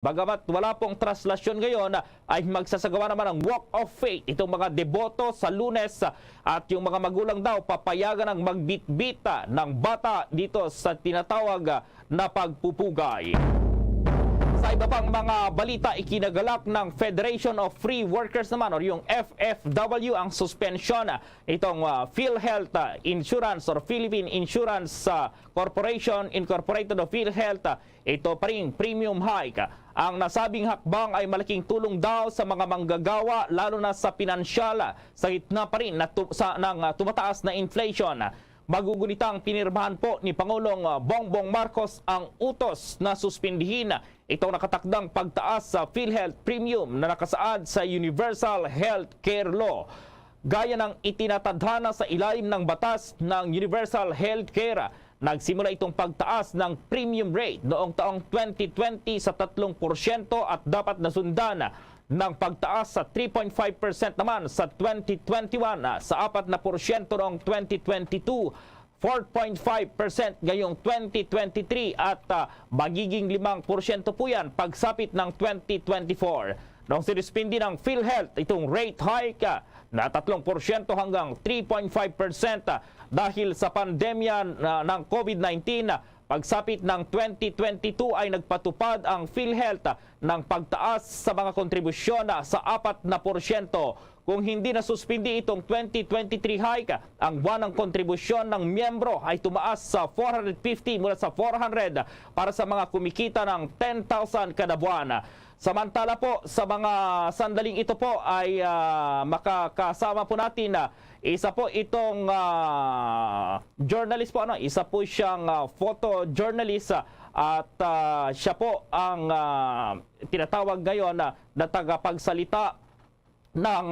Bagamat wala pong traslasyon ngayon, ay magsasagawa naman ng walk of faith itong mga deboto sa Lunes, at yung mga magulang daw papayagan ng magbitbita ng bata dito sa tinatawag na pagpupugay. Sa iba pang mga balita, ikinagalak ng Federation of Free Workers naman o yung FFW ang suspensyon itong PhilHealth Insurance or Philippine Insurance Corporation Incorporated of PhilHealth. Ito pa rin premium hike. Ang nasabing hakbang ay malaking tulong daw sa mga manggagawa, lalo na sa pinansyal, sa gitna pa rin ng tumataas na inflation. Magugunitang pinirmahan po ni Pangulong Bongbong Marcos ang utos na suspindihin itong nakatakdang pagtaas sa PhilHealth Premium na nakasaad sa Universal Health Care Law. Gaya ng itinatadhana sa ilalim ng batas ng Universal Health Care, nagsimula itong pagtaas ng premium rate noong taong 2020 sa 3% at dapat nasundan ng pagtaas sa 3.5% naman sa 2021, sa 4% noong 2022, 4.5% ngayong 2023 at magiging 5% po yan pagsapit ng 2024. Noong sinuspindi ng PhilHealth itong rate hike na 3% hanggang 3.5% dahil sa pandemya ng COVID-19, pagsapit ng 2022 ay nagpatupad ang PhilHealth ng pagtaas sa mga kontribusyon sa 4%. Kung hindi na suspindi itong 2023 hike, ang buwanang kontribusyon ng miyembro ay tumaas sa 450 mula sa 400 para sa mga kumikita ng 10,000 kada buwan. Samantala po, sa mga sandaling ito po ay makakasama po natin isa po itong journalist po, isa po siyang photojournalist at siya po ang tinatawag ngayon na tagapagsalita ng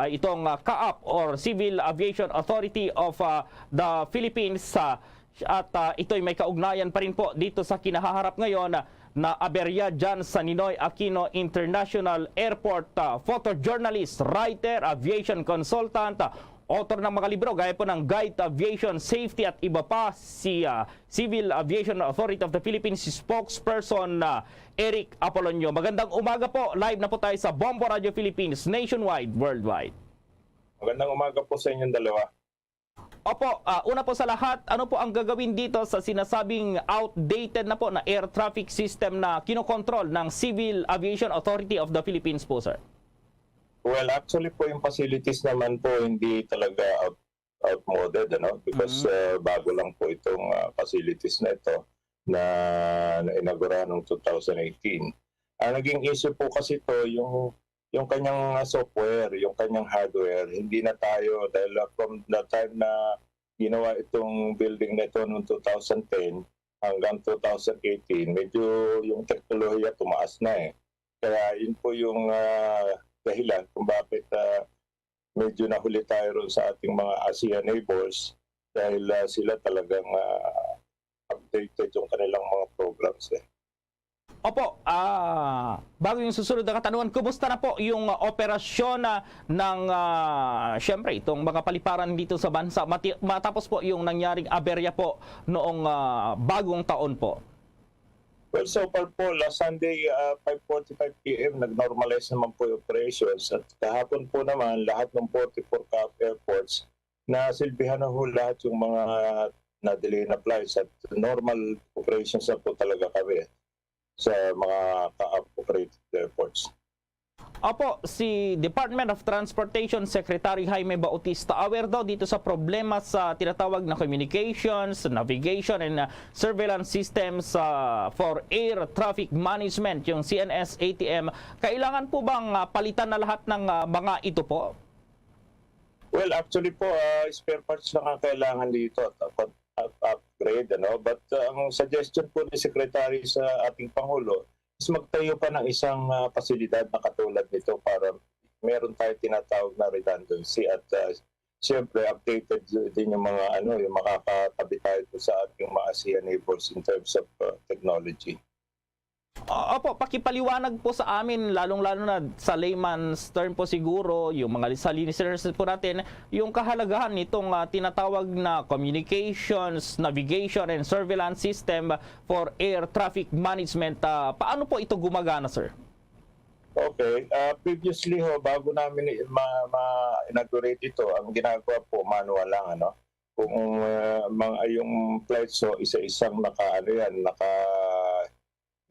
itong CAAP or Civil Aviation Authority of the Philippines, at ito'y may kaugnayan pa rin po dito sa kinahaharap ngayon na aberya dyan sa Ninoy Aquino International Airport. Photojournalist, writer, aviation consultant, author ng mga libro gaya po ng Guide to Aviation Safety at iba pa, si Civil Aviation Authority of the Philippines spokesperson Eric Apolonio. Magandang umaga po, live na po tayo sa Bombo Radio Philippines, nationwide, worldwide. Magandang umaga po sa inyong dalawa. Opo, una po sa lahat, ano po ang gagawin dito sa sinasabing outdated na po na air traffic system na kinokontrol ng Civil Aviation Authority of the Philippines po, sir? Well, actually po yung facilities naman po hindi talaga outmoded, because bago lang po itong facilities na ito na inaugura noong 2018. Ang naging issue po kasi ito yung kanyang software, yung kanyang hardware. Hindi na tayo, dahil from the time na ginawa itong building na ito noong 2010 hanggang 2018, medyo yung teknolohiya tumaas na eh. Kaya yun po yung dahilan kung bakit medyo nahuli tayo ron sa ating mga ASEAN neighbors, dahil sila talagang updated yung kanilang mga programs eh. Opo, bago yung susunod na katanungan, kumusta na po yung operasyon ng syempre itong mga paliparan dito sa bansa matapos po yung nangyaring aberya po noong bagong taon po? Well, so far po, last Sunday, 5:45 p.m., nag-normalize naman po yung operations. At kahapon po naman, lahat ng 44 CAAP airports na silbihan na ho lahat yung mga na-delay na flights at normal operations na po talaga kami sa mga CAAP-operated airports. Opo, si Department of Transportation Secretary Jaime Bautista aware daw dito sa problema sa tinatawag na communications, navigation and surveillance systems for air traffic management, yung CNS-ATM. Kailangan po bang palitan na lahat ng mga ito po? Well, actually po, spare parts lang ang kailangan dito at upgrade, but ang suggestion po ni Secretary sa ating Pangulo is magtayo pa ng isang pasilidad na katulad nito para meron tayo tinatawag na redundancy at siyempre updated din yung mga yung makakatabi tayo sa ating mga ASEAN neighbors in terms of technology. Opo, pakipaliwanag po sa amin, lalong-lalo na sa layman's term po siguro, yung mga sa listeners po natin, yung kahalagahan nitong tinatawag na communications, navigation, and surveillance system for air traffic management. Paano po ito gumagana, sir? Okay. Previously bago namin ma-inaugurate ito, ang ginagawa po, manual lang, ano? Kung yung flights, isa-isang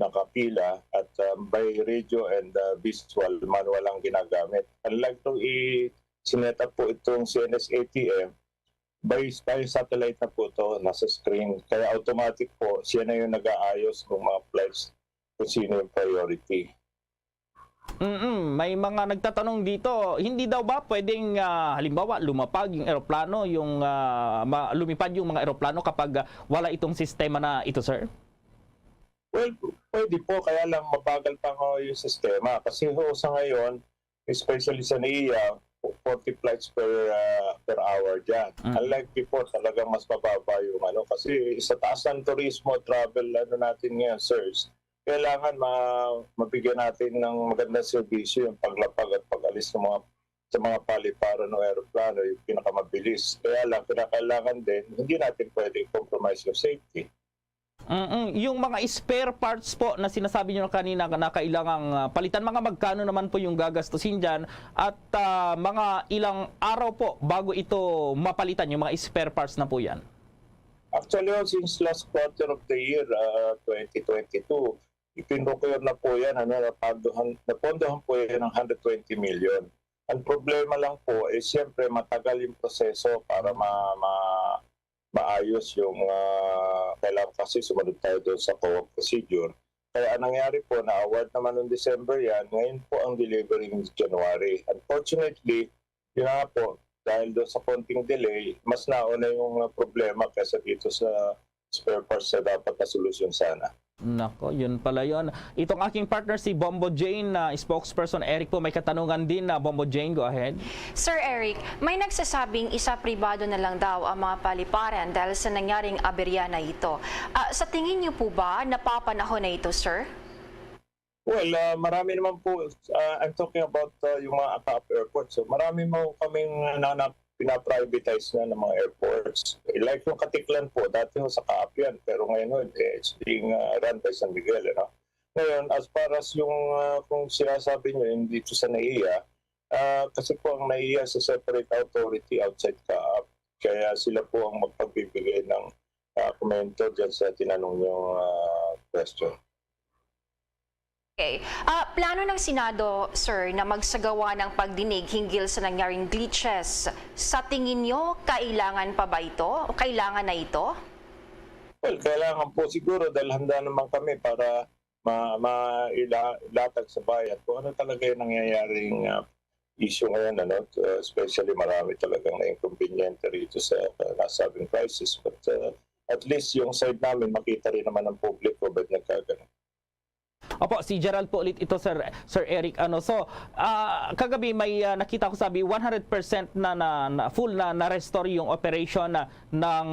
nakapila at by radio and visual, manual lang ginagamit. Unlike itong sinet up po itong CNS-ATM, by satellite na po ito, nasa screen. Kaya automatic po, siya na yung nag-aayos ng mga flights kung sino yung priority. May mga nagtatanong dito, hindi daw ba pwedeng halimbawa lumapag yung eroplano, lumipad yung mga eroplano kapag wala itong sistema na ito, sir? Well, pwede po, kaya lang mabagal pa yung sistema. Kasi sa ngayon, especially sa NAIA, 40 flights per hour dyan. Unlike before, talagang mas mababa yung kasi sa taas ng turismo, travel, natin ngayon, sirs, kailangan mabigyan natin ng magandang serbisyo yung paglapag at pag-alis ng sa mga paliparan ng aeroplano, yung pinakamabilis. Kaya lang, kailangan din, hindi natin pwede compromise yung safety. Yung mga spare parts po na sinasabi nyo kanina na kailangang palitan, mga magkano naman po yung gagastusin dyan at mga ilang araw po bago ito mapalitan yung mga spare parts na po yan? Actually, since last quarter of the year, 2022, ipinrocure na po yan, napondohan po yan ng 120 million. Ang problema lang po is siyempre matagal yung proseso para maayos yung kailangan kasi sumunod tayo doon sa co-op procedure. Kaya ang nangyari po, na-award naman noong December yan, ngayon po ang delivery ng January. Unfortunately, yun nga po, dahil doon sa konting delay, mas nauna yung problema kaysa dito sa spare parts na dapat na solusyon sana. Nako, yun pala yun. Itong aking partner si Bombo Jane, spokesperson Eric po, may katanungan din na Bombo Jane, go ahead. Sir Eric, may nagsasabing isa pribado na lang daw ang mga paliparan dahil sa nangyaring aberya na ito. Sa tingin niyo po ba napapanahon na ito, sir? Well, marami naman po, I'm talking about yung mga ACAP airports. So marami mo kaming pina-privatize na ng mga airports. Like yung Katiklan po, dati sa CAAP yan, pero ngayon it's being run by San Miguel. Ngayon, as far as yung kung sinasabi nyo yung dito sa NAIA, kasi po ang NAIA sa separate authority outside CAAP, kaya sila po ang magpagbibigay ng komento dyan sa tinanong yung question. Okay. Plano ng Senado, sir, na magsagawa ng pagdinig hinggil sa nangyaring glitches. Sa tingin nyo, kailangan pa ba ito? O kailangan na ito? Well, kailangan po siguro dahil handa naman kami para mailatag sa bayan kung ano talaga yung nangyayaring issue ngayon. Especially marami talagang na-inconveniente rito sa nasabing crisis. But at least yung side namin makita rin naman ng publiko ba't nagkaganon. Opo, si Gerald po ulit ito, Sir Eric. Kagabi may nakita ko sabi 100% na full na restore yung operation ng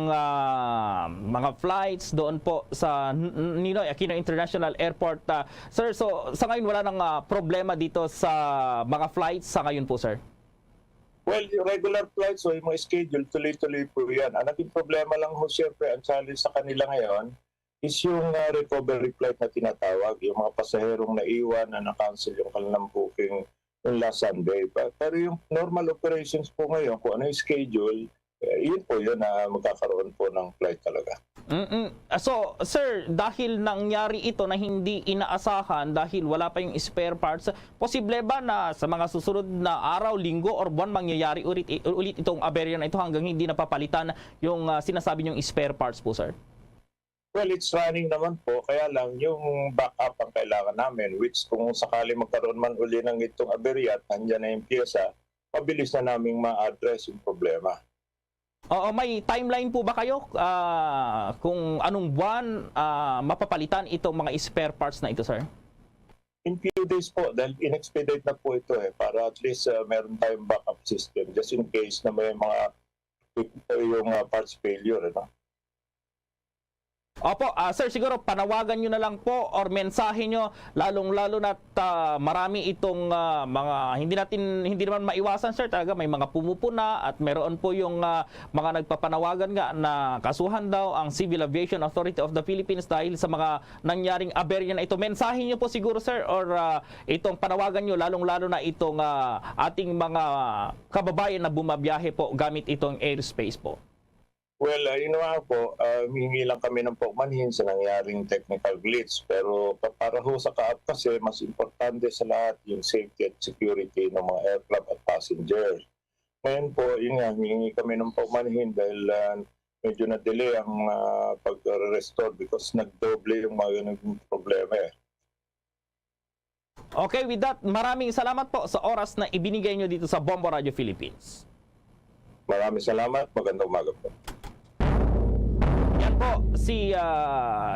mga flights doon po sa Ninoy Aquino International Airport. Sir, so sa ngayon wala nang problema dito sa mga flights sa ngayon po, sir? Well, yung regular flights yung mga schedule, tuloy-tuloy po yan. Ang naging problema lang siyempre, ang challenge sa kanila ngayon, is yung recovery flight na tinatawag, yung mga pasaherong naiwan na na-cancel yung kanilang booking yung last Sunday. Pero yung normal operations po ngayon, kung ano yung schedule, yun po yun na magkakaroon po ng flight talaga. So, sir, dahil nangyari ito na hindi inaasahan dahil wala pa yung spare parts, posible ba na sa mga susunod na araw, linggo, or buwan mangyayari ulit itong aberya na ito hanggang hindi napapalitan yung sinasabi niyong spare parts po, sir? Well, it's running naman po, kaya lang yung backup ang kailangan namin, which kung sakali magkaroon man uli ng itong aberya at nandiyan na yung pyesa, mabilis na naming ma-address yung problema. Oo, may timeline po ba kayo kung anong buwan mapapalitan itong mga spare parts na ito, sir? In few days po, dahil in-expedite na po ito para at least meron tayong backup system just in case na may mga yung parts failure. Opo, sir, siguro panawagan nyo na lang po or mensahe nyo, lalong-lalo na marami itong hindi naman maiwasan, sir, talaga may mga pumupuna at meron po yung mga nagpapanawagan nga na kasuhan daw ang Civil Aviation Authority of the Philippines dahil sa mga nangyaring aberya na ito. Mensahe nyo po siguro, sir, or itong panawagan nyo, lalong-lalo na itong ating mga kababayan na bumabiyahe po gamit itong airspace po. Well, yun nga po, humingi lang kami ng paumanhin sa nangyaring technical glitch. Pero para ho sa kaap kasi, mas importante sa lahat yung safety at security ng mga aircraft at passenger. Ngayon po, yun nga, humingi kami ng paumanhin dahil medyo na-delay ang pag-restore because nagdoble yung mga naging problema eh. Okay, with that, maraming salamat po sa oras na ibinigay nyo dito sa Bombo Radio Philippines. Maraming salamat. Magandang umaga po. Yan po si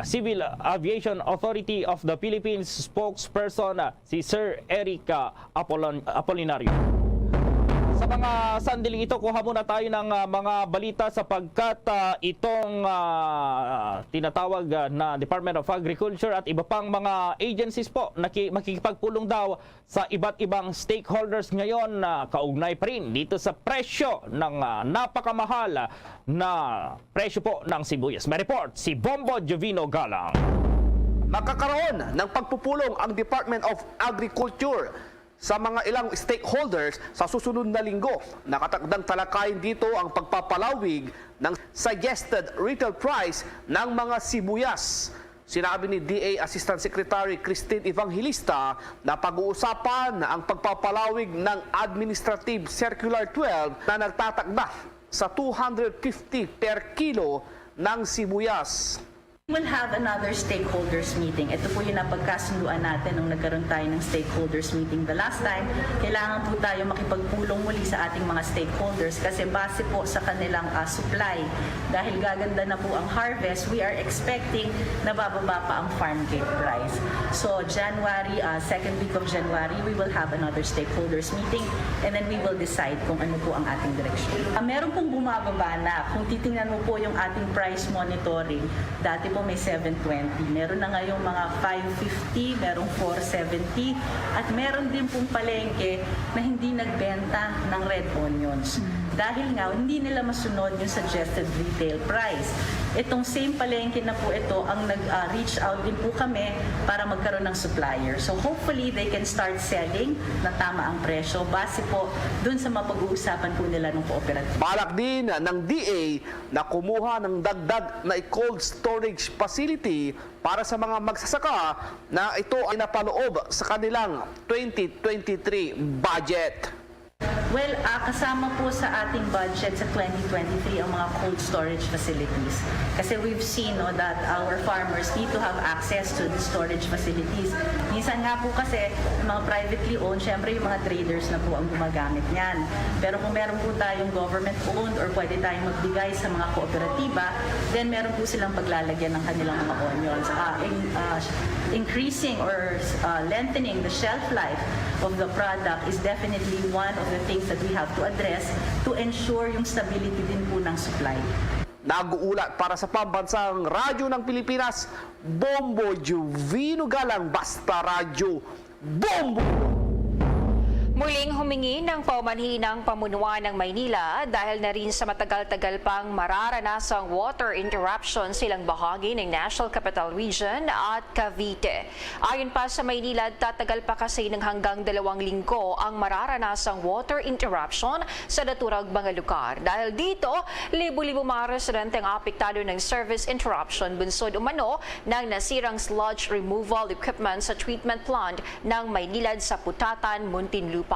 Civil Aviation Authority of the Philippines spokesperson si Sir Eric Apolinario. Sa mga sandaling ito, kuha muna tayo ng mga balita sapagkat itong tinatawag na Department of Agriculture at iba pang mga agencies po makikipagpulong daw sa iba't ibang stakeholders ngayon na kaugnay pa rin dito sa presyo ng napakamahal na presyo po ng sibuyas. May report si Bombo Jovino Galang. Magkakaroon ng pagpupulong ang Department of Agriculture sa mga ilang stakeholders sa susunod na linggo. Nakatakdang talakayin dito ang pagpapalawig ng suggested retail price ng mga sibuyas. Sinabi ni DA Assistant Secretary Christine Evangelista na pag-uusapan ang pagpapalawig ng Administrative Circular 12 na nagtatakda sa 250 per kilo ng sibuyas. We'll have another stakeholders meeting. Ito po yung napagkasunduan natin nung nagkaroon tayo ng stakeholders meeting the last time. Kailangan po tayo makipagpulong muli sa ating mga stakeholders kasi base po sa kanilang supply. Dahil gaganda na po ang harvest, we are expecting na bababa pa ang farm gate price. So January, second week of January, we will have another stakeholders meeting and then we will decide kung ano po ang ating direksyon. Meron pong bumababa na. Kung titingnan mo po yung ating price monitoring, dati po may 720. Meron na ngayong mga 550, merong 470, at meron din pong palengke na hindi nagbenta ng red onions. Dahil nga, hindi nila masunod yung suggested retail price. Itong same palengke na po ito, ang nag-reach out din po kami para magkaroon ng supplier. So hopefully, they can start selling na tama ang presyo base po dun sa mapag-uusapan po nila ng kooperatiba. Balak din ng DA na kumuha ng dagdag na cold storage facility para sa mga magsasaka na ito ay napaloob sa kanilang 2023 budget. Well, kasama po sa ating budget sa 2023 ang mga cold storage facilities. Kasi we've seen that our farmers need to have access to the storage facilities. Minsan nga po kasi mga privately owned, syempre yung mga traders na po ang gumagamit niyan. Pero kung meron po tayong government owned or pwede tayong magbigay sa mga kooperatiba, then meron po silang paglalagyan ng kanilang mga onions. Increasing or lengthening the shelf life of the product is definitely one of the things that we have to address to ensure yung stability din po ng supply. Nag-uulat para sa Pambansang Radyo ng Pilipinas, Bombo Jovino Galang, Basta Radyo, Bombo! Muling humingi ng paumanhin ng pamunuan ng Maynila dahil na rin sa matagal-tagal pang mararanasang water interruption silang bahagi ng National Capital Region at Cavite. Ayon pa sa Maynila, tatagal pa kasi ng hanggang 2 linggo ang mararanasang water interruption sa naturang mga lugar. Dahil dito, libo-libo mga residente ang apektado ng service interruption bunsod umano ng nasirang sludge removal equipment sa treatment plant ng Maynilad sa Putatan, Muntinlupa.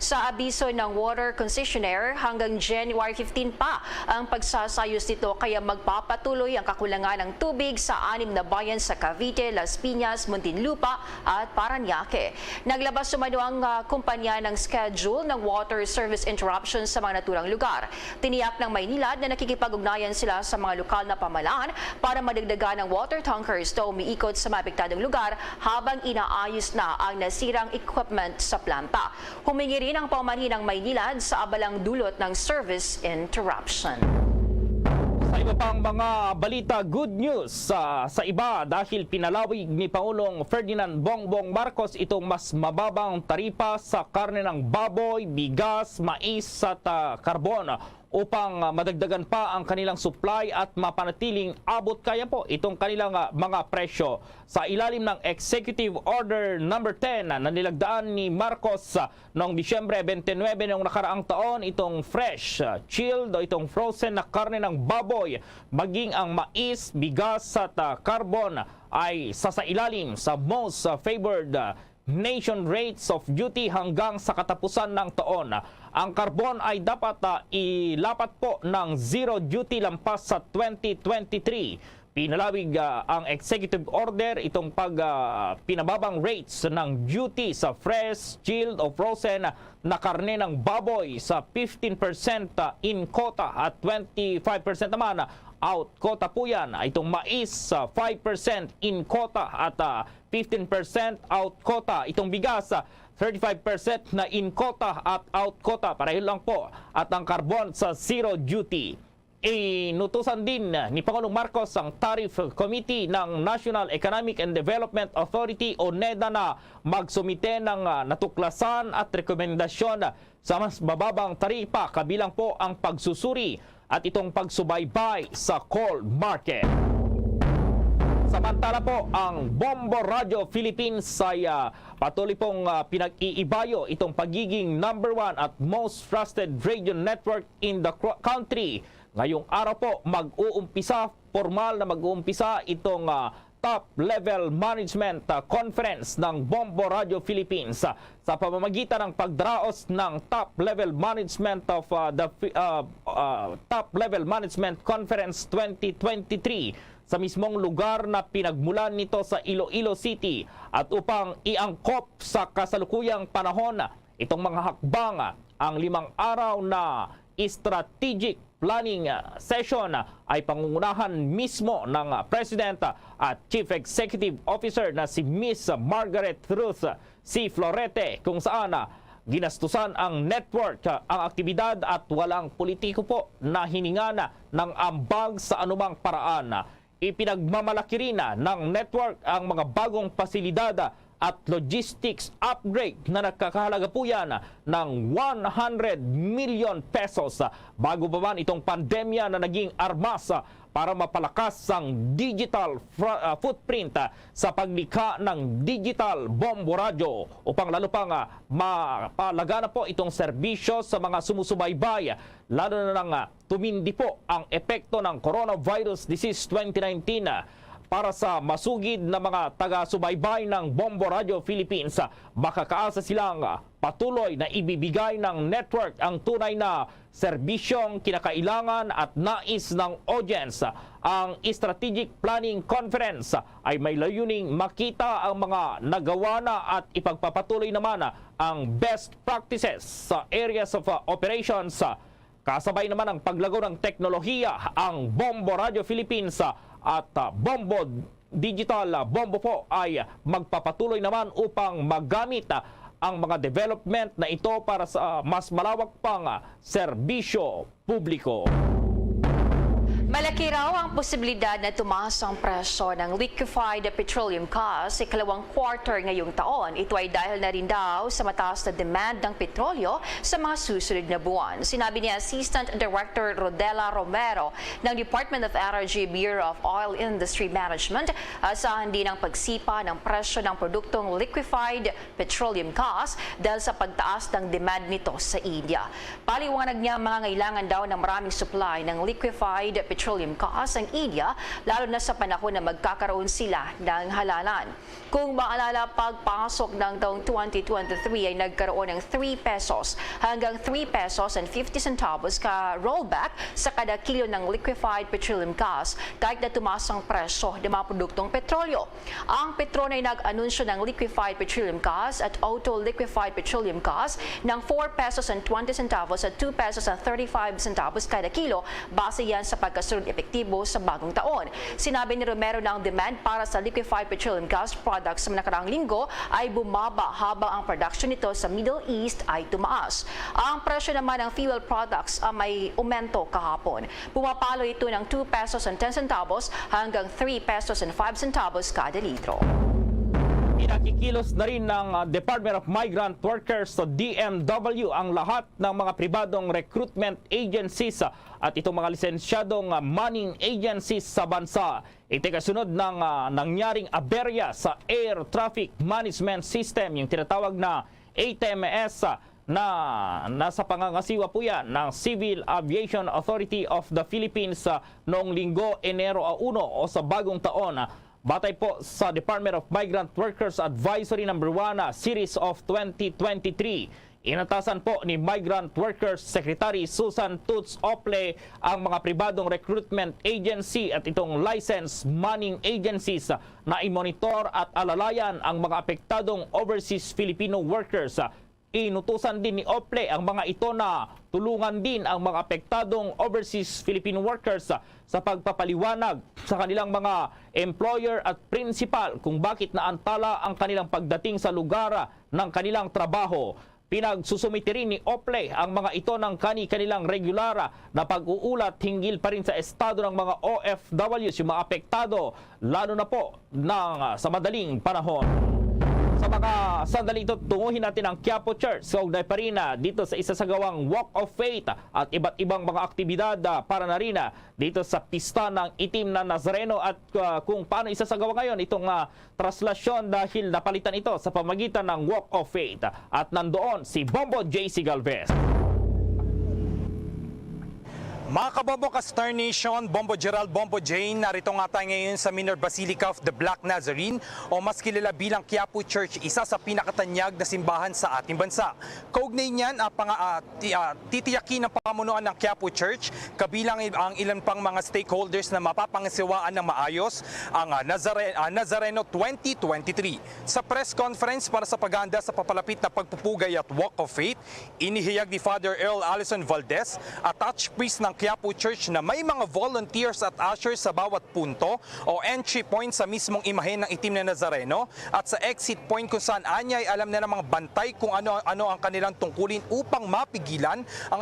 Sa abiso ng water concessionaire, hanggang January 15 pa ang pagsasayos nito kaya magpapatuloy ang kakulangan ng tubig sa 6 na bayan sa Cavite, Las Piñas, Muntinlupa at Parañaque. Naglabas umano ang kumpanya ng schedule ng water service interruption sa mga naturang lugar. Tiniyak ng Maynilad na nakikipag-ugnayan sila sa mga lokal na pamahalaan para madagdagan ng water tankers na umiikot sa maapektadong lugar habang inaayos na ang nasirang equipment sa planta. Humingi rin ang paumanhin ng Maynilad sa abalang dulot ng service interruption. Sa Sa iba pang mga balita, good news sa iba dahil pinalawig ni Pangulong Ferdinand Bongbong Marcos itong mas mababang taripa sa karne ng baboy, bigas, mais at karbon upang madagdagan pa ang kanilang supply at mapanatiling abot kaya po itong kanilang mga presyo. Sa ilalim ng Executive Order number 10 na nilagdaan ni Marcos noong Disyembre 29 ng nakaraang taon, itong fresh, chilled o itong frozen na karne ng baboy, maging ang mais, bigas at carbon ay sasailalim sa most favored nation rates of duty hanggang sa katapusan ng taon. Ang carbon ay dapat ilapat po ng zero duty lampas sa 2023. Pinalawig ang executive order itong pinababang rates ng duty sa fresh, chilled o frozen na karne ng baboy sa 15% in quota at 25% naman out quota po yan. Itong mais 5% in quota at 15% out quota. Itong bigas 35% na in quota at out quota. Pareho lang po. At ang carbon sa zero duty. Inutusan din ni Pangulong Marcos ang Tariff Committee ng National Economic and Development Authority o NEDA na magsumite ng natuklasan at rekomendasyon sa mas bababang taripa, kabilang po ang pagsusuri at itong pagsubaybay sa coal market. Samantala po, ang Bombo Radio Philippines ay patuloy pong pinag-iibayo itong pagiging number 1 at most trusted radio network in the country. Ngayong araw po, formal na mag-uumpisa itong top level management conference ng Bombo Radio Philippines sa pamamagitan ng pagdraos ng top level management of top level management conference 2023 sa mismong lugar na pinagmulan nito sa Iloilo City, at upang iangkop sa kasalukuyang panahon itong mga hakbang, ang 5 araw na strategic planning session ay pangungunahan mismo ng President at Chief Executive Officer na si Miss Margaret Ruth C. Florete, kung saan ginastusan ang network ang aktibidad at walang politiko po na hininga ng ambag sa anumang paraan. Ipinagmamalaki rin ng network ang mga bagong pasilidad at logistics upgrade na nagkakahalaga po yan ng 100 million pesos. Bago pa man itong pandemya na naging armas para mapalakas ang digital footprint sa paglikha ng digital bombo radyo upang lalo pang mapalagana po itong serbisyo sa mga sumusubaybay, lalo na nang tumindi po ang epekto ng coronavirus disease 2019. Para sa masugid na mga taga-subaybay ng Bombo Radio Philippines, makakaasa silang patuloy na ibibigay ng network ang tunay na serbisyong kinakailangan at nais ng audience. Ang Strategic Planning Conference ay may layuning makita ang mga nagawa na at ipagpapatuloy naman ang best practices sa areas of operations. Kasabay naman ang paglago ng teknolohiya, ang Bombo Radio Philippines at Bombo Digital Bombo po ay magpapatuloy naman upang magamit ang mga development na ito para sa mas malawak pang serbisyo publiko. Malaki raw ang posibilidad na tumaas ang presyo ng liquefied petroleum gas sa ikalawang quarter ngayong taon. Ito ay dahil na rin daw sa mataas na demand ng petrolyo sa mga susunod na buwan. Sinabi ni Assistant Director Rodela Romero ng Department of Energy Bureau of Oil Industry Management, asahan din ang pagsipa ng presyo ng produktong liquefied petroleum gas dahil sa pagtaas ng demand nito sa India. Paliwanag niya, mangangailangan daw ng maraming supply ng liquefied petroleum gas ang India, lalo na sa panahon na magkakaroon sila ng halalan. Kung maalala, pagpasok ng taong 2023 ay nagkaroon ng 3 pesos hanggang 3 pesos and 50 centavos ka rollback sa kada kilo ng liquefied petroleum gas kahit na tumaas ang presyo ng mga produktong petrolyo. Ang Petron ay nag-anunsyo ng liquefied petroleum gas at auto liquefied petroleum gas ng 4 pesos and 20 centavos at 2 pesos and 35 centavos kada kilo, base yan sa pagkasunod masunod epektibo sa bagong taon. Sinabi ni Romero na ang demand para sa liquefied petroleum gas products sa nakaraang linggo ay bumaba habang ang production nito sa Middle East ay tumaas. Ang presyo naman ng fuel products may umento kahapon. Pumapalo ito ng 2 pesos and 10 centavos hanggang 3 pesos and 5 centavos kada litro. Inakikilos na rin ng Department of Migrant Workers sa DMW ang lahat ng mga pribadong recruitment agencies at itong mga lisensyadong manning agencies sa bansa. Ito kasunod ng nangyaring aberya sa Air Traffic Management System, yung tinatawag na ATMS, na nasa pangangasiwa po yan ng Civil Aviation Authority of the Philippines noong linggo, Enero 1 o sa bagong taon. Batay po sa Department of Migrant Workers Advisory No. 1 Series of 2023, inatasan po ni Migrant Workers Secretary Susan Toots Ople ang mga pribadong recruitment agency at itong licensed manning agencies na i-monitor at alalayan ang mga apektadong overseas Filipino workers. Inutusan din ni Ople ang mga ito na tulungan din ang mga apektadong overseas Filipino workers sa pagpapaliwanag sa kanilang mga employer at principal kung bakit naantala ang kanilang pagdating sa lugar ng kanilang trabaho. Pinagsusumiti rin ni Ople ang mga ito ng kanilang regular na pag-uulat hinggil pa rin sa estado ng mga OFWs, yung mga apektado, lalo na po sa madaling panahon. Sa mga sandali ito, tunguhin natin ang Quiapo Church. So, pa rin dito sa isasagawang Walk of Faith at iba't ibang mga aktibidad para na rin dito sa pista ng itim na Nazareno at kung paano isasagawa ngayon itong traslasyon dahil napalitan ito sa pamagitan ng Walk of Faith. At nandoon si Bombo JC Galvez. Mga kabombo ka Star Nation, Bombo Gerald, Bombo Jane, narito nga tayo ngayon sa Minor Basilica of the Black Nazarene o mas kilala bilang Quiapo Church, isa sa pinakatanyag na simbahan sa ating bansa. Kaugnay niyan, titiyakin ng pamunuan ng Quiapo Church, kabilang ang ilan pang mga stakeholders na mapapangasiwaan ng maayos ang Nazareno 2023. Sa press conference para sa paganda sa papalapit na pagpupugay at Walk of Faith, inihiyag ni Father Earl Allison Valdez, attached priest ng Quiapo Church, na may mga volunteers at ushers sa bawat punto o entry point sa mismong imahe ng itim na Nazareno at sa exit point kung saan anyay alam na ng mga bantay kung ano ang kanilang tungkulin upang mapigilan ang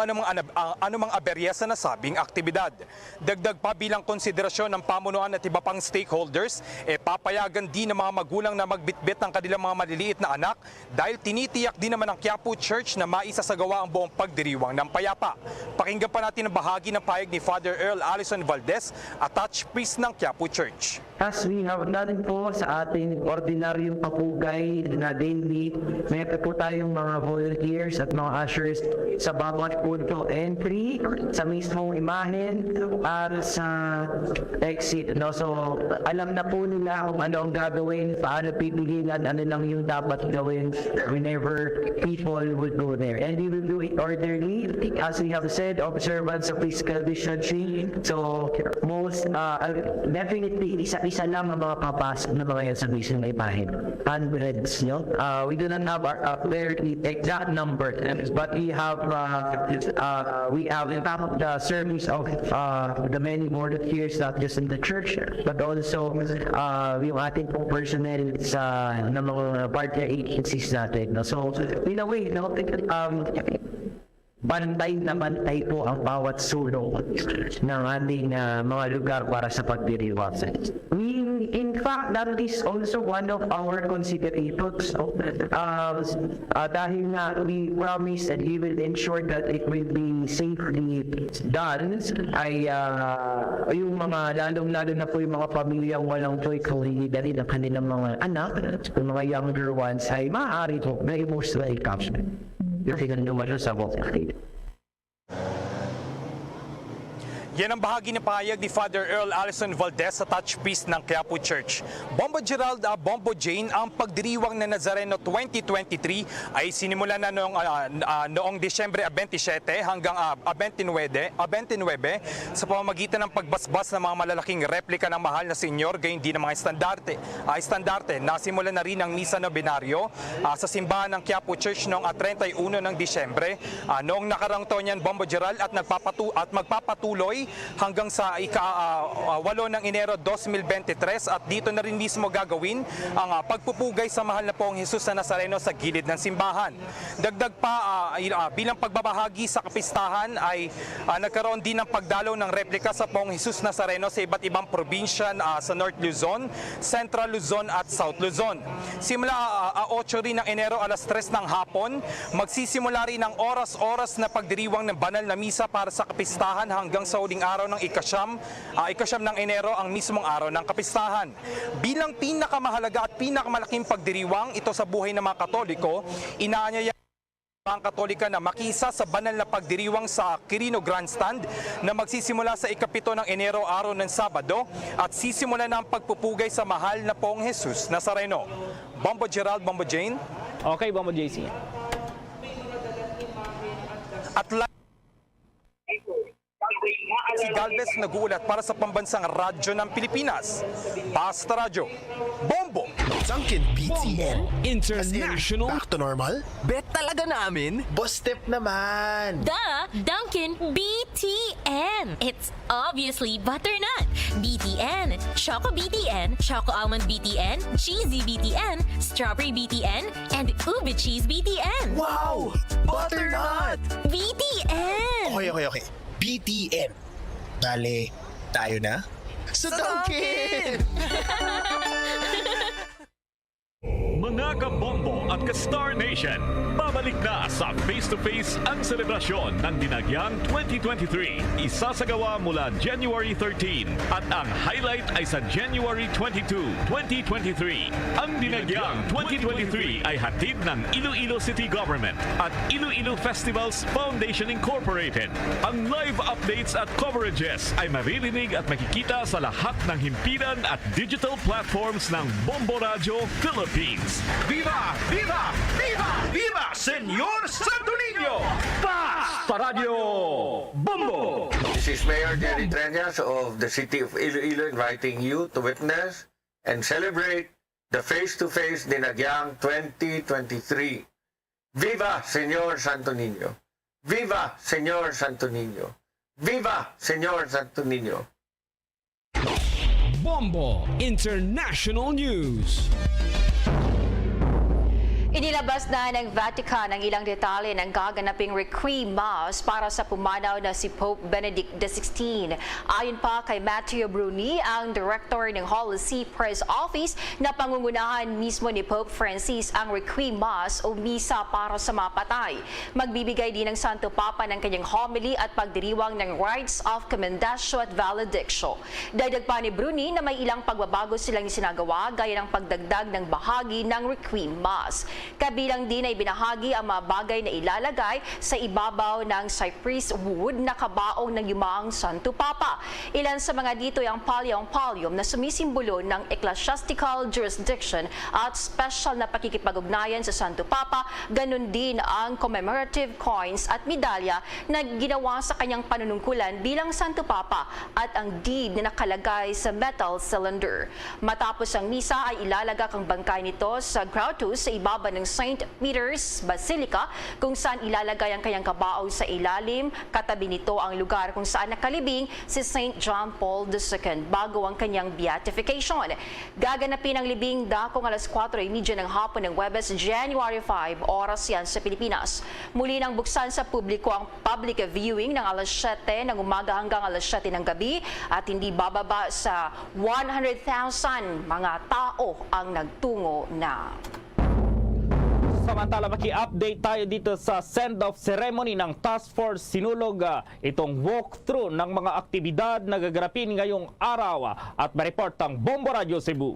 anumang aberya sa nasabing aktibidad. Dagdag pa bilang konsiderasyon ng pamunuan at iba pang stakeholders, papayagan din ng mga magulang na magbitbit ng kanilang mga maliliit na anak dahil tinitiyak din naman ng Quiapo Church na maisasagawa ang buong pagdiriwang ng payapa. Pakinggan pa natin ang bahagi ng pahayag ni Father Earl Allison Valdez, attached priest ng Quiapo Church. As we have done po sa ating ordinaryong papugay na daily, may po tayong mga volunteers at mga ushers sa bawat punto entry, sa mismong imahen, at sa exit. No? So, alam na po nila kung ano ang gagawin, paano pipigilan, ano lang yung dapat gawin whenever people would go there. And we will do it orderly, as we have said, observance of physical distancing. So, most definitely isa lang ang mga papasok na mga yan sa mismong imahen. Hundreds, no? We do not have our very exact number, but we have in fact the service of the many volunteers, not just in the church, but also yung ating pong personnel sa ng mga partner agencies natin. No? So, in a way, no, bantay na bantay po ang bawat sulok ng ating mga lugar para sa pagdiriwang. In fact, that is also one of our considerations. Dahil nga we promise that we will ensure that it will be safely done, ay yung mga lalong-lalo na po yung mga pamilyang walang choice dahil ng kanilang mga anak, yung mga younger ones, ay maaari po na emotionally captured. Yan ang bahagi ng pahayag ni Father Earl Allison Valdez, attached priest ng Quiapo Church. Bombo Gerald, Bombo Jane, ang pagdiriwang na Nazareno 2023 ay sinimula na noong Disyembre 27 hanggang 29 sa pamamagitan ng pagbasbas ng mga malalaking replika ng mahal na senyor, gayon din ng mga estandarte. Nasimula na rin ang misa nobenaryo sa simbahan ng Quiapo Church noong 31 ng Disyembre. Noong nakarang taon yan, Bombo Gerald, at magpapatuloy hanggang sa ika-8 ng Enero 2023 at dito na rin mismo gagawin ang pagpupugay sa mahal na Poong Jesus na Nazareno sa gilid ng simbahan. Dagdag pa bilang pagbabahagi sa kapistahan ay nagkaroon din ng pagdalaw ng replika sa Poong Jesus Nazareno sa iba't ibang probinsya sa North Luzon, Central Luzon at South Luzon. Simula 8 rin ng Enero alas 3 ng hapon, magsisimula rin ang oras-oras na pagdiriwang ng banal na misa para sa kapistahan hanggang sa huling araw ng ikasyam ng Enero, ang mismong araw ng kapistahan. Bilang pinakamahalaga at pinakamalaking pagdiriwang ito sa buhay ng mga Katoliko, inaanyaya ang Katolika na makisa sa banal na pagdiriwang sa Quirino Grandstand na magsisimula sa ika-7 ng Enero, araw ng Sabado, at sisimula na ang pagpupugay sa mahal na Poong Jesus Nazareno. Bombo Gerald, Bombo Jane. Okay, Bombo JC. At si Galvez nag-uulat para sa pambansang radyo ng Pilipinas. Basta Radyo, Bombo! Dunkin BTN International. Back to normal? Bet talaga namin. Boss step naman. Duh! Dunkin' BTN! It's obviously butternut. BTN, Choco BTN, Choco Almond BTN, Cheesy BTN, Strawberry BTN, and Ube Cheese BTN. Wow! Butternut! BTN! Okay. BTN. Dale, tayo na? Sa Dunkin! Mga kabombo at ka-Star Nation, babalik na sa face-to-face ang selebrasyon ng Dinagyang 2023. Isasagawa mula January 13 at ang highlight ay sa January 22, 2023. Ang Dinagyang 2023 ay hatid ng Iloilo City Government at Iloilo Festivals Foundation Incorporated. Ang live updates at coverages ay maririnig at makikita sa lahat ng himpilan at digital platforms ng Bombo Radio Philippines. Viva! Viva! Viva! Viva! Senyor Santo Niño! Basta Radio Bombo! This is Mayor Jerry Treñas of the City of Iloilo inviting you to witness and celebrate the face-to-face Dinagyang 2023. Viva Senyor Santo Niño! Viva Senyor Santo Niño! Viva Senyor Santo Niño! Bombo International News. Inilabas na ng Vatican ang ilang detalye ng gaganaping Requiem Mass para sa pumanaw na si Pope Benedict XVI. Ayon pa kay Matteo Bruni, ang director ng Holy See Press Office, na pangungunahan mismo ni Pope Francis ang Requiem Mass o misa para sa mapatay. Magbibigay din ng Santo Papa ng kanyang homily at pagdiriwang ng rites of commendatio at valediction. Dagdag pa ni Bruni na may ilang pagbabago silang isinagawa gaya ng pagdagdag ng bahagi ng Requiem Mass. Kabilang din ay binahagi ang mga bagay na ilalagay sa ibabaw ng cypress wood na kabaong ng yumaang Santo Papa. Ilan sa mga dito ay ang pallium na sumisimbolo ng ecclesiastical jurisdiction at special na pakikipag-ugnayan sa Santo Papa. Ganun din ang commemorative coins at medalya na ginawa sa kanyang panunungkulan bilang Santo Papa at ang deed na nakalagay sa metal cylinder. Matapos ang misa ay ilalagak ang bangkay nito sa grottos sa ibaba ng St. Peter's Basilica, kung saan ilalagay ang kanyang kabaong sa ilalim. Katabi nito ang lugar kung saan nakalibing si St. John Paul II bago ang kanyang beatification. Gaganapin ang libing dakong alas 4:30 ng hapon ng Huwebes, January 5, oras yan sa Pilipinas. Muli nang buksan sa publiko ang public viewing ng alas 7 ng umaga hanggang alas 7 ng gabi at hindi bababa sa 100,000 mga tao ang nagtungo na. Samantala, maki-update tayo dito sa send-off ceremony ng Task Force Sinulog. Itong walkthrough ng mga aktibidad na gaganapin ngayong araw at ma-report ang Bombo Radio Cebu.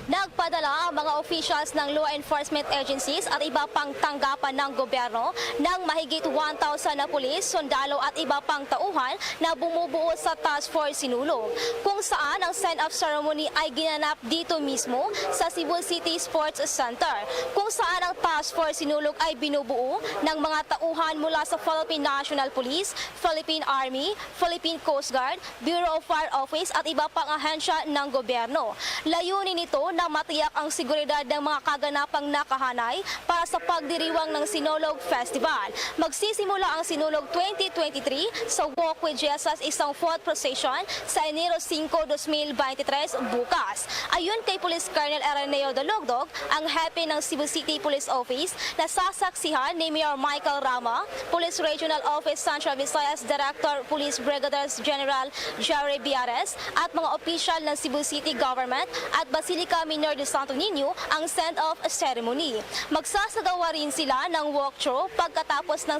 Nagpadala ang mga officials ng law enforcement agencies at iba pang tanggapan ng gobyerno ng mahigit 1,000 na pulis, sundalo at iba pang tauhan na bumubuo sa Task Force Sinulog, kung saan ang send-off ceremony ay ginanap dito mismo sa Cebu City Sports Center, kung saan ang Task Force Sinulog ay binubuo ng mga tauhan mula sa Philippine National Police, Philippine Army, Philippine Coast Guard, Bureau of Fire Office at iba pang ahensya ng gobyerno. Layunin nito na matiyak ang seguridad ng mga kaganapang nakahanay para sa pagdiriwang ng Sinulog Festival. Magsisimula ang Sinulog 2023 sa Walk with Jesus, isang fourth procession sa Enero 5, 2023 bukas. Ayon kay Police Colonel Araneo Dalugdog, ang hepe ng Cebu City Police Office na sasaksihan ni Mayor Michael Rama, Police Regional Office Central Visayas Director Police Brigadier General Jerry Biares at mga opisyal ng Cebu City Government at Basilica Minor de Santo Niño ang send-off ceremony. Magsasagawa rin sila ng walkthrough pagkatapos ng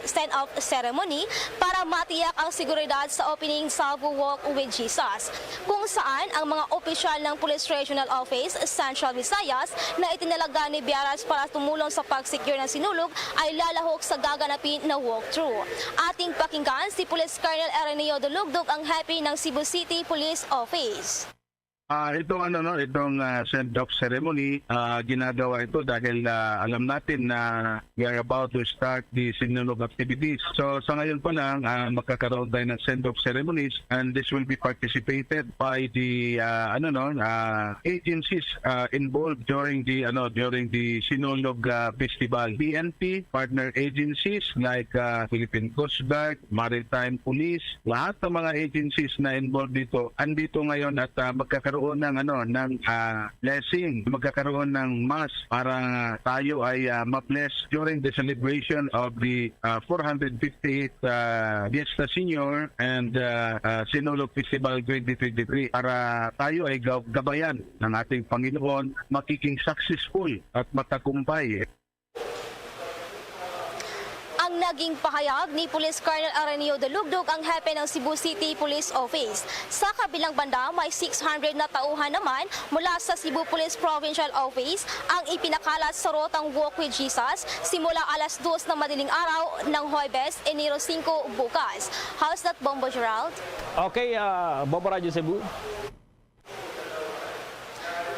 send-off ceremony para matiyak ang seguridad sa opening Salvo Walk with Jesus, kung saan ang mga opisyal ng Police Regional Office Central Visayas na itinalaga ni Biaras para tumulong sa pag-secure ng sinulog ay lalahok sa gaganapin na walkthrough. Ating pakinggan si Police Colonel Araneo Dalugdog, ang happy ng Cebu City Police Office. Itong send-off ceremony, ginagawa ito dahil alam natin na we are about to start the Sinulog activities. So sa ngayon pa lang, magkakaroon tayo ng send-off ceremonies, and this will be participated by the agencies involved during the Sinulog Festival. PNP, partner agencies like Philippine Coast Guard, Maritime Police, lahat ng mga agencies na involved dito, andito ngayon at magkakaroon ng blessing, magkakaroon ng mass para tayo ay ma-bless during the celebration of the 458th Fiesta Senior and Sinulog Festival 2023, para tayo ay gabayan ng ating Panginoon, magiging successful at matagumpay. Ang naging pahayag ni Police Colonel Araneo Dalugdog, ang hepe ng Cebu City Police Office. Sa kabilang banda, may 600 na tauhan naman mula sa Cebu Police Provincial Office ang ipinakalat sa rotang Walk with Jesus simula alas 2 ng madaling araw ng Huwebes, Enero 5 bukas. How's that, Bombo Gerald? Okay, Bombo Radio Cebu.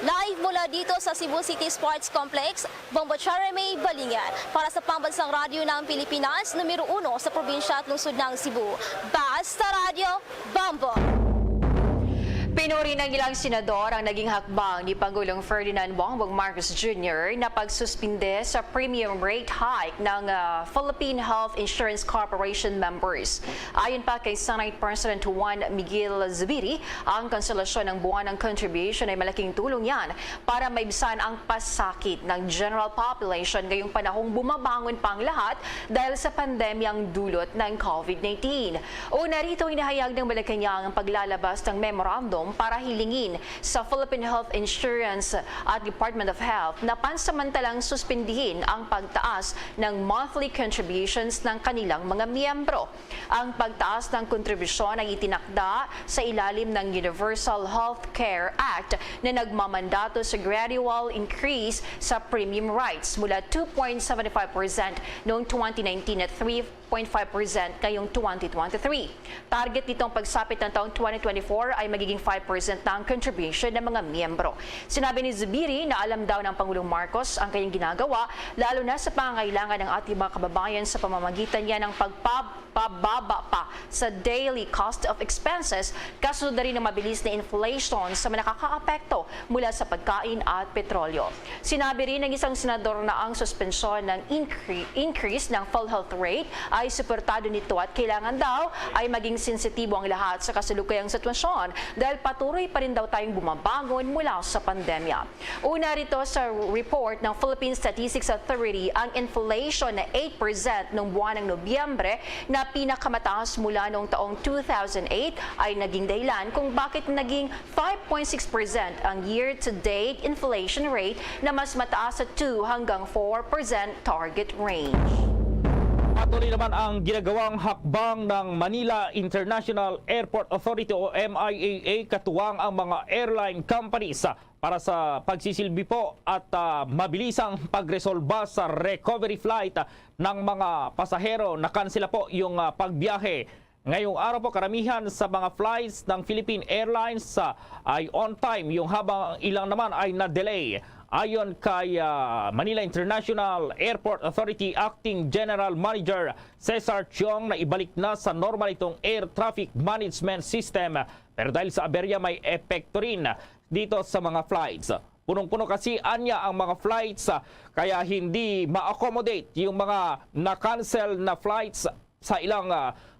Live mula dito sa Cebu City Sports Complex, Bombo Chareme Balingan. Para sa Pambansang Radyo ng Pilipinas, numero 1 sa probinsya at lungsod ng Cebu. Basta Radio, Bombo! Pinuri ng ilang senador ang naging hakbang ni Pangulong Ferdinand Bongbong Marcos Jr. na pagsuspinde sa premium rate hike ng Philippine Health Insurance Corporation members. Ayon pa kay Senate President Juan Miguel Zubiri, ang kanselasyon ng buwanang contribution ay malaking tulong yan para maibsan ang pasakit ng general population ngayong panahong bumabangon pa ang lahat dahil sa pandemyang dulot ng COVID-19. Una rito, inahayag ng Malacanang ang paglalabas ng memorandum para hilingin sa Philippine Health Insurance at Department of Health na pansamantalang suspindihin ang pagtaas ng monthly contributions ng kanilang mga miyembro. Ang pagtaas ng kontribusyon ay itinakda sa ilalim ng Universal Health Care Act na nagmamandato sa gradual increase sa premium rights mula 2.75% noong 2019 at 3.5% ngayong 2023. Target nitong pagsapit ng taong 2024 ay magiging 5% na ang contribution ng mga miyembro. Sinabi ni Zubiri na alam daw ng Pangulong Marcos ang kanyang ginagawa, lalo na sa pangangailangan ng ating mga kababayan sa pamamagitan niya ng pagpababa pa sa daily cost of expenses, kasunod na rin ng mabilis na inflation sa mga nakakaapekto mula sa pagkain at petrolyo. Sinabi rin ng isang senador na ang suspensyon ng increase ng PhilHealth rate ay suportado nito at kailangan daw ay maging sensitibo ang lahat sa kasalukuyang sitwasyon dahil patuloy pa rin daw tayong bumabangon mula sa pandemya. Una rito sa report ng Philippine Statistics Authority, ang inflation na 8% noong buwan ng Nobyembre na pinakamataas mula noong taong 2008 ay naging dahilan kung bakit naging 5.6% ang year-to-date inflation rate na mas mataas sa 2 hanggang 4% target range. Patuloy naman ang ginagawang hakbang ng Manila International Airport Authority o MIAA, katuwang ang mga airline companies para sa pagsisilbi po at mabilisang pagresolba sa recovery flight ng mga pasahero na kansela po yung pagbiyahe. Ngayong araw po, karamihan sa mga flights ng Philippine Airlines ay on time, yung habang ilang naman ay na-delay. Ayon kay Manila International Airport Authority Acting General Manager Cesar Chiong, na ibalik na sa normal itong air traffic management system, pero dahil sa aberya may epekto rin dito sa mga flights. punong-puno kasi anya ang mga flights kaya hindi ma-accommodate yung mga na-cancel na flights sa ilang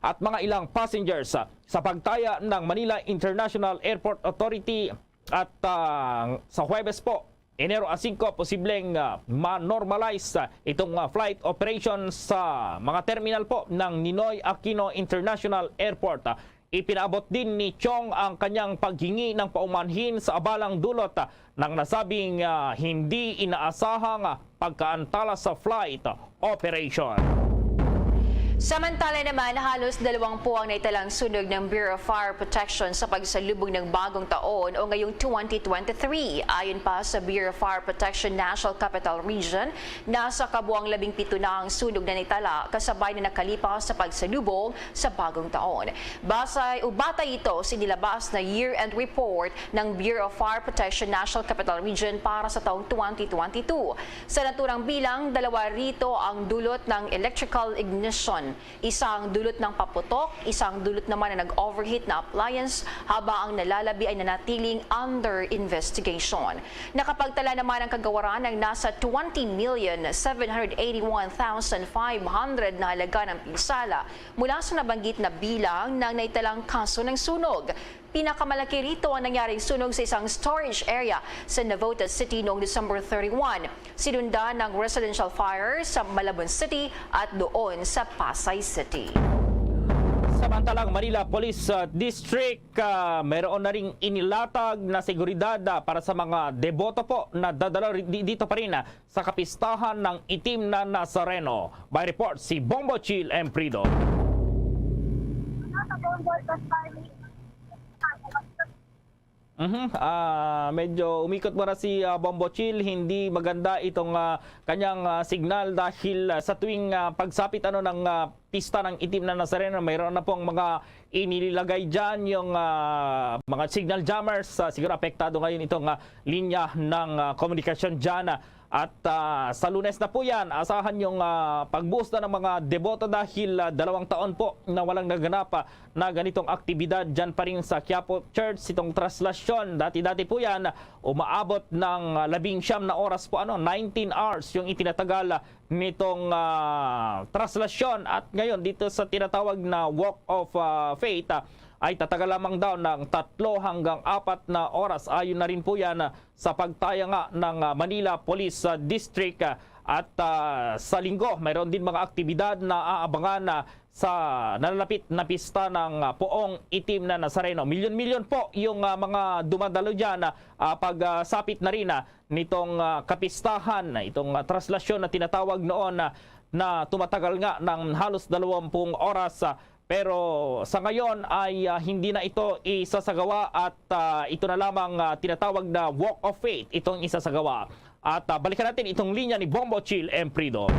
at mga ilang passengers sa pagtaya ng Manila International Airport Authority at sa Huwebes po, Enero 5, posibleng ma-normalize itong flight operations sa mga terminal po ng Ninoy Aquino International Airport. Ipinaabot din ni Chong ang kanyang paghingi ng paumanhin sa abalang dulot ng nasabing hindi inaasahang pagkaantala sa flight operation. Samantala naman, halos 20 ang naitalang sunog ng Bureau of Fire Protection sa pagsalubong ng bagong taon o ngayong 2023. Ayon pa sa Bureau of Fire Protection National Capital Region, nasa kabuang 17 na ang sunog na naitala kasabay na nakalipas sa pagsalubong sa bagong taon. Batay ito sinilabas na year-end report ng Bureau of Fire Protection National Capital Region para sa taong 2022. Sa naturang bilang, 2 rito ang dulot ng electrical ignition. Isang dulot ng paputok, isang dulot naman na nag-overheat na appliance habang ang nalalabi ay nanatiling under investigation. Nakapagtala naman ang kagawaran ng nasa 20,781,500 na halaga ng pinsala mula sa nabanggit na bilang ng naitalang kaso ng sunog. Pinakamalaki rito ang nangyaring sunog sa isang storage area sa Navotas City noong December 31. Sinundan ng residential fire sa Malabon City at doon sa Pasay City. Samantalang Manila Police District, mayroon na ring inilatag na seguridad para sa mga deboto po na dadalo dito pa rin sa kapistahan ng itim na Nazareno. By report si Bombo Chill Emprido. Medyo umikot muna si Bombo Chill. Hindi maganda itong kanyang signal dahil sa tuwing pagsapit ng pista ng itim na Nazareno, mayroon na pong mga inilagay dyan yung mga signal jammers. Siguro apektado ngayon itong linya ng komunikasyon dyan. At sa Lunes na po yan, asahan yung pagbuhos na ng mga deboto dahil 2 taon po na walang naganap na ganitong aktibidad dyan pa rin sa Quiapo Church. Itong traslasyon, dati-dati po yan, umaabot ng 19 na oras po, 19 hours yung itinatagal nitong traslasyon. At ngayon dito sa tinatawag na Walk of Faith, ay tatagal lamang daw ng 3 hanggang 4 na oras. Ayon na rin po yan sa pagtaya nga ng Manila Police District. At sa linggo, mayroon din mga aktibidad na aabangan sa nalalapit na pista ng Poong Itim na Nazareno. Milyon-milyon po yung mga dumadalo dyan pagsapit na rin nitong kapistahan, itong traslasyon na tinatawag noon na tumatagal nga ng halos 20 oras. Pero sa ngayon ay hindi na ito isasagawa at ito na lamang tinatawag na Walk of Faith itong isasagawa. At balikan natin itong linya ni Bombo Chill Emprido.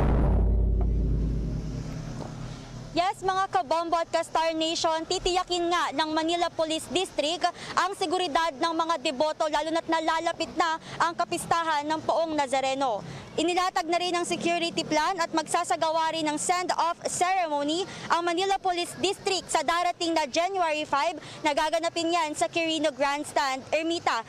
Yes, mga kabombo at ka-Star Nation, titiyakin nga ng Manila Police District ang seguridad ng mga deboto lalo na't nalalapit na ang kapistahan ng Poong Nazareno. Inilatag na rin ang security plan at magsasagawa rin ng send-off ceremony ang Manila Police District sa darating na January 5 na gaganapin yan sa Quirino Grandstand, Ermita,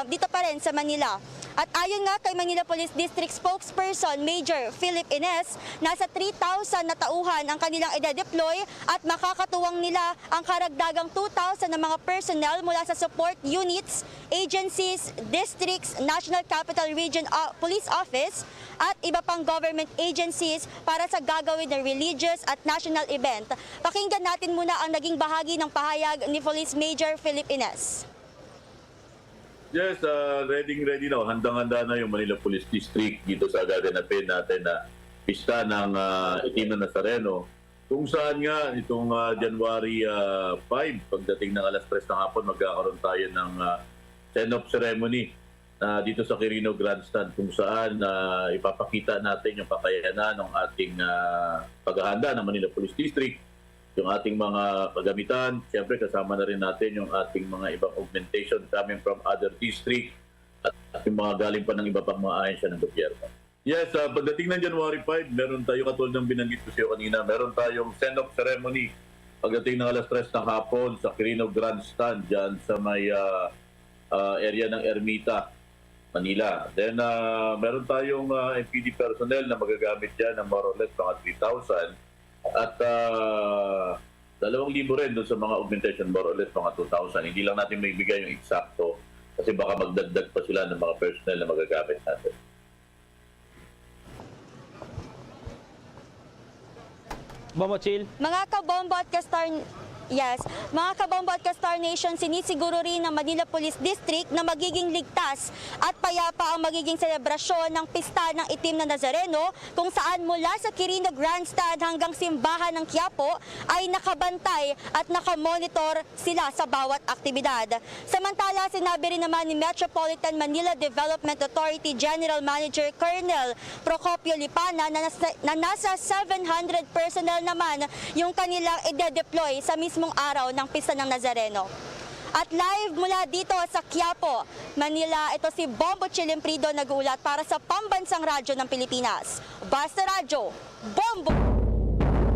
dito pa rin sa Manila. At ayon nga kay Manila Police District spokesperson Major Philip Ines, nasa 3,000 na tauhan ang kanilang ide-deploy at makakatuwang nila ang karagdagang 2,000 na mga personnel mula sa support units, agencies, districts, National Capital Region Police Office at iba pang government agencies para sa gagawin na religious at national event. Pakinggan natin muna ang naging bahagi ng pahayag ni Police Major Philip Ines. Yes, ready na. Handang-handa na yung Manila Police District dito sa gaganapin natin na pista ng Itim na Nazareno. Kung saan nga itong January 5, pagdating ng alas 3 ng hapon, magkakaroon tayo ng send-off ceremony dito sa Quirino Grandstand kung saan ipapakita natin yung kakayanan ng ating paghahanda ng Manila Police District, yung ating mga kagamitan. Siyempre kasama na rin natin yung ating mga ibang augmentation coming from other district at yung mga galing pa ng iba pang mga ahensya ng gobyerno. Yes, pagdating ng January 5, meron tayo katulad ng binanggit ko sa iyo kanina, meron tayong send-off ceremony pagdating ng alas 3 ng hapon sa Quirino Grandstand dyan sa may area ng Ermita. Manila. Then meron tayong MPD personnel na magagamit dyan ng more or less mga 3,000 at 2,000 rin doon sa mga augmentation, more or less mga 2,000. Hindi lang natin may bigay yung eksakto kasi baka magdagdag pa sila ng mga personnel na magagamit natin. Bomochil. Mga kabombo at ka-Star mga kabombo at ka-Star Nation, sinisiguro rin ng Manila Police District na magiging ligtas at payapa ang magiging selebrasyon ng Pista ng Itim na Nazareno, kung saan mula sa Quirino Grandstand hanggang Simbahan ng Quiapo ay nakabantay at nakamonitor sila sa bawat aktibidad. Samantala, sinabi rin naman ni Metropolitan Manila Development Authority General Manager Colonel Procopio Lipana na nasa 700 personnel naman yung kanilang ide-deploy sa mismong araw ng Pista ng Nazareno. At live mula dito sa Quiapo, Manila, ito si Bombo Chilimprido nag-uulat para sa Pambansang Radyo ng Pilipinas. Basta Radyo, Bombo!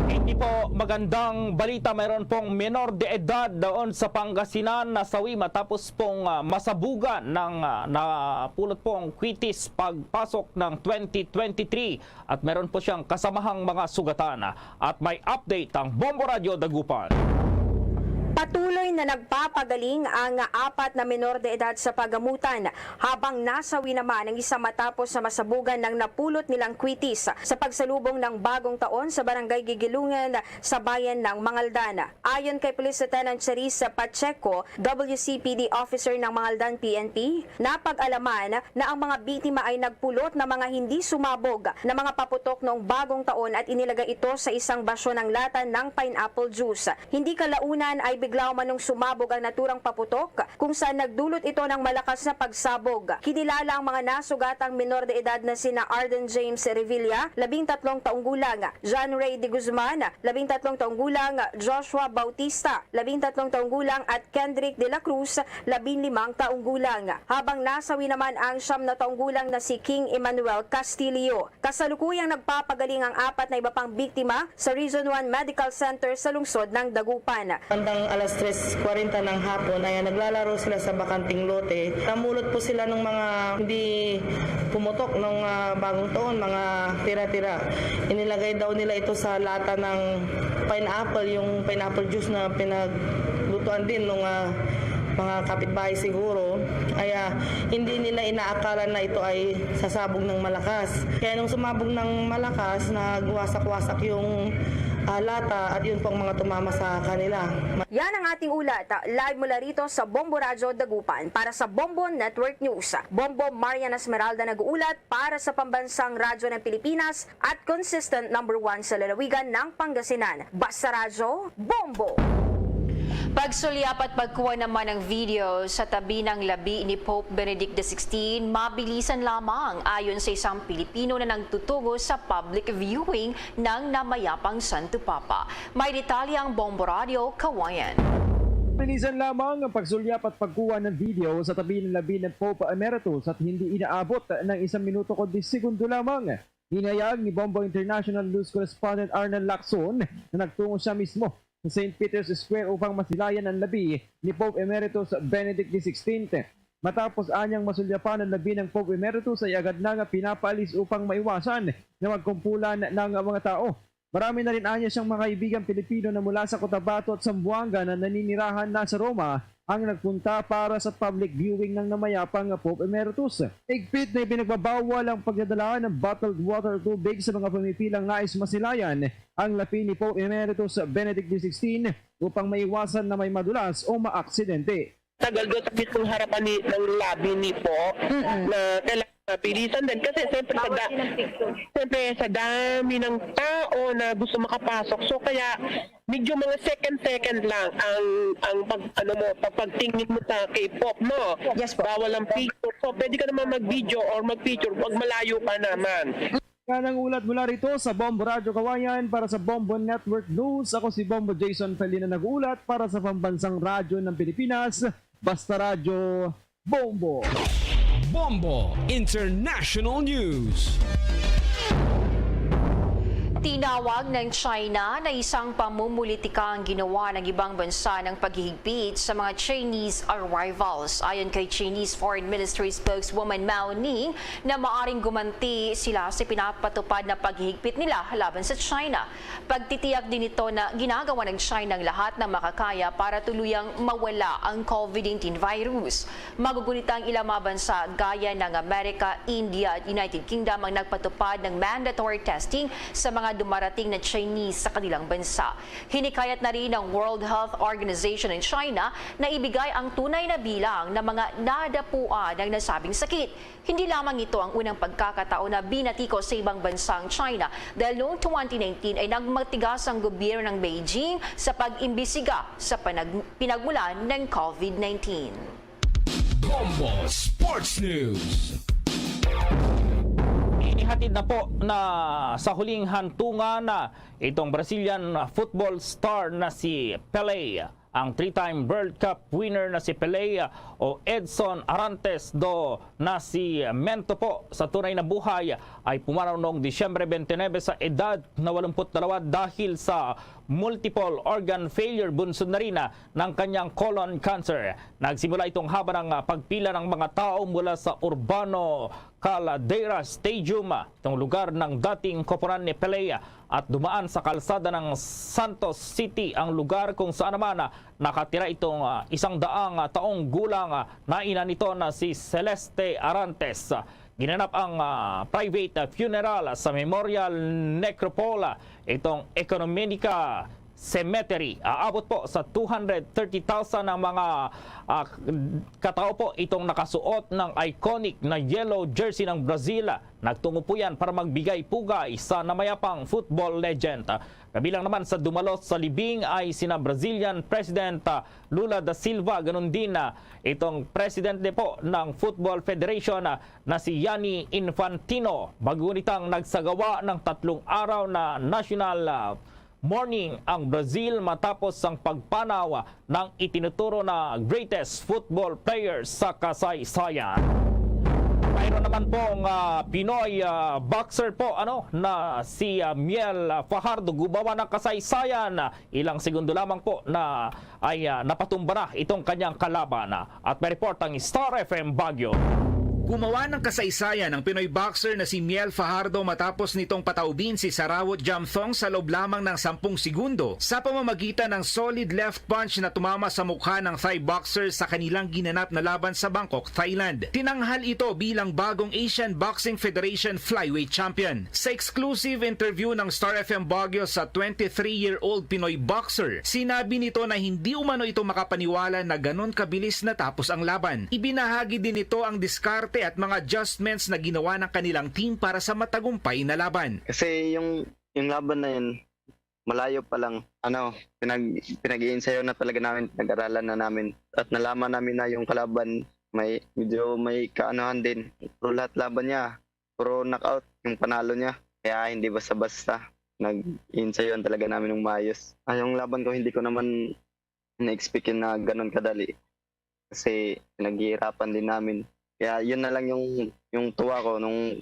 Hindi po magandang balita, mayroon pong menor de edad doon sa Pangasinan na sawi matapos pong masabugan ng napulot pong kwitis pagpasok ng 2023 at meron po siyang kasamahang mga sugatan. At may update ang Bombo Radio Dagupan. Patuloy na nagpapagaling ang 4 na menor de edad sa pagamutan habang nasawi naman ang isa matapos sa masabugan ng napulot nilang kwitis sa pagsalubong ng bagong taon sa barangay Gigilungan sa bayan ng Mangaldan. Ayon kay Police Lieutenant Charissa Pacheco, WCPD officer ng Mangaldan PNP, napag-alaman na ang mga biktima ay nagpulot ng mga hindi sumabog na mga paputok noong bagong taon at inilagay ito sa isang basyo ng lata ng pineapple juice. Hindi kalaunan ay bigla umanong sumabog ang naturang paputok kung saan nagdulot ito ng malakas na pagsabog. Kinilala ang mga nasugatang menor de edad na sina Arden James Revilla, 13 taong gulang, John Ray de Guzman, 13 taong gulang, Joshua Bautista, 13 taong gulang at Kendrick de la Cruz, 15 taong gulang. Habang nasawi naman ang 9 na taong gulang na si King Emmanuel Castillo. Kasalukuyang nagpapagaling ang 4 na iba pang biktima sa Region 1 Medical Center sa lungsod ng Dagupan. Alas 3:40 ng hapon ay naglalaro sila sa bakanting lote. Namulot po sila ng mga hindi pumutok ng bagong taon, mga tira-tira. Inilagay daw nila ito sa lata ng pineapple, yung pineapple juice na pinaglutuan din ng mga kapitbahay siguro. Kaya hindi nila inaakala na ito ay sasabog ng malakas. Kaya nung sumabog ng malakas, nagwasak-wasak yung lata at yun pong mga tumama sa kanila. Yan ang ating ulat. Live mula rito sa Bombo Radyo Dagupan para sa Bombo Network News. Bombo Marian Esmeralda nag-uulat para sa Pambansang Radyo ng Pilipinas at consistent number 1 sa lalawigan ng Pangasinan. Basta Radyo, Bombo! Pagsulyap at pagkuha naman ng video sa tabi ng labi ni Pope Benedict XVI, mabilisan lamang ayon sa isang Pilipino na nagtutugo sa public viewing ng namayapang Santo Papa. May detalye ang Bombo Radio, Kawayan. Bilisan lamang ang pagsulyap at pagkuha ng video sa tabi ng labi ng Pope Emeritus at hindi inaabot ng 1 minuto kundi segundo lamang. Hinayag ni Bombo International News Correspondent Arnel Lacson na nagtungo siya mismo sa St. Peter's Square upang masilayan ang labi ni Pope Emeritus Benedict XVI. Matapos anyang masulyapan ang labi ng Pope Emeritus ay agad na nga pinapaalis upang maiwasan na magkumpulan ng mga tao. Marami na rin anya siyang mga kaibigan Pilipino na mula sa Cotabato at Zamboanga na naninirahan na sa Roma ang nagpunta para sa public viewing ng namayapang Pope Emeritus. Higpit na ipinagbabawal ang pagdadala ng bottled water tubig sa mga pumipilang nais masilayan ang labi ni Pope Emeritus Benedict XVI upang maiwasan na may madulas o maaksidente. Tagal doon sa mismong harapan ng labi ni Pope na kailangan pilisan din kasi siyempre sa dami ng tao na gusto makapasok, so kaya medyo mga second lang ang pagtingin mo sa K-pop, no? Yes po. Bawal ang picture, so pwede ka naman mag-video or mag-picture pag malayo ka naman. Yan ang ulat mula rito sa Bombo Radio Kawayan para sa Bombo Network News. Ako si Bombo Jason Felina nag-uulat para sa Pambansang Radyo ng Pilipinas. Basta Radyo, Bombo! Bombo International News. Tinawag ng China na isang pamumulitika ang ginawa ng ibang bansa ng paghihigpit sa mga Chinese arrivals. Ayon kay Chinese Foreign Ministry spokeswoman Mao Ning na maaring gumanti sila sa pinapatupad na paghihigpit nila laban sa China. Pagtitiyak din ito na ginagawa ng China ang lahat ng makakaya para tuluyang mawala ang COVID-19 virus. Magugunita ang ilang mga bansa gaya ng Amerika, India at United Kingdom ang nagpatupad ng mandatory testing sa mga dumarating na Chinese sa kanilang bansa. Hinikayat na rin ng World Health Organization ng China na ibigay ang tunay na bilang ng mga nadapuan ng nasabing sakit. Hindi lamang ito ang unang pagkakataon na binatiko sa ibang bansa ang China dahil noong 2019 ay nagmatigas ang gobyerno ng Beijing sa pag-imbisiga sa pinagmulan ng COVID-19. Bombo Sports News. Inihatid na po na sa huling hantungan na itong Brazilian football star na si Pelé. Ang 3-time World Cup winner na si Pelé o Edson Arantes do Nascimento po sa tunay na buhay ay pumanaw noong Disyembre 29 sa edad na 82 dahil sa multiple organ failure, bunsod na rin ng kanyang colon cancer. Nagsimula itong haba ng pagpila ng mga tao mula sa Urbano Caldera Stadium, itong lugar ng dating koponan ni Pelé, at dumaan sa kalsada ng Santos City, ang lugar kung saan naman nakatira itong 100 taong gulang na ina nito na si Celeste Arantes. Ginanap ang private funeral sa Memorial Necropole, itong Economica Cemetery. Aabot po sa 230,000 ng mga katao po itong nakasuot ng iconic na yellow jersey ng Brazil. Nagtungo po yan para magbigay pugay sa namayapang football legend. Kabilang naman sa dumalo sa libing ay sina Brazilian President Lula da Silva, ganun din itong presidente po ng Football Federation na si Gianni Infantino. Bagunitang nagsagawa ng 3 araw na national morning ang Brazil matapos ang pagpanaw ng itinuturo na greatest football players sa kasaysayan. Mayroon naman pong Pinoy boxer po na si Miel Fajardo gumawa ng kasaysayan. Ilang segundo lamang po na ay napatumba na itong kanyang kalaban. At may report ang Star FM Baguio. Gumawa ng kasaysayan ang Pinoy boxer na si Miel Fajardo matapos nitong pataubin si Sarawat Jamthong sa loob lamang ng 10 segundo sa pamamagitan ng solid left punch na tumama sa mukha ng Thai boxer sa kanilang ginanap na laban sa Bangkok, Thailand. Tinanghal ito bilang bagong Asian Boxing Federation Flyweight Champion. Sa exclusive interview ng Star FM Baguio sa 23-year-old Pinoy boxer, sinabi nito na hindi umano ito makapaniwala na ganon kabilis natapos ang laban. Ibinahagi din ito ang diskarte at mga adjustments na ginawa ng kanilang team para sa matagumpay na laban. Kasi yung laban na yun, malayo pa lang, pinag-iinsayo na talaga namin, pinag-aralan na namin. At nalaman namin na yung kalaban, may kaanohan din. Pero lahat laban niya, puro knockout yung panalo niya. Kaya hindi basta-basta, nag-iinsayoan talaga namin ng maayos. Yung laban ko, hindi ko naman na-expect na ganun kadali. Kasi pinaghihirapan din namin. Kaya yun na lang yung tuwa ko nung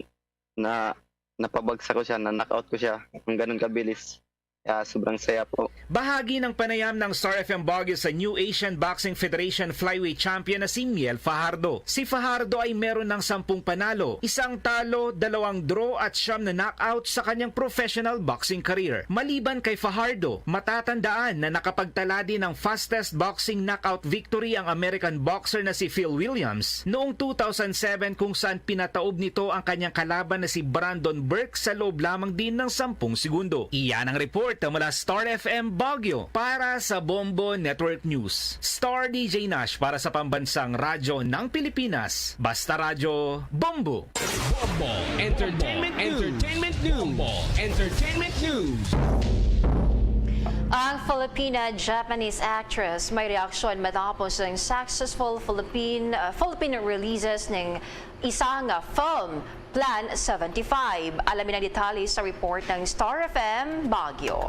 napabagsak ko siya, na knockout ko siya ng ganun kabilis. Kaya sobrang saya po. Bahagi ng panayam ng Star FM Baguio sa New Asian Boxing Federation Flyweight Champion na si Miel Fajardo. Si Fajardo ay meron ng 10 panalo, 1 talo, 2 draw at 9 na knockout sa kanyang professional boxing career. Maliban kay Fajardo, matatandaan na nakapagtala din ng fastest boxing knockout victory ang American boxer na si Phil Williams noong 2007 kung saan pinataob nito ang kanyang kalaban na si Brandon Burke sa loob lamang din ng 10 segundo. Iyan ang report mula Star FM Baguio para sa Bombo Network News. Star DJ Nash para sa pambansang radyo ng Pilipinas. Basta Radyo Bombo. Bombo Entertainment News. Bombo Entertainment News. Ang Filipina-Japanese actress may reaksyon matapos ng successful Philippine releases ng isang film, Plan 75. Alamin ang detalye sa report ng Star FM Baguio.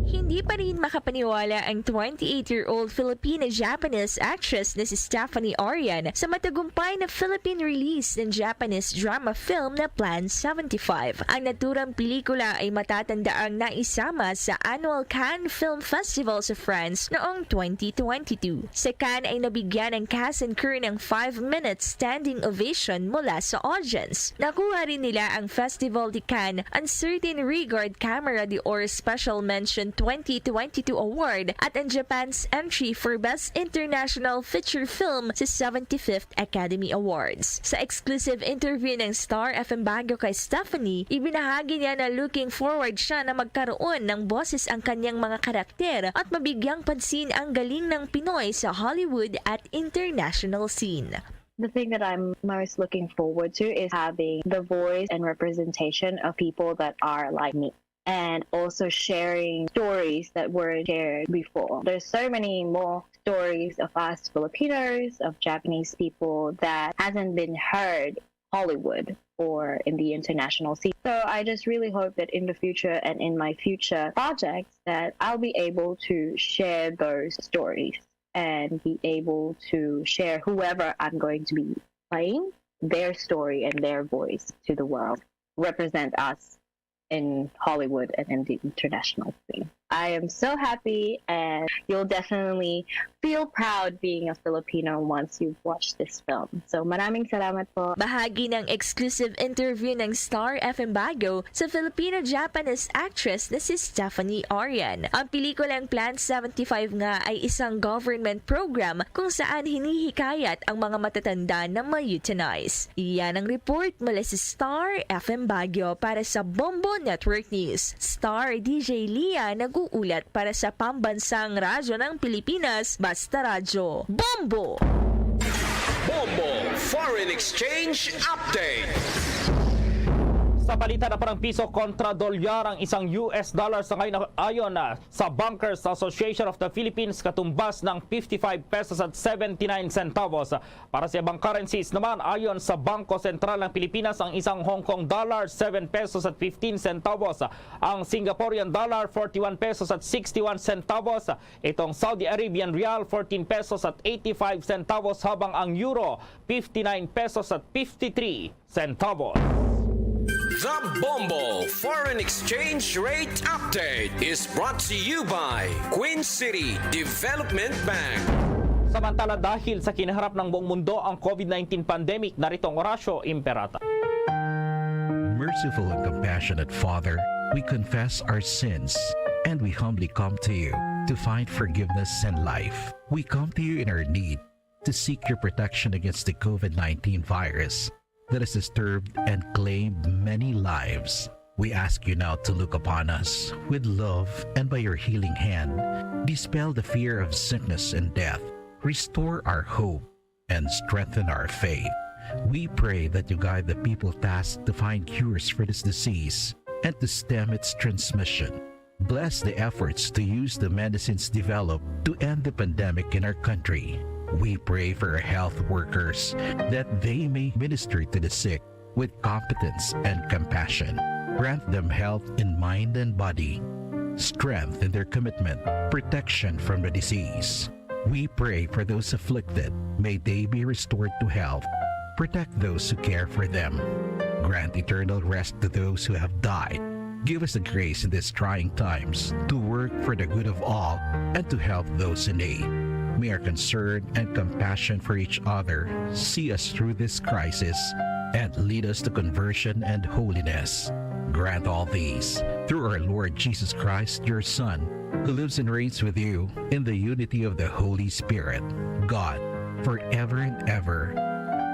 Hindi pa rin makapaniwala ang 28-year-old Filipino-Japanese actress na si Stephanie Orion sa matagumpay na Philippine release ng Japanese drama film na Plan 75. Ang naturang pelikula ay matatandaang naisama sa Annual Cannes Film Festival sa France noong 2022. Sa Cannes ay nabigyan ng cast and crew ng 5-minute standing ovation mula sa audience. Nakuha rin nila ang Festival de Cannes Uncertain Regard Camera d'Or Special Mention 2022 Award at ang Japan's entry for Best International Feature Film sa 75th Academy Awards. Sa exclusive interview ng Star FM Baguio kay Stephanie, ibinahagi niya na looking forward siya na magkaroon ng boses ang kanyang mga karakter at mabigyang pansin ang galing ng Pinoy sa Hollywood at international scene. The thing that I'm most looking forward to is having the voice and representation of people that are like me, and also sharing stories that weren't shared before. There's so many more stories of us Filipinos, of Japanese people that hasn't been heard in Hollywood or in the international scene. So I just really hope that in the future and in my future projects that I'll be able to share those stories and be able to share whoever I'm going to be playing, their story and their voice to the world, represent us in Hollywood and in the international scene. I am so happy, and you'll definitely feel proud being a Filipino once you've watched this film. So maraming salamat po. Bahagi ng exclusive interview ng Star FM Baguio sa Filipino-Japanese actress na si Stephanie Orion. Ang pelikulang Plan 75 nga ay isang government program kung saan hinihikayat ang mga matatanda na ma-euthanize. Iyan ang report mula sa Star FM Baguio para sa Bombo Network News. Star DJ Lia nag-uulat para sa pambansang radyo ng Pilipinas, Basta Radyo. Bombo! Bombo Foreign Exchange Update. Sa balita na parang piso kontra dolyar ang isang US dollar sa ngayon ayon sa Bankers Association of the Philippines katumbas ng 55 pesos at 79 centavos. Para sa ibang currencies naman ayon sa Bangko Sentral ng Pilipinas ang isang Hong Kong dollar 7 pesos at 15 centavos. Ang Singaporean dollar 41 pesos at 61 centavos. Itong Saudi Arabian rial 14 pesos at 85 centavos habang ang euro 59 pesos at 53 centavos. The Bombo Foreign Exchange Rate Update is brought to you by Queen City Development Bank. Samantala dahil sa kinaharap ng buong mundo ang COVID-19 pandemic, narito ang Horacio Imperata. Merciful and compassionate Father, we confess our sins and we humbly come to you to find forgiveness and life. We come to you in our need to seek your protection against the COVID-19 virus that has disturbed and claimed many lives. We ask you now to look upon us with love and by your healing hand, dispel the fear of sickness and death, restore our hope, and strengthen our faith. We pray that you guide the people tasked to find cures for this disease and to stem its transmission. Bless the efforts to use the medicines developed to end the pandemic in our country. We pray for our health workers that they may minister to the sick with competence and compassion. Grant them health in mind and body, strength in their commitment, protection from the disease. We pray for those afflicted. May they be restored to health. Protect those who care for them. Grant eternal rest to those who have died. Give us the grace in these trying times to work for the good of all and to help those in need. May our concern and compassion for each other see us through this crisis and lead us to conversion and holiness. Grant all these through our Lord Jesus Christ, your Son, who lives and reigns with you in the unity of the Holy Spirit, God, forever and ever.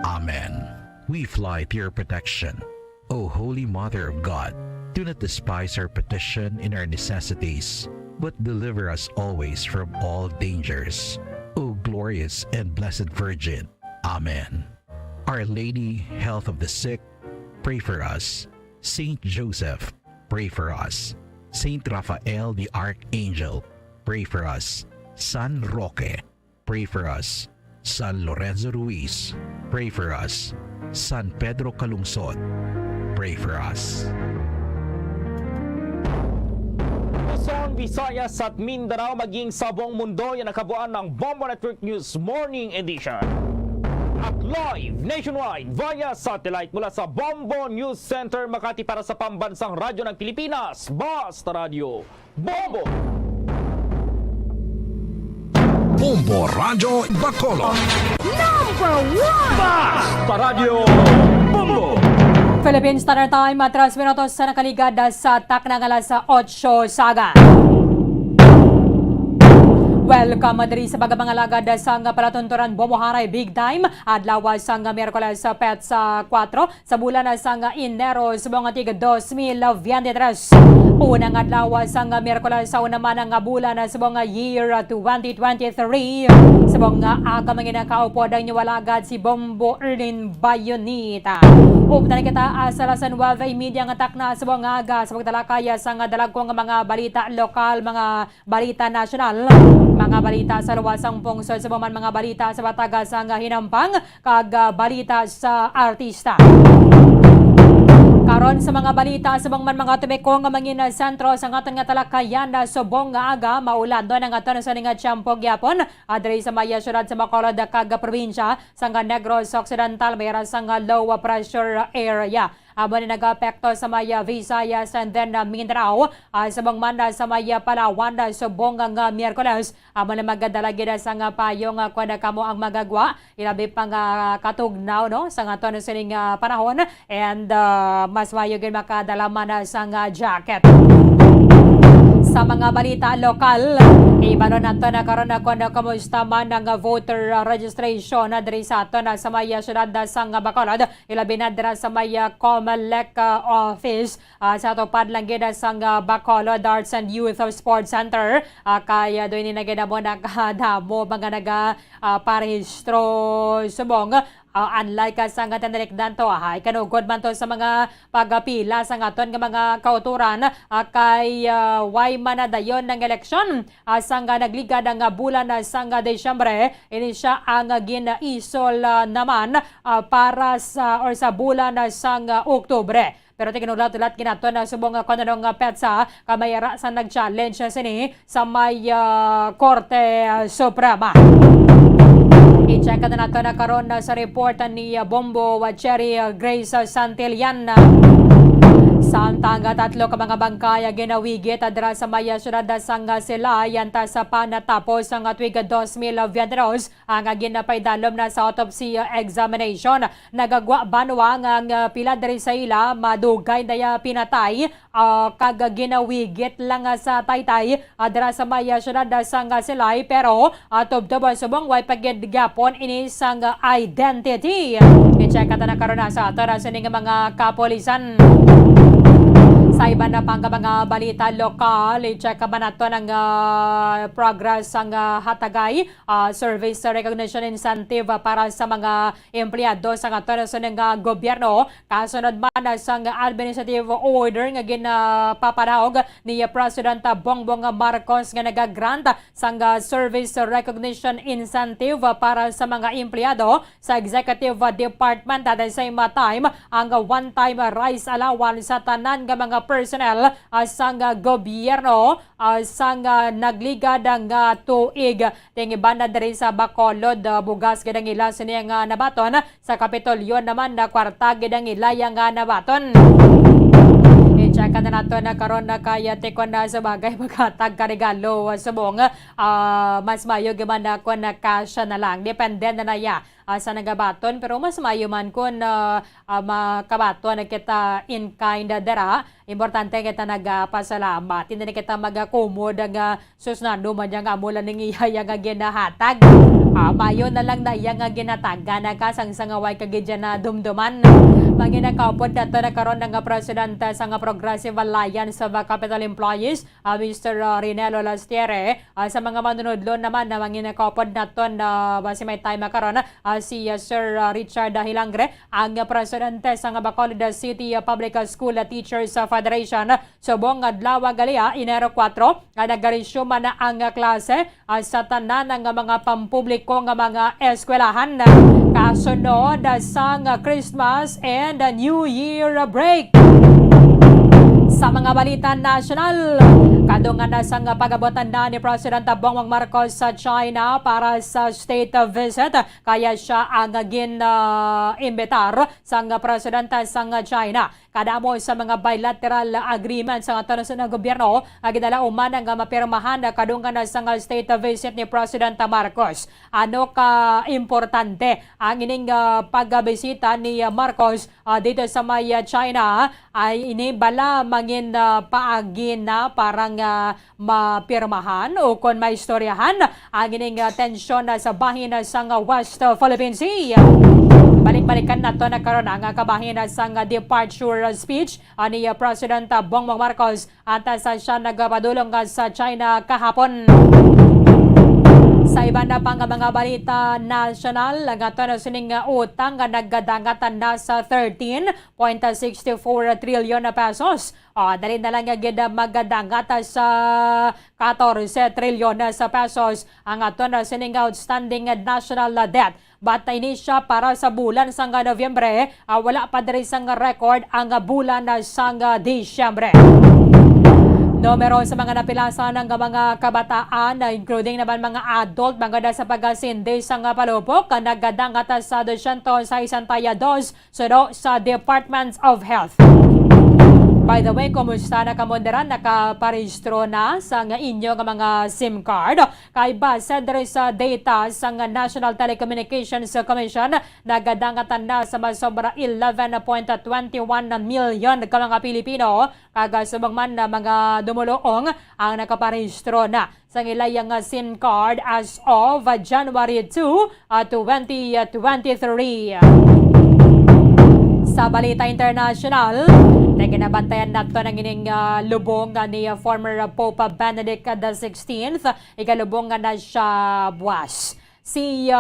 Amen. We fly to your protection. O Holy Mother of God, do not despise our petition in our necessities, but deliver us always from all dangers. O glorious and blessed Virgin. Amen. Our Lady, health of the sick, pray for us. Saint Joseph, pray for us. Saint Raphael the Archangel, pray for us. San Roque, pray for us. San Lorenzo Ruiz, pray for us. San Pedro Calungsod, pray for us. Luzon, Visayas at Mindanao maging sa buong mundo yan ang kabuuan ng Bombo Network News Morning Edition. At live nationwide via satellite mula sa Bombo News Center Makati para sa pambansang radyo ng Pilipinas, Basta Radio Bombo! Bombo Radio Bacolod. Number 1! Basta Radio Bombo! Philippine Standard Time at 3 minutos sa nakaligad sa taknang alas 8 saga. Welcome diri sa bagamang alagad sa palatunturan Bomoharay Big Time at lawas sa Miyerkules sa Petsa 4 sa bulan sa Enero sa mga tig 2023. Unang adlaw sa Miyerkules sa unaman ang bulan sa mga year 2023. Sa mga aga manginakaupo ang niwalagad si Bombo Erlin Bayonita. Uptan kita sa lasan 9:30 ang atak na sa mga aga sa pagtalakaya sa dalagkong mga balita lokal, mga balita nasyonal, mga balita sa luwasang pungsod sa mga balita sa bataga sa hinampang kag balita sa artista. Karon sa mga balita sa mga tumekong nga mangin sentro sa aton nga talakayan sa subong nga aga maulan do ang aton sa nga Tiempo gyapon adre sa maya syudad sa Bacolod kag probinsya sa Negros Occidental mayroon sa low pressure area. Abo na nag-apekto sa maya Visayas and then Mindanao sa bangmanda sa maya Palawan subong nga Miyerkules. Abo na magadalagi na sa nga payong kuan kamo ang magagwa ilabi pang katugnaw no sa aton sining panahon and mas mayo gyud makadalaman sa nga jacket. Sa mga balita lokal, ibalo nato na karon ako na kamusta man ang voter registration na diri sa ato na sa maya syudad sa Bacolod, ilabi na dira sa maya Comelec office sa tupad lang gid sa Bacolod Arts and Youth Sports Center kaya do ini nagidamo na kadamo mga naga parehistro subong. Unlike sa nga tanrekdan to ay kanugod man to sa mga pagapila sa aton nga mga kauturan kay way man dayon ng eleksyon sa nga nagligad ang bulan sa nga Desyembre ini siya ang ginaisol naman para sa or sa bulan sa nga Oktubre. Pero tiginulat-ulat kinaton na subong kanunong petsa kamayara sa nag-challenge sini sa may Korte Suprema. I-check na nato na karon sa report ni Bombo Cherry Grace Santillan. Samtang tatlo ka mga bangkay ginawigit adra sa maya syudad sa Silayan ta sa panatapos ang tuig 2022 ang ginapaydalom na sa autopsy examination. Nagagwa banwang ang pila diri sa ila madugay daya pinatay kag ginawigit lang sa Taytay adra sa maya syudad sa Silay pero tubtob subong way paggyapon ini sang identity. I-check na karon sa ato sa mga kapolisan. Sa iba na pang mga balita lokal, i-check ba nato ng progress ang hatagay service recognition incentive para sa mga empleyado sa aton sa gobyerno. Kasunod man sa administrative order nga ginapapanahog ni President Bongbong Marcos nga nagagrant sa service recognition incentive para sa mga empleyado sa executive department at the same time ang one-time rice allowance sa tanan nga mga personnel sa gobyerno sa nagligad ang tuig. Tingiban na diri sa Bacolod, bugas gidang ila siniyang nabaton. Sa Kapitolyo naman na kwarta gidang ila yang nabaton. I-check na nato na karon na kaya tekon na sa bagay maghatag ka regalo subong mas mayo gyud ako na kasya na lang. Depende na naya sa nagabaton pero mas mayo man kun makabaton na kita in kind dara. Importante kita nagpasalamat. Hindi na kita magakumod ang susnando man yang amulan ning iya nga ginahatag. Mayo na lang na iya nga ginataga na kasangsangaway kagidya na dumduman. Manginakapod nato na karon ng presidente sa Progressive Alliance of Capital Employees, Mr. Rinelo Lastiere. Sa mga manunodlon naman na manginakapod nato na basi may time karon si Sir Richard Hilangre, ang presidente sa Bacolod City Public School Teachers Federation. Subong adlaw galia Enero 4 nagaresume na ang klase sa tanan ng mga pampubliko nga mga eskwelahan kasunod sa Christmas and New Year break. Sa mga balita national, Kadungan na sang pagabotan na ni President Bongbong Marcos sa China para sa state visit. Kaya siya ang gin-imbitar sang presidente sang China. Kadamo sa mga bilateral agreements sa ato sa gobyerno, gidala uman ang mapirmahan na kadungan na sang state visit ni President Marcos. Ano ka importante ang ining pagbisita ni Marcos dito sa may China ay inibala mangin paagi na parang mapirmahan o kung may istoryahan ang ining tensyon sa bahin sang West Philippine Sea. Balik-balikan na to na karon ang kabahin sang departure speech ni President Bongbong Marcos at sa siya nagpadulong sa China kahapon. Sa iba na pang mga balita national, ang ato na sining utang nga nagdangatan na sa 13.64 trilyon na pesos. Dali na lang nga magdangata sa 14 trilyon sa pesos ang ato na sining outstanding national debt. Batay ni siya para sa bulan sang Nobyembre, wala pa diri sang record ang bulan sang Disyembre. Numero sa mga napilasan ng mga kabataan, including naman mga adult, mga sa pag-asindi sa palupok, nagdangata sa 262 suno sa Department of Health. By the way, kumusta na kamonderan? Nakaparehistro na sa inyong mga SIM card. Kay base diri sa data sa National Telecommunications Commission, nagadangatan na sa masobra 11.21 million ka mga Pilipino. Kagasubang man na mga dumuluong ang nakaparehistro na sa ilayang SIM card as of January 2, 2023. Sa balita international, naginabantayan nato ng ining lubong ni former Pope Benedict XVI. Ikalubong na siya buwas. Si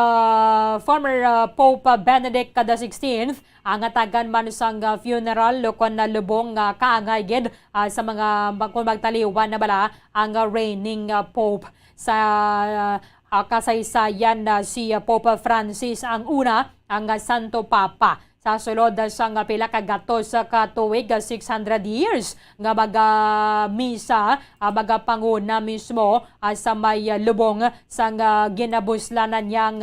former Pope Benedict XVI ang atagan man sang funeral lokon na lubong kaangay gid sa mga magtaliwan na bala ang reigning Pope. Sa kasaysayan si Pope Francis ang una, ang Santo Papa. Sa sulod sa pila ka gatos ka tuig 600 years nga maga-misa, magapanguna mismo sa may lubong sang ginabuslanan niyang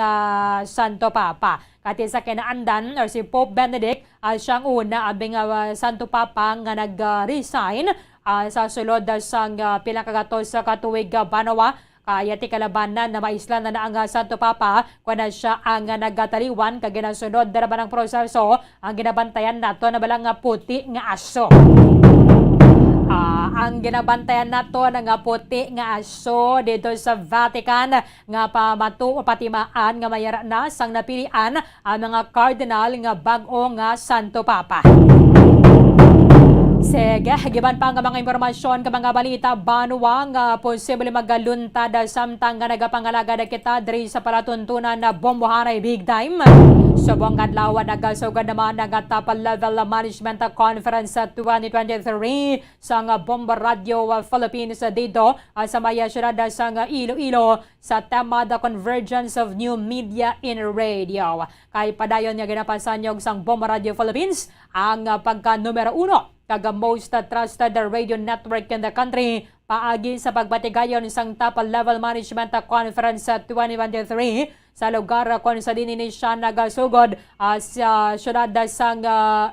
Santo Papa. Kati sa kinaandan or si Pope Benedict, siyang una abing Santo Papa nga nag-resign sa sulod sang pila ka gatos ka tuig Banawa. Kaya ti kalabanan na maisla na ang Santo Papa kuna siya ang nagataliwan kag ginasunod dara ng proseso ang ginabantayan nato na balang puti nga aso. Ang ginabantayan nato nga puti nga aso dito sa Vatican nga patimaan nga mayara na sang napilian ang mga cardinal nga bag-o nga Santo Papa. Sige, giban pa nga mga impormasyon ka mga balita banwa nga posible magaluntad samtang nga nagapangalaga na kita diri sa palatuntunan na bombohanay big time. Subong adlaw nagasugod naman ang top level management conference 2023 sa Bomba Radio Philippines dito sa maya syudad sa Iloilo sa tema The Convergence of New Media in Radio. Kay padayon nga ginapasan yung sang Bomba Radio Philippines ang pagka numero 1 kaga most trusted radio network in the country paagi sa pagbatigayon sang top level management conference 2023 sa lugar kung sa din ni siya nagasugod sa syudad sang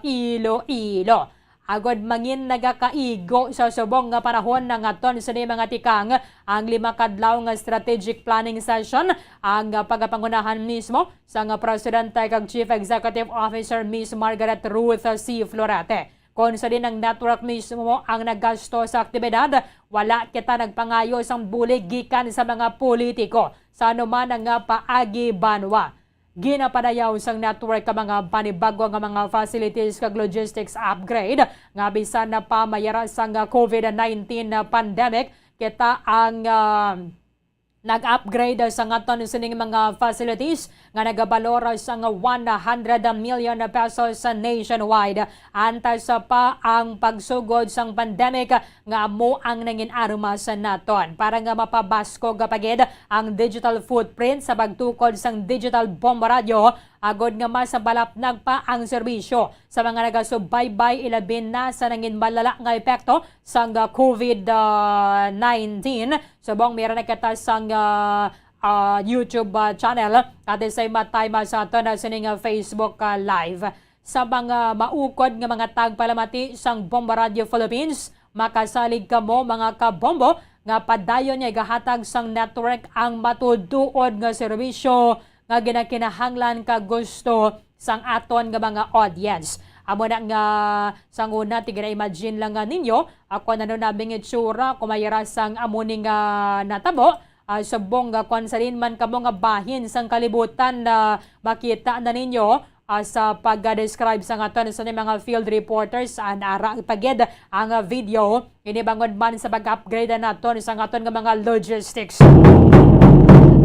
Iloilo. Agod mangin nagakaigo sa subong nga panahon ng aton sa mga tikang ang 5 kadlaw nga strategic planning session ang pagapangunahan mismo sa Presidente kag Chief Executive Officer Ms. Margaret Ruth C. Florete. Kung sa din ang network mismo ang naggasto sa aktibidad, wala kita nagpangayo sang bulig gikan sa mga politiko sa anuman ang paagi banwa. Ginapadayaw sang network ka mga panibago nga mga facilities kag logistics upgrade nga bisan na pamayara sang COVID-19 pandemic kita ang nag-upgrade sa ngaton sining mga facilities nga nagabalor sa 100 million pesos nationwide. Antas pa ang pagsugod sang pandemic nga mo ang nangin arma sa naton para nga mapabasko gapagid ang digital footprint sa pagtukod sang digital bomba radio agod nga masabalap nagpa ang serbisyo sa mga nagasubaybay ilabin na sa nangin malala nga epekto sang COVID-19. Subong meron na kita sang YouTube channel at the same time sa ato na sining Facebook live. Sa mga maukod nga mga tagpalamati sang Bombo Radio Philippines, makasalig kamo mga kabombo nga padayon niya gahatag sang network ang matuduod nga serbisyo nga ginakinahanglan ka gusto sang aton nga mga audience. Amo na nga sang una tigna-imagine lang nga ninyo ako na nabing itsura kumayara sang amuning natabo. Subong nga konsalin man kamo nga bahin sang kalibutan na makita na ninyo sa pag-describe sa aton sa mga field reporters ara pagid ang video inibangon man sa pag-upgrade naton sa aton nga mga logistics.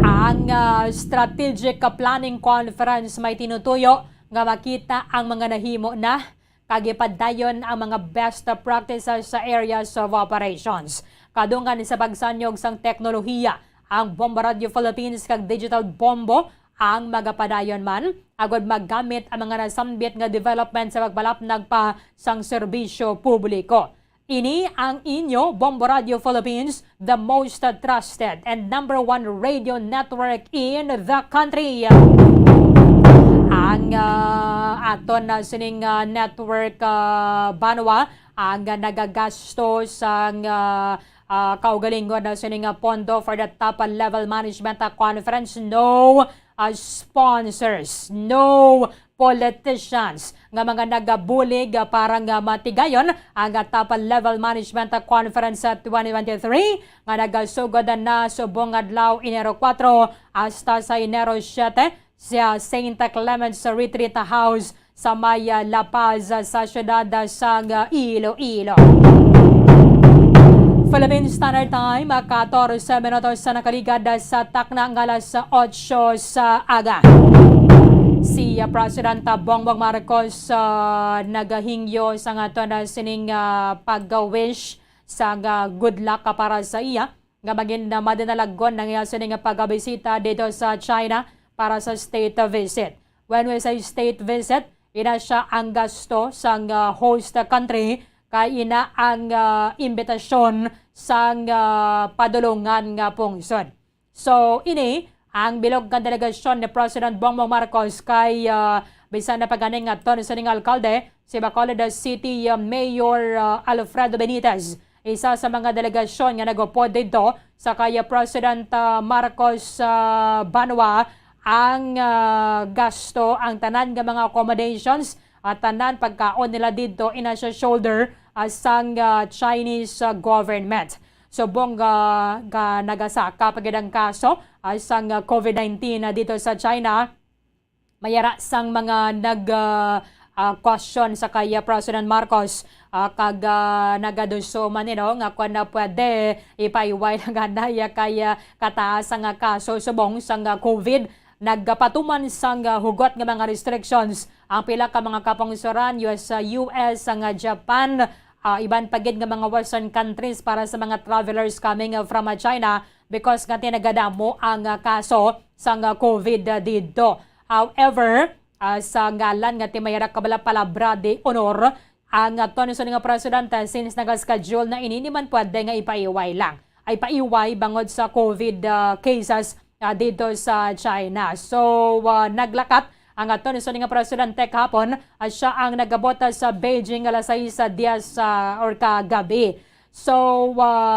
Ang strategic planning conference may tinutuyo nga makita ang mga nahimo na kagipadayon ang mga best practices sa areas of operations. Kadungan sa pagsanyog sang teknolohiya ang Bombo Radio Philippines kag Digital Bombo ang magapadayon man agad maggamit ang mga nasambit nga development sa pagbalapnag pa sang serbisyo publiko. Ini ang inyo Bombo Radio Philippines, the most trusted and #1 radio network in the country. Ang aton na sining network banwa ang nagagasto sang kaugalingon na sining pondo for the top level management conference. No sponsors, no politicians nga mga nagabulig para nga matigayon ang top level management conference sa 2023 nga nagasugod na subong adlaw Enero 4 hasta sa Enero 7 sa St. Clement's Retreat House sa Maya La Paz sa syudad sa Iloilo. Philippine Standard Time, 14 minutos sa nakaligad sa takna ng alas 8 sa aga. Si President Bongbong Marcos nagahingyo sa nga na sining pag-wish sa good luck para sa iya. Nga maging madinalagon ng iya sining pag-bisita dito sa China para sa state visit. When we say state visit, ina siya ang gasto sa host country kay ina ang imbitasyon sang padulungan nga pungsod. So ini ang bilog nga delegasyon ni President Bongbong Marcos kay bisan na paganing aton sa ning alkalde si Bacolod City Mayor Alfredo Benitez. Isa sa mga delegasyon nga nagupod dito sa kay President Marcos Banwa ang gasto ang tanan nga mga accommodations at tanan pagkaon nila dito ina sa shoulder sang Chinese government. Subong nagasaka pagidang kaso sang COVID-19 dito sa China. Mayara sang mga question sa kay President Marcos kag nagaduso man nga kung na pwede ipaiway na ganaya kay kataas ang kaso subong sang COVID. Nagpatuman sang hugot nga mga restrictions ang pila ka mga kapangsuran US, ang Japan, iban pagid nga mga western countries para sa mga travelers coming from China because nga tinagadamo ang kaso sang COVID dito. However, sa ngalan nga timayara kabala palabra de honor ang aton sa nga presidente since nag-schedule na ini man pwede nga ipaiway lang. Ay paiway bangod sa COVID cases dito sa China. So, naglakat ang aton sa nga presidente kahapon siya ang nagabota sa Beijing alas 6 dias or kagabi. So,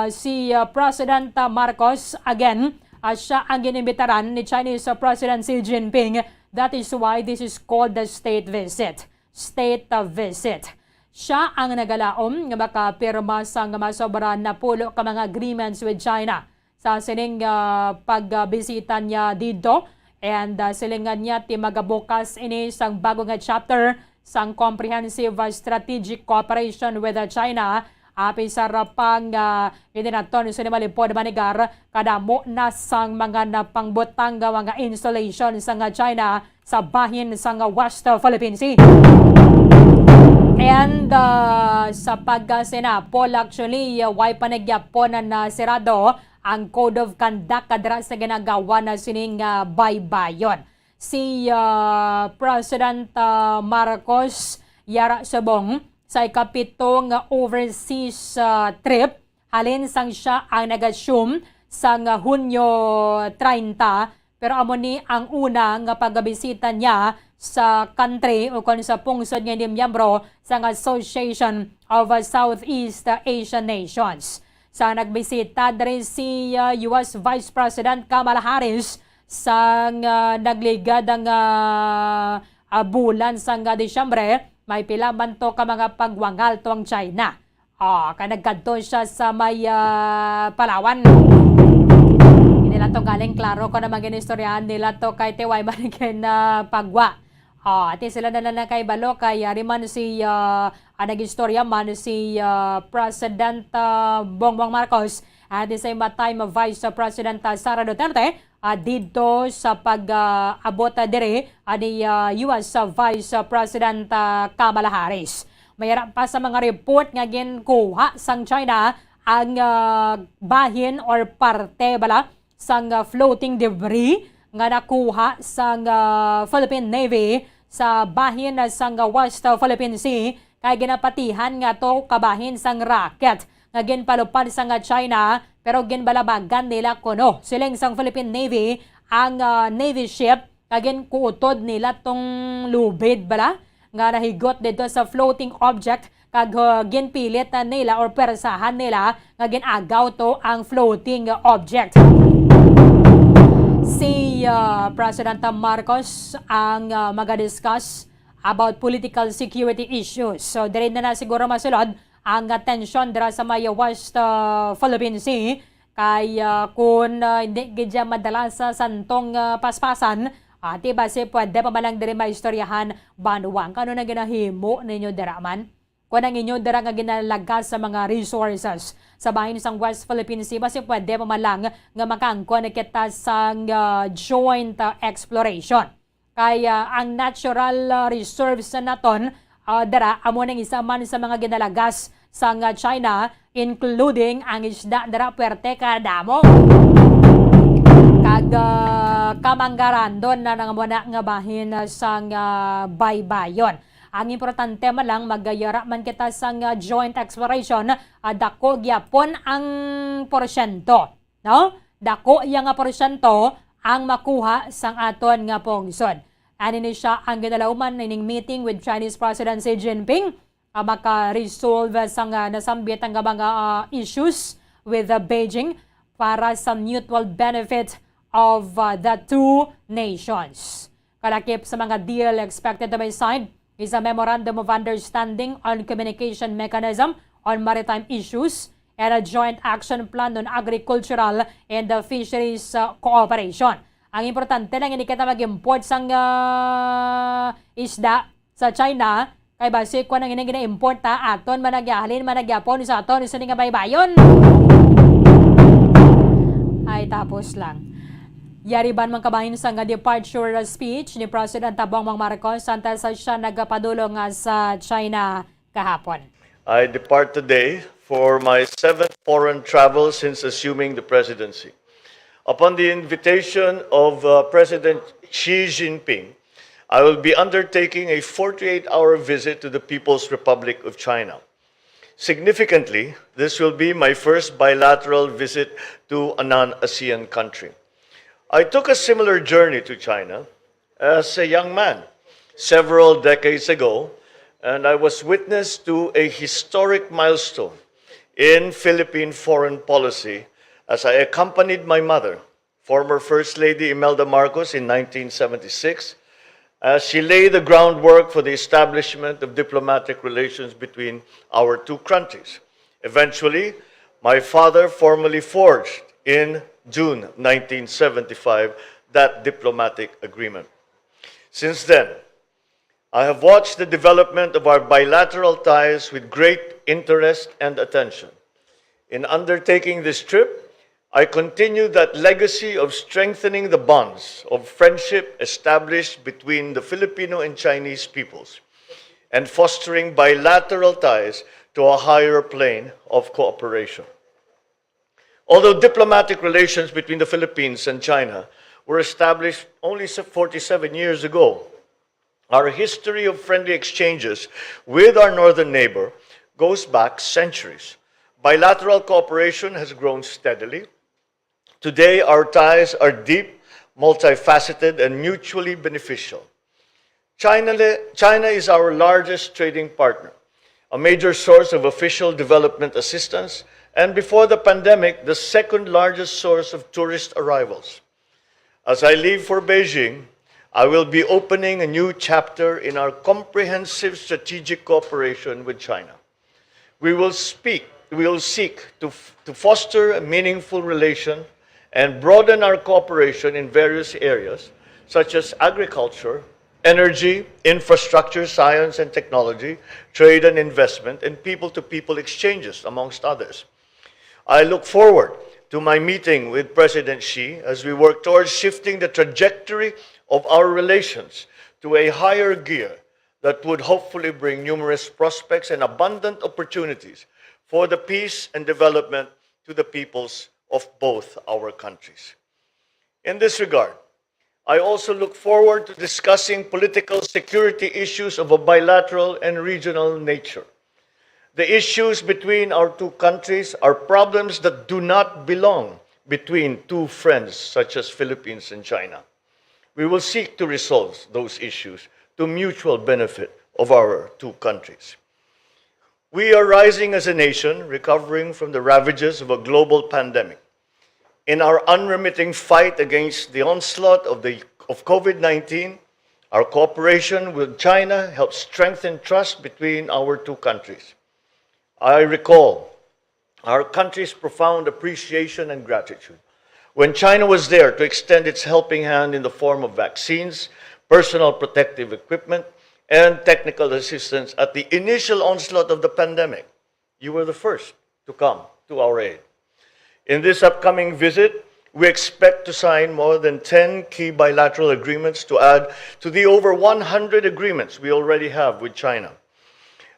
si President Marcos, again, siya ang ginimitaran ni Chinese President Xi Jinping. That is why this is called the state visit. State visit. Siya ang nagalaom nga makapirma sa masobra na pulo ka mga agreements with China sa sining pagbisita niya dito and silingan niya ti magabukas ini sang bago nga chapter sang comprehensive strategic cooperation with China api sarapang naton sa malipod manigar kadamo na sang mga napangbutang mga installation sang China sa bahin sang West Philippine Sea. And sa pagsinapol actually way panagyaponan na sirado ang Code of Conduct kadra sa ginagawa na sining baybayon. si President Marcos yara subong sa ikapito nga overseas trip halin sang siya ang nag-assume sang Hunyo 30 pero amo ni ang una nga pagbisita niya sa country o kung sa pungsod nga miyembro sa Association of Southeast Asian Nations. Sa nagbisita diri si US Vice President Kamala Harris sa nagligad ang bulan sa Disyembre, may pila man to ka mga pagwangal to ang China. Kanagkadto siya sa may Palawan. Nila to galing klaro ko na maging istoryahan nila to kay Tiway Manigin pagwa. Ati sila na kay Balo kay riman si nag-istorya man si President Bongbong Marcos at the same time Vice President Sara Duterte dito sa pag-abot dire ni US Vice President Kamala Harris. Mayroon pa sa mga report nga ginkuha sang China ang bahin or parte bala sang floating debris nga nakuha sang Philippine Navy sa bahin sang West Philippine Sea kay ginapatihan nga to kabahin sang rocket nga ginpalupad sang China pero ginbalabagan nila kuno siling sang Philippine Navy ang Navy ship kay ginkuutod nila tong lubid bala nga nahigot dito sa floating object kag ginpilit nila or persahan nila nga ginagaw to ang floating object. Si President Marcos ang maga-discuss about political security issues. So dire na siguro masulod ang tension dira sa may West Philippine Sea kay kung hindi gidya madala sa santong paspasan diba si pwede pa malang diri maistoryahan banuwang kano na ginahimo ninyo dira man kung ang inyo dira nga ginalagas sa mga resources sa bahin sang West Philippine Sea basi pwede pa malang nga makaangkon kita sang joint exploration kaya ang natural reserves naton dira amo nang isa man sa mga ginalagas sang China including ang isda dira puwerte kadamo kag kamanggaran doon na nangamuna nga bahin sang baybayon. Ang importante man lang magayara man kita sang joint exploration dako gyapon ang porsyento, no? Dako iya nga porsyento ang makuha sang aton nga pungsod. Ani ni siya ang ginalauman ning meeting with Chinese President Xi Jinping maka-resolve sang nasambit ang mga issues with Beijing para sa mutual benefit of the two nations. Kalakip sa mga deal expected to be signed is a Memorandum of Understanding on Communication Mechanism on Maritime Issues and a Joint Action Plan on Agricultural and Fisheries Cooperation. Ang importante lang hindi kita mag-import sang isda sa China kay base ko nang gina-import aton managyahalin managyapon sa aton isa nga baybayon. Ay tapos lang. Yariban man kabahin sa nga departure speech ni President Bongbong Marcos samtang sa siya nagapadulong sa China kahapon. I depart today for my 7th foreign travel since assuming the presidency. Upon the invitation of President Xi Jinping, I will be undertaking a 48-hour visit to the People's Republic of China. Significantly, this will be my first bilateral visit to a non-ASEAN country. I took a similar journey to China as a young man several decades ago, and I was witness to a historic milestone in Philippine foreign policy as I accompanied my mother, former First Lady Imelda Marcos, in 1976, as she laid the groundwork for the establishment of diplomatic relations between our two countries. Eventually, my father formally forged in June 1975 that diplomatic agreement. Since then, I have watched the development of our bilateral ties with great interest and attention. In undertaking this trip, I continue that legacy of strengthening the bonds of friendship established between the Filipino and Chinese peoples and fostering bilateral ties to a higher plane of cooperation. Although diplomatic relations between the Philippines and China were established only 47 years ago. Our history of friendly exchanges with our northern neighbor goes back centuries. Bilateral cooperation has grown steadily. Today, our ties are deep, multifaceted, and mutually beneficial. China is our largest trading partner, a major source of official development assistance, and before the pandemic, the second largest source of tourist arrivals. As I leave for Beijing, I will be opening a new chapter in our comprehensive strategic cooperation with China. We will seek to foster a meaningful relation and broaden our cooperation in various areas such as agriculture, energy, infrastructure, science and technology, trade and investment, and people-to-people exchanges, amongst others. I look forward to my meeting with President Xi as we work towards shifting the trajectory of our relations to a higher gear that would hopefully bring numerous prospects and abundant opportunities for the peace and development to the peoples of both our countries. In this regard, I also look forward to discussing political security issues of a bilateral and regional nature. The issues between our two countries are problems that do not belong between two friends such as Philippines and China. We will seek to resolve those issues to mutual benefit of our two countries. We are rising as a nation, recovering from the ravages of a global pandemic. In our unremitting fight against the onslaught of COVID-19, our cooperation with China helps strengthen trust between our two countries. I recall our country's profound appreciation and gratitude when China was there to extend its helping hand in the form of vaccines, personal protective equipment, and technical assistance at the initial onslaught of the pandemic. You were the first to come to our aid. In this upcoming visit, we expect to sign more than 10 key bilateral agreements to add to the over 100 agreements we already have with China.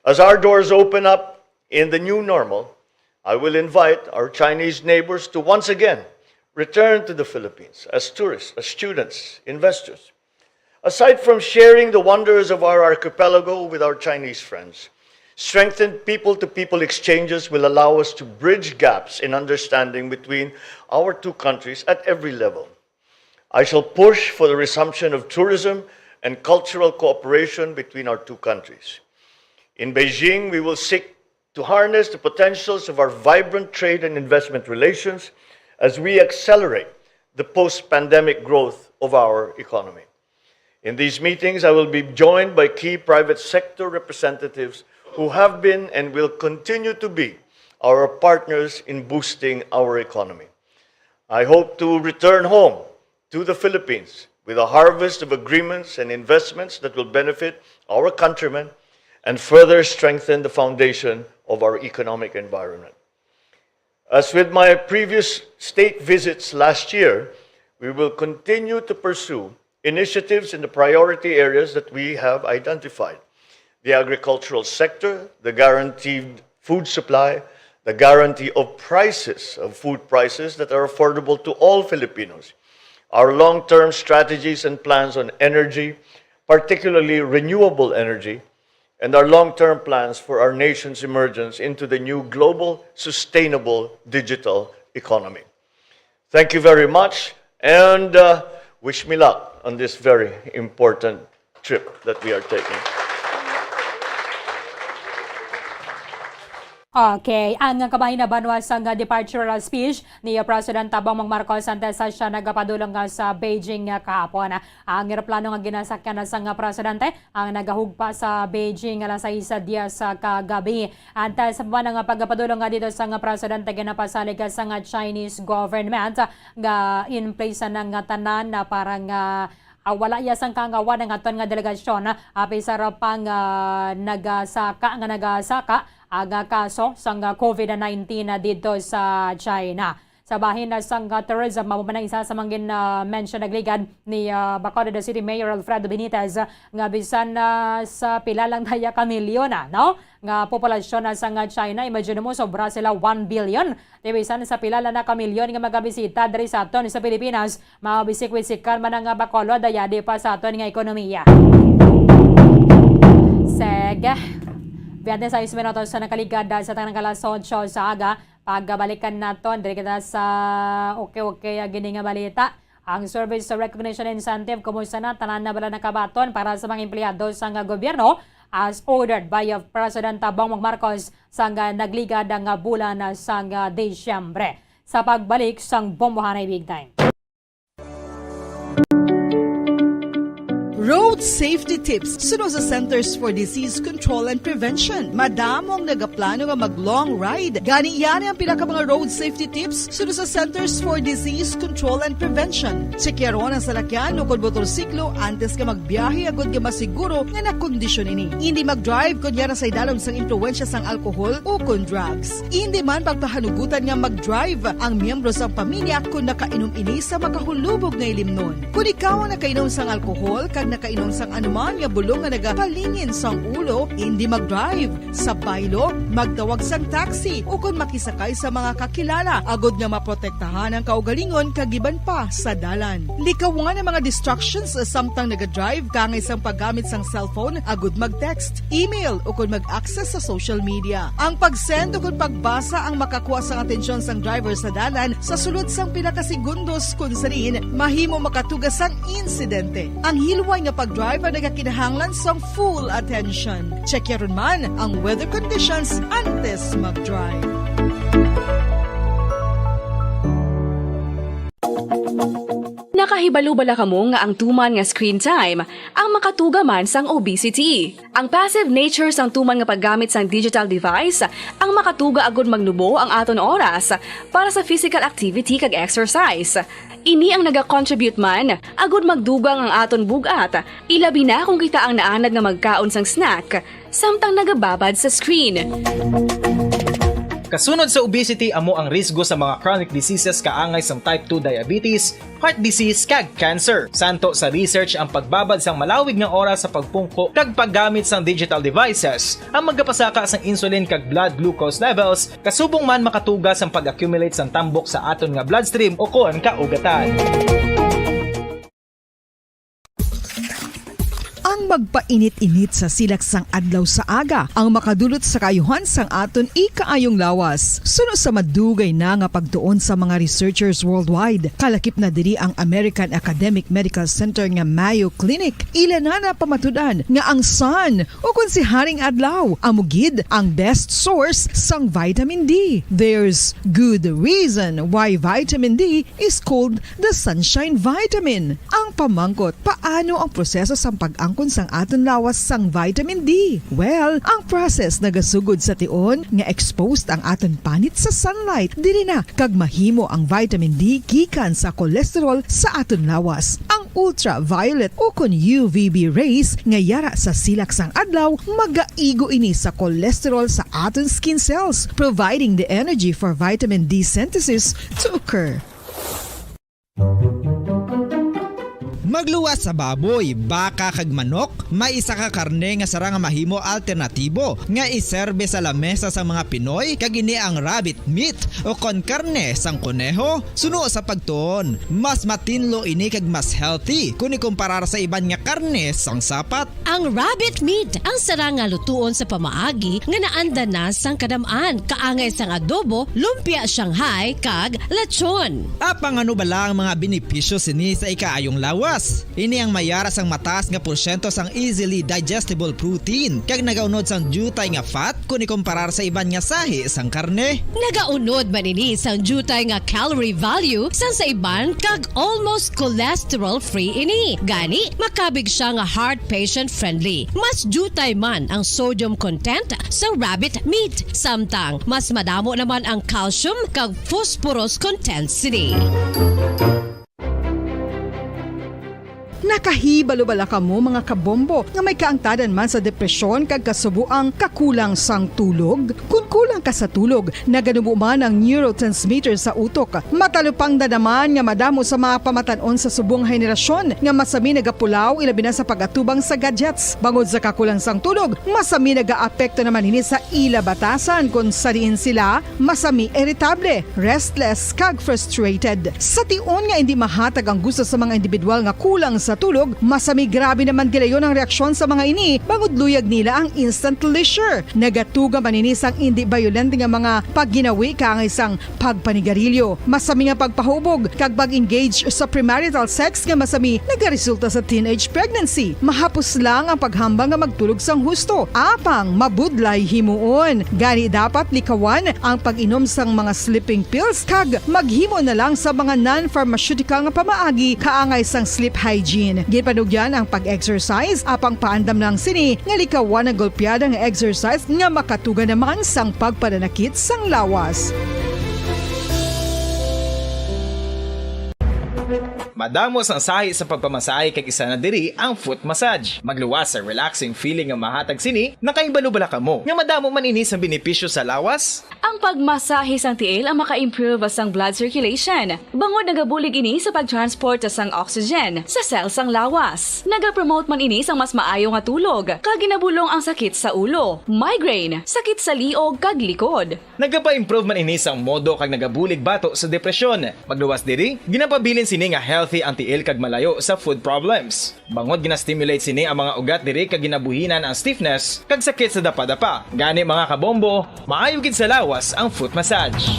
As our doors open up in the new normal, I will invite our Chinese neighbors to once again return to the Philippines as tourists, as students, investors. Aside from sharing the wonders of our archipelago with our Chinese friends, strengthened people-to-people exchanges will allow us to bridge gaps in understanding between our two countries at every level. I shall push for the resumption of tourism and cultural cooperation between our two countries. In Beijing, we will seek to harness the potentials of our vibrant trade and investment relations as we accelerate the post-pandemic growth of our economy. In these meetings, I will be joined by key private sector representatives who have been and will continue to be our partners in boosting our economy. I hope to return home to the Philippines with a harvest of agreements and investments that will benefit our countrymen and further strengthen the foundation of our economic environment. As with my previous state visits last year, we will continue to pursue initiatives in the priority areas that we have identified: the agricultural sector, the guaranteed food supply, the guarantee of prices, of food prices that are affordable to all Filipinos, our long-term strategies and plans on energy, particularly renewable energy, and our long-term plans for our nation's emergence into the new global, sustainable digital economy. Thank you very much, and wish me luck on this very important trip that we are taking. Okay, ang kabahin na banwa sa departural speech ni President Bongbong Marcos antes sa siya nagapadulong sa Beijing kahapon. Ang eroplano nga ginasakyan sa presidente ang nagahugpa sa Beijing alas 6:10 sa kagabi. Antes sa nga pagpadulong dito sa presidente ginapasalig sa Chinese government nga in place ng tanan na parang wala yasang kangawa ng aton nga delegasyon api sarapang nagasaka aga kaso sa COVID-19 dito sa China. sa bahin na sang tourism. Mabumanang isa sa manggin mention nagligad ni Bacolod City Mayor Alfredo Benitez nga bisan sa pila lang daya ka milyon no? Nga populasyon na sang China. Imagine mo, sobra sila 1 billion. Bisan sa pila lang na ka milyon nga magabisita diri sa aton sa Pilipinas. Mabisik-wisikan man ang Bacolod daya di pa sa aton nga ekonomiya. Sige. Biyate sa 6 minutos sa nakaligada sa tanang kalas 8 sa aga. Pagbalikan naton, diri kita sa okay gini nga balita. Ang Service Recognition Incentive, kumusta na? Tanan na bala nakabaton para sa mga empleyado sa gobyerno as ordered by President Bongbong Marcos sa nagligad ang bulan sa Disyembre. Sa pagbalik sang Bombohanay Big Time. Road safety tips suno sa Centers for Disease Control and Prevention. Madamong nagaplano nga mag-long ride. Gani yan ang pinaka mga road safety tips suno sa Centers for Disease Control and Prevention. Sekyaron ang salakyan o kung motorsiklo antes ka magbiyahe agad ka masiguro nga nakondisyon ini. Hindi mag-drive kung yan sa idalom sang impluensya sang alkohol o kung drugs. Hindi man pagpahanugutan nga mag-drive ang miyembro sa pamilya kung nakainom ini sa makahulubog nga ilimnon. Kung ikaw ang nakainom sang alkohol kag nakainom sang anuman nga bulong nga nagapalingin sang ulo, hindi mag-drive. Sa baylo, magtawag sang taxi o kung makisakay sa mga kakilala, agod nga maprotektahan ang kaugalingon kagiban pa sa dalan. Likawan ang mga distractions samtang nag-drive kangay sang paggamit sang cellphone, agod mag-text, email o kung mag-access sa social media. Ang pag-send o kung pagbasa ang makakuha sang atensyon sang driver sa dalan sa sulod sang pinakasegundos kung sarin mahimo makatugas sang insidente. Ang hilway nga pag-drive ang nagakinahanglan sang full attention. Check yaron man ang weather conditions antes mag-drive. Nakahibalo bala kamo nga ang tuman nga screen time ang makatuga man sang obesity. Ang passive nature sang tuman nga paggamit sang digital device ang makatuga agud magnubo ang aton oras para sa physical activity kag exercise. Ini ang naga-contribute man agud magdugang ang aton bugat. Ilabi na kung kita ang naanad nga magkaon sang snack samtang nagababad sa screen. Kasunod sa obesity amo ang risgo sa mga chronic diseases kaangay sang type 2 diabetes, heart disease kag cancer. Santo sa research ang pagbabad sang malawig nga oras sa pagpungko kag paggamit sang digital devices ang magapasaka sang insulin kag blood glucose levels kasubong man makatugas ang pag-accumulate sang tambok sa aton nga bloodstream o kon kaugatan. Ang magpainit-init sa silaksang adlaw sa aga ang makadulot sa kaayuhan sang aton ikaayong lawas. Suno sa madugay na nga pagtuon sa mga researchers worldwide, kalakip na diri ang American Academic Medical Center nga Mayo Clinic. Ilan na pamatudan nga ang sun o kung si Haring Adlaw amugid ang best source sang vitamin D. There's good reason why vitamin D is called the sunshine vitamin. Ang pamangkot, paano ang proseso sang pag-angkon sang aton lawas sang vitamin D? Well, ang process nagasugod sa tion nga exposed ang aton panit sa sunlight. Diri na kag mahimo ang vitamin D gikan sa cholesterol sa aton lawas. Ang ultraviolet o kon UVB rays nga yara sa silak sang adlaw magaigo ini sa cholesterol sa aton skin cells, providing the energy for vitamin D synthesis to occur. Magluwas sa baboy, baka kag manok, may isa ka karne nga sara nga mahimo alternatibo nga iserbe sa lamesa sa mga Pinoy kag ini ang rabbit meat o kon karne sang kuneho. Suno sa pagtuon, mas matinlo ini kag mas healthy kung ikumparar sa iban nga karne sang sapat. Ang rabbit meat ang sara nga lutuon sa pamaagi nga naanda na sang kadamaan, kaangay sang adobo, lumpia Shanghai kag lechon. Apang ano bala ang mga benepisyo sini sa ikaayong lawas? Ini ang mayara sang mataas nga porsyento sang easily digestible protein kag nagaunod sang jutay nga fat kung ikumparar sa iban nga sahi sang karne. Nagaunod man ini sang jutay nga calorie value sang sa iban kag almost cholesterol free ini. Gani makabig siya nga heart patient friendly. Mas jutay man ang sodium content sa rabbit meat, samtang mas madamo naman ang calcium kag phosphorus content sini. Nakahibalo-bala ka mo mga kabombo nga may kaangtadan man sa depresyon kag kasubuang kakulang sang tulog. Kung kulang ka sa tulog, naganubo man ang neurotransmitter sa utok. Matalupang dadaman nga madamo sa mga pamatanon sa subong henerasyon nga masami nagapulaw ilabi na sa pagatubang sa gadgets. Bangod sa kakulang sang tulog, masami nagaapekto naman ini sa ila batasan kung sariin sila masami irritable, restless kag frustrated. Sa tion nga hindi mahatag ang gusto sa mga individual nga kulang sa tulog, masami grabe naman gilayon ang reaksyon sa mga ini bangod luyag nila ang instant leisure. Nagatuga man ini sang hindi violent nga mga pagginawi kang isang pagpanigarilyo. Masami nga pagpahubog kag pag-engage sa premarital sex nga masami nagaresulta sa teenage pregnancy. Mahapos lang ang paghambang nga magtulog sang husto. Apang mabudlay himuon. Gani dapat likawan ang pag-inom sang mga sleeping pills kag maghimo na lang sa mga non-pharmaceutical nga pamaagi kaangay sang sleep hygiene. Ginpanugyan ang pag-exercise apang paandam ng sini nga likawan ang golpeada nga exercise nga makatuga naman sang pagpananakit sang lawas. Madamos ang sahi sa pagpamasahe kag isa na diri ang foot massage. Magluwas sa relaxing feeling nga mahatag sini, nakaibalo-bala ka mo. Nga madamo man ini sa benepisyo sa lawas. Ang pagmasahe sang tiil ang maka-improve sang blood circulation. Bangod nagabulig ini sa pagtransport sang oxygen sa cells sang lawas. Nagapromote man ini sang mas maayo nga tulog, kag ginabulong ang sakit sa ulo, migraine, sakit sa liog kag likod. Nagapa-improve man ini sang modo kag nagabulig bato sa depresyon. Magluwas diri, ginapabilin sini nga healthy ang tiil kag malayo sa food problems. Bangod ginastimulate sini ang mga ugat diri kag ginabuhinan ang stiffness kag sakit sa dapa-dapa. Gani mga kabombo, maayo gid sa lawas ang foot massage.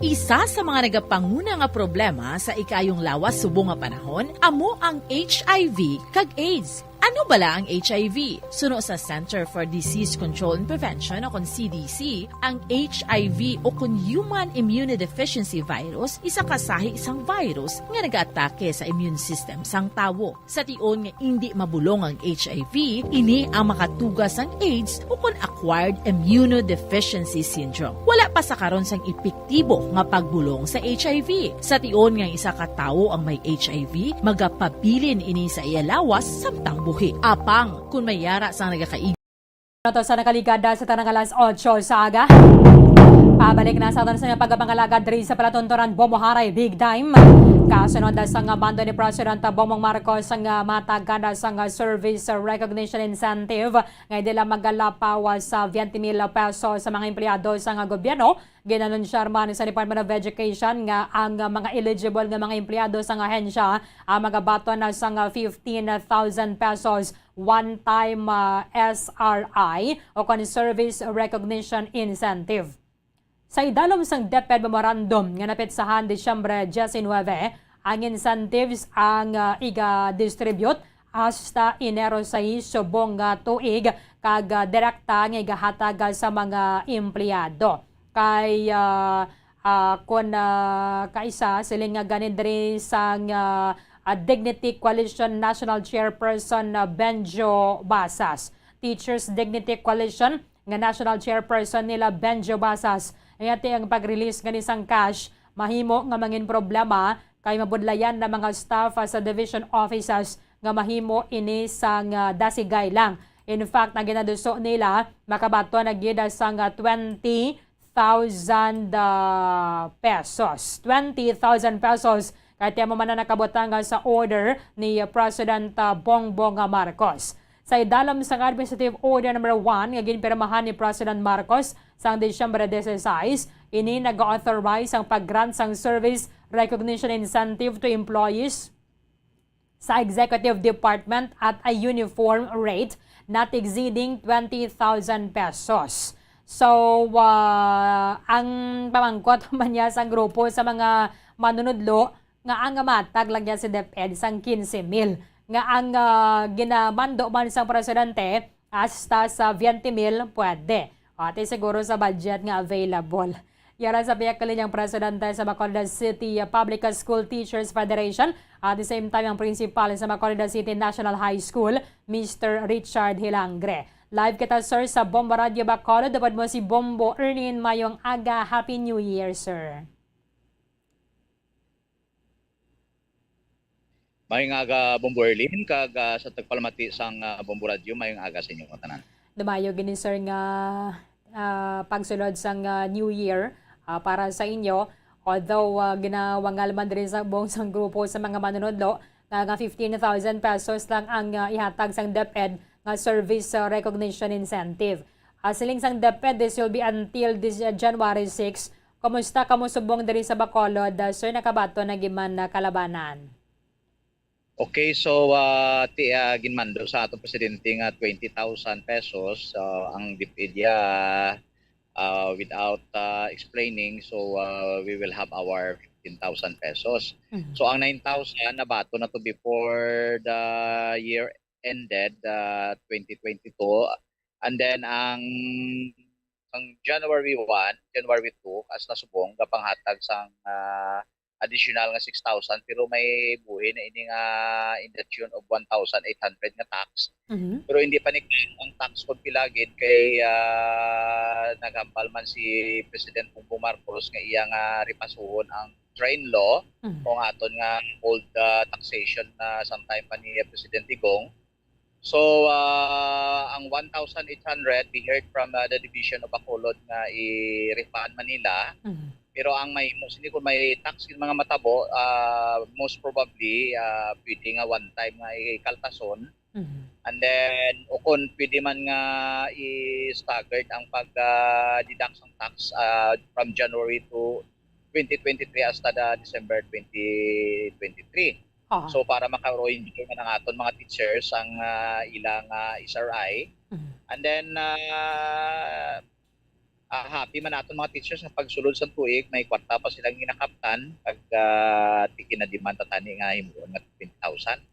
Isa sa mga nagapanguna nga problema sa ikayong lawas subong nga panahon amo ang HIV kag AIDS. Ano bala ang HIV? Suno sa Center for Disease Control and Prevention o CDC, ang HIV o Human Immunodeficiency Virus isa kasahi isang virus nga nag-atake sa immune system sang tawo. Sa tion nga hindi mabulong ang HIV, ini ang makatugas ang AIDS o Acquired Immunodeficiency Syndrome. Wala pa sa karon sang epektibo nga pagbulong sa HIV. Sa tion nga isa ka tawo ang may HIV, magapabilin ini sa iya lawas samtang buhi. Apang kung may yara sang nagakaig. Ito sa nakaligada sa tanang alas 8 sa aga. Pabalik na sa atin sa pagkapangalagad rin sa palatunturan Bomoharay Big Time. Kasunod sa bando ni President Bongbong Marcos ang mataganda sa service recognition incentive ngay dila magalapaw sa 20,000 pesos sa mga empleyado sa gobyerno. Ginanunsar man sa Department of Education nga ang mga eligible nga mga empleyado sa ahensya ang magabato na sa 15,000 pesos one-time SRI o service recognition incentive. Sa idalom sang DepEd Memorandum nga napetsahan Disyembre 19, ang incentives ang iga-distribute hasta Enero 6 subong tuig kag direkta nga igahatag sa mga empleyado. Kay kun kaisa siling nga ganin diri sang Dignity Coalition National Chairperson Benjo Basas. Teachers Dignity Coalition nga National Chairperson nila Benjo Basas. Ngati ang pag-release nga nisang cash, mahimo nga mangin problema kay mabudlayan na mga staff sa division offices nga mahimo ini sang dasigay lang. In fact, na ginaduso nila, makabato na gida sang 20,000 pesos. 20,000 pesos kaya tiyamo man na nakabutang sa order ni President Bongbong Marcos. Sa idalam sang Administrative Order No. 1 nga ginpirmahan ni President Marcos sang Disyembre 16, ini nag-authorize ang pag-grant sang service recognition incentive to employees sa Executive Department at a uniform rate not exceeding 20,000 pesos. So, ang pamangkot man niya sa grupo sa mga manunudlo nga ang matag lang niya si DepEd sang 15,000. Nga ang ginamando man sa presidente hasta sa 20,000 pwede. At siguro sa budget nga available. Yara sa biyak kalinyang presidente sa Bacolod City Public School Teachers Federation. At the same time ang principal sa Bacolod City National High School, Mr. Richard Hilangre. Live kita sir sa Bomba Radio Bacolod. Dapat mo si Bombo Ernin Mayong aga. Happy New Year, sir. Mayong aga Bomboerlin kag sa tagpalamati sang Bombo Radio mayong aga sa inyong tanan. Dumayo gini sir nga pagsulod sang New Year para sa inyo. Although ginawangal man rin sa buong sang grupo sa mga manunodlo nga 15,000 pesos lang ang ihatag sang DepEd nga service recognition incentive. Siling sang DepEd, this will be until this January 6. Kumusta kamusubong diri sa Bacolod? Sir, nakabato na giman na kalabanan? Okay, so ginmando sa atong presidente nga 20,000 pesos ang DepEd without explaining, so we will have our 15,000 pesos. So ang 9,000 nabato na to before the year ended 2022, and then ang January 1, January 2 as nasubong gapanghatag sang additional nga 6,000 pero may buhi na ini nga in the tune of 1,800 nga tax. Pero hindi pa ang tax kung pilagid kay naghambal man si President Bongbong Marcos nga iya nga ripasuhon ang train law kung aton nga old taxation na sometime pa ni President Digong. So ang 1,800 we heard from the Division of Bacolod nga i-refund Manila. Pero ang may hindi ko may tax yung mga matabo, most probably pwede nga one time nga ikaltason. And then kung pwede man nga i-staggered ang pag-deduct ng tax from January to 2023 hasta December 2023. So para maka-enjoy man ang aton mga teachers ang ilang SRI. And then happy man naton mga teachers na pagsulod sa tuig may kwarta pa silang ginakaptan pag tikinadiman tatani nga himuon nga 20,000.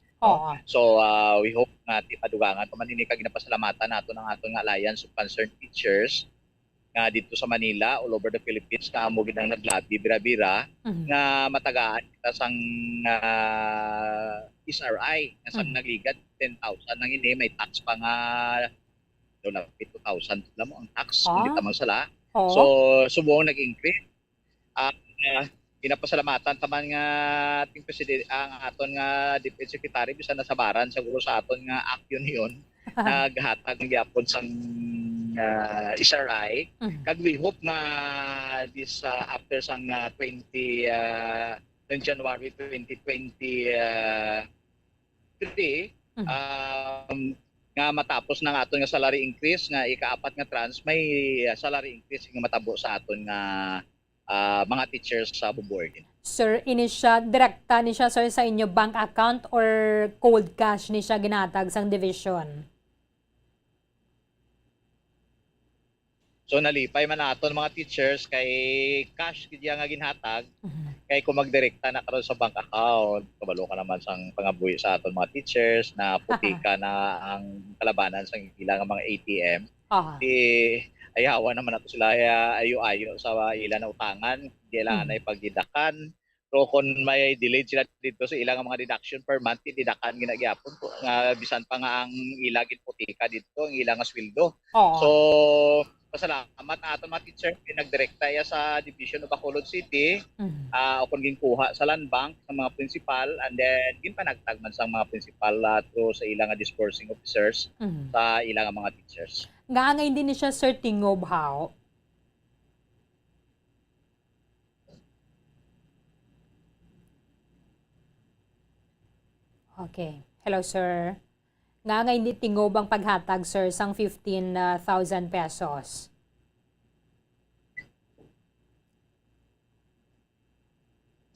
So we hope nga tipadugangan pa man ini kag ginapasalamatan nato ng aton nga Alliance of Concerned Teachers nga dito sa Manila, all over the Philippines nga amo ginang naglabi bira-bira nga matagaan kita sang SRI nga sang nagligad 10,000 nang ini may tax pa nga doon 2,000 lang mo ang tax, hindi tamang sala. So, subuong nag-increase. Ginapasalamatan taman nga ating president, ang aton nga Deputy Secretary, bisa nasabaran siguro sa aton nga action yun, naghatag ng gyapon sang SRI. Kag we hope na this after sang 20 January 2023, nga matapos ng aton nga salary increase nga ikaapat nga trans may salary increase nga matabo sa aton nga mga teachers sa Bomboerlin. Sir, ini siya direkta ni siya sir sa inyo bank account or cold cash ni siya ginatag sang division? So nalipay man naton mga teachers kay cash gid nga ginhatag. Kay kung magdirekta na karon sa bank account, kabalo ka naman sang pangabuhi sa aton mga teachers na putika na ang kalabanan sa ilang mga ATM. Di ayawa naman nato sila ayo-ayo sa ilang na utangan, kailangan na ipagdidakan. So kung may delayed sila dito sa ilang mga deduction per month, didakan ginagyapon nga bisan pa nga ang ilagin putika dito, ang ilang sweldo. So pasalamat aton mga teacher nagdirekta sa Division of Bacolod City o kung ginkuha sa Land Bank sa mga principal, and then ginpanagtag man sa mga principal through sa ilang disbursing officers sa ilang mga teachers. Nga hindi ni siya sir tingob how? Okay. Hello sir. Nga hindi tingob ang paghatag sir sang 15,000 pesos.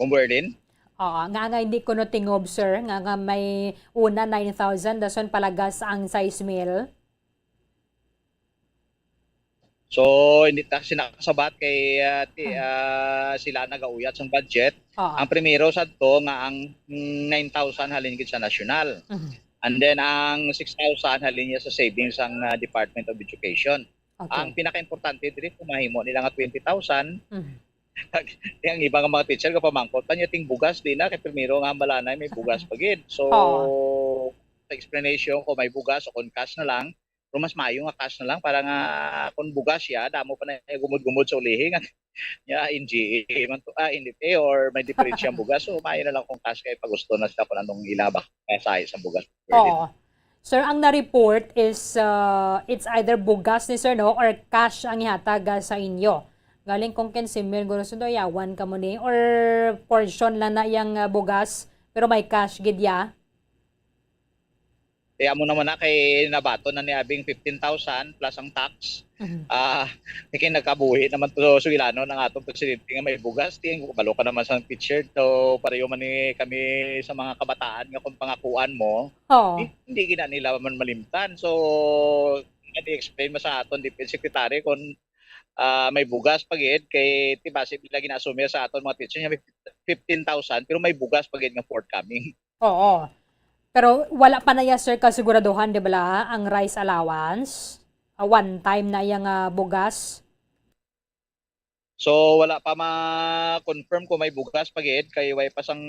Bomboerlin? Oo, nga hindi ko no tingob sir, nga may una 9,000 dason palagas ang size meal. So hindi ta sinakasabat kay sila nagauyat sa budget. Ang primero sadto nga ang 9,000 halin gid sa nasyonal. And then ang 6,000 halin niya sa savings ang Department of Education. Ang pinaka-importante diri kung mahimo nila nga 20,000. Ang ibang mga teacher kapamangkot pa niya ting bugas din na kay primero nga balanay may bugas pagid. So sa explanation ko may bugas o kung cash na lang, pero mas maayo nga cash na lang para nga kung bugas siya damo pa na gumud-gumud sa ulihi nga niya NGA man to NFA or may diferensya ang bugas. So mayo na lang kung cash kay pag gusto na sila kung anong ilabak sa sa bugas. Oo. Sir, ang na-report is it's either bugas ni sir no or cash ang ihatag sa inyo. Galing kung kinsimil guro sundo yawan ka mo ni or portion lang na yang bugas pero may cash gid ya. Kaya mo naman na kay nabato na ni Abing 15,000 plus ang tax. Kaya nagkabuhi naman to Sugilano ng atong presidente nga may bugas. Tingin ko balo ka naman sa picture. So pareho man ni kami sa mga kabataan nga kung pangakuan mo. Hindi gina nila man malimtan. So i-explain mo sa aton Defense Secretary kung may bugas pagid kay tibase bila ginasumir sa aton mga teacher niya 15,000 pero may bugas pagid nga forthcoming. Oo. Pero wala pa na ya sir kasiguraduhan di ba ang rice allowance? One time na yang bugas. So wala pa ma-confirm kung may bugas pagid kay way pa sang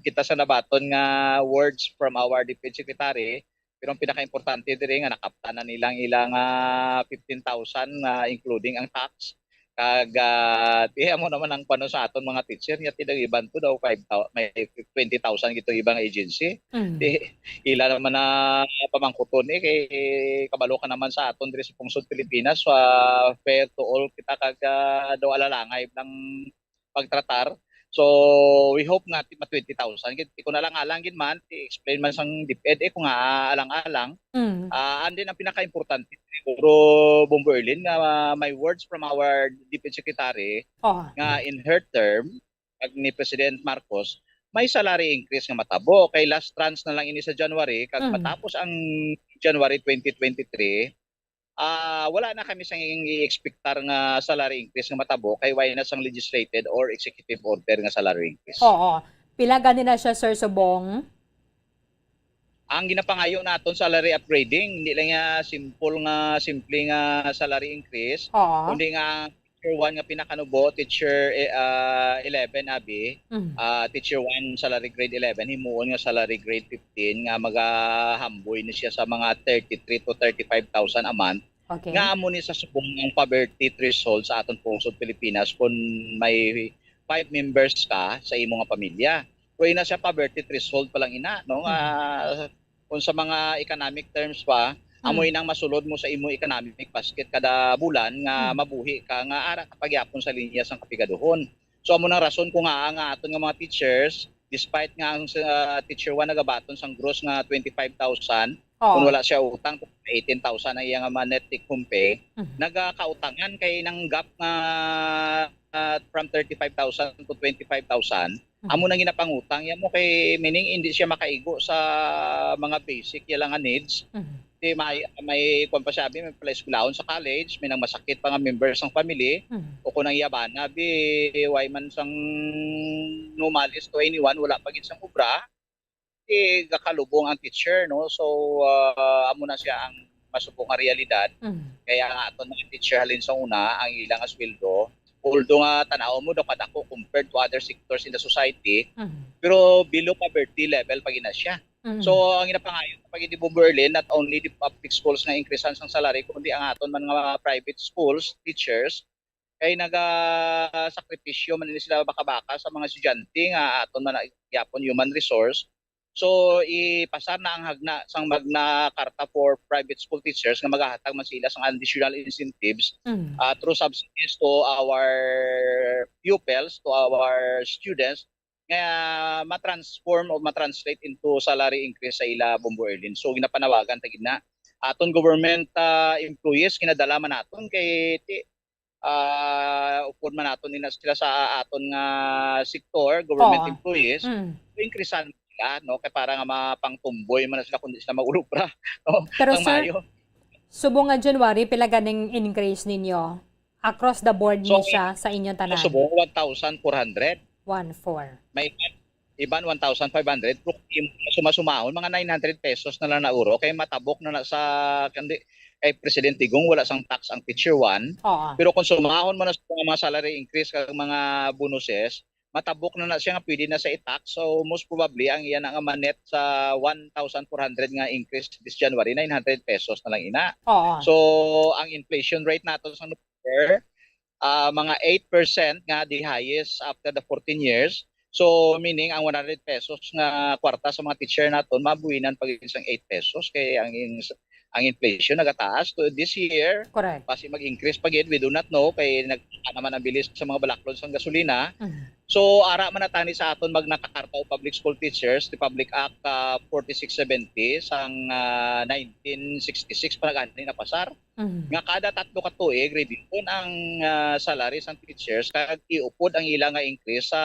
kita sa nabaton nga words from our Defense Secretary. Pero ang pinaka-importante diri nga nakapta na ilang 15,000 including ang tax. Kag tiya mo naman ang pano sa aton mga teacher nya tidang iban to daw 5,000 may 20,000 gito ibang agency. Ila naman na pamangkuton kay kabalo ka naman sa aton diri sa Pungsod Pilipinas fair to all kita kag daw alalangay ng pagtratar. So we hope nga ma 20,000 gid kung alang-alang gid man i-explain man sang DepEd kung alang-alang. Andin ang pinaka-importante siguro Bombo Erlin nga may words from our Defense Secretary nga in her term pag ni President Marcos may salary increase nga matabo kay last trans na lang ini sa January kag matapos ang January 2023 wala na kami sang i-expectar nga salary increase nga matabo kay why na sang legislated or executive order nga salary increase. Oo. Pila gani na siya Sir Subong? Ang ginapangayo naton salary upgrading hindi lang simple nga salary increase kundi nga teacher 1 nga pinakanubo teacher 11 abi teacher 1 salary grade 11 himuon nga salary grade 15 nga magahamboy ni siya sa mga 33 to 35,000 a month. Nga amo ni sa subong ng poverty threshold sa aton Pungsod Pilipinas kung may 5 members ka sa imo nga pamilya. Kung ina siya poverty threshold pa lang ina no kung sa mga economic terms pa amo inang masulod mo sa imo economic basket kada bulan nga mabuhi ka nga ara kapagyapon sa linya sang kapigaduhon. So amo nang rason ko nga aton nga mga teachers despite nga ang teacher 1 nagabaton sang gross nga 25,000 kung wala siya utang 18,000 ang iyang net take home pay nagakautangan kay nang gap nga from 35,000 to 25,000 amo nang ginapangutang yan mo kay meaning hindi siya makaigo sa mga basic yalang needs. May kung pa sabi may pala-eskwelahon sa college may nang masakit pa nga members ng family o kung nang yabana why man sang numalis 21 wala pa gid sang obra gakalubong ang teacher no so amo na siya ang masubok nga realidad kaya nga aton mga teacher halin sa una ang ilang sweldo although nga tanaw mo daw kadako compared to other sectors in the society pero below poverty level pag ina siya. So ang ginapangayo pag hindi Bombo Erlin not only the public schools nga increasan sang salary kundi ang aton man nga private schools teachers kay naga-sakripisyo man sila baka-baka sa mga estudyante nga aton man yapon human resource. So ipasar na ang hagna sang magna karta for private school teachers nga magahatag man sila sang additional incentives through subsidies to our pupils, to our students nga ma-transform o ma-translate into salary increase sa ila Bombo Erlin. So ginapanawagan tagid na aton government employees kinadala man naton kay upod man naton nila sila sa aton nga sektor government employees increasean no kay para nga mapangtumboy man sila kundi sila magulupra no. Pero sir subong nga January pila ganing increase ninyo across the board so, siya sa inyong tanan subong 1,400 may iban 1,500 pero sumasumahon mga 900 pesos na lang na euro kay matabok na sa kandi kay Presidente Digong wala sang tax ang teacher 1 pero kung sumahon mo na sa mga salary increase kag mga bonuses matabok na siya nga pwede na sa i-tax. So most probably ang iyan ang manet sa 1,400 nga increase this January 900 pesos na lang ina. So ang inflation rate nato sa November mga 8% nga the highest after the 14 years. So meaning ang 100 pesos nga kwarta sa mga teacher naton mabuhinan pag isang 8 pesos kay ang inflation nagataas to this year. Correct. Kasi mag-increase pa gid, we do not know kay nagtaas naman ang bilis sa mga balaklon sa gasolina. So ara man natani sa aton magnakakarta o public school teachers, the Public Act 4670 sang 1966 pa nagani na pasar. Nga kada 3 ka tuig review ang salary sang teachers kag iupod ang ilang nga increase sa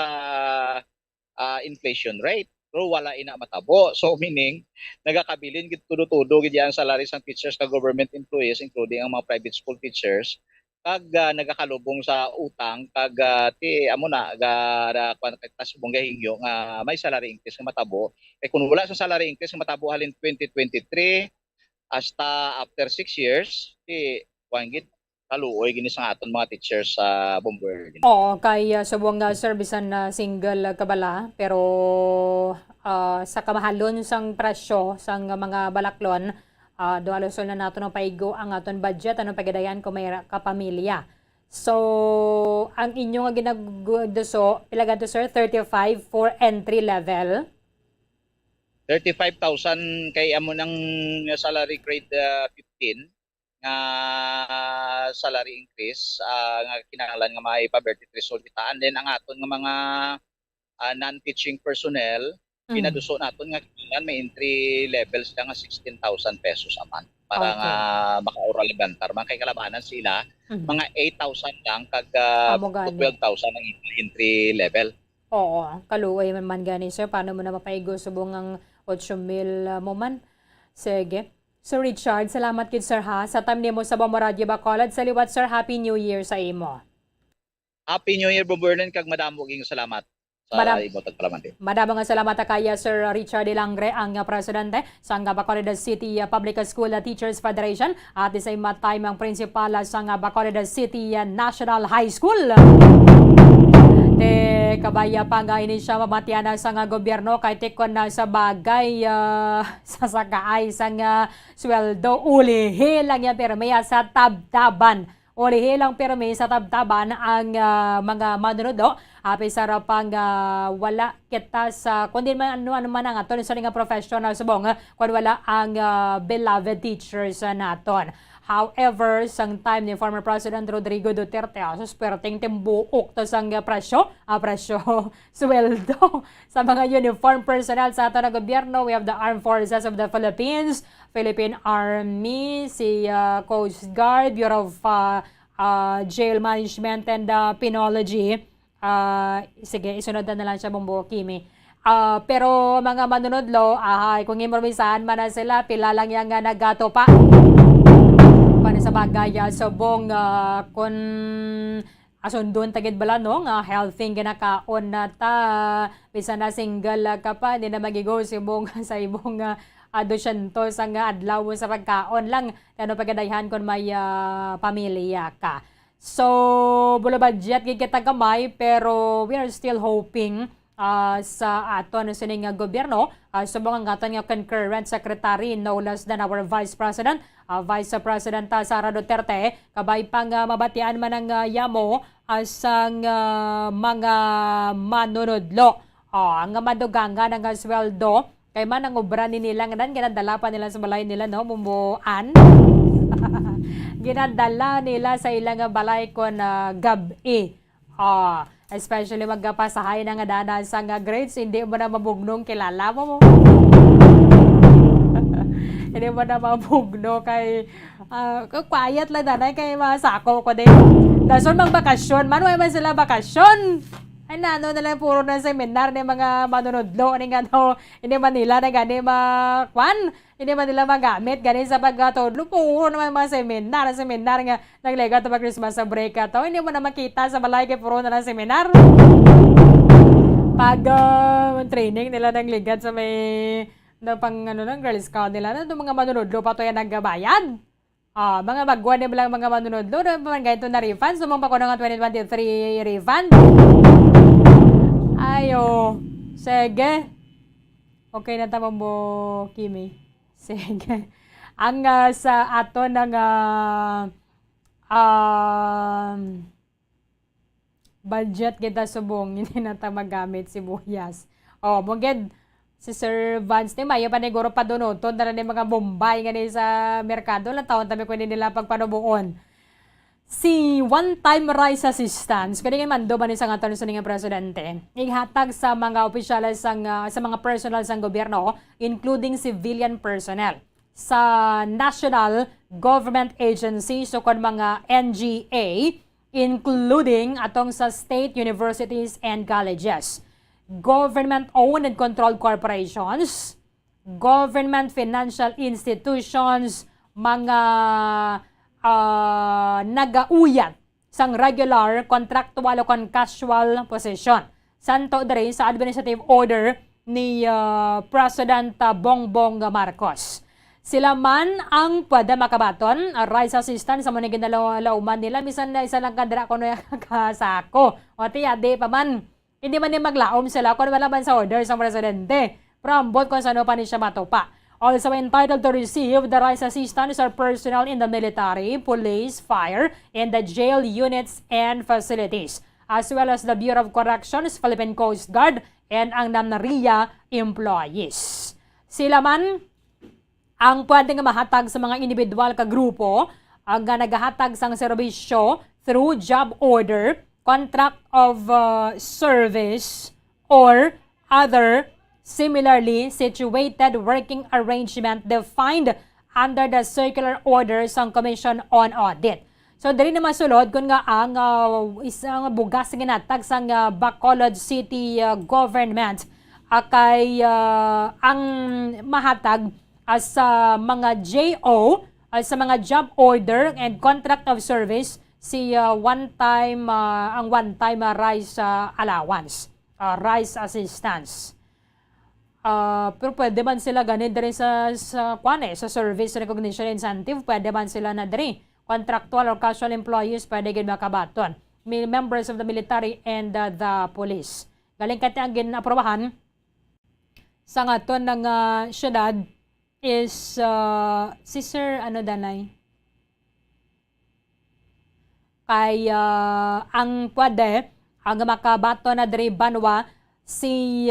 inflation rate. Pero wala ina matabo. So meaning nagakabilin gid tudo-tudo gid ang salary sang teachers kag government employees including ang mga private school teachers kag nagakalubong sa utang kag ti amo na ga subong gahingyo nga may salary increase nga matabo. Kay kun wala sa salary increase nga matabo halin 2023 hasta after 6 years ti wangit kaluoy gini sa aton mga teachers sa Bomber. Oo, kay subong nga servisan na single kabala pero sa kamahalon sang presyo sang mga balaklon dualusol na nato ng paigo ang aton budget anong pagadayan kung may kapamilya. So ang inyo nga ginagduso pila ganto sir 35 for entry level. 35,000 kay amo ng salary grade 15 nga salary increase nga kinahanglan nga may pa-verti threshold kitaan din ang aton nga mga non-teaching personnel pinaduso naton nga kinahanglan may entry levels nga 16,000 pesos a month para nga maka-oral bantar man kay kalabanan sila mga 8,000 lang kag 12,000 ang entry level. Oo, kaluoy man gani sir paano mo na mapaigo subong ang 8,000 mo man. Sige. Sir Richard, salamat kid sir ha sa time nimo sa Bombo Radio Bacolod. Sa liwat sir, Happy New Year sa imo. Happy New Year Bomberlin kag madamo ging salamat sa imo tagpalamante. Madamo nga salamat kaya Sir Richard Ilangre ang presidente sa Bacolod City Public School Teachers Federation at the same time ang principal sa Bacolod City National High School. Kabaya pa nga ini siya mamatiana sa nga gobyerno kay tikon na sa bagay sa sakaay sa nga sweldo ulihi lang yan pero may sa tabtaban. Ulihi lang pero may sa tabtaban ang mga manunodo api sarapang wala kita sa kundi man ano man ang aton sa nga professional subong kun wala ang beloved teachers naton. However, sang time ni former President Rodrigo Duterte, susperting timbuok to sang presyo, sweldo sa mga uniform personnel sa ato na gobyerno. We have the Armed Forces of the Philippines, Philippine Army, si Coast Guard, Bureau of Jail Management and Penology. Sige, isunod na lang siya Bombo Kimi. Pero mga manunodlo, kung improvisahan man na sila, pila lang yung nagato pa. Paano sa bagay, subong kung asundon tagid bala no, nga healthy ginakaon na ta, bisa na single ka pa, hindi na magigo subong sa ibong 200 ang adlaw sa pagkaon lang, ano pagadayhan kung may pamilya ka. So, bulo budget kita gamay, pero we are still hoping sa aton sa ning gobyerno subong ang aton nga concurrent secretary no less than our Vice President Sara Duterte kabay pang mabatian man ang yamo sang mga manunodlo ang madugangan ang sweldo kay man ang obra ni nila ngadan ginadala pa nila sa balay nila no bumbuan ginadala nila sa ilang balay kon gabi especially magpasahay na nga dana sa nga grades, hindi mo na mabugnong kilala mo. Hindi mo na mabugno kay quiet lang dana kay masako ko din. Dason magbakasyon, manuay man sila bakasyon. Ay nano na lang puro na seminar ng mga manunodlo ni nga no, hindi man nila na gani hindi man nila magamit gani sa pagkatodlo puro naman mga seminar nga naglega ta Christmas sa break ato hindi mo na makita sa balay kay puro na lang seminar pag training nila nang ligad sa may pang ng Girl Scout nila na mga manunodlo pa to yan naggabayad mga bagwan na lang mga manunodlo man ganito na refund sumong pa ko ng 2023 refund ayo sige okay na tama mo Kimi. Sige. Ang sa ato ng budget kita subong hindi na ta magamit sibuyas. Oh, mugid si Sir Vance ni mayo paniguro pa donoton na ni mga Bombay nga ni sa merkado lang taon tabi ko nila pagpanubuon. Si one-time rice assistance, kaya nga mando ba ni sa ngaton sa nga presidente, ihatag sa mga opisyales sa mga personal sa gobyerno, including civilian personnel, sa national government agencies so kon mga NGA, including atong sa state universities and colleges, government-owned and controlled corporations, government financial institutions, mga nagauyat sang regular, contractual o casual position. Santo dere sa administrative order ni President Bongbong Marcos. Sila man ang pwede makabaton, rice assistance sa mga ginalauman nila, misan na isa lang kandira ko na kasako. O tiya, di pa man, hindi man din maglaom sila kung wala man sa order sa presidente. Prambot kung saan pa ni siya matupa. Also entitled to receive the rice assistance are personnel in the military, police, fire, and the jail units and facilities, as well as the Bureau of Corrections, Philippine Coast Guard, and ang NAMNARIA employees. Sila man ang pwedeng mahatag sa mga individual ka grupo ang nagahatag sang serbisyo through job order, contract of service, or other similarly situated working arrangement defined under the circular orders ng Commission on Audit. So, dali na masulod kung nga ang isang bugas nga natag sa Bacolod City government kay ang mahatag sa mga JO, sa mga job order and contract of service si one-time rice allowance, rice assistance. Pero pwede man sila ganit rin sa service recognition incentive, pwede man sila na rin. Contractual or casual employees, pwede gin makabaton. Members of the military and the police. Galing kati ang ginaprobahan sa ngaton ng syudad is si Sir Danay. Kay ang pwede, ang makabaton na diri banwa si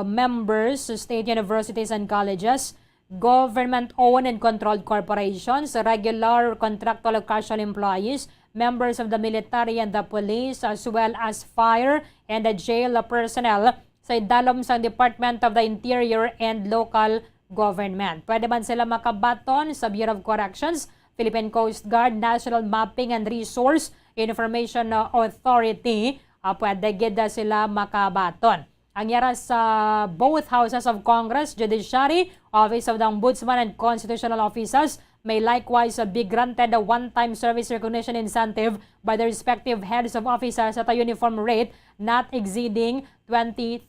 members of state universities and colleges, government-owned and controlled corporations, regular contractual or casual employees, members of the military and the police, as well as fire and the jail personnel sa idalom sa Department of the Interior and Local Government. Pwede man sila makabaton sa Bureau of Corrections, Philippine Coast Guard, National Mapping and Resource Information Authority, pwede gid sila makabaton. Ang yara sa both houses of Congress, Judiciary, Office of the Ombudsman, and Constitutional Officers may likewise be granted a one-time service recognition incentive by the respective heads of officers at a uniform rate not exceeding 20,000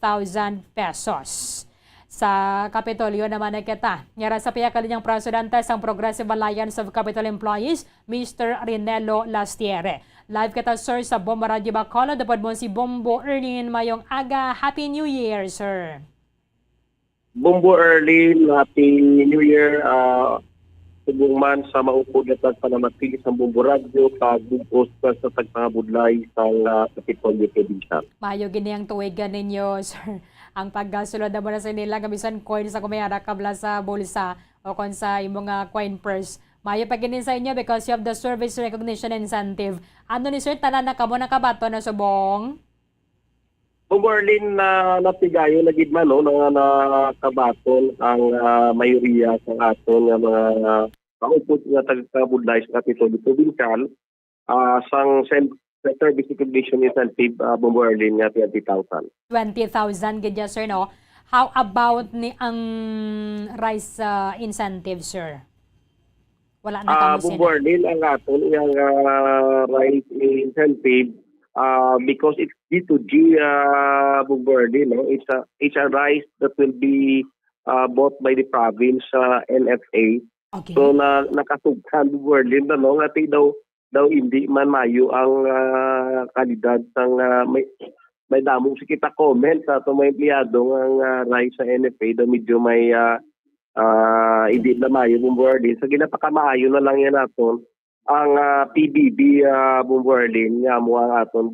pesos. Sa Kapitolyo naman na kita, yara sa piyakalinyang presidente sang Progressive Alliance of Capital Employees, Mr. Rinelo Lastiere. Live kita, sir, sa Bombo Radio Bacolod. Dapat mo si Bombo Erlin mayong aga. Happy New Year, sir. Bombo Erlin, Happy New Year. Subong man sa maupod na panamatilis ng Bombo Radio, pag-bugos ka sa tagpangabudlay sa Kapitolyo Provincial. Mayo giniyang tuwigan ninyo, sir. Ang paggasulod na mo na sa nila, kamisan coin sa kumayara kabla sa bulsa o kung sa imong coin purse. Mayo paginin sa inyo because you have the service recognition incentive. Ano ni sir, tanan na kamo nakabato na subong? Berlin na napigayo na gid man no na nakabaton ang mayoriya sa aton nga mga kaupod nga taga-budlay sa Kapitolyo Provincial sang service recognition incentive Berlin nga 20,000. 20,000 gid sir no. How about ni ang rice incentive, sir? Wala na kamo sila. Berlin ang aton yung rice incentive because it's D2G Berlin, no? It's a rice that will be bought by the province NFA. Okay. So nakasugkan Berlin na no ngati daw hindi man mayo ang kalidad sang may damong si kita comment sa to mga empleyado ng rice sa NFA daw medyo may hindi na mayo Berlin. So ginapakamayo na lang yan naton ang PBB Berlin nga mo ang aton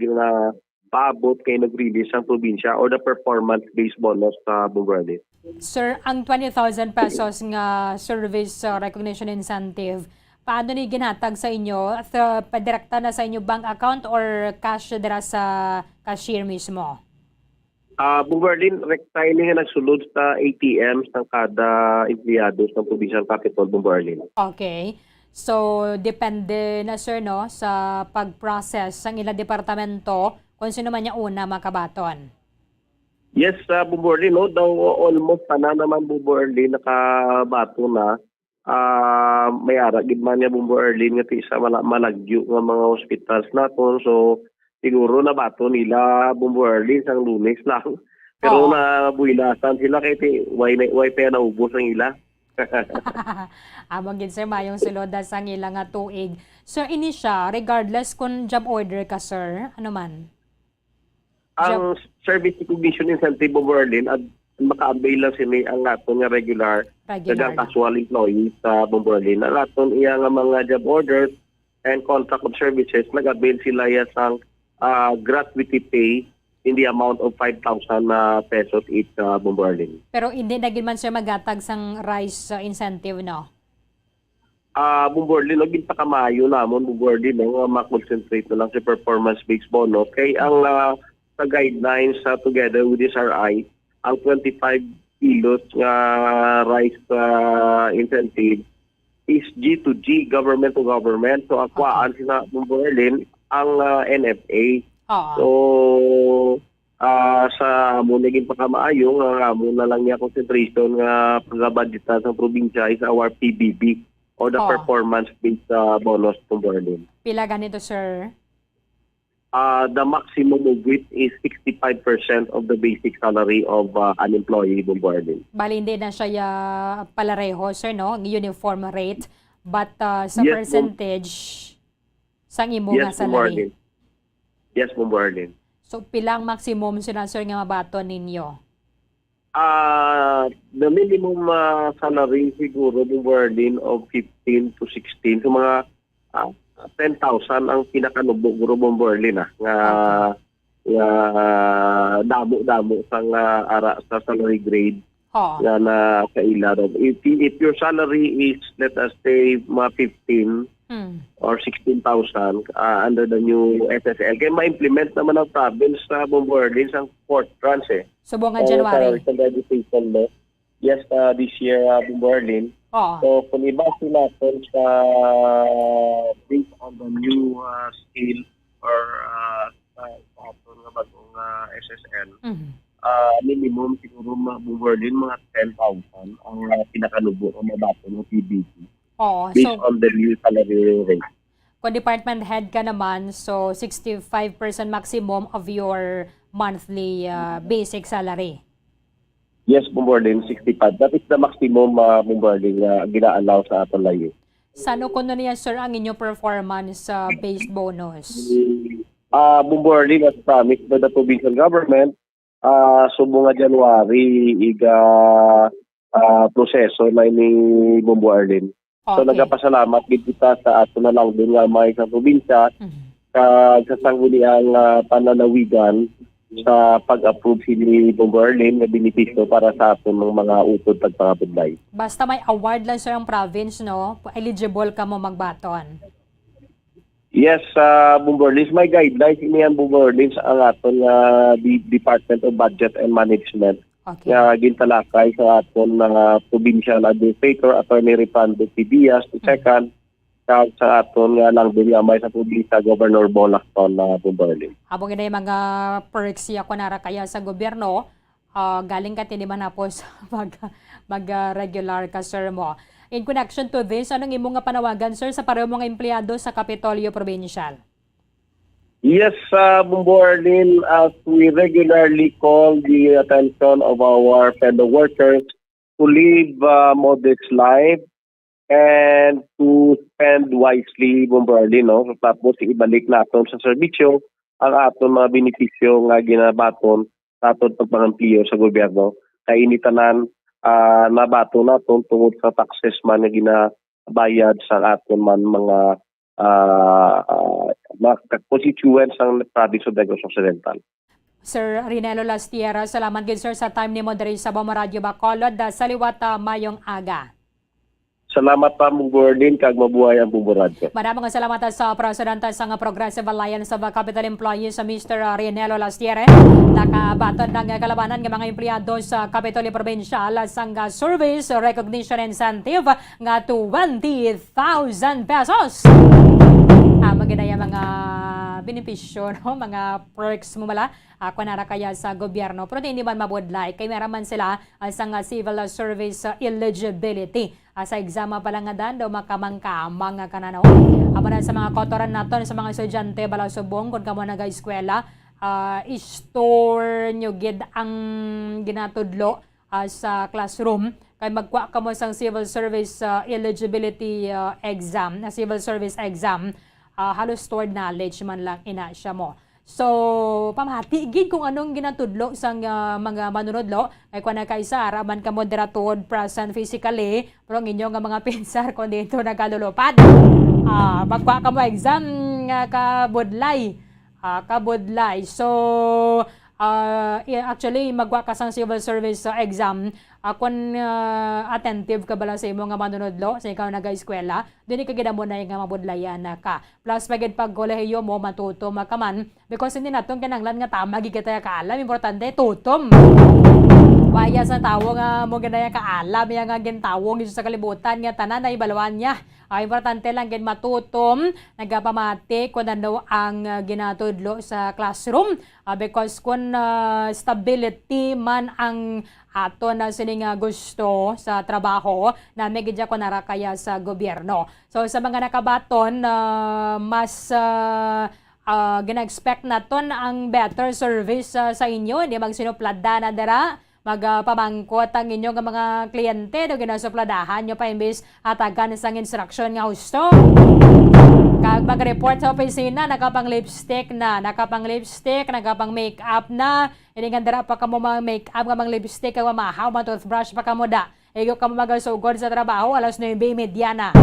paabot kay nag-release ang probinsya or the performance-based bonus sa Bumberlin. Sir, ang 20,000 pesos nga service recognition incentive, paano ni ginhatag sa inyo? Padirekta na sa inyo bank account or cash dira sa cashier mismo? Bumberlin, rectile nga nagsulod sa ATMs ng kada empleyado ng Provincial Capital Bumberlin. Okay. So, depende na sir no sa pag-process ng ilang departamento kung sino man yung una makabaton. Yes, Bumberlin, no, daw almost na naman Bumberlin nakabato na. May aragid man niya Bumberlin nga sa malagyo ng mga hospitals naton. So, siguro nabato nila Bumberlin sang Lunes lang. Pero nabuilasan sila kay why pa naubos ang ila. Amang gid sir mayong suloda sang ila nga tuig. Sir, ini siya regardless kung job order ka sir, ano man? Ang service recognition incentive Bumberlin at maka-avail lang sila ang aton nga regular dagang casual employees sa Bumberlin. Ang aton iya nga mga job orders and contract of services nag-avail sila sang gratuity pay in the amount of 5,000 pesos each Bumberlin. Pero hindi na gid man sir magatag sang rice incentive no? Bumberlin, naging pakamayo namon Bumberlin nga ma-concentrate na lang sa performance-based bonus. Kay ang sa guidelines together with SRI, ang 25 kilos nga rice incentive is G to G, government to government. So akwaan sila Bumberlin ang NFA. So sa mo naging pakamaayo nga mo na lang niya concentration nga pagabudgetan sa probinsya is our PBB or the performance-based bonus Bumberlin. Pila ganito sir? The maximum of which is 65% of the basic salary of an employee Bumberlin. Bali hindi na siya palareho sir no, uniform rate, but sa Yes, percentage sang imo nga salary. Bumberlin. Yes, Bumberlin. So pilang maximum sila sir nga mabaton ninyo? The minimum salary siguro Bumberlin of 15 to 16. So mga 10,000 ang pinakanubo guro Bumberlin nga damo sang ara sa salary grade na kaila. If your salary is let us say mga 15 or 16,000 under the new SSL, kaya ma-implement naman ang province sa Bumberlin sa 4th tranche Subong nga January. Sa legislation law. Yes, this year Bumberlin. So kung ibase natin sa based on the new scale or sa aton nga bagong SSL, minimum siguro Bumberlin mga 10,000 ang pinakanubo ang mabato ng PBB. Based on the new salary rate. Kung department head ka naman, so 65% maximum of your monthly basic salary. Yes, Bumberlin, 65. That is the maximum Bumberlin gina-allow sa aton layo. Sano ko na niya, sir, ang inyong performance-based bonus? Bumberlin, as promised by the provincial government, subong nga January, proseso na ni Bumberlin. So nagapasalamat gid kita sa ato na lang din nga may sa probinsya sa sangguniang pananawigan sa pag-approve ni Bumberlin na benepisyo para sa aton ng mga utod pagpangabudlay. Basta may award lang sir ang province, no? Eligible ka mo magbaton. Yes, Bumberlin, may guidelines ini ang Bumberlin sa ang aton Department of Budget and Management. Nga gintalakay sa aton provincial administrator, Attorney Ripando Tibias, second sa aton nga lang din may sa probinsya Governor Bolacton na Bumberlin. Habang ina yung mga perks ya kunara kaya sa gobyerno, galing ka tiniman na po sa mag-regular ka sir mo. In connection to this, anong imong nga panawagan sir sa pareho mga empleyado sa Kapitolyo Provincial? Yes, Bumberlin, as we regularly call the attention of our fellow workers to live modest life and to spend wisely Bumberlin, no? Tapos ibalik natin sa serbisyo ang aton mga benepisyo nga ginabaton sa aton pagpangampliyo sa gobyerno. Kay initanan nabato naton tungod sa taxes man nga ginabayad sa aton man mga mga constituents ng province of Negros Occidental. Sir Rinelo Lastiera, salamat gid sir sa time ni mo diri sa Bombo Radio Bacolod. Sa liwat mayong aga. Salamat pa mong Berlin, kag mabuhay ang Bombo Radio. Maraming salamat sa Presidente sa Progressive Alliance of Capital Employees sa Mr. Rinelo Lastiera. Nakabaton ng kalabanan ng mga empleyado sa Kapitolyo Provincial sang Service Recognition Incentive nga 20,000 pesos. Maginaya mga benepisyo, no? Mga perks mo mala ako na kaya sa gobyerno, pero hindi man mabudlay kay meraman sila sa civil service eligibility. Sa exam pa lang nga dan daw makamangkamang nga kananaw. Amo na sa mga kotoran naton sa mga estudyante bala subong kung kamo naga-eskwela, i-store nyo gid ang ginatudlo sa classroom kay magkuha ka mo sang civil service eligibility exam, na civil service exam. Halos stored knowledge man lang ina siya mo. So, pamati gid kung anong ginatudlo sang mga manunodlo ay kung nakaisa araman ka moderator present physically pero ang inyong mga pinsar kung dito nagalulupad. Magkuha ka mo exam kabudlay. So, actually magkuha ka sang civil service exam kung attentive ka bala sa imo nga manunodlo sa ikaw nag-eskwela, dili ka gid mo na nga mabudlayan ka. Plus pagid pag kolehiyo mo matuto makaman because hindi natong kinanglan nga tama gid kita kaalam, importante tutom. Waya sa tawo nga mo ganaya kaalam ya nga gintawong sa kalibutan nga tanan na ibalawan niya. Importante lang gid matutom, nagapamati kung ano ang ginatudlo sa classroom because kung stability man ang ato na sining gusto sa trabaho na may gidya ko narakaya sa gobyerno. So sa mga nakabaton, mas gina-expect naton ang better service sa inyo, hindi magsinuplada na dara, magpamangkot ang inyong mga kliyente do ginasupladahan nyo pa imbis atagan sang instruction nga husto. Kag mag-report sa opisina, nakapang lipstick, nakapang makeup na, hindi nga dara pa ka mo mga makeup nga mga lipstick, kag mamahaw, mga toothbrush pa ka mo da. Ego ka mo magasugod sa trabaho, alas 9:30 na.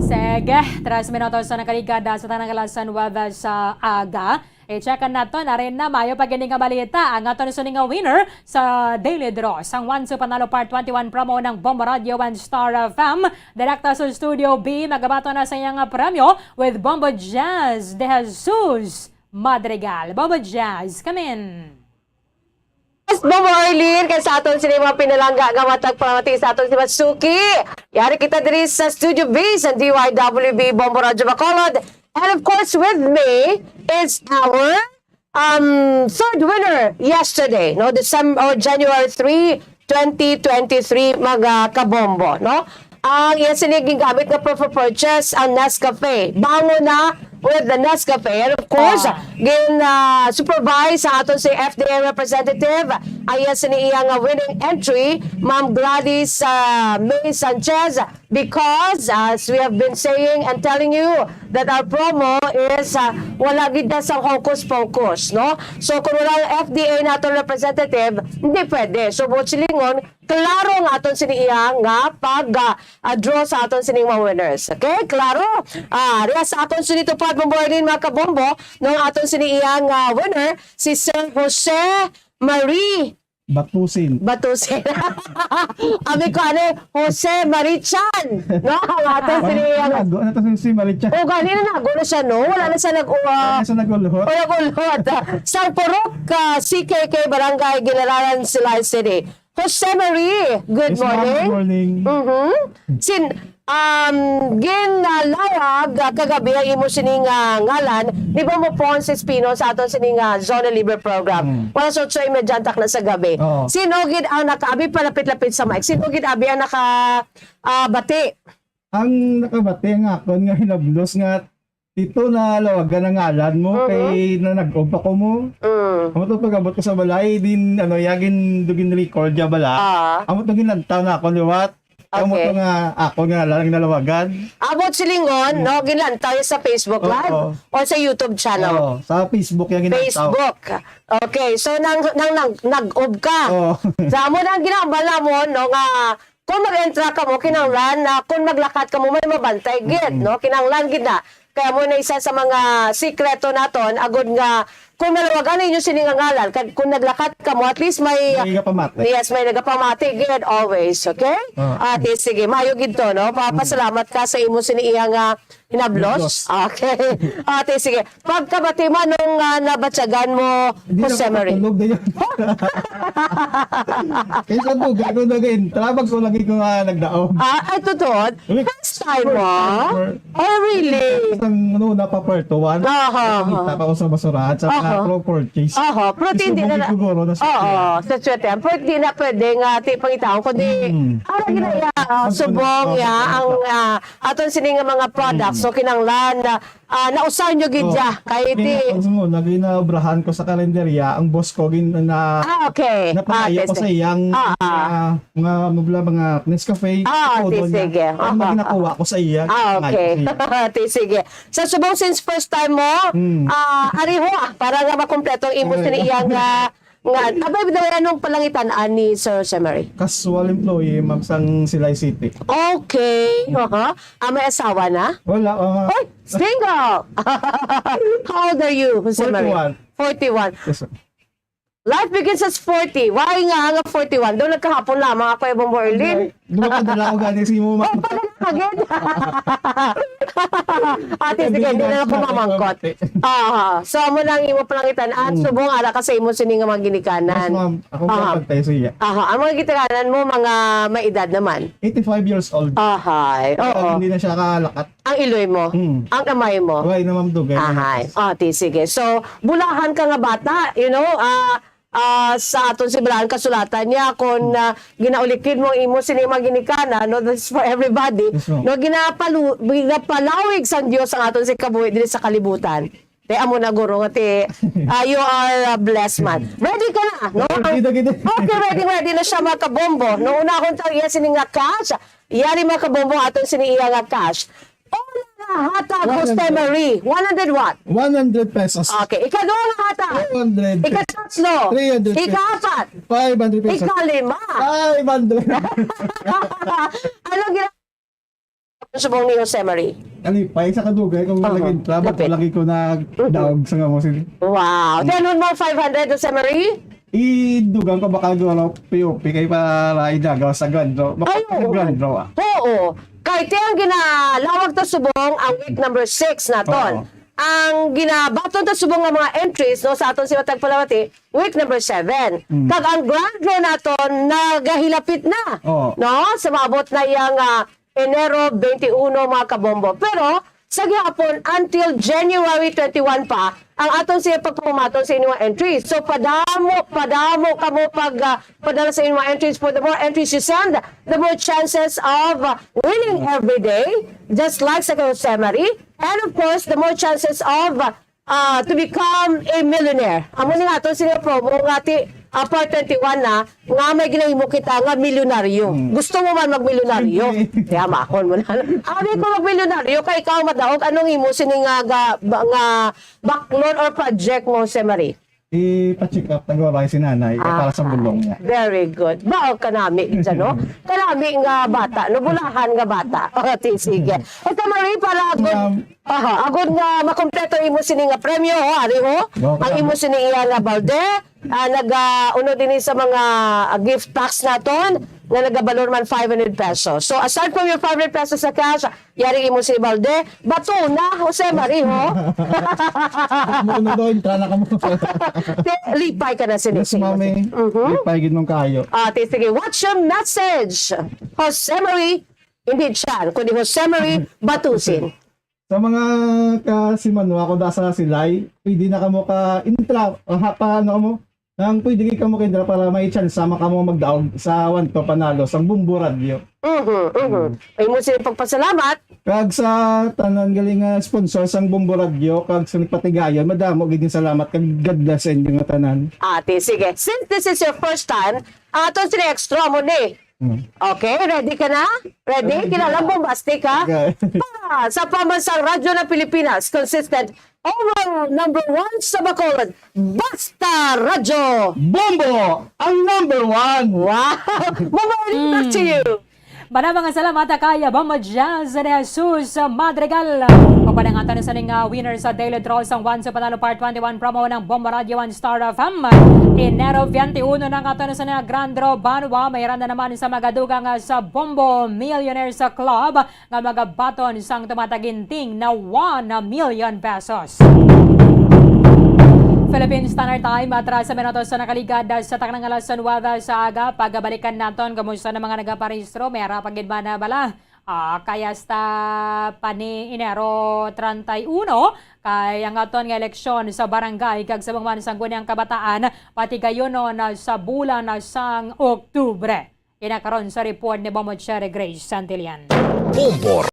Sige, 3 minutos na nakaligada sa tanang alasan waba sa aga. I-checkan nato na rin na mayo pag nga balita ang ato nga winner sa Daily Draw. Sang 1 sa Panalo Part 21 promo ng Bombo Radio and Star FM. Direkta sa Studio B, magabato na sa iyang premyo with Bombo Jazz de Jesus Madrigal. Bombo Jazz, come in! Yes, Bombo Arlene, kaya sa aton sila mga pinalangga gamatag pamati sa aton si Matsuki. Yari kita diri sa Studio B sa DYWB Bombo Radio Bacolod. And of course, with me is our third winner yesterday, no, January 3, 2023, mga kabombo, no? Ang siniging gamit na proof of purchase ang Nescafe. Bango na with the Nescafe. And of course, supervise sa aton si FDA representative ay siniyang winning entry, Ma'am Gladys May Sanchez, because as we have been saying and telling you that our promo is wala gid na sa hocus-pocus, no? So kung wala FDA naton representative, hindi pwede. So silingon, klaro nga aton siniyang nga pag-draw sa aton sining mga winners. Okay? Klaro? Riya sa aton sinito pa Bomborin mga kabombo, nung aton siniyang winner, si Sir Jose Marie Batusin. Abi ko Jose Marichan. No, ang aton siniyang. Ano si Marichan? O ganina nago na siya, no? Wala na siya nag-ulhot. Sa Purok, CKK Barangay Generalan Silay City. Jose Marie, good morning. Good morning. Ginalawag kagabi ang imo sining ngalan, di ba mo po si Espino sa aton sining Zona Libre program. Wala sa 8:30 na sa gabi. Sino gid ang nakaabi palapit-lapit sa mic? Sino gid abi ang nakabati? Ang nakabati nga ako nga hinablos nga ito na lawagan ang ngalan mo kay na nag-off ako mo. Amo to pagabot ko sa balay din yagin dugin record ya bala. Amo to ginlantaw na ako liwat. Amo to nga ako nga lang nalawagan. Abot silingon no ginlantaw sa Facebook live o sa YouTube channel. Sa Facebook yang ginlantaw. Facebook. Okay, so nag-off ka. Sa amo nang ginabala mo no nga kung mag-entra ka mo kinanglan na kung maglakat ka mo may mabantay gid no kinanglan gid na Kaya mo na isa sa mga sikreto naton, agod nga, kung nalawagan ninyo siningangalan, kung naglakat ka mo, at least may... May nagapamati. Yes, may nagapamati. Good always, okay? Ate, sige, mayugid to, no? Papasalamat ka sa imo siniyang hinablos. Okay. Ate, sige. Pagkabati man nung nabatsagan mo, Jose Marie. Tulog na yun. Kaysa po, gagawin na ganyan. Trabag ko lagi ko nagdaog. Ay, totoo? First time mo? Oh, really? Isang napaparto, one. Kita pa ko sa basurahan, sa pro purchase. Pero hindi na sa Chuetem. Pero hindi na pwede nga pangitaon, kundi ginaya, subong ya, ang aton sining mga products, so kinanglan, nausaw nyo gidya, kahit Naging naobrahan ko sa kalendarya, ang boss ko okay. napalayo ko sa iyang mga Nescafe. Sige. Ang nakuha ko sa iya. Okay. Sige. Sa subong, since first time mo, ariho para nga makumpleto ang imos ni iyang abay daw anong palangitan ni Sir Marie? Casual employee, ma'am, sang Silay City. Okay. May asawa na? Wala. Oy, single! How old are you, Jose Marie? 41. Yes, sir. Life begins as 40. Why nga hanga 41? Doon nagkahapon lamang ako yung Berlin. Dumapadala ko galing si mo. Agad. Ate, sige, hindi na ako mamangkot. So, amo nang imo palangitan at subong ala ka sa imo sining mga ginikanan. Yes, ma'am. Ako kapagtay sa iya. Ang mga ginikanan mo, mga may edad naman. 85 years old. Oo. Hindi na siya kalakat. Ang iloy mo, ang kamay mo. Why na, ma'am, dugay. Ate, sige. So, bulahan ka nga bata, you know, sa aton sibrahan kasulatan niya kung ginaulikid mo imo sinima ginikana, no, this is for everybody, no, ginapalawig sa Dios ang aton si kabuhi dili sa kalibutan. Te amo na guro ate, you are a blessed man. Ready ka na, no? Okay, ready na siya makabombo. No, una akong tawag sini nga cash. Iyari makabombo aton sini iya nga cash. Hatag Jose Marie, 100 what? 100 pesos. Okay, ikaduha nga hatag. 200. Ikatatlo. 300 pesos. Ikaapat. 500 pesos. Ikalima. 500. Ano ginagawa subong ni Jose Marie? Alipay sa kadugay kung laging trabaho ko lagi ko na daog sa nga mo sila. Wow. Ganun mo 500 Jose Marie? Idugang ko baka gawa POP kay para idagaw sa gandro. Baka gandro. Oo. Kahit yung ginalawag ta subong ang week number 6 naton. Ang ginabaton ta subong nga mga entries no sa aton si Matag Palamati, week number 7. Kag ang grand draw naton nagahilapit na. No? Sa maabot na yang Enero 21 mga kabombo. Pero sa gihapon until January 21 pa ang aton siya pagpumaton sa inyong entries. So padamo kamo padala sa inyong entries. For the more entries you send, the more chances of winning every day, just like sa Jose Marie. And of course, the more chances of to become a millionaire. Amo ni nga aton siya promo nga part 21 na nga may ginahimo kita nga milyonaryo. Gusto mo man magmilyonaryo? Kaya makon mo na. Abi ko magmilyonaryo kay ikaw madaog anong imo sini nga backlog or project mo Jose Marie? I-check up nagawa si nanay para sa bulong niya. Very good. Baog ka namin dyan, no? Kanami nga bata, no? Bulahan nga bata. Sige. Ito Marie, para agod nga makompleto imo sini nga premyo, ari ho? Ang imo sini iya nga balde, nag-uno din sa mga gift packs naton, na nagabalor man 500 pesos. So, aside from your 500 pesos sa cash, yari imo si Balde, bato na, Jose Marie, ho? Muna doon, trana ka mo. Lipay ka na sinisig. Yes, mami. Lipay gid mong kayo. Sige, what's your message? Jose Marie, hindi siya, kundi Jose Marie Batusin. Sa mga kasimano, ako da sa silay, pwede na kamo paano mo? Nang pwede ka mo kendra para may chance sama ka mo magdaog sa wanto panalo sa Bumbo Radio. Ay mo sila pagpasalamat. Kag sa tanan galing nga sponsor sang Bumbo Radio, kag sa nagpatigayon, madamo gid salamat kag God bless sa inyo nga tanan. Ate, sige. Since this is your first time, ato sila extra mo ni. Okay, ready ka na? Ready? Kilalang bombastic ha? Para sa pamansang radyo ng Pilipinas, consistent overall number 1 sa Bacolod, Basta Radyo Bombo! Ang number 1! Wow! Back to you! Maraming salamat kaya Mama Jazz de Jesus Madrigal. Papanangatan sa ning winner sa Daily Draw sang 1 sa Panalo Part 21 promo ng Bombo Radio 1 Star FM. Enero 21 ng ato sa ning Grand Draw Banwa. Mayroon na naman sa magadugang sa Bombo Millionaires Club nga magabaton sang tumataginting na 1 million pesos. Philippine Standard Time, atras sa minutos sa nakaligad sa taknang alas 9 sa aga. Pagbalikan naton, kamusta na mga nagaparehistro, may harapagid ba na bala? Kaya sta pani Enero 31, kaya nga aton nga eleksyon sa barangay kag sa mga sanggunang kabataan, pati gayon sa bulan sang Oktubre. Inakaroon sa report ni Bombo Cherry Grace Santillan. Bombo.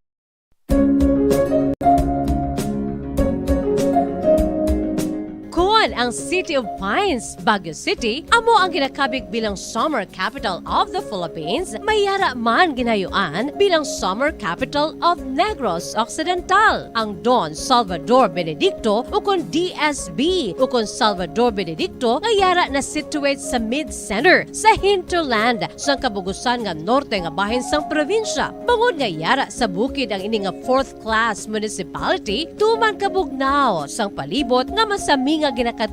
Ang City of Pines, Baguio City, amo ang ginakabig bilang summer capital of the Philippines, mayara man ginayuan bilang summer capital of Negros Occidental. Ang Don Salvador Benedicto o kon DSB o kon Salvador Benedicto ngayara na situate sa mid-center sa hinterland sang kabugusan nga norte nga bahin sang probinsya. Bangod ngayara sa bukid ang ini nga 4th class municipality, tuman kabugnaw sang palibot nga masami nga ginakatuan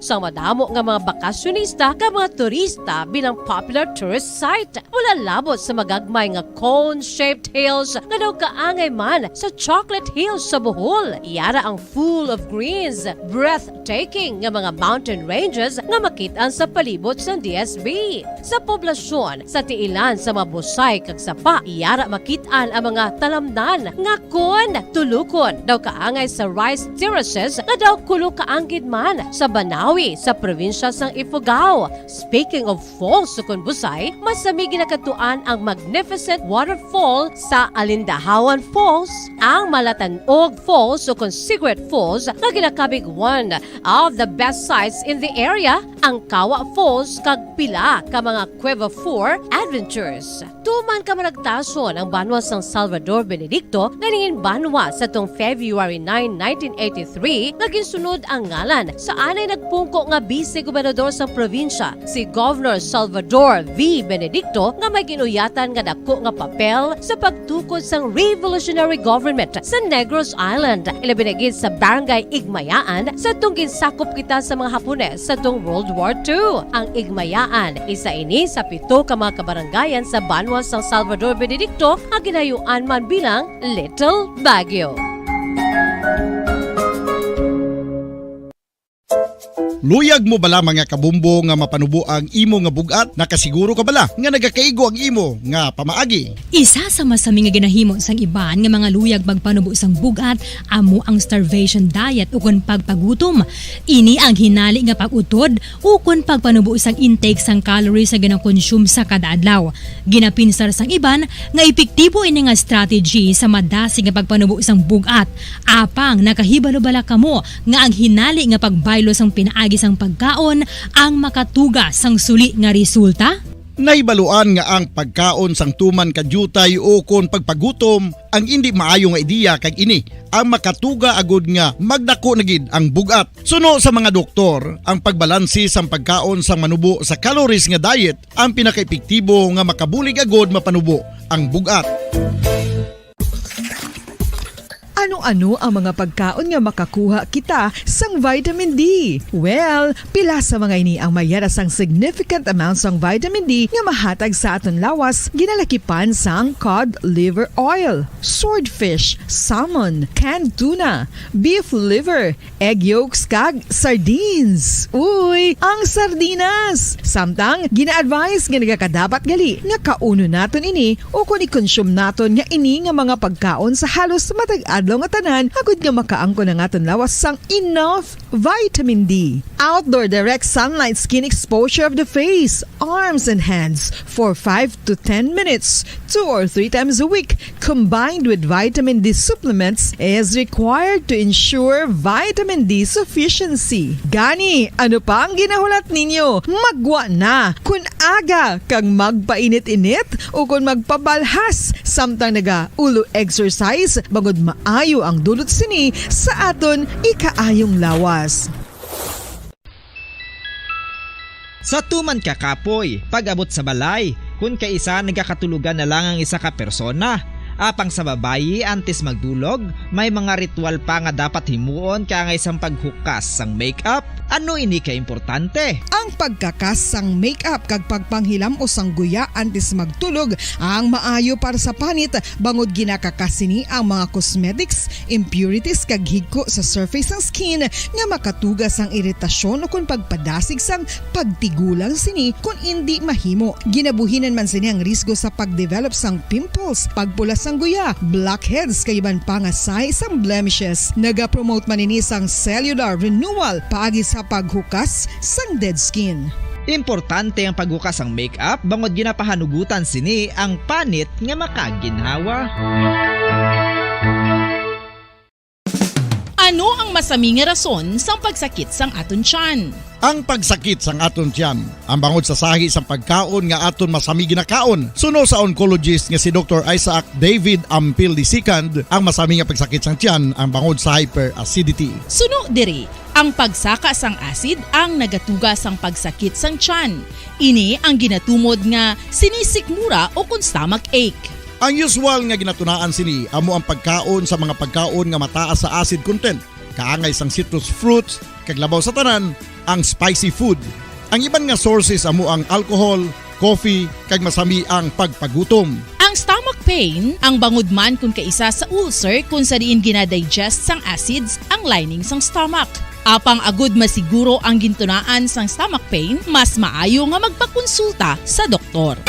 sa madamo nga mga bakasyonista ka mga turista bilang popular tourist site. Mula labot sa magagmay nga cone-shaped hills nga daw kaangay man sa Chocolate Hills sa Bohol. Iyara ang full of greens, breathtaking nga mga mountain ranges nga makitaan sa palibot sa DSB. Sa poblasyon, sa tiilan sa mga busay kag sapa, iyara makitaan ang mga talamnan nga kon tulukon daw kaangay sa rice terraces nga daw kulo kaanggid man sa Banawi sa probinsya sang Ifugao. Speaking of falls sa Busay, masami ginakatuan ang magnificent waterfall sa Alindahawan Falls, ang Malatanog Falls o Secret Falls na ginakabig one of the best sites in the area, ang Kawa Falls kag pila ka mga Cueva 4 adventures. Tuman ka managtason ang banwa sang Salvador Benedicto ganingin banwa sa tong February 9, 1983 nga ginsunod ang ngalan sa anay nagpungko nga vice-gobernador sa probinsya, si Governor Salvador V. Benedicto nga may ginuyatan nga dako nga papel sa pagtukod sang revolutionary government sa Negros Island. Ilabinagid sa Barangay Igmayaan sa tong ginsakop kita sa mga Hapones sa tong World War II. Ang Igmayaan, isa ini sa 7 ka mga kabarangayan sa banwa sang Salvador Benedicto ang ginayuan man bilang Little Baguio. Luyag mo bala mga kabumbo nga mapanubo ang imo nga bugat? Nakasiguro ka bala nga nagakaigo ang imo nga pamaagi? Isa sa masami nga ginahimo sang iban nga mga luyag magpanubo sang bugat amo ang starvation diet ukon pagpagutom. Ini ang hinali nga pag-utod ukon pagpanubo sang intake sang calories sa ginakonsume sa kada adlaw. Ginapinsar sang iban nga epektibo ini nga strategy sa madasi nga pagpanubo sang bugat. Apang nakahibalo bala kamo nga ang hinali nga pagbaylo sang pinaagi sang pagkaon ang makatuga sang suli nga resulta? Naibaluan nga ang pagkaon sang tuman kadyutay o kon pagpagutom ang hindi maayo nga ideya kag ini ang makatuga agud nga magdako na gid ang bugat. Suno sa mga doktor, ang pagbalansi sang pagkaon sang manubo sa calories nga diet ang pinakaepektibo nga makabulig agud mapanubo ang bugat. Ano-ano ang mga pagkaon nga makakuha kita sang vitamin D? Well, pila sa mga ini ang mayara sang significant amount sang vitamin D nga mahatag sa aton lawas ginalakipan sang cod liver oil, swordfish, salmon, canned tuna, beef liver, egg yolks kag sardines. Uy, ang sardinas! Samtang gina-advise nga nagakadapat gali nga kauno naton ini o kung i-consume naton nga ini nga mga pagkaon sa halos matag adlaw nga tanan agud nga makaangko na aton lawas sang enough vitamin D. Outdoor direct sunlight skin exposure of the face, arms and hands for 5 to 10 minutes 2 or 3 times a week combined with vitamin D supplements is required to ensure vitamin D sufficiency. Gani, ano pa ang ginahulat ninyo? Magwa na kun aga kang magpainit-init o kung magpabalhas samtang naga ulo exercise bagod maayo ang dulot sini sa aton ikaayong lawas. Sa tuman ka kapoy, pag-abot sa balay, kun kaisa nagakatulugan na lang ang isa ka persona. Apang sa babayi antes magdulog, may mga ritual pa nga dapat himuon kaya nga isang paghukas sang makeup. Ano ini ka importante? Ang pagkakas sang makeup kag pagpanghilam o sangguya antes magtulog ang maayo para sa panit bangod ginakakasini ang mga cosmetics, impurities kag higko sa surface sang skin nga makatugas ang iritasyon o kung pagpadasig sang pagtigulang sini kung hindi mahimo. Ginabuhinan man sini ang risgo sa pagdevelop sang pimples, pagpula sang guya, blackheads kay iban pa nga size sang blemishes. Naga-promote man ini sang cellular renewal paagi sa paghukas sang dead skin. Importante ang paghukas ang makeup bangod ginapahanugutan sini ang panit nga makaginhawa. Ano ang masami nga rason sang pagsakit sang aton tiyan? Ang pagsakit sang aton tiyan, ang bangod sa sahi sang pagkaon nga aton masami ginakaon. Suno sa oncologist nga si Dr. Isaac David Ampil II, ang masami nga pagsakit sang tiyan ang bangod sa hyperacidity. Suno diri, ang pagsaka sang acid ang nagatuga sang pagsakit sang tiyan. Ini ang ginatumod nga sinisikmura o kung stomach ache. Ang usual nga ginatunaan sini amo ang pagkaon sa mga pagkaon nga mataas sa acid content, kaangay sang citrus fruits, kag labaw sa tanan ang spicy food. Ang iban nga sources amo ang alcohol, coffee, kag masami ang pagpagutom. Ang stomach pain ang bangod man kung kaisa sa ulcer kung sa diin ginadigest sang acids ang lining sang stomach. Apang agud masiguro ang gintunaan sang stomach pain, mas maayo nga magpakonsulta sa doktor.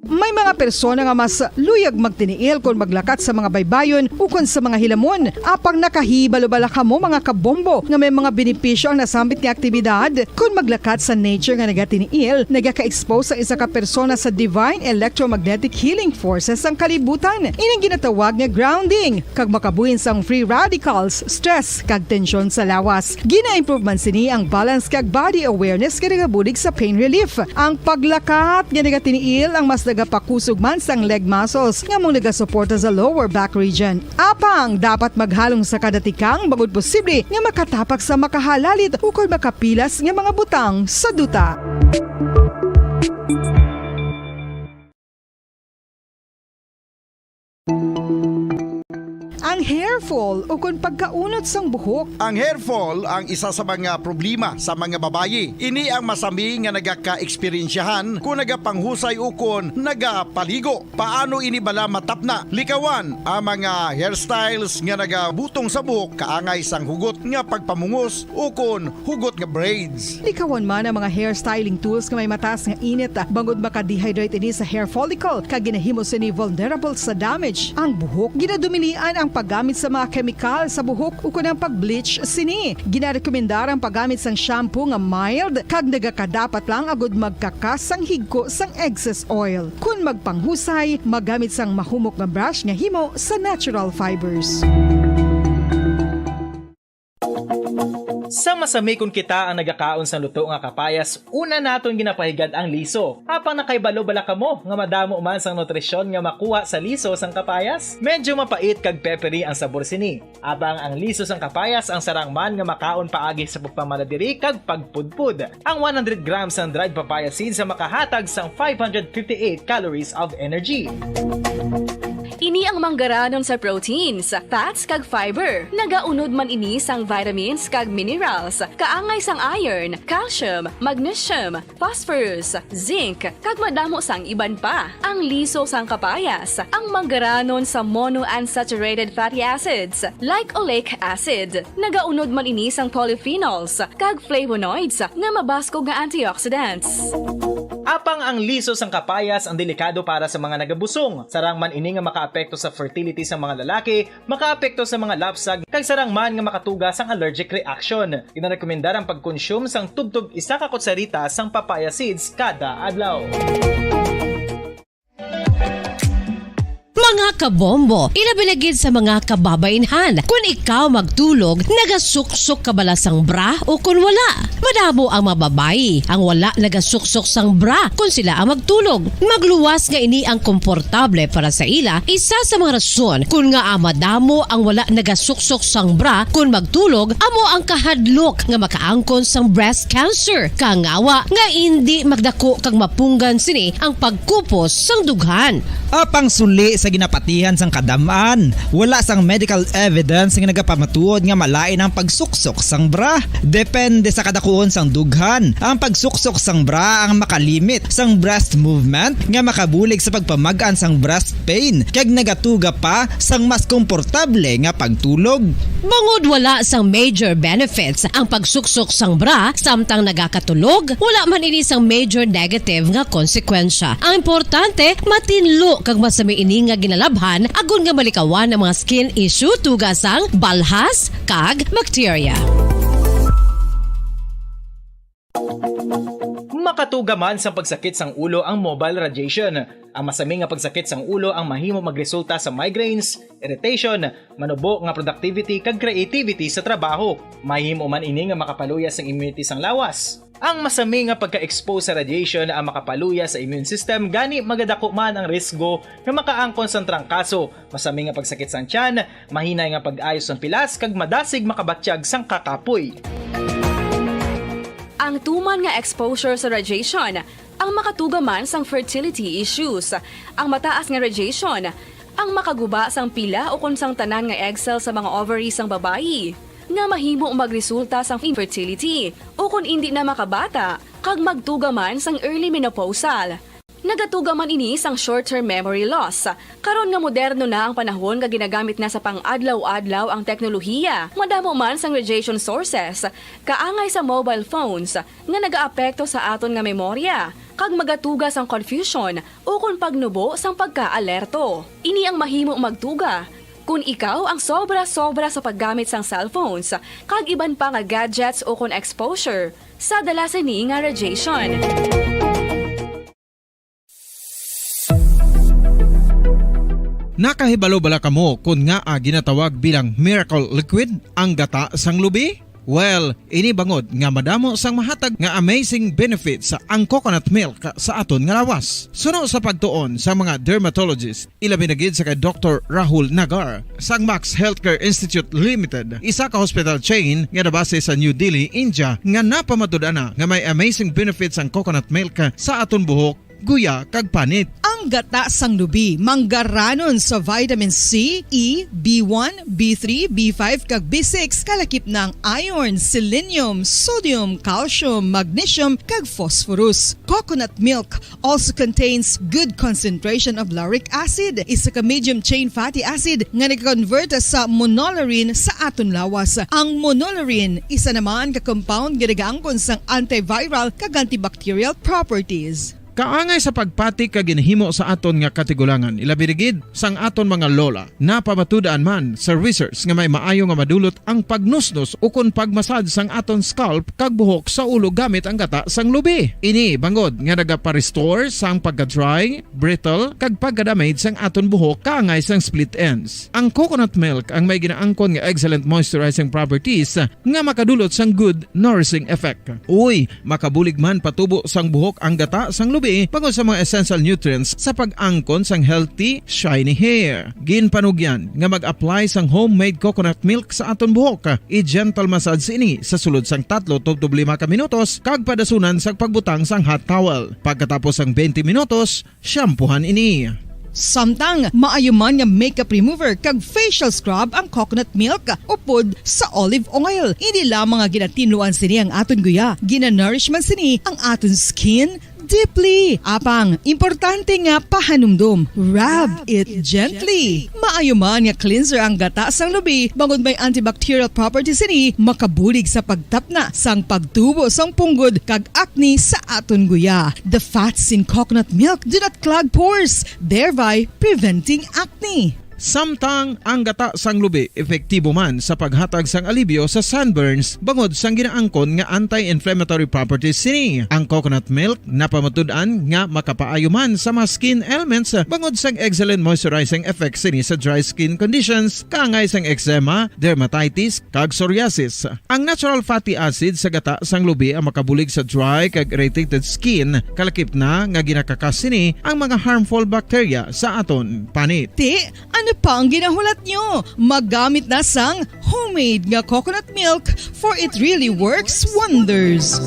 May mga persona nga mas luyag magtiniil kung maglakat sa mga baybayon o kung sa mga hilamon. Apang nakahibalo-bala ka mo mga kabombo nga may mga benepisyo ang nasambit nga aktibidad. Kung maglakat sa nature nga nagatiniil, nagaka-expose sa isa ka persona sa divine electromagnetic healing forces ang kalibutan. Inang ginatawag nga grounding, kag makabuhin sang free radicals, stress, kag tensyon sa lawas. Gina-improve man sini ang balance kag body awareness kag nagabulig sa pain relief. Ang paglakat nga nagatiniil ang mas pakusog man sang leg muscles nga mong nagasuporta sa lower back region. Apang dapat maghalong sa kadatikang bagod posible nga makatapak sa makahalalit ukol makapilas nga mga butang sa duta. Ang hair fall o kung pagkaunot sang buhok. Ang hair fall ang isa sa mga problema sa mga babayi. Ini ang masami nga nagaka-eksperyensyahan kung nagapanghusay o kung nagapaligo. Paano ini bala matapna? Likawan ang mga hairstyles nga nagabutong sa buhok kaangay sang hugot nga pagpamungos o kung hugot nga braids. Likawan man ang mga hairstyling tools nga may mataas nga init bangod maka-dehydrate ini sa hair follicle kag ginahimo sini vulnerable sa damage. Ang buhok ginadumilian ang paggamit sa mga chemical sa buhok o kunang pag-bleach sini. Ginarekomendar ang paggamit sang shampoo nga mild kag nagakadapat lang agud magkakas sang higko sang excess oil. Kung magpanghusay, magamit sang mahumok nga brush nga himo sa natural fibers. Sa masami kung kita ang nagakaon sa luto nga kapayas, una naton ginapahigad ang liso. Apang nakaibalo-bala ka mo nga madamo man sang nutrisyon nga makuha sa liso sang kapayas. Medyo mapait kag peppery ang sabor sini. Apang ang liso sang kapayas ang sarang man nga makaon paagi sa pagpamaladiri kag pagpudpud. Ang 100 grams ng dried papaya seeds sa makahatag sang 558 calories of energy. Ini ang manggaranon sa proteins, fats kag fiber. Nagaunod man ini sang vitamins kag minerals, kaangay sang iron, calcium, magnesium, phosphorus, zinc, kag madamo sang iban pa. Ang liso sang kapayas, ang manggaranon sa monounsaturated fatty acids like oleic acid. Nagaunod man ini sang polyphenols kag flavonoids nga mabaskog nga antioxidants. Apang ang liso sang kapayas ang delikado para sa mga nagabusong. Sarang man ini nga makaapekto sa fertility sa mga lalaki, makaapekto sa mga lapsag, kag sarang man nga makatuga sang allergic reaction. Ginarekomendar ang pagkonsume sang tubtog isa ka kutsarita sang papaya seeds kada adlaw. Mga kabombo, ilabinagid sa mga kababainhan. Kung ikaw magtulog, nagasuksok ka bala sang bra o kung wala. Madamo ang mababayi ang wala nagasuksok sang bra kung sila ang magtulog. Magluwas nga ini ang komportable para sa ila, isa sa mga rason kung nga madamo ang wala nagasuksok sang bra kung magtulog, amo ang kahadlok nga makaangkon sang breast cancer. Kangawa nga hindi magdako kag mapunggan sini ang pagkupos sang dughan. Apang suli sa ginapatihan sang kadamaan, wala sang medical evidence nga nagapamatuod nga malain ang pagsuksok sang bra. Depende sa kadakuon sang dughan. Ang pagsuksok sang bra ang makalimit sang breast movement nga makabulig sa pagpamagaan sang breast pain kag nagatuga pa sang mas komportable nga pagtulog. Bangod wala sang major benefits ang pagsuksok sang bra samtang nagakatulog, wala man ini sang major negative nga konsekwensya. Ang importante, matinlo kag masami ini nga ginalabhan agon nga malikawan ang mga skin issue tugasang balhas kag bacteria. Makatuga man sa pagsakit sang ulo ang mobile radiation. Ang masami nga pagsakit sang ulo ang mahimo magresulta sa migraines, irritation, manubo nga productivity kag creativity sa trabaho. Mahimo man ini nga makapaluya sang immunity sang lawas. Ang masami nga pagka-expose sa radiation ang makapaluya sa immune system, gani magadako man ang risgo nga makaangkon sang trangkaso, masami nga pagsakit sang tiyan, mahinay nga pag-ayos sang pilas kag madasig makabatyag sang kakapoy. Ang tuman nga exposure sa radiation ang makatugaman sang fertility issues. Ang mataas nga radiation ang makaguba sang pila o kung sang tanan nga egg cell sa mga ovaries sang babayi nga mahimo magresulta sang infertility o kung hindi na makabata kag magtugaman sang early menopausal. Nagatugaman ini sang short-term memory loss. Karon nga moderno na ang panahon nga ginagamit na sa pang-adlaw-adlaw ang teknolohiya. Madamo man sang radiation sources, kaangay sa mobile phones nga nagaapekto sa aton nga memorya, kag magatuga sang confusion o kung pagnubo sang pagka-alerto. Ini ang mahimo magtuga kung ikaw ang sobra-sobra sa paggamit sang cellphones, kag iban pa nga gadgets o kung exposure sa dalasan ni nga radiation. Nakahibalo bala kamo kung nga ginatawag bilang miracle liquid ang gata sang lubi? Well, ini bangod nga madamo sang mahatag nga amazing benefits sa ang coconut milk sa aton nga lawas. Suno sa pagtuon sa mga dermatologist, ilabi na gid sa kay Dr. Rahul Nagar sang Max Healthcare Institute Limited, isa ka hospital chain nga nabase sa New Delhi, India, nga napamatud-ana nga may amazing benefits ang coconut milk sa aton buhok, guya kag panit. Ang gata sang lubi manggaranon sa vitamin C, E, B1, B3, B5 kag B6 kalakip ng iron, selenium, sodium, calcium, magnesium kag phosphorus. Coconut milk also contains good concentration of lauric acid, isa ka medium chain fatty acid nga nag-convert sa monolarin sa aton lawas. Ang monolarin isa naman ka compound nga nagaangkon sang antiviral kag antibacterial properties. Kaangay sa pagpatik kag ginhimo sa aton nga katigulangan, ilabirigid sang aton mga lola, napamatudan man sa research nga may maayo nga madulot ang pagnusnos o kun pagmasad sang aton scalp kag buhok sa ulo gamit ang gata sang lubi. Ini bangod nga nagapa-restore sang pagka-dry, brittle kag pagka-damage sang aton buhok kaangay sang split ends. Ang coconut milk ang may ginaangkon nga excellent moisturizing properties nga makadulot sang good nourishing effect. Uy, makabulig man patubo sang buhok ang gata sang lubi pagod sa mga essential nutrients sa pag-angkon sang healthy, shiny hair. Ginpanugyan nga mag-apply sang homemade coconut milk sa aton buhok. I-gentle massage ini sa sulod sang 3 to 5 ka minutos kag padasunan sa pagbutang sang hot towel. Pagkatapos sang 20 minutos, shampoohan ini. Samtang maayo man nga makeup remover kag facial scrub ang coconut milk upod sa olive oil. Hindi lamang nga ginatinluan sini ang aton guya, ginanourishman sini ang aton skin deeply. Apang, importante nga pahanumdum. Rub it gently. Maayo man nga cleanser ang gata sang lubi, bangod may antibacterial properties ini, makabulig sa pagtapna sang pagtubo sang punggod kag acne sa aton guya. The fats in coconut milk do not clog pores, thereby preventing acne. Samtang ang gata sang lubi epektibo man sa paghatag sang alibyo sa sunburns bangod sang ginaangkon nga anti-inflammatory properties sini. Ang coconut milk napamatud-an nga makapaayo man sa mga skin ailments bangod sang excellent moisturizing effects sini sa dry skin conditions kaangay sang eczema, dermatitis kag psoriasis. Ang natural fatty acid sa gata sang lubi ang makabulig sa dry kag irritated skin kalakip na nga ginakakas sini ang mga harmful bacteria sa aton panit. Ti, ano pa ang ginahulat nyo? Maggamit na sang homemade nga coconut milk for it really works wonders.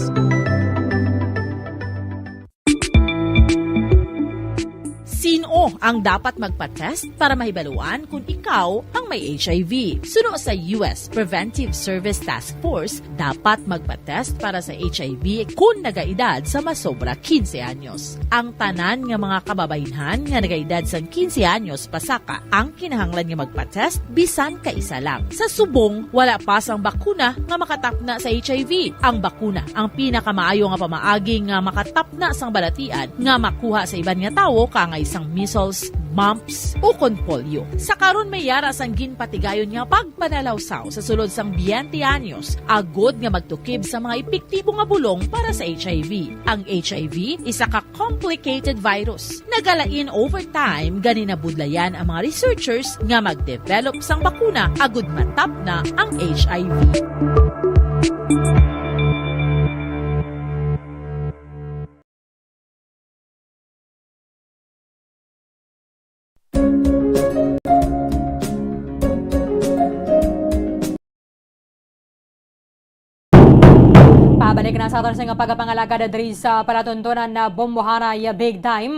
Sino ang dapat magpa-test para mahibaluan kung ikaw ang may HIV? Suno sa US Preventive Service Task Force, dapat magpa-test para sa HIV kung nagaedad sa masobra 15 anyos. Ang tanan nga mga kababaynhan nga nagaedad sa 15 anyos pasaka ang kinahanglan nga magpa-test bisan ka isa lang. Sa subong, wala pa sang bakuna nga makatapna sa HIV. Ang bakuna ang pinakamaayo nga pamaagi nga makatapna sang balatian nga makuha sa iban nga tawo kangay sang measles, mumps, o kon polio. Sa karon may yara sang ginpatigayon nga pagpanalawsaw sa sulod sang 20 anyos, agod nga magtukib sa mga epektibo nga bulong para sa HIV. Ang HIV isa ka complicated virus. Nagalain over time gani nabudlayan ang mga researchers nga magdevelop sang bakuna agod matap na ang HIV. Pabalik na sa aton sa pagpangalaga diri sa palatuntunan na bombohana ya big time.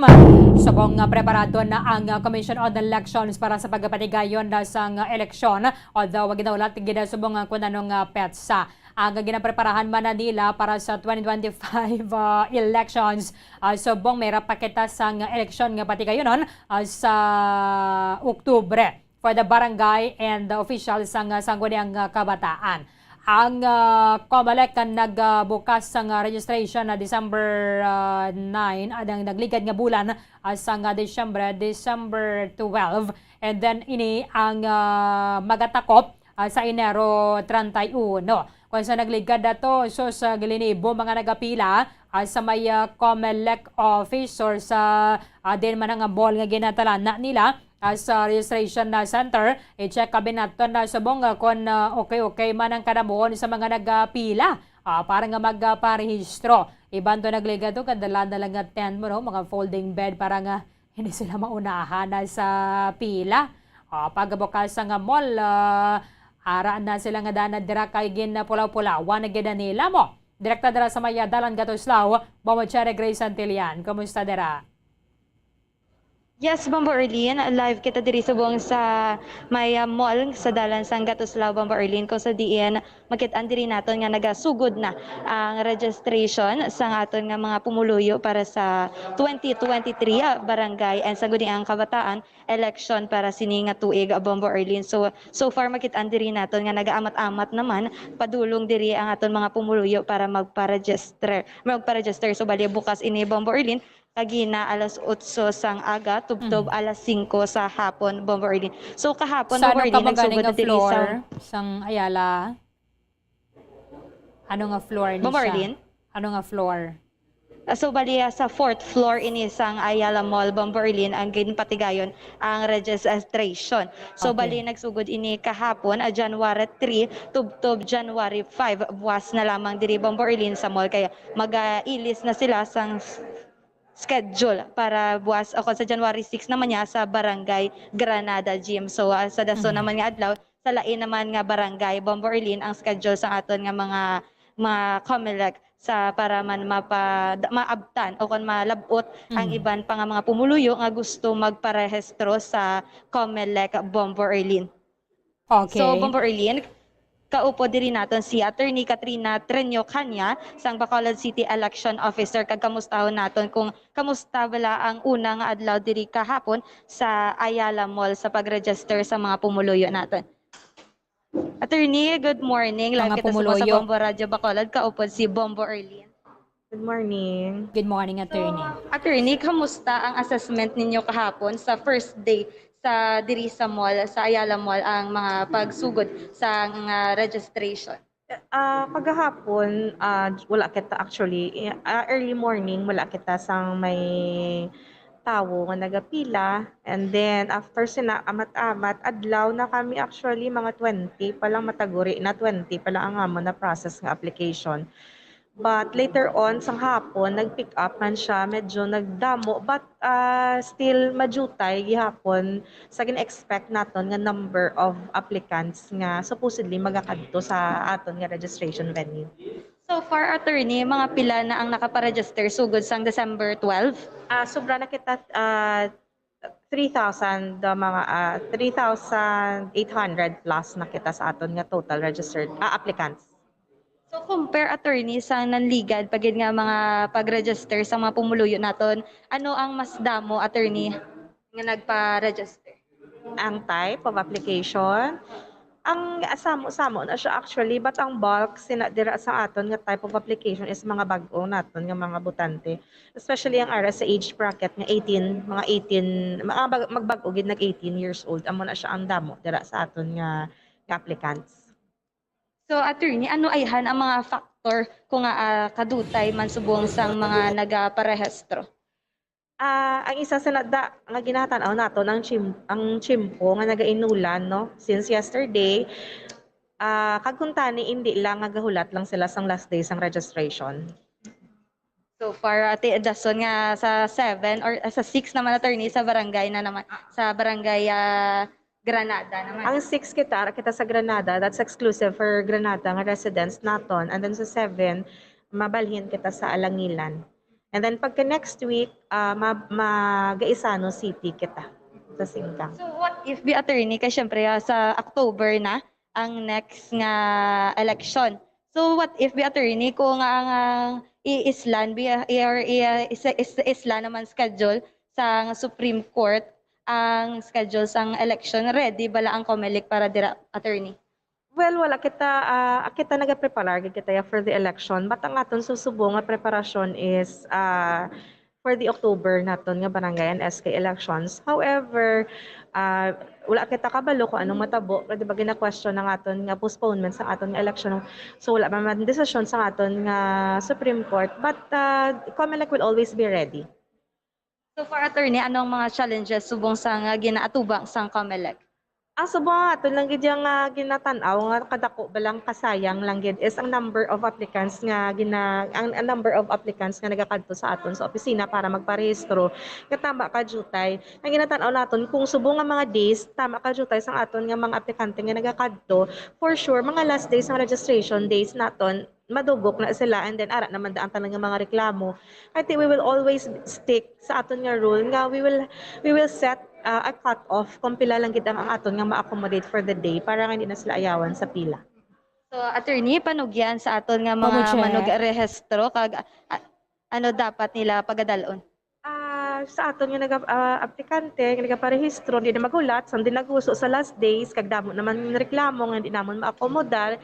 Subong preparado na ang Commission on Elections para sa pagpatigayon sa eleksyon. Although wag daw lahat gid subong kun anong petsa. Ang ginapreparahan man na nila para sa 2025 elections. Subong may rapakita sa eleksyon nga patigayonon sa Oktubre for the barangay and the officials sang sangguniang kabataan. Ang COMELEC nagbukas sang registration na December 9 ang nagligad nga bulan sang December 12 and then ini ang magatakop sa Enero 31. Kung sa nagligad dato so sa gilinibo mga nagapila sa may COMELEC office or sa din man nga ball nga ginatalan na nila sa registration na center, i-check kabinet na subong kung okay man ang kadamuhon sa mga nagpila para nga magparehistro. Iban to nagliga to, kadala na lang nga tent mo, no? Mga folding bed para nga hindi sila maunahan na sa pila. Pagbukas nga mall, araan na sila nga dana dira kay gin pulaw-pulawan na gida nila mo. Direkta dira sa Maya Dalan Gatoslaw, Bomochere Grace Santillan. Kamusta dira? Yes, Bombo Erlin, live kita diri subong sa may mall sa dalan sang Gatoslaw, Bombo Erlin, kung sa diin makit-an diri naton nga nagasugod na ang registration sa aton nga mga pumuluyo para sa 2023 barangay and sa ang kabataan election para sini nga tuig Bombo Erlin. So far makit-an diri naton nga nagaamat-amat naman padulong diri ang aton mga pumuluyo para magpa-register. So bali bukas ini Bombo Erlin kagina alas 8 sang aga, tubtob alas 5 sa hapon, Bombo Erlin. So kahapon, Bombo Erlin, nagsugod na diri sang Ayala. Ano nga floor ni Bombo siya? Erlin? Ano nga floor? So bali sa 4th floor ini sang Ayala Mall, Bombo Erlin, ang ginpatigayon ang registration. So bali nagsugod ini kahapon, January 3, tubtob January 5, buwas na lamang diri Bombo Erlin sa mall, kaya mag-ilis na sila sang schedule para buwas ako sa January 6 naman niya sa Barangay Granada Gym. So sa daso naman nga adlaw sa lain naman nga barangay Bombo Erlin ang schedule sa aton nga mga COMELEC sa para man maabtan o kon malabot ang iban pa nga mga pumuluyo nga gusto magparehistro sa COMELEC Bombo Erlin. Okay. So Bombo Erlin, kaupo diri naton si Attorney Katrina Trenyo Kanya, sang Bacolod City Election Officer. Kag kamustahon naton kung kamusta bala ang una nga adlaw diri kahapon sa Ayala Mall sa pagregister sa mga pumuluyo naton. Attorney, good morning. Live kita sa Bombo Radio Bacolod. Kaupo si Bombo Erlin. Good morning. Good morning, attorney. Attorney, kamusta ang assessment ninyo kahapon sa first day sa diri sa mall, sa Ayala Mall, ang mga pagsugod sa registration? Kagahapon, wala kita actually. Early morning, wala kita sang may tawo nga nagapila. And then, after sina amat-amat, adlaw na kami actually mga 20 palang mataguri na 20 pala ang amon na process nga application. But later on, sang hapon, nag-pick up man siya, medyo nagdamo, but still majutay gihapon sa gin-expect naton nga number of applicants nga supposedly magakadto sa aton nga registration venue. So far, attorney, mga pila na ang nakaparegister sugod sang December 12? Sobra na kita 3,000 mga 3,800 plus na kita sa aton nga total registered applicants. So compare, attorney, sa nanligad pagid nga mga pag-register sa mga pumuluyo naton, ano ang mas damo, attorney, nga nagpa-register? Ang type of application, ang samo na siya actually, but ang bulk sinadira sa aton nga type of application is mga bag-o naton nga mga butante, especially ang ara sa age bracket nga 18, mga 18 magbag-o gid nag 18 years old, amo na siya ang damo dira sa aton nga applicants. So, attorney, ano ayhan ang mga factor kung kadutay man subong sang mga nagaparehistro? Ang isa sa nada nga ginatanaw nato ang chimpo nga nagainulan no since yesterday, kagkuntani hindi lang nga gahulat lang sila sang last day sang registration. So far, ate dason nga sa 7 or sa 6 naman, attorney, sa barangay na naman, sa barangay Granada naman. Ang 6 kita sa Granada, that's exclusive for Granada nga residents naton. And then sa 7, mabalhin kita sa Alangilan. And then pagka next week, Magaisano City kita sa Singkang. So what if be, attorney, kasi syempre sa October na ang next nga election. So what if be, attorney, kung ang islan naman schedule sa Supreme Court ang schedule sang election, ready bala ang COMELEC para dira, attorney? Well, wala kita nagaprepare kita for the election, but ang aton susubong nga preparasyon is for the October naton nga barangay and SK elections. However, wala kita kabalo kung anong matabo, di ba gina-question ng aton nga postponement sa aton nga election. So wala pa man desisyon sa aton nga Supreme Court, but COMELEC will always be ready. So for attorney, anong mga challenges subong sa nga ginaatubang sang COMELEC? Ang subong aton lang gid yang ginatanaw nga kadako balang kasayang lang gid is ang number of applicants nga ang number of applicants nga nagakadto sa aton sa opisina para magparehistro. Tama ka jutay. Ang ginatanaw naton kung subong nga mga days tama ka jutay sang aton nga mga aplikante nga nagakadto, for sure mga last days ng registration days naton madugok na sila, and then ara naman daan tanang mga reklamo. I think we will always stick sa aton nga rule nga we will set a cut off kung pila lang gid ang aton nga ma-accommodate for the day para hindi na sila ayawan sa pila. So attorney, panugyan sa aton nga mga manug-rehistro kag ano dapat nila pagadalon? Sa aton nga aplikante nga nagaparehistro, hindi na magulat, sa hindi naguso sa last days, kag damo naman reklamo nga hindi namon ma-accommodate.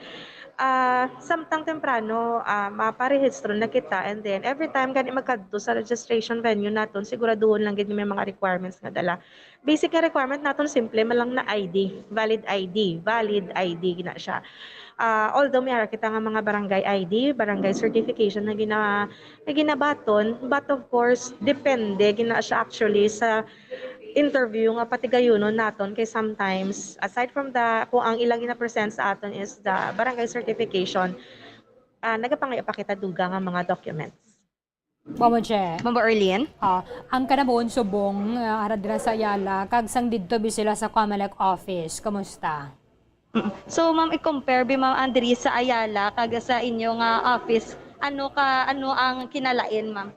Samtang temprano maparehistro na kita, and then every time gani magkadto sa registration venue naton siguraduhon lang gid may mga requirements nga dala. Basic nga requirement naton simple malang na ID, valid ID gina siya. Although may ara kita nga mga barangay ID, barangay certification na ginabaton, but of course depende gina siya actually sa interview nga patigayunon naton, kay sometimes aside from kung ang ilang gina-present sa aton is the barangay certification, nagapangayo pa kita duga nga mga documents. Mama Arlene? Ang kanabon subong aradra sa Ayala kag sang didto bi sila sa COMELEC office. Kamusta? So ma'am, i-compare bi ma'am Andri sa Ayala kag sa inyo nga office, ano ang kinalain, ma'am?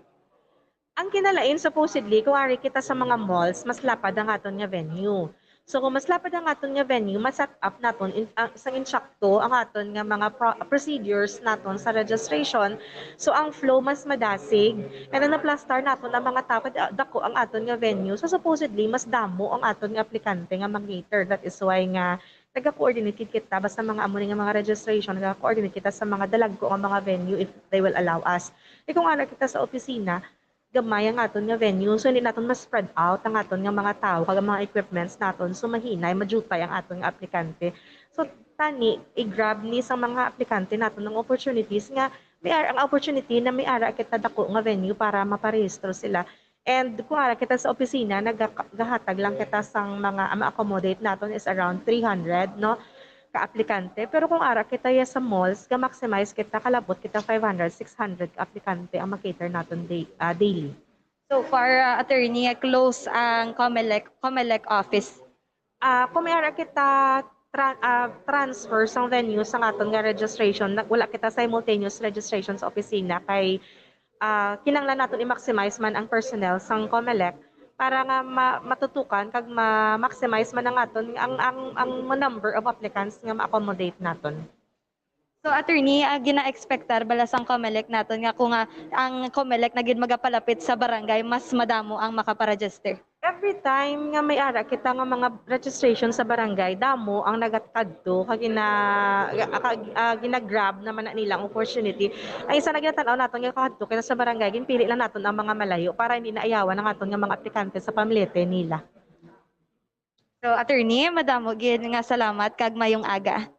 Ang kinalain supposedly, kung ari kita sa mga malls, mas lapad ang aton nga venue. So kung mas lapad ang aton nga venue, mas set up naton sang insakto ang aton nga mga procedures naton sa registration. So ang flow mas madasig. And then na-plaster naton ang mga tapad dako ang aton nga venue. So supposedly, mas damo ang aton nga aplikante nga mag-cater. That is why nga Nag-coordinate kita basta mga amo nga mga registration, nag-coordinate kita sa mga dalagko nga mga venue if they will allow us. Kung ana kita sa opisina, gamay ang aton nga venue, so hindi naton ma-spread out ang aton nga mga tao kag mga equipments naton, so mahinay majutay ang aton nga aplikante. So tani i-grab ni sa mga aplikante naton ng opportunities nga may ang opportunity na may ara kita dako nga venue para maparehistro sila. And kung ara kita sa opisina, nagahatag lang kita sang mga ma-accommodate naton is around 300 no ka-aplikante. Pero kung ara kita ya sa malls, ga-maximize kita, kalabot kita 500, 600 ka-aplikante ang makater naton daily. So far, attorney, close ang COMELEC office. Kung may ara kita transfer sang venue sa aton nga registration, wala kita simultaneous registration sa opisina kay kinanglan naton i-maximize man ang personnel sang COMELEC para nga matutukan kag ma-maximize man ang aton ang number of applicants nga ma-accommodate naton. So attorney, gina-expectar bala sang COMELEC naton nga kung ang COMELEC na gid magapalapit sa barangay, mas madamo ang makaparegister. Every time nga may ara kita nga mga registration sa barangay, damo ang nagatadto kag gina-grab naman na nilang opportunity. Ay isa na ginatanaw naton nga kadto kaya sa barangay, ginpili lang naton ang mga malayo para hindi na ayawan ang aton nga mga aplikante sa pamilete nila. So attorney, madamo gid nga salamat kag mayong aga.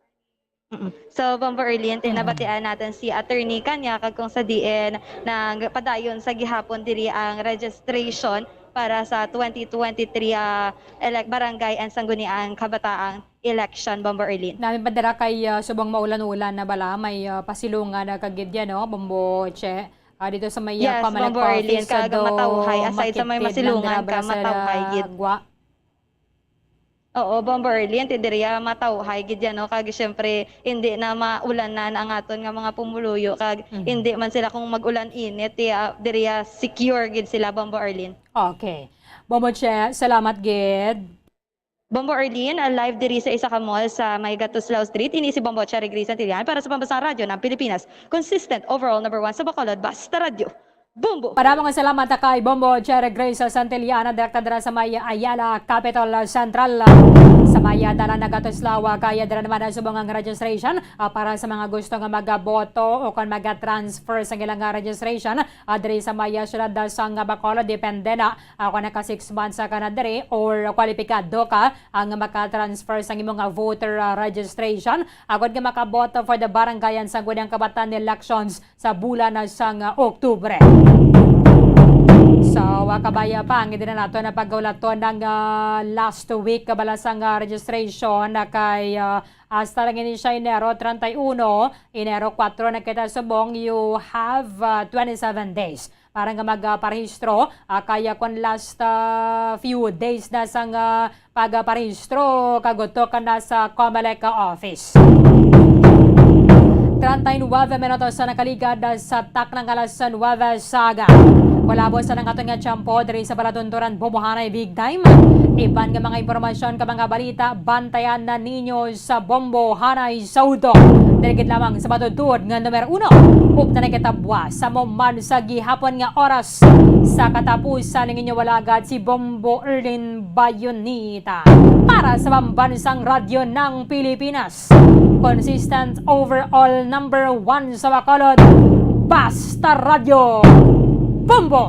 So, Bombo Erlin, tinabatian natin si Attorney Kanya kag kung sa DN na padayon sa gihapon diri ang registration para sa 2023 barangay and sangguniang kabataang election, Bombo Erlin. Namin padara kay subong maulan-ulan na bala, may pasilungan na kagidya, no, Bombo Che. Dito sa may COMELEC Bombo Erlin, office, kag matawhay, aside sa may masilungan ka, matawhay gid. Oo, Bombo Erlin, tidiriya matawhay gid yan, no? Kag syempre hindi na maulanan ang aton nga mga pumuluyo kag hindi man sila kung magulan init, diriya secure gid sila, Bombo Erlin. Okay. Bombo Che, salamat gid. Bombo Erlin, live diri sa isa ka mall sa may Gatuslao Street. Ini si Bombo Che Regri Santillan para sa Pambasang Radyo ng Pilipinas. Consistent overall number 1 sa Bacolod, basta radyo. Bombo! Maraming salamat kay Bombo Che Grace Santillana, direkta sa may Ayala, Capital Central. Sa may Dala Nagatuslawa, kaya dala naman ang subong ang registration para sa mga gusto nga magaboto o kung mag-transfer sa ilang registration. Diri sa may syudad sa Bacolod, depende na kung naka 6 months ka na diri or kwalipikado ka ang maka-transfer sa imong voter registration. Agad nga makaboto for the barangay and sangguniang kabatan elections sa bulan sang Oktubre. So, kabaya pa, ang hindi na nato na pag-ulato ng last week kabalasang registration na kay hasta lang ini siya Enero 31, Enero 4 na kita subong, you have 27 days para nga magparehistro. Kaya kung last few days na sang pagparehistro, kaguto ka na sa COMELEC office. 39 minutos sa nakaligad sa tak ng alas 9 saga. Walabo sa nangatong nga tiyampo diri sa Balatunturan, bumuhanay big time. Iban nga mga impormasyon ka mga balita, bantayan na ninyo sa Bombo Hanay Saudo. Daligid lamang sa matutud nga numero 1. Upta na kitabwa sa moman sa gihapon nga oras sa katapusan ng inyo walagad si Bombo Erlin Bayonita. Para sa pambansang radyo ng Pilipinas. Consistent overall number 1 sa Bacolod, basta radyo. Bombo!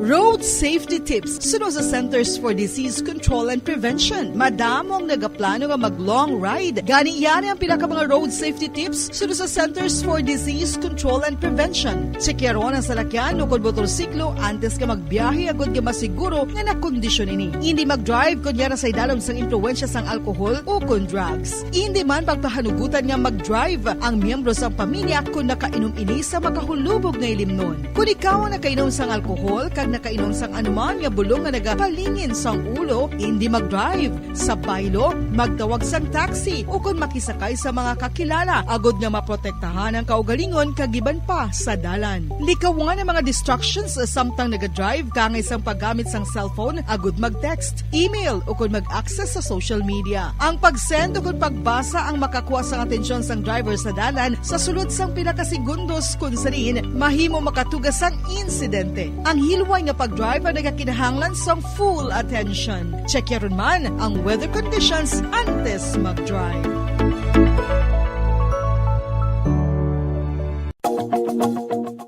Road safety tips sunod sa Centers for Disease Control and Prevention. Madamong nagaplano nga mag-long ride. Gani yan ang pinaka mga road safety tips sunod sa Centers for Disease Control and Prevention. Sekyaron ang salakyan o kung motorsiklo antes ka magbiyahe agad ka masiguro nga nakondisyon ini. Hindi mag-drive kung yan sa idalom sang impluensya sang alkohol o kung drugs. Hindi man pagpahanugutan nga mag-drive ang miyembro sang pamilya kung nakainom ini sa makahulubog na ilimnon. Kung ikaw ang nakainom sang alkohol kag nakainom sang anuman nga bulong nga nagapalingin sang ulo, hindi mag-drive. Sa baylo, magtawag sang taxi o kung makisakay sa mga kakilala, agod nga maprotektahan ang kaugalingon kagiban pa sa dalan. Likawan ang mga distractions samtang naga-drive kangay sang paggamit sang cellphone, agod mag-text, email o kung mag-access sa social media. Ang pag-send o kung pagbasa ang makakuha sang atensyon sang driver sa dalan sa sulod sang pinakasegundos kung sarin mahimo makatugas sang insidente. Ang hilway nga pag-drive mag-drive ang nagakinahanglan sa full attention. Check yaron man ang weather conditions antes mag-drive.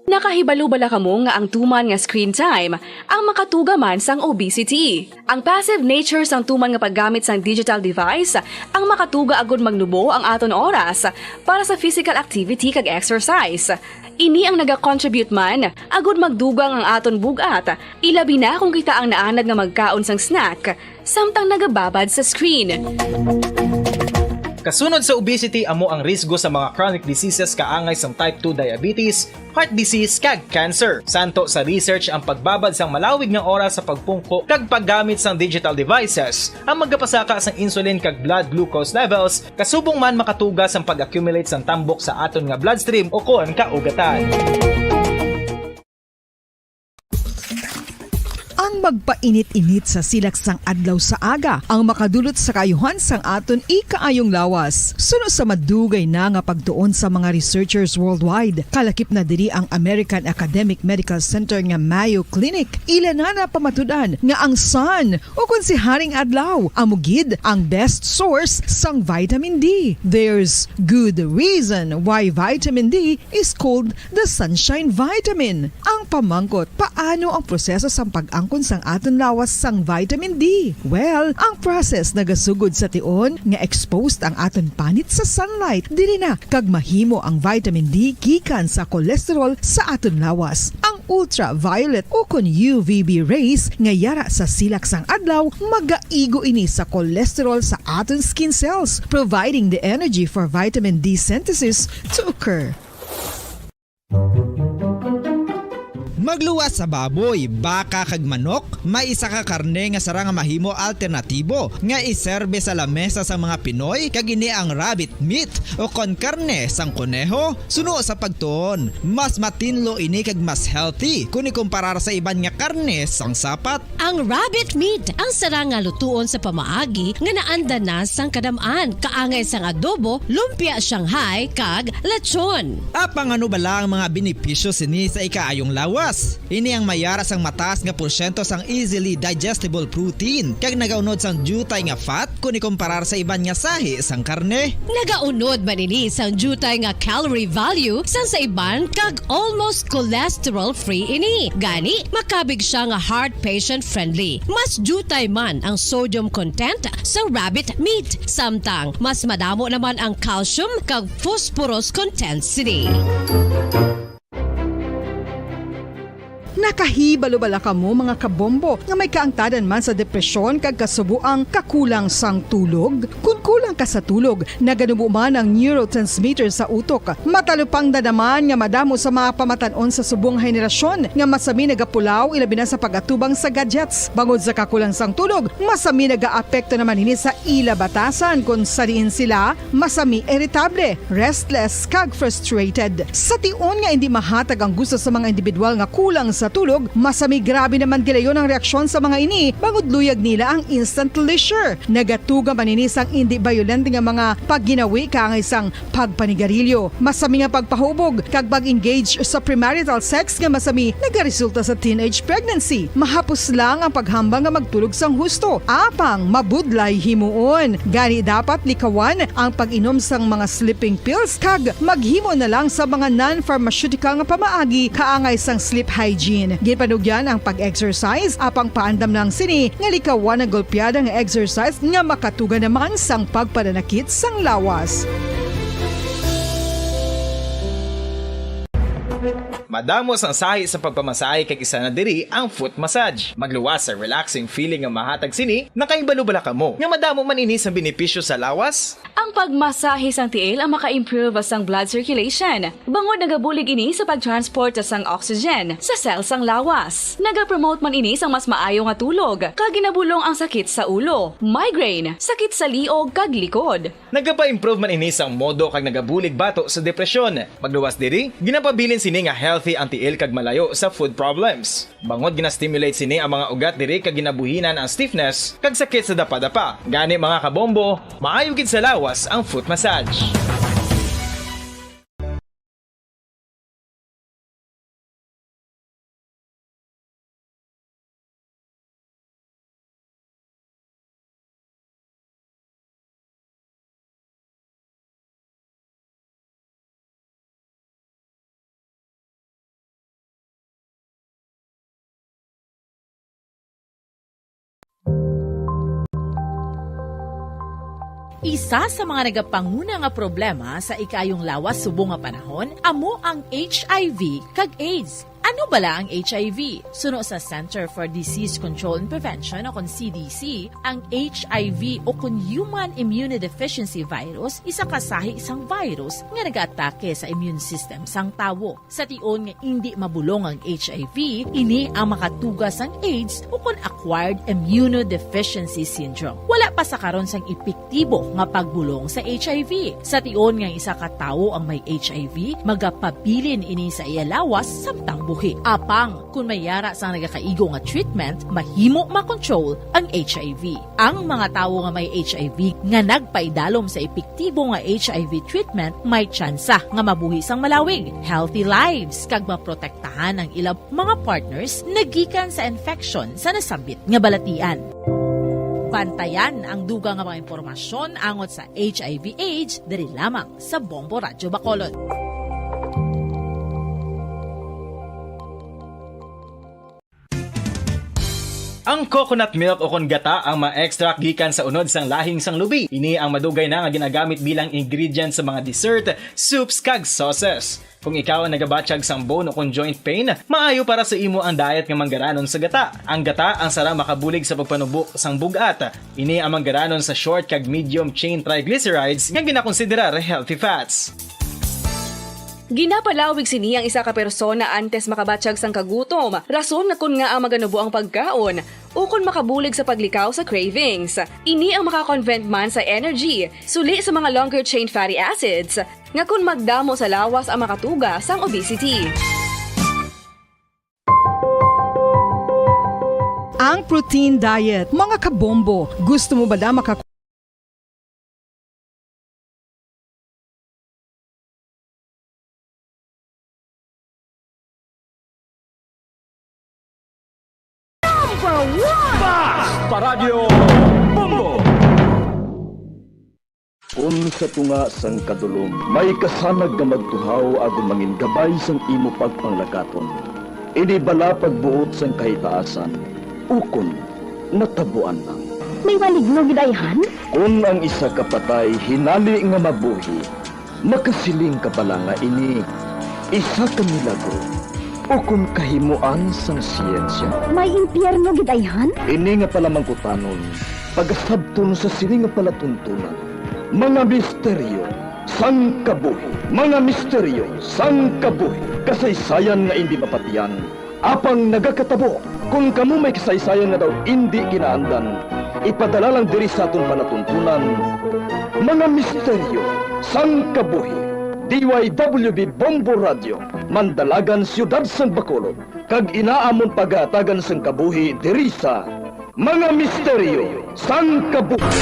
Nakahibalo-bala kamo nga ang tuman nga screen time ang makatugaman sang obesity. Ang passive nature sang tuman nga paggamit sang digital device ang makatuga agud magnubo ang aton oras para sa physical activity kag exercise. Ini ang naga-contribute man agud magdugang ang aton bugat, ilabi na kung kita ang naanad nga magkaon sang snack samtang nagababad sa screen. Kasunod sa obesity amo ang risgo sa mga chronic diseases kaangay sang type 2 diabetes, heart disease kag cancer. Santo sa research ang pagbabad sang malawig nga oras sa pagpungko kag paggamit sang digital devices ang magapasaka sang insulin kag blood glucose levels kasubong man makatuga sang pag-accumulate sang tambok sa aton nga bloodstream o kon kaugatan. Ang magpainit-init sa silak sang adlaw sa aga ang makadulot sa kaayuhan sang aton ikaayong lawas. Suno sa madugay na nga pagtuon sa mga researchers worldwide, kalakip na diri ang American Academic Medical Center nga Mayo Clinic. Ila na pamatudan nga ang sun o kung si Haring Adlaw amugid ang best source sang vitamin D. There's good reason why vitamin D is called the sunshine vitamin. Ang pamangkot, paano ang proseso sang pag-angkon sang aton lawas sang vitamin D? Well, ang process nagasugod sa tion nga exposed ang aton panit sa sunlight dili na kag mahimo ang vitamin D gikan sa cholesterol sa aton lawas. Ang ultraviolet o kon UVB rays nga yara sa silak sang adlaw magaigo ini sa cholesterol sa aton skin cells, providing the energy for vitamin D synthesis to occur. Magluwas sa baboy, baka kag manok, may isa ka karne nga sara nga mahimo alternatibo nga iserbe sa lamesa sa mga Pinoy kag ini ang rabbit meat o kon karne sang koneho. Suno sa pagtuon, mas matinlo ini kag mas healthy kung ikumparar sa iban nga karne sang sapat. Ang rabbit meat ang sara nga lutuon sa pamaagi nga naanda na sang kadamaan, kaangay sang adobo, lumpia Shanghai kag lechon. Apang ano bala ang mga benepisyo sini sa ikaayong lawas? Ini ang mayara sang mataas nga porsyento sang easily digestible protein kag nagaunod sang jutay nga fat kung ikumparar sa iban nga sahi sang karne. Nagaunod man ini sang jutay nga calorie value sang sa iban kag almost cholesterol free ini. Gani makabig siya nga heart patient friendly. Mas jutay man ang sodium content sa rabbit meat samtang mas madamo naman ang calcium kag phosphorus content sini. Nakahibalo-bala ka mo mga kabombo nga may kaangtadan man sa depresyon kag kasubuang kakulang sang tulog. Kung kulang ka sa tulog, naganubo man ang neurotransmitter sa utok. Matalupang dadaman nga madamo sa mga pamatanon sa subong henerasyon nga masami nagapulaw ilabi na sa pag-atubang sa gadgets. Bangod sa kakulang sang tulog, masami nagaapekto naman ini sa ila batasan kung sariin sila masami irritable, restless kag frustrated. Sa tion nga hindi mahatag ang gusto sa mga individual nga kulang sa tulog, masami grabe naman gilayon ang reaksyon sa mga ini bangod luyag nila ang instant leisure. Nagatuga man ini sang hindi violent nga mga pagginawi kaangay sang pagpanigarilyo. Masami nga pagpahubog kag pag-engage sa premarital sex nga masami nagaresulta sa teenage pregnancy. Mahapos lang ang paghambang nga magtulog sang husto. Apang mabudlay himuon. Gani dapat likawan ang pag-inom sang mga sleeping pills kag maghimo na lang sa mga non-pharmaceutical nga pamaagi kaangay sang sleep hygiene. Ginpanugyan ang pag-exercise apang paandam ng sini nga likawan ang golpeada nga exercise nga makatuga naman sang pagpananakit sang lawas. Madamos ang sahi sa pagpamasahe kag isa na diri ang foot massage. Magluwas sa relaxing feeling nga mahatag sini, nakaibalo-bala ka mo. Nga madamo man ini sa benepisyo sa lawas. Ang pagmasahe sang tiil ang maka-improve sang blood circulation. Bangod nagabulig ini sa pag-transport sang oxygen sa cells sang lawas. Nagapromote man ini sang mas maayo nga tulog, kag ginabulong ang sakit sa ulo, migraine, sakit sa liog kag likod. Nagapa-improve man ini sang modo kag nagabulig bato sa depresyon. Magluwas diri, ginapabilin sini nga healthy ang tiil kag malayo sa food problems. Bangod gina-stimulate sini ang mga ugat diri kag ginabuhinan ang stiffness kag sakit sa dapa-dapa. Gani mga kabombo, maayo gid sa lawas ang foot massage. Isa sa mga nagapanguna nga problema sa ikayong lawas subong nga panahon amo ang HIV kag AIDS. Ano bala ang HIV? Suno sa Center for Disease Control and Prevention o kon CDC, ang HIV o kon Human Immunodeficiency Virus isa kasahi isang virus nga nag-atake sa immune system sang tawo. Sa tion nga hindi mabulong ang HIV, ini ang makatugas ang AIDS o kon Acquired Immunodeficiency Syndrome. Wala pa sa karon sang epektibo nga pagbulong sa HIV. Sa tion nga isa ka tawo ang may HIV, magapabilin ini sa iya lawas samtang buhi. Apang, kung mayara sa nagakaigo nga treatment, mahimo makontrol ang HIV. Ang mga tawo nga may HIV nga nagpaidalom sa epektibo nga HIV treatment, may tsansa nga mabuhi sang malawig, healthy lives, kag maprotektahan ang ilang mga partners nagikan sa infection sa nasambit nga balatian. Bantayan ang dugang nga mga impormasyon angot sa HIV/AIDS diri lamang sa Bombo Radyo Bacolod. Ang coconut milk o kon gata ang ma-extract gikan sa unod sang lahing sang lubi. Ini ang madugay na nga ginagamit bilang ingredient sa mga dessert, soups kag sauces. Kung ikaw ang nagabatsyag sang bone o kon joint pain, maayo para sa imo ang diet nga manggaranon sa gata. Ang gata ang sara makabulig sa pagpanubo sang bugat. Ini ang manggaranon sa short kag medium chain triglycerides nga ginakonsiderar healthy fats. Ginapalawig sini ang isa ka persona antes makabatsyag sang kagutom. Rason na kun nga ang maganubo ang pagkaon o kun makabulig sa paglikaw sa cravings. Ini ang makakonvent man sa energy, suli sa mga longer chain fatty acids, nga kun magdamo sa lawas ang makatuga sang obesity. Ang protein diet, mga kabombo, gusto mo ba na Paradyo Bombo! Sa tunga sang kadulom, may kasanag nga magtuhaw agon mangin gabay sang imo pagpanglakaton. Ini bala pagbuot sang kahitaasan, ukon natabuan lang. May maligno gidayhan? Kung ang isa ka patay hinali nga mabuhi, makasiling ka pala nga ini isa ka milagro. O kung kahimuan sang siyensya. May impyerno gidayhan? Ini nga pala mangkutanon, pagasabton sa sili nga palatuntunan. Mga misteryo, sang kabuhi. Mga misteryo, sang kabuhi. Kasaysayan nga hindi mapatiyan. Apang nagakatabo, kung kamo may kasaysayan nga daw hindi ginaandan, ipadala lang diri sa aton palatuntunan. Mga misteryo, sang kabuhi. DYWB Bombo Radio, Mandalagan, Siyudad San Bacolod, kag inaamon pagatagan sang kabuhi diri sa Mga Misteryo sang Kabuhi.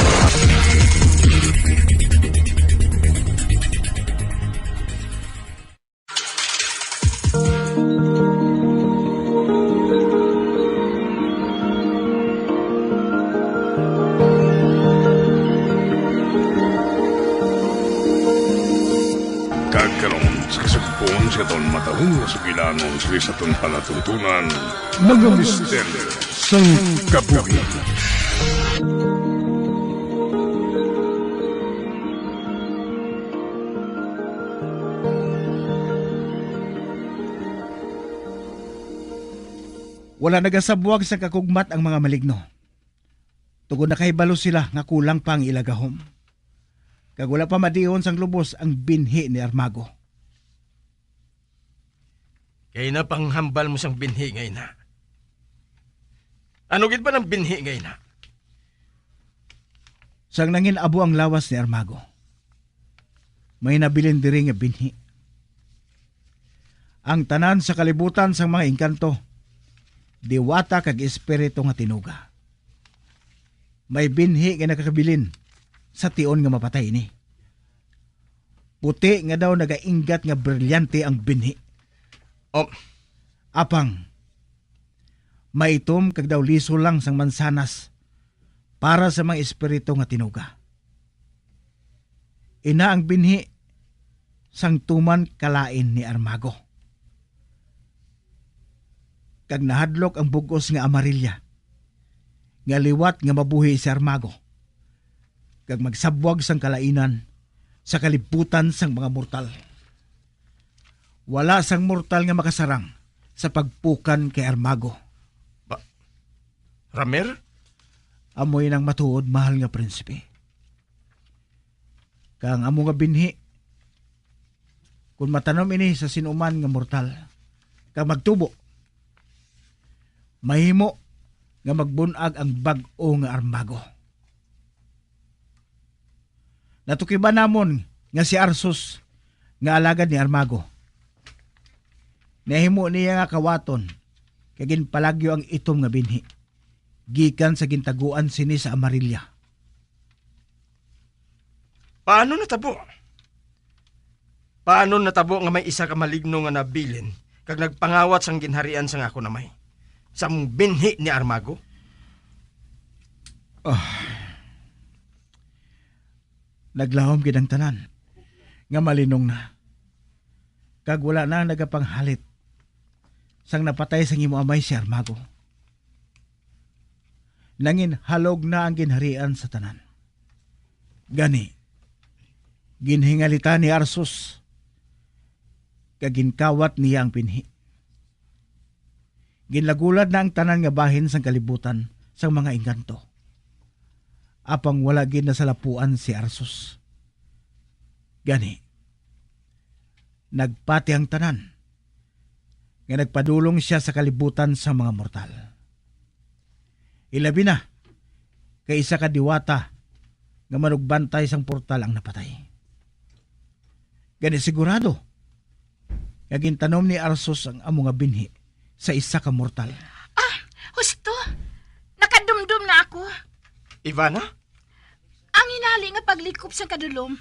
Sa taon matahong na sugilanon sa taon palatuntunan, mga misteryo sang kabuhi. Wala nagasabwag sa kakugmat ang mga maligno. Tugod na kahibalo sila nga kulang pang ilagahom. Kag wala pa madiyon sang lubos ang binhi ni Armago. Kaya na panghambal mo sang binhi ngayon na. Ano gid ba ng binhi ngayon na? Sang nangin abo ang lawas ni Armago, may nabilin diri nga binhi. Ang tanan sa kalibutan sang mga engkanto, diwata kag espiritu nga tinuga. May binhi nga nakakabilin sa tion nga mapatay ni. Puti nga daw nagaingat nga brilyante ang binhi. Apang, maitom kag daw liso lang sang mansanas para sa mga espiritu nga tinuga. Ina ang binhi sang tuman kalain ni Armago. Kag nahadlok ang bugos nga amarilya, nga liwat nga mabuhi si Armago. kag magsabwag sang kalainan sa kalibutan sang mga mortal. Wala sang mortal nga makasarang sa pagpukan kay Armago. Ramer? Amoy nang matuod, mahal nga prinsipe. Kang amo nga binhi, kung matanom ini sa sinuman nga mortal, kang magtubo, mahimo nga magbunag ang bag-o nga Armago. Natukiba namon nga si Arsus nga alagad ni Armago. Nahimo niya nga kawaton kay ginpalagyo ang itom nga binhi gikan sa gintaguan sini sa Amarilla. Paano natabo? Paano natabo nga may isa ka maligno nga nabilin kag nagpangawat sang ginharian sang ako namay? Sang binhi ni Armago? Naglahom gid ang tanan nga malinong na. Kag wala na nagapanghalit sang napatay sang imo amay si Armago. Nangin halog na ang ginharian sa tanan. Gani, ginhingalita ni Arsus kag ginkawat niya ang pinhi. Ginlagulad na ang tanan nga bahin sang kalibutan sang mga engkanto. Apang wala gid na salapuan si Arsus. Gani, nagpati ang tanan nga nagpadulong siya sa kalibutan sa mga mortal. Ilabi na kay isa ka diwata nga manugbantay sang portal ang napatay. Gani sigurado nga gintanom ni Arsus ang amo nga binhi sa isa ka mortal. Husto, nakadumdum na ako. Ivana? Ang inali nga paglikop sa kadulom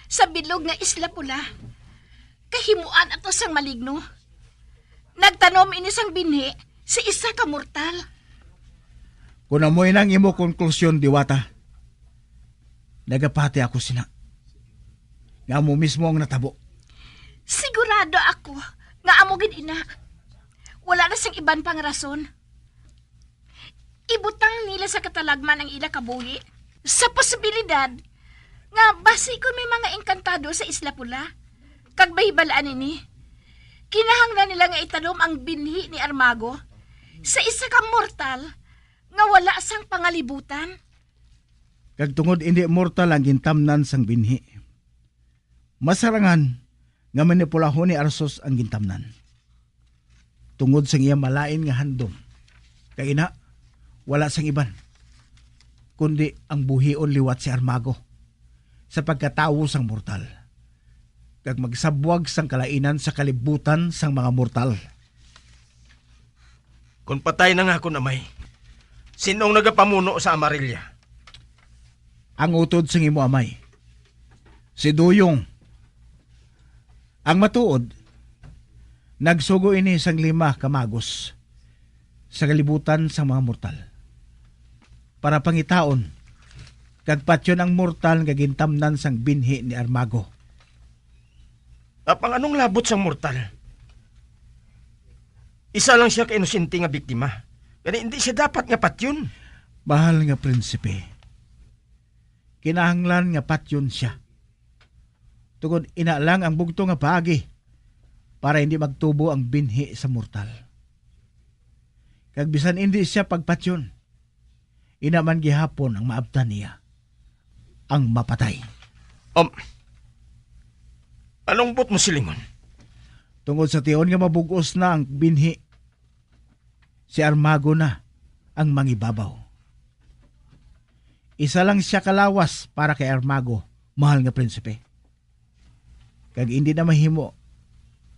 sa bilog nga Isla Pula. Kahimuan ato sang maligno. Nagtanom ini sang binhi sa isa ka mortal. Kung amoy nang imo konklusyon, diwata, nagapati ako sina. Nga mo mismo ang natabo. Sigurado ako nga amo gid ina. Wala na sang iban pang rason. Ibutang nila sa katalagman ang ila kabuhi sa posibilidad nga basi kung may mga engkantado sa Isla Pula kag bahibalaan ini. Kinahanglan nila nga italom ang binhi ni Armago sa isa ka mortal nga wala sang pangalibutan. Kag tungod hindi mortal ang gintamnan sang binhi. Masarangan nga manipulahon ni Arsus ang gintamnan. Tungod sang iya malain nga handom. Kay ina, wala sang iban kundi ang buhion liwat si Armago sa pagkatawo sang mortal. Kag magsabwag sang kalainan sa kalibutan sang mga mortal. Kung patay na nga ako namay, sinong nagapamuno sa Amarilla? Ang utod sang imo amay, si Duyong. Ang matuod, nagsugo ini sang 5 kamagos sa kalibutan sang mga mortal. Para pangitaon, kag patyon ang mortal nga gintamnan sang binhi ni Armago. Apang anong labot sang mortal? Isa lang siya ka-inosente nga biktima. Kaya hindi siya dapat nga patyon. Mahal nga prinsipe, kinahanglan nga patyon siya. Tungod ina lang ang bugto nga paagi para hindi magtubo ang binhi sa mortal. Kag bisan hindi siya pagpatyon, ina man gihapon ang maabtan niya ang mapatay. Anong but mo silingon? Tungod sa tiyon nga mabugos na ang binhi, si Armago na ang mangibabaw. Isa lang siya kalawas para kay Armago, mahal nga prinsipe. Kag hindi na mahimo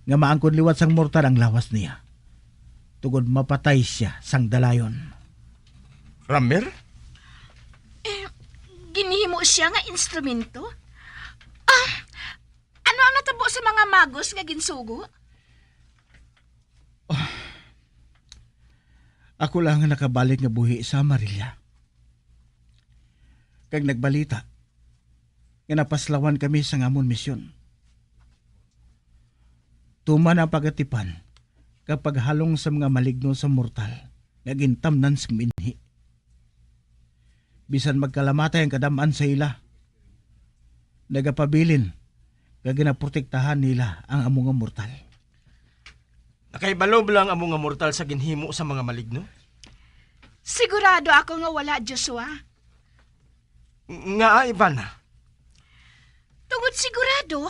nga maangkon liwat sang mortal ang lawas niya. Tungod mapatay siya sang dalayon. Ramer? Ginihimo siya nga instrumento? Ano ang natabo sa mga magos nga ginsugo? Ako lang ang nakabalik nga buhi sa Amarilla. Kag nagbalita nga napaslawan kami sa ngamon misyon. Tuman ang pagatipan kapag halong sa mga maligno sa mortal nga gintamnan sa binhi. Bisan magkalamatay ang kadamaan sa ila, nagapabilin nga ginaprotektahan nila ang amo nga mortal. Nakaibalo lang amo nga mortal sa ginhimo sa mga maligno? Sigurado ako nga wala, Joshua. Nga, Ivana. Tungod sigurado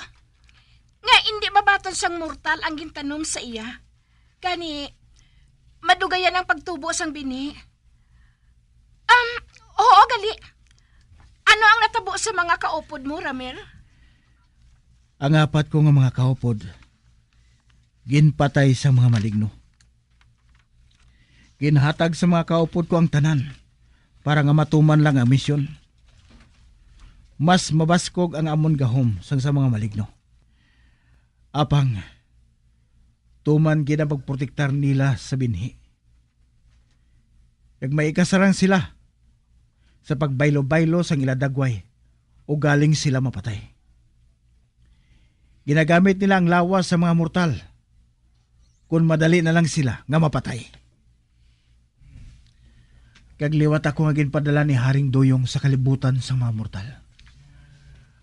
nga hindi mabaton sang mortal ang gintanom sa iya. Kani, madugayan ang pagtubo sang bini. Oo, gali. Ano ang natabo sa mga kaupod mo, Ramir? Ang apat ko nga mga kaupod, ginpatay sa mga maligno. Ginhatag sa mga kaupod ko ang tanan para nga matuman lang ang misyon. Mas mabaskog ang amon gahom sang sa mga maligno. Apang, tuman ginapagprotektar nila sa binhi. Kag may ikasarang sila sa pagbaylo-baylo sang iladagway o galing sila mapatay. Ginagamit nila ang lawas sa mga mortal kung madali na lang sila nga mapatay. Kagliwat ako nga ginpadala ni Haring Duyong sa kalibutan sa mga mortal.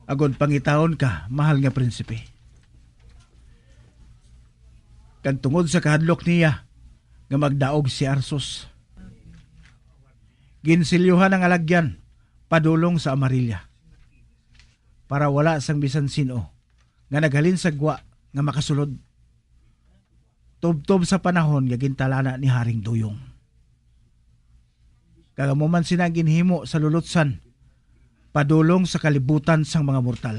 Agod pangitaon ka, mahal nga prinsipe. Kag tungod sa kahadlok niya nga magdaog si Arsos. Ginsilyuhan ang alagyan padulong sa Amarilla para wala sang bisan sino nga naghalin sa gwa nga makasulod. Tubtob sa panahon nga gintalana ni Haring Duyong. Kagamuman sina ginhimo sa lulutsan padulong sa kalibutan sang mga mortal.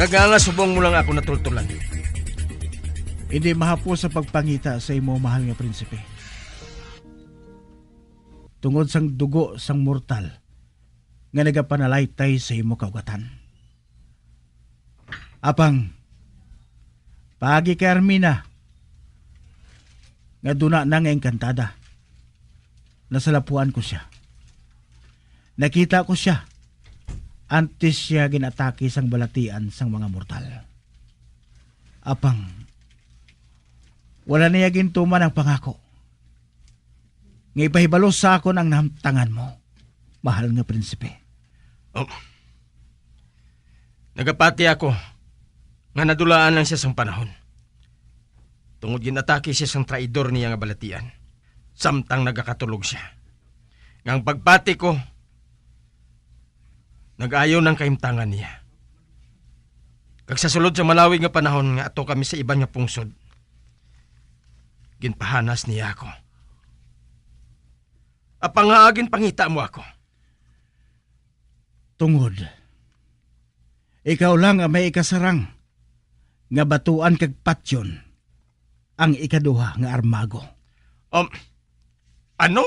Naganga subong mo lang ako natultulan. Hindi mahapo sa pagpangita sa imo mahal nga prinsipe. Tungod sang dugo sang mortal nga nagapanalaytay sa imo kaugatan. Apang, pagi kay Armina nga duna na nga engkantada. Nasalapuan ko siya. Nakita ko siya antes siya ginatake sang balatian sang mga mortal. Apang, wala niya gintuman ang pangako. Nga ipahibalo sa akon ang nahamtangan mo, mahal nga prinsipe. Oh. Nagapati ako nga nadulaan lang siya sang panahon. Tungod ginatake siya sang traidor niya nga balatian. Samtang nagakatulog siya. Ngang pagpati ko, nag-ayaw ng kaimtangan niya. Kag sa sulod sa malawig nga panahon nga ato kami sa iban nga pungsod, ginpahanas niya ako. Apangaagin pangita mo ako. Tungod, ikaw lang ang may ikasarang nga batuan kag patyon ang ikaduha nga armago. Ano?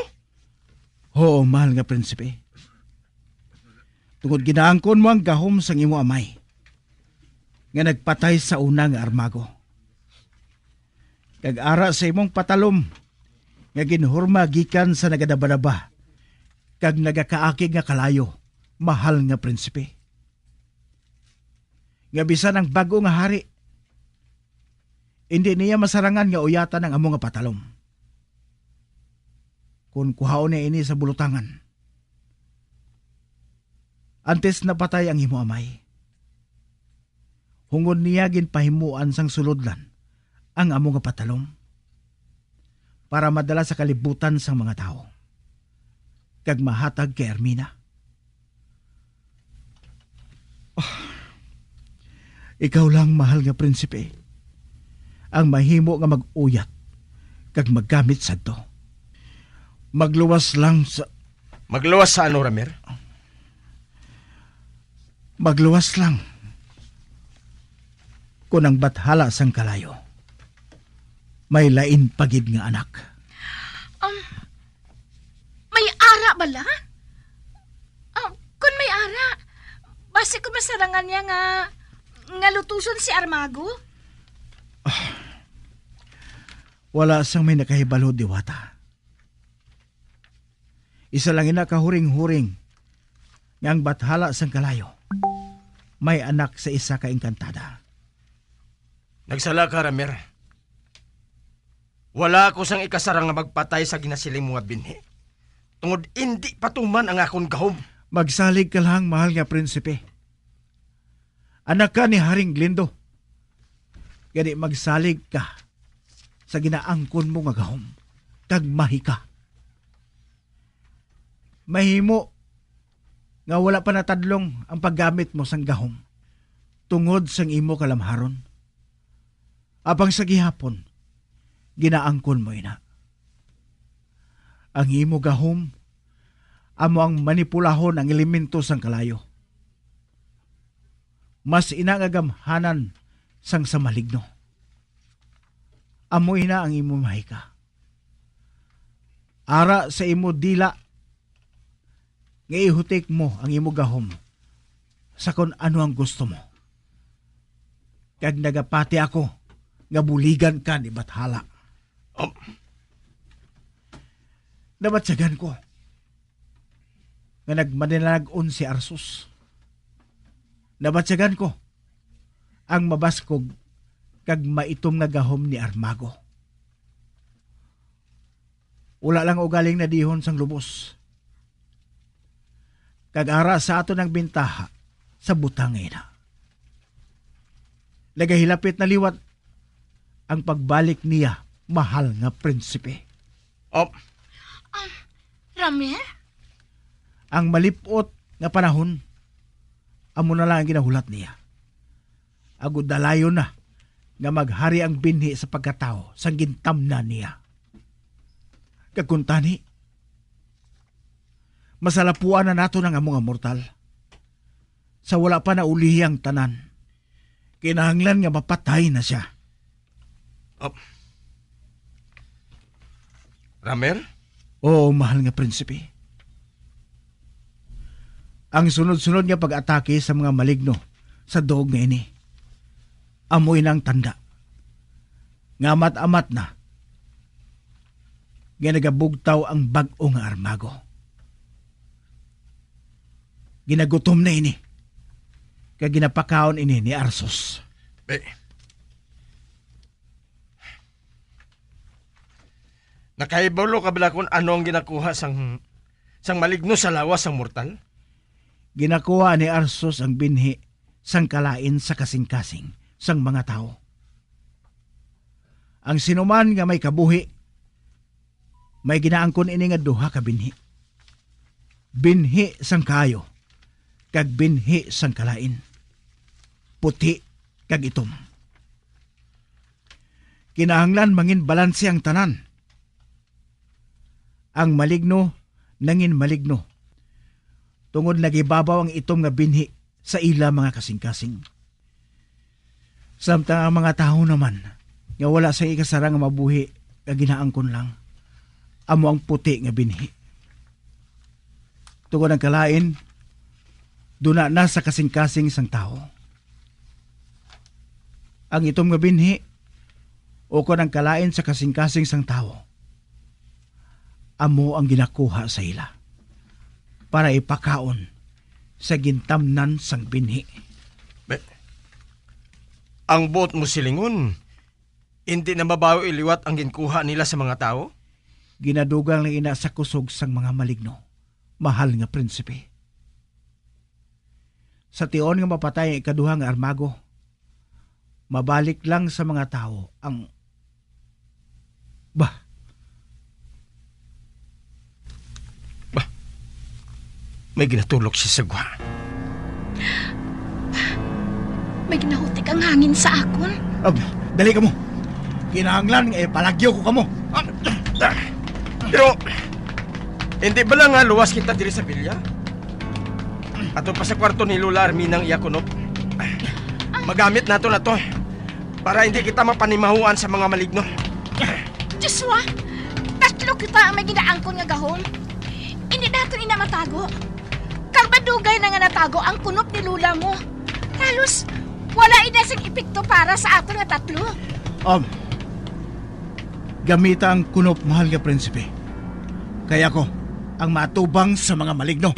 Oo, mahal nga prinsipe. Tungod ginaangkon mo ang gahom sang imo amay nga nagpatay sa una nga armago. Kag ara sa imong patalom nga ginhurma gikan sa nagadabadaba kag nagakaakig nga kalayo, mahal nga prinsipe. Nga bisan ang bago nga hari, hindi niya masarangan nga uyatan ang amo nga patalom. Kung kuhaon niya ini sa bulutangan, antes napatay ang imo amay. Hungod niya ginpahimuan sang sulodlan ang amo nga patalom para madala sa kalibutan sang mga tao. Kag mahatag kay Armina. Ikaw lang, mahal nga prinsipe, ang mahimo nga mag-uyat kag maggamit sadto. Magluwas lang sa... Magluwas sa ano, Ramir? Magluwas lang kung ang bathala sang kalayo may lain pagid nga anak. May ara bala? Kung may ara, basi ko masarangan niya nga lutuson si Armago? Wala sang may nakahibalo, Diwata. Isa lang ina kahuring-huring ngang bathala sang kalayo. May anak sa isa ka engkantada. Nagsala ka, Ramer. Wala ako sang ikasarang nga magpatay sa ginasiling mga binhi. Tungod hindi patuman ang akong gahom. Magsalig ka lang, mahal nga prinsipe. Anak ka ni Haring Glindo. Gani magsalig ka sa ginaangkon mo nga gahom. Kag mahi ka. Mahimo nga wala pa natadlong ang paggamit mo sang gahom. Tungod sang imo kalamharon. Apang sa gihapon, ginaangkon mo ina. Ang imo gahom, amo ang manipulahon ang elemento sang kalayo. Mas inangagamhanan sang sa maligno. Amo ina ang imo mahika. Ara sa imo dila, nga ihutik mo ang imo gahom sa kung ano ang gusto mo. Kag nagapati ako, nga buligan ka ni Bathala. Nabatsagan ko nga nagmadinalag-on si Arsus. Nabatsagan ko ang mabaskog kag maitom nga gahom ni Armago. Wala lang ugaling na dihon sang lubos. Kag ara sa ato ng bintaha sa butangay na. Nagahilapit na liwat ang pagbalik niya, mahal nga prinsipe. Ramer? Ang malipot nga panahon, amo na lang ang ginahulat niya. Agud dalayon na nga maghari ang binhi sa pagkatao sang gintamna niya. Kakuntani, masalapuan na nato ng among mortal. Sa wala pa na ulihang tanan, kinahanglan nga mapatay na siya. Ramer? Oo, mahal nga prinsipe. Ang sunod-sunod nga pag-atake sa mga maligno sa dog nga ini, amoy ng tanda. Ngamat-amat na. Ginagabugtaw ang bag-o nga Armago. Ginagutom na ini. Kaya ginapakaon ini ni Arsos. Nakaibalo ka bala kung ano ang ginakuha sang maligno sa lawas sang mortal? Ginakuha ni Arsos ang binhi sang kalain sa kasing-kasing sang mga tao. Ang sinuman nga may kabuhi, may ginaangkon ini nga duha ka binhi. Binhi sang kayo, kag binhi sang kalain. Puti kag itom. Kinahanglan mangin balanse ang tanan. Ang maligno nangin maligno. Tungod nagibabaw ang itom nga binhi sa ila mga kasing-kasing. Samtang ang mga tao naman nga wala sa ikasara nga mabuhi nga ginaangkon lang, amo ang puti nga binhi. Tungod ang kalain, duna na sa kasing-kasing sang tao. Ang itom nga binhi o kon ang kalain sa kasing-kasing sang tao, amo ang ginakuha sa ila para ipakaon sa gintamnan sang binhi. Ang bot mo silingon, hindi na mabaw iliwat ang ginkuha nila sa mga tao? Ginadugang lang ina sa kusog sang mga maligno, mahal nga prinsipe. Sa tion nga mapatay ang ikaduha nga Armago, mabalik lang sa mga tao ang... May ginatulok siya sa gwa. May ginahutik ang hangin sa akon. Dali ka mo. Kinahanglan palagyo ko ka mo. Pero, hindi ba lang nga luwas kita diri sa bilya? Ato pa sa kwarto ni Lola Arminang iyakunop. Magamit nato na to para hindi kita mapanimahuan sa mga maligno. Joshua, tatlo kita ang may ginaangkon nga gahom. Hindi natin inamatago. Kag madugay na nga natago ang kunop ni Lula mo. Halos, wala inasang epekto para sa ato nga tatlo. Gamitang kunop mahal nga prinsipe. Kaya ko ang matubang sa mga maligno.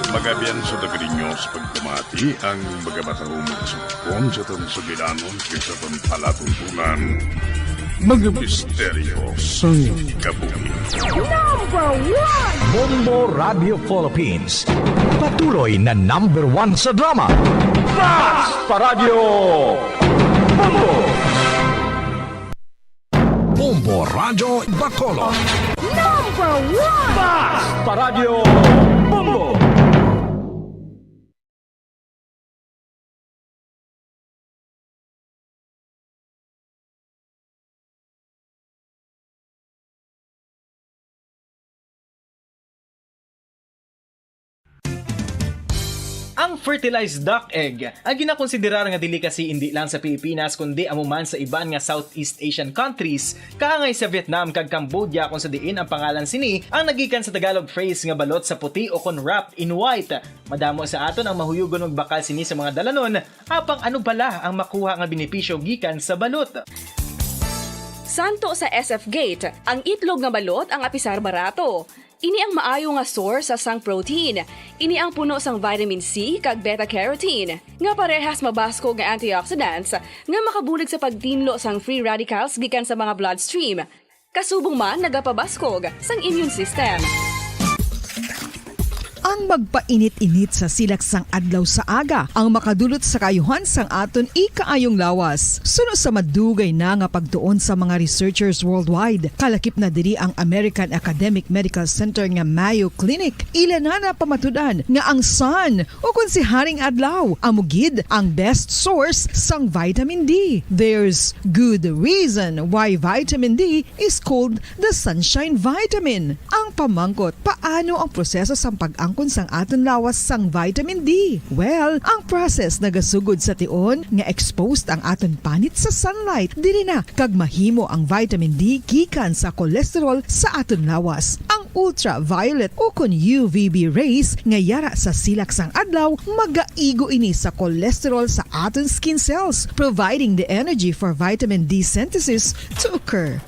Magabian sa dagrinyo sa pagkamati ang magabatahong magsupon sa itong sugilanon kaysa itong palatuntunan. Mga misteryo sa kabuhi. Bombo Radio Philippines. Patuloy na #1 sa drama. Mas Paradio Bombo! Bombo Radio Bacolod. Mas Paradio Bombo! Ang fertilized duck egg ang ginakonsiderar nga delicacy hindi lang sa Pilipinas kundi amuman sa iban nga Southeast Asian countries kaangay sa Vietnam kag Cambodia kung sa diin ang pangalan sini ang nagikan sa Tagalog phrase nga balot sa puti o kon wrapped in white. Madamo sa aton ang mahuyugon og bakal sini sa mga dalanon apang ano bala ang makuha nga benepisyo gikan sa balot. Santo sa SF Gate, ang itlog nga balot ang apisar barato. Ini ang maayo nga source sa sang protein. Ini ang puno sang vitamin C kag beta-carotene. Nga parehas mabasko nga antioxidants nga makabulig sa pagtinlo sang free radicals gikan sa mga bloodstream. Kasubong man nagapabaskog sang immune system. Ang magpainit-init sa silak sang adlaw sa aga ang makadulot sa kayuhan sang aton ikaayong lawas. Suno sa madugay na nga pagtuon sa mga researchers worldwide, kalakip na diri ang American Academic Medical Center nga Mayo Clinic. Ila na pamatudan nga ang sun o kung si Haring Adlaw amugid ang best source sang vitamin D. There's good reason why vitamin D is called the sunshine vitamin. Ang pamangkot, paano ang proseso sang pag-angkon sang aton lawas sang vitamin D? Well, ang process nagasugod sa tion nga exposed ang aton panit sa sunlight dili na kag mahimo ang vitamin D gikan sa cholesterol sa aton lawas. Ang ultraviolet o kon UVB rays nga yara sa silak sang adlaw magaigo ini sa cholesterol sa aton skin cells, providing the energy for vitamin D synthesis to occur.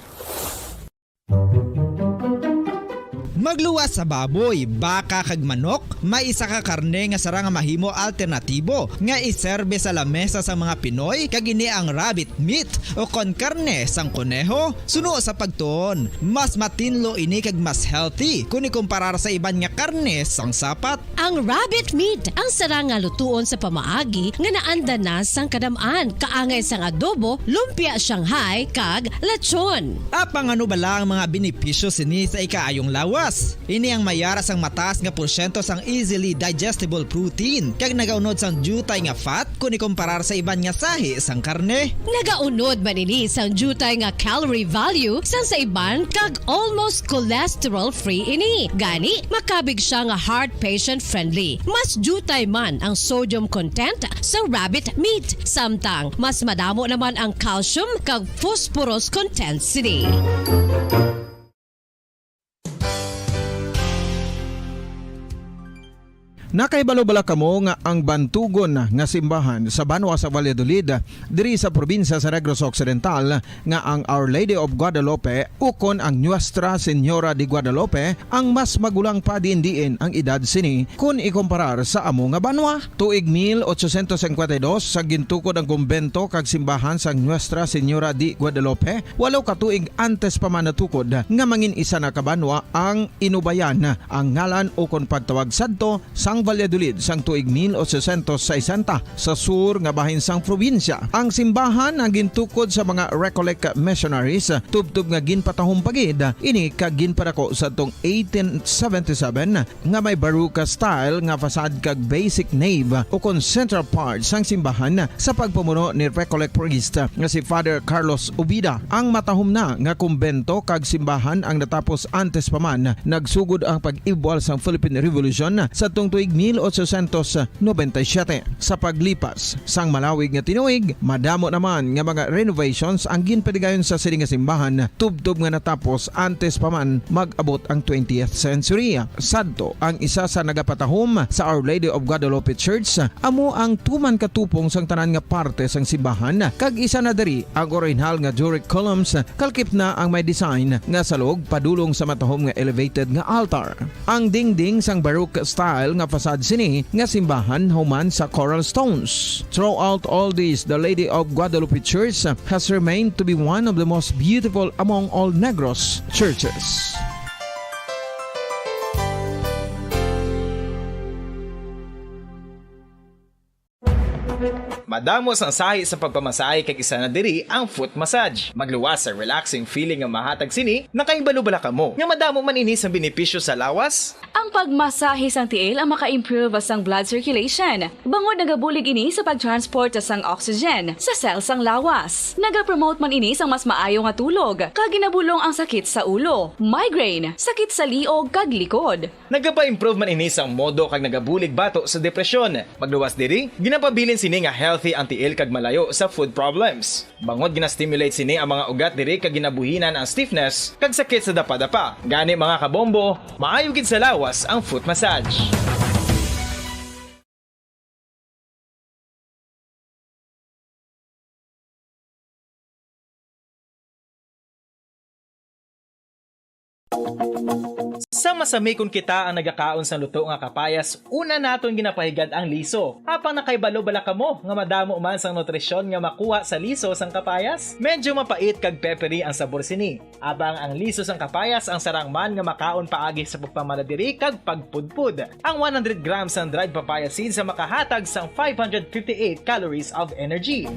Magluwas sa baboy, baka kag manok, may isa ka karne nga sarang mahimo alternatibo nga iserbe sa lamesa sa mga Pinoy kag ini ang rabbit meat o kon karne sang kuneho. Suno sa pagtuon, mas matinlo ini kag mas healthy kung ikumparar sa iban nga karne sang sapat. Ang rabbit meat ang sarang nga lutuon sa pamaagi nga naanda na sang kadamaan, kaangay sang adobo, lumpia Shanghai kag lechon. Apang ano bala ang mga benepisyo sini sa ikaayong lawas? Ini ang mayara sang mataas nga porsyento sang easily digestible protein kag nagaunod sang jutay nga fat kung ikumparar sa iban nga sahi sang karne. Nagaunod man ini sang jutay nga calorie value sang sa iban kag almost cholesterol free ini. Gani makabig siya nga heart patient friendly. Mas jutay man ang sodium content sa rabbit meat, samtang mas madamo naman ang calcium kag phosphorus content sini. Nakaibalo-bala kamo nga ang bantugon nga simbahan sa Banwa sa Valladolid diri sa probinsya sa Negros Occidental nga ang Our Lady of Guadalupe ukon ang Nuestra Señora de Guadalupe ang mas magulang pa diin ang edad sini kung ikumparar sa amo nga banwa. Tuig 1852 sa gintukod ang kumbento kag simbahan sa Nuestra Señora de Guadalupe, walo ka tuig antes pa man natukod nga mangin isa na kabanwa ang inubayan ang ngalan ukon pagtawag sadto sang Valladolid sang tuig 1860 sa sur nga bahin sang probinsya. Ang simbahan ang gintukod sa mga Recollect missionaries tubtub nga ginpatahong pagid ini kag ginpadako sa tong 1877 nga may baruka style nga fasad kag basic nave o kon central part sang simbahan sa pagpamuno ni Recollect priest nga si Father Carlos Ubida. Ang matahom na nga kumbento kag simbahan ang natapos antes pa man nagsugod ang pag-ibwal sang Philippine Revolution sa tong tuig tuig 1897. Sa paglipas sang malawig nga tinuig, madamo naman nga mga renovations ang ginpadigayon sa sining nga simbahan tubtob nga natapos antes pa man mag-abot ang 20th century. Sadto ang isa sa nagapatahom sa Our Lady of Guadalupe Church, amo ang tuman katupong sang tanan nga parte sang simbahan, kag isa na diri ang original nga Doric columns, kalkip na ang may design nga salog padulong sa matahom nga elevated nga altar. Ang dingding sang Baroque style nga facade sini nga simbahan human sa coral stones. Throughout all this, the Lady of Guadalupe Church has remained to be one of the most beautiful among all Negros churches. Madamos ang sahi sa pagpamasahe kag isa na diri ang foot massage. Magluwas sa relaxing feeling nga mahatag sini, nakaibalo-bala ka mo. Nga madamo man ini sa benepisyo sa lawas. Ang pagmasahe sang tiil ang maka-improve sang blood circulation. Bangod nagabulig ini sa pagtransport sang oxygen sa cells sang lawas. Nagapromote man ini sang mas maayo nga tulog, kag ginabulong ang sakit sa ulo, migraine, sakit sa liog kag likod. Nagapa-improve man ini sang modo kag nagabulig bato sa depresyon. Magluwas diri, ginapabilin sini nga healthy ang tiil kag malayo sa food problems. Bangod gina-stimulate sini ang mga ugat diri kag ginabuhinan ang stiffness kag sakit sa dapa-dapa. Gani mga kabombo, maayo gid sa lawas ang foot massage. Sa masami kung kita ang nagakaon sa luto nga kapayas, una naton ginapahigad ang liso. Apang nakaibalo-bala ka mo nga madamo man sang nutrisyon nga makuha sa liso sang kapayas. Medyo mapait kag peppery ang sabor sini. Abang ang liso sang kapayas ang sarang man nga makaon paagi sa pagpamaladiri kag pagpudpud. Ang 100 grams ng dried papaya seeds sa makahatag sang 558 calories of energy.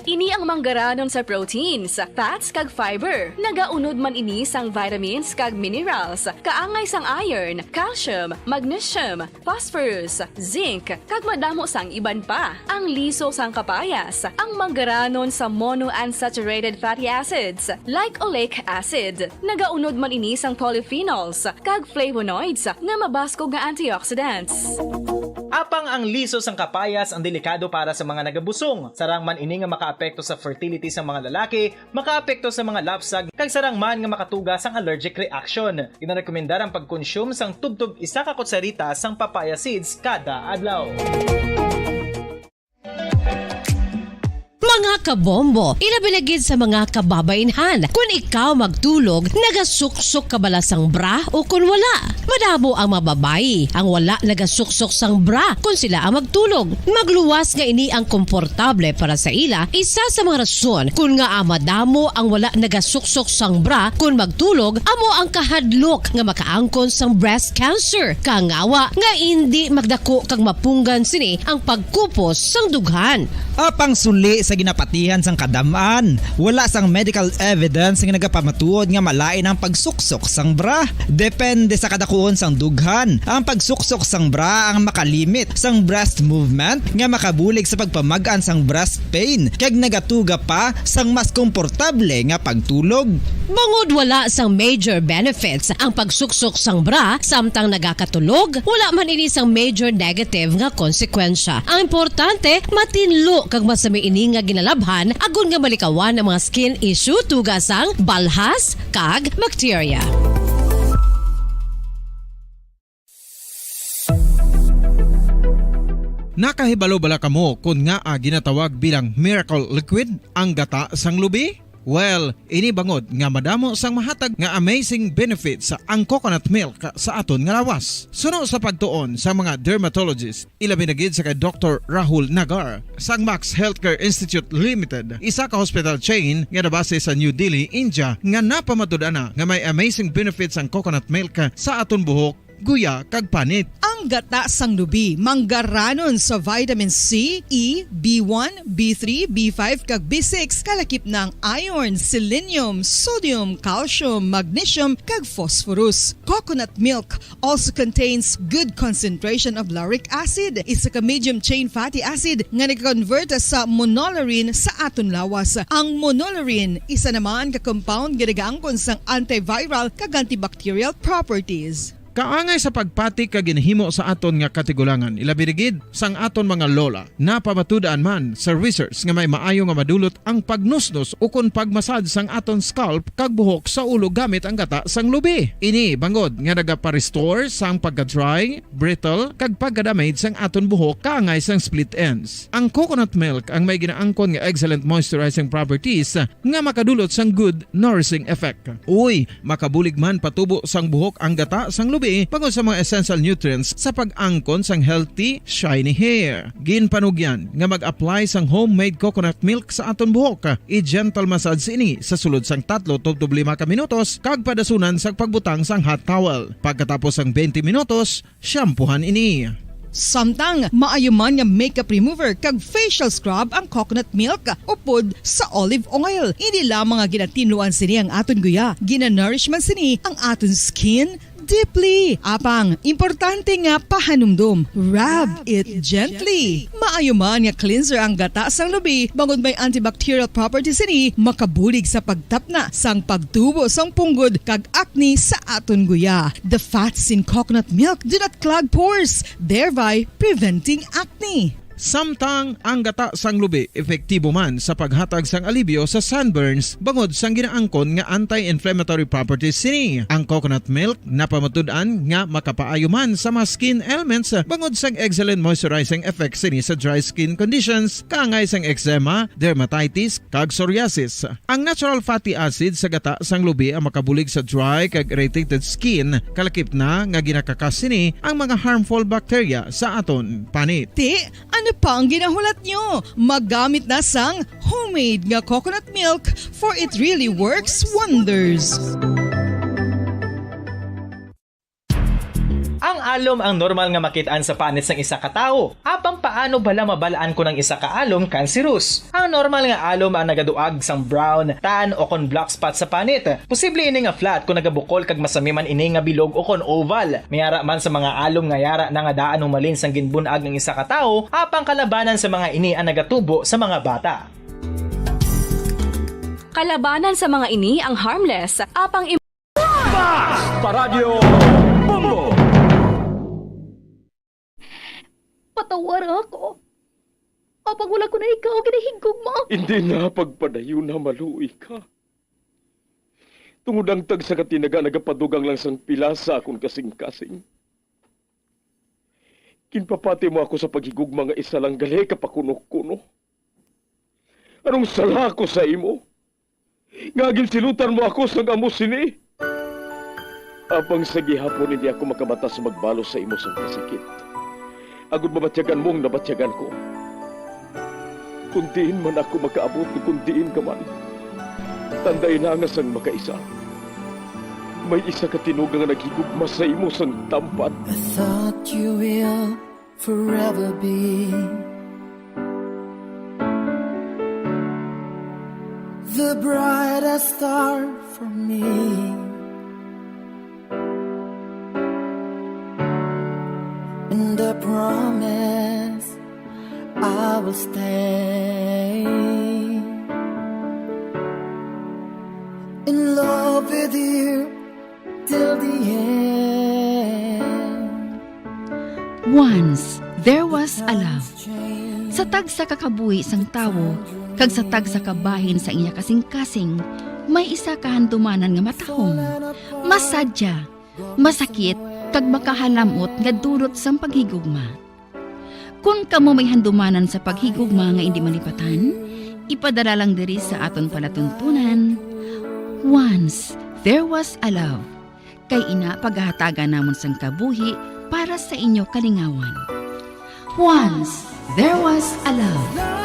Ini ang manggaranon sa proteins, fats kag fiber. Nagaunod man ini sang vitamins kag minerals, kaangay sang iron, calcium, magnesium, phosphorus, zinc, kag madamo sang iban pa. Ang liso sang kapayas, ang manggaranon sa monounsaturated fatty acids like oleic acid. Nagaunod man ini sang polyphenols kag flavonoids nga mabaskog nga antioxidants. Apang ang liso sang kapayas ang delikado para sa mga nagabusong. Sarang man ini nga makaapekto sa fertility sa mga lalaki, makaapekto sa mga lapsag, kag sarang man nga makatuga sang allergic reaction. Ginarekomendar ang pagkonsume sang tubtub isa ka kutsarita sang papaya seeds kada adlaw. Mga kabombo, ilabinagid sa mga kababainhan. Kung ikaw magtulog, nagasuksok ka bala sang bra o kung wala. Madamo ang mababayi ang wala nagasuksok sang bra kung sila ang magtulog. Magluwas nga ini ang komportable para sa ila. Isa sa mga rason kung nga madamo ang wala nagasuksok sang bra kung magtulog, amo ang kahadlok nga makaangkon sang breast cancer. Kangawa nga hindi magdako kag mapunggan sini ang pagkupos sang dughan. Apang suli sa ginapatihan sang kadamaan, wala sang medical evidence nga nagapamatuod nga malain ang pagsuksok sang bra. Depende sa kadakuon sang dughan. Ang pagsuksok sang bra ang makalimit sang breast movement nga makabulig sa pagpamagaan sang breast pain kag nagatuga pa sang mas komportable nga pagtulog. Bangod wala sang major benefits ang pagsuksok sang bra samtang nagakatulog, wala man ini sang major negative nga konsekwensya. Ang importante, matinlo kag masami ini nga ginalabhan agon nga malikawan ang mga skin issue tugas sang balhas kag bacteria. Nakahibalo-bala ka mo kung nga ginatawag bilang miracle liquid ang gata sang lubi? Well, ini bangod nga madamo sang mahatag nga amazing benefit sa ang coconut milk sa aton nga lawas. Suno sa pagtuon sa mga dermatologist, ilabi na gid sa kay Dr. Rahul Nagar sang Max Healthcare Institute Limited, isa ka hospital chain nga nabase sa New Delhi, India, nga napamatud-ana nga may amazing benefits ang coconut milk sa aton buhok, guya kag panit. Ang gata sang lubi manggaranon sa vitamin C, E, B1, B3, B5 kag B6 kalakip ng iron, selenium, sodium, calcium, magnesium kag phosphorus. Coconut milk also contains good concentration of lauric acid, isa ka medium chain fatty acid nga nag-convert sa monolaurin sa aton lawas. Ang monolaurin isa naman ka compound nga nagaangkon sang antiviral kag antibacterial properties. kaangay sa pagpati ka ginhimo sa aton nga katigulangan. Ilabirigid sang aton mga lola na pamatudan man sa research nga may maayo nga madulot ang pagnusnos ukon pagmasad sang aton scalp kag buhok sa ulo gamit ang gata sang lubi. Ini bangod nga nagapa-restore sang pagka-dry, brittle kag pagka-damage sang aton buhok kaangay sang split ends. Ang coconut milk ang may ginaangkon nga excellent moisturizing properties nga makadulot sang good nourishing effect. Uy, makabulig man patubo sang buhok ang gata sang lubi bangod sa mga essential nutrients sa pag-angkon sang healthy, shiny hair. Ginpanugyan nga mag-apply sang homemade coconut milk sa aton buhok. I-gentle massage ini sa sulod sang 3 to 5 ka minutos kag padasunan sang pagbutang sang hot towel. Pagkatapos sang 20 minutos, shampoohan ini. Samtang maayo man nga makeup remover kag facial scrub ang coconut milk upod sa olive oil. Hindi lamang nga ginatinluan sini ang aton guya, gina-nourishment sini ang aton skin deeply. Apang, importante nga pahanumdum. Rub it gently. Maayo man nga cleanser ang gata sang lubi, bangod may antibacterial properties ini, makabulig sa pagtapna sang pagtubo sang punggod kag acne sa aton guya. The fats in coconut milk do not clog pores, thereby preventing acne. Samtang ang gata sang lubi epektibo man sa paghatag sang alibyo sa sunburns bangod sang ginaangkon nga anti-inflammatory properties sini. Ang coconut milk napamatud-an nga makapaayo man sa mga skin ailments bangod sang excellent moisturizing effect sini sa dry skin conditions kaangay sang eczema, dermatitis kag psoriasis. Ang natural fatty acid sa gata sang lubi ang makabulig sa dry kag irritated skin, kalakip na nga ginakakas sini ang mga harmful bacteria sa aton panit. Ano pa ang ginahulat nyo? Magamit na sang homemade nga coconut milk for it really works wonders. Ang alom ang normal nga makitaan sa panit sang isa ka tawo. Apang paano bala mabalaan ko ng isa ka alom cancerous? Ang normal nga alom ang nagaduag sang brown, tan o kon black spot sa panit. Posible ini nga flat kung nagabukol kag masami man ini nga bilog o kon oval. Mayara man sa mga alom nga yara na nga daan humalin sang ginbunag ng isa ka tawo, apang kalabanan sa mga ini ang nagatubo sa mga bata. Kalabanan sa mga ini ang harmless, apang Paradyo Bombo! Patawar ako. Kapag wala ko na ikaw, ginahigog mo. Hindi na pagpadayo na maluwi ka. Tungod ang tag sa katinaga nagapadugang lang sang pila sa akong kasing-kasing. Kinpapati mo ako sa paghigug mga isa lang gali kapakuno-kuno. Anong sala ko sa imo? Ngagil silutan mo ako sa amo sini. Apang sa gihapon hindi ako makabatas magbalo sa imo sa kasikit. Agud mabatyagan mong nabatyagan ko. Kundiin man ako makaabot, kundiin ka man. Tanday na nga sang makaisa. May isa ka tinugang naghigugma sa imo sang tampat. I thought you will forever be the brightest star for me. And I promise I will stay in love with you till the end. Once, there was a love. Sa tag sa kakabuhi sang tawo, kag sa tag sa kabahin sa iya kasing-kasing, may isa kahandumanan nga matahong. Masadya, masakit, kag makahalamot nga durot sang paghigugma. Kung kamo may handumanan sa paghigugma nga hindi malipatan, ipadala lang diri sa aton palatuntunan. Once, there was a love. Kay ina paghahatagan namon sang kabuhi para sa inyo kalingawan. Once, there was a love.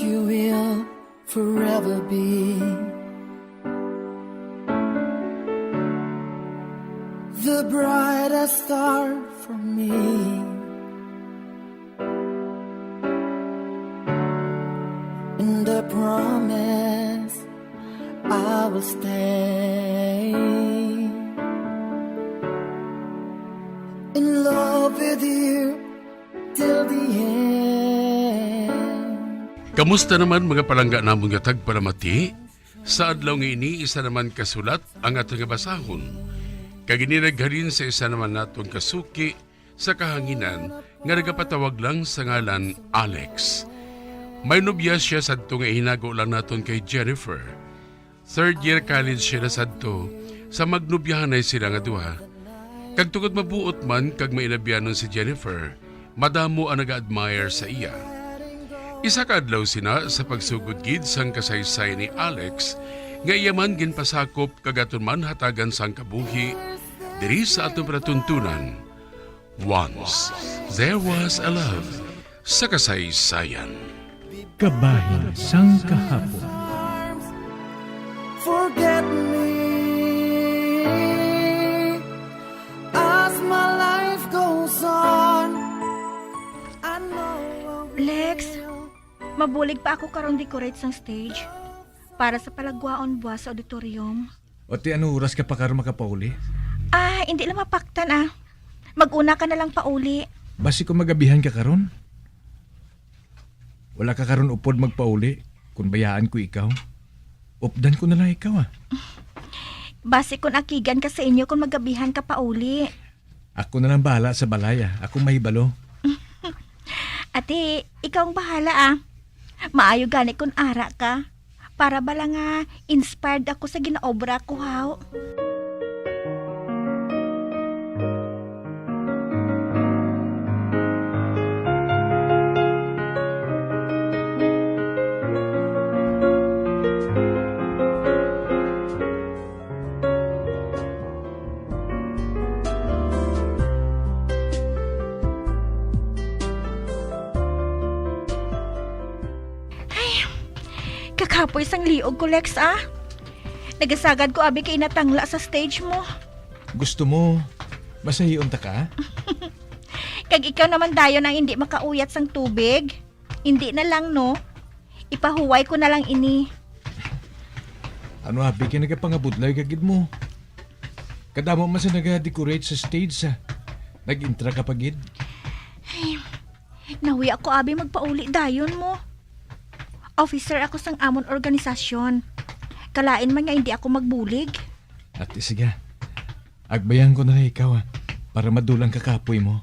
you will forever be the brightest star for me. And I promise I will stay in love with you till the end. Kamusta naman mga palangga namon nga tagpalamati? Sa adlaw nga ini, isa naman kasulat ang atong basahon. Kagininaghalin sa isa naman natong kasuki sa kahanginan nga nagapatawag lang sa ngalan Alex. May nobya siya sadto nga hinago lang naton kay Jennifer. Third year college siya na sadto sa magnobyahan ay sila nga duha. Kag tungod mabuot man kag mainabyanon si Jennifer, madamo ang nag-admire sa iya. Isa ka adlaw sina sa pagsugod gid sang kasaysay ni Alex nga iya man ginpasakop kagaton man hatagan sang kabuhi diri sa atong pratuntunan. Once there was a love sa kasaysayan. Kabahin sang kahapon. Forget me as my life goes on. I know Lex, mabulig pa ako karon decorate sang stage para sa palagwaon buwas sa auditorium. O ti ano oras ka pa karon makapauli? Hindi lang mapaktan Mag-una ka na lang pauli. Basi ko magabihan ka karon. Wala ka karon upod magpauli kung bayaan ko ikaw. Updan ko na lang ikaw Basi kung akigan ka sa inyo kung magabihan ka pauli. Ako na lang bahala sa balaya. Ako mahibalo. Ate, ikaw ang bahala Maayo gani kung ara ka. Para bala nga inspired ako sa ginaobra ko haw. Kakapoy sang liog ko, Lex, Nagasagad ko abi kay natangla sa stage mo. Gusto mo, masahiyon ta ka? Kag ikaw naman dayon ang hindi makauyat sang tubig. Hindi na lang, no? Ipahuway ko na lang ini. Ano abi ka nagapangabudlay kagid mo? Kadamo man sa nag-decorate sa stage Nag-intra ka pagid? Ay, nawi ako abi magpauli dayon mo. Officer ako sang amon organisasyon. Kalain man nga hindi ako magbulig. Ate, sige. Agbayan ko na lang ikaw para madulang kakapoy mo.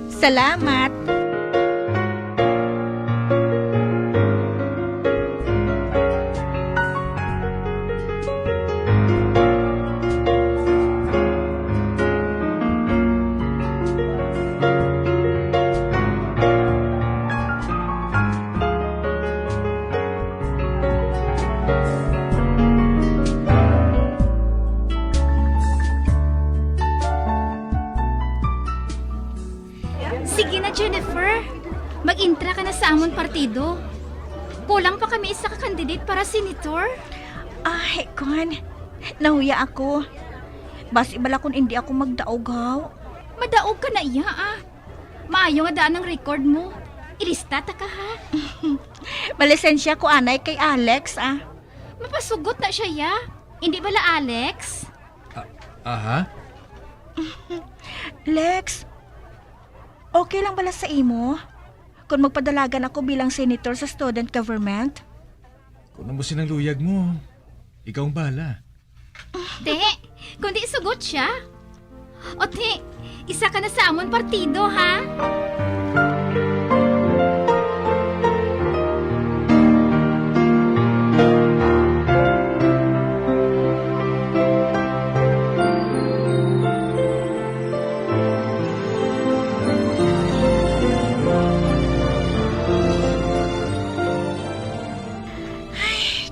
Salamat. Jennifer, mag-intra ka na sa amon partido. Kulang pa kami isa ka candidate para senator. Kon, nahuya ako. Basi bala kung hindi ako magdaog haw. Madaog ka na iya Maayo nga daan ang record mo. Ilista ta ka ha. Malisensya ko anay kay Alex Mapasugot na siya ya. Hindi bala Alex? Aha? Lex, okay lang bala sa imo? Kung magpadalagan ako bilang senator sa student government? Kung mo sinang luyag mo, ikaw ang bahala. Te, kung di sugot siya. O te, isa ka na sa amon partido ha?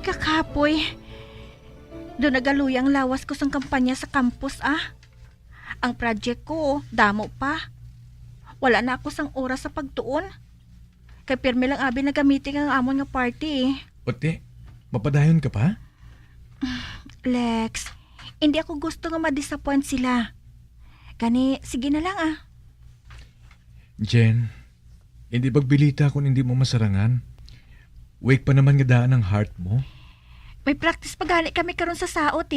Kakapoy, doon nagaluyang lawas ko sang kampanya sa campus Ang project ko, damo pa. Wala na ako sang oras sa pagtuon. Kay pirmi lang abi nagamiting ang amon nga party. Ote, mapadayon ka pa? Lex, hindi ako gusto nga ma-disappoint sila. Gani, sige na lang Jen, hindi pagbilita kung hindi mo masarangan. Wake pa naman nga daan ang heart mo. May practice pa gani kami karon sa saot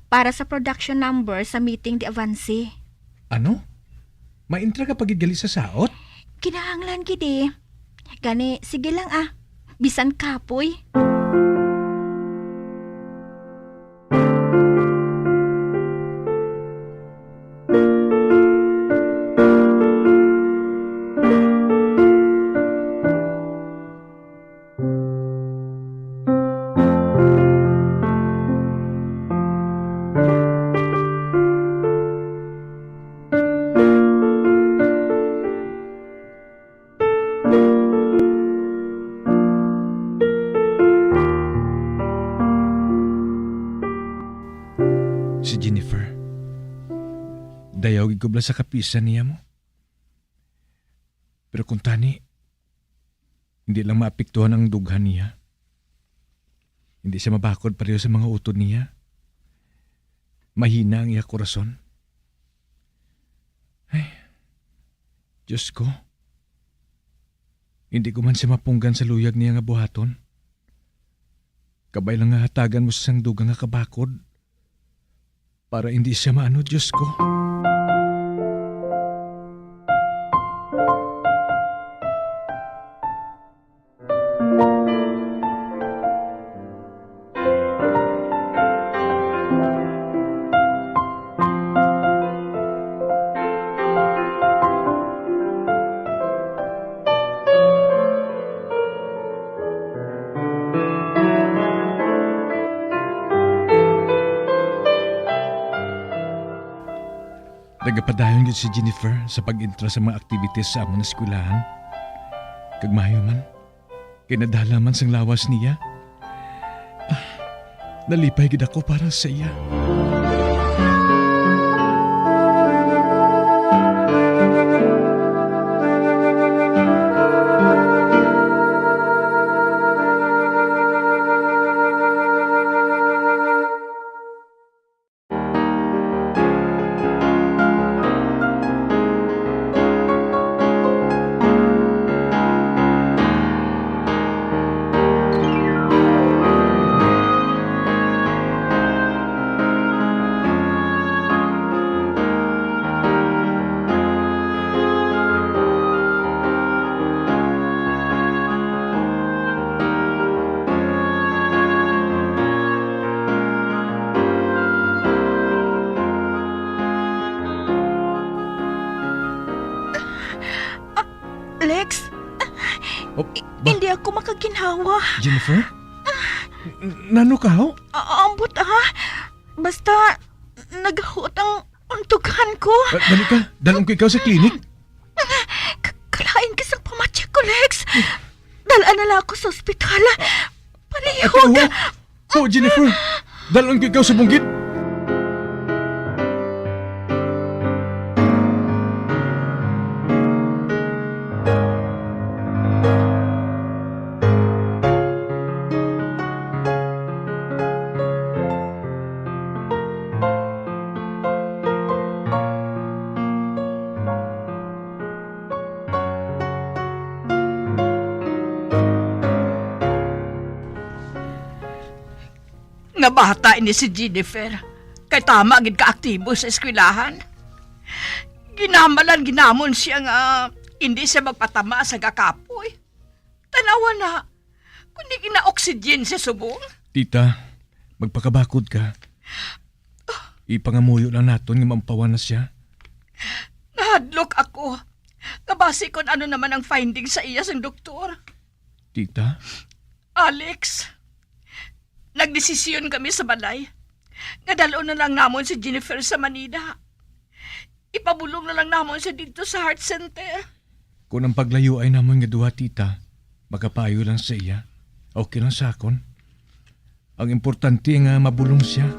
para sa production number sa meeting di Avanci. Ano? Maintra ka pagigali sa saot? Kinahanglan gidi. Gani, sige lang Bisan kapoy. Si Jennifer. Dayaw gigubla sa kapisan niya mo. Pero kung tani, hindi lang maapektuhan ang dughan niya. Hindi siya mabakod pareho sa mga utod niya. Mahina ang iya korason. Ay, Diyos ko. Hindi ko man siya mapunggan sa luyag niya nga buhaton. Kabay lang nga hatagan mo sa sang dugang nga kabakod. Para hindi siya maano, Diyos ko. Nagapadayon yun si Jennifer sa pag-intra sa mga activities sa amon na eskwelahan. Kagmayo man, kinadala man sang lawas niya. Nalipay gid ako para sa iya. Lex, hindi ako makaginhawa. Jennifer? Nano ka ho? Ambot Basta, nagahot ang untugan ko. Dali ka, dalong ko ikaw sa klinik. Kalain ka sa pamatya ko, Lex. Dalaan na lang ako sa ospital. Palihog. Jennifer, dalong ko ikaw sa bunggit. Nga bata ini si Jennifer. Kay tama gid ka-aktibo sa eskwelahan. Ginamon siya nga hindi siya magpatama sa gakapoy. Tanawa na, kundi ina-oxygen sa subong. Tita, magpakabakod ka. Ipangamuyo lang naton nga mampawan na siya. Nahadlok ako. Kabasi kung ano naman ang findings sa iya ng doktor. Tita? Alex, nagdesisyon kami sa balay. Nadalo na lang namon si Jennifer sa Manila. Ipabulong na lang namon siya dito sa Heart Center. Kung ang paglayo ay namon nga duha, tita, magapayo lang sa iya. Okay lang sa akon. Ang importante nga mabulong siya.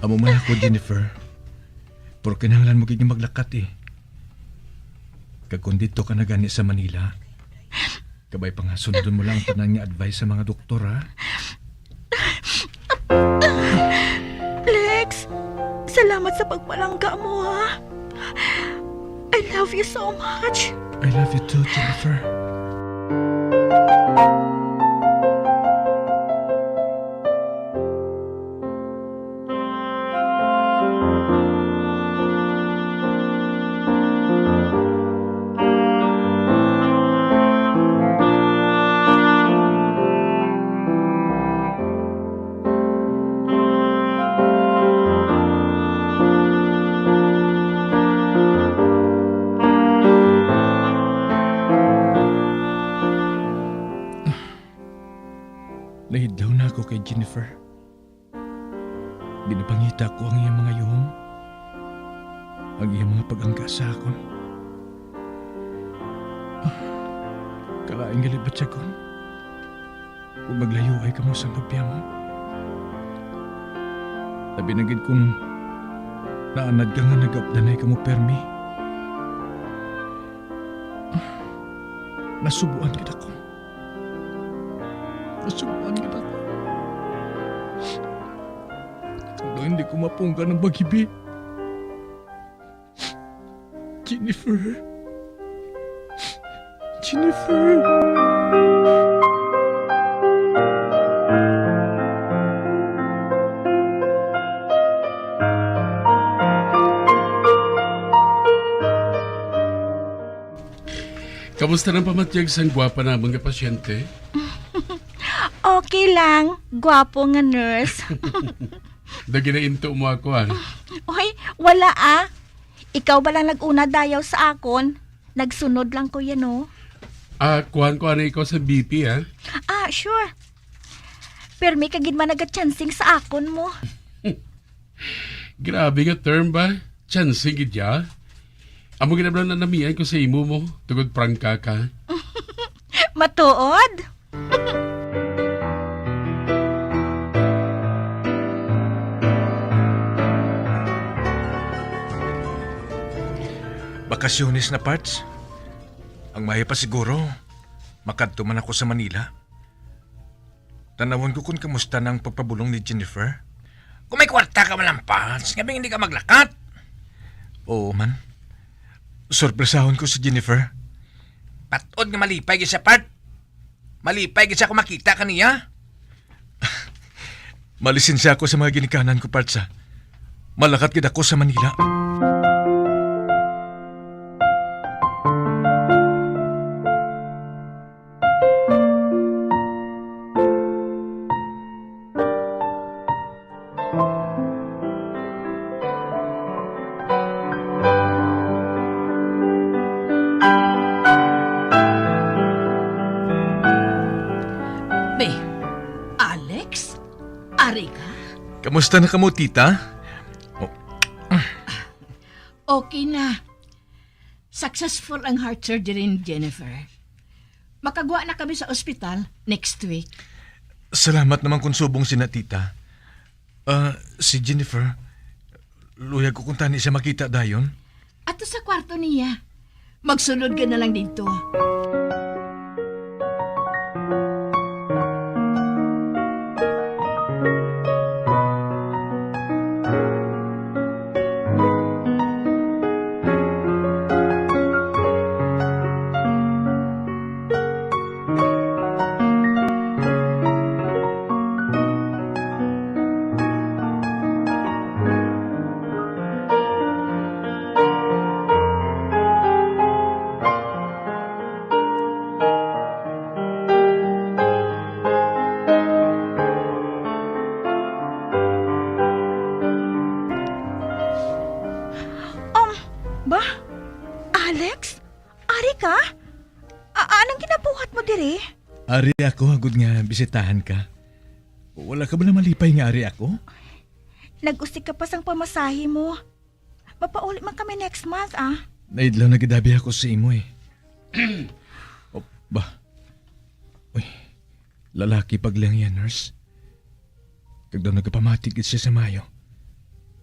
Amo man ako, Jennifer. Pero kinahanglan mo kaya maglakat eh. Kag kung dito ka na gani sa Manila, kabay pa nga sundon mo lang ang tanan nga advice sa mga doktor, ha? Lex, salamat sa pagpalangga mo, ha? I love you so much. I love you too, Jennifer. Nahidlaw na ako kay Jennifer. Binapangita ko ang iyang mga yuhong, ang iyang mga pag-angka sa akon. Kalaing galibat siya kon. Kung maglayo ay kamo sa pagpiyamo. Labi na gid kung naanad ka nga nag-updanay kamo permi. Nasubuan kita ko. Nasubuan kita ko. Hanggang hindi ko mapungka ng bagibi. Jennifer. Jennifer. Kamusta ng pamatyag sang gwapa na mga pasyente? Okay lang. Gwapo nga nurse. Dagi na into mo ako, ha? Oy, wala ah. Ikaw ba lang nag-una dayaw sa akon? Nagsunod lang ko yan, oh. Kuhan ko na ikaw sa BP, ha? Sure. Pero may kagid man nag-chancing sa akon mo. Grabe nga term ba? Chancing gidya? Amo ginablang na namiyan ko sa imo mo. Tugod prangka ka. Matuod? Bakasyones na parts. Ang maya pa siguro, makadto man ako sa Manila. Tanawan ko kung kamusta na ang pagpabulong ni Jennifer. Kung may kwarta ka man lang, Pats, ngabing hindi ka maglakat. Oo man. Sorpresahon ko si Jennifer. Patod nga malipay gid siya, Part. Malipay gid siya kung makita ka niya. Malisensya ako sa mga ginikanan ko, Partsa. Malakat gid ako sa Manila. Alex? Ari ka? Kamusta na kamo, tita? Okay na. Successful ang heart surgery ni Jennifer. Makagawa na kami sa ospital next week. Salamat naman kung subong sina tita. Si Jennifer, luyag ko kung tani siya makita dayon. Ato sa kwarto niya. Magsunod ka na lang dito. Ba? Alex? Ari ka? Anong ginabuhat mo diri? Ari ako, agad nga bisitahan ka. Wala ka ba na malipay nga ari ako? Nag-usik ka pa sang pamasahe mo. Mapauli man kami next month, Naidlaw na gidabi ako sa imo eh. Uy, lalaki paglang yan, nurse. Kag daw nagkapamatik siya sa Mayo.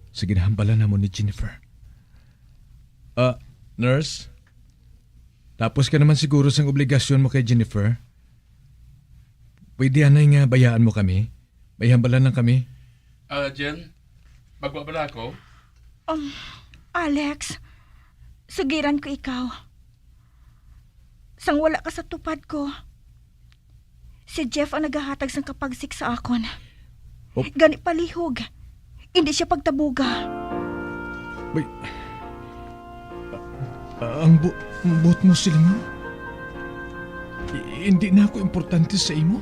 Sige na, hambalan na mo ni Jennifer. Nurse? Tapos ka naman siguro sa obligasyon mo kay Jennifer. Pwede anay nga bayaan mo kami? May hambalan lang kami. Jen, magbabala ako? Alex, sugiran ko ikaw. Sang wala ka sa tupad ko. Si Jeff ang naghahatag sang kapagsik sa akon. Gani palihog. Hindi siya pagtabuga. Bay, ang buot mo sila mo? Hindi na ako importante sa imo?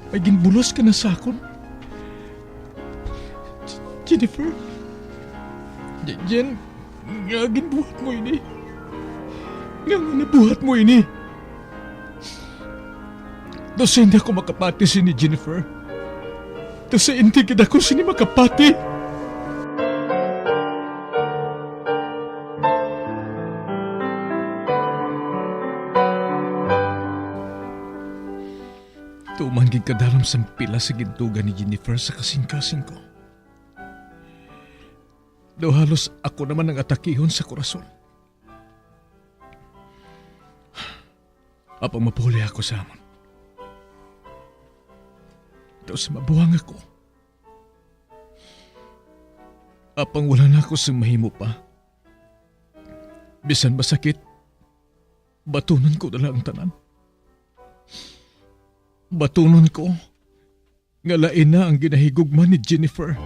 May ginbulos ka na sa akon? Jennifer? Jen, nga ginbuhat mo ini. Nga nabuhat mo ini. Dosa hindi ako makapati si ni Jennifer. Dosa hindi kita ko sini makapati. Tuman gid kadalam sang pila sa gintugan ni Jennifer sa kasing-kasing ko. Do halos ako naman ang atakihon sa korason. Apang mapuli ako sa amon. Tapos mabuhang ako. Apang wala na ako sa mahimo pa. Bisan ba sakit, batunan ko na lang ang tanan. Batunan ko nga lain na ang ginahigugman ni Jennifer.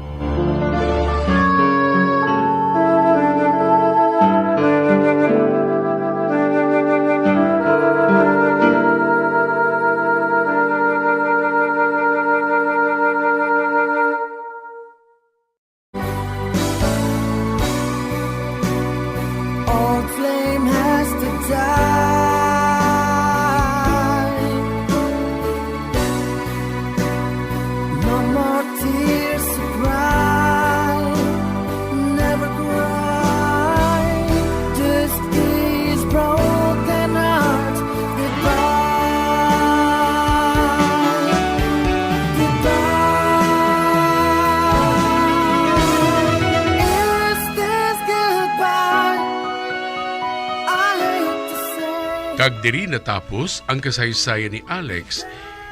Old flame has to die. No more tears to cry. Never cry. Just these broken hearts. Goodbye. Goodbye. Is this goodbye? Kag diri natapos ang kasaysayan ni Alex,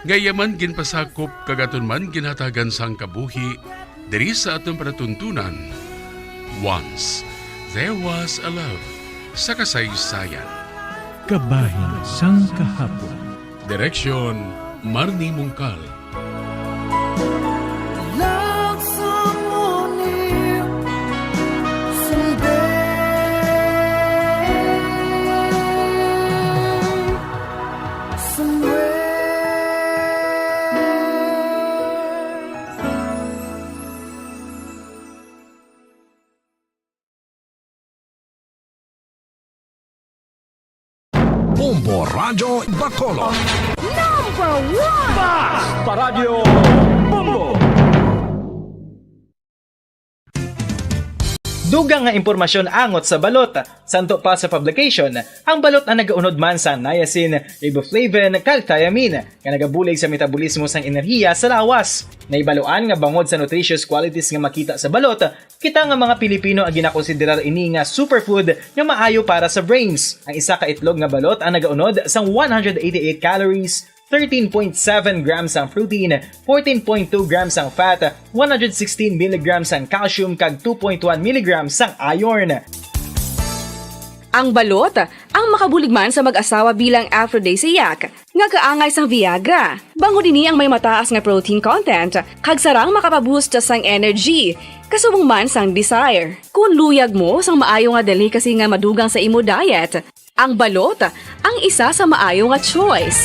ngayaman ginpasakop kagaton man ginhatagan sang kabuhi diri sa atong panatuntunan. Once there was a love sa kasaysayan. Kabahin sang kahapon. Direksyon Marnie Mungkal. Love someone new someday. Somewhere. Bombo Radio Bacolod. Number one! Basta Radio Bombo! Dugang nga impormasyon angot sa balot. Santo pa sa publication, ang balot na nagaunod man sa niacin, riboflavin, kag thiamine, nga nagabulig sa metabolismo sang enerhiya sa lawas. Naibaluan nga bangod sa nutritious qualities nga makita sa balot, kita nga mga Pilipino ang ginakonsiderar ini nga superfood nga maayo para sa brains. Ang isa ka itlog nga balot ang nagaunod sang 188 calories, 13.7 grams ang protein, 14.2 grams ang fat, 116 mg ang calcium kag 2.1 mg ang iron. Ang balot, ang makabuligman sa mag-asawa bilang aphrodisiac, nga kaangay sang Viagra. Bango dini ang may mataas nga protein content, kag sarang makapaboost sang energy, kasubong man sang desire. Kung luyag mo sang maayo nga delicacy nga madugang sa imo diet, ang balot, ang isa sa maayo nga choice.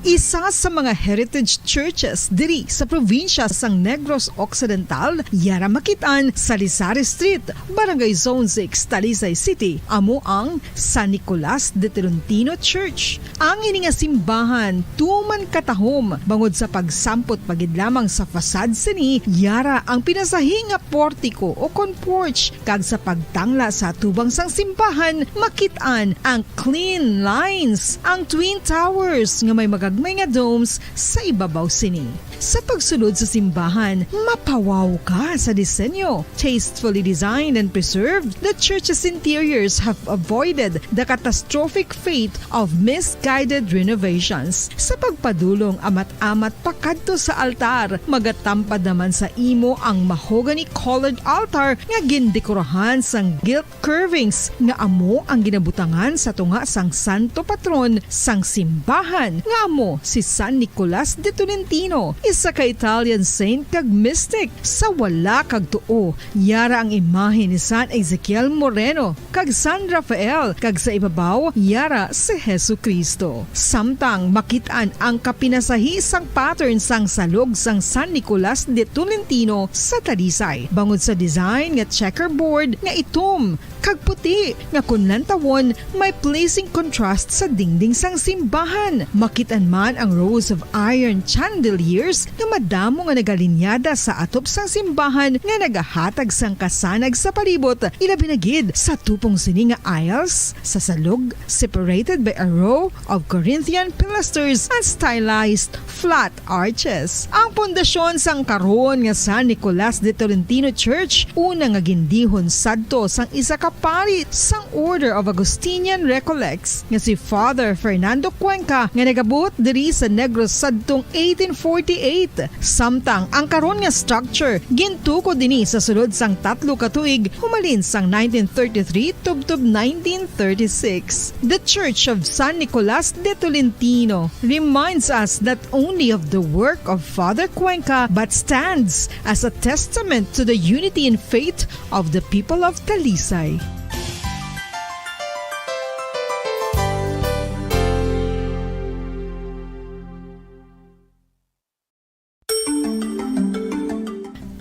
Isa sa mga heritage churches diri sa probinsya sang Negros Occidental, yara makitaan sa Lizares Street, Barangay Zone 6, Talisay City, amo ang San Nicolas de Tolentino Church. Ang ini nga simbahan tuman katahom bangod sa pagsampot pagid lamang sa fasad sini, yara ang pinasahi nga portiko o porch, kag sa pagtangla sa tubang sang simbahan makitaan ang clean lines, ang twin towers nga may magagawa gagmay nga domes sa ibabaw sini. Sa pagsulod sa simbahan, mapawaw ka sa disenyo. Tastefully designed and preserved, the church's interiors have avoided the catastrophic fate of misguided renovations. Sa pagpadulong amat-amat pakadto sa altar, magatampad naman sa imo ang mahogany colored altar nga gindekorahan sang gilt carvings nga amo ang ginabutangan sa tunga sang santo patron sang simbahan nga amo si San Nicolas de Tolentino, isa ka Italian saint kag mystic. Sa wala kag tuo, yara ang imahe ni San Ezekiel Moreno kag San Rafael, kag sa ibabaw yara si Hesu Kristo. Samtang makitaan ang kapinasahi sang pattern sang salog sang San Nicolas de Tolentino sa Talisay, bangod sa design nga checkerboard nga itom kag puti nga kunlan tawon may placing contrast sa dingding sang simbahan. Makitaan man ang rows of iron chandeliers nga madamo nga nagalinyada sa atop sang simbahan nga nagahatag sang kasanag sa palibot, ilabi na gid sa tupong sini nga aisles sa salog, separated by a row of Corinthian pilasters and stylized flat arches. Ang pundasyon sang karon nga San Nicolas de Tolentino Church una nga gindihon sadto sang isa ka pari sang Order of Augustinian Recollects nga si Father Fernando Cuenca nga nagabot diri sa Negros sadtong 1848. Samtang ang karon nga structure gintuko dinhi sa sulod sang 3 ka tuig humalin sang 1933 tubtob 1936. The Church of San Nicolas de Tolentino reminds us not only of the work of Father Cuenca but stands as a testament to the unity and faith of the people of Talisay.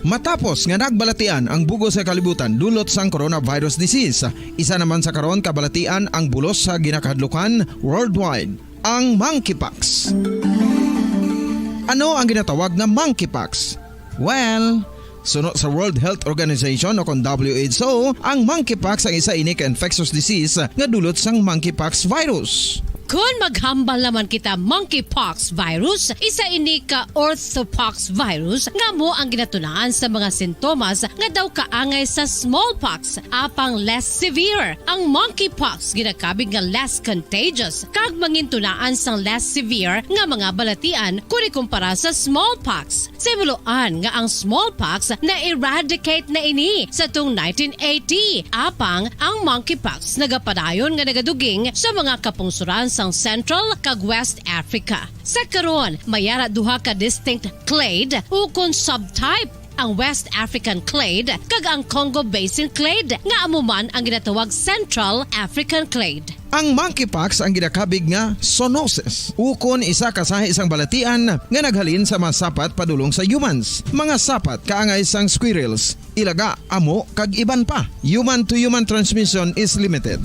Matapos nga nagbalatian ang bugos sa kalibutan dulot sang coronavirus disease, isa naman sa karon kabalatian ang bulos sa ginakahadlukan worldwide, ang monkeypox. Ano ang ginatawag na monkeypox? Well, sunod sa World Health Organization o kon WHO, ang monkeypox ang isa ini ka infectious disease nga dulot sang monkeypox virus. Kung maghambal naman kita monkeypox virus, isa ini ka orthopox virus nga mo ang ginatunaan sa mga sintomas nga daw kaangay sa smallpox, apang less severe. Ang monkeypox ginakabig nga less contagious kag mangintunaan sang less severe nga mga balatian kung ikumpara sa smallpox. Simuloan nga ang smallpox na eradicate na ini sa tung 1980, apang ang monkeypox nagapadayon nga nagaduging sa mga kapungsuran sang Central kag West Africa. Sa karon, mayara duha ka distinct clade ukon subtype, ang West African clade kag ang Congo Basin clade nga amuman ang ginatawag Central African clade. Ang monkeypox ang ginakabig nga zoonosis, ukon isa ka sa isang balatian nga naghalin sa mga sapat padulong sa humans. Mga sapat kaangay sang squirrels, ilaga, amo kag iban pa. Human to human transmission is limited.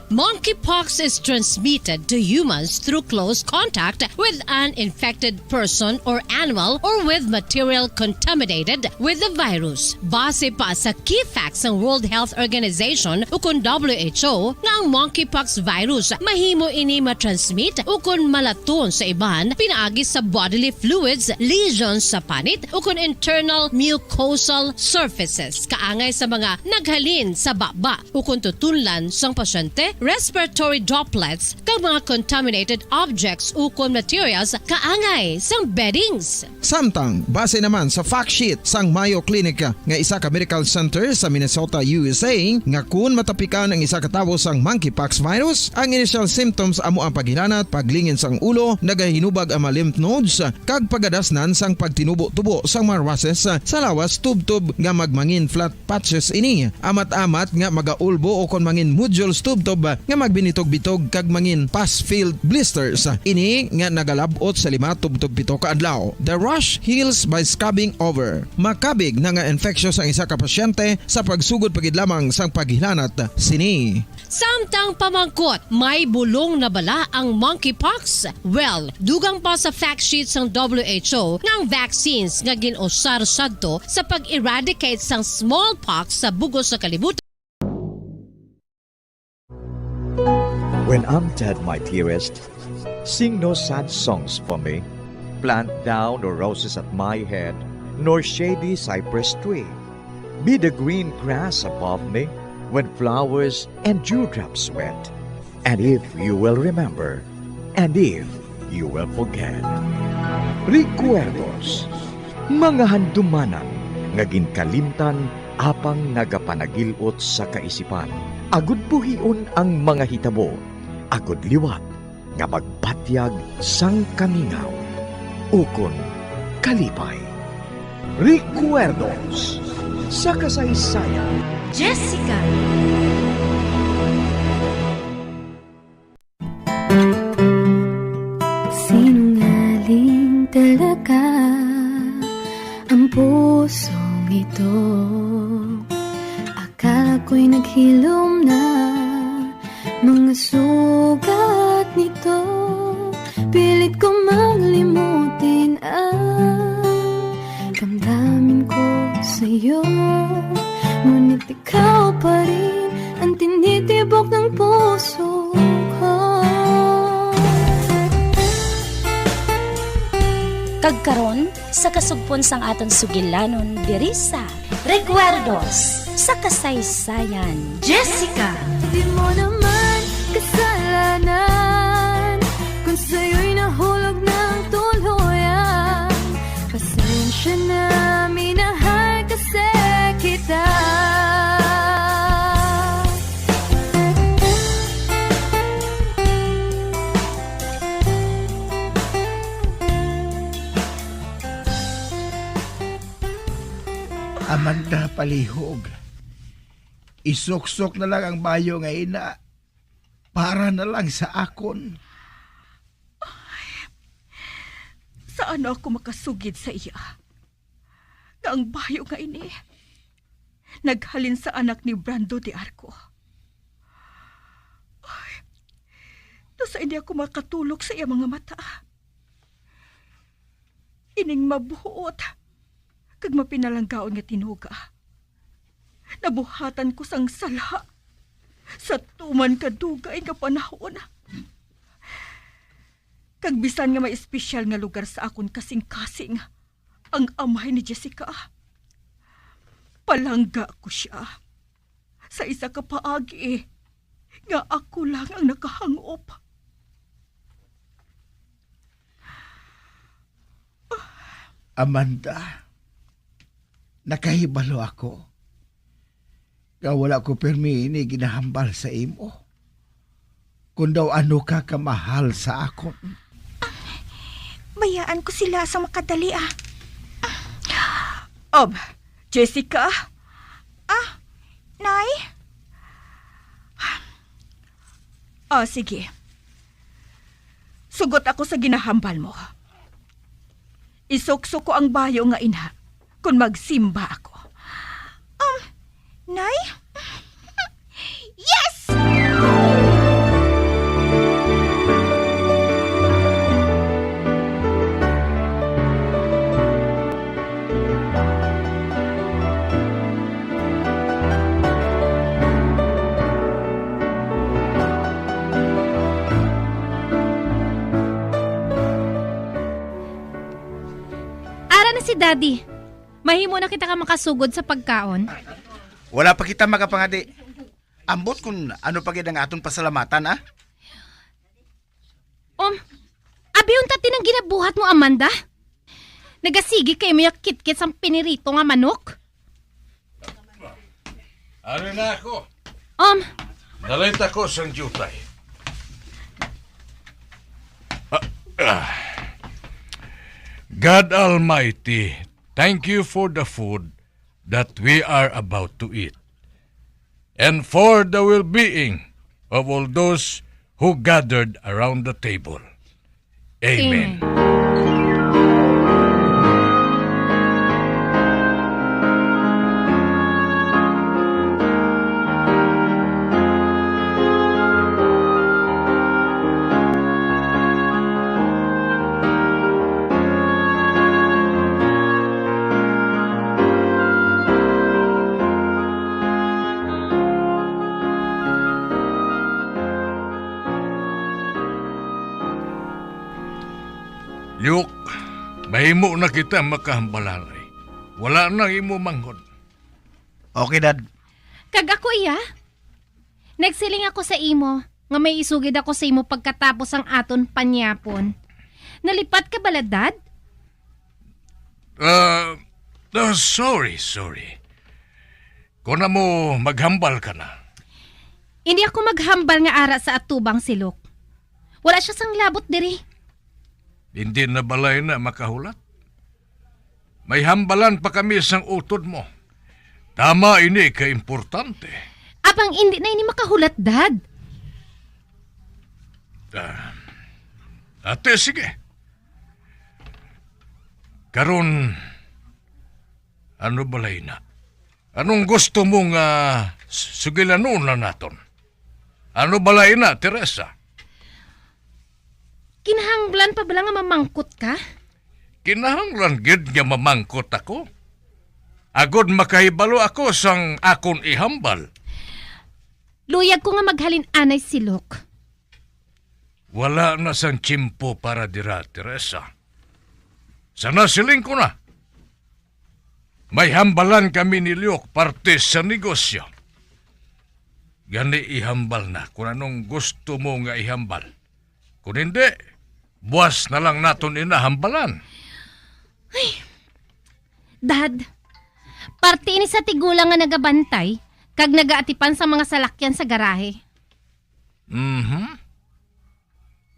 Monkeypox is transmitted to humans through close contact with an infected person or animal or with material contaminated with the virus. Base pa sa key facts ng World Health Organization ukon WHO nga ang monkeypox virus mahimo ini matransmit ukon malaton sa iban pinaagi sa bodily fluids, lesions sa panit ukon internal mucosal surfaces kaangay sa mga naghalin sa baba ukon tutunlan sang pasyente, respiratory droplets kag mga contaminated objects ukon materials kaangay sang beddings. Samtang base naman sa fact sheet sang Mayo Clinic nga isa ka medical center sa Minnesota, USA, nga kun matapikan ang isa ka tawo sang monkeypox virus, ang initial symptoms amo ang paghilanat, paglingin sang ulo, nagahinubag ang mga lymph nodes kag pagadasnan sang pagtinubo-tubo sang mga rashes sa lawas tubtob nga magmangin flat patches ini. Amat-amat nga magaulbo o kon mangin nodules tubtob nga magbinitog-bitog kag mangin pus-filled blisters. Ini nga nagalabot sa 5 tubtob 7 ka adlaw. The rash heals by scabbing over. Makabig na nga infectious ang isa ka pasyente sa pagsugod pagid lamang sang paghilanat sini. Samtang pamangkot, may bulong na bala ang monkeypox? Well, dugang pa sa fact sheets ng WHO nga ang vaccines nga ginusar sadto sa pag-eradicate sang smallpox sa bugos sa kalibutan. When I'm dead, my dearest, Sing no sad songs for me. Plant down no roses at my head, nor shady cypress tree. Be the green grass above me when flowers and dewdrops wet. And if you will remember, and if you will forget. Recuerdos, mga handumanan, nga ginkalimtan apang nagapanagilot sa kaisipan. Agud buhion ang mga hitabo, agud liwat, nga magpatyag sang kamingaw. Ukon kalipay. Recuerdos sa kasaysayan. Jessica. Sinungaling talaga ang pusong ito. Akala ko'y naghilom na mga sugat nito. Pilit ko makalimutin ang damdamin ko sa'yo. Ngunit ikaw pa rin ang tinitibok ng puso ko. Kagkaron sa kasugpon sang aton sugilanon diri sa Recuerdos sa kasaysayan. Jessica. Di mo naman kasalanan kung sa'yo'y nahulog ng tuluyan. Pasensya na, minahal kasi kita. Amanda palihog. Isuksok na lang ang bayo nga ina para na lang sa akon. Saan ako makasugid sa iya? Nga ang bayo nga ini naghalin sa anak ni Brando de Arco. Ay, sa hindi ako makatulog sa iya mga mata. Ining mabuot kag mapinalanggaon nga tinuga. Nabuhatan ko sang sala sa tuman kadugay nga panahon. Kag bisan nga may espesyal nga lugar sa akon kasing-kasing ang amay ni Jessica. Palangga ko siya sa isa ka paagi nga ako lang ang nakahangop. Amanda, nakahibalo ako. Wala ko permi ini ginahambal sa imo. Kung daw ano ka kamahal sa akon. Bayaan ko sila sa makadali Jessica? Nay? Sige. Sugot ako sa ginahambal mo. Isukso ko ang bayo nga ina kung magsimba ako. Nay? Yes! Ara na si Daddy. Mahimo na kita ka makasugod sa pagkaon. Wala pa kita makapangadi. Ambot kung ano pa gid ang aton pasalamatan, Abi unta tinang ginabuhat mo, Amanda? Nagasigi kay mo kitkit sang pinirito nga manok? Ano na ako? Nalita ko sang jutay. God Almighty, thank you for the food that we are about to eat, and for the well-being of all those who gathered around the table. Amen. Liuk, mahimo na kita makahambalalay. Wala nang imo manghod. Okay, Dad. Kag ako iya. Nagsiling ako sa imo nga may isugid ako sa imo pagkatapos ang aton panyapon. Nalipat ka bala, Dad? Sorry. Kung na mo maghambal ka na. Hindi ako maghambal nga ara sa atubang silok. Wala siya sang labot diri. Hindi na balay na makahulat. May hambalan pa kami sang utod mo. Tama ini ka-importante. Apang hindi na ini makahulat, Dad. Ate, sige. Karon, ano balay na? Anong gusto mong sugilanon na naton? Ano balay na, Teresa? Kinahanglan pa bala nga mamangkot ka? Kinahanglan gid nga mamangkot ako. Agod makahibalo ako sang akon ihambal. Luyag ko nga maghalin anay silok. Wala na sang tsimpo para dira, Teresa. Sana siling ko na. May hambalan kami ni Liok parte sa negosyo. Gani ihambal na kung anong gusto mo nga ihambal. Kung hindi, buwas na lang naton inahambalan. Ay, Dad, parte ini sa tigulang nga nagabantay kag nagaatipan sa mga salakyan sa garahe.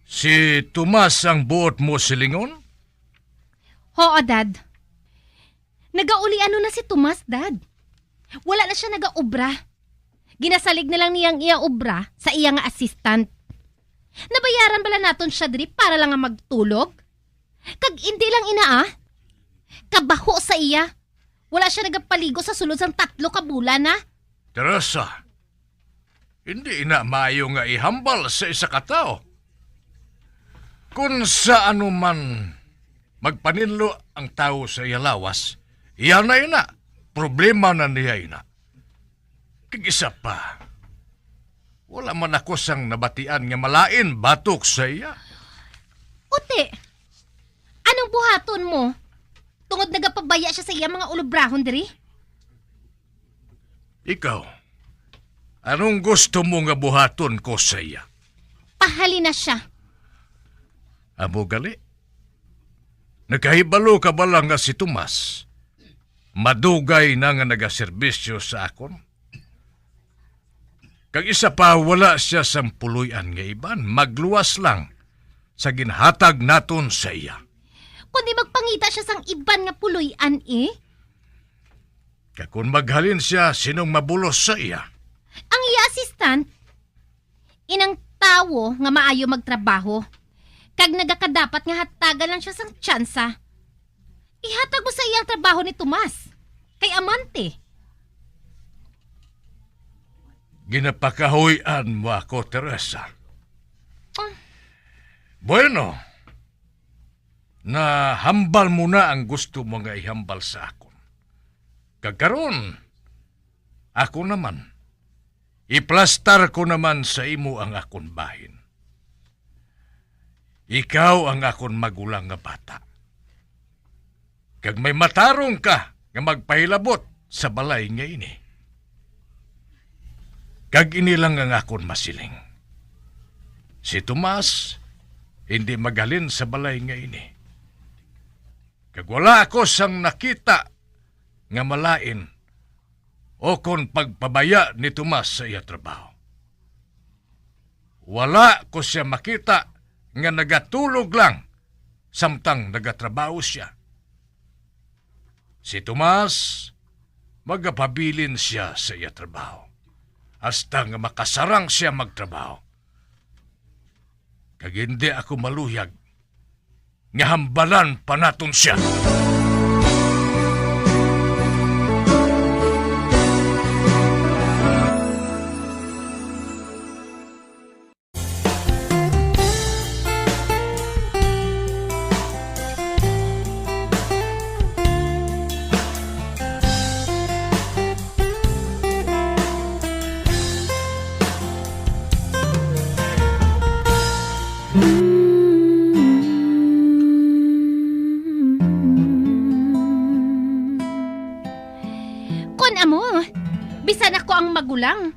Si Tomas ang buot mo silingon? Oo, Dad. Nagauliano na si Tomas, Dad. Wala na siya nagaobra. Ginasalig na lang niyang iya obra sa iya nga assistant. Nabayaran bala naton siya diri para lang nga magtulog? Kag hindi lang ina kabaho sa iya. Wala siya nagapaligo sa sulod sang 3 ka bulan na. Teresa, hindi na maayo nga ihambal sa isa ka tao. Kung sa ano man magpaninlo ang tao sa iya lawas, iya na ina. Problema na niya ina. Kag-isa pa, wala man ako sang nabatian nga malain batok sa iya. Uti, anong buhaton mo? Tungod nagapabaya siya sa iya mga ulobrahon diri? Ikaw, anong gusto mo nga buhaton ko sa iya? Pahali na siya. Amo gali? Nakahibalo ka ba lang nga si Tomas? Madugay na nga nagaserbisyo sa akon? Kag isa pa, wala siya sa puluyan nga iban. Magluwas lang sa ginhatag naton sa iya. Kundi magpangita siya sang iban nga puloy-an Kung maghalin siya, sinong mabulos sa iya? Ang iya assistant, inang tawo nga maayo magtrabaho. Kag nagakadapat nga hatagan lang siya sang tsansa. Ihatag mo sa iyang trabaho ni Tomas. Kay amante. Ginapakahuyan mo ako, Teresa. Bueno, na hambal mo na ang gusto mo nga ihambal sa akon. Kagkaroon, ako naman, iplastar ko naman sa imo ang akon bahin. Ikaw ang akon magulang nga bata. Kag may matarong ka nga magpahilabot sa balay nga ini. Kag inilang ang akon masiling. Si Tomas, hindi magalin sa balay nga ini. Kag wala ako sang nakita nga malain o kon pagpabaya ni Tomas sa iya trabaho. Wala ko siya makita nga nagatulog lang samtang nagatrabaho siya. Si Tomas, magapabilin siya sa iya trabaho. Hasta nga makasarang siya magtrabaho. Kag hindi ako maluyag nga hambalan pa naton siya. magulang.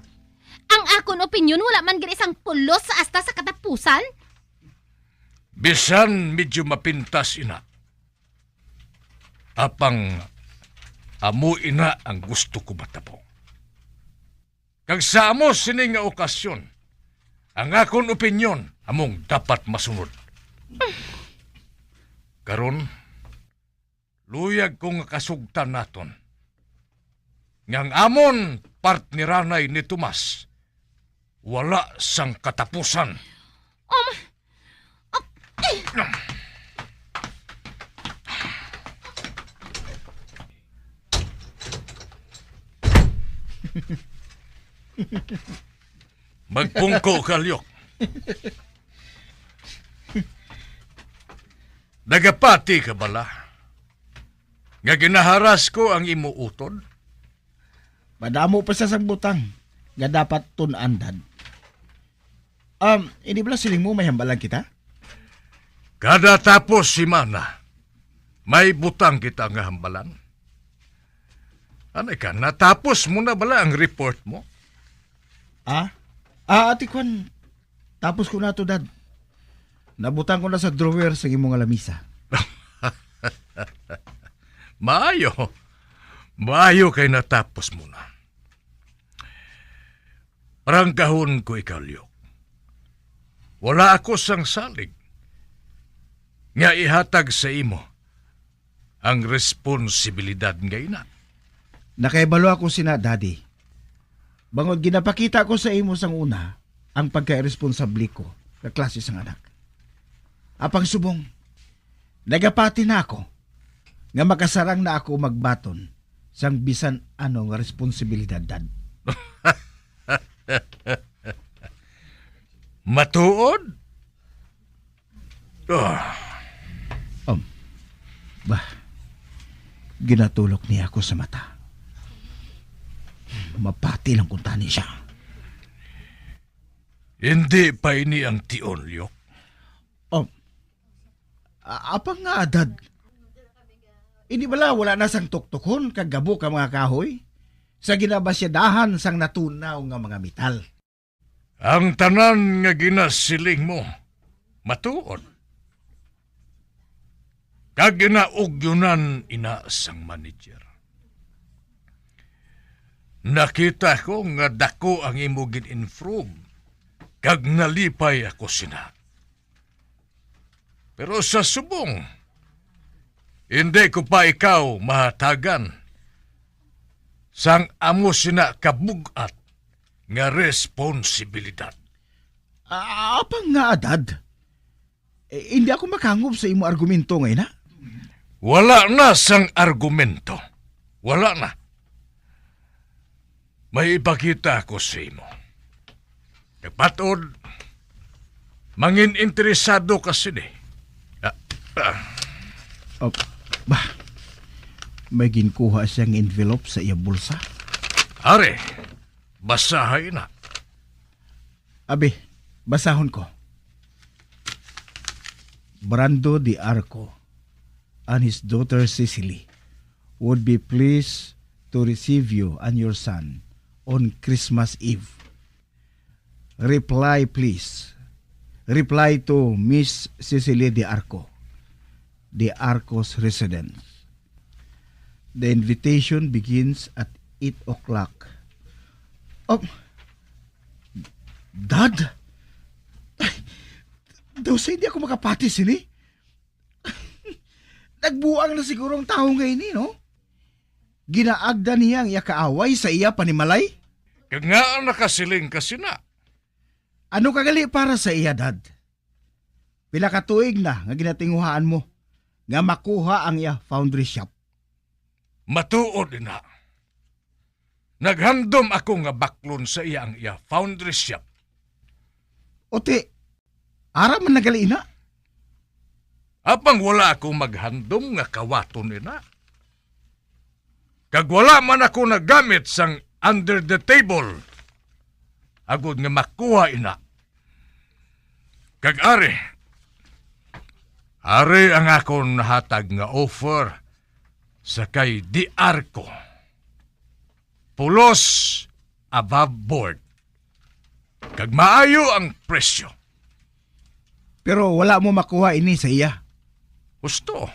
Ang akon opinyon wala man gid isang pulos sa asta sa katapusan. Bisan medyo mapintas ina. Apang amo ina ang gusto ko matabo. Kag sa amo sini nga okasyon, ang akon opinyon among dapat masunod. Karon, luyag kong kasugtan naton. Ngang amon partneranay ni Tomas, wala sang katapusan. Magpungko ka, Lyok. Nagapati ka bala? Nga ginaharas ko ang imuutod? Madamo pa sa sagbutang nga dapat tunandad. Hindi ba siling mo may hambalan kita? Kada tapos simana, may butang kita nga hambalan. Ano ka, natapos mo na bala ang report mo? Ati Kwan, tapos ko na to, Dad. Nabutang ko na sa drawer sa imong lamisa. Maayo. Maayo kay natapos mo na. Rangkahon ko ikaw, Lyok. Wala ako sang salig. Nga ihatag sa imo ang responsibilidad nga ina. Nakaibalo ako sina, Daddy. Bangod ginapakita ko sa imo sang una ang pagka-irresponsable ko na klase sang anak. Apang subong, nagapati na ako nga makasarang na ako magbaton sang bisan ano nga responsibilidad, Dad. Matuod? Ginatulok niya ako sa mata. Mapati lang kung tani siya. Hindi pa ini ang tion, Lyok. Apang nga, Dad? Hindi bala wala na sang tuktukon kag gabo ka mga kahoy? Sa ginabasyadahan sang natunaw nga mga metal. Ang tanan nga ginasiling mo, matuod. Kag ginaugyunan ina sang manager. Nakita ko nga dako ang imo gin-improve, kag nalipay ako sina. Pero sa subong, hindi ko pa ikaw mahatagan sang amo sina kabugat nga responsibilidad. Apang nga, Dad? Hindi ako makangob sa imo argumento ngayon, ha? Wala na sang argumento. Wala na. May ipakita ko sa imo. Kapatod, mangin interesado ka sini. May ginkuha siyang envelope sa iya bulsa. Are, basahay na. Abi, basahon ko. Brando de Arco and his daughter Cecily would be pleased to receive you and your son on Christmas Eve. Reply, please. Reply to Miss Cecily de Arco, the Arcos residence. The invitation begins at 8 o'clock. Dad? Daw sa hindi ako makapati sini. Nagbuang na sigurong tao ngayon no? Ginaagda niya ang iya kaaway sa iya panimalay? Kag nga nakasiling kasi na. Ano kagali para sa iya, Dad? Pila ka tuig na nga ginatinguhaan mo nga makuha ang iya foundry shop. Matuod na. Naghandom ako nga baklon sa iya ang iya foundry shop. Ote, ara man nagali na? Apang wala akong maghandom nga kawaton ina. Kag wala man ako nagamit sang under the table. Agod nga makuha ina. Kag are ang akong nahatag nga offer sa kay Di Arco. Pulos above board. Kag maayo ang presyo. Pero wala mo makuha ini sa iya. Gusto.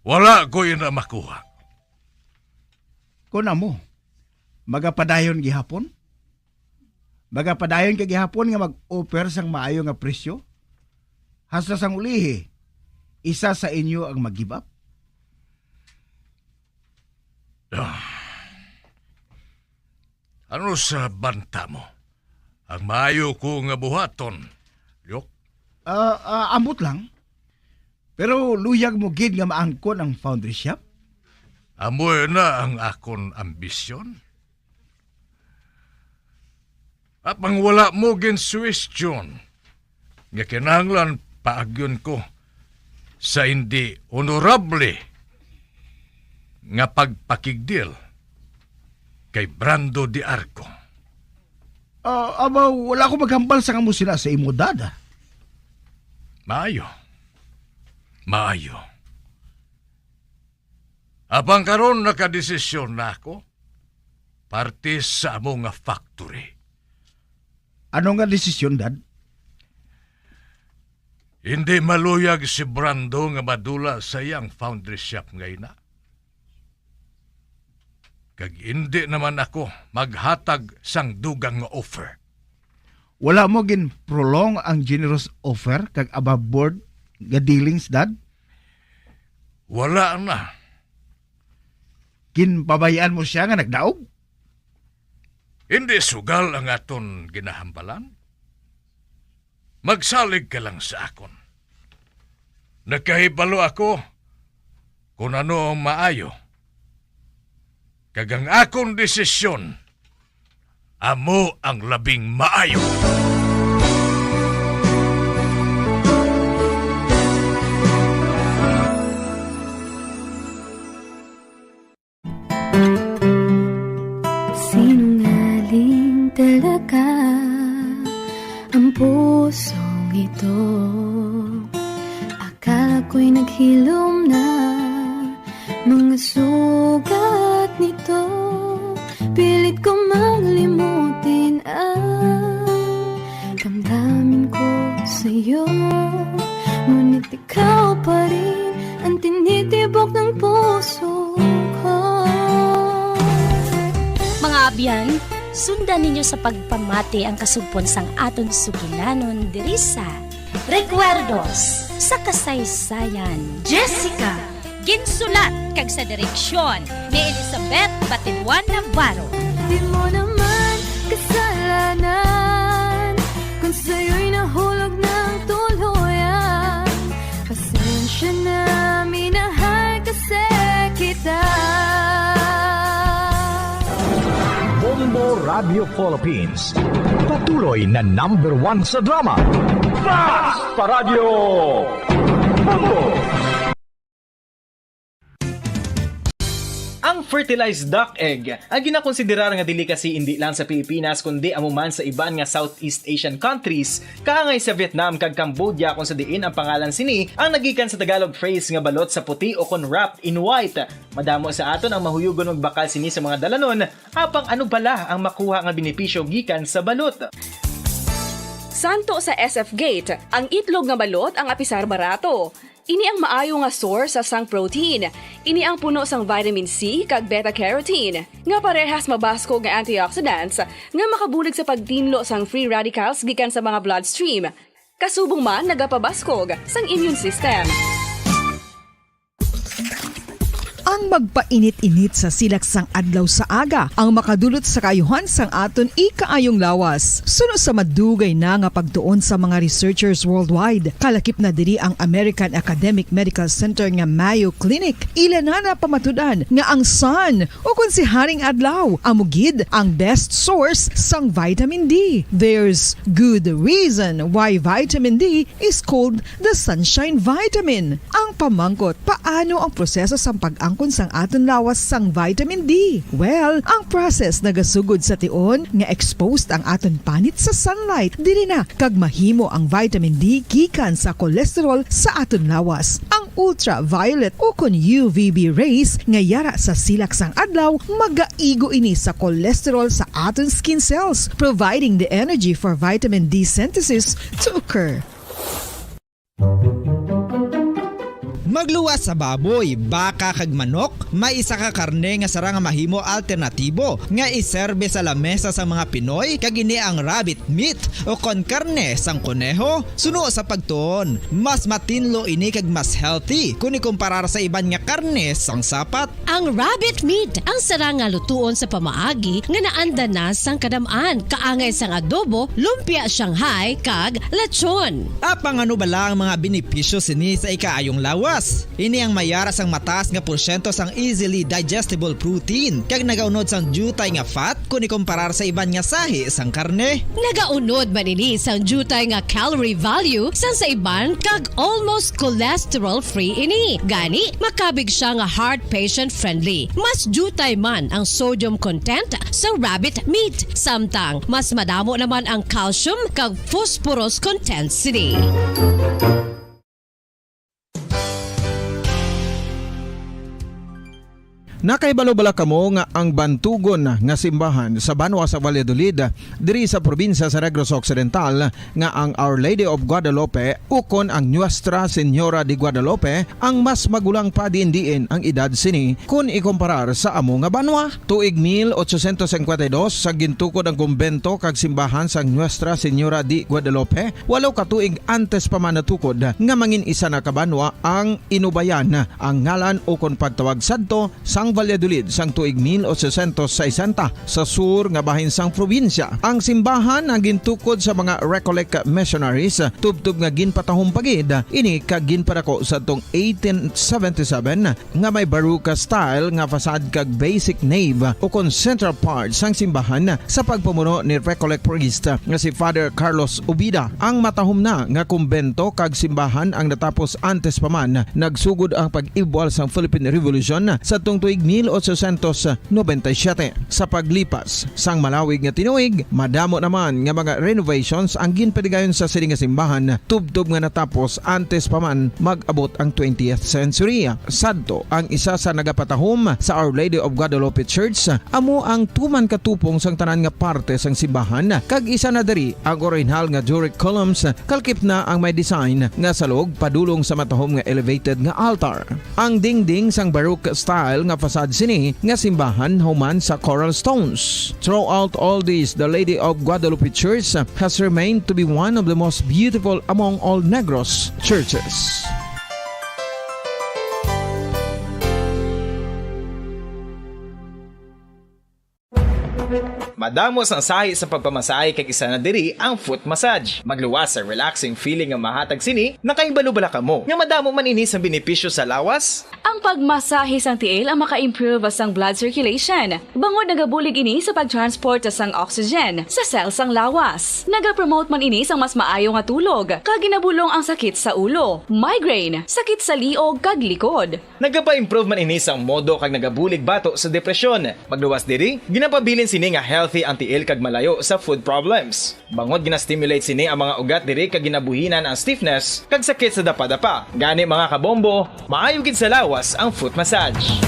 Wala ko yun na makuha. Kuna mo, magapadayon gihapon? Magapadayon ka gihapon nga mag-offer sang maayo nga presyo? Hasta sang ulihi, isa sa inyo ang mag-give up? Ano sa banta mo? Ang maayo ko nga buhaton, Lyok? Ambot lang. Pero luyag mo gid nga maangkon ang foundry shop? Amoy na ang akon ambisyon. At pang wala mo gin suwestyon, nga kinahanglan paagyon ko sa hindi honorable nga pagpakigdil kay Brando de Arco. Aba, wala ko maghambal sa kamo sila sa imo, dada. Maayo. Maayo. Apang karon nakadesisyon na ako, parte sa amo nga factory. Ano nga desisyon, dad? Hindi maluyag si Brando nga madula sa iyang foundry shop ngayon na. Kag hindi naman ako maghatag sang dugang nga offer. Wala mo gin prolong ang generous offer kag above board nga dealings, dad? Wala na. Ginpabayaan mo siya nga nagdaog? Hindi sugal ang aton ginahambalan. Magsalig ka lang sa akon. Nagkahibalo ako kung ano ang maayo. Kagang akong desisyon, amo ang labing maayo. Sinungaling talaga ang pusong ito. Akala ko'y naghilom na mga sugat nito. Pilit ko maglimutin ang damdamin ko sa'yo. Ngunit ikaw pa rin ang tinitibok ng puso ko. Mga abyan, sundan ninyo sa pagpamati ang kasugpon sang aton sugilanon diri sa Recuerdos sa Kasaysayan. Jessica, ginsulat kag sa direksyon ni Elizabeth Batibuan Navarro. Di mo naman kasalanan kung sa'yo'y nahulog ng tuluyan. Pasensya na, minahal kasi kita. Bombo Radio Philippines. Patuloy na #1 sa drama. Mas Paradyo Bombo! Ang fertilized duck egg ang ginakonsiderar nga delicacy hindi lang sa Pilipinas kundi amuman sa iban nga Southeast Asian countries kaangay sa Vietnam kag Cambodia kung sa diin ang pangalan sini ang nagikan sa Tagalog phrase nga balot sa puti o kon wrapped in white. Madamo sa aton ang mahuyugon magbakal sini sa mga dalanon apang ano bala ang makuha nga benepisyo gikan sa balot. Santo sa SF Gate, ang itlog nga balot ang apisar barato. Ini ang maayo nga source sa sang protein. Ini ang puno sang vitamin C kag beta-carotene. Nga parehas mabasko nga antioxidants nga makabulig sa pagtinlo sang free radicals gikan sa mga bloodstream. Kasubong man nagapabaskog sang immune system. Ang magpainit-init sa silak sang adlaw sa aga ang makadulot sa kayuhan sang aton ikaayong lawas. Suno sa madugay na nga pagtuon sa mga researchers worldwide, kalakip na diri ang American Academic Medical Center nga Mayo Clinic. Ila na pamatudan nga ang sun o kung si Haring Adlaw amugid ang best source sang vitamin D. There's good reason why vitamin D is called the sunshine vitamin. Ang pamangkot, paano ang proseso sang pag-angkon sang aton lawas sang vitamin D? Well, ang process nagasugod sa tion nga exposed ang aton panit sa sunlight dili na kag mahimo ang vitamin D gikan sa kolesterol sa aton lawas. Ang ultraviolet o kon UVB rays nga yara sa silak sang adlaw, magaigo ini sa cholesterol sa aton skin cells, providing the energy for vitamin D synthesis to occur. Magluwas sa baboy, baka kag manok, may isa ka karne nga sara nga mahimo alternatibo nga iserbe sa lamesa sa mga Pinoy kag ini ang rabbit meat o kon karne sang kuneho. Suno sa pagtuon, mas matinlo ini kag mas healthy kung ikumparar sa iban nga karne sang sapat. Ang rabbit meat ang sara nga lutuon sa pamaagi nga naanda na sang kadamaan, kaangay sang adobo, lumpia Shanghai kag lechon. Apang ano bala ang mga benepisyo sini sa ikaayong lawas? Ini ang mayara sang mataas nga porsyento sang easily digestible protein kag nagaunod sang jutay nga fat kung ikumparar sa iban nga sahi sang karne. Nagaunod man ini sang jutay nga calorie value sang sa iban kag almost cholesterol free ini. Gani makabig siya nga heart patient friendly. Mas jutay man ang sodium content sa rabbit meat, samtang mas madamo naman ang calcium kag phosphorus content sini. Nakaibalo-bala kamo nga ang bantugon nga simbahan sa Banwa sa Valladolid diri sa probinsya sa Negros Occidental nga ang Our Lady of Guadalupe ukon ang Nuestra Señora de Guadalupe ang mas magulang pa diin ang edad sini kung ikumparar sa amo nga banwa. Tuig 1852 sa gintukod ang kumbento kag simbahan sa Nuestra Señora de Guadalupe, walo ka tuig antes pa man natukod nga mangin isa na kabanwa ang inubayan ang ngalan ukon pagtawag sadto sang Valladolid sang tuig 1860 sa sur nga bahin sang probinsya. Ang simbahan ang gintukod sa mga Recollect missionaries tubtub nga ginpatahong pagid ini kag ginpadako sa tong 1877 nga may baroque style nga fasad kag basic nave o kon central part sang simbahan sa pagpamuno ni Recollect priest nga si Father Carlos Ubida. Ang matahom na nga kumbento kag simbahan ang natapos antes pa man nagsugod ang pag-ibwal sang Philippine Revolution sa tong tuig 1897. Sa paglipas sang malawig nga tinuig, madamo naman nga mga renovations ang ginpadigayon sa sining nga simbahan tubtob nga natapos antes pa man mag-abot ang 20th century. Sadto ang isa sa nagapatahom sa Our Lady of Guadalupe Church, amo ang tuman katupong sang tanan nga parte sang simbahan kag isa na diri ang original nga Doric columns kalkip na ang may design nga salog padulong sa matahom nga elevated nga altar. Ang dingding sang baroque style nga fasad sini nga simbahan human sa coral stones. Throughout all this, the Lady of Guadalupe Church has remained to be one of the most beautiful among all Negros churches. Madamos ang sahi sa pagpamasahe kag isa na diri ang foot massage. Magluwas sa relaxing feeling nga mahatag sini, nakaibalo-bala kamo. Nga madamo man ini sa benepisyo sa lawas. Ang pagmasahe sang tiil ang maka-improve sang blood circulation. Bangod nagabulig ini sa pagtransport sang oxygen sa cells sang lawas. Nagapromote man ini sang mas maayo nga tulog, kag ginabulong ang sakit sa ulo, migraine, sakit sa liog kag likod. Nagapa-improve man ini sang modo kag nagabulig bato sa depresyon. Magluwas diri, ginapabilin sini nga healthy ang tiil kag malayo sa food problems. Bangod gina-stimulate sini ang mga ugat diri kag ginabuhinan ang stiffness kag sakit sa dapa-dapa. Gani mga kabombo, maayo gid sa lawas ang foot massage.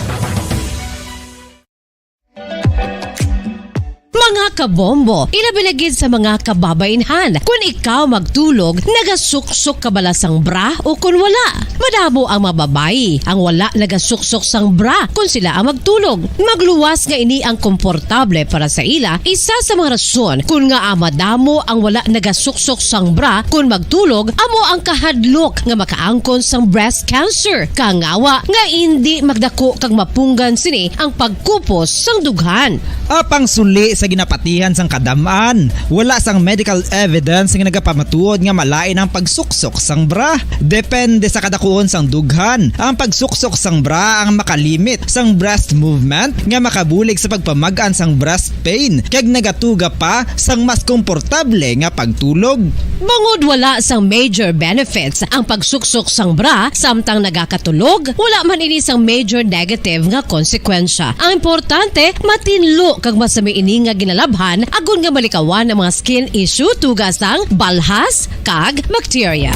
Mga kabombo, ilabilagid sa mga kababainhan. Kung ikaw magtulog, nagasuksok ka bala sang bra o kung wala. Madamo ang mababayi ang wala nagasuksok sang bra kung sila ang magtulog. Magluwas nga ini ang komportable para sa ila. Isa sa mga rason kung nga madamo ang wala nagasuksok sang bra kung magtulog, amo ang kahadlok nga makaangkon sang breast cancer. Kangawa nga hindi magdako kag mapunggan sini ang pagkupos sang dughan. Apang suli sa ginapatihan sang kadamaan, wala sang medical evidence nga nagapamatuod nga malain ang pagsuksok sang bra. Depende sa kadakuon sang dughan. Ang pagsuksok sang bra ang makalimit sang breast movement nga makabulig sa pagpamagaan sang breast pain kag nagatuga pa sang mas komportable nga pagtulog. Bangod wala sang major benefits ang pagsuksok sang bra samtang nagakatulog, wala man ini sang major negative nga konsekwensya. Ang importante, matinlo kag masami ini nga ginalabhan agon nga malikawan ang mga skin issue tugas sang balhas kag bacteria.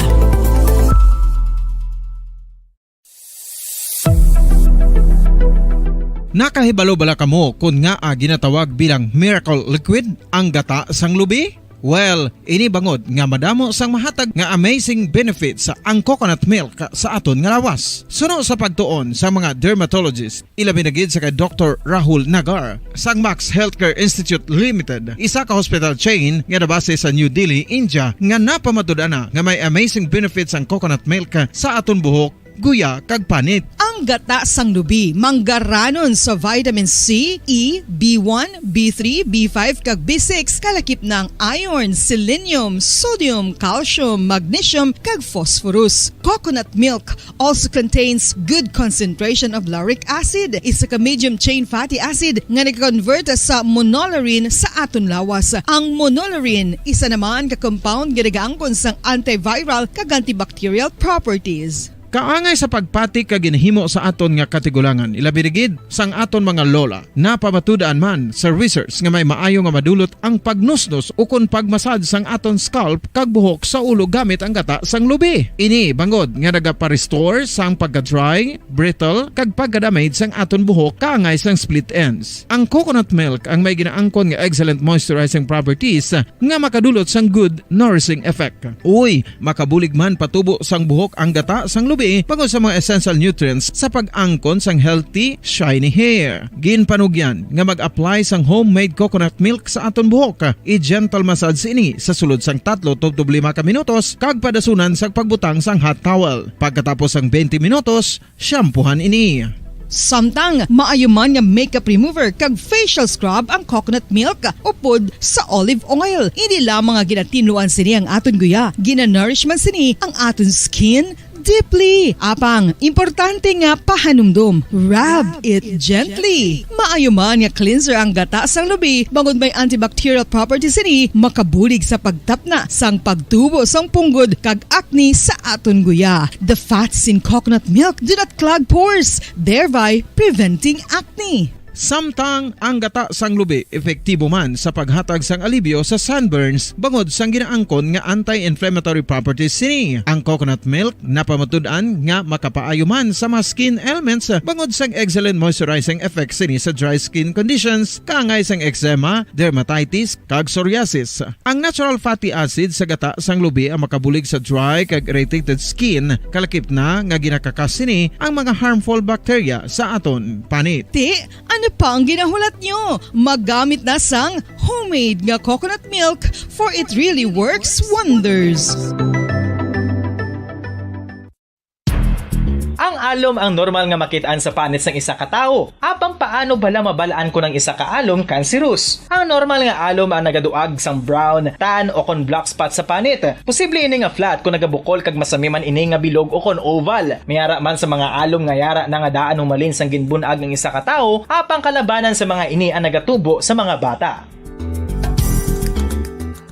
Nakahibalo bala kamo kung nga ginatawag bilang miracle liquid ang gata sang lubi? Well, ini bangod nga madamo sang mahatag nga amazing benefits sa ang coconut milk sa aton nga lawas. Suno sa pagtuon sa mga dermatologist, ilabi na gid sa kay Dr. Rahul Nagar sang Max Healthcare Institute Limited, isa ka hospital chain nga nabase sa New Delhi, India, nga napamatud-ana nga may amazing benefits ang coconut milk sa aton buhok, guya kag panit. Ang gata sang lubi manggaranon sa vitamin C, E, B1, B3, B5 kag B6 kalakip ng iron, selenium, sodium, calcium, magnesium kag phosphorus. Coconut milk also contains good concentration of lauric acid, isa ka medium chain fatty acid nga nag-convert sa monolaurin sa aton lawas. Ang monolaurin isa naman ka compound nga nagaangkon sang antiviral kag antibacterial properties. Kaangay sa pagpati ka ginhimo sa aton nga katigulangan, ilabirigid sang aton mga lola na pamatudaan man sa research nga may maayo nga madulot ang pagnusnos o kon pagmasad sang aton scalp kag buhok sa ulo gamit ang gata sang lubi. Ini bangod nga nagapa-restore sang pagka-dry, brittle kag pagka-damage sang aton buhok kaangay sang split ends. Ang coconut milk ang may ginaangkon nga excellent moisturizing properties nga makadulot sang good nourishing effect. Uy, makabulig man patubo sang buhok ang gata sang lubi pagod sa mga essential nutrients sa pag-angkon sang healthy, shiny hair. Ginpanugyan nga mag-apply sang homemade coconut milk sa aton buhok. I-gentle massage ini sa sulod sang 3 to 5 ka minutos kag padasunan sa pagbutang sang hot towel. Pagkatapos sang 20 minutos, shampoohan ini. Samtang maayo man nga makeup remover kag facial scrub ang coconut milk upod sa olive oil. Hindi lamang nga ginatinluan sini ang aton guya, ginanourishman sini ang aton skin deeply. Apang, importante nga pahanumdum. Rub it gently. Maayo man nga cleanser ang gata sang lubi, bangod may antibacterial properties ini, makabulig sa pagtapna sang pagtubo sang punggod kag acne sa aton guya. The fats in coconut milk do not clog pores, thereby preventing acne. Samtang ang gata sang lubi epektibo man sa paghatag sang alibyo sa sunburns bangod sang ginaangkon nga anti-inflammatory properties sini. Ang coconut milk napamatud-an nga makapaayo man sa mga skin ailments bangod sang excellent moisturizing effects sini sa dry skin conditions kaangay sang eczema, dermatitis kag psoriasis. Ang natural fatty acid sa gata sang lubi ang makabulig sa dry kag irritated skin, kalakip na nga ginakakas sini ang mga harmful bacteria sa aton panit. Ano pa ang ginahulat nyo? Maggamit na sang homemade nga coconut milk for it really works wonders. Ang alom ang normal nga makitaan sa panit sang isa ka tawo. Apang paano bala mabalaan ko ng isa ka alom cancerous? Ang normal nga alom ang nagaduag sang brown, tan o kon black spot sa panit. Posible ini nga flat kung nagabukol kag masami man ini nga bilog o kon oval. Mayara man sa mga alom nga yara na nga daan humalin sang ginbunag ng isa ka tawo, apang kalabanan sa mga ini ang nagatubo sa mga bata.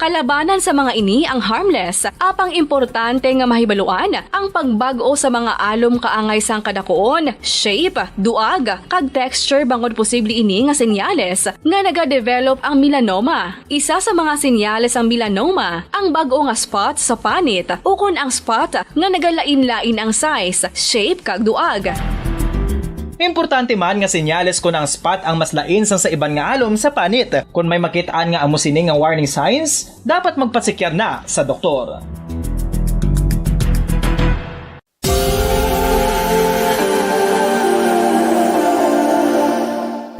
Kalabanan sa mga ini ang harmless, apang importante nga mahibaluan ang pagbago sa mga alom kaangay sang kadakuon, shape, duag, kag texture bangod posible ini nga senyales nga nagadevelop ang melanoma. Isa sa mga senyales ang melanoma, ang bago nga spot sa panit o kun ang spot nga nagalain-lain ang size, shape, kag duag. Importante man nga senyales kung ang spot ang mas lain sang sa iban nga alom sa panit. Kung may makitaan nga amo sini nga warning signs, dapat magpasikyar na sa doktor.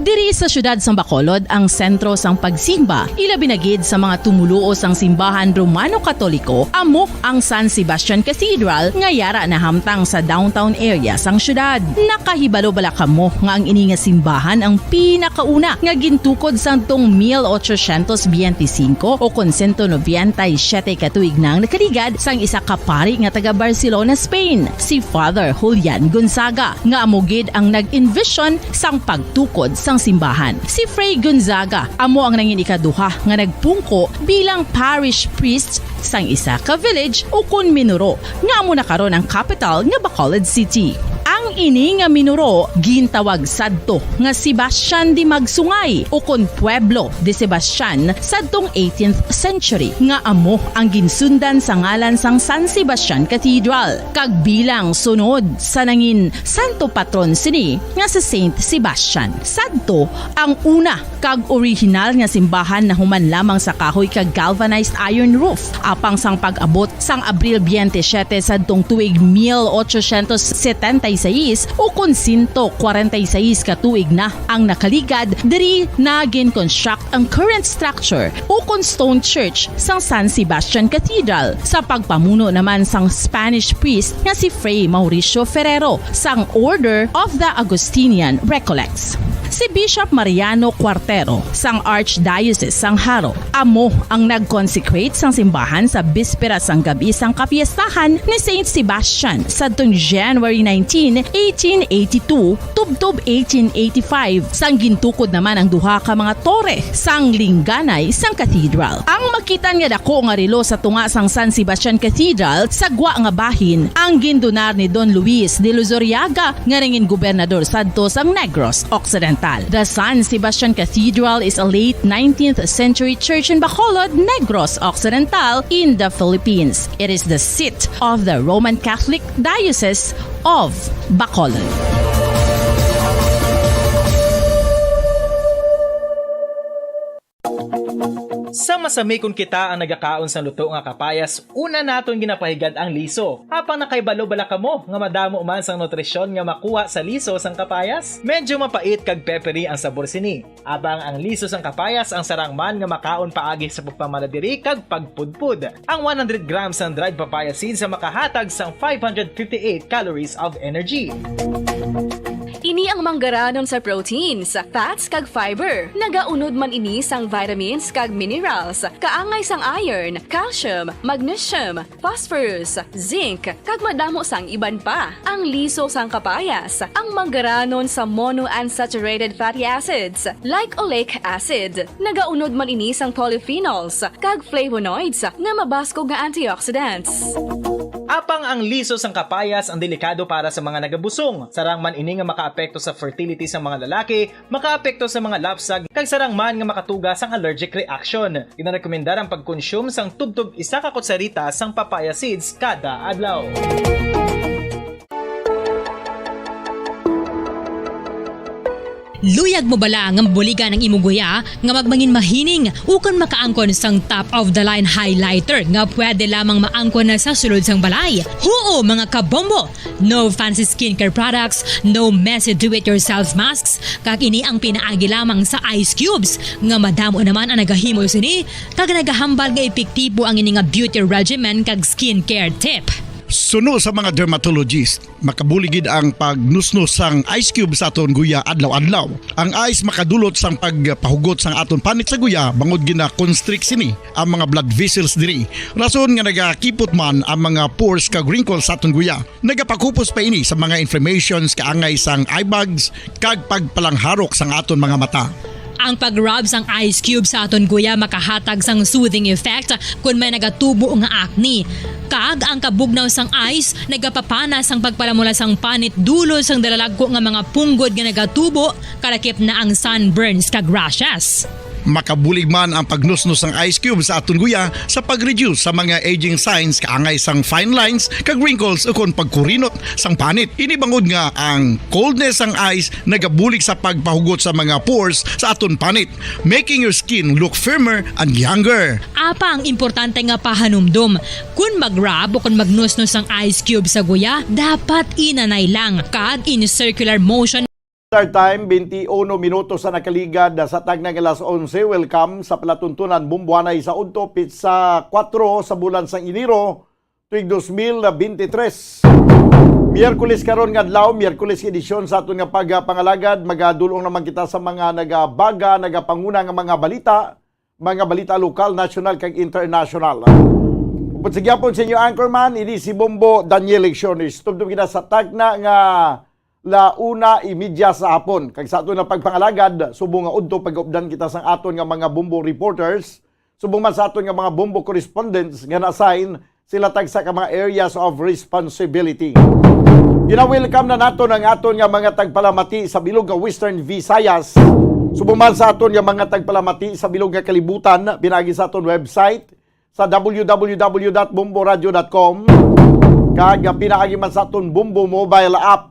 Diri sa syudad sang Bacolod ang sentro sang pagsimba, ilabi na gid sa mga tumuluo sang simbahan Romano-Katoliko, amok ang San Sebastian Cathedral nga yara na hamtang sa downtown area sang syudad. Nakahibalo bala kamo nga ang ini nga simbahan ang pinakauna nga gintukod sang tong 1825 o kon 197 katuig nang nakaligad sang isa ka pari nga taga Barcelona, Spain, si Father Julian Gonzaga, nga amo gid ang nag-envision sang pagtukod sang simbahan. Si Fray Gonzaga amo ang nangin ikaduha nga nagpungko bilang parish priest sang isa ka village o kun minuro nga amo na karon ang capital nga Bacolod City. Ang Ang ini nga minuro gintawag sadto nga Sebastian di Magsungay o kon Pueblo de Sebastian sadtong 18th century nga amo ang ginsundan sa ngalan sang San Sebastian Cathedral kag bilang sunod sa nangin santo patron sini nga sa Saint Sebastian. Sadto ang una kag original nga simbahan na human lamang sa kahoy kag galvanized iron roof apang sang pag-abot sang Abril 27 sadtong tuig 1876 o kun 146 ka tuig na ang nakaligad diri na gin-construct ang current structure o kun stone church sang San Sebastian Cathedral sa pagpamuno naman sang Spanish priest nga si Fray Mauricio Ferrero sang Order of the Augustinian Recollects. Si Bishop Mariano Cuartero sang Archdiocese sang Haro amo ang nag-consecrate sang simbahan sa bispera sang gabi sang kapiestahan ni Saint Sebastian sadtong January 19, 1882 tubtob 1885 sang gintukod naman ang duha ka mga tore sang lingganay sang cathedral. Ang makitan nga dako nga relo sa tunga sang San Sebastian Cathedral sa gwa nga bahin ang gindonar ni Don Luis de Luzuriaga nga ringin gobernador sadto sang Negros Occidental. The San Sebastian Cathedral is a late 19th century church in Bacolod, Negros Occidental in the Philippines. It is the seat of the Roman Catholic Diocese of Bacolod. Sa masamikon kita ang nagakaon sa luto nga kapayas, una naton ginapahigad ang liso. Apang nakaibalo bala kamo nga madamo man sang nutrisyon nga makuha sa liso sang kapayas. Medyo mapait kag peppery ang sabor sini. Abang ang liso sang kapayas ang sarang man nga makaon paagi sa pagpamaladiri kag pagpudpud. Ang 100 grams ng dried papaya seeds sa makahatag sang 558 calories of energy. Ini ang manggaranon sa proteins, fats kag fiber. Nagaunod man ini sang vitamins kag minerals, kaangay sang iron, calcium, magnesium, phosphorus, zinc, kag madamo sang iban pa. Ang liso sang kapayas, ang manggaranon sa monounsaturated fatty acids like oleic acid. Nagaunod man ini sang polyphenols kag flavonoids nga mabaskog nga antioxidants. Apang ang liso sang kapayas ang delikado para sa mga nagabusong. Sarang man ini nga makaapekto sa fertility sa mga lalaki, makaapekto sa mga lapsag, kag sarang man nga makatuga sang allergic reaction. Ginarekomendar ang pagkonsume sang tubtub 1 ka kutsarita sang papaya seeds kada adlaw. Luyag mo bala nga mabuligan ang imong guya nga magmangin mahining ukon makaangkon sang top of the line highlighter nga pwede lamang maangkon na sa sulod sang balay. Huo mga kabombo! No fancy skincare products, no messy do-it-yourself masks, kag ini ang pinaagi lamang sa ice cubes nga madamo naman ang nagahimo sini kag nagahambal nga epektibo ang ini nga beauty regimen kag skincare tip. Suno sa mga dermatologist, makabuligid ang pagnusnos sang ice cube sa aton guya adlaw-adlaw. Ang ice makadulot sang pagpahugot sang aton panit sa guya bangod gina-constrict sini ang mga blood vessels diri. Rason nga nagakipot man ang mga pores kag wrinkles sa aton guya. Nagapakupos pa ini sa mga inflammations kaangay sang eye bags kag pagpalangharok sang aton mga mata. Ang pag-rub sang ice cube sa aton guya makahatag sang soothing effect kung may nagatubo nga acne. Kag ang kabugnaw sang ice nagapapana sang pagpalamula sang panit dulo sang dalalagko nga mga punggod nga nagatubo kalakip na ang sunburns kag rashes. Makabulig man ang pagnusnos ng ice cube sa aton guya sa pag-reduce sa mga aging signs kaangay sang fine lines kag wrinkles ukon pagkurinot sang panit. Ini bangod nga ang coldness sang ice nagabulig sa pagpahugot sa mga pores sa aton panit, making your skin look firmer and younger. Apa ang importante nga pahanumdum, kung mag-rub o kung magnusnos sang ice cube sa guya, dapat inanay lang kag in circular motion. Start time, 21 minutos sa nakaligad sa tagna alas 11. Welcome sa palatuntunan Bumbuanay sa Udto, sa 4 sa bulan sang Enero, tuig 2023. Miyerkules karon nga adlaw, Miyerkules edisyon sa aton nga pagpangalagad. Magadulong naman kita sa mga nagabaga, nagapanguna nga mga balita lokal, national kag international. Upod sa gyapon sa inyo anchorman, ini si Bombo Daniel Lecciones. Tubtub kita sa tagna nga La 1:30 sa hapon. Kag sa aton nga pagpangalagad, subong nga udto pag-updan kita sa aton nga mga Bombo reporters, subong man sa aton nga mga Bombo correspondents nga na-assign sila tag sa mga areas of responsibility. Gina-welcome na nato ng aton nga mga tagpalamati sa bilog nga Western Visayas. Subuman sa aton nga mga tagpalamati sa bilog nga kalibutan, binagi sa aton website sa www.bomboradio.com kag pinaagi man sa aton Bombo mobile app.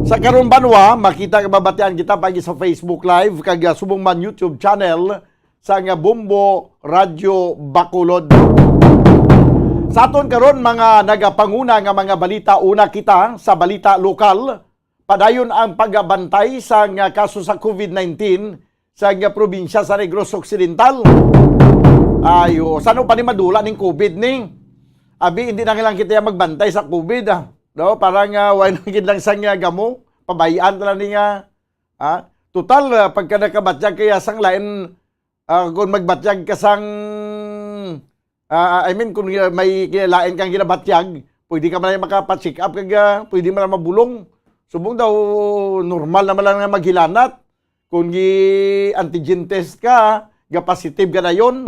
Sa karon banwa, makita nga babatian kita pagi sa Facebook Live kag subong man YouTube channel sa nga Bombo Radio Bacolod. Sa aton karon mga nagapanguna nga mga balita, una kita sa balita lokal, padayon ang pagbantay sa nga kaso sa COVID-19 sa nga probinsya sa Negros Occidental. Ayo, sano pa ni madula ning COVID ning? Abi hindi na lang kita magbantay sa COVID no, parang why nang gid lang sang gamo, pabayaan ta lang ni nga total pagka nakabatyag kaya sang lain kung magbatyag ka sang kung may kinalain kang ginabatyag, pwede ka man makapacheck up kag pwede man mabulong. Subong daw normal naman lang nga maghilanat. Kung antigen test ka, positive ka na yun.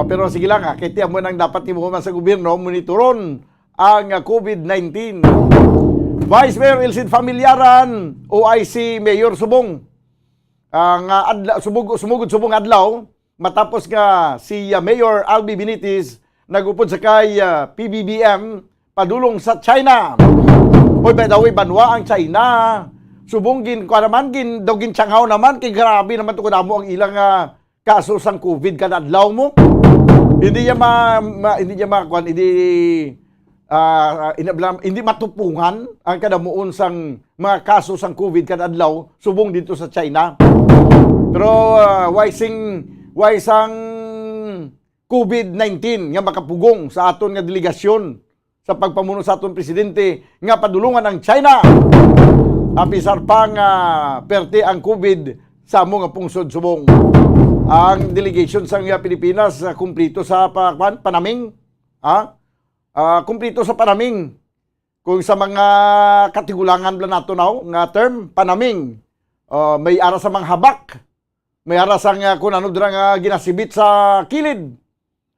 Pero sige lang, kaya mo nang dapat ni mo man sa gobyerno, monitoron ang COVID-19. Vice Mayor Elcid Familiaran, OIC Mayor Subong, sumugod-subong adlaw, matapos nga si Mayor Albi Benitez nagupod sa kay PBBM padulong sa China. Hoy, by the way, banwa ang China. Subong daw gintsanghaw naman, kay grabe naman ito mo ang ilang kaso sang COVID kada adlaw mo. Hindi matupungan ang kadamuon sang mga kaso sang COVID kada adlaw subong dito sa China. Pero why sang COVID-19 nga makapugong sa aton nga delegasyon sa pagpamuno sa aton presidente nga padulungan ang China. Apisar pa nga perte ang COVID sa amo nga pungsod subong. Ang delegation sa Pilipinas kumplito sa panaming. Kumplito sa panaming. Kung sa mga katigulangan bla nato now nga term panaming, may ara sa mga habak. May arasang kung ano dira nga ginasibit sa kilid.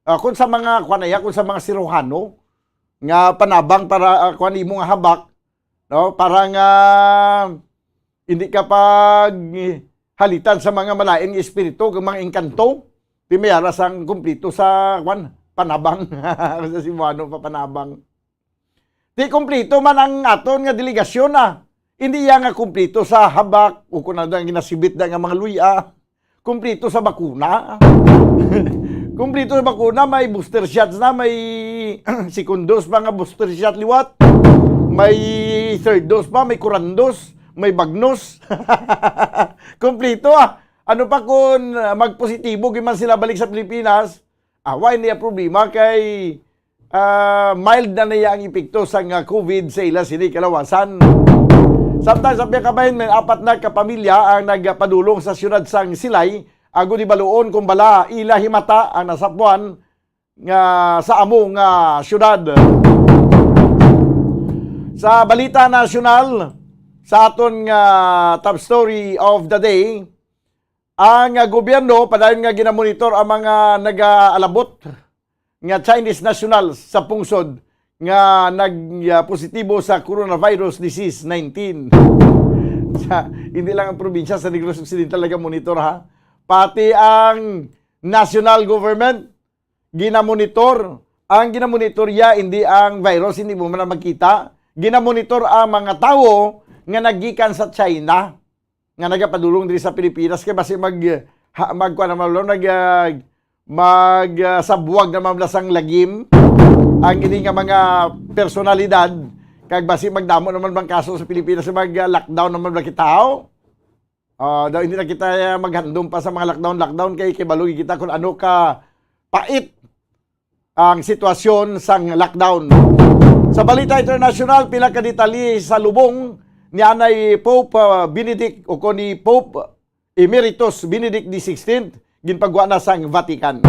Kung sa mga kung sa mga siruhano nga panabang para kung imo nga habak, no, para nga hindi ka pag halitan sa mga malaing espiritu, ng mga engkanto, di may arasang kumplito sa panabang. Sa Cebuano pa panabang. Di kumplito man ang aton nga delegasyon Hindi yan nga kumplito sa habak o kung ano ang ginasibit na nga mga luya. Kumplito sa bakuna. Kumplito sa bakuna, may booster shots na, may second dose pa nga booster shot liwat. May third dose pa, may kurandos, may bagnos. Kumplito Ano pa kung magpositibo, giman sila balik sa Pilipinas, why niya problema kay mild na niya ang epekto sa COVID sa ila sini kalawasan. Sometimes, sabi kabahin, may 4 na kapamilya ang nagpadulong sa siyudad sang Silay, ago di baluon kung bala ila himata ang nasapuan nga sa among siyudad. Sa balita nasyonal, sa aton top story of the day, ang gobyerno padayon nga ginamonitor ang mga nag-aalabot nga Chinese nationals sa pungsod nga nagpositibo sa coronavirus disease 19. Hindi lang ang probinsya sa Negros Occidental monitor pati ang national government ginamonitor. Ang ginamonitorya hindi ang virus, hindi mo man magkita. Ginamonitor ang mga tao nga naggikan sa China nga nagapadulong diri sa Pilipinas kay basi sabwag na mamlasang lagim ang ini nga mga personalidad kag basi magdamo naman bang kaso sa Pilipinas mag-lockdown naman ba kitao. Daw hindi na kita maghandom pa sa mga lockdown kay balugi kita kung ano ka pait ang sitwasyon sang lockdown. Sa balita international, pila ka detalye sa lubong ni Anay Pope Benedict o ni Pope Emeritus Benedict XVI ginpagwa na sang Vatican.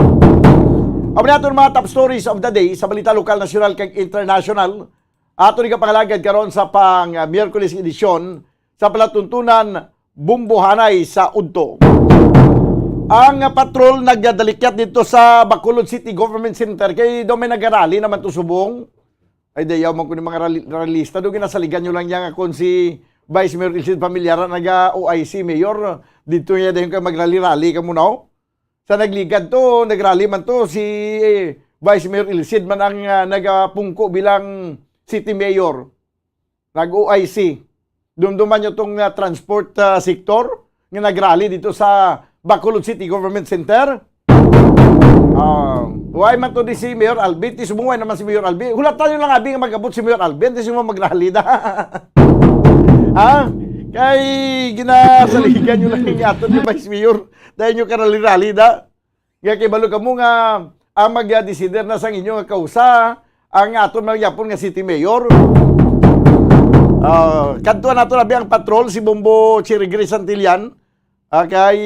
Amo naton mga top stories of the day sa balita lokal, nasyonal kag international. Ato ni kapangalagad karon sa pang Miyerkules edisyon sa palatuntunan Bumbuhanay sa Udto. Ang patrol nagdalikyat dito sa Bacolod City Government Center kay do may nagarali naman to subong. Ay dayaw man ko ni mga ralista. Doon ginasaligan nyo lang yan kung si Vice Mayor Ilsid Familiara nag-OIC Mayor. Dito niya dahil ka magrally-rally ka muna. Sa nagligad to, nagrally man to, si Vice Mayor Ilsid man ang nagpungko bilang City Mayor. Nag-OIC. Dumduman nyo itong transport sector nga nagrally dito sa Bacolod City Government Center. Why man to di si Mayor Albi? Ti sumungay naman si Mayor Albi. Hulatan nyo lang abi nga magabot si Mayor Albi. Ti sumungay magrally da. Ha? Kay ginasaligan nyo lang yung aton ni Vice Mayor. Dahil nyo karali-rally da. Nga kay balo ka mo nga ang mag-decider na sang inyo nga kausa ang aton magyapon nga City Mayor. Kantuan nato na ang patrol si Bombo Chirigri Santillan. Kay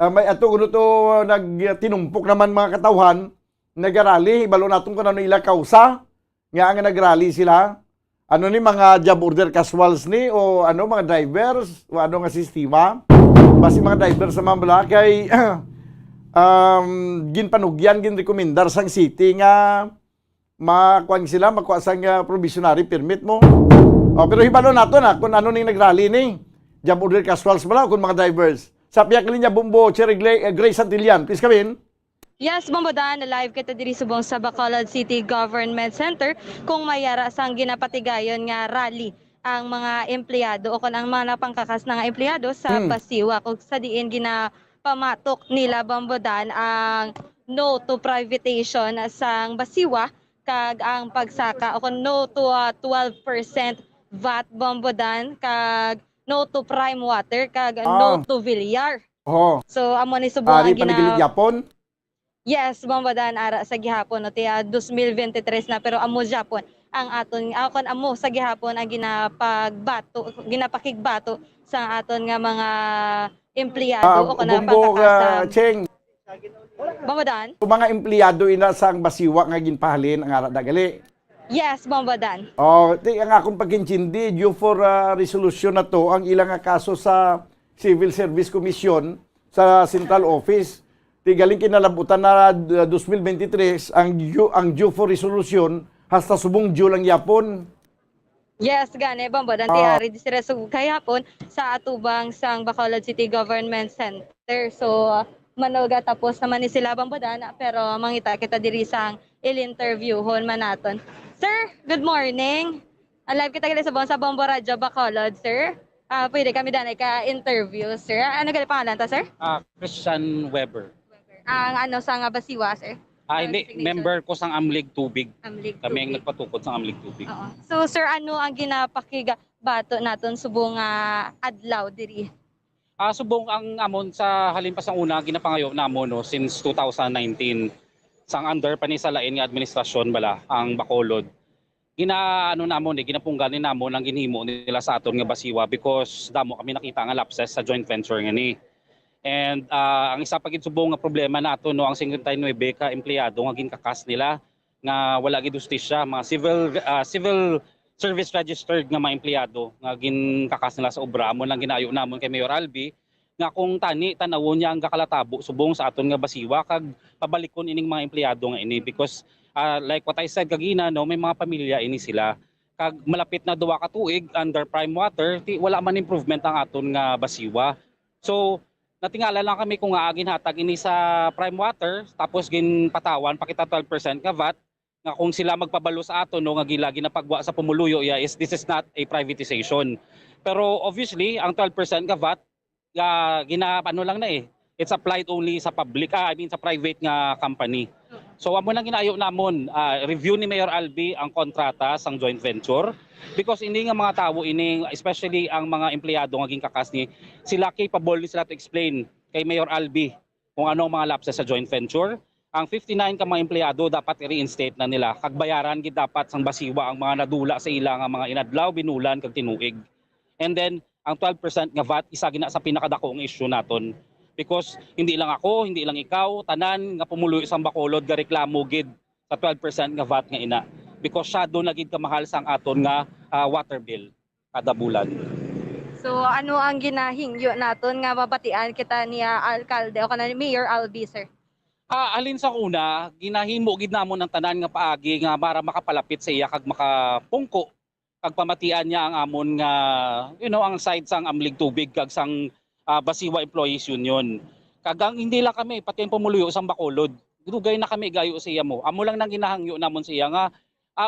may ato kuno to nagtinumpok naman mga katawhan nagrally balo naton kuno ila kausa nga ang nagrally sila ano ni mga job order casuals ni o ano mga drivers o ano nga sistema basi mga drivers sa mga kay ginpanugyan ginrekomendar sang city nga makuan sila makuha sang provisionary permit mo. Pero hibalo nato na kung ano ning nagrally ni job order casuals pala kung mga drivers. Sa piyak linya Bombo Cherry Grace Santillan. Please come in. Yes, Bombo Dan, live kita diri subong sa Bacolod City Government Center kung mayara sang ginapatigayon nga rally ang mga empleyado o kung ang mga napangkakas na nga empleyado sa Basiwa kung sa diin ginapamatok nila Bombo Dan ang no to privatization sang Basiwa kag ang pagsaka o kung no to 12% VAT Bombo Dan kag no to prime water kag no to Villar. So amo ni subong ang gina Japon. Yes, Bombo Dan ara sa gihapon no tiya 2023 na pero amo Japon ang aton akon amo sa gihapon ang ginapakigbato sa aton nga mga empleyado o kana pangkakasa. Cheng. Bombo Dan. Kung mga empleyado ina sang Basiwa nga ginpahalin ang ara dagali. Yes, Bombo Dan. Ang akong pagkintindi, due for resolution na to, ang ilang kaso sa Civil Service Commission sa Central Office. Galing kinalabutan na 2023, ang due for resolution, hasta subong due lang yapon. Yes, gane, Bombo Dan. Tiyari di sila kayapon sa atubang sang Bacolod City Government Center. So, manoga tapos naman ni sila Bombo Dan, pero mangita kita diri sang il-interview hon man naton. Sir, good morning. Alive kita gali sa Bombo Radyo Bacolod, sir. Pwede kami danay ka-interview, sir. Ano gali pangalan ta, sir? Christian Weber. Ang ano sa nga Basiwa, sir? Hindi, member ko sang Amlig Tubig. Amlig Kami ang Tubig. nagpatukod sang Amlig Tubig. So, sir, ano ang ginapakigabato naton subong adlaw diri? Subong ang amon sa halimpas ang una ginapangayo namon no since 2019 sang under pa ni sa lain nga administrasyon bala ang Bacolod. Ginaano namon ginapungganin namon ang ginhimo nila sa aton nga Basiwa because damo kami nakita nga lapses sa joint venture nga ni. And ang isa pa gid subong nga problema nato no ang 59 ka empleyado nga ginkakas nila nga wala gid justisya mga civil service registered nga mga empleyado nga ginkakas nila sa obra mo lang ginayo namon kay Mayor Albi nga kung tani tanawon niya ang gakalatabo subong sa aton nga Basiwa kag pabalikon ining mga empleyado nga ini because like what I said kagina no may mga pamilya ini sila kag malapit na 2 ka tuig under prime water wala man improvement ang aton nga Basiwa. So natingala lang kami kung aagin hatag ini sa prime water tapos ginpatawan pakita 12% nga VAT nga kung sila magpabalo sa ato no nga gilagi na pagwa sa pumuluyo is this is not a privatization. Pero obviously ang 12% nga VAT ginapano lang na it's applied only sa public sa private nga company. So amo lang ginayo namon review ni Mayor Albi ang kontrata sang joint venture because ini nga mga tawo ini especially ang mga empleyado nga ginkakas ni sila capable ni sila to explain kay Mayor Albi kung ano ang mga lapses sa joint venture. Ang 59 ka mga empleyado dapat i-reinstate na nila. Kag bayaran gid dapat sang Basiwa ang mga nadula sa ila nga mga inadlaw, binulan kag tinuig. And then ang 12% nga VAT isa gina sa pinakadakong issue naton. Because hindi lang ako, hindi lang ikaw, tanan nga pumuloy sa Bacolod ga reklamo gid sa 12% nga VAT nga ina. Because shadow na gid kamahal sang aton nga water bill kada bulan. So ano ang ginahingyo naton nga mabatian kita niya alkalde o kana ni Mayor Albi, sir? Alin sa una, ginahimo gid namon ang tanan nga paagi nga para makapalapit sa iya kag makapungko kag pamatian niya ang amon nga ang side sang amlig tubig kag sang Basiwa Employees Union. Kag ang hindi lang kami pati ang pumuluyo sang Bacolod. Dugay na kami gayo sa iya mo. Amo lang nang ginahangyo namon sa iya nga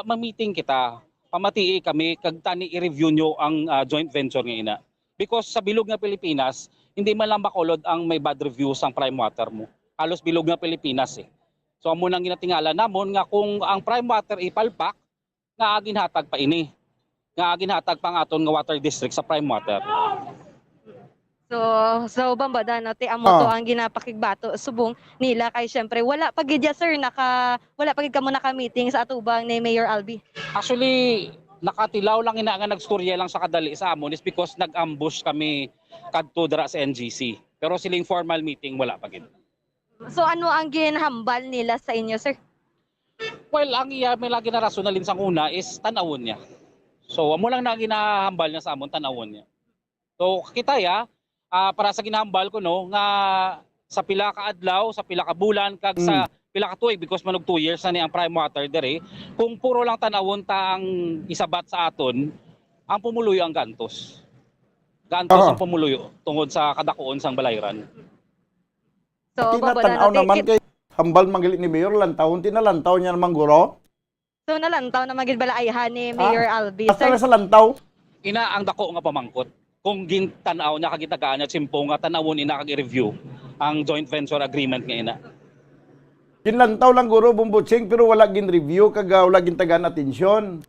ma-meeting kita. Pamatii kami kag tani i-review nyo ang joint venture nga ina. Because sa bilog nga Pilipinas, hindi man lang Bacolod ang may bad review sang prime water mo. Halos bilog nga Pilipinas eh. So amo nang ginatingala namon nga kung ang prime water ipalpak nga ginhatag pa ini. Nga ginhatag pang aton nga water district sa prime water. So bambada no ti amo to ang ginapakigbato subong nila kay syempre wala pa gid ya, sir wala pa gid kamo naka-meeting sa atubang ni Mayor Albi. Actually, nakatilaw lang ina nga nagstorya lang sa kadali sa amon is because nag-ambush kami kadto dira sa NGC. Pero siling formal meeting wala pa gid. So ano ang ginhambal nila sa inyo, sir? Well, ang iya may lagi na rasyonalin sang una is tanawon niya. So amo lang na ginahambal niya sa amon tanawon niya. So kita ya para sa ginahambal ko no nga sa pila ka adlaw, sa pila ka bulan kag sa pila ka tuig because manog 2 years na ni ang prime water dere, kung puro lang tanawon ta ang isabat sa aton, ang pumuluyo ang gantos. Gantos ang pumuluyo tungod sa kadakuon sang balayran. So tinatanaw naman kay hambal manggilit ni Mayor lantawon tinalantaw niya naman guro. So nalantaw na magid balaayhan ni Mayor Albi. Asa na sa lantaw? Ina ang dako nga pamangkot. Kung gintanaw niya kagitagaan niya simpo nga tanawon ina kag i-review ang joint venture agreement nga ina. Ginlantaw lang guro Bumbutsing pero wala gin review kag wala gin tagaan atensyon.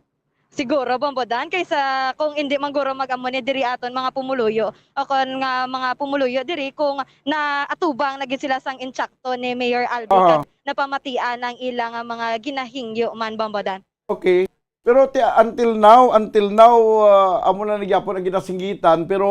Siguro bombodan kaysa kung hindi man guro mag-amo ni diri aton mga pumuluyo o kon nga mga pumuluyo diri kung naatubang na gid sila sang insakto ni Mayor Albi kag napamatian ang ilang mga ginahingyo man bombodan. Okay. Pero until now amo na nagyapon ang ginasinggitan pero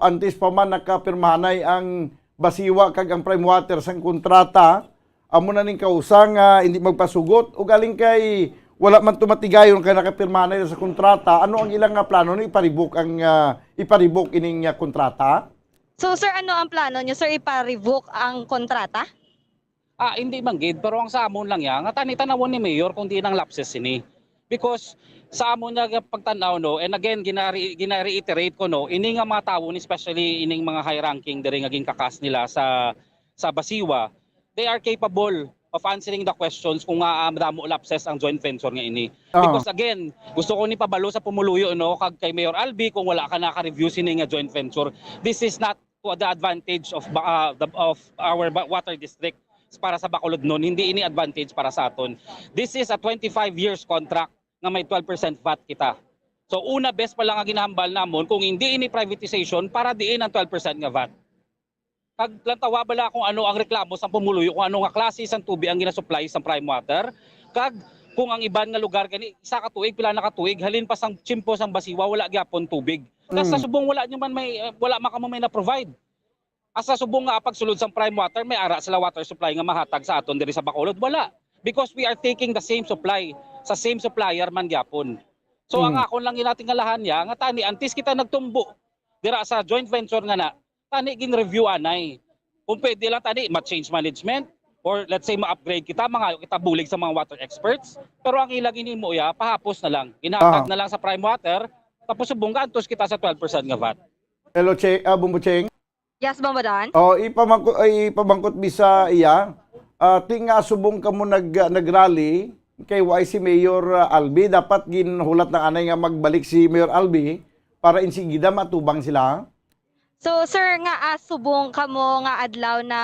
antes pa man nakapirmahanay ang Basiwa kag ang prime water sang kontrata amo na ning kausa nga hindi magpasugot o galing kay wala man tumatigayon kay nakapirmahanay sa kontrata. Ano ang ilang plano ni iparibok ining kontrata? So sir, ano ang plano niyo, sir, ipa-revoke ang kontrata? Hindi man gid pero ang sa amon lang ya nga tani-tanawon ni Mayor kung di nang lapses ini. Because sa amon nga pagtanaw no, and again gina-reiterate ko no, ini nga mga tawo especially ining mga high ranking diri nga gingkakas nila sa Basiwa, they are capable of answering the questions kung damo lapses ang joint venture nga ini. Because again, gusto ko ni pabalo sa pumuluyo no kag kay Mayor Albi kung wala ka naka-review sini nga joint venture. This is not to the advantage of our water district para sa Bacolod noon, hindi ini advantage para sa aton. This is a 25 years contract nga may 12% VAT kita. So una best pa lang ang ginahambal namon kung hindi ini privatization para diin ang 12% nga VAT. Kag lantawa bala kung ano ang reklamo sa pumuluyo, kung ano nga klase sang tubig ang ginasupply sa prime water, kag kung ang iban nga lugar gani isa ka tuig pila na ka tuig halin pa sang chimpo sang Basiwa wala gyapon tubig. Kas sa subong wala nyo man wala man kamo may na provide. Asa subong nga pagsulod sang prime water may ara sila water supply nga mahatag sa aton diri sa Bacolod wala. Because we are taking the same supply sa same supplier man gyapon. So ang akon lang ginatingalahan niya nga tani antes kita nagtumbo dira sa joint venture nga na tani gin review anay. Kung pwede lang tani ma-change management or let's say ma-upgrade kita kita bulig sa mga water experts. Pero ang ilang inimo ya pahapos na lang. Ginatag na lang sa prime water tapos subong gantos kita sa 12% nga VAT. Hello Bumbutsing. Yes, bombodan. Ipamangkot bisa iya. Tinga subong kamo nagrally kay si Mayor Albi dapat ginhulat ng anay nga magbalik si Mayor Albi para insigida matubang sila. So sir nga subong kamo nga adlaw na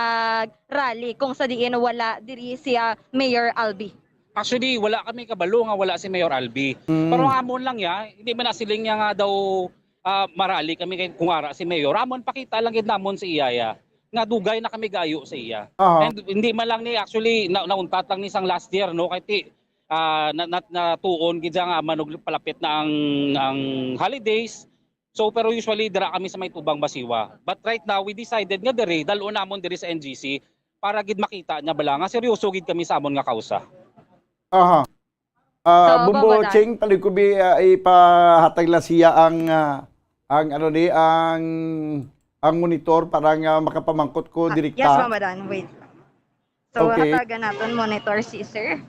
rally kung sa diin wala diri si Mayor Albi. Actually wala kami kabalo nga wala si Mayor Albi. Pero amon lang ya, hindi man nasiling niya nga daw marali kami kay kung ara si Mayor. Amon pakita lang gid namon si Iyaya nga dugay na kami gayo sa iya. And hindi man lang ni actually nauntat lang ni sang last year no kay natuon gid nga manog palapit na ang holidays. So pero usually dira kami sa may tubang Basiwa. But right now we decided nga diri dalon namon diri sa NGC para gid makita niya bala nga seryoso gid kami sa amon nga kausa. Bumbutsing palikubi ipahatag la siya ang monitor para nga makapamangkot ko direkta. Yes, Mamadan. Wait. So Okay. hatagan naton monitor si sir.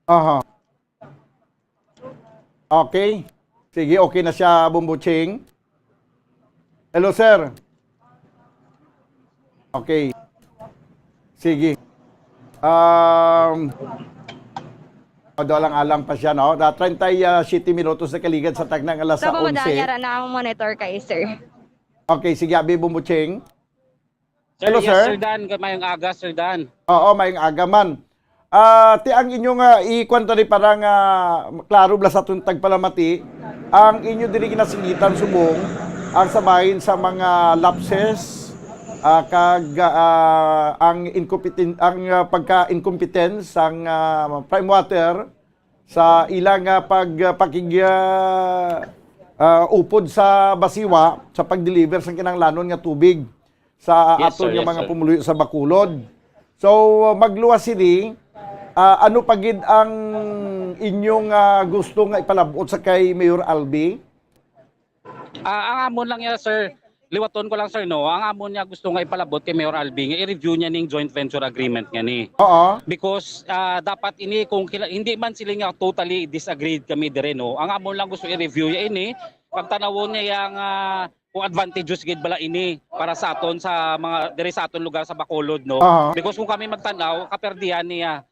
Aha. Okay. Sige, okay na siya, Bumbuching. Hello, sir. Okay. Sige. Alang-alang pa siya, no? 37 minutos na kaligad sa tagnang alas Sa sa babadaan 11. yara na ang monitor kay sir. Okay, sige, abi Bumbuching. Sir, Hello, yes, sir. Sir Dan. Mayong aga, Sir Dan. Oo, mayang agaman. Ti ang inyong ikwento ni parang klaro bla sa tuntag palamati, ang inyo diri ginasingitan subong ang sabahin sa mga lapses ang pagka-incompetence ang prime water sa ilang upod sa basiwa sa pag-deliver sa kinanglanon nga tubig sa Yes, aton sir. nga Yes, mga sir. pumuluyo sa Bacolod. So magluwas sini, ano pagid ang inyong gusto nga ipalabot sa kay Mayor Albi? Ang amon lang niya, sir, liwaton ko lang, sir, no? Ang amon niya gusto nga ipalabot kay Mayor Albi, nga i-review niya ning joint venture agreement nga ni. Oo. Because dapat ini, kung hindi man sila nga totally disagreed kami dire, no? Ang amon lang gusto i-review niya ini, pagtanawon niya yung kung advantageous gid bala ini para sa aton sa mga dire sa aton lugar sa Bacolod, no? Because kung kami magtanaw, kaperdihan niya.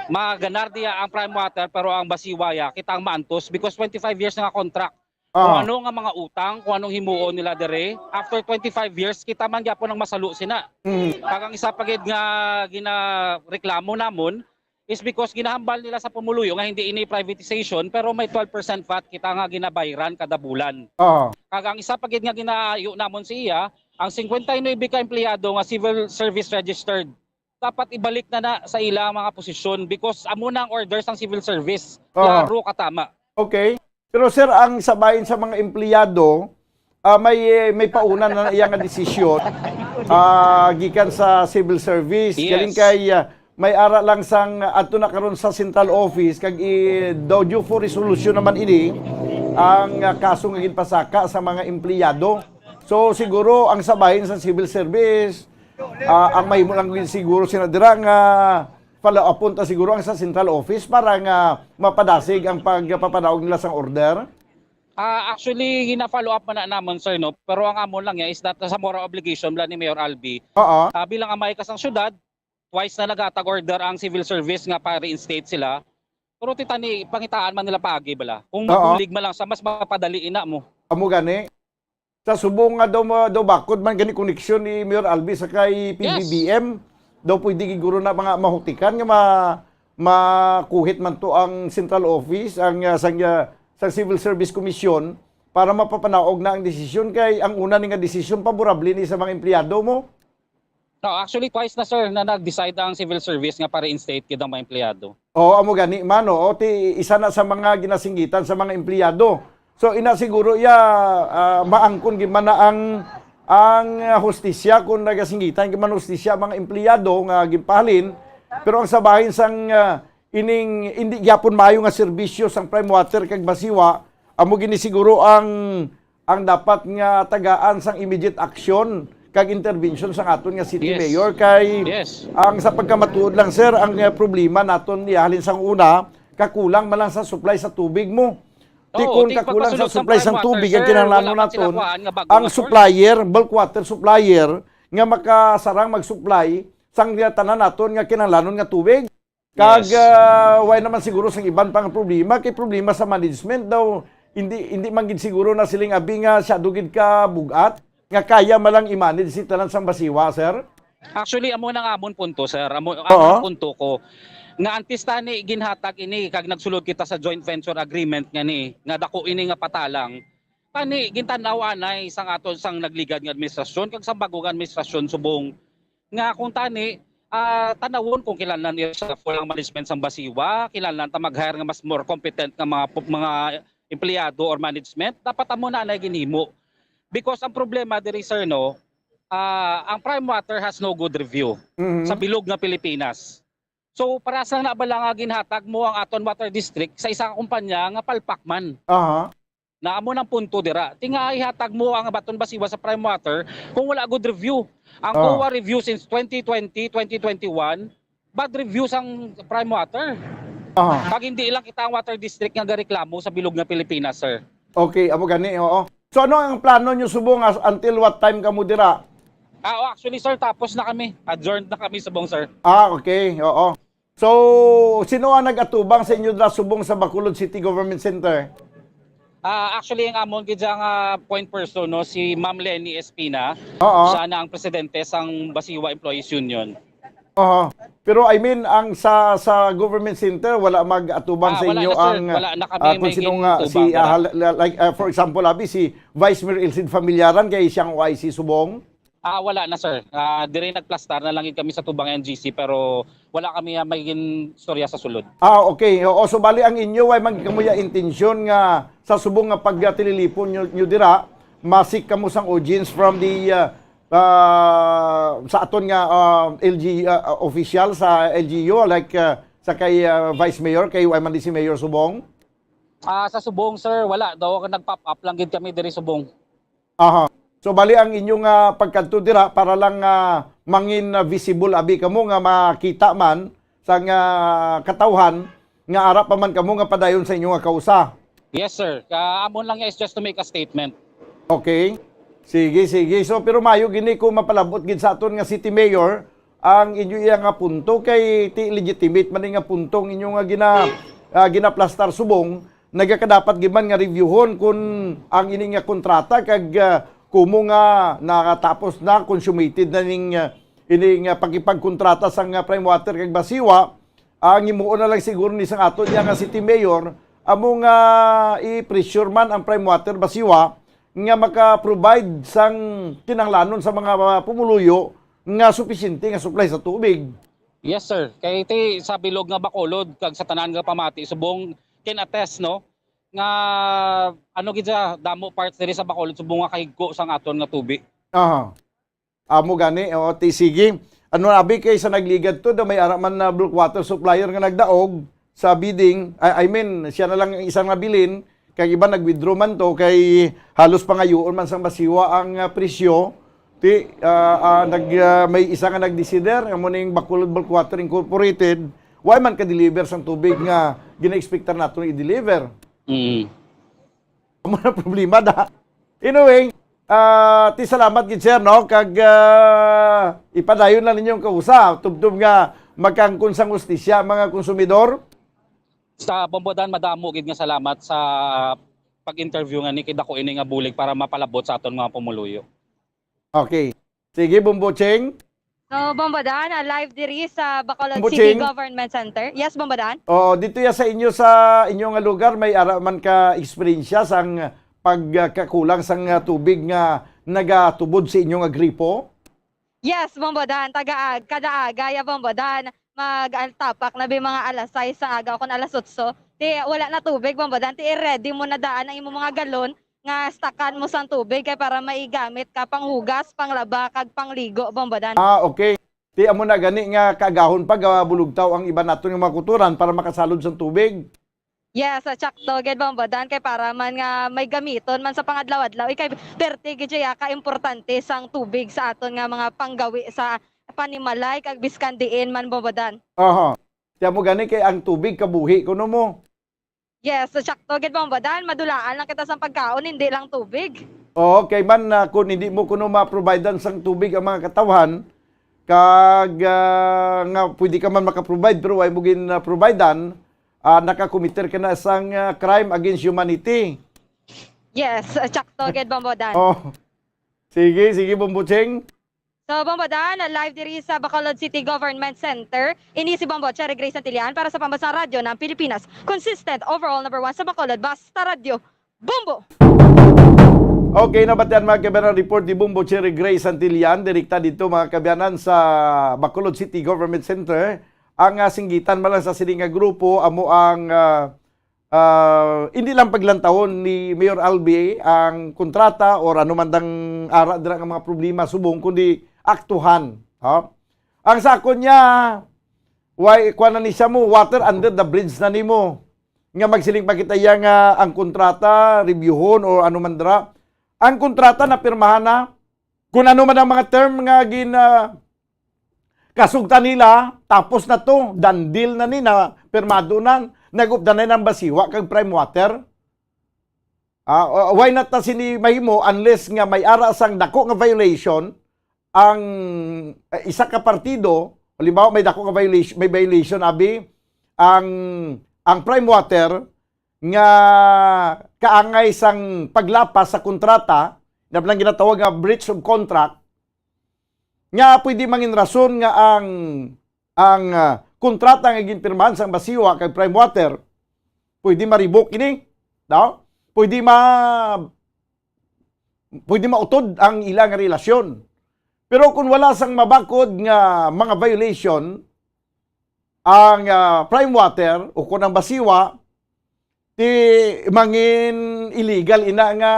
Maganar diya ang prime water pero ang basiwaya kitang maantos because 25 years na nga contract. Kung ano nga mga utang, kung anong himuon nila dire, after 25 years kita man gyapon ang masalo sina. Kagang isa pagid nga ginareklamo namon is because ginahambal nila sa pumuluyo nga hindi ini privatization pero may 12% VAT kita nga ginabayran kada bulan. Kagang isa pagid nga ginaayo namon siya, ang 59 ka empleyado nga civil service registered dapat ibalik na sa ilang mga posisyon because amo na ang orders ng civil service. Klaro katama. Okay. Pero sir, ang sabahin sa mga empleyado, may pauna na iyang desisyon gikan sa civil service. Yes. Galing kay may ara lang sang adto na karon sa central office kag daw due for resolution naman ini ang kaso nga ginpasaka sa mga empleyado. So siguro ang sabahin sa civil service ang may mo lang siguro sinadira nga apunta siguro ang sa central office para nga mapadasig ang pagpapanaog nila sa order. Actually, gina-follow up man na namon, sir, no? Pero ang amon lang is that sa moral obligation bala ni Mayor Albi. Bilang amay kasang syudad, twice na nagatag order ang civil service nga para reinstate sila. Pero titani, pangitaan man nila paagi bala. Kung magulig man lang sa mas mapadali ina mo. Amo gani. Sa subong nga daw bakod man gani koneksyon ni Mayor Albi sa kay PBBM. Daw pwede siguro na mga mahutikan nga makuhit man to ang central office ang sa Civil Service Commission para mapapanaog na ang desisyon kay ang una ni nga desisyon paborable ni sa mga empleyado mo. No, actually twice na, sir, na nag-decide ang civil service nga para reinstate kid ang mga empleyado. Amo gani mano isa na sa mga ginasinggitan sa mga empleyado. So ina siguro maangkon gid man na ang hustisya kung nagasingitan gid man hustisya mga empleyado nga gipahalin pero ang sabahin sang ining hindi gyapon maayo nga serbisyo sang prime water kag basiwa amo gini siguro ang dapat nga tagaan sang immediate action kag intervention sang aton nga city mayor kay ang sa pagkamatuod lang sir ang problema naton halin sang una kakulang man lang sa supply sa tubig mo. Kung kakulang sa supply sang tubig ang kinahanglan naton ang supplier, bulk water supplier nga makasarang mag-supply sang tanan naton nga kinahanglan nga tubig. Kag why naman siguro sang iban pang problema kay problema sa management daw hindi man gid siguro na siling abi nga siya dugid ka bugat nga kaya malang i-manage si tanan sang basiwa sir. Actually amo nang amon punto, sir. Amo ang punto ko nga antes tani ginhatag ini kag nagsulod kita sa joint venture agreement nga ni nga dako ini nga patalang tani gintanaw anay sang aton sang nagligad nga administrasyon kag sa bagong administrasyon subong nga kung tani tanawon kung kinahanglan niya sa fulang management sang basiwa, kinahanglan ta mag-hire nga mas more competent nga mga empleyado or management, dapat amo na anay ginhimo. Because ang problema diri, sir, no, ang prime water has no good review sa bilog nga Pilipinas. So para sa nabala nga ginhatag mo ang aton water district sa isang kumpanya nga palpakman. na amo ng punto dira. Tinga ihatag mo ang baton basiwa sa prime water kung wala good review. Ang COA review since 2020, 2021, bad review sang prime water. Pag hindi lang kita ang water district nga gareklamo sa bilog na Pilipinas, sir. Okay, amo gani, oo. So ano ang plano nyo subong until what time ka mo dira? Actually, sir, tapos na kami. Adjourned na kami subong, sir. Okay, oo. So, sino ang nag-atubang sa inyo dira subong sa Bacolod City Government Center? Actually, ang amon gid nga point person no si Ma'am Lenny Espina. Siya na ang presidente sang Basiwa Employees Union. Pero I mean ang sa government center wala mag-atubang sa inyo wala na kami kung sino nga si like for example si Vice Mayor Ilsid Familiaran kay siyang OIC subong. Wala na, sir. Dire nagplastar na lang kami sa tubang NGC pero wala kami magiging storya sa sulod. Okay. O so bali ang inyo ay magkamuya intensyon nga sa subong nga pagtililipon nyo dira masik kamo sang audience from the sa aton nga LG official sa LGU like sa kay Vice Mayor kay Wyman si Mayor subong. Sa subong, sir, wala daw nag-pop up lang gid kami dire subong. So bali ang inyong pagkanto dira para lang mangin visible abi kamo nga makita man sa katawhan nga ara pa man kamo nga padayon sa inyong kausa. Yes, sir. Amon lang is just to make a statement. Okay. Sige. So pero mayo gini ko mapalabot gid sa aton nga City Mayor ang inyo nga punto kay ti legitimate man nga puntong inyo nga ginaplastar subong nagakadapat giman nga reviewhon kun ang ini nga kontrata kag kumo nga nakatapos na consummated na ning ining pagipagkontrata sang prime water kag Basiwa ang himuon na lang siguro ni sang aton nga City Mayor amo nga i-pressure man ang prime water Basiwa nga maka-provide sang kinanglanon sa mga pumuluyo nga supisyente nga supply sa tubig. Yes, sir. Kay ti sa bilog nga Bacolod kag sa tanan nga pamati subong kin-attest no nga gid sa damo parts diri sa Bacolod subong nga kahigko sang aton nga tubig. Amo gani sige. Ano abi kay sa nagligad to da may araman na bulk water supplier nga nagdaog sa bidding. I mean siya na lang isang nabilin kay iba nag-withdraw man to kay halos pangayoon man sang Basiwa ang presyo. May isa nga nag-decider amo ning Bacolod Bulk Water Incorporated why man ka-deliver sang tubig nga gina-expectar nato i-deliver. Amo na problema da. Anyway, ti salamat gid sir no kag ipadayon lang ninyong kausa tubtob nga magkangkon sang ustisya mga konsumidor. Sa Bombodan madamo gid nga salamat sa pag-interview nga ni kidako ini nga bulig para mapalabot sa aton mga pumuluyo. Okay. Sige Bombocheng. So, Bombodan, live diri sa Bacolod Bombocheng. City Government Center. Yes, Bombodan? Dito ya sa inyong lugar may ara man ka eksperyensya sang pagkakulang sang tubig nga nagatubod sa inyong gripo? Yes, Bombodan, tagaag, kada gaya Bombodan, mag-altapak na mga alas 6 sa aga o kung alas 8. Wala na tubig, Bombodan, i-ready mo na daan ang imong mga galon nga stakan mo sang tubig kay para maigamit ka panghugas, panglaba kag pangligo, Bombodan. Okay. Ti amo na gani nga kagahon pa bulugtaw ang iba naton nga mga kuturan para makasalod sang tubig. Yes, sakto gid Bombodan kay para man nga may gamiton man sa pangadlaw-adlaw kay perti gid siya ka importante sang tubig sa aton nga mga panggawi sa panimalay kag biskandiin man, Bombodan. Ti amo gani kay ang tubig kabuhi kuno mo. Yes, sakto gid Bombodan, madulaan lang kita sa pagkaon, hindi lang tubig. Okay man kung hindi mo kuno ma-providean sang tubig ang mga katawhan kag nga pwede ka man maka-provide pero way mo gin providean nakakomiter ka na sang crime against humanity. Yes, sakto gid Bombodan. Sige Bombocheng. So, Bombodan, live diri sa Bacolod City Government Center. Ini si Bombo Cherry Grace Santillan para sa Pambansang Radyo ng Pilipinas. Consistent overall number 1 sa Bacolod. Basta Radyo. Bombo! Okay, nabatian mga kabayanan report ni Bombo Cherry Grace Santillan. Direkta dito mga kabayanan sa Bacolod City Government Center. Ang singgitan malang sa sininga grupo, amo ang hindi lang paglantahon ni Mayor Albi ang kontrata or anumandang ara dira nga mga problema subong kundi aktuhan. Ang sakon niya, kuha na ni siya mo, water under the bridge na nimo. nga magsiling pa kita nga ang kontrata, reviewhon o ano man dira. Ang kontrata na pirmahan na, kung ano man ang mga term nga kasugtan nila, tapos na to, done deal na ni na pirmado na, nag-updanay ng basiwa kag prime water. Why not na sini mahimo unless nga may ara sang dako nga violation ang isa ka partido, halimbawa may dako nga violation abi ang prime water nga kaangay sang paglapas sa kontrata, na lang ginatawag nga breach of contract, nga pwede mangin rason nga ang kontrata nga ginpirmahan sang basiwa kay prime water pwede ma-revoke ini, no? Pwede mautod ang ilang relasyon. Pero kung wala sang mabakod nga mga violation ang prime water o kung ang basiwa, ti mangin illegal ina nga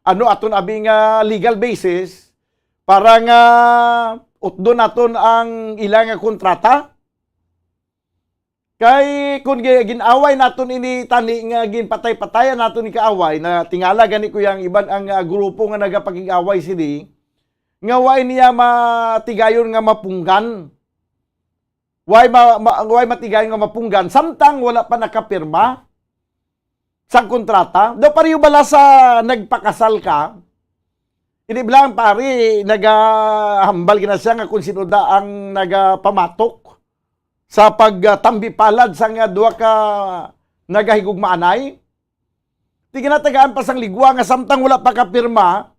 aton abi nga legal basis para nga utdo naton ang ilang kontrata. Kay kung ginaway naton ini tani nga ginpatay-patayan naton ni kaaway na tingala gani ko yang iban ang grupo nga nagapakig-away sini nga way niya matigayon nga mapunggan. Way matigayon nga mapunggan samtang wala pa nakapirma sa kontrata. Do pariyo bala sa nagpakasal ka, hindi bilang pari nagahambal gina siya nga kung sino da ang nagapamatok sa pagtambi palad sa nga duwa ka nagahigugmaanay. Di ginatagaan pa sang ligwa nga samtang wala pa kapirma,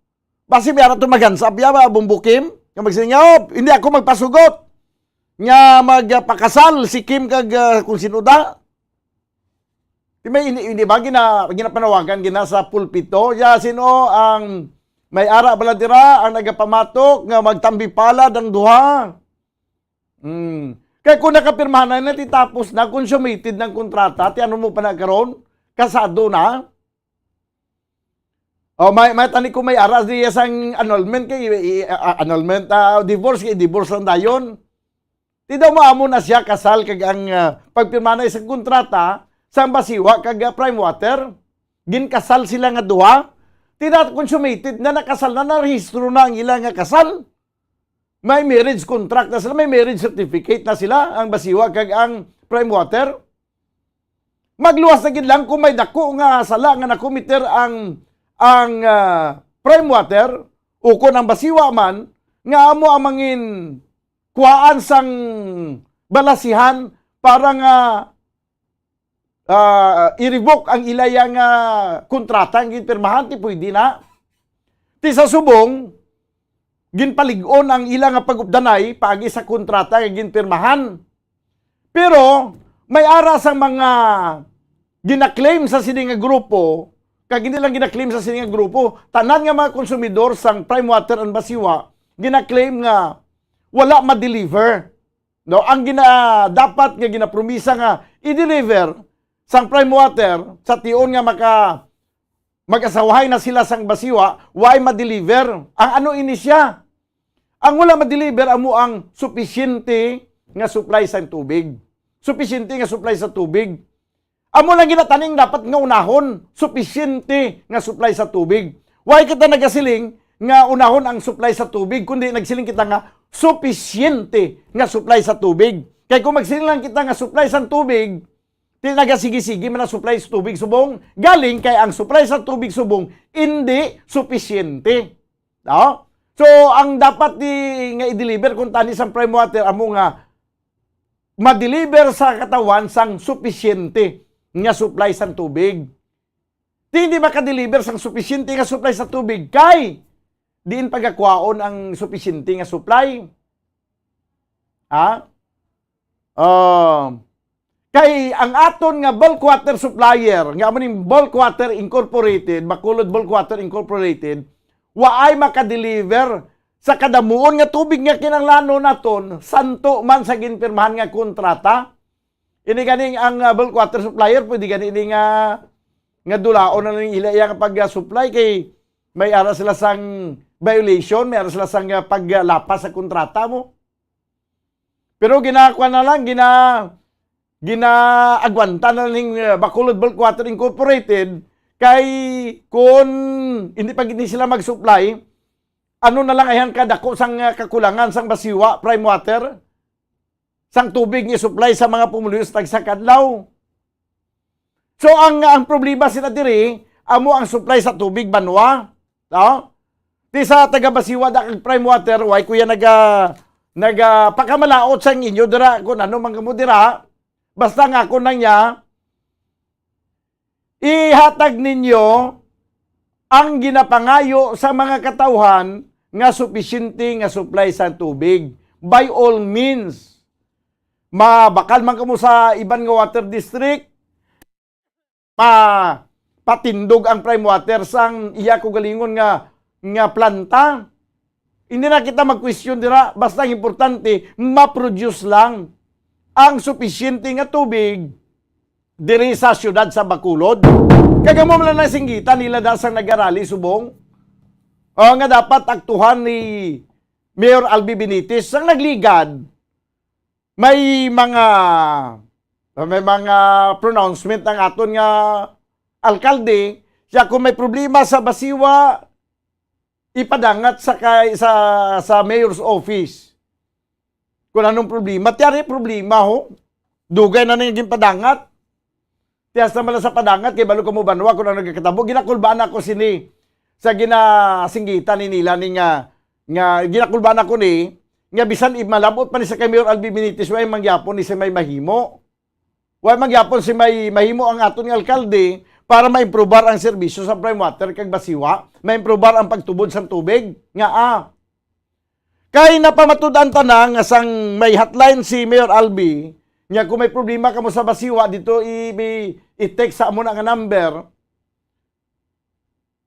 basi biyara tumagansa, biyara bumbukim, nga magsingaw, hindi ako magpasugot, nga magpakasal si Kim kag kung sino da. Hindi ba ginapanawagan gina sa pulpito, ya sino ang may ara baladira ang nagapamatok nga magtambi palad ang duha. Kaya kung nakapirmahan na tapos na, consummated ng kontrata, ti ano mo pa nagkaroon? Kasado na. O may tani ko may aras di sang annulment kay annulment divorce kay divorce lang dayon. Ti daw maamo na siya kasal kag ang pagpirma na isang kontrata sang basiwa kag prime water. Ginkasal sila nga duha. Ti dat consummated na nakasal na narehistro na ang ilang nga kasal. May marriage contract na sila, may marriage certificate na sila, ang basiwa kag ang prime water. Magluwas na gid lang kung may dako nga sala nga nakomiter ang prime water o kung ang basiwa man nga amo ang mangin kuhaan sang balasihan para nga i-revoke ang ilayang kontrata ang ginpirmahan, ti pwede na. Ti sa subong ginpaligon ang ilang pag-updanay paagi sa kontrata nga ginpirmahan. Pero may ara sang mga ginaklaim sa sini nga grupo, kag hindi lang ginaklaim sa sini nga grupo, tanan nga mga konsumidor sang prime water and basiwa ginaklaim nga wala ma-deliver. No, ang dapat nga ginapromisa nga i-deliver sang prime water sa tion nga mag-asawahay na sila sang basiwa, why ma-deliver? Ang ano ini siya? Ang wala ma-deliver amo ang supisyente nga supply sa tubig. Supisyente nga supply sa tubig. Amo lang ginataning dapat nga unahon, supisyente nga supply sa tubig. Why kita nagasiling nga unahon ang supply sa tubig, kundi nagsiling kita nga supisyente nga supply sa tubig. Kaya kung magsiling lang kita nga supply sa tubig, di nagasigi-sigi man ang supply sa tubig subong, galing kay ang supply sa tubig subong hindi supisyente. No? So, ang dapat nga i-deliver kung tani sa prime water, amo nga ma-deliver sa katawan sang supisyente nga supply sa tubig. Hindi maka-deliver sang supisyente nga supply sa tubig kay diin pagakwaon ang supisyente nga supply. Kay ang aton nga bulk water supplier, nga amo ning Bulk Water Incorporated, Bacolod Bulk Water Incorporated, waay maka-deliver sa kadamuon nga tubig nga kinahanglan naton, santo man sa ginpirmahan nga kontrata. Ini ganing ang bulk water supplier, pwede ganing nga dulaon na ning ilaya nga pag-supply kay may ara sila sang violation, may ara sila sang paglapas sa kontrata mo. Pero ginakuha na lang, ginaagwanta na ng Bacolod Bulk Water Incorporated kay kung hindi pa gini sila mag-supply, ano na lang ayan kadako sang kakulangan sang basiwa, prime water, sang tubig ni supply sa mga pumuluyos tagsa kadlaw. So ang problema sila diri, amo ang supply sa tubig banwa, no? Di sa taga basiwa da kag prime water, why kuya naga pakamalaot sang inyo dira kun ano man kamo dira. Basta nga ko nang niya ihatag ninyo ang ginapangayo sa mga katawhan nga supisyente nga supply sa tubig. By all means, mabakal man kamo sa iban nga water district, patindog ang prime water sang iya ko galingon nga planta. Hindi na kita mag-question dira, basta ang importante, ma-produce lang ang supisyente nga tubig diri sa syudad sa Bacolod. Kagamo man lang singgitan nila dasang nag-arali subong. O nga dapat aktuhan ni Mayor Albi Benitez ang nagligad. May mga pronouncement ang aton nga alkalde, siya kung may problema sa basiwa, ipadangat sa mayor's office. Kung anong problema, tiyari problema ho. Dugay na naging padangat. Tiyas naman sa padangat, kay balo ka mo banwa kung ano nagkatabo. Ginakulbaan ako sini sa ginasinggitan ni nila ni nga ginakulbaan ako ni nga bisan malabot pa ni sa kay Mayor Albi Benitez, way mangyapon ni si may mahimo. Way mangyapon si may mahimo ang aton nga alkalde para ma-improbar ang serbisyo sa prime water kag basiwa, ma-improbar ang pagtubod sa tubig nga Kay napamatud-an tanang nga sang may hotline si Mayor Albi, nga kung may problema kamo sa basiwa dito i-text sa amo na nga number.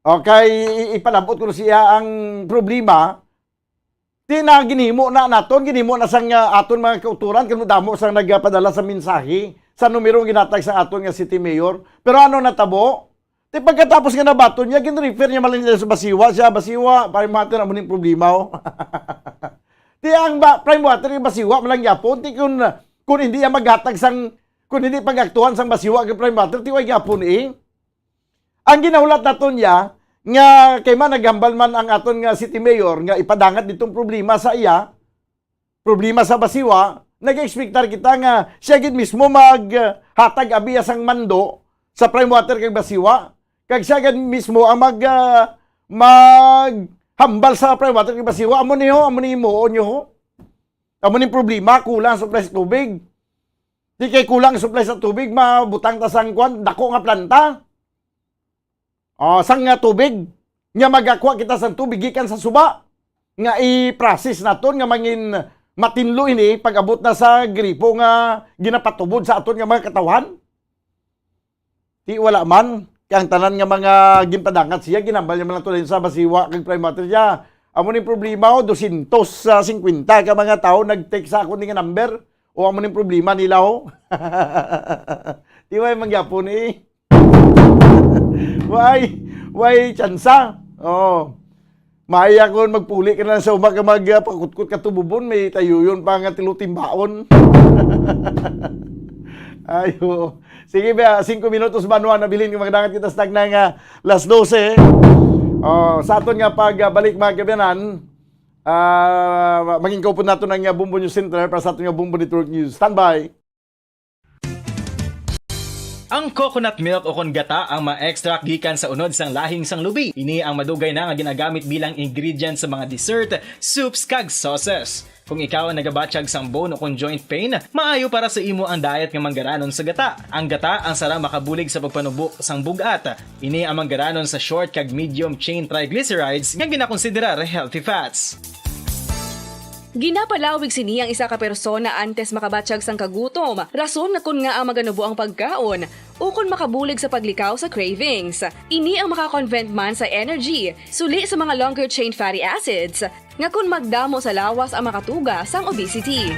Okay, ipalabot ko siya ang problema. Ginhimo na naton, ginhimo na sang aton mga kauturan kanu damo sang nagpadala sa mensahe sa numero ginatag sa aton nga city mayor. Pero ano natabo? Di pagkatapos nga nabaton niya, gin-refer niya malang niya sa basiwa. Siya, basiwa, prime water, amo ning problema. Di ang prime water, yung basiwa, malang yapon. Di kung hindi yan maghatag kung hindi pag-aktuhan sang basiwa ng prime water, di way yapon Ang ginahulat naton niya, nga kay man naghambal man ang aton nga city mayor, nga ipadangat ditong problema sa iya, problema sa basiwa, nag-expectar kita nga siya gid mismo maghatag abiya sang mando sa prime water kag basiwa. Kag siya gid mismo ang maghambal sa prime water kag basiwa. Amo ni mo nyo. Amo ni problema kulang supply sa tubig. Di kay kulang supply sa tubig, mabutang ta sang kwan dako nga planta. Sang nga tubig nga magakuha kita sa tubig gikan sa suba nga i-process naton nga mangin matinlo ini pag-abot na sa gripo nga ginapatubod sa aton nga mga katawhan. Di wala man kang tanan nga mga ginpadangat siya ginambal niya man lang sa basiwa kag prime water siya. Amo ni problema 250 ka mga tao nag-take sa ako nga number o amo ni problema nila Di way mangyapon Way tsansa. Maya ko magpuli ka na sa umaga magpakutkot ka tububon, may tayo yun pa nga tilutimbaon. Ayo. Sige ba, 5 minutos banwa nabilin kung magdangat kita sa tagna nga las 12. Sa aton nga pagbalik mga kabiyanan, maging kaupon nato ng Bumbo News Center para sa aton nga Bumbo Network News. Standby. Ang coconut milk o kon gata ang ma-extract gikan sa unod sang lahing sang lubi. Ini ang madugay na nga ginagamit bilang ingredient sa mga dessert, soups kag sauces. Kung ikaw ang nagabatsyag sang bone o kon joint pain, maayo para sa imo ang diet nga manggaranon sa gata. Ang gata ang sarang makabulig sa pagpanubo sang bugat. Ini ang manggaranon sa short kag medium chain triglycerides nga ginakonsiderar healthy fats. Ginapalawig sini ang isa ka persona antes makabatsyag sang kagutom. Rason na kun nga ang maganubo ang pagkaon o kun makabulig sa paglikaw sa cravings. Ini ang makakonvent man sa energy, suli sa mga longer chain fatty acids, nga kun magdamo sa lawas ang makatuga sang obesity.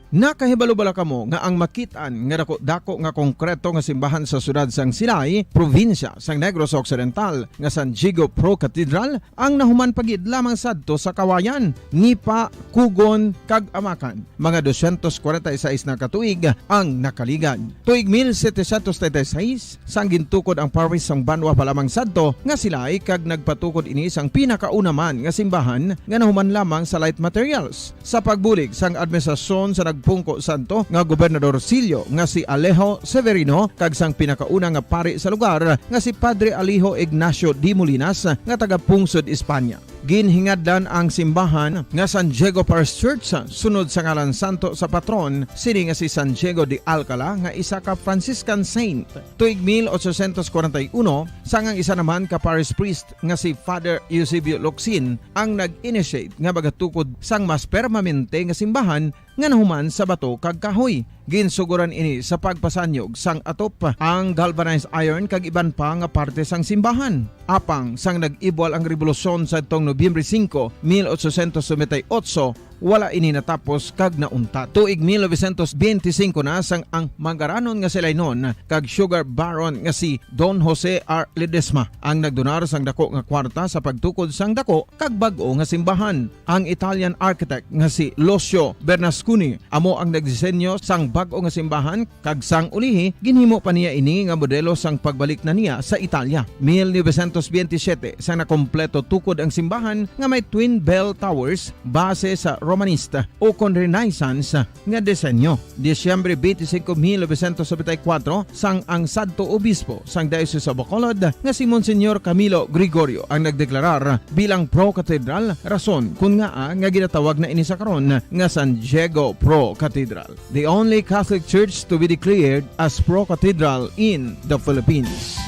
Nakahibalo-bala kamo nga ang makitaan nga dako nga konkreto nga simbahan sa sudad sang Silay, probinsya sang Negros Occidental nga San Diego Pro Cathedral ang nahuman pagid lamang sadto sa kawayan, Ngipa, Kugon, kag Amakan. Mga 246 na katuig ang nakaligad. Tuig 1736 sang gintukod ang parish sang Banwa pa lamang sadto nga Silay kag nagpatukod ini sang pinakauna man nga simbahan nga nahuman lamang sa light materials. Sa pagbulig sang administrasyon sa nagpungko santo nga Gobernador Silio nga si Alejo Severino kag sang pinakauna nga pari sa lugar nga si Padre Alejo Ignacio Di Molinas nga taga Pungsod, Espanya. Ginhingadlan ang simbahan nga San Diego Parish Church sunod sa ngalan santo sa patron sini nga si San Diego de Alcala nga isa ka Franciscan saint. Tuig 1841 sangang isa naman ka parish priest nga si Father Eusebio Locsin ang nag-initiate nga magatukod sang mas permanente nga simbahan nga nahuman sa bato kag kahoy. Ginsuguran ini sa pagpasanyog sang atop ang galvanized iron kag iban pa nga parte sang simbahan. Apang sang nag-ibwal ang revolusyon sa tong Nobyembre 5, 1898, wala ini natapos kag naunta. Tuig 1925 na sang ang mangaranon nga sila noon kag sugar baron nga si Don Jose R. Ledesma ang nagdonar sang dako nga kwarta sa pagtukod sang dako kag bag-o nga simbahan. Ang Italian architect nga si Lucio Bernasconi amo ang nagdisenyo sang bag-o nga simbahan kag sang ulihi ginhimo pa niya ini nga modelo sang pagbalik na niya sa Italia. 1927 sang nakompleto tukod ang simbahan nga may twin bell towers base sa Romanista o kon Renaissance nga disenyo. Disyembre 25, 1974 sang ang sadto obispo sang Diocese sa Bacolod nga si Monsignor Camilo Gregorio ang nagdeklarar bilang Pro Cathedral, rason kun nga ginatawag na ini sa karon nga San Diego Pro Cathedral, the only Catholic church to be declared as Pro Cathedral in the Philippines.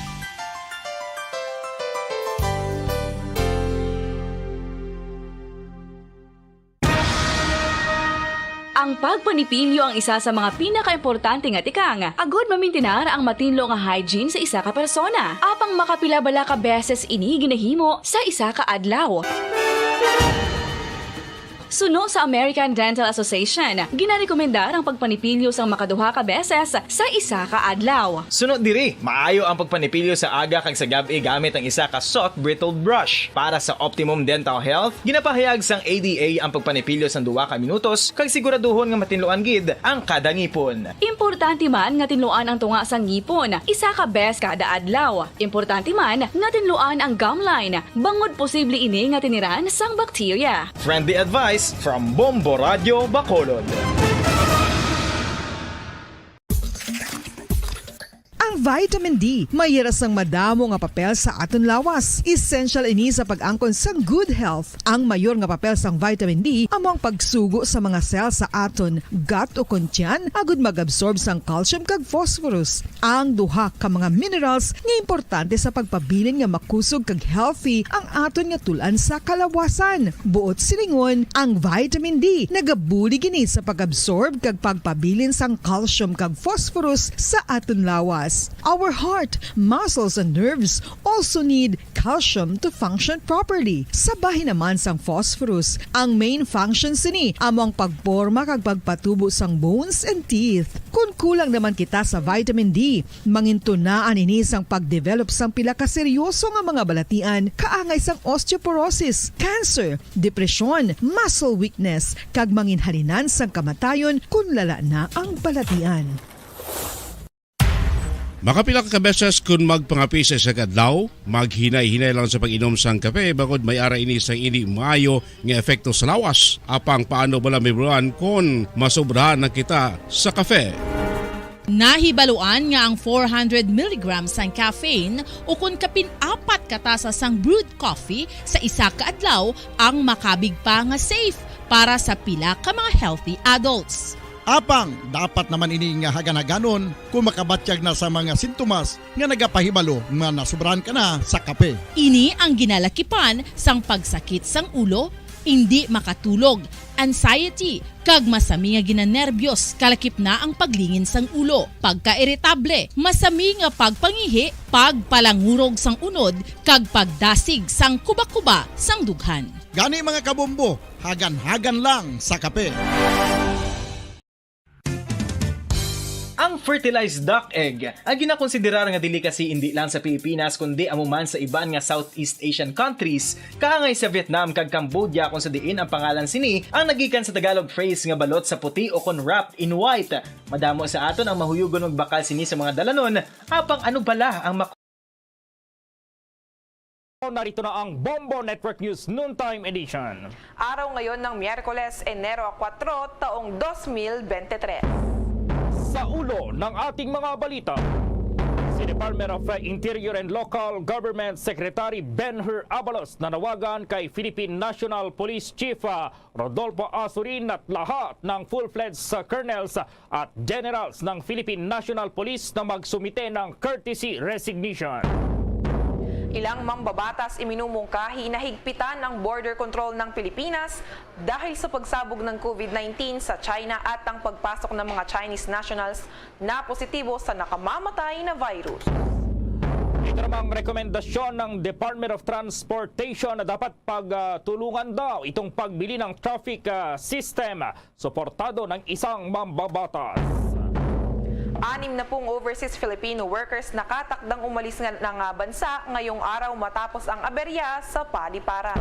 Ang pagpanipilyo ang isa sa mga pinaka-importante nga tikang. Agod mamintinar ang matinlo nga hygiene sa isa ka persona. Apang makapila-bala ka beses ini ginahimo sa isa ka adlaw. Suno sa American Dental Association, ginarekomendar ang pagpanipilyo sang makaduha ka beses sa isa ka adlaw. Sunod diri, maayo ang pagpanipilyo sa aga kag sa gabi gamit ang isa ka soft brittle brush. Para sa optimum dental health, ginapahayag sang ADA ang pagpanipilyo sang 2 ka minutos kag siguraduhon nga matinluan gid ang kada ngipon. Importante man nga tinluan ang tunga sang ngipon, isa ka bes kada adlaw. Importante man nga tinluan ang gum line, bangod posible ini nga tiniran sang bakterya. Friendly advice from Bombo Radio Bacolod. Ang vitamin D, mayira sang madamo nga papel sa aton lawas. Essential ini sa pag-angkon sang good health. Ang mayor nga papel sang vitamin D amo ang pagsugo sa mga cell sa aton gut o kuntyan agud mag-absorb sang calcium kag phosphorus. Ang duha ka mga minerals nga importante sa pagpabilin nga makusog kag healthy ang aton nga tulan sa kalawasan. Buot silingon, ang vitamin D nagabuli gini sa pag-absorb kag pagpabilin sang calcium kag phosphorus sa aton lawas. Our heart, muscles, and nerves also need calcium to function properly. Sabay naman sang phosphorus, ang main function sini among pagporma kag pagpatubo sang bones and teeth. Kung kulang naman kita sa vitamin D, mangintunaan ini sang pagdevelop sang pila ka seryoso nga mga balatian, kaangay sang osteoporosis, cancer, depresyon, muscle weakness, kag manginhalinan sang kamatayon kung lala na ang balatian. Makapila ka beses kung magpangapi sa isa kadlaw, maghinay-hinay lang sa pag-inom sang kape bagod may ara ini sang ini maayo nga epekto sa lawas. Apang paano bala mibruan kung masobrahan na kita sa kape. Nahibaluan nga ang 400 mg sang caffeine o kung kapin-4 katasa sang brewed coffee sa isa ka adlaw ang makabig pa nga safe para sa pila ka mga healthy adults. Apang, dapat naman ini nga haganaganon kung makabatyag na sa mga sintomas nga nagapahibalo nga nasubrahan ka na sa kape. Ini ang ginalakipan sang pagsakit sang ulo, hindi makatulog, anxiety, kag masami nga ginanerbiyos, kalakip na ang paglingin sang ulo, pagka-irritable, masami nga pagpangihi, pagpalangurog sang unod, kag pagdasig sang kuba-kuba sang dughan. Gani mga kabombo, hagan-hagan lang sa kape. fertilized duck egg ang ginakonsiderar nga delicacy hindi lang sa Pilipinas kundi amuman sa iban nga Southeast Asian countries kaangay sa Vietnam kag Cambodia kung sa diin ang pangalan sini ang nagikan sa Tagalog phrase nga balot sa puti o kon wrapped in white. Madamo sa aton ang mahuyugon og bakal sini sa mga dalanon apang ano bala ang Narito na ang Bombo Network News Noontime Edition. Araw ngayon ng Miyerkules, Enero 4, taong 2023. Sa ulo ng ating mga balita, si Department of Interior and Local Government Secretary Ben-Hur Abalos nanawagan kay Philippine National Police Chief Rodolfo Azurin at lahat ng full-fledged colonels at generals ng Philippine National Police na magsumite ng courtesy resignation. Ilang mambabatas iminumungkahi na higpitan ang border control ng Pilipinas dahil sa pagsabog ng COVID-19 sa China at ang pagpasok ng mga Chinese nationals na positibo sa nakamamatay na virus. Ito namang rekomendasyon ng Department of Transportation na dapat pagtulungan daw itong pagbili ng traffic system suportado ng isang mambabatas. 6 na pong overseas Filipino workers nakatakdang umalis ng bansa ngayong araw matapos ang aberya sa paliparan.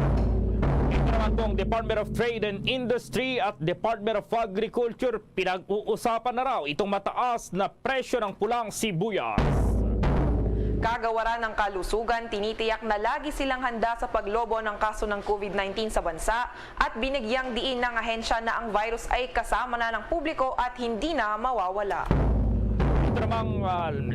Ito naman pong Department of Trade and Industry at Department of Agriculture pinag-uusapan na raw itong mataas na presyo ng pulang sibuyas. Kagawaran ng kalusugan, tinitiyak na lagi silang handa sa paglobo ng kaso ng COVID-19 sa bansa at binigyang diin ng ahensya na ang virus ay kasama na ng publiko at hindi na mawawala. Ito namang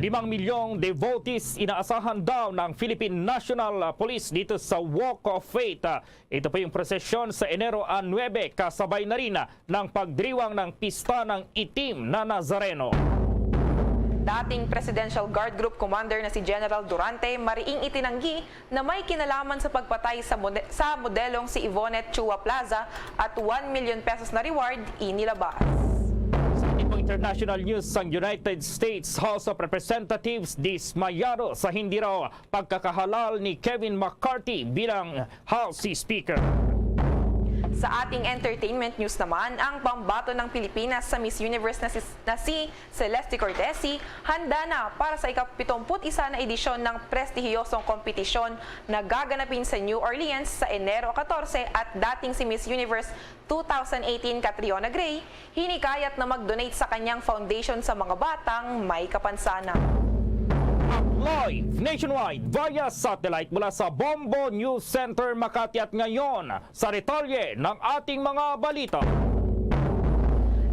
5 milyong devotees inaasahan daw ng Philippine National Police dito sa Walk of Faith. Ito pa yung prosesyon sa Enero 9 kasabay na rin ng pagdiriwang ng pista ng itim na Nazareno. Dating Presidential Guard Group Commander na si General Durante mariing itinanggi na may kinalaman sa pagpatay sa modelong si Yvonne Chua Plaza at 1 million pesos na reward inilabas. International news, ang United States House of Representatives dismayado sa hindi raw pagkakahalal ni Kevin McCarthy bilang House Speaker. Sa ating entertainment news naman, ang pambato ng Pilipinas sa Miss Universe na si Celeste Cortesi handa na para sa ika-71 na edisyon ng prestihiyosong kompetisyon na gaganapin sa New Orleans sa Enero 14 at dating si Miss Universe 2018 Catriona Gray, hinikayat na mag-donate sa kanyang foundation sa mga batang may kapansanan. Live nationwide via satellite mula sa Bombo News Center Makati at ngayon sa detalye ng ating mga balita.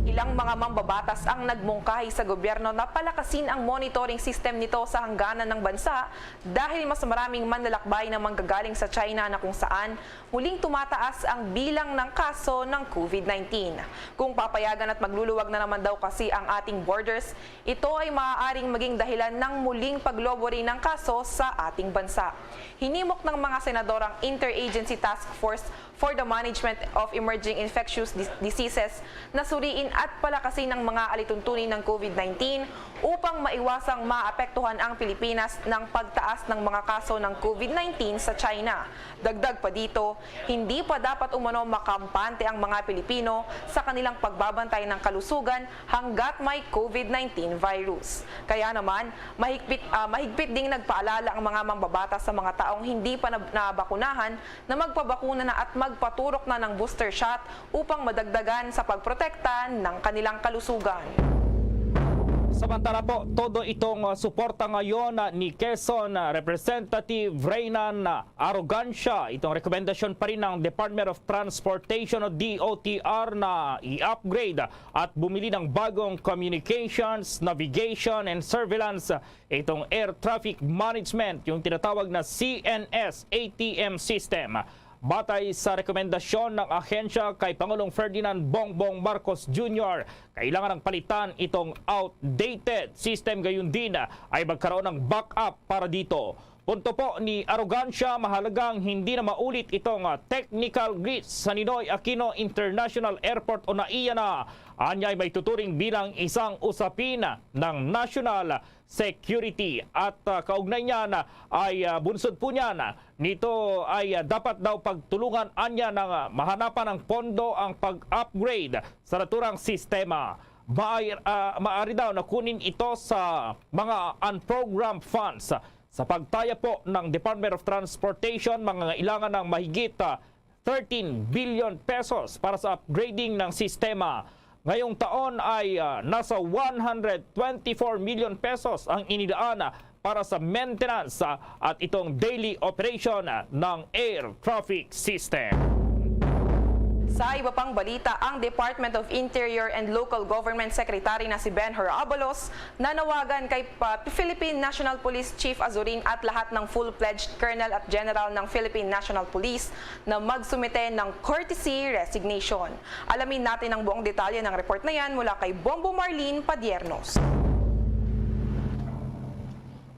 Ilang mga mambabatas ang nagmungkahi sa gobyerno na palakasin ang monitoring system nito sa hangganan ng bansa dahil mas maraming manlalakbay na manggagaling sa China na kung saan muling tumataas ang bilang ng kaso ng COVID-19. Kung papayagan at magluluwag na naman daw kasi ang ating borders, ito ay maaaring maging dahilan ng muling paglobo rin ng kaso sa ating bansa. Hinimok ng mga senador ang Interagency Task Force for the Management of Emerging Infectious Diseases na suriin at palakasin ng mga alituntunin ng COVID-19 upang maiwasang maapektuhan ang Pilipinas ng pagtaas ng mga kaso ng COVID-19 sa China. Dagdag pa dito, hindi pa dapat umano makampante ang mga Pilipino sa kanilang pagbabantay ng kalusugan hanggat may COVID-19 virus. Kaya naman, mahigpit ding nagpaalala ang mga mambabatas sa mga taong hindi pa nabakunahan na magpabakuna na at magpaturok na ng booster shot upang madagdagan sa pagprotekta ng kanilang kalusugan. Samantala po, todo itong suporta ngayon ni Quezon Representative Reynan Arrogancia. Itong rekomendasyon pa rin ng Department of Transportation o DOTR na i-upgrade at bumili ng bagong communications, navigation and surveillance. Itong air traffic management, yung tinatawag na CNS ATM system. Batay sa rekomendasyon ng ahensya kay Pangulong Ferdinand Bongbong Marcos Jr., kailangan ng palitan itong outdated system, gayon din ay magkaroon ng backup para dito. Punto po ni Arrogancia, mahalagang hindi na maulit itong technical glitch sa Ninoy Aquino International Airport o NAIA na anya ay may tuturing bilang isang usapin ng national security at kaugnay niyan ay bunsod po niyan nito ay dapat daw pagtulungan anya ng mahanapan ng pondo ang pag-upgrade sa naturang sistema. maaari daw na kunin ito sa mga unprogrammed funds. Sa pagtaya po ng Department of Transportation, mga ilangan ng mahigit 13 billion pesos para sa upgrading ng sistema. Ngayong taon ay nasa 124 million pesos ang inilaan para sa maintenance at itong daily operation ng air traffic system. Sa iba pang balita, ang Department of Interior and Local Government Secretary na si Ben-Hur Abalos nanawagan kay Philippine National Police Chief Azurin at lahat ng full-fledged Colonel at General ng Philippine National Police na magsumite ng courtesy resignation. Alamin natin ang buong detalye ng report na yan mula kay Bombo Marlene Padiernos.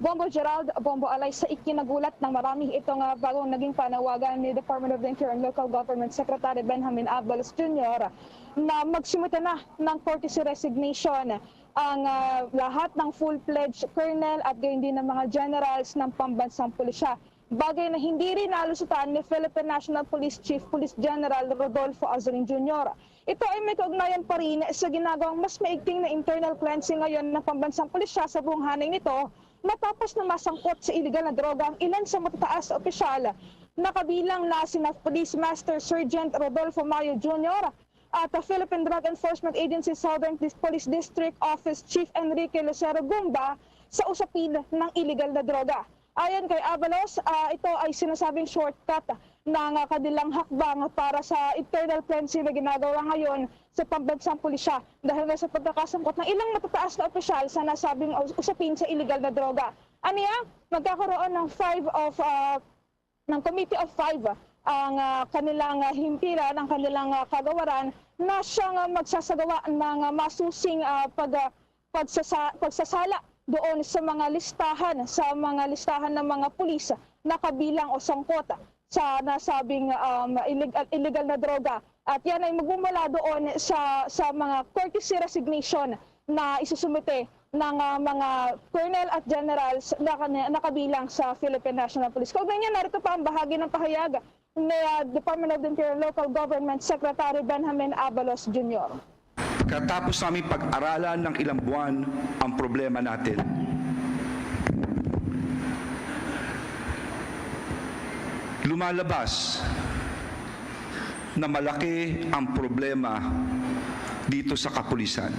Bombo Gerald, Bombo Alay, sa ikinagulat ng marami itong bagong naging panawagan ni Department of the Interior and Local Government Secretary Benjamin Abalos Jr. na magsumite na ng courtesy resignation ang lahat ng full-fledged colonel at gayon din ng mga generals ng pambansang pulisya. Bagay na hindi rin nalusutan ni Philippine National Police Chief Police General Rodolfo Azurin Jr. Ito ay may kaugnayan pa rin sa ginagawang mas maigting na internal cleansing ngayon ng pambansang pulisya sa buong hanay nito matapos na masangkot sa iligal na droga ang ilan sa matataas na opisyal na kabilang na sina Police Master Sergeant Rodolfo Mayo Jr. at Philippine Drug Enforcement Agency Southern Police District Office Chief Enrique Lucero Gumba sa usapin ng iligal na droga. Ayon kay Abalos, ito ay sinasabing shortcut ng kanilang hakbang para sa internal cleansing na ginagawa ngayon sa pambansang pulisya dahil nga sa pagkakasangkot ng ilang matataas na opisyal sa nasabing usapin sa illegal na droga. Aniya, magkakaroon ng Committee of 5 ang kanilang himpilan, ang kanilang kagawaran na siyang magsasagawa ng masusing pagsasala doon sa mga listahan ng mga pulis na kabilang o sangkot sa nasabing illegal na droga. At yan ay magmumula doon sa mga courtesy resignation na isusumite ng mga colonel at generals na kabilang sa Philippine National Police. Kaugnay niya, narito pa ang bahagi ng pahayag ni Department of the Interior and Local Government Secretary Benjamin Abalos Jr. Katapos namin pag-aralan ng ilang buwan ang problema natin, lumalabas na malaki ang problema dito sa kapulisan.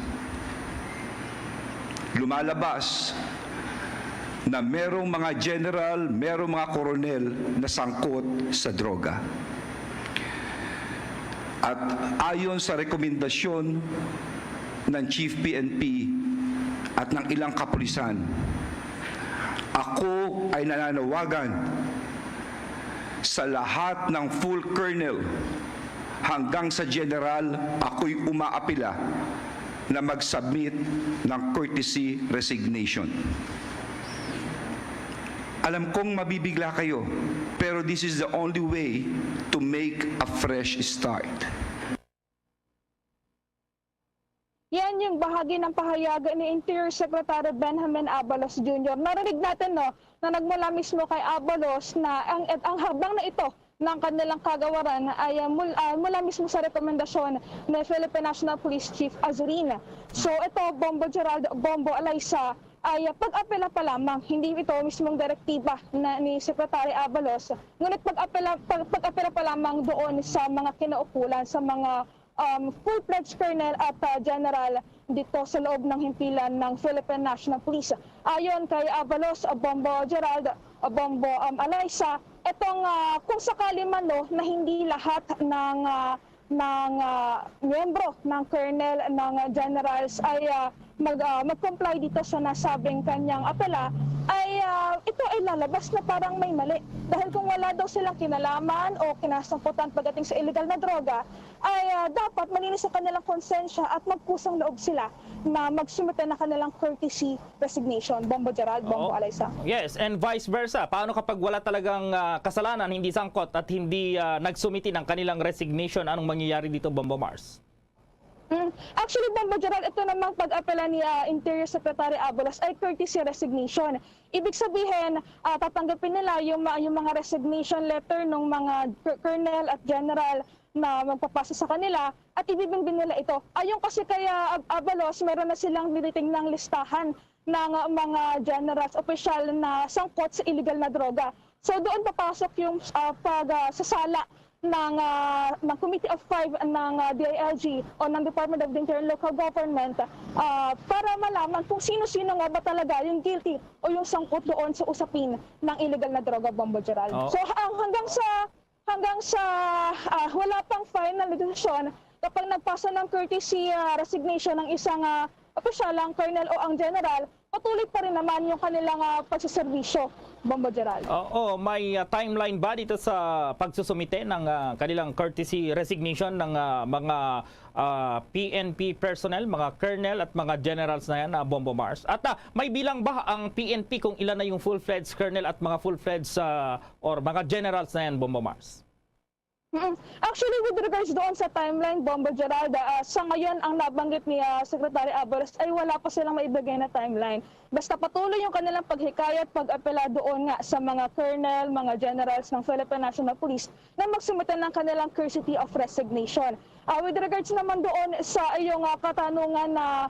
Lumalabas na merong mga general, merong mga koronel na sangkot sa droga. At ayon sa rekomendasyon ng Chief PNP at ng ilang kapulisan, ako ay nananawagan sa lahat ng full colonel hanggang sa general, ako'y umaapila na mag-submit ng courtesy resignation. Alam kong mabibigla kayo, pero this is the only way to make a fresh start. Yan yung bahagi ng pahayag ni Interior Secretary Benjamin Abalos Jr. Narinig natin na nagmula mismo kay Abalos na ang habang na ito ng kanilang kagawaran ay mula mismo sa rekomendasyon ng Philippine National Police Chief Azurin. So ito, Bombo Gerald, Bombo Alaysa, ay pag-apela pa lamang, hindi ito mismong direktiba ni Secretary Abalos, ngunit pag-apela pa lamang doon sa mga kinaukulan, sa mga full-fledged colonel at general dito sa loob ng himpilan ng Philippine National Police. Ayon kay Abalos, Bombo Gerald, Bombo Alaysa, itong kung sakali man na hindi lahat ng miyembro ng colonel, ng generals ay mag-comply dito sa nasabing kanyang apela, ay ito ay lalabas na parang may mali. Dahil kung wala daw silang kinalaman o kinasangkutan pagdating sa illegal na droga, ay dapat malinis sa kanilang konsensya at magkusang loob sila na magsumite na kanilang courtesy resignation. Bombo Gerald, Bombo Alaysa. Yes, and vice versa. Paano kapag wala talagang kasalanan, hindi sangkot at hindi nagsumiti ng kanilang resignation? Anong mangyayari dito, Bombo Mars? Actually, Bombo Gerald, ito namang pag-apela ni Interior Secretary Abalos ay courtesy resignation. Ibig sabihin, tatanggapin nila yung mga resignation letter ng mga colonel at general na magpapasa sa kanila at ibibinbin nila ito. Ayon kasi kaya Abalos, meron na silang nilitingnang listahan ng mga generals, opisyal na sangkot sa illegal na droga. So doon papasok yung pagsasala ng Committee of Five ng DILG o ng Department of the Interior and Local Government para malaman kung sino-sino nga ba talaga yung guilty o yung sangkot doon sa usapin ng illegal na droga, Bombo Gerald. So hanggang sa wala pang final decision, kapag nagpasa ng courtesy resignation ng isang opisyal, ang colonel o ang general, patuloy pa rin naman yung kanilang pagsiservisyo, Bombo Gerald. Oo, may timeline ba dito sa pagsusumite ng kanilang courtesy resignation ng mga PNP personnel, mga colonel at mga generals na yan, Bombo Mars? At may bilang ba ang PNP kung ilan na yung full-fledged colonel at mga full-fledged or mga generals na yan, Bombo Mars? Actually, with regards doon sa timeline, Bombo Gerald, sa ngayon ang nabanggit ni Secretary Abalos ay wala pa silang maibigay na timeline. Basta patuloy yung kanilang paghikayat, pag-apela doon nga sa mga colonel, mga generals ng Philippine National Police na magsumite ng kanilang courtesy of resignation. With regards naman doon sa iyong katanungan na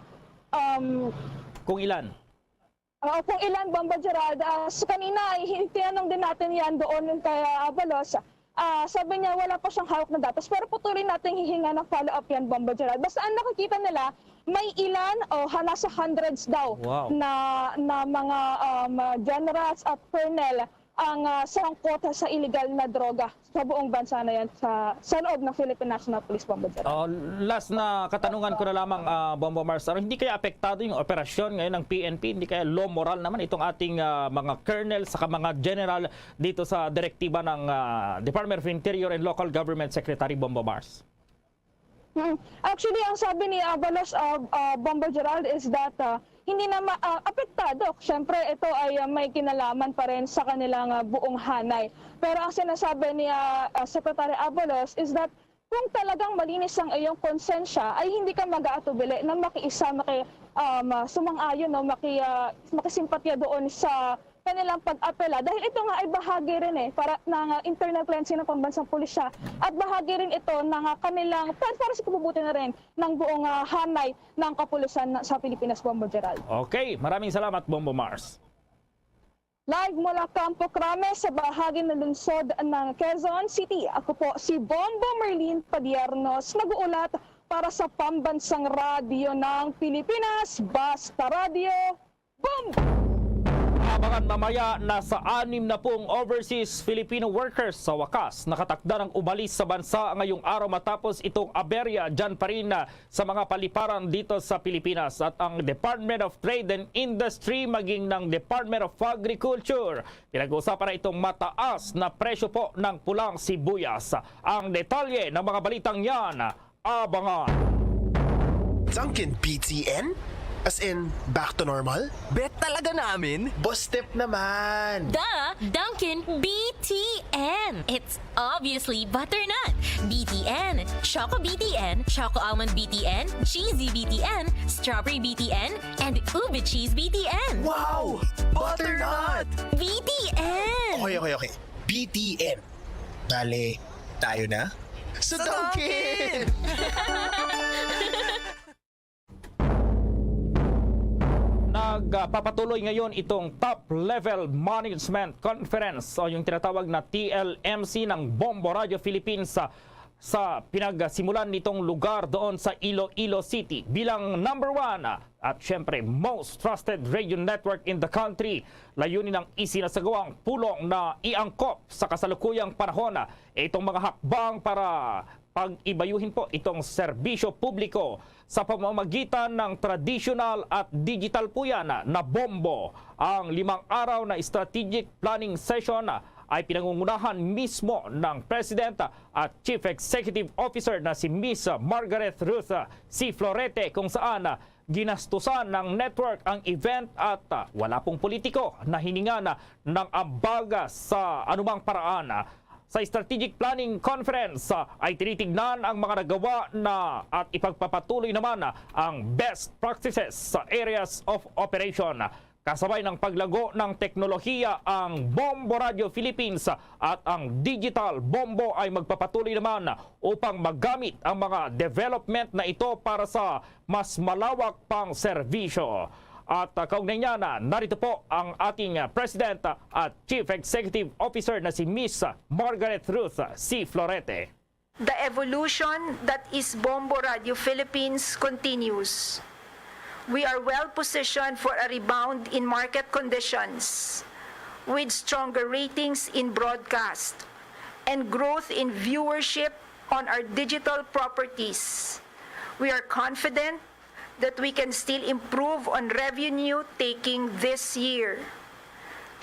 kung ilan? Kung ilan, Bombo Gerald, kanina ay tinanong din natin yan doon kay Abalos. Sabi niya wala pa siyang hawak na datos pero patuloy natin hihinga ng follow-up yan, Bombo Gerald. Basta ang nakikita nila, may ilan o nasa hundreds daw na mga generals at colonel ang sangkot sa illegal na droga sa buong bansa na yan sa loob ng Philippine National Police, Bombo Gerald. Last na katanungan ko na lamang, Bombo Mars, hindi kaya apektado yung operasyon ngayon ng PNP? Hindi kaya low moral naman itong ating mga colonel saka mga general dito sa direktiba ng Department of Interior and Local Government Secretary, Bombo Mars? Actually, ang sabi ni Abalos, Bombo Gerald, is that hindi na apektado. Siyempre, ito ay may kinalaman pa rin sa kanilang buong hanay. Pero ang sinasabi ni Secretary Abalos is that kung talagang malinis ang iyong konsensya, ay hindi ka mag-aatubili na makiisa, sumang-ayon, makisimpatya doon sa kanilang pag-apela. Dahil ito nga ay bahagi rin para ng internal cleansing ng pambansang pulisya at bahagi rin ito ng kanilang para sa kabubuti na rin ng buong hanay ng kapulisan sa Pilipinas, Bombo Gerald. Okay, maraming salamat, Bombo Mars. Live mula Campo Crame sa bahagi ng lungsod ng Quezon City. Ako po si Bombo Merlin Padiernos, nag-uulat para sa Pambansang Radio ng Pilipinas, Basta Radio, Bombo! Abangan mamaya na sa 60 overseas Filipino workers sa wakas nakatakda ng umalis sa bansa ngayong araw matapos itong aberya dyan pa rin sa mga paliparan dito sa Pilipinas. At ang Department of Trade and Industry maging ng Department of Agriculture pinag-uusapan na itong mataas na presyo po ng pulang sibuyas. Ang detalye ng mga balitang yan, abangan. Dunkin' BTN? As in, back to normal? Bet talaga namin. Boss step naman. Dunkin' BTN. It's obviously butternut. BTN, Choco BTN, Choco Almond BTN, Cheesy BTN, Strawberry BTN, and Ube Cheese BTN. Wow! Butternut! BTN! Okay. BTN. Bale, tayo na? Sa Dunkin'! Nagpapatuloy ngayon itong Top Level Management Conference o yung tinatawag na TLMC ng Bombo Radio Philippines sa pinagsimulan nitong lugar doon sa Iloilo City bilang number 1 at syempre most trusted radio network in the country. Layunin ng isinasagawang pulong na iangkop sa kasalukuyang panahon itong mga hakbang para pag-ibayuhin po itong serbisyo publiko sa pamamagitan ng traditional at digital po yan na Bombo. Ang 5 araw na strategic planning session ay pinangungunahan mismo ng President at Chief Executive Officer na si Miss Margaret Ruth C. Florete kung saan ginastusan ng network ang event at wala pong politiko na hiningan ng ambaga sa anumang paraan. Sa Strategic Planning Conference ay tinitignan ang mga nagawa na at ipagpapatuloy naman ang best practices sa areas of operation. Kasabay ng paglago ng teknolohiya, ang Bombo Radio Philippines at ang Digital Bombo ay magpapatuloy naman upang magamit ang mga development na ito para sa mas malawak pang serbisyo. At kaugnay niya narito po ang ating President at Chief Executive Officer na si Miss Margaret Ruth C. Florete. The evolution that is Bombo Radio Philippines continues. We are well positioned for a rebound in market conditions with stronger ratings in broadcast and growth in viewership on our digital properties. We are confident that we can still improve on revenue taking this year.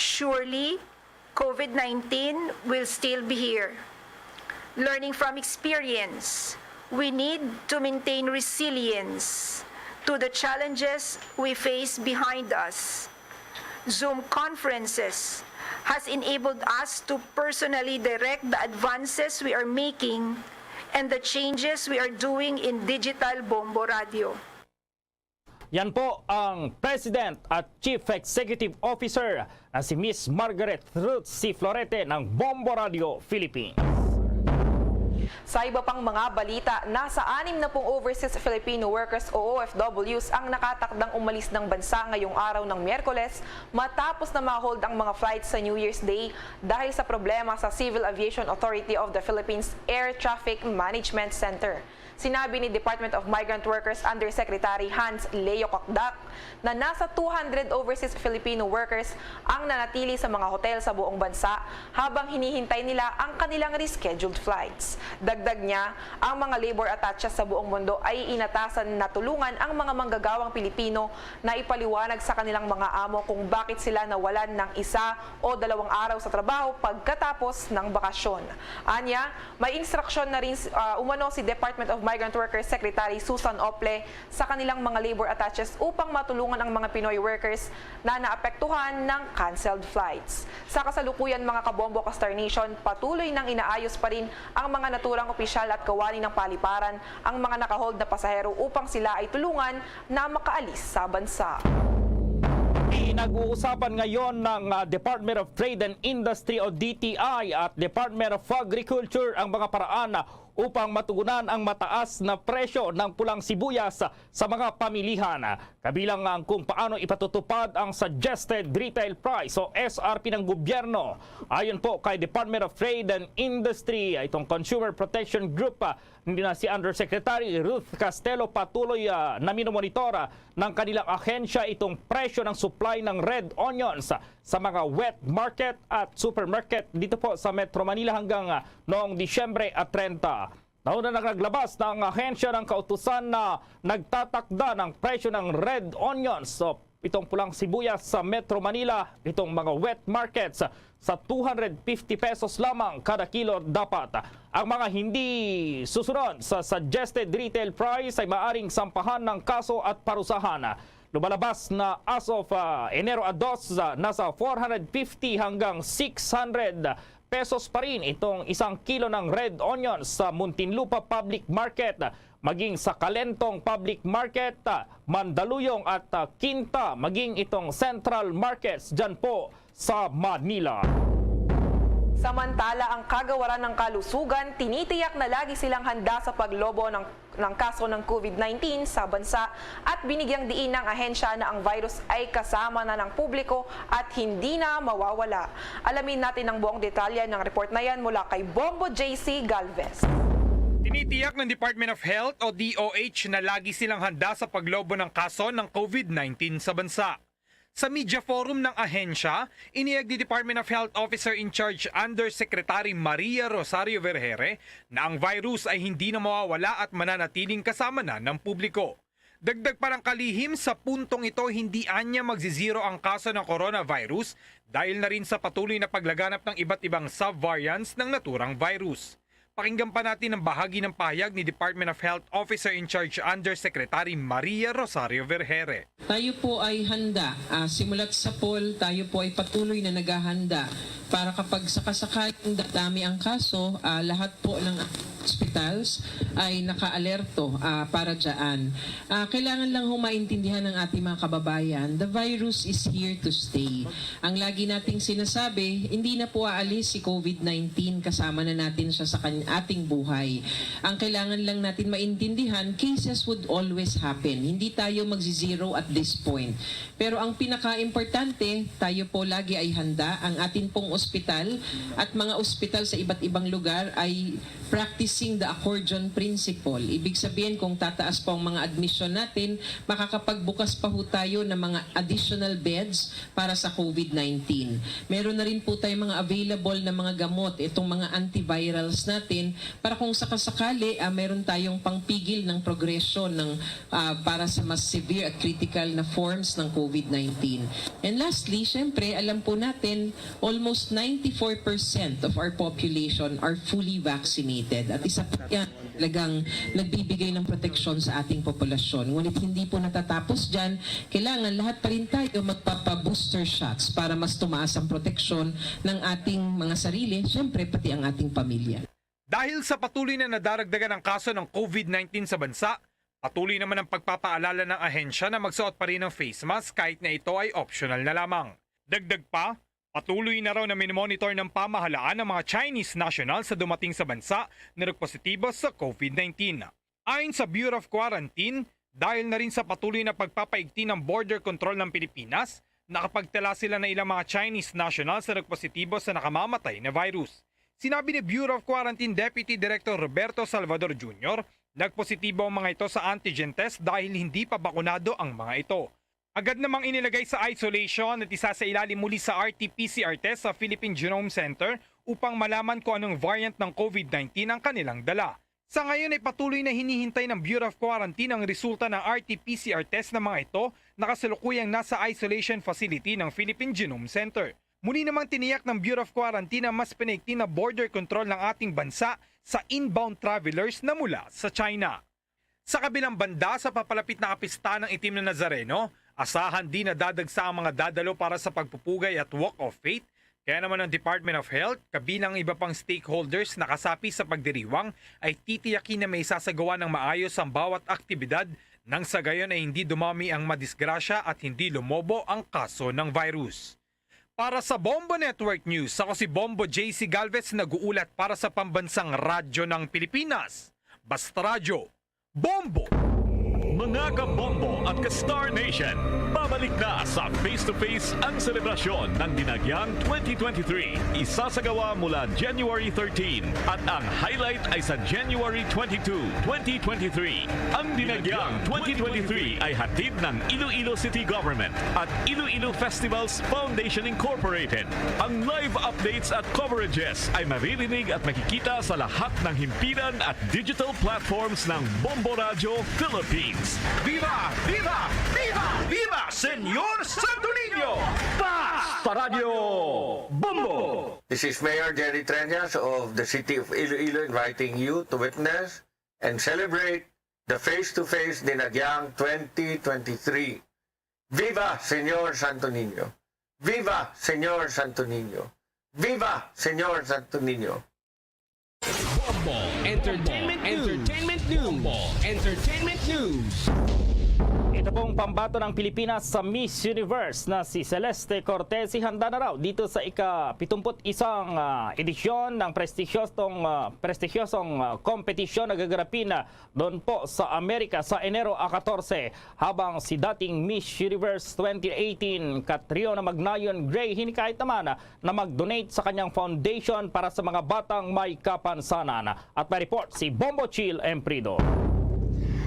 Surely, COVID-19 will still be here. Learning from experience, we need to maintain resilience to the challenges we face behind us. Zoom conferences has enabled us to personally direct the advances we are making and the changes we are doing in Digital Bombo Radio. Yan po ang President at Chief Executive Officer na si Miss Margaret Ruth C. Florete ng Bombo Radio Philippines. Sa iba pang mga balita, nasa 6 na pong overseas Filipino workers o OFWs ang nakatakdang umalis ng bansa ngayong araw ng Miyerkules matapos na ma-hold ang mga flights sa New Year's Day dahil sa problema sa Civil Aviation Authority of the Philippines Air Traffic Management Center. Sinabi ni Department of Migrant Workers Undersecretary Hans Leo Cocdac na nasa 200 overseas Filipino workers ang nanatili sa mga hotel sa buong bansa habang hinihintay nila ang kanilang rescheduled flights. Dagdag niya, ang mga labor attaches sa buong mundo ay inatasan na tulungan ang mga manggagawang Pilipino na ipaliwanag sa kanilang mga amo kung bakit sila nawalan ng 1 o 2 araw sa trabaho pagkatapos ng bakasyon. Anya, may instruksyon na rin umano si Department of Migrant Workers Secretary Susan Ople sa kanilang mga labor attaches upang matulungan ang mga Pinoy workers na naapektuhan ng canceled flights. Sa kasalukuyan mga kabombo ka Star Nation, patuloy nang inaayos pa rin ang mga naturang opisyal at kawani ng paliparan ang mga nakahold na pasahero upang sila ay tulungan na makaalis sa bansa. Pinag-uusapan ngayon ng Department of Trade and Industry o DTI at Department of Agriculture ang mga paraan upang matugunan ang mataas na presyo ng pulang sibuyas sa mga pamilihan. Kabilang ang kung paano ipatutupad ang Suggested Retail Price o SRP ng gobyerno. Ayon po kay Department of Trade and Industry, itong Consumer Protection Group, hindi na si Undersecretary Ruth Castelo patuloy na minomonitora ng kanilang ahensya itong presyo ng supply ng red onions sa mga wet market at supermarket dito po sa Metro Manila hanggang noong Disyembre 30. Nauna naglabas ng ahensya ng kautusan na nagtatakda ng presyo ng red onions so itong pulang sibuyas sa Metro Manila, itong mga wet markets sa 250 pesos lamang kada kilo dapat. Ang mga hindi susunod sa suggested retail price ay maaring sampahan ng kaso at parusahan. Lumalabas na as of Enero 2, nasa 450 hanggang 600 pesos pa rin itong 1 kilo ng red onions sa Muntinlupa Public Market, maging sa Kalentong Public Market, Mandaluyong at Quinta, maging itong Central Markets dyan po sa Manila. Samantala, ang kagawaran ng kalusugan, tinitiyak na lagi silang handa sa paglobo ng kaso ng COVID-19 sa bansa at binigyang diin ng ahensya na ang virus ay kasama na ng publiko at hindi na mawawala. Alamin natin ang buong detalye ng report na yan mula kay Bombo JC Galvez. Tinitiyak ng Department of Health o DOH na lagi silang handa sa paglobo ng kaso ng COVID-19 sa bansa. Sa media forum ng ahensya, iniyag ni Department of Health Officer in Charge Undersecretary Maria Rosario Vergere na ang virus ay hindi na mawawala at mananatiling kasama na ng publiko. Dagdag parang kalihim sa puntong ito, hindi anya magzizero ang kaso ng coronavirus dahil na rin sa patuloy na paglaganap ng iba't ibang subvariants ng naturang virus. Pakinggan pa natin ang bahagi ng pahayag ni Department of Health Officer in Charge Undersecretary Maria Rosario Vergere. Tayo po ay handa. Simulat sa poll, tayo po ay patuloy na naghahanda para kapag sakasakaling dadami ang kaso, lahat po ng hospitals ay naka-alerto para dyan. Kailangan lang humaintindihan ng ating mga kababayan, the virus is here to stay. Ang lagi nating sinasabi, hindi na po aalis si COVID-19, kasama na natin siya sa ating buhay. Ang kailangan lang natin maintindihan, cases would always happen. Hindi tayo magzi-zero at this point. Pero ang pinaka-importante, tayo po lagi ay handa. Ang atin pong ospital at mga ospital sa iba't ibang lugar ay practicing the accordion principle. Ibig sabihin, kung tataas po ang mga admission natin, makakapagbukas pa ho tayo ng mga additional beds para sa COVID-19. Meron na rin po tayong mga available na mga gamot, itong mga antivirals natin, para kung sakasakali, meron tayong pangpigil ng progresyon para sa mas severe at critical na forms ng COVID-19. And lastly, syempre, alam po natin, almost 94% of our population are fully vaccinated. At isa po yan, talagang nagbibigay ng proteksyon sa ating populasyon. Ngunit hindi po natatapos dyan, kailangan lahat pa rin tayo magpapa-booster shots para mas tumaas ang proteksyon ng ating mga sarili, syempre pati ang ating pamilya. Dahil sa patuloy na nadaragdagan ang kaso ng COVID-19 sa bansa, patuloy naman ang pagpapaalala ng ahensya na magsuot pa rin ng face mask kahit na ito ay optional na lamang. Dagdag pa, patuloy na raw na minomonitor ng pamahalaan ng mga Chinese national sa dumating sa bansa na nagpositibo sa COVID-19. Ayon sa Bureau of Quarantine, dahil na rin sa patuloy na pagpapaigti ng border control ng Pilipinas, nakapagtala sila ng ilang mga Chinese nationals na nagpositibo sa nakamamatay na virus. Sinabi ni Bureau of Quarantine Deputy Director Roberto Salvador Jr., nagpositibo ang mga ito sa antigen test dahil hindi pa bakunado ang mga ito. Agad namang inilagay sa isolation at isa sa ilalim muli sa RT-PCR test sa Philippine Genome Center upang malaman kung anong variant ng COVID-19 ang kanilang dala. Sa ngayon ay patuloy na hinihintay ng Bureau of Quarantine ang resulta ng RT-PCR test ng mga ito na kasalukuyang nasa isolation facility ng Philippine Genome Center. Muli namang tiniyak ng Bureau of Quarantine na mas pinaigting na border control ng ating bansa sa inbound travelers na mula sa China. Sa kabilang banda, sa papalapit na kapista ng Itim na Nazareno, asahan din na dadagsa ang mga dadalo para sa pagpupugay at walk of faith. Kaya naman ang Department of Health, kabilang iba pang stakeholders na kasapi sa pagdiriwang, ay titiyakin na may sasagawa ng maayos ang bawat aktibidad nang sa gayon ay hindi dumami ang madisgrasya at hindi lumobo ang kaso ng virus. Para sa Bombo Network News, ako si Bombo JC Galvez, nag-uulat para sa pambansang radyo ng Pilipinas. Basta Radyo, Bombo! Mga ka-Bombo at ka-Star Nation, babalik na sa face-to-face ang selebrasyon ng Dinagyang 2023. Isasagawa mula January 13 at ang highlight ay sa January 22, 2023. Ang Dinagyang 2023 ay hatid ng Iloilo City Government at Iloilo Festivals Foundation Incorporated. Ang live updates at coverages ay maririnig at makikita sa lahat ng himpilan at digital platforms ng Bombo Radio Philippines. Viva! Viva! Viva! Viva! Senyor Santo Niño! Basta Radio Bombo! This is Mayor Jerry Treñas of the City of Iloilo inviting you to witness and celebrate the face-to-face Dinagyang 2023. Viva Senyor Santo Niño! Viva Senyor Santo Niño! Viva Senyor Santo Niño! Bombo Entertainment News. Bombo Entertainment News. Ito pong pambato ng Pilipinas sa Miss Universe na si Celeste Cortez, handa na raw dito sa ika-71 edisyon ng prestigyosong kompetisyon na gaganapin doon po sa Amerika sa Enero 14, habang si dating Miss Universe 2018 Catriona Magnayon Gray hinikayat naman na mag-donate sa kanyang foundation para sa mga batang may kapansanan. At may report si Bombo Chill Emprido.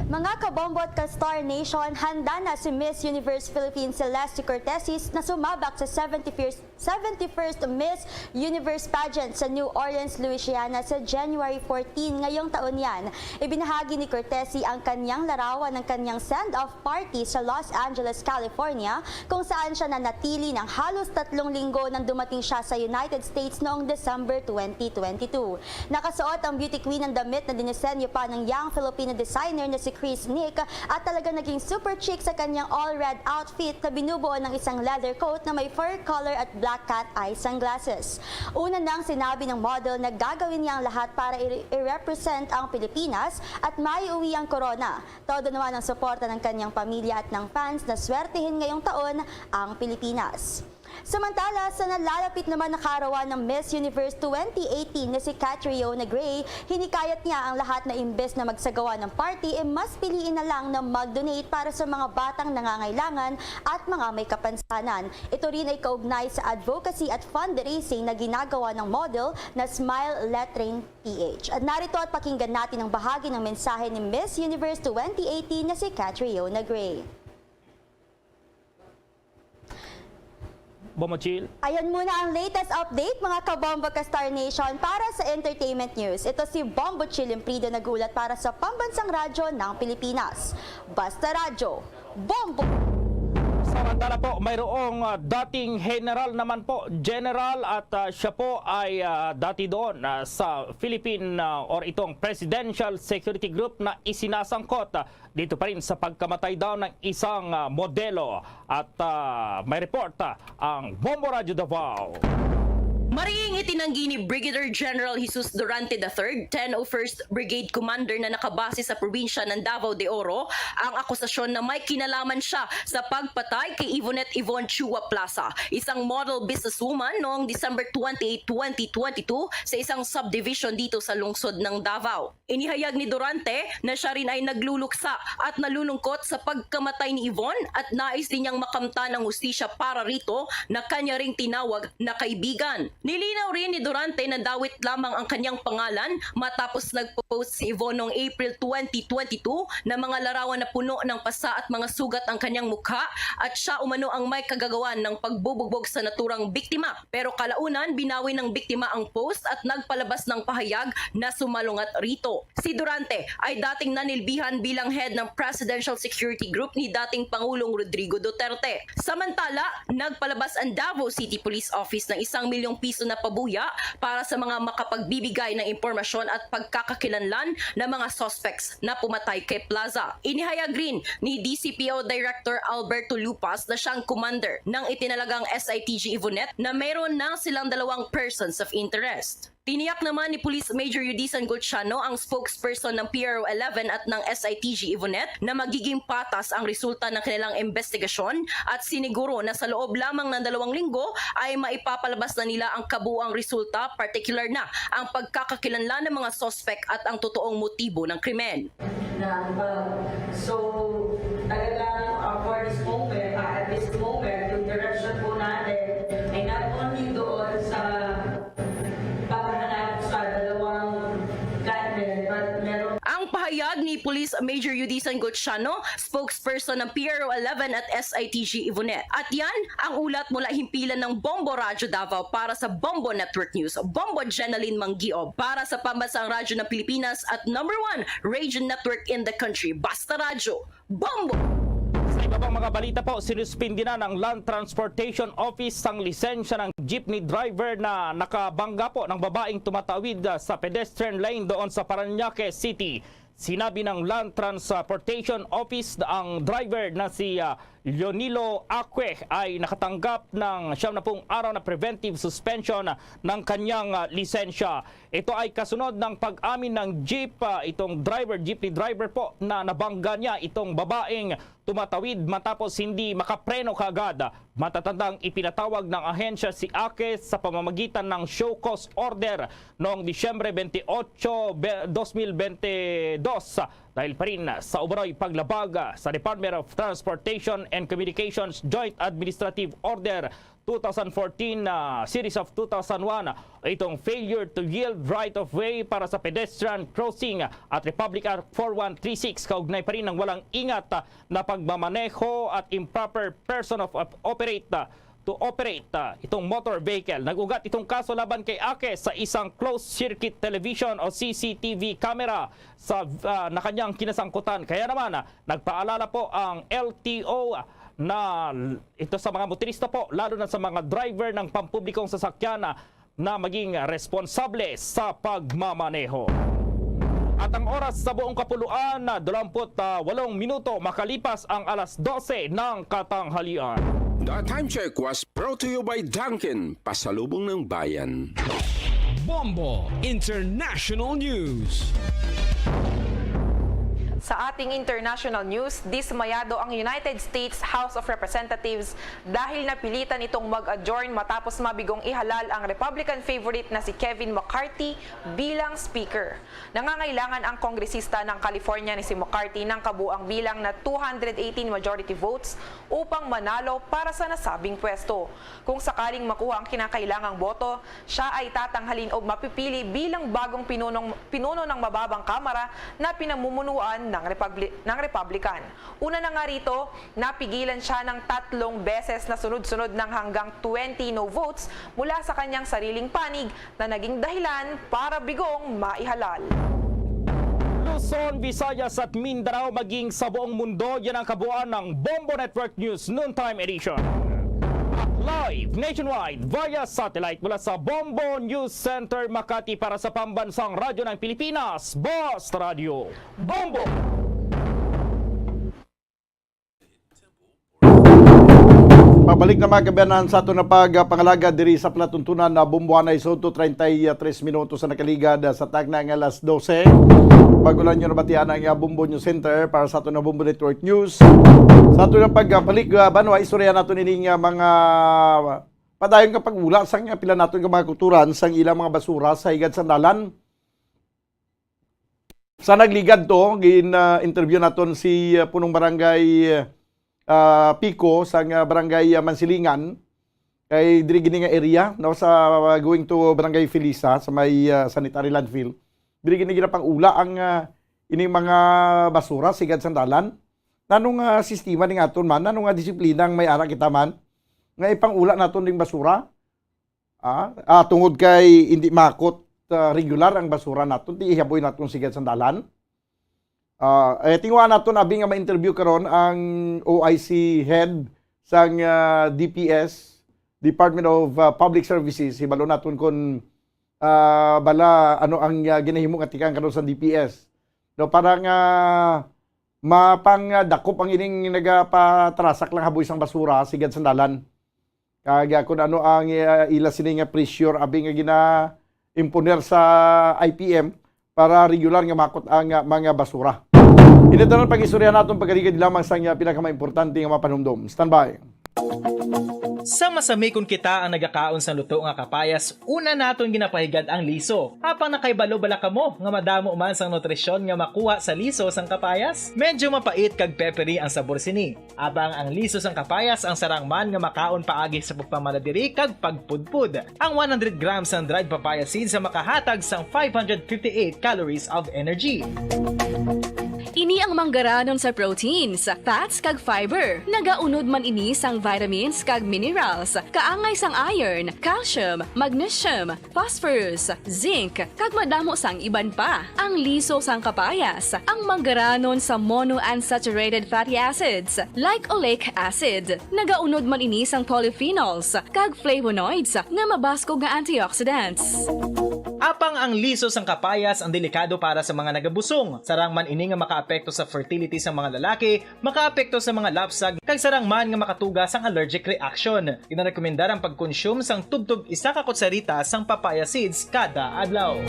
Mga kabombo at ka-Star Nation, handa na si Miss Universe Philippines Celeste Cortez na sumabak sa 71st Miss Universe pageant sa New Orleans, Louisiana sa January 14 ngayong taon yan. Ibinahagi ni Cortez ang kanyang larawan ng kanyang send-off party sa Los Angeles, California, kung saan siya nanatili ng halos 3 linggo nang dumating siya sa United States noong December 2022. Nakasuot ang beauty queen ng damit na dinisenyo pa ng young Filipino designer na si Chris Nick at talaga naging super chic sa kanyang all-red outfit na binubuo ng isang leather coat na may fur color at black cat eye sunglasses. Una nang sinabi ng model na gagawin niya ang lahat para i-represent ang Pilipinas at maiuwi ang corona. Todo naman ang suporta ng kanyang pamilya at ng fans na swertihin ngayong taon ang Pilipinas. Samantala, sa nalalapit naman na karawan ng Miss Universe 2018 na si Catriona Gray, hinikayat niya ang lahat na imbes na magsagawa ng party, mas piliin na lang na mag-donate para sa mga batang nangangailangan at mga may kapansanan. Ito rin ay kaugnay sa advocacy at fundraising na ginagawa ng model na Smile Lettering PH. At narito at pakinggan natin ang bahagi ng mensahe ni Miss Universe 2018 na si Catriona Gray. Bomochil. Ayan muna ang latest update mga kabombo ka Star Nation para sa entertainment news. Ito si Bombo Chilimprido nagulat para sa Pambansang Radyo ng Pilipinas. Basta Radyo, Bombo! Samantala po, mayroong dating general naman po, general at siya po ay dati doon sa Philippine or itong Presidential Security Group na isinasangkot dito pa rin sa pagkamatay daw ng isang modelo at may report ang Bombo Radyo Davao. Mariing itinanggi ni Brigadier General Jesus Durante III, 1001st Brigade Commander na nakabase sa probinsya ng Davao de Oro, ang akusasyon na may kinalaman siya sa pagpatay kay Yvonette Yvonne Chua Plaza, isang model businesswoman noong December 28, 2022 sa isang subdivision dito sa lungsod ng Davao. Inihayag ni Durante na siya rin ay nagluluksa at nalulungkot sa pagkamatay ni Yvonne at nais din niyang makamta ng hustisya para rito na kanya ring tinawag na kaibigan. Nilinaw rin ni Durante na dawit lamang ang kanyang pangalan matapos nagpo-post si Yvonne noong April 2022 na mga larawan na puno ng pasa at mga sugat ang kanyang mukha at siya umano ang may kagagawan ng pagbubugbog sa naturang biktima. Pero kalaunan, binawi ng biktima ang post at nagpalabas ng pahayag na sumalungat rito. Si Durante ay dating nanilbihan bilang head ng Presidential Security Group ni dating Pangulong Rodrigo Duterte. Samantala, nagpalabas ang Davao City Police Office ng 1 milyong piso na pabuya para sa mga makapagbibigay ng impormasyon at pagkakakilanlan ng mga suspects na pumatay kay Plaza. Inihayag rin ni DCPO Director Alberto Lupas na siyang commander ng itinalagang SITG Yvonette na mayroon na silang 2 persons of interest. Tiniyak naman ni Police Major Yudisan Golciano, ang spokesperson ng PRO 11 at ng SITG Yvonette, na magiging patas ang resulta ng kanilang investigasyon at siniguro na sa loob lamang ng 2 linggo ay maipapalabas na nila ang kabuuang resulta, particular na ang pagkakakilanlan ng mga suspect at ang totoong motibo ng krimen. So, talagang for this moment, at this moment, yung direction po natin ay not only doon sa paghahanap sa 2 gunmen, but meron. Ang pahayag ni Police Major Yudisan Golciano, spokesperson ng PRO 11 at SITG Yvonette. At yan ang ulat mula himpilan ng Bombo Radyo Davao para sa Bombo Network News. Bombo Jenaline Manggiob para sa Pambansang Radyo ng Pilipinas at #1 radio network in the country. Basta Radyo, Bombo! Sa iba pang mga balita po, sinuspindi na ng Land Transportation Office ang lisensya ng jeepney driver na nakabangga po ng babaeng tumatawid sa pedestrian lane doon sa Parañaque City. Sinabi ng Land Transportation Office na ang driver na si Leonilo Acque ay nakatanggap ng 70 araw na preventive suspension ng kanyang lisensya. Ito ay kasunod ng pag-amin ng jeepney driver po na nabangga niya itong babaeng tumatawid matapos hindi makapreno kaagad. Matatandang ipinatawag ng ahensya si Acque sa pamamagitan ng show cause order noong Disyembre 28, 2022 dahil pa rin sa umano'y paglabag sa Department of Transportation and Communications Joint Administrative Order 2014 Series of 2001, itong failure to yield right-of-way para sa pedestrian crossing at Republic Act 4136, kaugnay pa rin ng walang ingat na pagmamaneho at improper person of operate itong motor vehicle. Nag-ugat itong kaso laban kay Acque sa isang closed-circuit television o CCTV camera na kanyang kinasangkutan. Kaya naman, nagpaalala po ang LTO na ito sa mga motorista po, lalo na sa mga driver ng pampublikong sasakyan na maging responsable sa pagmamaneho. At ang oras sa buong kapuluan, 28 minuto makalipas ang alas 12 ng katanghalian. The Time Check was brought to you by Dunkin', pasalubong ng bayan. Bombo International News. Sa ating international news, dismayado ang United States House of Representatives dahil napilitan itong mag-adjourn matapos mabigong ihalal ang Republican favorite na si Kevin McCarthy bilang Speaker. Nangangailangan ang kongresista ng California ni si McCarthy ng kabuang bilang na 218 majority votes upang manalo para sa nasabing pwesto. Kung sakaling makuha ang kinakailangang boto, siya ay tatanghalin o mapipili bilang bagong pinuno ng mababang kamara na pinamumunuan ng Republican. Una na nga rito, napigilan siya ng 3 beses na sunod-sunod ng hanggang 20 no votes mula sa kanyang sariling panig na naging dahilan para bigong maihalal. Luzon, Visayas at Mindanao maging sa buong mundo, yan ang kabuuan ng Bombo Network News Noontime Edition. Live nationwide via satellite mula sa Bombo News Center Makati para sa pambansang radyo ng Pilipinas, Boss Radio Bombo! Pabalik na mga kabayanan sa ato na pagpangalaga diri sa platuntunan na Bumbuanay Soto, 33 minutos sa nakaligad sa tagna ng alas 12. Bagulan nyo nabatian ang Bombo News Center para sa ato na Bombo Network News. Sa ato na pagbalik, banwa, istorya nato nining mga padayon kapag ula sang pila nato ng mga kulturan sang ilang mga basura sa higad sandalan. Sa nagligad to, interview naton si punong barangay Pico sa barangay Mansilingan kay diri gini nga area no sa going to barangay Felisa sa may sanitary landfill. Diri gini pang ula ang ining mga basura sigad sandalan. Nanong sistema ning aton man, nanong disiplinang may ara kita man nga ipangula naton ding basura. Tungod kay hindi makot regular ang basura naton, ti ihaboy naton sigad sandalan. Tingwa naton abi nga ma-interview karon ang OIC head sang DPS, Department of Public Services. Hibalo naton kun bala ano ang ginahimo nga tikang karon sa DPS. No, parang mapangdakop ang ining nagapatrasak lang haboy sang basura sigad sandalan. Kaya kung ano ang ila sini nga pressure abi nga gina-imponer sa IPM para regular nga makot ang mga basura. Initanan pag-istorya natin pagkaligid lamang sa pinakamaimportante nga mapanumdum. Standby. Sa masamikon kita ang nagakaon sa luto nga kapayas, una naton ginapahigad ang liso. Apang nakaibalo bala kamo nga madamo man sang nutrisyon nga makuha sa liso sang kapayas, medyo mapait kag peppery ang sabor sini. Abang ang liso sang kapayas ang sarang man nga makaon paagi sa pagpamaladiri kag pagpudpud. Ang 100 grams ng dried papaya seeds sa makahatag sang 558 calories of energy. Ini ang manggaranon sa proteins, fats kag fiber. Nagaunod man ini sang vitamins kag minerals, kaangay sang iron, calcium, magnesium, phosphorus, zinc, kag madamo sang iban pa. Ang liso sang kapayas, ang manggaranon sa monounsaturated fatty acids like oleic acid. Nagaunod man ini sang polyphenols kag flavonoids nga mabaskog nga antioxidants. Apang ang liso sang kapayas ang delikado para sa mga nagabusong. Sarang man ini nga makaapekto sa fertility sa mga lalaki, makaapekto sa mga lapsag, kag sarang man nga makatuga sang allergic reaction. Ginarekomendar ang pag-consume sang tubtub 1 ka kutsarita sang papaya seeds kada adlaw.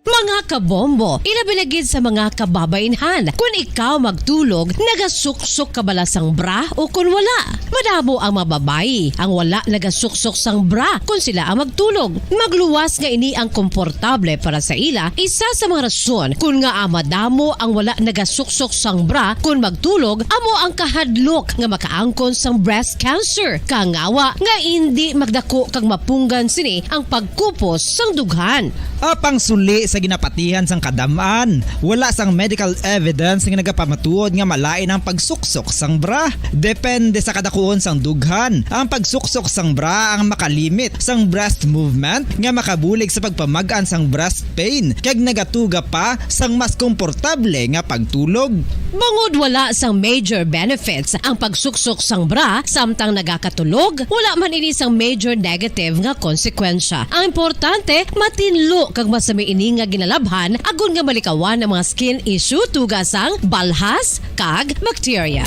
Mga kabombo, ilabinagid sa mga kababainhan. Kung ikaw magtulog, nagasuksok ka bala sang bra o kung wala. Madamo ang mababayi ang wala nagasuksok sang bra kung sila ang magtulog. Magluwas nga ini ang komportable para sa ila. Isa sa mga rason kung nga madamo ang wala nagasuksok sang bra kung magtulog, amo ang kahadlok nga makaangkon sang breast cancer. Kangawa nga hindi magdako kag mapunggan sini ang pagkupos sang dughan. Apang suli sa ginapatihan sang kadamaan, wala sang medical evidence nga nagapamatuod nga malain ang pagsuksok sang bra. Depende sa kadakuon sang dughan. Ang pagsuksok sang bra ang makalimit sang breast movement nga makabulig sa pagpamagaan sang breast pain kag nagatuga pa sang mas komportable nga pagtulog. Bangod wala sang major benefits ang pagsuksok sang bra samtang nagakatulog, wala man ini sang major negative nga konsekwensya. Ang importante, matinlo kag masami ini nga ginalabhan agon nga malikawan ang mga skin issue tugas sang balhas kag bacteria.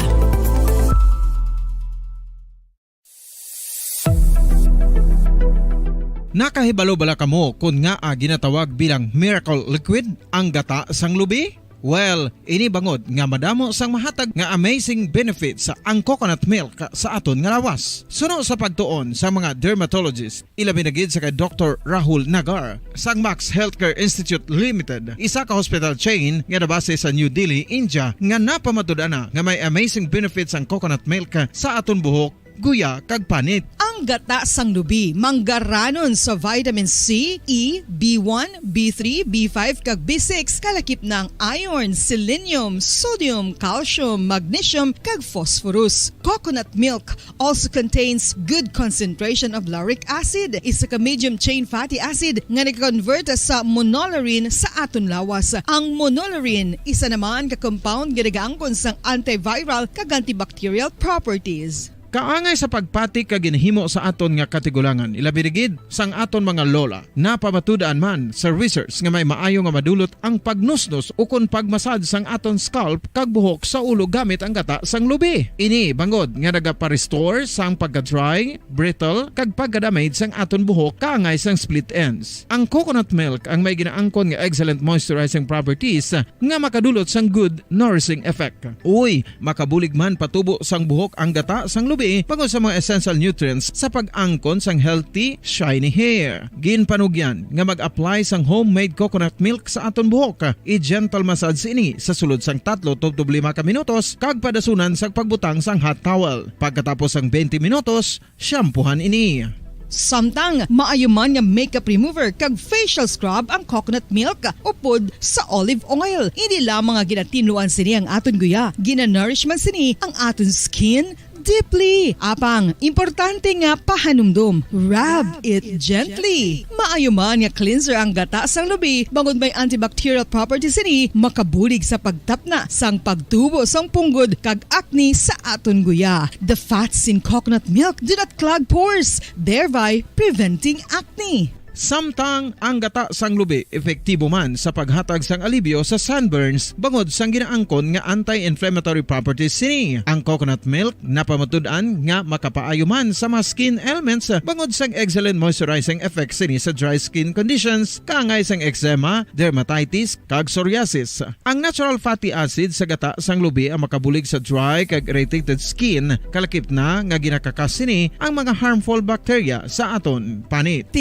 Nakahibalo bala kamo kung nga ginatawag bilang miracle liquid ang gata sang lubi? Well, ini bangod nga madamo sang mahatag nga amazing benefits sa ang coconut milk sa aton nga lawas. Suno sa pagtuon sa mga dermatologist, ilabi na gid sa kay Dr. Rahul Nagar sang Max Healthcare Institute Limited, isa ka hospital chain nga nabase sa New Delhi, India, nga napamatud-ana nga may amazing benefits ang coconut milk sa aton buhok, guya kag panit. Ang gata sang lubi manggaranon sa vitamin C, E, B1, B3, B5 kag B6 kalakip ng iron, selenium, sodium, calcium, magnesium kag phosphorus. Coconut milk also contains good concentration of lauric acid, isa ka medium chain fatty acid nga nag-convert sa monolaurin sa aton lawas. Ang monolaurin isa naman ka compound nga nagaangkon sang antiviral kag antibacterial properties. Kaangay sa pagpatik kag ginhimo sa aton nga katigulangan, ilabirigid sang aton mga lola, napamatudan man sa research nga may maayo nga madulot ang pagnusnos o kon pagmasad sang aton scalp kag buhok sa ulo gamit ang gata sang lubi. Ini bangod nga nagapa-restore sang pagka-dry, brittle kag pagka-damage sang aton buhok kaangay sang split ends. Ang coconut milk ang may ginaangkon nga excellent moisturizing properties nga makadulot sang good nourishing effect. Uy, makabulig man patubo sang buhok ang gata sang lubi pagod sa mga essential nutrients sa pag-angkon sang healthy, shiny hair. Ginpanugyan nga mag-apply sang homemade coconut milk sa aton buhok. I-gentle massage ini sa sulod sang 3 to 5 ka minutos kag padasunan sa pagbutang sang hot towel. Pagkatapos sang 20 minutos, shampoohan ini. Samtang maayo man nga makeup remover kag facial scrub ang coconut milk upod sa olive oil. Hindi lamang nga ginatinluan sini ang aton guya, ginanourish man sini ang aton skin deeply. Apang, importante nga pahanumdum. Rub it gently. Maayo man nga cleanser ang gata sang lubi, bangod may antibacterial properties ini, makabulig sa pagtapna sang pagtubo sang punggod kag acne sa aton guya. The fats in coconut milk do not clog pores, thereby preventing acne. Samtang ang gata sang lubi epektibo man sa paghatag sang alibyo sa sunburns bangod sang ginaangkon nga anti-inflammatory properties sini. Ang coconut milk napamatud-an nga makapaayo man sa mga skin ailments bangod sang excellent moisturizing effects sini sa dry skin conditions kaangay sang eczema, dermatitis kag psoriasis. Ang natural fatty acid sa gata sang lubi ang makabulig sa dry kag irritated skin, kalakip na nga ginakakas sini ang mga harmful bacteria sa aton panit.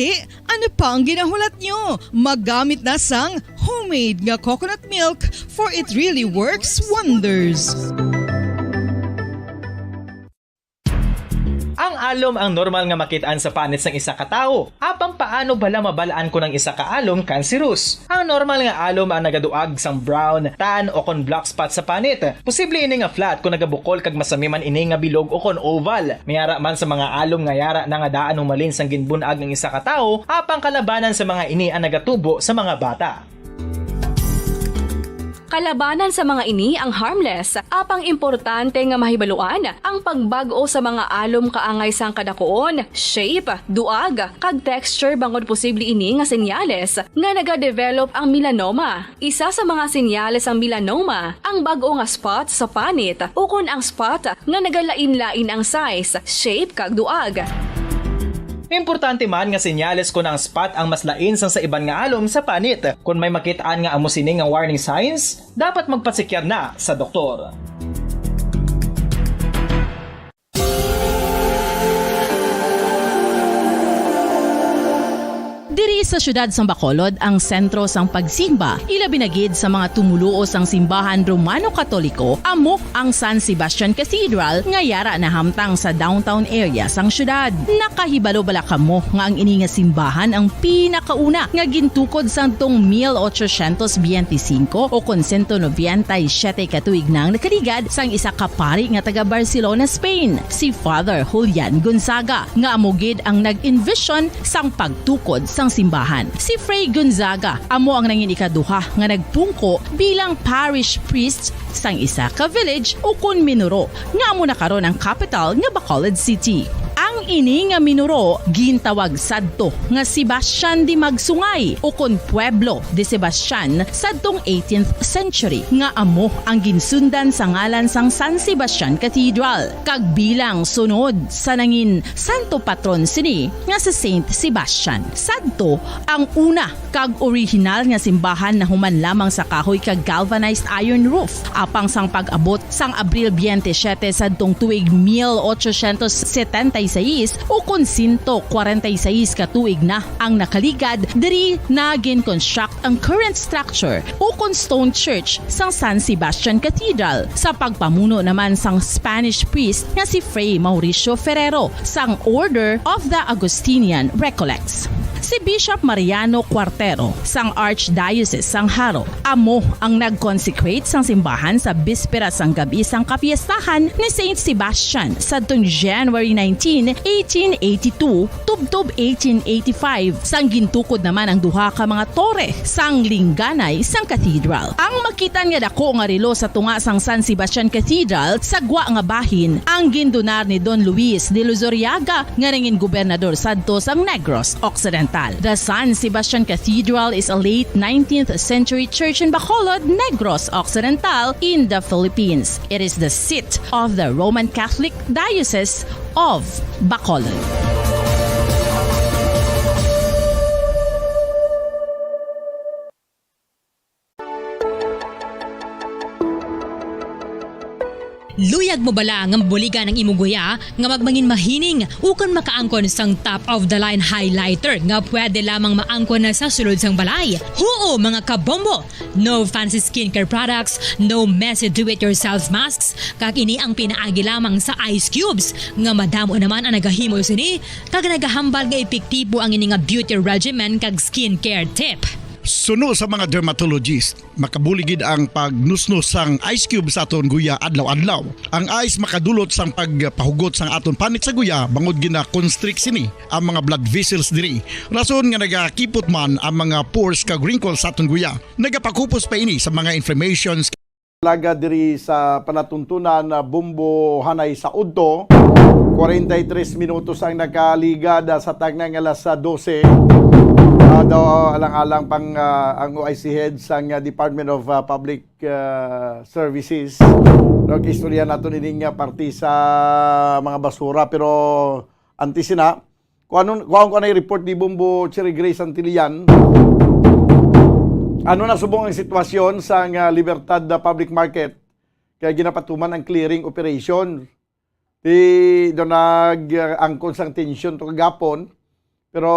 Ano pa ang ginahulat nyo? Maggamit na sang homemade nga coconut milk for it really works wonders. Ang alom ang normal nga makitaan sa panit sang isa ka tawo. Apang paano bala mabalaan ko ng isa ka alom cancerous? Ang normal nga alom ang nagaduag sang brown, tan o kon black spot sa panit. Posible ini nga flat kung nagabukol kag masami man ini nga bilog o kon oval. Mayara man sa mga alom nga yara na nga daan humalin sang ginbunag ng isa ka tawo, apang kalabanan sa mga ini ang nagatubo sa mga bata. Kalabanan sa mga ini ang harmless, apang importante nga mahibaluan ang pagbago sa mga alom kaangay sang kadakuon, shape, duag, kag texture bangod posible ini nga senyales nga nagadevelop ang melanoma. Isa sa mga senyales ang melanoma, ang bag-o nga spot sa panit o kun ang spot nga nagalain-lain ang size, shape, kag duag. Importante man nga senyales kung ang spot ang mas lain sang sa iban nga alom sa panit. Kung may makitaan nga amo sini nga warning signs, dapat magpasikyar na sa doktor. Diri sa syudad sang Bacolod ang sentro sang pagsimba, ilabi na gid sa mga tumuluo sang simbahan Romano-Katoliko, amok ang San Sebastian Cathedral nga yara na hamtang sa downtown area sang syudad. Nakahibalo bala kamo nga ang ini nga simbahan ang pinakauna nga gintukod sang tong 1825 o kon 197 katuig nang nakaligad sang isa ka pari nga taga Barcelona, Spain, si Father Julian Gonzaga, nga amo gid ang nag-envision sang pagtukod sang simbahan simbahan. Si Fray Gonzaga amo ang nangin ikaduha nga nagpungko bilang parish priest sang isa ka village o kun Minuro nga amo na karon ang capital nga Bacolod City. Ang ini nga Minuro gintawag sadto nga Sebastian di Magsungay o kon Pueblo de Sebastian sadtong 18th century nga amo ang ginsundan sa ngalan sang San Sebastian Cathedral kag bilang sunod sa nangin santo patron sini nga si Saint Sebastian. Sadto ang una kag original nga simbahan na human lamang sa kahoy kag galvanized iron roof apang sang pag-abot sang Abril 27 sadtong tuig 1876 o kun 146 ka tuig na ang nakaligad diri na gin-construct ang current structure o kun stone church sang San Sebastian Cathedral sa pagpamuno naman sang Spanish priest nga si Fray Mauricio Ferrero sang Order of the Augustinian Recollects. Si Bishop Mariano Cuartero sang Archdiocese sang Haro amo ang nag-consecrate sang simbahan sa bispera sang gabi sang kapiestahan ni Saint Sebastian sadtong January 19, 1882 tubtob 1885 sang gintukod naman ang duha ka mga tore sang lingganay sang cathedral. Ang makitan nga dako nga relo sa tunga sang San Sebastian Cathedral sa gwa nga bahin ang gindonar ni Don Luis de Luzuriaga nga nangin gobernador sadto sang Negros Occidental. The San Sebastian Cathedral is a late 19th century church in Bacolod, Negros Occidental in the Philippines. It is the seat of the Roman Catholic Diocese of Bacolod. Luyag mo bala ang buligan ng imuguya nga magmangin mahining ukon makaangkon sang top of the line highlighter nga pwede lamang maangkon na sa sulod sang balay. Huo mga kabombo! No fancy skincare products, no messy do-it-yourself masks, kag ini ang pinaagi lamang sa ice cubes nga madamo naman ang nagahimo sini kag nagahambal nga epektibo ang ini nga beauty regimen kag skincare tip. Suno sa mga dermatologist, makabuligid ang pagnusnos sang ice cube sa aton guya adlaw-adlaw. Ang ice makadulot sang pagpahugot sang aton panit sa guya bangod gina constrict sini ang mga blood vessels diri. Rason nga nagakipot man ang mga pores kag wrinkles sa aton guya. Nagapakupos pa ini sa mga inflammations. Laga diri sa panatuntunan na Bumbo Hanay sa Udto, 43 minutos ang nakaligada sa tagnang alas 12. Daw alang-alang pang ang OIC head sang Department of Public Services. Nag-istorya nato nining party sa mga basura pero antisina kung ano na report ni Bumbo Cherry Grace Antilian. Ano na subong ang sitwasyon sa Libertad Public Market kaya ginapatuman ang clearing operation. Do nag-angkon sang tension to kagapon. Pero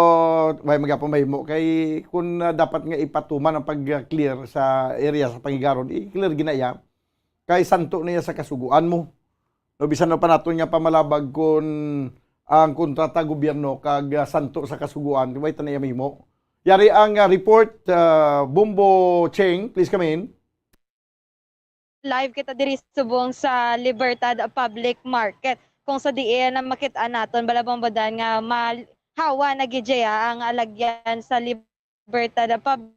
may magapamahimo kay kung dapat nga ipatuman ang pag-clear sa area sa Pangigaron, i-clear ginaya kay santo niya sa kasuguan mo. No bisan na pa nato nga pamalabag kung ang kontrata gobyerno kag santo sa kasuguan, way tanay mahimo. Yari ang report Bumbo Cheng, please come in. Live kita diri subong sa Libertad Public Market kung sa diin na makita naton balabang badan nga hawa na gidya ang alagyan sa Libertad Public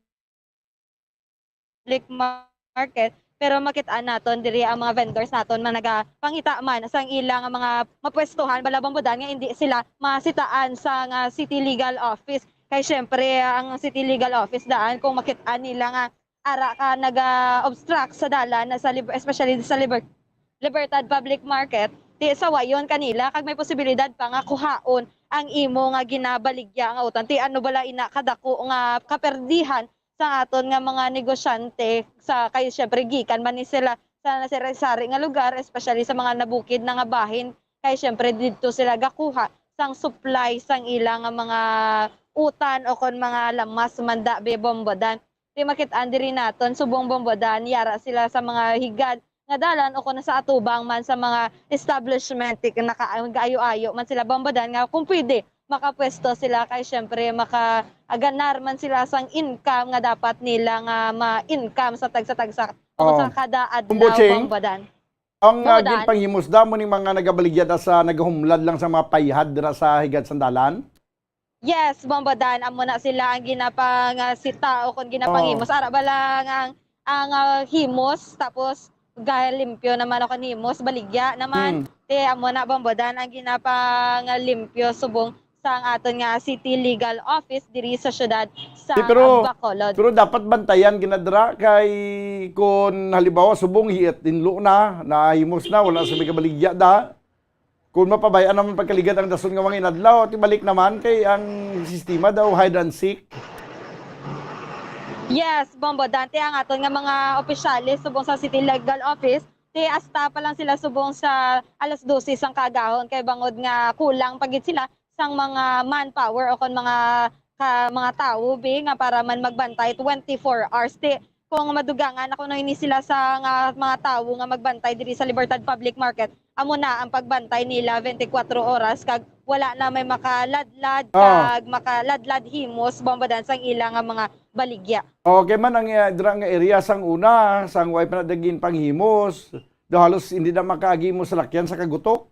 Market pero makita naton diri ang mga vendors naton man nagapangita man sang ilang mga mapwestuhan balabang budan nga hindi sila masitaan sa City Legal Office kay syempre ang City Legal Office daan kung makita nila nga ara ka naga-obstruct sa dalan sa especially sa Libertad Public Market di sa wayon kanila kag may posibilidad pa nga kuhaon ang imo nga ginabaligya nga utang ti ano bala ina kadako nga kaperdihan sa aton nga mga negosyante sa kay syempre gikan man ni sila sa nasari nga lugar especially sa mga nabukid na nga bahin kay syempre didto sila gakuha sang supply sang ilang nga mga utan o kon mga lamas manda be bombodan di makit-an diri naton subong bombodan yara sila sa mga higad nga dalan o kung sa atubang man sa mga establishment nakaayo-ayo man sila bombodan nga kung pwede makapwesto sila kay syempre makaaganar man sila sang income nga dapat nila nga ma-income sa tagsa-tagsa o sa kada adlaw bombodan. Ang ginpanghimusda mo ning mga nagabaligya sa nagahumlad lang sa mga payhad dira sa higad sandalan? Yes, bombodan amo na sila ang ginapang sita o kung ginapang himos. Ara ba lang ang himos tapos limpyo naman ako himos baligya naman. Te amo na bombodan ang ginapang limpyo subong sa ang aton nga City Legal Office diri sa syudad sa Bacolod. Pero dapat bantayan ginadra kay kung halimbawa subong hiit dinlo na himos na wala sa may kabaligya da. Kung mapabayaan naman pagkaligat ang dason nga mga inadlaw, tibalik naman kay ang sistema daw hide and seek. Yes, bombo dante ang aton nga mga opisyalis subong sa City Legal Office, te asta pa lang sila subong sa alas 12 sang kagahon kay bangod nga kulang pagit sila sang mga manpower o kon mga tao bi nga para man magbantay 24 hours te. Kung madugangan ako na ini sila sa mga tao nga magbantay diri sa Libertad Public Market, amo na ang pagbantay nila 24 oras kag wala na may makaladlad kag makaladlad himos bombadan sang ilang nga mga baligya. Okay man ang dira nga area sang una, sang way pa dagin panghimos, do halos hindi na makaagimos sa lakyan sa kagutok.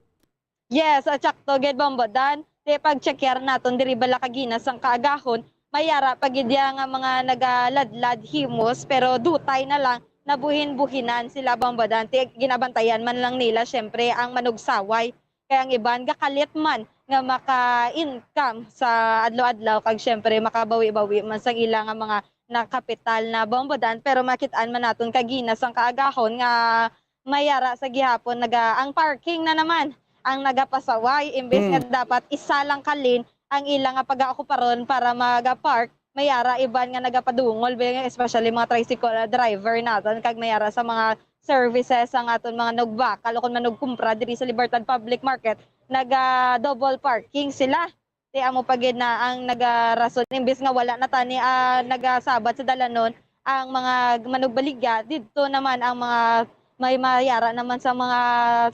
Yes, atsakto ged bombadan. Te pag-checker naton diri bala kagina sang kaagahon, mayara pagidya nga mga nagaladlad himos pero dutay na lang nabuhin-buhinan sila bombadan. Te ginabantayan man lang nila syempre ang manugsaway kaya ang iban gakalit man nga maka-income sa adlaw-adlaw kag syempre makabawi-bawi man sang ilang nga mga nakapital na bombadan pero makitaan man naton kagina sang kaagahon nga mayara sa gihapon ang parking na naman ang nagapasaway imbes nga dapat isa lang kalin ang ilang nga pag-akuparon para mag-park mayara iban nga nagapadungol especially mga tricycle driver naton kag mayara sa mga services ang aton mga nagbakal o kung manugkumpra diri sa Libertad Public Market naga-double parking sila. Ti amo pagid na ang nagarason imbes nga wala na tani nagasabat sa dalanon ang mga manugbaligya didto naman ang mga may mayara naman sa mga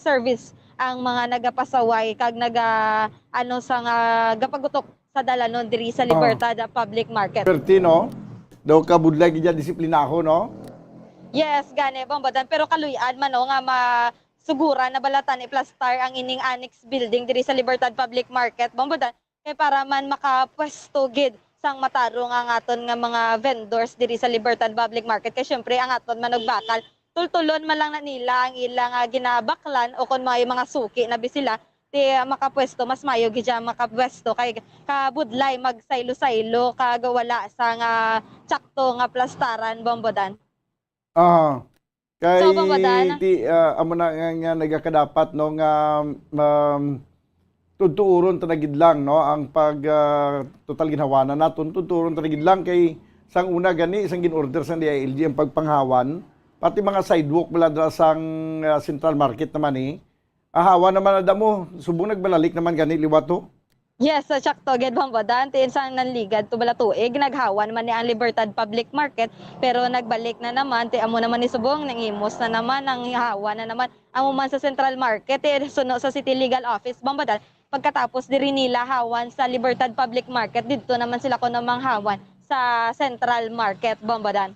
service ang mga nagapasaway kag gapagutok sa dalanon diri sa Libertad Public Market. Pertino, daw kabudlay gid disiplina ako no? Yes, gani bombadan pero kaluy-an man nga masugura na balatan i-plastar ang ining annex building diri sa Libertad Public Market bombadan kay para man makapwesto gid sang matarong ang aton nga mga vendors diri sa Libertad Public Market kay syempre ang aton manugbakal tultulon man lang na nila ang ilang ginabaklan o kung may mga suki na bisila ti makapwesto mas mayo gid makapwesto kay kabudlay magsaylo-saylo kagawala sa nga tsakto nga plastaran bombodan. Kay So, bombodan amo na nga nagakadapat no nga tuturon tanagid lang no ang pag total ginhawanan naton tuturon tanagid lang kay sang una gani isang ginorder sa DILG ang pagpanghawan pati mga sidewalk bala sang Central Market naman ahawa naman na damo subong nagbalalik naman gani liwato. Yes, sa tsakto ged bombodan tin sang nanligad to bala tuig naghawan man ni ang Libertad Public Market pero nagbalik na naman ti amo naman ni subong nangimos na naman ang hawa na naman amo man sa Central Market suno sa City Legal Office bombodan pagkatapos diri nila hawan sa Libertad Public Market didto naman sila ko namang hawan sa Central Market bombodan.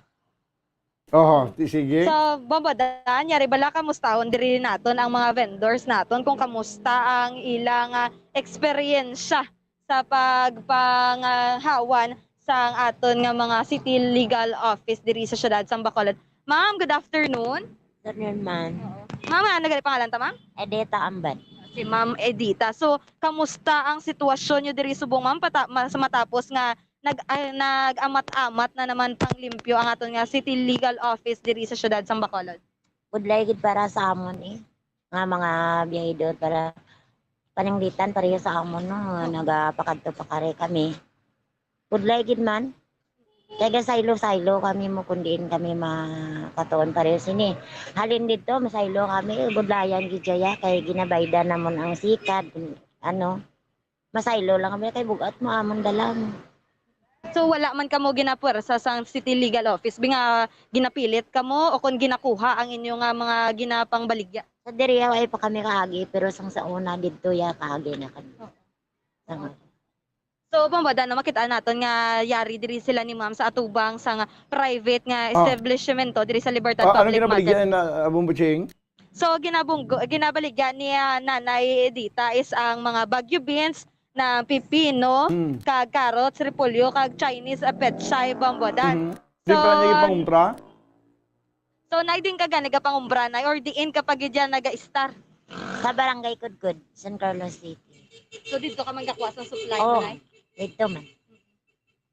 Sige. So, bombodan, yari bala kamustahon diri naton ang mga vendors naton kung kamusta ang ilang eksperyensya sa pagpanghawan sa aton nga mga City Legal Office diri sa syudad sang Bacolod. Ma'am, good afternoon. Good afternoon, ma'am. Ma'am, ano gali pangalan ta, ma'am? Edita Ambad. Si Ma'am Edita. So, kamusta ang sitwasyon nyo diri subong, ma'am, matapos nga nag-amat-amat na naman panglimpyo ang aton nga City Legal Office diri sa syudad sang Bacolod. Budlay gid para sa amon nga mga biyahidor para pananglitan pareho sa amon no nagapakadto pa kare kami. Budlay gid man. Kaya saylo-saylo kami mo kundiin kami makatuon pareho sini. Halin dito masaylo kami budlayan gid jaya kay ginabayda namon ang sikat masaylo lang kami kay bugat mo amon dalam. So wala man kamo ginapuwersa sa City Legal Office binga ginapilit kamo o kung ginakuha ang inyong mga ginapangbaligya. Sa diri ay pa kami kaagi pero sang sa una didto ya kaagi na kami. So bombodan na makita naton nga yari diri sila ni ma'am sa atubang sa private nga establishmento diri sa Libertad Public Market. Ano ginabaligyan na Bumbuching? So ginabaligyan ni Nanay Edita is ang mga Baguio beans na pipino, kag carrots, repolyo, kag Chinese pechay bambodan. Di pa niya ipangumpra? So nay din ka gani ka pangumbra na or diin kapag diyan naga-star. Sa Barangay Kudkud, San Carlos City. So dito ka magkakuha sa supply Oo, nay. dito man.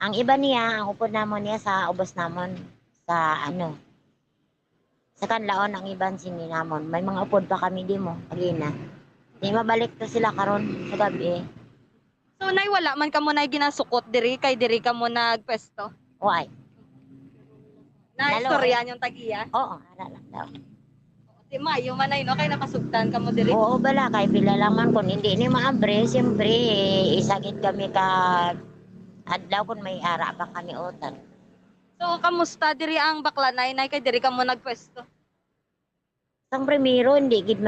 Ang iba niya, ang upod namon niya sa ubos namon sa sa kanlaon ang iban sini namon. May mga upod pa kami di mo, pagina. Di mabalik to sila karon sa gabi. So nay wala man ka mo nay ginasukot diri kay diri ka mo nagpwesto. Why? Na istorya yung tagiya. Oo, ara lang daw. Di mayo man nay no kay nakasugtan ka mo diri. Oo, bala kay pila lang man kun hindi ni maabre, siyempre isagit kami ka adlaw kun may ara pa kami utan. So kamusta diri ang bakla nay kay diri ka mo nagpwesto? Sang primero hindi gid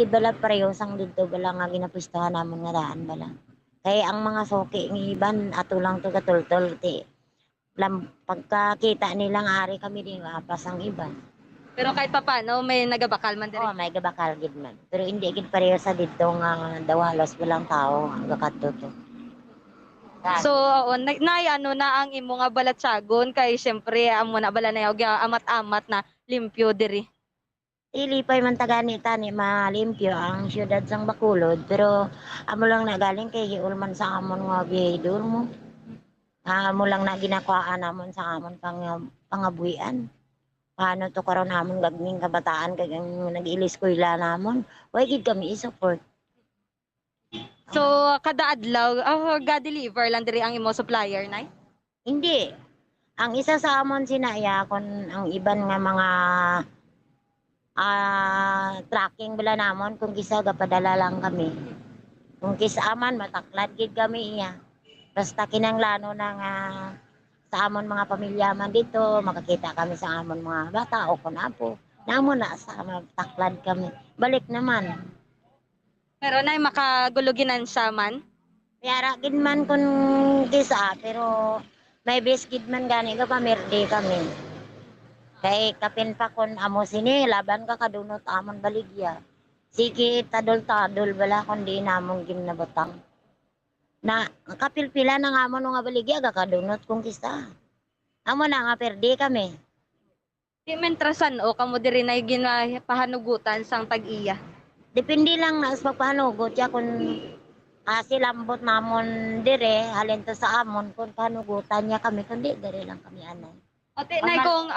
bala pareho sang dito bala nga ginapustahan namon nga daan bala. Kay ang mga soki ng iban ato lang to katultol ti. Pagkakita nilang ari kami din pasang iban. Pero kahit pa paano may nagabakal man diri. Oo, may gabakal gid man. Pero hindi gid pareho sa dito nga dawalos walang tao ang gakatuto. So, nay ano na ang imo nga balatsagon kay syempre amo na bala na amat-amat na limpyo diri. Ilipay man tagani tani malimpyo ang siyudad sang Bacolod pero amo lang na galing kay giulman sa amon nga biyahidor mo. Amo lang na ginakuhaan namon sa amon pangabuhian. Paano to karon namon gagming kabataan kay nag-ilis eskwela namon. Way gid kami i-support. So, kada adlaw, ga-deliver lang diri ang imo supplier, nay? Hindi. Ang isa sa amon sinaya kon ang iban nga mga tracking bala namon kung kisa gapadala lang kami. Kung kisa aman mataklad gid kami iya. Basta kinanglano na nga sa amon mga pamilya man dito, makakita kami sa amon mga bata o kunapo. Namon na sa mataklad kami. Balik naman. Pero nay makaguluginan siya man? Yara gid man kun kisa pero may biskid man gani ka pamirdi kami. Kay kapin pa kun amo sini laban ka kadunot amon baligya. Sige tadol-tadol bala kun di namon ginabutang. Na kapilpila na nga amon nga baligya ga kadunot kung kisa. Amo na nga perdi kami. Di mentrasan o kamo diri na ginapahanugutan sang tag-iya. Depende lang na sa pagpahanugot ya kung silambot namon dire halin to sa amon kung pahanugutan niya kami kundi dire lang kami anay. O tinay kung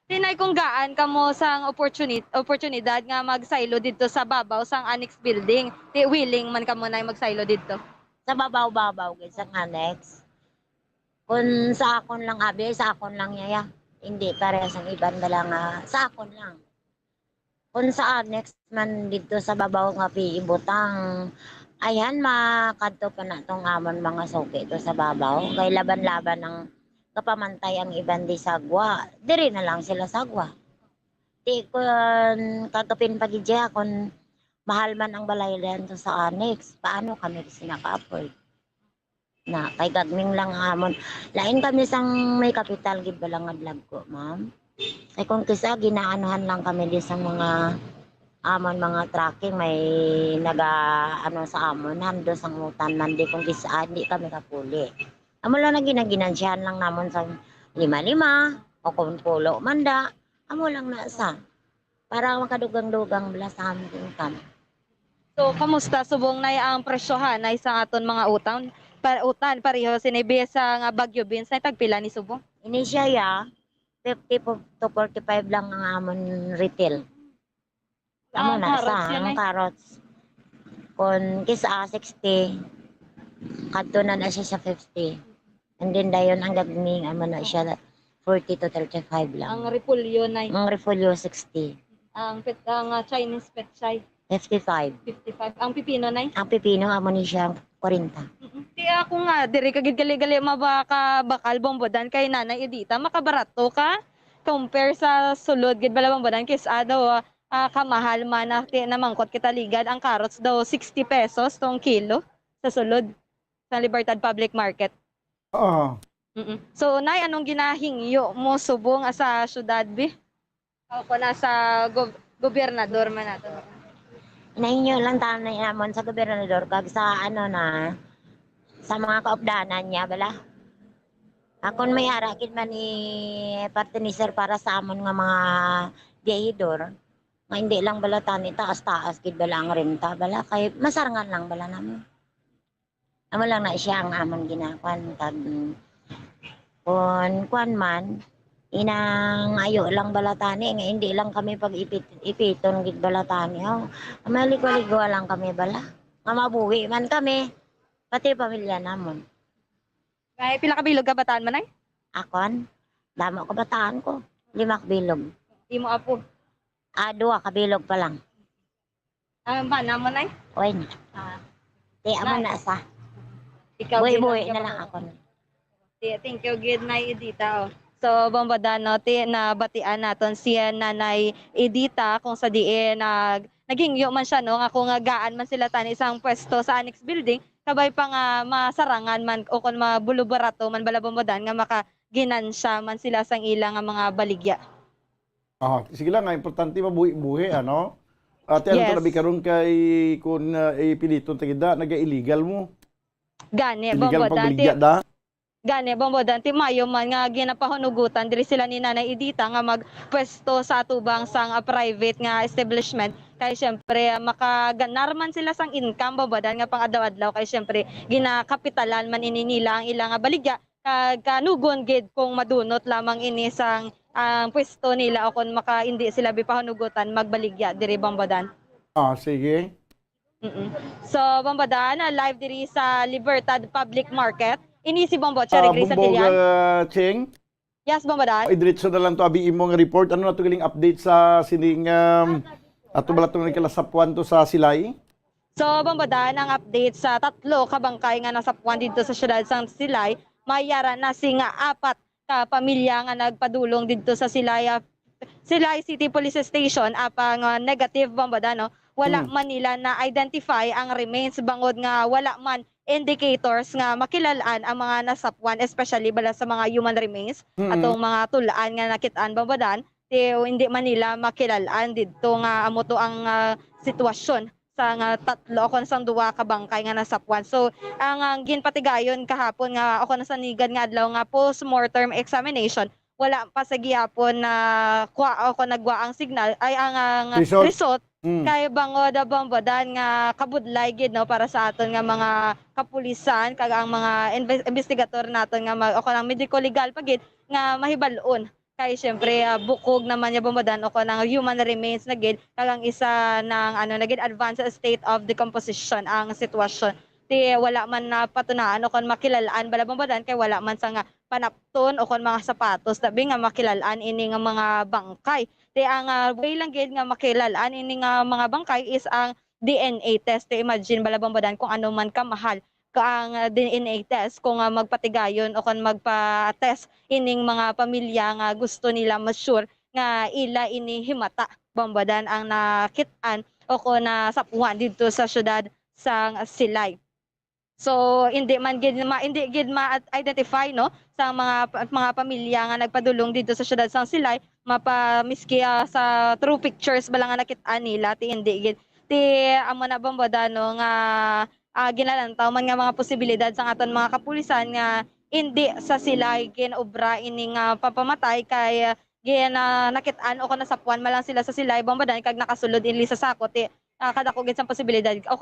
tinay kung gaan kamo sang oportunidad nga magsaylo dito sa babaw sang annex building. Ti willing man kamo nay magsaylo dito. Sa babaw-babaw gid sang annex. Kung sa akon lang abi, sa akon lang yaya. Hindi parehas ang iban bala nga sa akon lang. Kung sa annex man dito sa babaw nga piibutang ayan makadto pa na tong amon mga suki ito sa babaw kay laban-laban ng kapamantay ang iban di sagwa diri na lang sila sagwa di kun kakapin pagidya kun mahal man ang balaylan to sa annex paano kami sinaka-afford na kay gagming lang amon lain kami sang may kapital gid balang adlag ko ma'am ay kung kisa ginaanuhan lang kami di sa mga amon mga tracking may sa amon hando sang mutan man di kung kisa di kami kapuli. Amo lang na ginaginansyahan lang namon sa 5-5 o kung pulo manda. Amo lang na sa para makadugang-dugang bala sa aming income. So kamusta subong nay ang presyohan nay sa aton mga utan pareho sinibi sa nga Bagyo Beans nay tagpila ni subong? Ini siya ya 50 to 45 lang ang amon retail. Amo na sa ang carrots. Kung kisa 60 kadto na siya sa 50. And then dayon ang gagming amo na siya 40 to 35 lang. Ang repolyo nay. Ang repolyo 60. Ang Chinese pechay 55. Ang pipino nay? Ang pipino amo ni siya 40. Di ako nga diri kagid gali-gali bakal bombodan kay Nanay Edita makabarato ka compare sa sulod gid bala bombodan kis daw kamahal man na mangkot kita ligad ang carrots daw 60 pesos tong kilo sa sulod sa Libertad Public Market. Oo. So nay anong ginahingyo mo subong sa syudad bi? Ako na sa gobernador man nato. Inahinyo lang tayo na inamon sa gobernador kag sa ano na sa mga kaupdanan niya bala. Akon may arakid man ni parte ni sir para sa amon nga mga biyahidor. Nga hindi lang bala tani taas-taas gid bala ang renta bala kay masarangan lang bala namin. Amo lang na siya ang amon ginakuan kag kuan man inang ayo lang balatani nga hindi lang kami pag ipiton gid balatani. Oh, maligo-ligo lang kami bala. Nga mabuhi man kami pati pamilya namon. Kay pila ka bilog ka bataan man ay? Akon, damo ka bataan ko. 5 kabilog. Imo apo. 2 kabilog pa lang. Ang bana mo nay? Oy na. Di amo na sa. Ikaw buhi na lang ako. Thank you gid nay Edita. So bombadano na batian naton siya nanay Edita kung sa diin naging yo man siya no nga kung gaan man sila tani isang pwesto sa annex building kabay pa nga masarangan man o kung mabulubarato man bala bombadan nga makaginansya man sila sang ilang nga mga baligya. Sige lang nga importante mabuhi-buhi ano. Ate ano to labi karon kay kun ipiliton tagida naga-illegal mo. Gani Illegal bombadan pagbaligya da. Gani, bombodan, ti Mayo man nga ginapahunugutan, diri sila ni Nanay Edita nga magpwesto sa atubang sang private nga establishment. Kay syempre, makaganar man sila sang income, bombodan nga pang adlaw-adlaw. Kay syempre, ginakapitalan man ini nila ang ilang baligya. Kanugon gid kung madunot lamang ini sang pwesto nila o kung hindi sila bipahunugutan, magbaligya, diri bombodan. Sige. So, bombodan, live diri sa Libertad Public Market. Ini si Bombo, Cherry Grace Antillan. Cheng? Yes, Bombodan. Diretso na lang to abi imong report. Ano na to galing update sa sining ato bala to nagkalasapuan to sa Silay? So, Bombodan, ang update sa 3 kabangkay nga nasapuan dito sa syudad sang Silay, mayara na singa 4 ka pamilya nga nagpadulong dito sa Silay City Police Station apang negative Bombodan, no? Wala man nila na identify ang remains bangod nga wala man indicators nga makilalaan ang mga nasapuan, especially bala sa mga human remains atong mga tulaan nga nakitaan Bombodan, hindi man nila makilalaan dito nga amo to ang sitwasyon sa 3 kon sang 2 ka bangkay nga nasapuan. So ang ginpatigayon kahapon nga ako nasanigan nga adlaw nga post-mortem examination, wala pa sa gihapon na nagwa ang signal ay ang result. Kay bangod Bombodan nga kabudlay gid no para sa aton nga mga kapulisan kag ang mga investigator naton nga o nang medico legal pagid nga mahibal-on kay syempre bukog naman ya Bombodan o nang human remains na gid kag ang isa nang nagid advanced state of decomposition ang sitwasyon. Wala man na patunaan o kon makilalaan bala Bombodan kay wala man sa nga panapton o kon mga sapatos tabi nga makilalaan ini nga mga bangkay. Ang way lang gid nga makilalaan ini nga mga bangkay is ang DNA test. Imagine bala Bombodan kung ano man kamahal ang DNA test kung magpatigayon o kung magpa-test ining mga pamilya nga gusto nila ma-sure nga ila ini himata Bombodan ang nakitaan o kung nasapuan dito sa syudad sang Silay. So hindi gid ma-identify no sa mga pamilya nga nagpadulong dito sa syudad sang Silay mapamiski sa true pictures bala nga nakit-an nila hindi gid amo na Bombodan no nga ginalantaw man nga mga posibilidad sa aton mga kapulisan nga hindi sa Silay ginobra ini nga papamatay kay nakit-an o nasapuan malang sila sa Silay Bombodan kag nakasulod inli sa sakot kadako gid sa posibilidad o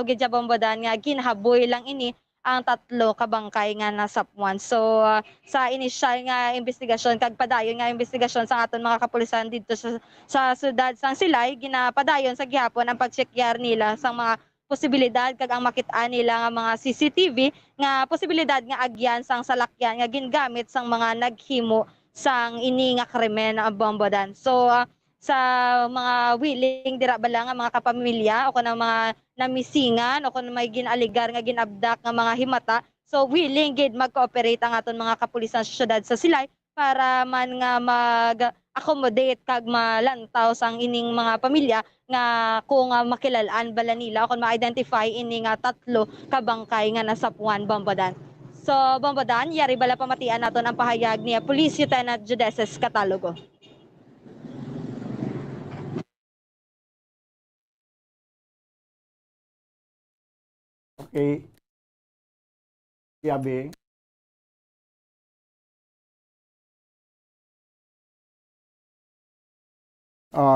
gid sa Bombodan nga ginhaboy lang ini ang 3 ka bangkay nga nasapuan. So sa initial nga investigasyon kag padayon nga investigasyon sa aton mga kapulisan dito sa syudad sang Silay ginapadayon sa gihapon ang pagchekyar nila sa mga posibilidad kag ang makit-an nila nga mga CCTV nga posibilidad nga agyan sang salakyan nga gingamit sang mga naghimo sang ini nga krimen ang Bombodan. So sa mga willing dira bala nga mga kapamilya o kuno mga namisingan o kuno may ginaligar nga ginabdak nga mga himata, so willing gid mag-cooperate ang aton mga kapulisan sa syudad sa Silay para man nga mag-accommodate kag malantaw sang ining mga pamilya nga kung makilalaan bala nila o kung ma-identify ini nga 3 ka bangkay nga nasapuan Bombodan. So Bombodan, yari bala pamatian naton ang pahayag ni Police Lieutenant Judeces Catalogo. Okay. Yabe.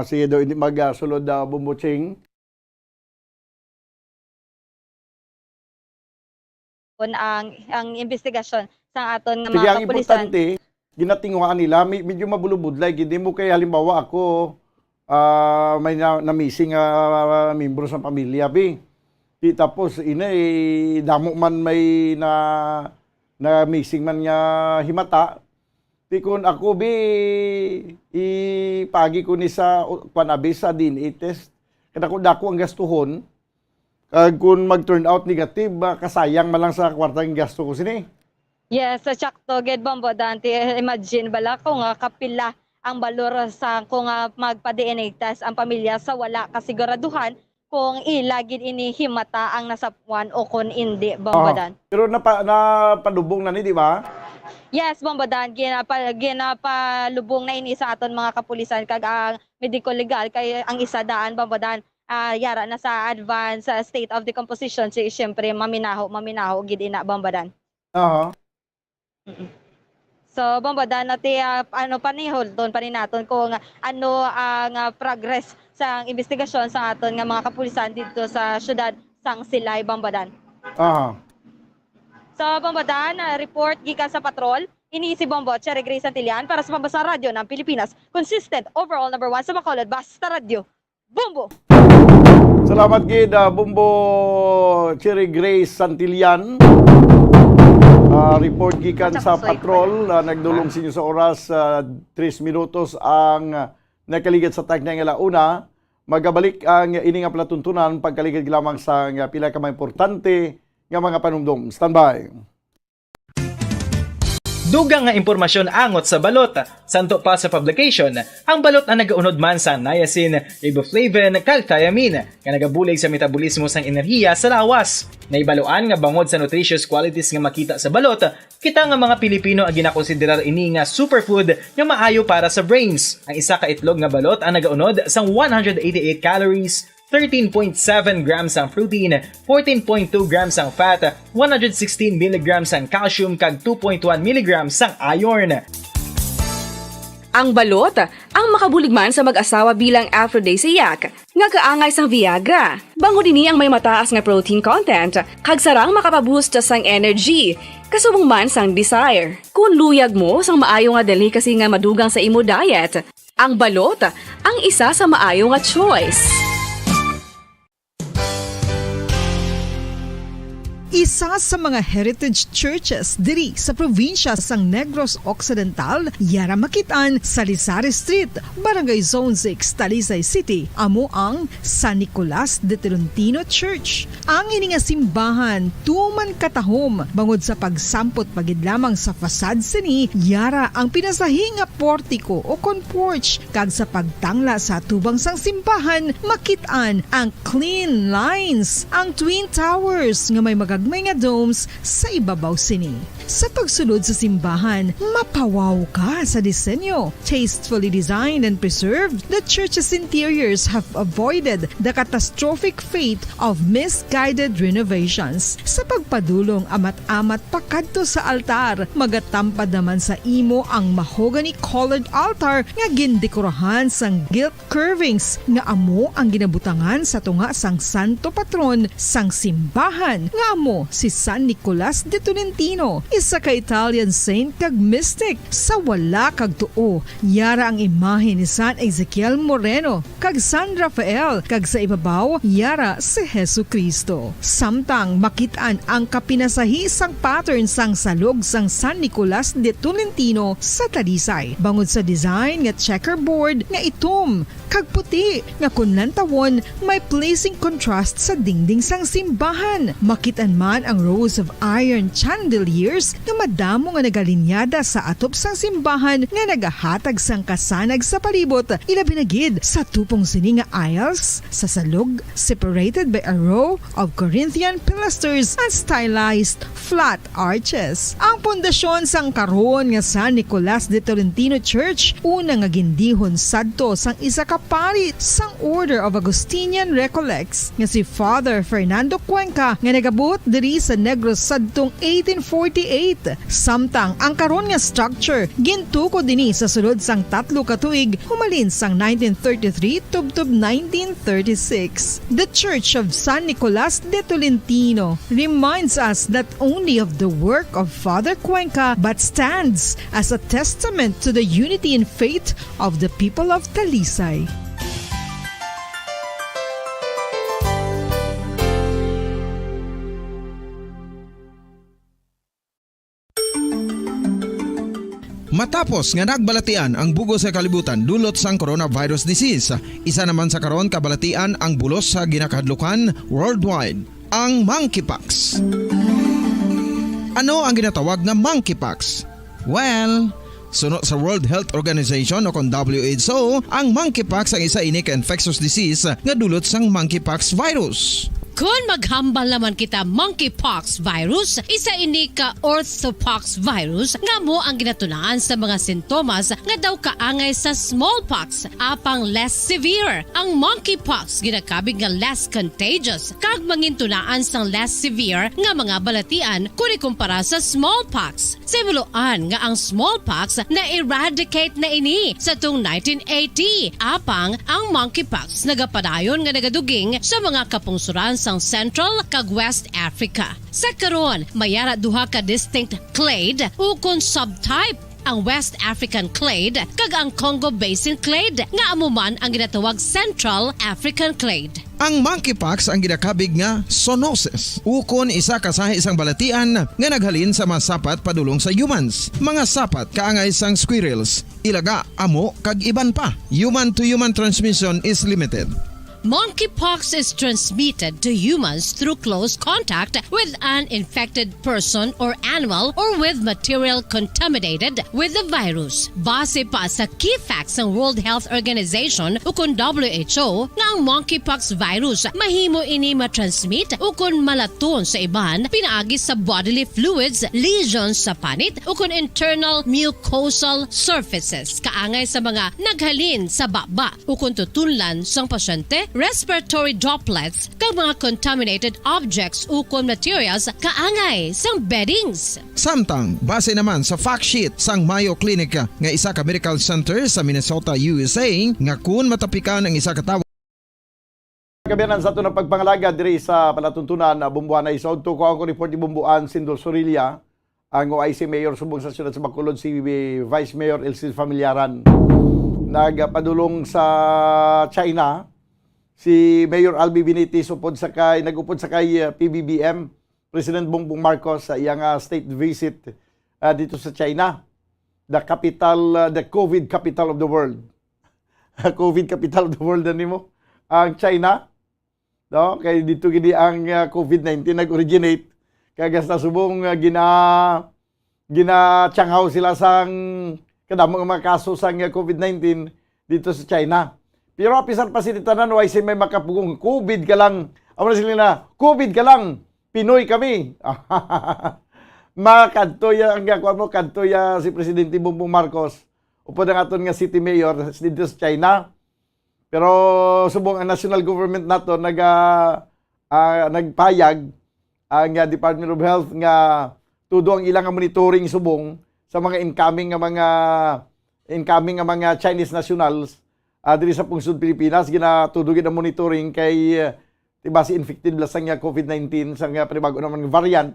Sige daw, hindi magsulod bumbutsing. Ang investigasyon sa aton nga Sige, mga ang kapulisan. importante, ginatinguhan nila, medyo mabulubudlay. Hindi mo kay halimbawa ako, may na-missing membro sa pamilya, bi. Tapos, damo man may na-missing man nga himata. Kung ako, bi, ipagi ko ni sa panabi sa DNA test. Kada ko dako ang gastuhon. Kung mag-turn out negative, kasayang malang sa kwartang gasto ko sini. Yes, sa Chakto, Ged Bombo, Dante, imagine bala kung kapila ang balor sa kung magpa-DNA test ang pamilya sa wala kasiguraduhan kung ilagid ini himata ang nasapuan o kung hindi, Bombo Dan. Pero napadubong na ni, di ba? Yes, Bombo Dan, ginapalubong na ini sa aton mga kapulisan kag ang medical legal kay ang isa daan, Bombo Dan, yara na sa advanced state of decomposition, so syempre maminaho gid ina, Bombo Dan. So, Bombo Dan, panihol doon pa rin natin kung ano ang progress sa investigasyon sa aton nga mga kapulisan dito sa syudad sang Silay, Bombo Dan. So, Bombo Dan, report gikan sa patrol, ini si Bombo, Cherry Grace Santillan para sa Pambasang Radyo ng Pilipinas. Consistent, overall number 1 sa Bacolod, Basta Radio. Bombo! Salamat gid, Bombo Cherry Grace Santillan. Report gikan sa patrol, nagdulong sinyo sa oras 3 minutos ang nakaligid sa tag nga alauna. Magabalik ang ining palatuntunan pagkaligid lamang sa pila ka mga importante nga mga panumdum. Standby. Dugang nga impormasyon angot sa balot. Santo pa sa publication, ang balot na nagaunod man sa niacin, riboflavin, kag thiamine, nga nagabulig sa metabolismo sang enerhiya sa lawas. Naibaluan nga bangod sa nutritious qualities nga makita sa balot, kita nga mga Pilipino ang ginakonsiderar ini nga superfood nga maayo para sa brains. Ang isa ka itlog nga balot ang nagaunod sang 188 calories, 13.7 grams ang protein, 14.2 grams ang fat, 116 mg ang calcium kag 2.1 mg ang iron. Ang balot, ang makabuligman sa mag-asawa bilang aphrodisiac, nga kaangay sang Viagra. Bangod ini ang may mataas nga protein content, kag sarang makapaboost sang energy, kasubong man sang desire. Kung luyag mo sang maayo nga delicacy nga madugang sa imo diet, ang balot, ang isa sa maayo nga choice. Isa sa mga heritage churches diri sa probinsya sang Negros Occidental, yara makitaan sa Rizal Street, Barangay Zone 6, Talisay City, amo ang San Nicolas de Tolentino Church. Ang ini nga simbahan tuman katahom bangod sa pagsampot pagid lamang sa fasad sini, yara ang pinasahi nga portico o porch, kag sa pagtangla sa tubang sang simbahan makitaan ang clean lines, ang twin towers nga may magagmay nga domes sa ibabaw sini. Sa pagsulod sa simbahan, mapawaw ka sa disenyo. Tastefully designed and preserved, the church's interiors have avoided the catastrophic fate of misguided renovations. Sa pagpadulong amat-amat pakadto sa altar, magatampad naman sa imo ang mahogany colored altar nga gindekorahan sang gilt curvings nga amo ang ginabutangan sa tunga sang santo patron sang simbahan nga amo si San Nicolas de Tolentino, isa ka Italian saint kag mystic. Sa wala kag tuo, yara ang imahe ni San Ezekiel Moreno kag San Rafael, kag sa ibabaw yara si Hesu Kristo. Samtang makitaan ang kapinasahi sang pattern sang salog sang San Nicolas de Tolentino sa Talisay, bangod sa design nga checkerboard nga itom kag puti nga kunlantawon may pleasing contrast sa dingding sang simbahan. Makitaan man ang rows of iron chandeliers ministers nga madamo nga nagalinyada sa atop sang simbahan nga nagahatag sang kasanag sa palibot ilabi na gid sa tupong sini nga aisles sa salog separated by a row of Corinthian pilasters and stylized flat arches. Ang pundasyon sang karon nga San Nicolas de Tolentino Church una nga gindihon sadto sang isa ka pari sang Order of Augustinian Recollects nga si Father Fernando Cuenca nga nagabot diri sa Negros sadtong 1848. Samtang ang karon nga structure gintuko dinhi sa sulod sang 3 ka tuig humalin sang 1933 tubtob 1936. The Church of San Nicolas de Tolentino reminds us not only of the work of Father Cuenca but stands as a testament to the unity and faith of the people of Talisay. Matapos nga nagbalatian ang bugos sa kalibutan dulot sang coronavirus disease, isa naman sa karon kabalatian ang bulos sa ginakahadlukan worldwide, ang monkeypox. Ano ang ginatawag na monkeypox? Well, suno sa World Health Organization o kung WHO, ang monkeypox ang isa ini ka infectious disease nga dulot sang monkeypox virus. Kung maghambal naman kita monkeypox virus, isa ini ka orthopox virus nga mo ang ginatunaan sa mga sintomas nga daw kaangay sa smallpox, apang less severe. Ang monkeypox ginakabig nga less contagious, kag mangintunaan sang less severe nga mga balatian kung ikumpara sa smallpox. Simuloan nga ang smallpox na-eradicate na ini sa tung 1980, apang ang monkeypox nagapadayon nga nagaduging sa mga kapungsuran sang Central kag West Africa. Sa karon, mayara duha ka distinct clade ukon subtype, ang West African clade kag ang Congo Basin clade nga amuman ang ginatawag Central African clade. Ang monkeypox ang ginakabig nga zoonosis. Ukon isa ka sa isang balatian nga naghalin sa mga sapat padulong sa humans. Mga sapat kaangay sang squirrels, ilaga, amo kag iban pa. Human to human transmission is limited. Monkeypox is transmitted to humans through close contact with an infected person or animal or with material contaminated with the virus. Base pa sa key facts ng World Health Organization ukon WHO nga ang monkeypox virus mahimo ini matransmit ukon malaton sa iban pinaagi sa bodily fluids, lesions sa panit ukon internal mucosal surfaces kaangay sa mga naghalin sa baba ukon tutunlan sang pasyente, respiratory droplets kag mga contaminated objects ukon materials kaangay sang beddings. Samtang base naman sa fact sheet sang Mayo Clinic nga isa ka medical center sa Minnesota, USA nga kun matapikan ang isa ka tawo Kabiyanan sa ito ng pagpangalaga diri sa palatuntunan na Bumbuan na isod to ko ang report ni Bumbuan Sindol Sorilla ang OIC Mayor subong sa siyudad sa Bacolod si Vice Mayor Elsie Familiaran. Nagpadulong sa China si Mayor Albi Benitez nagupod sa kay PBBM, President Bongbong Marcos sa iyang state visit dito sa China. The COVID capital of the world. COVID capital of the world mo ang China. No, kay dito gidi ang COVID-19 nag-originate kaya sa subong gina-Tianghaw sila sang kadamong mga kaso sang COVID-19 dito sa China. Pero apisan pa si Tanan, why may makapugong COVID ka lang. Amo na sila na, COVID ka lang. Pinoy kami. Makadtoya ang gakuan mo, kadtoya si Presidente Bongbong Marcos. Upod ang aton nga city mayor dito sa China. Pero subong ang national government nato nagpayag ang Department of Health nga tudo ang ilang monitoring subong sa mga incoming nga mga Chinese nationals diri sa pungsod Pilipinas ginatudugid ang monitoring kay tiba si infected lasang COVID-19 sa panibago naman variant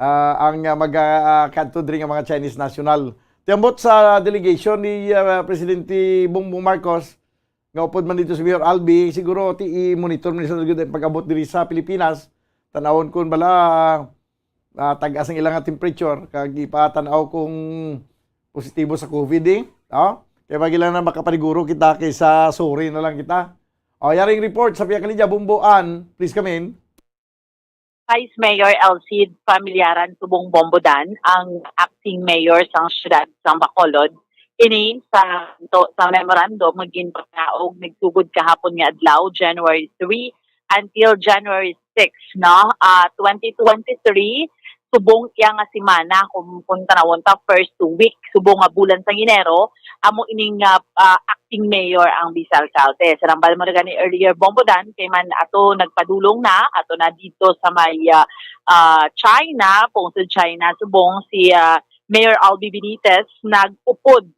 ang magkadto diri nga mga Chinese national. Tiambot sa delegation ni Presidente Bongbong Marcos nga upod man dito si Mayor Albi, siguro i-monitor man sa pag-abot diri sa Pilipinas. Tanawon kun bala tag-as ang ilang temperature kag ipatanaw kung positibo sa COVID Kaya magilan na makapaniguro kita kaysa sorry na lang kita. Yaring report sa Piakalidya, Bumbuan. Please come in. Vice Mayor Elcid Familiaran Subong Bombodan ang acting mayor sa siyudad sa Bacolod. Ini sa memorandum maging pagkaog nagsugod kahapon nga adlaw January 3 until January 6 no 2023 subong iya nga semana kung tanawon ta first week subong nga bulan sa Enero amo ining acting mayor ang vice-alcalde. Sarambal mo na gani earlier Bombodan kay man ato nagpadulong na ato na dito sa may China, Pungsod China subong si Mayor Albi Benitez nag-upod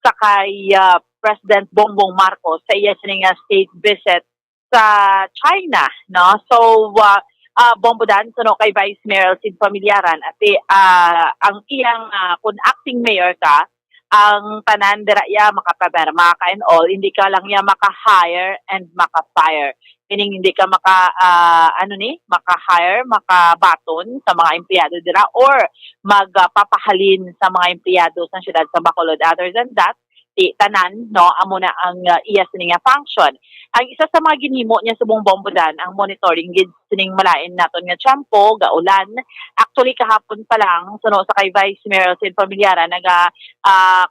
sa kay President Bongbong Marcos sa iya sining state visit sa China no. So Bombodan so kay Vice Mayor Elcid Familiaran ati ang iyang kung acting mayor ka ang tanan dira ya makapaberma ka and all hindi ka lang ya maka-hire and maka-fire meaning hindi ka maka-hire makabaton sa mga empleyado dira or magpapahalin sa mga empleyado sa siyudad sa Bacolod. Other than that tanan no amo na ang iya sining function. Ang isa sa mga ginhimo niya subong Bombodan ang monitoring gid sining malain naton nga tiyempo gaulan. Actually kahapon pa lang suno sa kay Vice Mayor Elcid Familiaran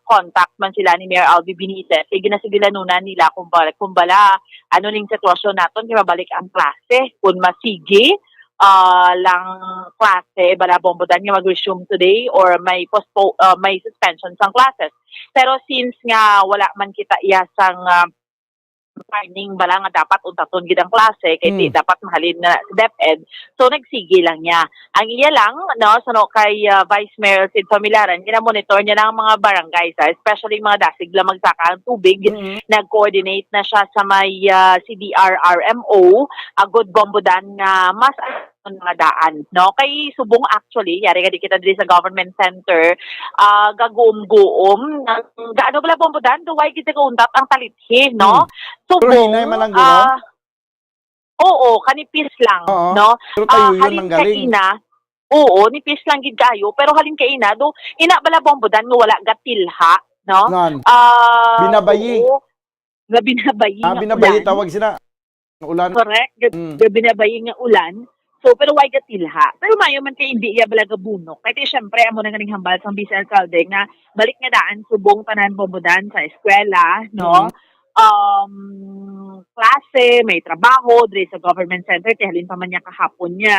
contact man sila ni Mayor Albi Benitez kay ginasigilanunan nila kumbala ano ning sitwasyon naton kay mabalik ang klase kun masigi lang klase bala Bombodan nga mag-resume today or may may suspension sang classes. Pero since nga wala man kita iya sang warning bala nga dapat untaton gid ang klase kay dapat mahalin na sa DepEd so nagsige lang niya ang iya lang no so kay Vice Mayor Elcid Familiaran gina-monitor niya ng mga barangays especially mga dasig lang magsaka ang tubig nag-coordinate na siya sa may CDR-RMO good Bombodan nga mas mga daan no kay subong actually yari ka di kita diri sa government center gaguom-guom gaano bala Bombodan duway kita kauntat ang talithi no subong oo kanipis lang no halin kaina oo nipis lang gid kayo pero halin kaina do ina bala Bombodan nga wala gatilha no binabayi nga binabayi binabayi tawag sila ulan correct binabayi nga ulan. So, pero why gatilha? Pero mayo man kay hindi iya balaga bunok. Kaya syempre, amo na ganing hambal sa vice-alcalde nga balik nga daan subong tanan Bombodan sa eskwela, no? Klase, may trabaho, diri sa government center, kaya halin pa man niya kahapon niya,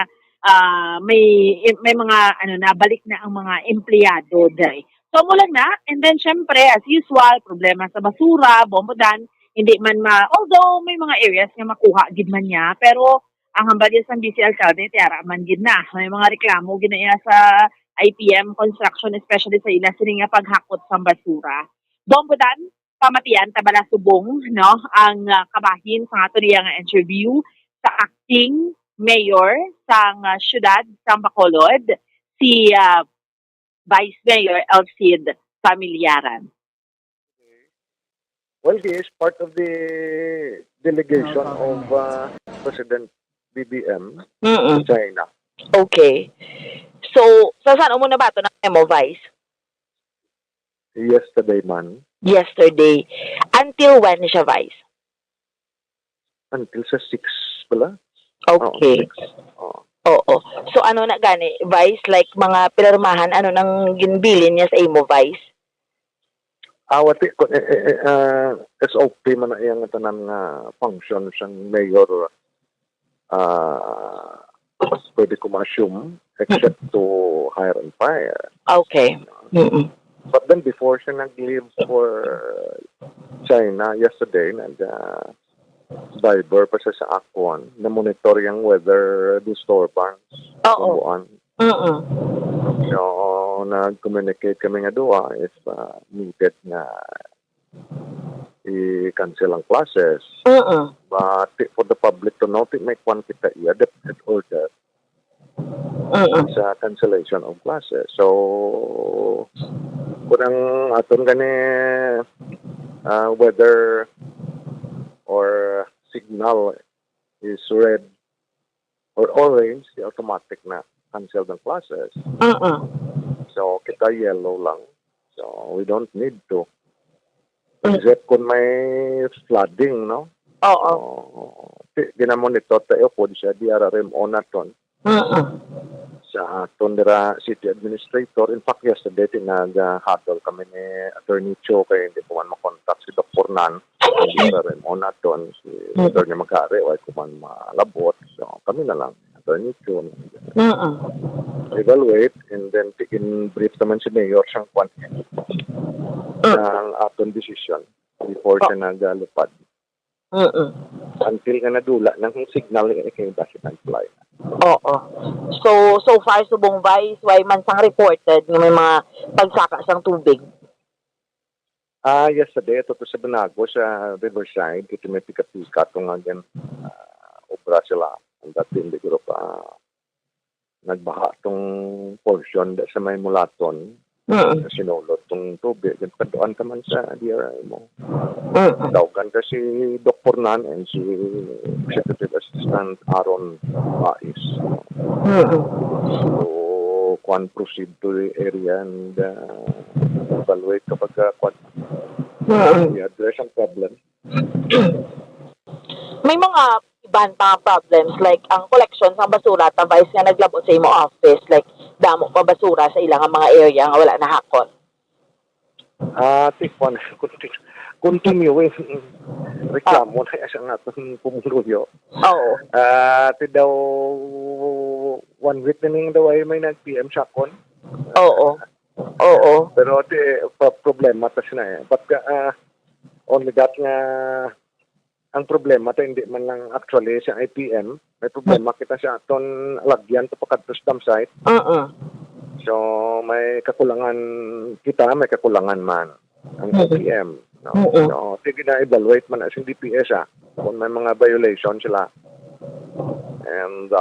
may mga, balik na ang mga empleyado diri. So, mo lang na, and then syempre, as usual, problema sa basura, Bombodan, hindi man although may mga areas nga makuha, gid man niya, pero ang hambal sa vice-alcalde tiara man gid na may mga reklamo ginaya sa IPM construction especially sa ila sini nga paghakot sa basura. Bombodan pamatian tabala subong no ang kabahin sa ato niya nga interview sa acting mayor sa siyudad sa Bacolod si Vice Mayor Elcid Familiaran. Well, he is part of the delegation of President BBM sa China. Okay. So, saan mo na ba ito ng memo, Vice? Yesterday man. Yesterday. Until when siya, Vice? Until sa 6 pala. Okay. Oo. So, ano na gani, Vice? Like, mga pinirmahan, ano nang ginbilin niya sa imo, Vice? Wati ko, SOP man na iyang tanan nga function siyang mayor pwede ko ma-assume except to hire and fire. Okay. But then before siya nag-leave for China yesterday, diver pa siya sa Akwan na monitor yung weather disturbance. Oo. So, nag-communicate kami nga doon if needed na i-cancel ang classes. But for the public to know, may quantity definite order sa cancellation of classes. So, kung ang aton gani weather or signal is red or orange, automatic na cancel ng classes. So, kita yellow lang. So, we don't need to. Except kung may flooding, no? Oo. Ginamonitor tayo po sa DRRM onaton. Sa Tondera City Administrator. In fact, yesterday, tinag-huddle kami ni Attorney Cho kaya hindi ko man makontak si Dr. Nan. DRRM onaton. Si Attorney Magkari, wala ko man malabot. So, kami na lang. Attorney Cho. Evaluate and then brief naman si Mayor siyang kwantin ng aton decision before siya nagalupad. Until nga nadula ng signal kay Basitan Fly. Oo. So far subong Vice, why man sang reported nga may mga pagsaka sang tubig? Yesterday, ito sa Banago, sa Riverside, ito may pika-pika itong obra sila. Ang dati hindi ko pa nagbaha itong portion sa may mulaton. Sinulot itong tubig. Kaduan ka man sa DRI mo. Dawagan ka si Dr. Nan and si Executive Assistant Aaron Pais. So, kwan proceed to the area and evaluate kapag i-address ang problem. May mga iban pa problems like ang collection sa basura ta Vice nga naglabot sa imo office like damo pa basura sa ilang mga area nga wala nahakot. Tikwan, continuing reklamo na sa atong pumuluyo. Oo. Daw 1 week na ning daw ay may nag-PM sa kon. Oo. Pero problema ta sina but only that nga ang problema ta hindi man lang actually sa IPM, may problema kita sa aton lagyan to pakadto sa dam site. So may kakulangan kita, may kakulangan man ang IPM. No? So tige na evaluate man as yung DPS kung may mga violation sila. And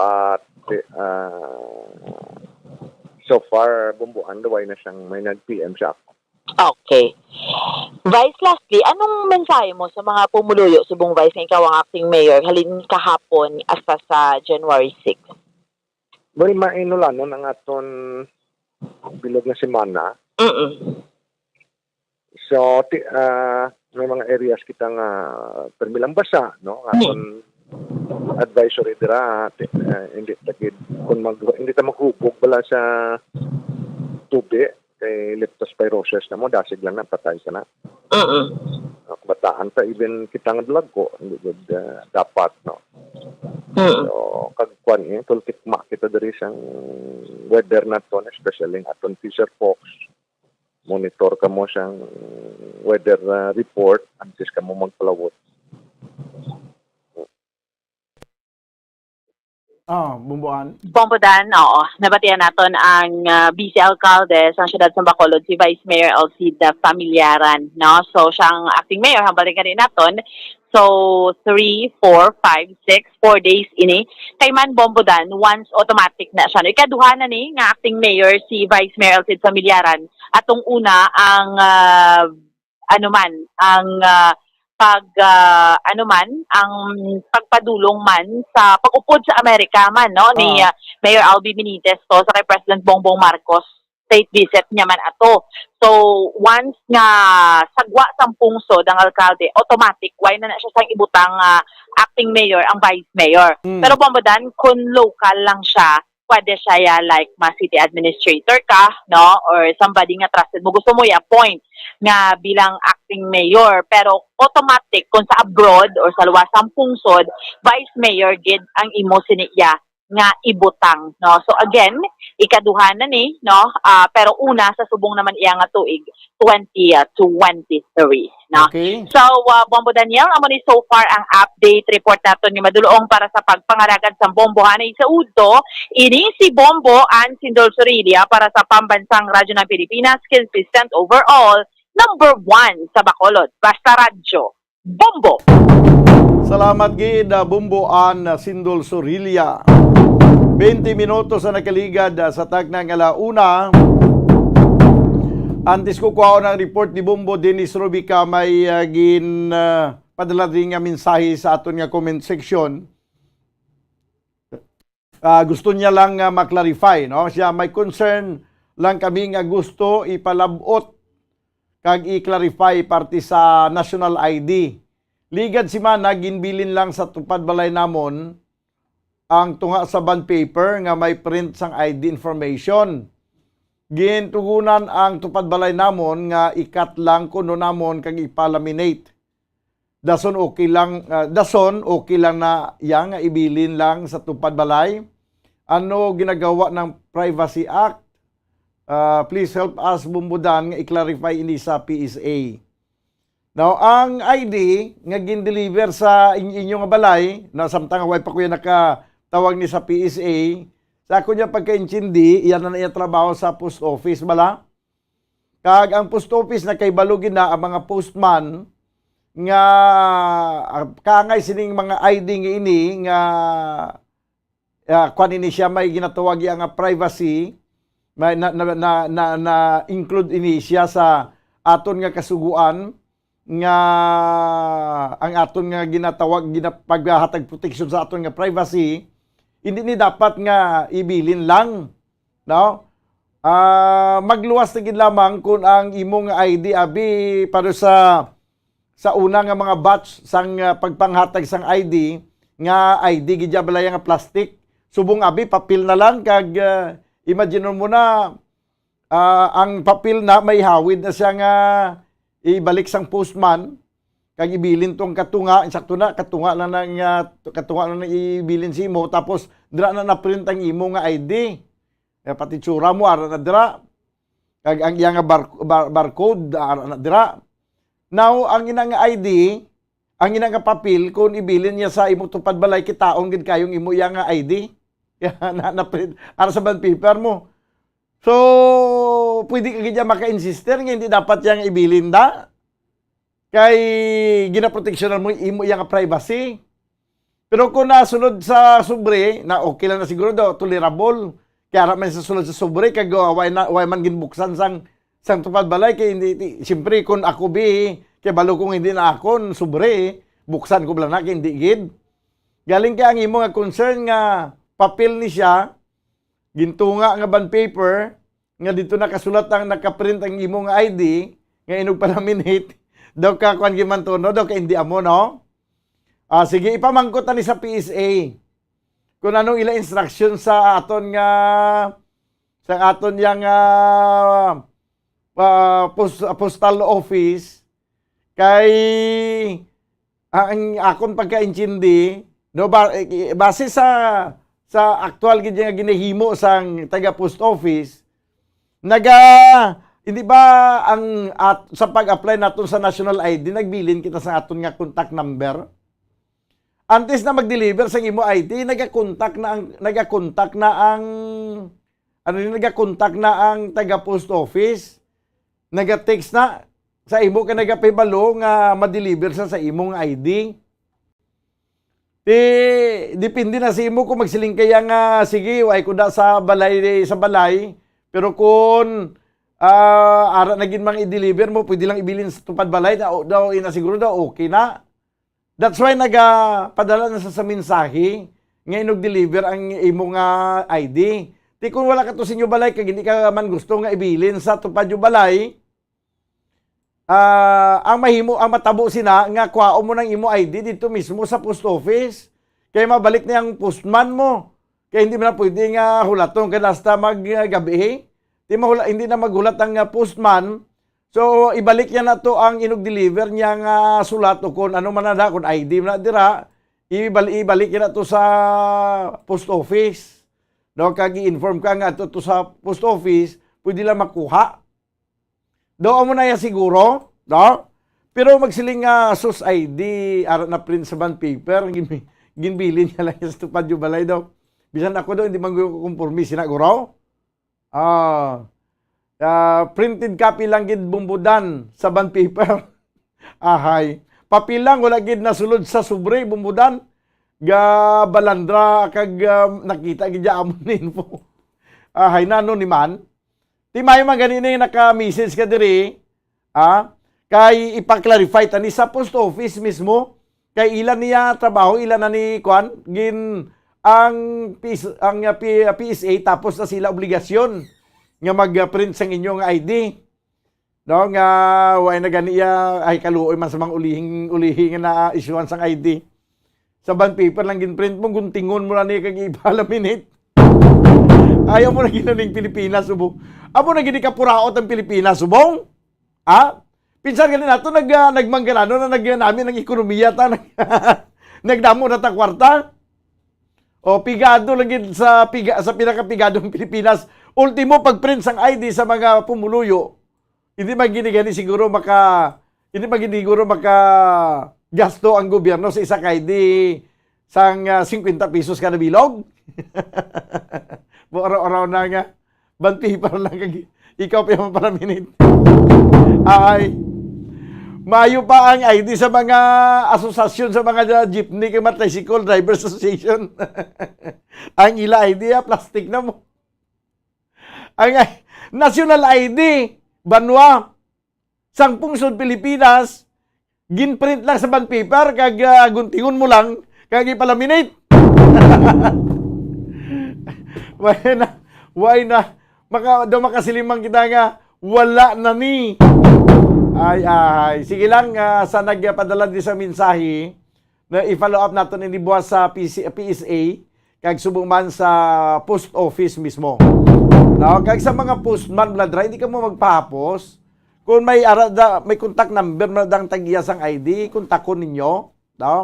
so far bumbuan daw na siyang may nag-PM siya. Okay. Vice, lastly, anong mensahe mo sa mga pumuluyo subong Vice na ikaw ang acting mayor halin kahapon hasta sa January 6? Well, mainulanon ang aton bilog na semana. So, may mga areas kita nga permilang basa, no? Aton advisory dira, hindi takid kung hindi ta maghubog bala sa tubig kay leptospirosis na mo, dasig lang na, patay ka na. Bataan ta, even kita nga vlog ko, dapat, no? So, kagkuan tulkitma kita dari sang weather na to, especially aton Fisher Fox. Monitor ka mo siyang weather report, antes ka mo magpalawot. Bumbuan. Bombodan, oo. Nabatian naton ang vice alcalde sa siyudad sa Bacolod, si Vice Mayor Alcida Familiaran, no? So, siyang acting mayor, hambalikan rin naton. So, 3, 4, 5, 6, 4 days ini. Kay man Bombodan, once automatic na siya. No? Ikaduha na ni, nga acting mayor, si Vice Mayor Alcida Familiaran. Atong una, ang, ang pagpadulong man sa pag-upod sa Amerika man, no, ni Mayor Albi Benitez to sa kay President Bongbong Marcos, state visit niya man ato. So, once nga sagwa sang pungsod ang alkalde, automatic, why na siya sang ibutang acting mayor, ang vice mayor. Pero Bombodan, kung local lang siya, pwede siya like city administrator ka, no? Or somebody nga trusted mo. Gusto mo i-appoint nga bilang acting mayor. Pero automatic, kung sa abroad or sa luwasang pungsod, vice mayor gid ang imo siniya nga ibutang, no? So again, ikaduha na ni, no? Pero una sa subong naman iya nga tuig 2023, no? Okay. So Bombo Daniel, amo ni so far ang update report naton ni madulong para sa pagpangaragad sa bombohanay sa udto. Ini si Bombo and Sindol Sorilia para sa Pambansang Radyo ng Pilipinas, consistent overall, number 1 sa Bacolod. Basta radyo, Bombo! Salamat gid Bumbuan Sindol Sorilia. 20 minutos na nakaligad sa tagnang alauna. Antes ko kuha ng report ni Bumbo Dennis Rubica, may padala rin nga mensahe sa aton nga comment section. Gusto niya lang maklarify, no? Siya may concern lang kami nga gusto ipalabot kag i-clarify parte sa national ID ligad si mana ginbilin lang sa tupad balay namon ang tunga sa bond paper nga may print sang ID information. Gintugunan ang tupad balay namon nga ikat lang kuno namon kag ipalaminate. Dason okay lang na yang nga ibilin lang sa tupad balay. Ano ginagawa ng Privacy Act? Please help us bumbudan nga i-clarify ini sa PSA. Now, ang ID nga gin-deliver sa inyong balay, na samtang way pa kuya nakatawag ni sa PSA, sa ako niya pagka-intindi, iyan na iya trabaho sa post office bala. Kag ang post office na kay balugin na ang mga postman nga kangay sining mga ID nga ini nga kwan ini siya may ginatawag nga privacy, may na include ini siya sa aton nga kasuguan nga ang aton nga ginatawag paghatag protection sa aton nga privacy, hindi ni dapat nga ibilin lang, no? Magluwas na gid lamang kung ang imong ID abi para sa una nga mga batch sang pagpanghatag sang ID nga ID gid balay nga plastic, subong abi papel na lang kag imagine mo na ang papel na may hawid na siya nga ibalik sang postman kag ibilin tong katunga, insakto na katunga lang ibilin si mo, tapos dira na na-print ang imo nga ID. Pati tsura mo ara na dira. Kag ang iya nga barcode ara na dira. Now ang ina nga ID, ang ina nga papel kung ibilin niya sa imo tupad balay kitaon gid kayong imo iya nga ID. Na-print ara sa bond paper mo. So, pwede ka gidya maka-insister nga hindi dapat yang ibilin da. Kay ginaproteksyonan mo imo yang privacy. Pero kung nasunod sa sobre, na okay lang na siguro daw, tolerable. Kaya man sa sunod sa sobre, kag way man ginbuksan sang tupad balay, kay hindi, siyempre kung ako kay balo kung hindi na ako, sobre, buksan ko lang na, kay hindi gid. Galing kay ang imo nga concern nga, papel ni siya, gintunga nga bond paper, nga dito nakasulat ang nakaprint ang imong ID, nga inog palaminate, daw ka kuan gimantuno, daw ka hindi amo, no? Sige, ipamangkot ni sa PSA. Kung anong ila instruction sa aton yang postal office, kay ang akon pagkaintindi, no, base sa actual gid nga ginahimo sang taga post office, hindi ba sa pag-apply naton sa national ID nagbilin kita sa aton nga contact number? Antes na mag-deliver sa imo ID, nagakontak na ang taga post office. Naga-text na sa imo ka nagapibalo nga ma-deliver sa imong ID. Depende na sa imo kung magsiling kaya nga sige, way ko da sa balay, pero kung ara naging mang i-deliver mo, pwede lang ibilin sa tupad balay, daw inasiguro daw okay na. That's why nagapadala na sa mensahe nga inog-deliver ang imo nga ID. Di kung wala ka to sa inyo balay, kag hindi ka man gusto nga ibilin sa tupad yung balay, ang matabo sina nga kuwao mo ng imo ID dito mismo sa post office. Kaya mabalik na yung postman mo. Kaya hindi mo na pwede nga hulaton kaya basta maggabi. Hindi na maghulat ang postman. So, ibalik niya na to ang inog-deliver niya nga sulat o kung ano man na, kung ID na dira, ibalik niya na to sa post office. No, kag i-inform ka nga to sa post office, pwede lang makuha. Doon mo na yan siguro, no? Pero magsiling nga sus ID, ara na print sa bond paper, ginbilin niya lang yung stupad yung balay daw. Bisan ako daw, hindi man kumpurmi sinaguro. Printed copy lang gid bumbudan sa bond paper. Ahay. Papel lang wala gid nasulod sa sobre bumbudan. Ga balandra kag nakita gid amon info. Ahay nano ni man. Ti may man ganini naka-message ka diri. Kay ipa-clarify tani sa post office mismo kay ilan niya trabaho, ilan na ni kwan ang PSA tapos na sila obligasyon nga mag-print sang inyong ID. no nga way na ganiya ay kaluoy man sa mga ulihing na isyuan sang ID. Sa bond paper lang ginprint mo, guntingon mo na ni kag ibala minute. Ayaw mo na ginaning Pilipinas, subong. Amo na gini kapuraot ang Pilipinas, subong. Pinsan ganin nato nagmangganano na namin ng ekonomiya ta nagdamo na ta kwarta. O pigado lagi sa pinakapigado ng Pilipinas. Ultimo pagprint sang ID sa mga pumuluyo. Hindi magini siguro maka gasto ang gobyerno sa isa ID sang 50 pesos kada bilog. Araw-araw na nga. Banti para lang ikaw pa yung para minute. Ay, mayo pa ang ID sa mga asosasyon sa mga jeepney kay Tricycle Drivers Association. Ang ila ID, plastic na mo. Ang national ID, banwa, sang pungsod Pilipinas, ginprint lang sa bond paper, kag guntingon mo lang, kag ipalaminate. Why na, makasilimang kita nga, wala na ni. Ay. Sige lang, sa nagpadala din sa mensahe, na i-follow up natin inibuwas sa PSA, kag subong man sa post office mismo. No, kag sa mga postman bladra, hindi ka mo magpahapos. Kung may contact number na dang tagiya sang ID, kontakon ninyo, no?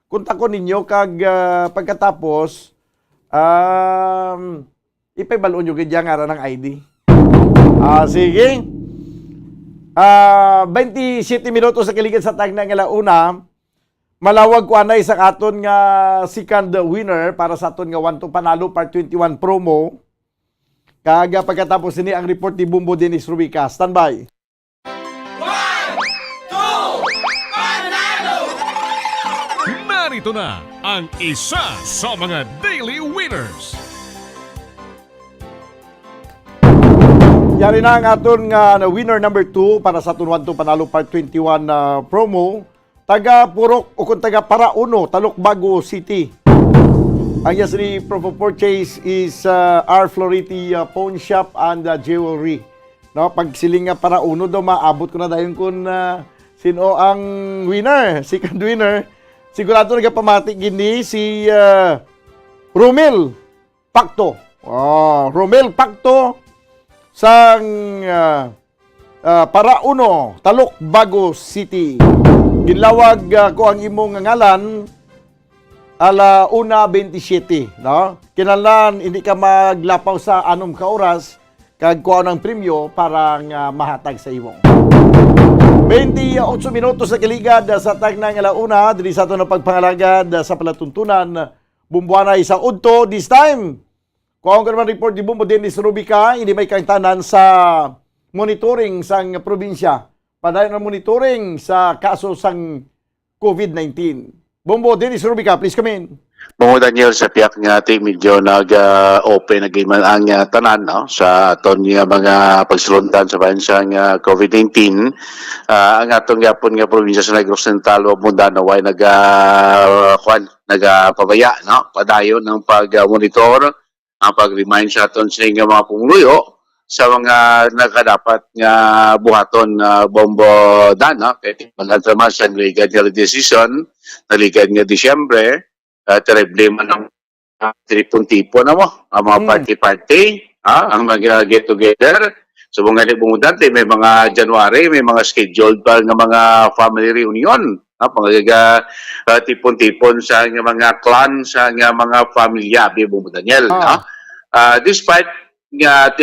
Kontakon ninyo kag pagkatapos ipaibalon nyo gid yang ara ng ID. Sige. 27 minuto sa kiligid sa tag na ngalauna. Malawag ko anay sa aton nga second winner para sa aton nga 1 to panalo part 21 promo. Kaga pagkatapos ini ang report ni Bumbo Dennis Rubica. Standby. 1, 2, panalo! Narito na ang isa sa mga daily winners. Yari na ang aton nga winner number 2 para sa aton 1 to panalo part 21 promo. Taga Purok o kung taga Parauno, Talukbago City. Ang yasri proof of purchase is R. Floriti Pawn Shop and Jewelry. No, pag siling nga Parauno daw maabot ko na dayon kung sino ang winner, second winner. Sigurado nagapamati gini si Romel Pacto. Romel Pacto sang Parauno, Talukbago City. Ginlawag ko ang imong ngalan ala 1:27, no? Kinahanglan hindi ka maglapaw sa 6 ka oras kag kuha ng premyo para mahatag sa imo. 28 minutos sa kiligad sa tag ng alauna diri sa ato na pagpangalagad sa palatuntunan Bumbuanay sa udto this time. Kuha ko naman report ni Bumbo Dennis Rubica, hindi may kaintanan sa monitoring sang probinsya. Padayon na monitoring sa kaso sang COVID-19. Bumbo Dennis Rubica, please come in. Bungo Daniel, sa piyak nga ating medyo nag-open na man ang tanan no? Sa aton nga mga pagsulundan sa bansang COVID-19. Ang atong yapon nga probinsya sa Negros Occidental o Mindanao ay nagpabaya no? Padayon ng pag-monitor, ang pag-remind sa aton sa mga pumuluyo sa mga nakadapat nga buhaton bombo dan no? Kaya tingnan naman sa ligad nga decision naligad nga Disyembre, terrible man ang tipon-tipon na mo, ang mga party-party, ang mga get-together. So mga bumudante, may mga January, may mga scheduled pa ng mga family reunion, mga tipon-tipon sa mga clan, sa mga pamilya, Daniel. Despite nga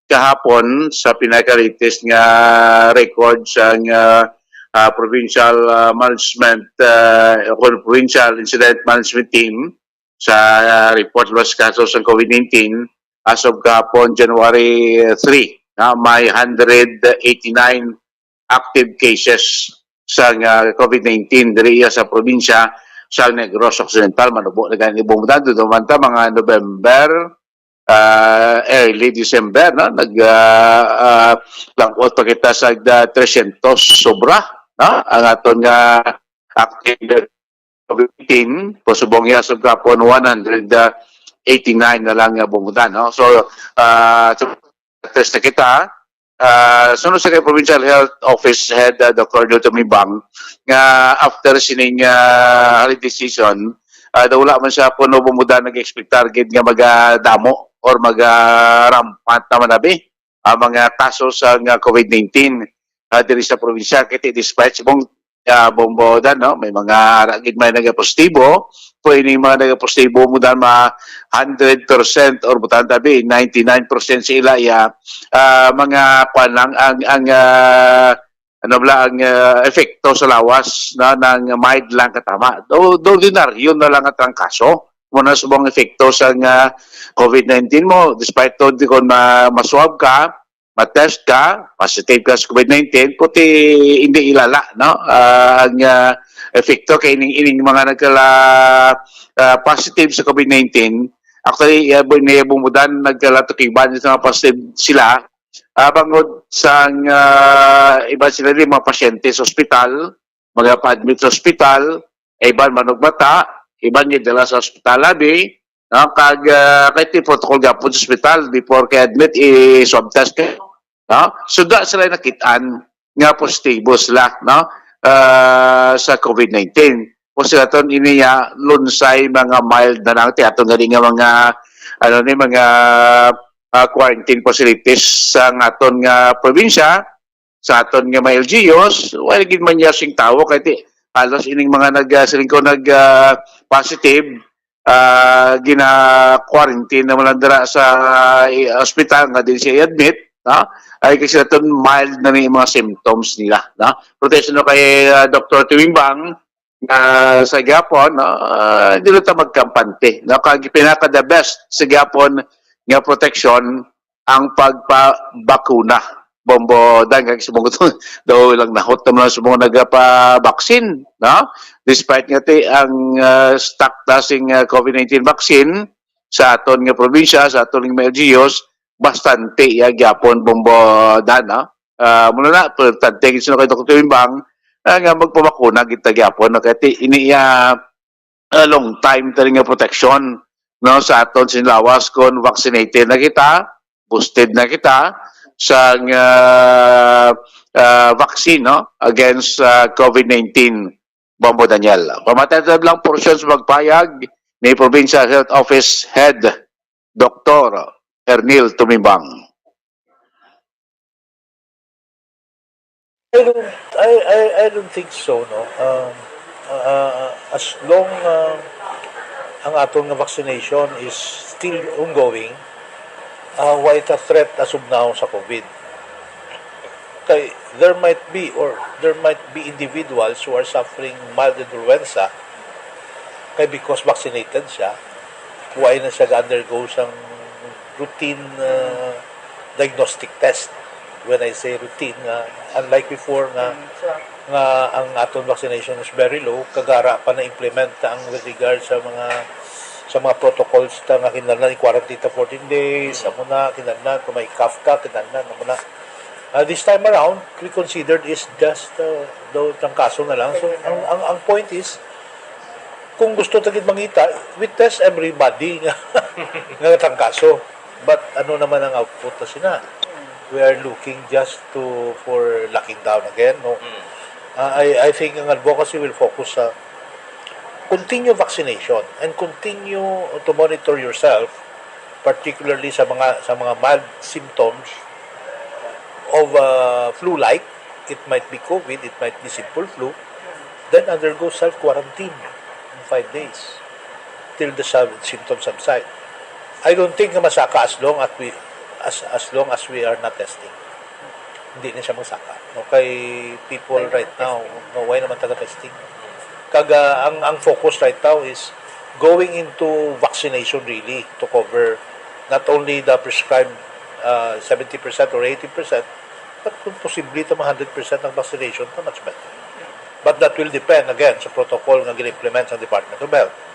kahapon sa pinaka-latest nga record sa provincial management provincial incident management team sa report los casos ng COVID-19 as of kahapon January 3 may 189 active cases sa COVID-19 diri sa probinsya sa Negros Occidental. Manubo na ganyan bumudado dumanta mga November early December langkot pa kita sa 300 sobra ang aton nga active COVID-19 posubong yasog kapon 189 na lang bumutan. So test na kita sunod sa kay Provincial Health Office Head Dr. Newton Mibang nga after sining holiday season wala man siya kuno bumuda nag-expect target nga magadamo or rampant naman abi ang mga kaso sa COVID-19 diri sa probinsya kaya despite sa bombodan no may mga ragid may nagapositibo po ini mga nagapositibo mo dan 100% or butan tabi 99% sila ya mga panang ang epekto sa lawas na ng mild lang katama do ordinaryo na lang at ang kaso muna subong epekto sa COVID-19 mo despite to di kon maswab ka matest ka, positive ka sa COVID-19, puti hindi ilala, no? Ang epekto kay ining mga nagkala positive sa COVID-19, actually, bumudan, nagkala tukiban sa mga positive sila, bangod sa iba sila rin mga pasyente sa ospital, mga pa-admit sa ospital, iban manugbata, iban yung dala sa ospital labi, no? Kahit yung protocol gapon sa ospital, before kay admit, i-swab test kayo. No? So da sila nakitaan nga positibo sila no? Sa COVID-19. O sila ton iniya lunsay mga mild na lang tiyato nga nga mga mga quarantine facilities sa aton nga probinsya sa aton nga may LGUs wala gid man yasing tawo kay halos ining mga positive gina quarantine naman dira sa ospital nga din siya admit no? Ay kasi ito mild na rin yung mga symptoms nila. No? Protection no kay Dr. Tuwimbang sa Gapon, no? Hindi lang ito magkampante. No? Pinaka-the best sa Gapon nga protection ang pagpabakuna. Bombo, dahil sumong ito, daw lang nahot naman sumong nagpa-vaccine. No? Despite nga ang stock tasing COVID-19 vaccine sa aton nga probinsya, sa aton nga LGUs, bastante gyapon bombo dana muna na tante sino kay Dr. Wimbang nga magpabakuna kita gyapon kay ini long time tali nga protection no sa aton sinlawas kon vaccinated na kita boosted na kita sa vaccine no against COVID-19 bombo Daniel pamatatag lang portions magpayag ni Provincial Health Office Head Dr. Ernil Tumimbang. I don't think so, no. As long ang atong vaccination is still ongoing, why it a threat as of now sa COVID? Okay, there might be individuals who are suffering mild influenza kay because vaccinated siya, why na siya undergo sang routine diagnostic test. When I say routine, unlike before nga ang aton vaccination is very low, kagara pa na implement ang with regard sa mga protocols ta nga kinahanglan quarantine ta 14 days, amo na kinahanglan kung may cough ka kinahanglan amo na. This time around, we considered is just daw trangkaso na lang. So ang point is kung gusto tagid mangita, we test everybody nga trangkaso. But ano naman ang output na sina? We are looking just for locking down again. No? I think ang advocacy will focus sa continue vaccination and continue to monitor yourself, particularly sa mga mild symptoms of flu-like. It might be COVID, it might be simple flu. Then undergo self-quarantine in 5 days till the symptoms subside. I don't think na masaka as long as we are not testing. Hindi na siya masaka. Okay, people right now, no way naman taga-testing. Ang focus right now is going into vaccination really to cover not only the prescribed 70% or 80%, but kung posible ito 100% ng vaccination, much better. But that will depend again sa protocol na gina-implement sa Department of Health.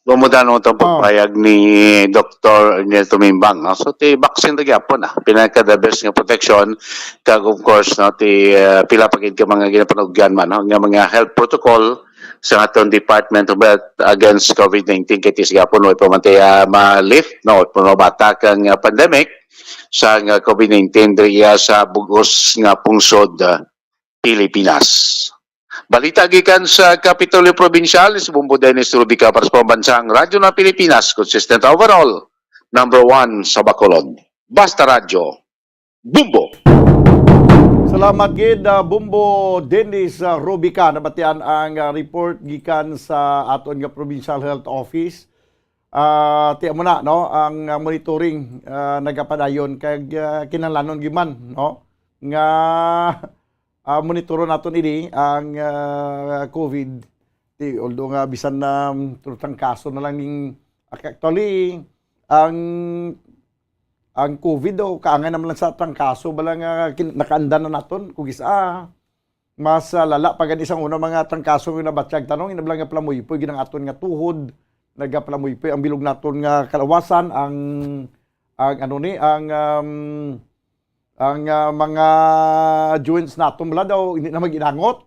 Bumudan mo itong pagpayag ni Dr. Ernil Tumimbang. No? So, ti vaccine na gyapon pinaka the best nga protection. Kag of course, no, ti pila pagid ka mga ginapanugyan man, no? Nga mga health protocol sa aton Department of Health against COVID-19 kay tisgapon no pamantay ma-lift no puno bata kang pandemic sa COVID-19 diya sa bugos nga pungsod Pilipinas. Balita gikan sa Kapitolyo Provincial, si Bumbo Dennis Rubica para sa pambansang radyo ng Pilipinas, consistent overall, #1 sa Bacolod. Basta Radyo, Bumbo! Salamat gid Bumbo Dennis Rubica, nabatian ang report gikan sa aton nga Provincial Health Office. Tiya mo na no ang monitoring nagapadayon kay kinahanglanon giman no nga monitoron naton ini ang COVID. Although nga bisan na turutang kaso na lang ning actually ang COVID o kaangay naman lang sa trangkaso bala nga nakaandan na naton kung isa mas lala pag isang una mga trangkaso nga nabatsyag tanong inabla nga plamuypoy ginang aton nga tuhod nagaplamuypoy ang bilog naton nga kalawasan ang mga joints naton bala daw hindi na maginangot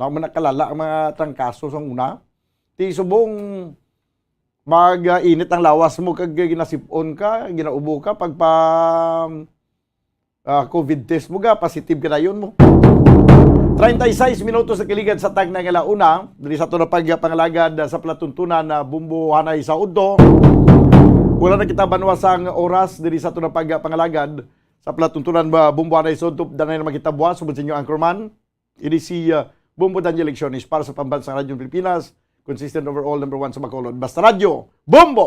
na kalala ang mga trangkaso sa una ti subong mag-init ang lawas mo kag ginasipon ka, ginaubo ka pag COVID test mo ga, positive ka na yun mo. 36 minutos sa kiligad sa tag na ngalauna, dili sa ito na pagpangalagad sa platuntunan na Bumbo Hanay sa Udto. Wala na kita banwasang oras, dili sa ito na pagpangalagad sa platuntunan ba Bumbo Hanay sa Udto, danay na makita buwas, subod sa inyo Anchorman. Ini si Bumbo Daniel Lecciones para sa Pambansang Radyo Pilipinas. Consistent overall, #1 sa Bacolod. Basta Radyo, Bumbo!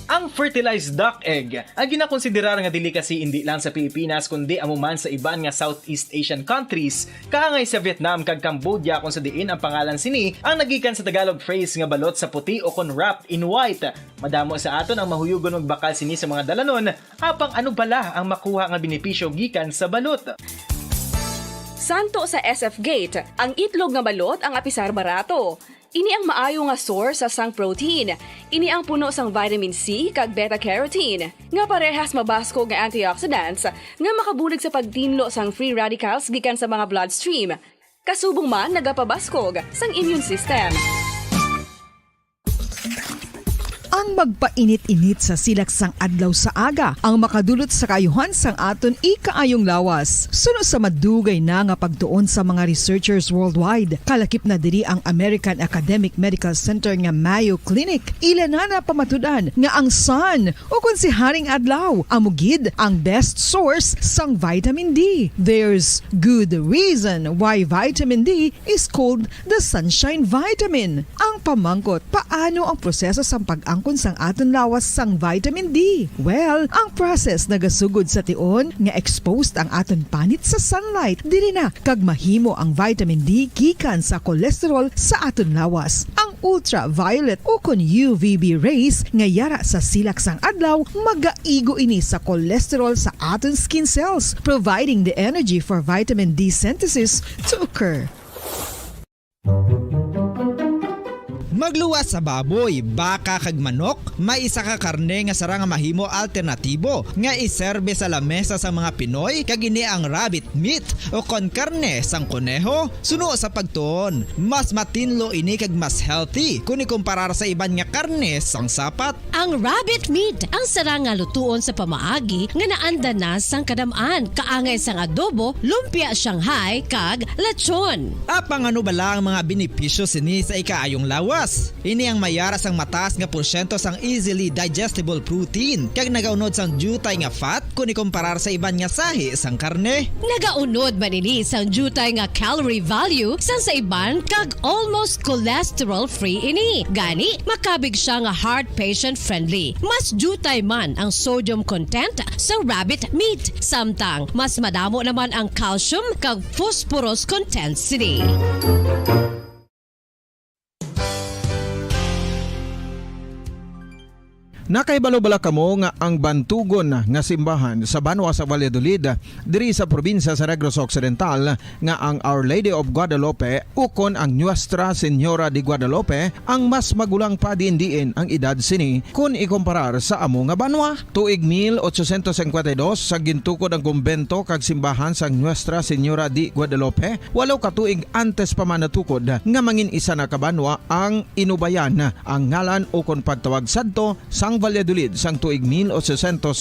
Ang fertilized duck egg ang ginakonsiderar nga dili kasi hindi lang sa Pilipinas kundi amuman sa iban nga Southeast Asian countries kaangay sa Vietnam kag Cambodia kung sa diin ang pangalan sini ang nagikan sa Tagalog phrase nga balot sa puti o kon wrapped in white. Madamo sa aton ang mahuyugon og bakal sini sa mga dalanon apang ano bala ang makuha nga benepisyo gikan sa balot. Santo sa SF Gate, ang itlog nga balot ang apisar barato. Ini ang maayo nga source sa sang protein. Ini ang puno sang vitamin C kag beta-carotene. Nga parehas mabasko nga antioxidants nga makabulig sa pagtinlo sang free radicals gikan sa mga bloodstream. Kasubong man nagapabaskog sang immune system. Ang magpainit-init sa silaksang adlaw sa aga ang makadulot sa kayuhan sang aton ikaayong lawas. Suno sa madugay na nga pagtuon sa mga researchers worldwide, kalakip na diri ang American Academic Medical Center nga Mayo Clinic. Ila na pamatudan nga ang sun o kung si Haring Adlaw amugid ang best source sang vitamin D. There's good reason why vitamin D is called the sunshine vitamin. Ang pamangkot, paano ang proseso sa pag-angkon sang aton lawas sang vitamin D? Well, ang process nagasugod sa tion nga exposed ang aton panit sa sunlight dili na kag mahimo ang vitamin D gikan sa cholesterol sa aton lawas. Ang ultraviolet o kon UVB rays nga yara sa silak sang adlaw magaigo ini sa cholesterol sa aton skin cells, providing the energy for vitamin D synthesis to occur. Magluwas sa baboy, baka kag manok, may isa ka karne nga sarang mahimo alternatibo nga iserbe sa lamesa sa mga Pinoy kag ini ang rabbit meat o kon karne sang koneho. Suno sa pagtuon, mas matinlo ini kag mas healthy kung ikumparar sa iban nga karne sang sapat. Ang rabbit meat ang sarang nga lutuon sa pamaagi nga naanda na sang kadamaan, kaangay sang adobo, lumpia Shanghai kag lechon. Apang ano bala ang mga benepisyo sini sa ikaayong lawas? Ini ang mayara sang mataas nga porsyento sang easily digestible protein kag nagaunod sang jutay nga fat kung ikumparar sa iban nga sahi sang karne. Nagaunod man ini sang jutay nga calorie value sang sa iban kag almost cholesterol free ini. Gani makabig siya nga heart patient friendly. Mas jutay man ang sodium content sa rabbit meat, samtang mas madamo naman ang calcium kag phosphorus content sini. Nakaibalo-bala kamo nga ang bantugon nga simbahan sa Banwa sa Valladolid diri sa probinsya sa Negros Occidental nga ang Our Lady of Guadalupe ukon ang Nuestra Señora de Guadalupe ang mas magulang pa diin ang edad sini kung ikumparar sa amo nga banwa. Tuig 1852 sa gintukod ang kumbento kag simbahan sa Nuestra Señora de Guadalupe, walaw ka tuig antes pa man natukod nga mangin isa na kabanwa ang inubayan ang ngalan ukon pagtawag sadto sang Valladolid sang tuig 1860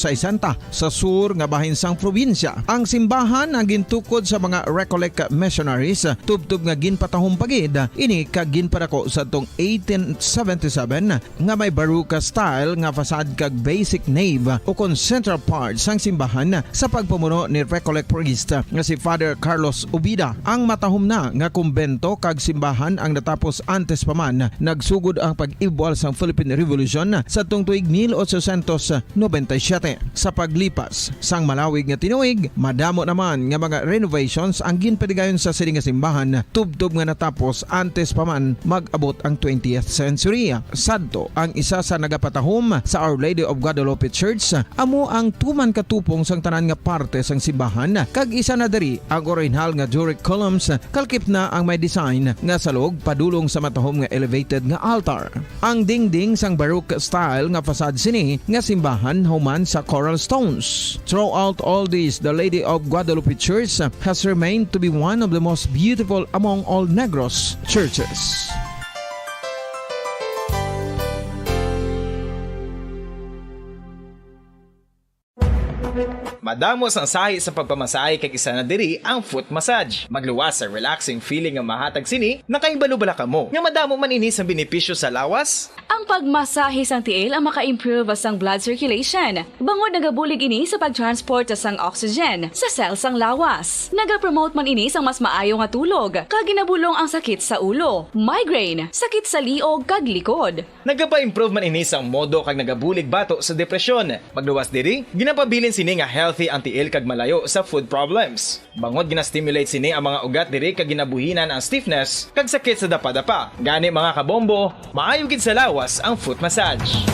sa sur nga bahin sang probinsya. Ang simbahan ang gintukod sa mga Recollect missionaries tubtub nga ginpatahong pagid ini kag ginpadako sa tong 1877 nga may baroque style nga fasad kag basic nave ukon central part sang simbahan sa pagpamuno ni Recollect priest nga si Father Carlos Ubida. Ang matahom na nga kumbento kag simbahan ang natapos antes pa man nagsugod ang pag-ibwal sang Philippine Revolution sa tong tuig 1897. Sa paglipas sang malawig nga tinuig, madamo naman nga mga renovations ang ginpadigayon sa sining nga simbahan tubtob nga natapos antes pa man mag-abot ang 20th century. Sadto ang isa sa nagapatahom sa Our Lady of Guadalupe Church amo ang tuman katupong sang tanan nga parte sang simbahan kag isa na diri ang original nga Doric columns kalkip na ang may design nga salog padulong sa matahom nga elevated nga altar. Ang dingding sang baroque style nga fasad sini nga simbahan human sa coral stones. Throughout all this, the Lady of Guadalupe Church has remained to be one of the most beautiful among all Negros churches. Madamos ang sahi sa pagpamasahe kag isa na diri ang foot massage. Magluwas sa relaxing feeling nga mahatag sini, nakaibalo-bala ka mo. Nga madamo man ini sa benepisyo sa lawas. Ang pagmasahe sang tiil ang maka-improve sang blood circulation. Bangod nagabulig ini sa pag-transport sang oxygen sa cells sang lawas. Nagapromote man ini sang mas maayo nga tulog, kag ginabulong ang sakit sa ulo, migraine, sakit sa liog kag likod. Nagapa-improve man ini sang modo kag nagabulig bato sa depresyon. Magluwas diri, ginapabilin sini nga healthy ang tiil kag malayo sa food problems. Bangod gina-stimulate sini ang mga ugat diri kag ginabuhinan ang stiffness kag sakit sa dapa-dapa. Gani mga kabombo, maayo gid sa lawas ang foot massage.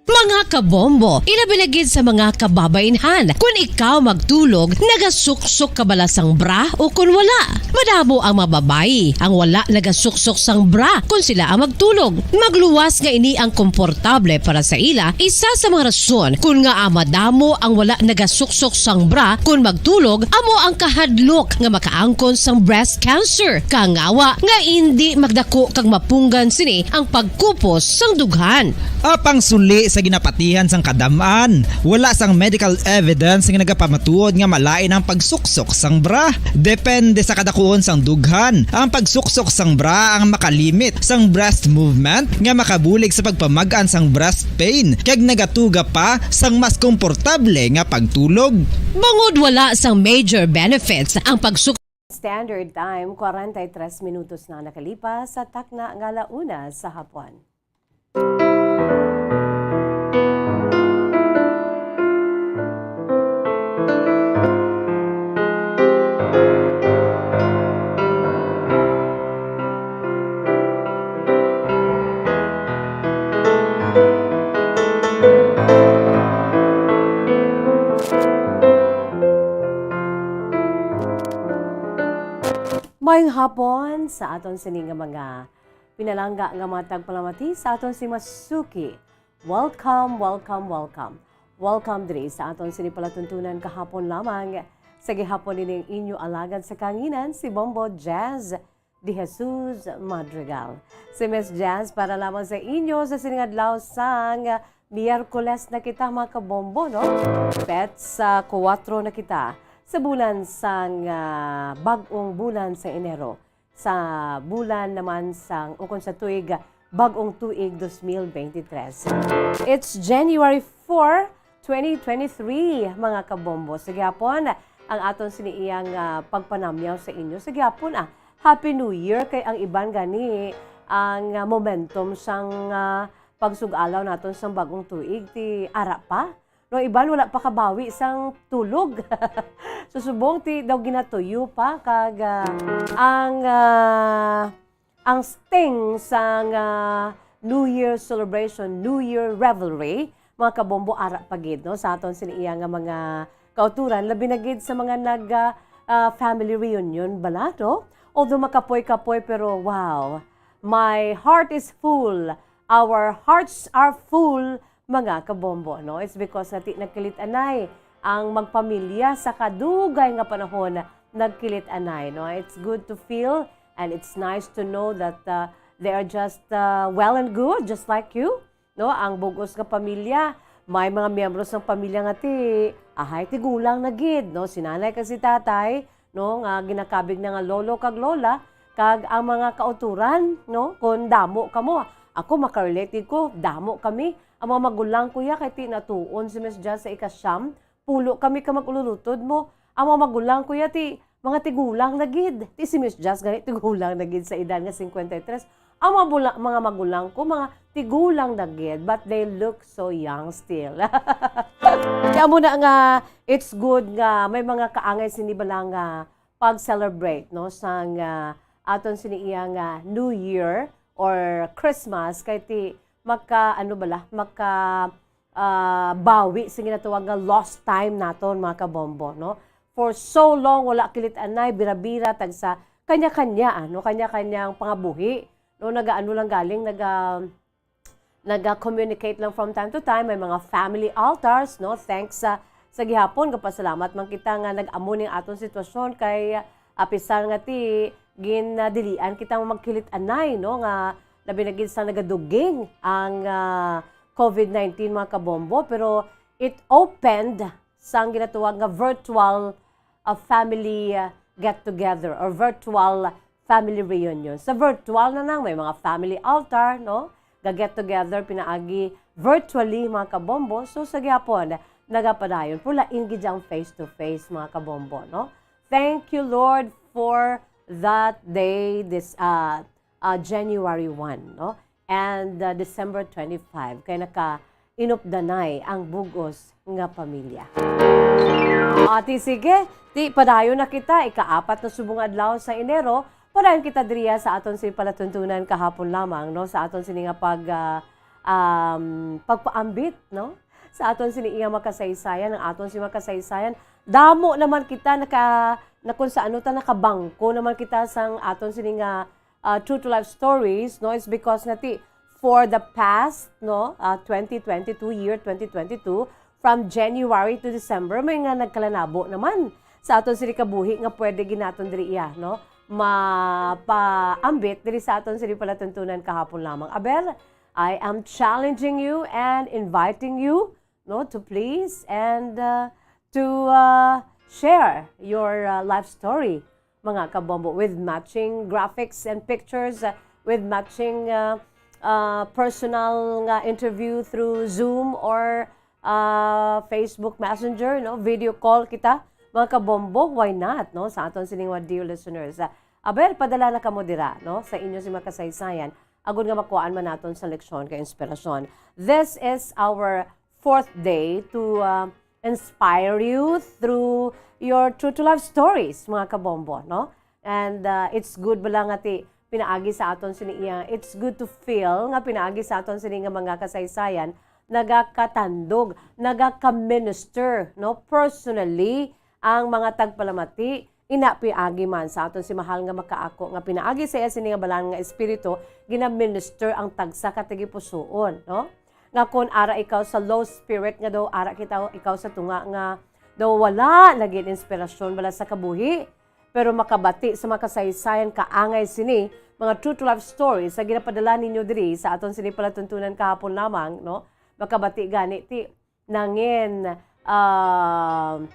Mga kabombo, ilabinagid sa mga kababainhan. Kung ikaw magtulog, nagasuksok ka bala sang bra o kung wala. Madamo ang mababayi ang wala nagasuksok sang bra kung sila ang magtulog. Magluwas nga ini ang komportable para sa ila, isa sa mga rason kung nga madamo ang wala nagasuksok sang bra kung magtulog, amo ang kahadlok nga makaangkon sang breast cancer. Kangawa nga hindi magdako kag mapunggan sini ang pagkupos sang dughan. Apang suli sa ginapatihan sang kadamaan, wala sang medical evidence nga nagapamatuod nga malain ang pagsuksok sang bra. Depende sa kadakuon sang dughan. Ang pagsuksok sang bra ang makalimit sang breast movement nga makabulig sa pagpamagan sang breast pain kag nagatuga pa sang mas komportable nga pagtulog. Bangod wala sang major benefits ang pagsuksok. Standard time 43 minutos na nakalipas sa takna nga launa sa hapon. Mayong hapon sa aton sining mga pinalangga nga matag palamati sa aton si Masuki. Welcome, welcome, welcome. Welcome diri sa aton sini palatuntunan kahapon lamang. Sa gihapon nining inyo alagad sa kanginan si Bombo Jazz de Jesus Madrigal. Si Miss Jazz para lamang sa inyo sa sining adlaw sang Miyerkules na kita mga kabombo, no? Pet sa 4 na kita. Sa bulan sang bagong bulan sa Enero, sa bulan naman sang ukon sa tuig bagong tuig 2023. It's January 4, 2023 mga kabombo. Sa gyapon ang aton siniiyang pagpanamyaw sa inyo. Sa gyapon Happy New Year kay ang iban gani ang momentum sang pagsugalaw naton sang bagong tuig ti ara pa. No, iban wala pa kabawi sang tulog. Susubong ti daw ginatuyo pa kag ang sting sang New Year celebration, New Year revelry, mga kabombo ara pagid no sa aton siniya nga mga kauturan labi na gid sa mga family reunion bala no. Although makapoy-kapoy pero wow, my heart is full. Our hearts are full mga kabombo no. It's because nagkilit anay ang magpamilya sa kadugay nga panahon nagkilit anay no. It's good to feel and it's nice to know that they are just well and good just like you no. Ang bugos nga pamilya, may mga miyembros ng pamilya nga ahay tigulang na gid no. Sinanay kasi tatay no nga ginakabig na nga lolo kag lola kag ang mga kauturan no kun damo kamo. Ako makarelate ko, damo kami. Ang mga magulang kuya kay ti natuon si Miss Jazz sa ikasyam, pulo kami ka magululutod mo. Ang mga magulang kuya ti mga tigulang na gid. Ti si Miss Jazz gani tigulang na gid sa edad nga 53. Ang mga magulang ko mga tigulang na gid but they look so young still. Kaya muna nga it's good nga may mga kaangay sinibala nga pag-celebrate no sang aton siniiya nga New Year or Christmas kay ti bawi sa ginatawag nga lost time naton mga kabombo no. For so long wala kilit anay bira-bira tag sa kanya-kanya no kanya-kanyang pangabuhi no nagaano lang galing naga-communicate lang from time to time may mga family altars no thanks sa gihapon kapasalamat man kita nga nag-amo ning aton sitwasyon kay apisan nga ti ginadilian kita magkilit anay no nga labi na gid sa nagaduging ang COVID-19 mga kabombo pero it opened sang ginatuwag nga virtual family get together or virtual family reunion. Sa virtual na nang may mga family altar no ga-get together pinaagi virtually mga kabombo so sa gihapon nagapadayon pula ingid ang face to face mga kabombo no. Thank you Lord for that day this January 1 no and December 25 kay inupdanay ang bugos nga pamilya. Ati sige, ti padayon na kita ikaapat na subong adlaw sa Enero, padayon kita driya sa aton si palatuntunan kahapon lamang no sa aton sini nga pagpaambit no sa aton sini nga makasaysayan ang aton si makasaysayan damo naman kita na kung sa ano ta nakabangko naman kita sang aton sini nga true to life stories no is because nati for the past no 2022 from January to December may nga nagkalanabo naman sa aton sini kabuhi nga pwede ginaton diriya no mapaambit diri sa aton sini palatuntunan kahapon lamang. Abel, I am challenging you and inviting you no to please and to share your life story mga kabombo with matching graphics and pictures with matching personal interview through Zoom or Facebook Messenger no video call kita mga kabombo why not no sa aton sining dear listeners. Aber padala na kamo dira no sa inyo si makasaysayan agud nga makuhaan man naton sa leksyon kay inspirasyon. This is our 4th day to inspire you through your true to life stories mga kabombo no and it's good bala nga ti pinaagi sa aton siniya it's good to feel nga pinaagi sa aton sini nga mga kasaysayan nagakatandog nagaka-minister no personally ang mga tagpalamati ina piagi man sa aton si mahal nga makaako nga pinaagi sa iya sini nga balang nga espiritu gina-minister ang tagsa katigi pusoon no nga kun ara ikaw sa low spirit nga daw ara kita ikaw sa tunga nga daw wala naging inspirasyon bala sa kabuhi pero makabati sa makasaysayan kaangay sini mga true to life stories sa ginapadala ninyo diri sa aton sini palatuntunan kahapon lamang no makabati gani ti nangin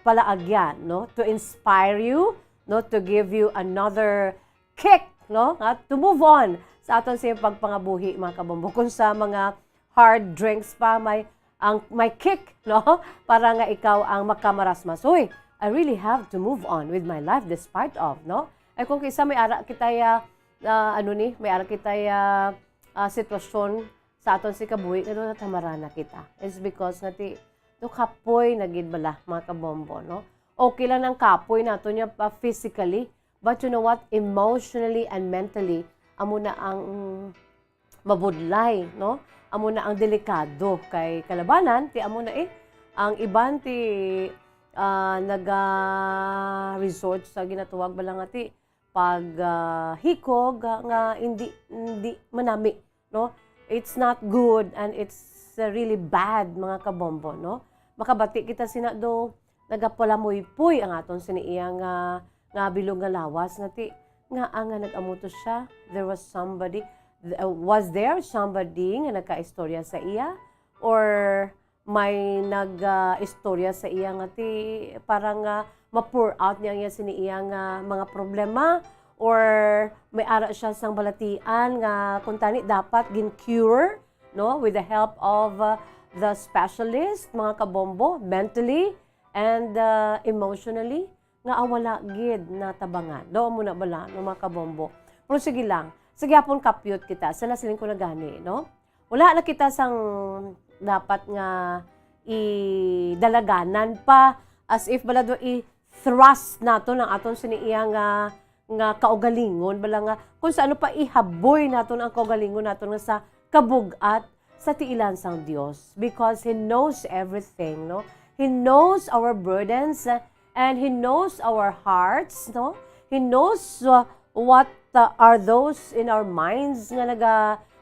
palaagyan no to inspire you no to give you another kick no to move on sa aton sini pagpangabuhi mga kabombo kung sa mga hard drinks pa may kick, no? Para nga ikaw ang makamarasmas. Uy, I really have to move on with my life despite of, no? Ay kung kisa may ara kitaya, may ara kitaya sitwasyon sa aton si kabuhi, na tamarana kita. It's because nati, kapoy na gid bala, mga kabombo, no? Okay lang ang kapoy nato niya physically, but you know what? Emotionally and mentally, amo na ang mabudlay, no? Amo na ang delikado kay kalabanan, ti amo na ang iban ti naga-resort sa ginatuwag ba lang ati pag hikog nga hindi manami, no? It's not good and it's really bad, mga kabombo, no? Makabati kita sinado nagapalamoy-puy ang aton siniiyang nga bilog nga lawas nati nga nagamuto siya. There was somebody, was there somebody nga nagka-istorya sa iya or may nag-istorya sa iya nga ti parang ma-pour out niya siniiyang mga problema or may ara siya sang balatian nga kuntani dapat gin-cure, no, with the help of the specialist, mga kabombo, mentally and emotionally, nga awala gid na tabangan. Daw mo na bala, no, mga kabombo. Pero sige lang, sige hapon kapyot kita, sana siling ko na gani, no? Wala na kita sang dapat nga idalaganan pa as if balado i-thrust nato ng aton siniiya nga kaugalingon, bala nga kung sa ano pa ihaboy naton ang kaugalingon naton nga sa kabugat sa tiilan sang Dios, because He knows everything, no? He knows our burdens and He knows our hearts, no? He knows what are those in our minds nga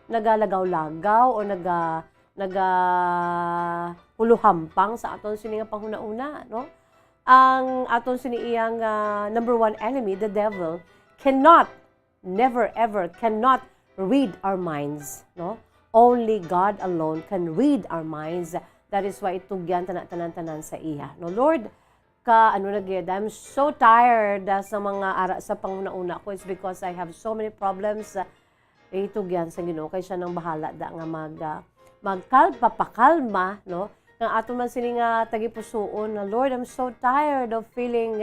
nagalagaw-lagaw o huluhampang sa aton sini nga panghuna-una, no? Ang aton siniiyang number one enemy, the devil, never ever cannot read our minds, no? Only God alone can read our minds. That is why itugyan tanan sa iya. No, Lord, I'm so tired sa mga ara sa panguna-una ko. It's because I have so many problems. Itugyan sa Ginoo kay siya nang bahala da nga magpapakalma, no? Nga ato man sini nga tagipusoon na Lord, I'm so tired of feeling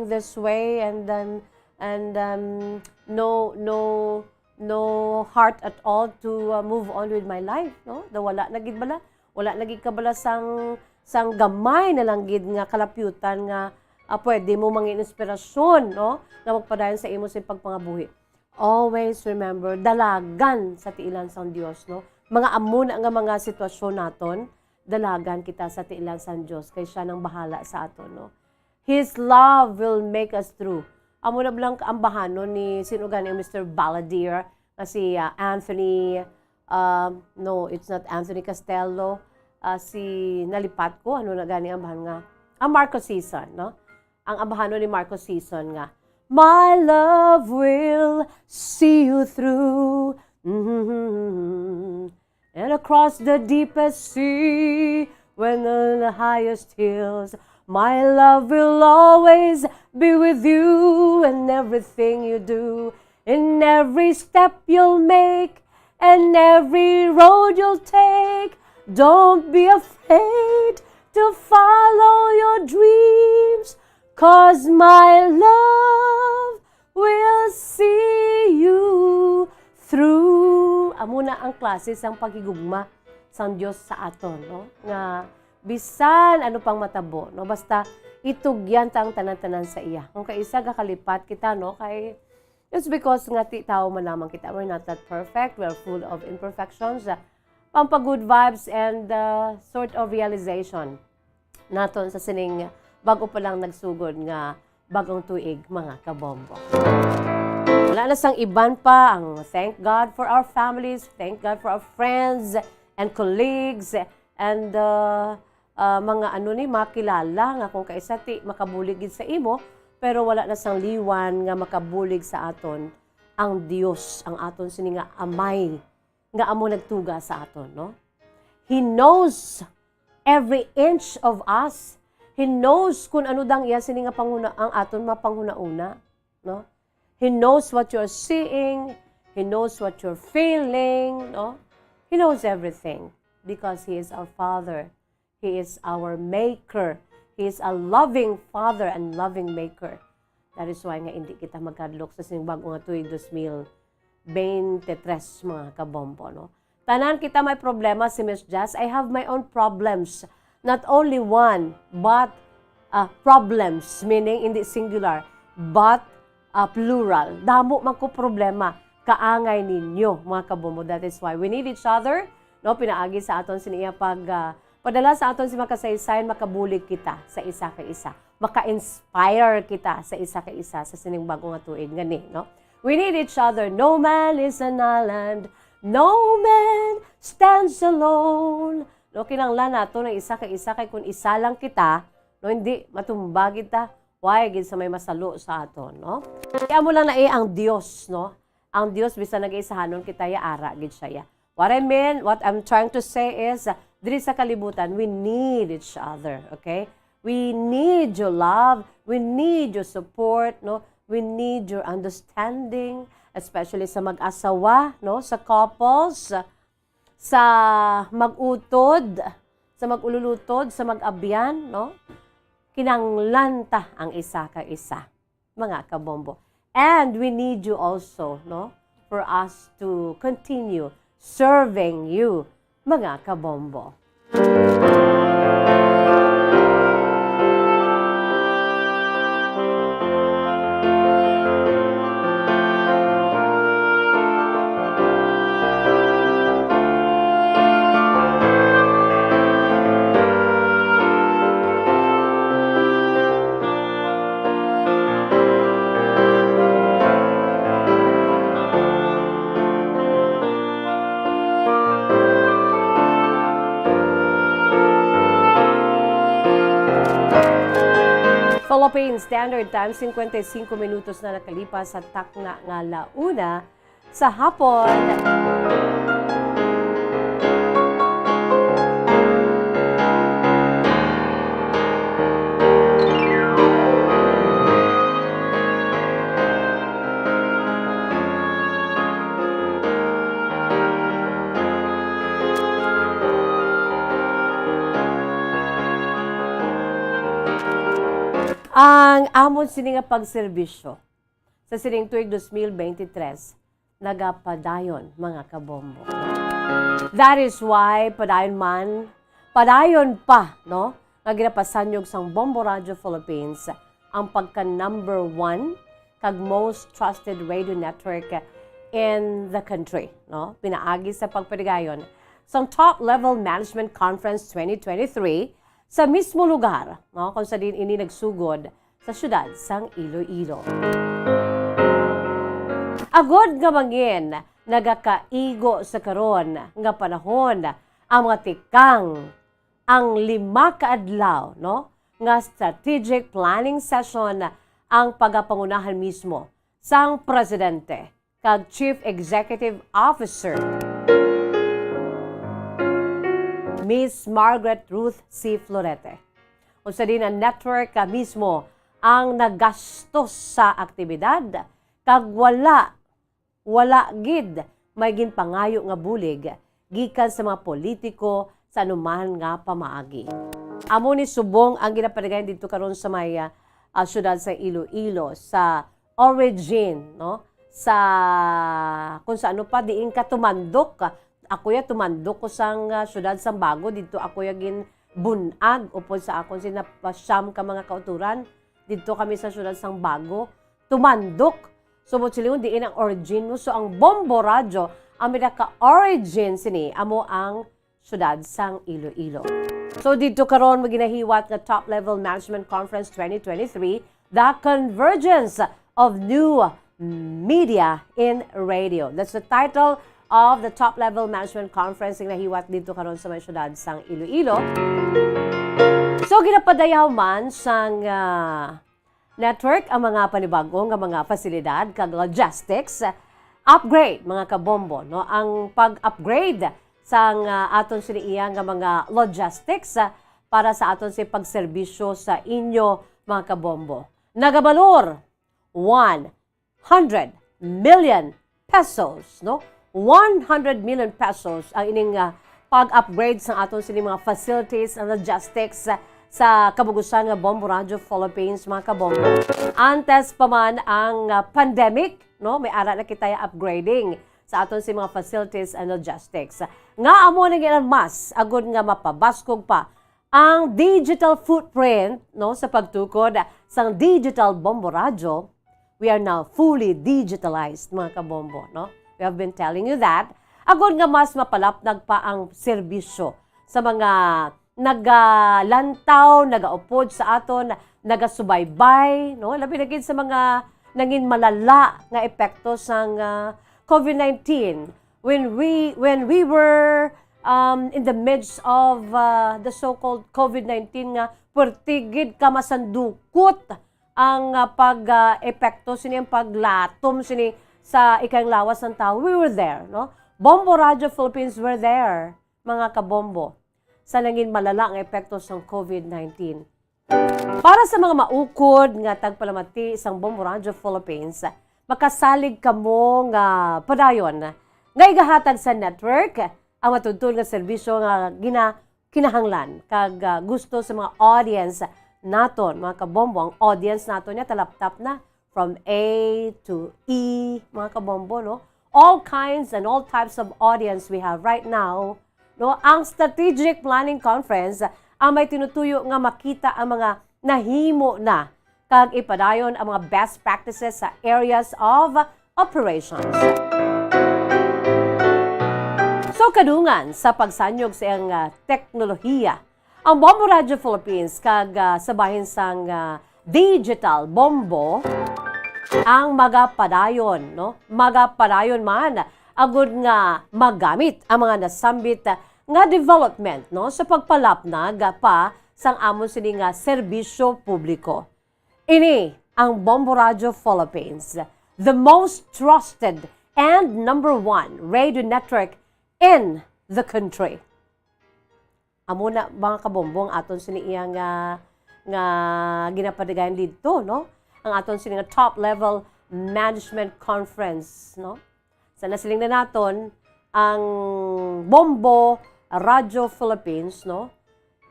this way and no heart at all to move on with my life, no? Da wala nagid bala, wala nagid kabala sang gamay na lang gid nga kalapyutan nga pwede mo mangin inspirasyon, no? Nga magpadayon sa imo sa pagpangabuhi. Always remember, dalagan sa tiilan sang Dios, no? Mga amuna nga mga sitwasyon naton, dalagan kita sa tiilan sang Dios kay siya nang bahala sa aton, no? His love will make us through. Amo na blang kaambahanon ni sino gani Mr. Balladeer na si Anthony, no, it's not Anthony Castello, si nalipat ko, ano na gani ambahan nga, Marco Season, no? Ang ambahanon ni Marco Season nga, my love will see you through, and across the deepest sea, when on the highest hills, my love will always be with you in everything you do, in every step you'll make, and every road you'll take. Don't be afraid to follow your dreams, 'cause my love will see you through. Amo na ang klase sang paghigugma sang Dios sa aton, no? Nga bisan ano pang matabo, no? Basta itugyan ta ang tanan-tanan sa iya. Kung kaisa kakalipat kita, no? Kay it's because nga ti tao man lamang kita. We're not that perfect. We're full of imperfections. Pampagood vibes and sort of realization naton sa sining bago pa lang nagsugod nga bagong tuig, mga kabombo. Wala na sang iban pa ang thank God for our families, thank God for our friends and colleagues and mga makilala nga kung kaisa ti makabulig sa imo, pero wala na sang liwan nga makabulig sa aton ang Dios, ang aton sini nga amay nga amo nagtuga sa aton, no? He knows every inch of us. He knows kung ano dang iya sini nga panguna ang aton mapanghuna-una, no? He knows what you're seeing, He knows what you're feeling, no? He knows everything because He is our Father. He is our Maker. He is a loving Father and loving Maker. That is why nga hindi kita magkadlok sa simbag nga tuig 2023, mga kabombo, no? Tanan kita may problema, si Miss Jazz. I have my own problems. Not only one, but problems, meaning hindi singular, but plural. Damo man ko problema kaangay ninyo mga kabombo. That is why we need each other. No, pinaagi sa aton siniya padala sa aton si makasaysayan, makabulig kita sa isa ka isa. Maka-inspire kita sa isa ka isa sa sining bagong nga tuig ngani, no? We need each other. No man is an island. No man stands alone. No, kinanglan nato ng isa ka isa kay kung isa lang kita, no, hindi matumba kita. Why gid sa may masalo sa aton, no? Kaya mo lang na ang Dios, no? Ang Dios bisan nag-isahanon kita ya ara gid siya. What I'm trying to say is diri sa kalibutan, we need each other, okay? We need your love, we need your support, no? We need your understanding, especially sa mag-asawa, no? Sa couples, sa mag-utod, sa mag-ululutod, sa mag-abyan, no? Kinanglanta ang isa ka isa, mga kabombo. And we need you also, no? For us to continue serving you, mga kabombo. Philippine Standard Time, 55 minutos na nakalipas sa takna nga launa sa hapon. Ang amon sini nga pagserbisyo sa sining tuig 2023 nagapadayon mga kabombo. That is why padayon pa, no? Nga ginapasanyog sang Bombo Radio Philippines ang pagka number 1 kag most trusted radio network in the country, no? Pinaagi sa pagpadayon sang Top Level Management Conference 2023 sa mismo lugar, no, kung sa din ini nagsugod sa syudad sang Iloilo. Agod nga mangin, nagakaigo sa karon nga panahon ang mga tikang ang 5 ka adlaw, no, nga strategic planning session ang pagapangunahan mismo sang presidente kag Chief Executive Officer Miss Margaret Ruth C. Florete. O sa din ang network mismo ang nagastos sa aktibidad kag wala gid may ginpangayo nga bulig gikan sa mga politiko sa anuman nga pamaagi. Amo ni subong ang ginapadagayan dito karon sa may syudad sa Iloilo sa origin, no, sa kung sa ano pa diin ka tumandok. Ako ya tumandok ko sang syudad sang Bago dito ako ya gin bunag upod sa akon sinapasyam ka mga kauturan dito kami sa syudad sang Bago tumandok sumot silingon diin ang origin mo. So ang Bombo Radio ang ka origin sini amo ang syudad sang Iloilo. So dito karon maginahiwat nga Top Level Management Conference 2023, the convergence of new media in radio. That's the title of the Top Level Management Conference nga nahiwat dito karon sa may syudad sang Iloilo. So ginapadayaw man sang network ang mga panibago nga mga fasilidad kag logistics upgrade mga kabombo, no, ang pag-upgrade sang aton siniya nga mga logistics para sa aton si pagserbisyo sa inyo mga kabombo. Nagabalor 100 million pesos, no? 100 million pesos ang ining pag-upgrade sa aton sining mga facilities and logistics sa kabugusan nga Bombo Radio Philippines mga kabombo. Antes pa man ang pandemic, no, may ara na kita upgrading sa aton si mga facilities and logistics. Nga amo na ginan mas agud nga mapabaskog pa ang digital footprint, no, sa pagtukod sang Digital Bombo Radio. We are now fully digitalized, mga kabombo, no? We have been telling you that. Agod nga mas mapalapnag pa ang serbisyo sa mga nagalantaw, nagaupod sa aton, nagasubaybay, no? Labi na gid sa mga nangin malala nga epekto sang COVID-19 when we were in the midst of the so-called COVID-19 nga pertigid ka masandukot ang pag-epekto sini ang paglatom sini sa ikang lawas ng tao. We were there, no? Bombo Radio Philippines were there, mga kabombo, sa nangin malala ang epekto ng COVID-19. Para sa mga maukod nga tagpalamati isang Bombo Radio Philippines, makasalig kamo nga padayon nga igahatag sa network ang matudtod nga serbisyo nga kinahanglan kag gusto sa mga audience naton, mga kabombo. Ang audience naton niya talaptap na from A to E, mga kabombo, no? All kinds and all types of audience we have right now, no? Ang Strategic Planning Conference ang may tinutuyo nga makita ang mga nahimo na kag ipadayon ang mga best practices sa areas of operations. So kadungan sa pagsanyog sa iyang teknolohiya, ang Bombo Radio Philippines kag sabahin sang digital bombo ang magapadayon, no? Magapadayon man agud nga magamit ang mga nasambit nga development, no, sa pagpalapnag pa sang amon sini nga serbisyo publiko. Ini ang Bombo Radio Philippines, the most trusted and #1 radio network in the country. Amo na mga kabombong aton sini iya nga ginapadigayan dito, no? Ang aton sini nga top level management conference, no? Sana siling na naton ang Bombo Radio Philippines, no?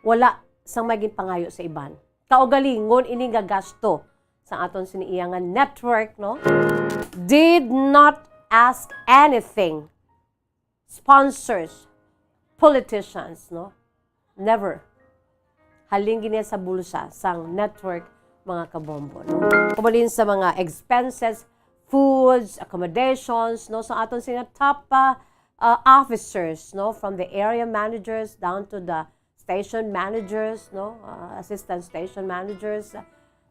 Wala sang maging pangayo sa iban. Kaugalingon ini nga gasto sa aton sini iya nga network, no? Did not ask anything. Sponsors, politicians, no? Never. Haling giniya sa bulsa sang network, mga kabombo, no? Kumalin sa mga expenses, foods, accommodations, no? Sa aton sina top officers, no? From the area managers down to the station managers, no? Assistant station managers,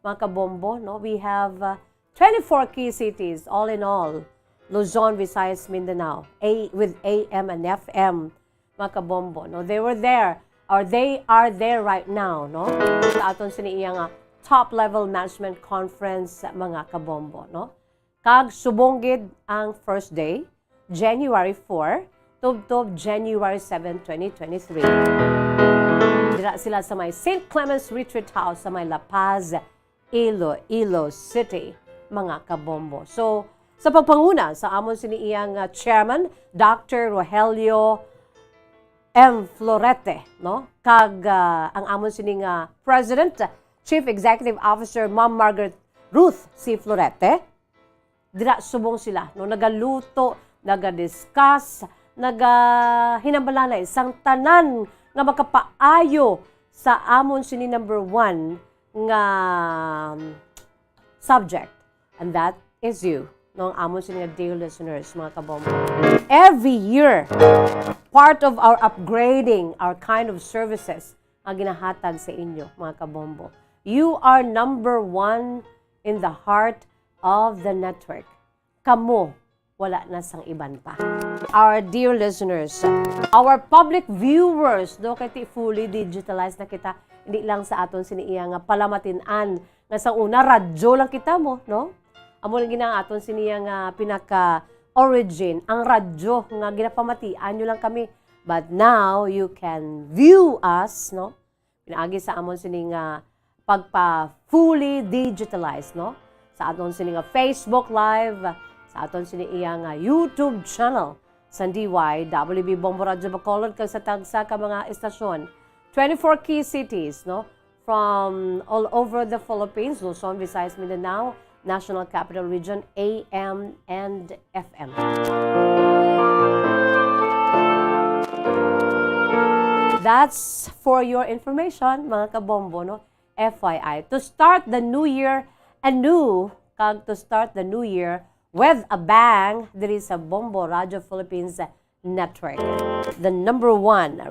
mga kabombo, no? We have 24 key cities, all in all. Luzon, Visayas, Mindanao, with AM and FM, mga kabombo, no? They were there, or they are there right now, no? Sa aton sini iya nga top-level management conference, mga kabombo, no? Kag subonggid ang first day, January 4, tubtob January 7, 2023. Dira sila sa may St. Clements Retreat House sa may La Paz, Iloilo City, mga kabombo. So, sa pagpanguna sa amon sini iyang chairman, Dr. Rogelio M. Florete, no? Kag ang amon sini nga President, Chief Executive Officer, Ma'am Margaret Ruth C. Florete, dira subong sila, no? Nagaluto, nagadiscuss, nagahinambalanay sang tanan nga makapaayo sa amon sini #1 nga subject, and that is you, no? Ang amon sini nga dear listeners, mga kabombo. Every year, part of our upgrading, our kind of services, ang ginahatag sa inyo, mga kabombo. You are #1 in the heart of the network. Kamo, wala na sang iban pa. Our dear listeners, our public viewers, no, kaya fully digitalized na kita, hindi lang sa aton siniiya nga palamatinan, nga sa una, radyo lang kita mo, no? Amo lang ginang aton siniya nga pinaka-origin, ang radyo nga ginapamatian nyo lang kami. But now, you can view us, no? Pinaagi sa amon sini nga pagpa-fully digitalized, no? Sa aton sini nga Facebook Live, sa aton sini iya nga YouTube channel sa DYWB Bombo Radio Bacolod kag sa tagsa ka mga estasyon. 24 key cities, no? From all over the Philippines, Luzon, Visayas, Mindanao, National Capital Region, AM and FM. That's for your information, mga kabombo, no? FYI. To start the new year anew, kag to start the new year with a bang diri sa Bombo Radio Philippines Network, the #1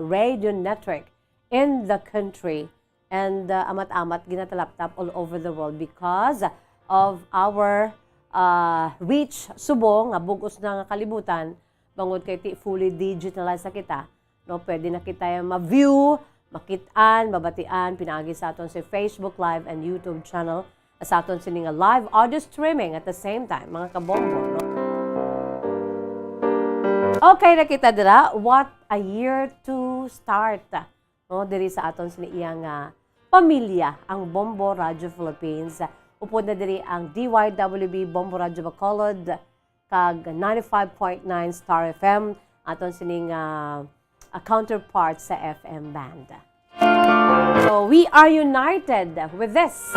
radio network in the country, and amat-amat ginatalaptap all over the world because of our reach subong nga bugos na nga kalibutan bangod kay ti fully digitalized sa kita, no, pwede na kita ma-view, makitaan, mabatian pinaagi sa aton si Facebook Live and YouTube channel, sa aton sini nga live audio streaming at the same time, mga kabombo, no? Okay, nakita dira, what a year to start, no, diri sa aton sini iyang pamilya ang Bombo Radio Philippines. Upod na diri ang DYWB Bombo Radio Bacolod kag 95.9 Star FM, aton sining counterpart sa FM band. So we are united with this,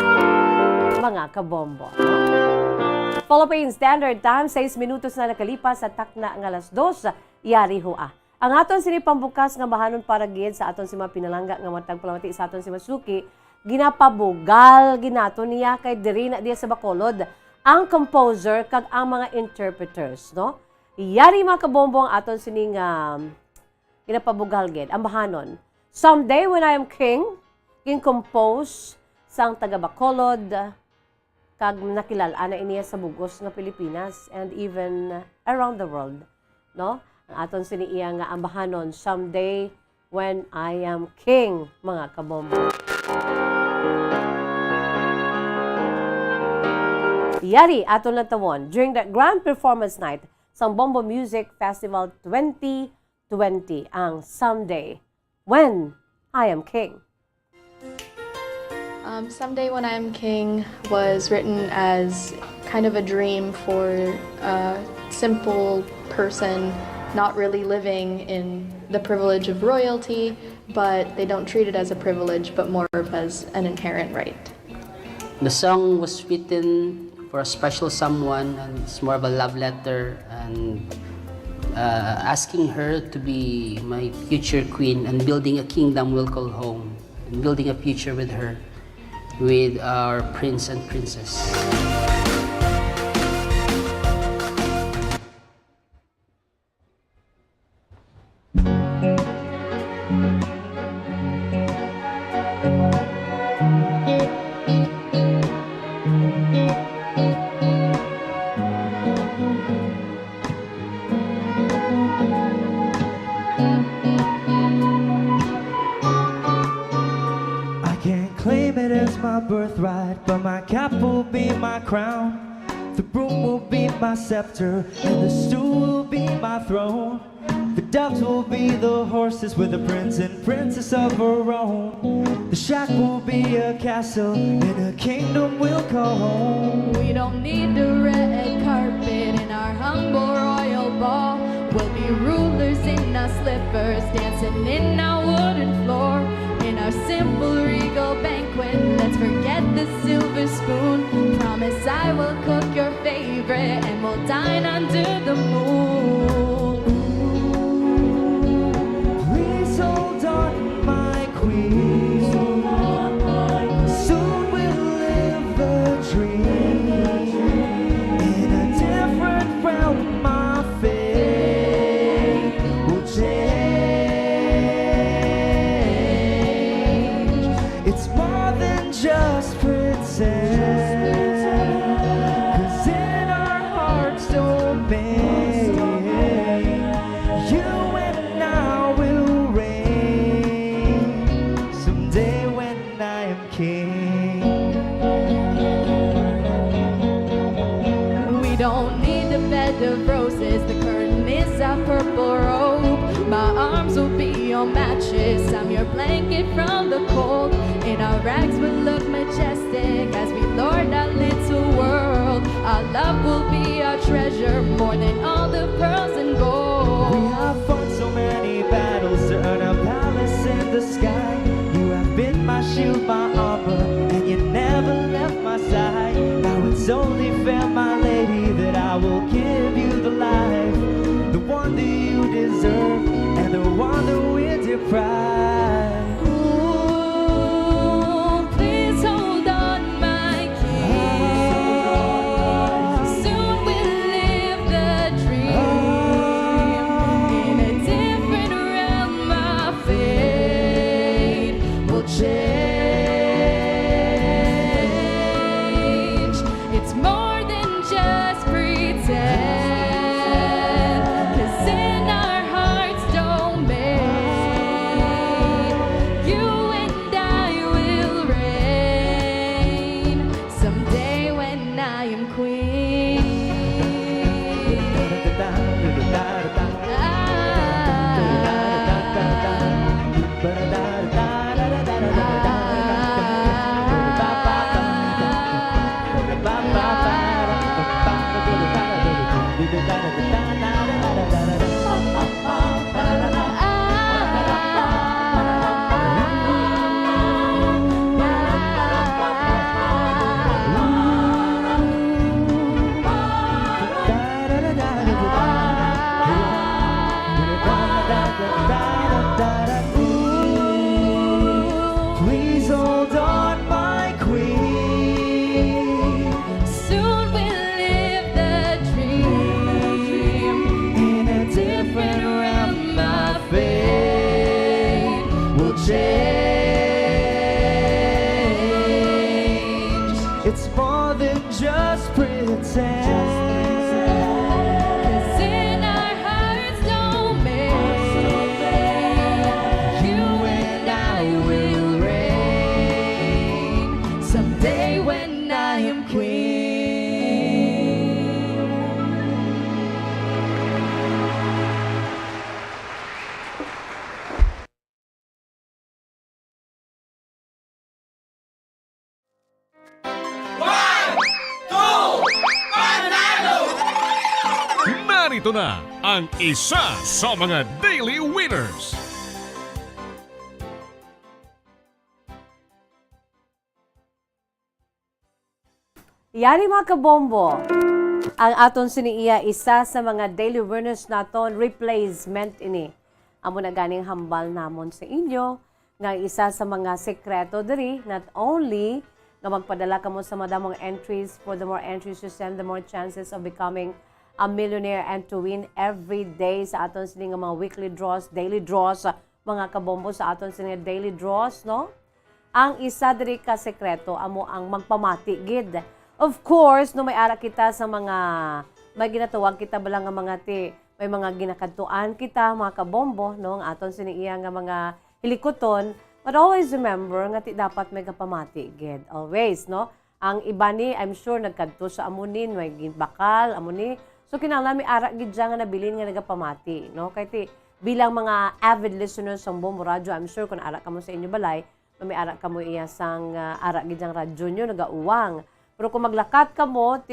mga kabombo. Philippine Standard Time, 6 minutos na nakalipas sa takna nga alas 2, yari hua. Ang aton sini pambukas nga bahanon para gid sa aton si mga pinalangga nga matag palamati sa aton si Masuki, ginapabugal ginato niya kay diri na diya sa Bacolod ang composer kag ang mga interpreters, no? Yari mga kabombo ang aton sining ginapabugal gid ang bahanon. Someday When I Am King, compose sang taga Bacolod kag nakilala na iniya sa bugos nga Pilipinas and even around the world, no? Ang aton sini iya nga ambahanon, Someday When I Am King, mga kabombo. Yari aton natawon during the grand performance night sa Bombo Music Festival 2020 ang Someday When I Am King. Someday When I Am King was written as kind of a dream for a simple person not really living in the privilege of royalty, but they don't treat it as a privilege, but more of as an inherent right. The song was written for a special someone, and it's more of a love letter, and asking her to be my future queen and building a kingdom we'll call home, and building a future with her, with our prince and princess. Birthright, but my cap will be my crown, the broom will be my scepter, and the stool will be my throne. The doves will be the horses with a prince and princess of her own. The shack will be a castle, and a kingdom we'll call home. We don't need the red carpet in our humble royal ball. We'll be rulers in our slippers, dancing in our wooden floor. In our simple regal banquet, let's forget the silver spoon. Promise I will cook your favorite and we'll dine under the moon. Please hold on, my queen. Soon we'll live a dream in a different realm. My fate will change. It's more than just pretend, 'cause in our hearts don't bend. You and I will reign someday when I am king. We don't need a bed of roses, the curtain is a purple robe. My arms will be your mattress, I'm your blanket from the cold. In our rags we'll look majestic as we lord our little world. Our love will be our treasure, more than all the pearls and gold. We have fought so many battles to earn a palace in the sky. You have been my shield, my armor, and you never left my side. Now it's only fair, my lady, that I will give you the life, the one that you deserve, and the one that we're deprived. Ooh, please hold on. It's more than just pretend. 'Cause in our hearts don't make you and I will reign someday when I am queen. Narito na ang isa sa mga daily winners. Yari mga kabombo, ang aton siniiya isa sa mga daily winners naton replacement ini. Amo na ganing hambal namon sa inyo nga isa sa mga sekreto diri, not only nga magpadala kamo sa madamong entries, for the more entries you send, the more chances of becoming a millionaire and to win every day sa aton sini nga mga weekly draws, daily draws, mga kabombo sa aton sini daily draws, no? Ang isa diri ka sekreto amo ang magpamati gid. Of course, no may ara kita sa mga may ginatuwag kita bala nga mga may mga ginakadtuan kita mga kabombo, no? Ang aton siniiya nga mga hilikoton, but always remember nga ti dapat may kapamati gid. Always, no? Ang iba ni, I'm sure nagkadto sa amunin, may bakal, amuni. So kinahanglan may ara gid nga nabilin nga nagapamati, no? Kay ti bilang mga avid listeners sa Bombo Radio, I'm sure kung ara kamo sa inyo balay, may ara kamo iya sang ara gid ang radyo nyo nagauwang. Pero kung maglakat kamo,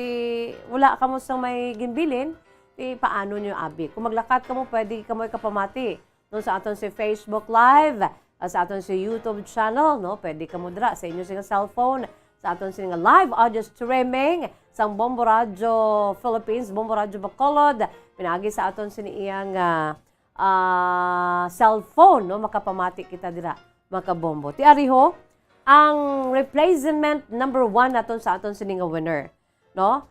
wala kamo sang may ginbilin, paano nyo abi? Kung maglakat kamo, pwede kamo kapamati. No, sa aton si Facebook Live, sa aton si YouTube channel, no? Pwede kamo dira sa inyo sa cellphone, sa aton si live audio streaming, sa Bombo Radio Philippines, Bombo Radio Bacolod, pinagi sa aton siniyang cellphone, no? Makapamati kita dira, makabombo. Ti ariho, ang replacement number 1 naton sa aton sini nga winner, no?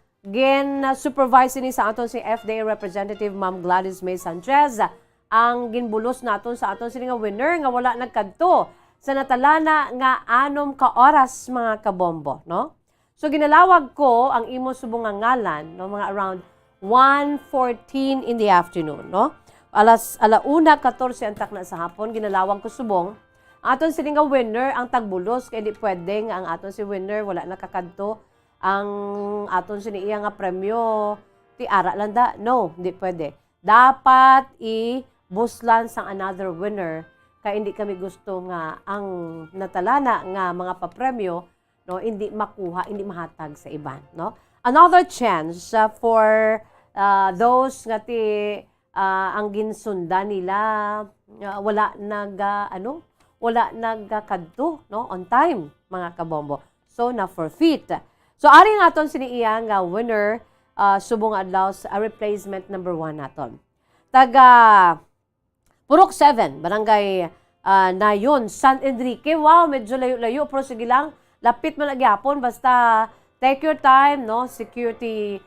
Supervise ni sa aton si FDA representative Ma'am Gladys May Sanchez ang ginbulos naton sa aton sini nga winner nga wala nagkadto sa natalana nga 6 ka oras mga kabombo, no? So ginalawag ko ang imo subong nga ngalan, no, mga around 1:14 in the afternoon, no? Alauna 14 ang takna sa hapon ginalawag ko subong aton sini nga winner ang tagbulos kay di pwede nga ang aton si winner wala nakakadto ang aton sini iya nga premyo ti ara lang da. No, hindi pwede. Dapat i-buslan sang another winner kay hindi kami gusto nga ang natalana nga mga papremyo, no, hindi makuha, hindi mahatag sa iban, no? Another chance for those nga ti ang ginsundan nila wala wala nagkadto, no, on time mga kabombo. So na forfeit. So ari nga aton siniiya nga winner subong adlaw sa replacement number 1 naton. Taga Purok 7, barangay Nayon, San Enrique. Wow, medyo layo-layo pero sige lang, lapit man gyapon basta take your time, no, security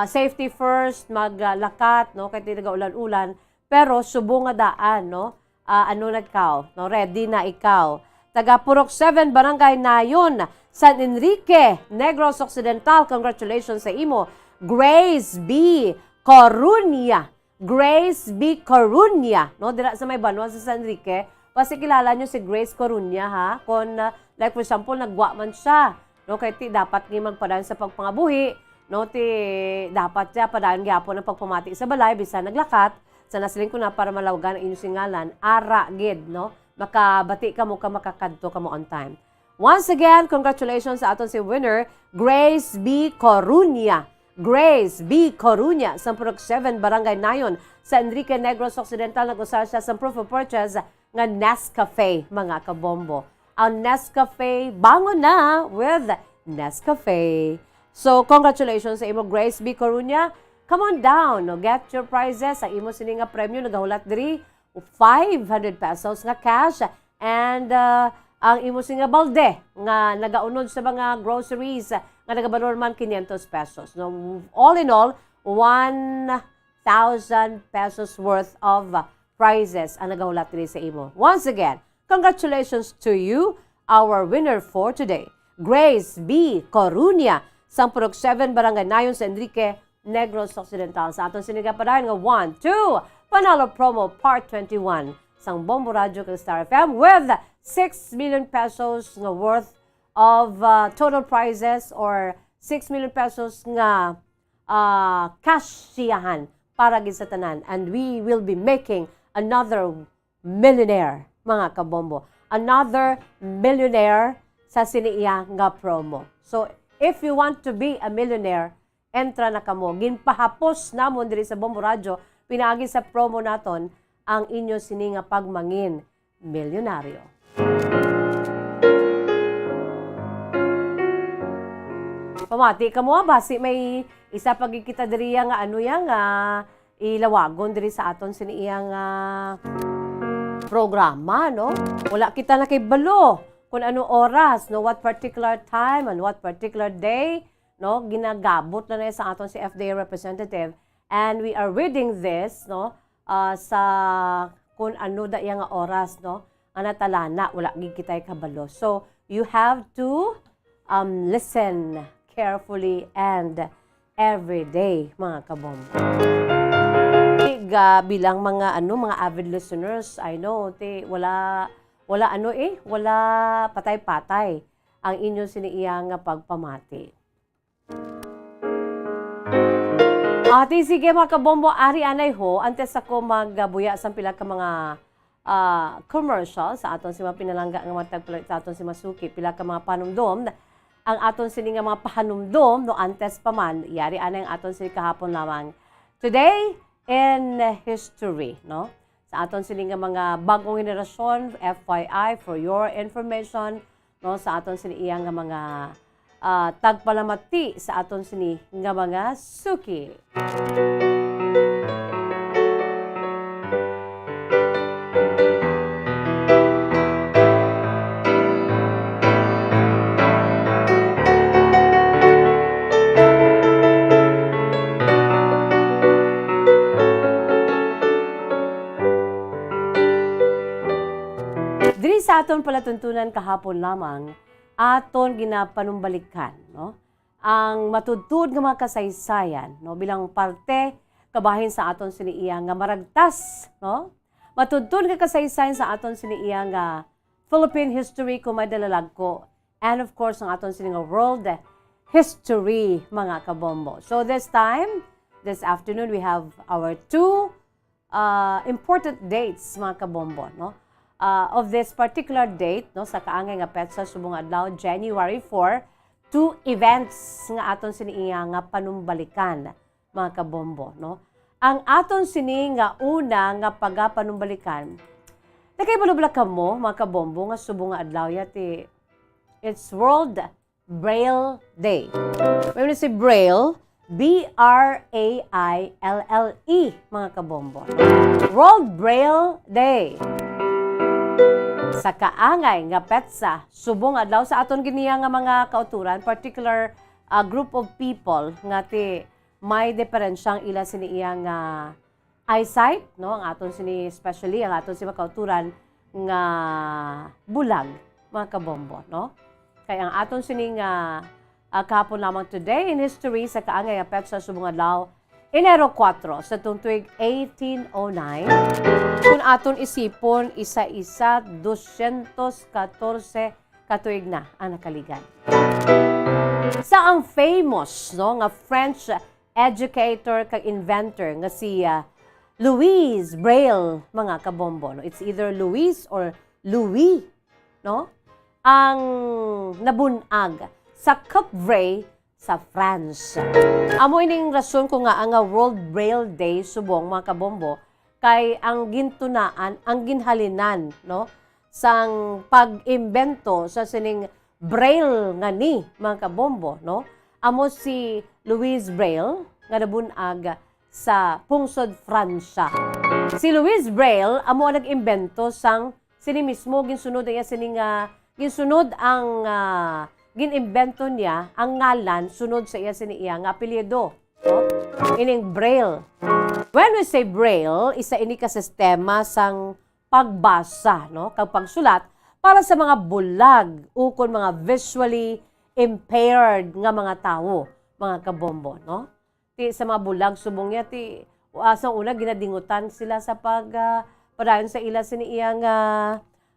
safety first, maglakat, no, kay ti ulan-ulan, pero subong nga daan, no. Ano na ikaw, no? Ready na ikaw. Taga Purok 7, Barangay Nayon, San Enrique, Negros Occidental. Congratulations sa imo. Grace B. Coruña. Grace B. Coruña. No? Dira sa may banwa sa San Enrique. Kasi kilala nyo si Grace Coruña, ha? Kung, like for example, nagwa man siya. No? Kaya ti dapat nga magpadaan sa pagpangabuhi. No? Ti dapat siya padaan gyapon ng pagpamati sa balay, bisa naglakat. Sa nasiling ko na para malawagan ang inyong singalan, ara gid, no? Makabati ka mo ka makakadto ka mo on time. Once again, congratulations sa aton si winner, Grace B. Coruña. Grace B. Coruña, sa Purok 7, Barangay Nayon, sa Enrique Negros Occidental, nag-usar siya sa proof of purchase nga Nescafe, mga kabombo. Ang Nescafe, bangon na with Nescafe. So, congratulations sa imo, Grace B. Coruña. Come on down, no? Get your prizes. Ang imo sini nga premyo nagahulat diri 500 pesos nga cash and ang imo sini nga balde nga nagaunod sa mga groceries nga nagabalor man 500 pesos. No, all in all 1,000 pesos worth of prizes ang nagahulat diri sa imo. Once again, congratulations to you, our winner for today. Grace B. Coruña, sang Purok 7, Barangay Nayon sa Enrique Negros Occidental. Sa aton sinigapadayon nga 1, 2, Panalo Promo Part 21 sang Bombo Radio kag Star FM with 6 million pesos nga worth of total prizes or 6 million pesos nga cash siyahan para gid sa tanan. And we will be making another millionaire, mga kabombo. Another millionaire sa siniiya nga promo. So, if you want to be a millionaire, entra na kamo. Ginpahapos namon diri sa Bombo Radio, pinaagi sa promo naton ang inyo sini nga pagmangin milyonaryo. Pamati kamo basi may isa pagkikita diri nga ano yang ilawagon diri sa aton siniiyang programa, no? Wala kita na kay balo kung ano oras, no? What particular time and what particular day, no? Ginagabot na sa aton si FDA representative, and we are reading this, no? Sa kung ano da yang oras, no? Ang natalana, wala gid kita kabalo. So you have to listen carefully and every day, mga kabombo. Bilang mga mga avid listeners, I know wala patay-patay ang inyo siniiyang pagpamati. Ati sige mga kabombo, ari anay ho antes ako magbuya sa pila ka mga commercial sa aton si mga pinalangga nga matagpalit sa aton si Masuki, pila ka mga panumdom ang aton sini nga mga pahanumdom no antes pa man yari anay ang aton sini kahapon lamang. Today in history, no? Sa aton sini nga mga bagong henerasyon, FYI for your information, no, sa aton sini iya nga mga tagpalamati sa aton sini nga mga suki. Sa aton palatuntunan kahapon lamang, aton ginapanumbalikan, no? Ang matudtod nga mga kasaysayan, no? Bilang parte kabahin sa aton siniiya nga maragtas, no? Matudtod nga kasaysayan sa aton siniiya nga Philippine history kung may dalalagko. And of course, ang aton siniiya world history, mga kabombo. So this time, this afternoon, we have our two important dates, mga kabombo, no? Of this particular date, no, sa kaangay nga petsa subong adlaw January 4, two events nga aton siniiya nga panumbalikan, mga kabombo, no. Ang aton sini nga una nga pagapanumbalikan, nakaibalubla kamo, mga kabombo, nga subong adlaw yati it's World Braille Day. May si Braille, B-R-A-I-L-L-E, mga kabombo. World Braille Day. Sa kaangay nga petsa subong adlaw sa aton giniya nga mga kauturan, particular group of people nga may diferensyang ila siniiya nga eyesight, no, ang aton sini especially ang aton si kauturan nga bulag, mga kabombo, no. Kaya ang aton sini nga kahapon lamang today in history sa kaangay nga petsa subong adlaw Enero 4 sa tuig 1809, kung aton isipon, isa-isa 214 katuig na ang nakaligan. Sa ang famous, no, nga French educator kag inventor nga si Louis Braille, mga kabombo, no? It's either Louis or Louis, no? Ang nabunag sa Cap-Vray sa France. Amo ining rason ko nga ang World Braille Day subong, mga kabombo, kay ang gintunaan, ang ginhalinan, no, sang pag-imbento sa sining Braille nga ni, mga kabombo, no. Amo si Louis Braille nga nabunag sa pungsod Fransya. Si Louis Braille amo ang nag-imbento sang sini mismo ginsunod niya sining ginsunod ang ginimbento niya ang ngalan sunod sa iya siniiya nga apelyido, no? Ining Braille. When we say Braille, isa ini ka sistema sang pagbasa, no, kag pagsulat para sa mga bulag ukon mga visually impaired nga mga tao, mga kabombo, no? Ti sa mga bulag subong niya ti sa una ginadingutan sila sa padayon sa ila siniyang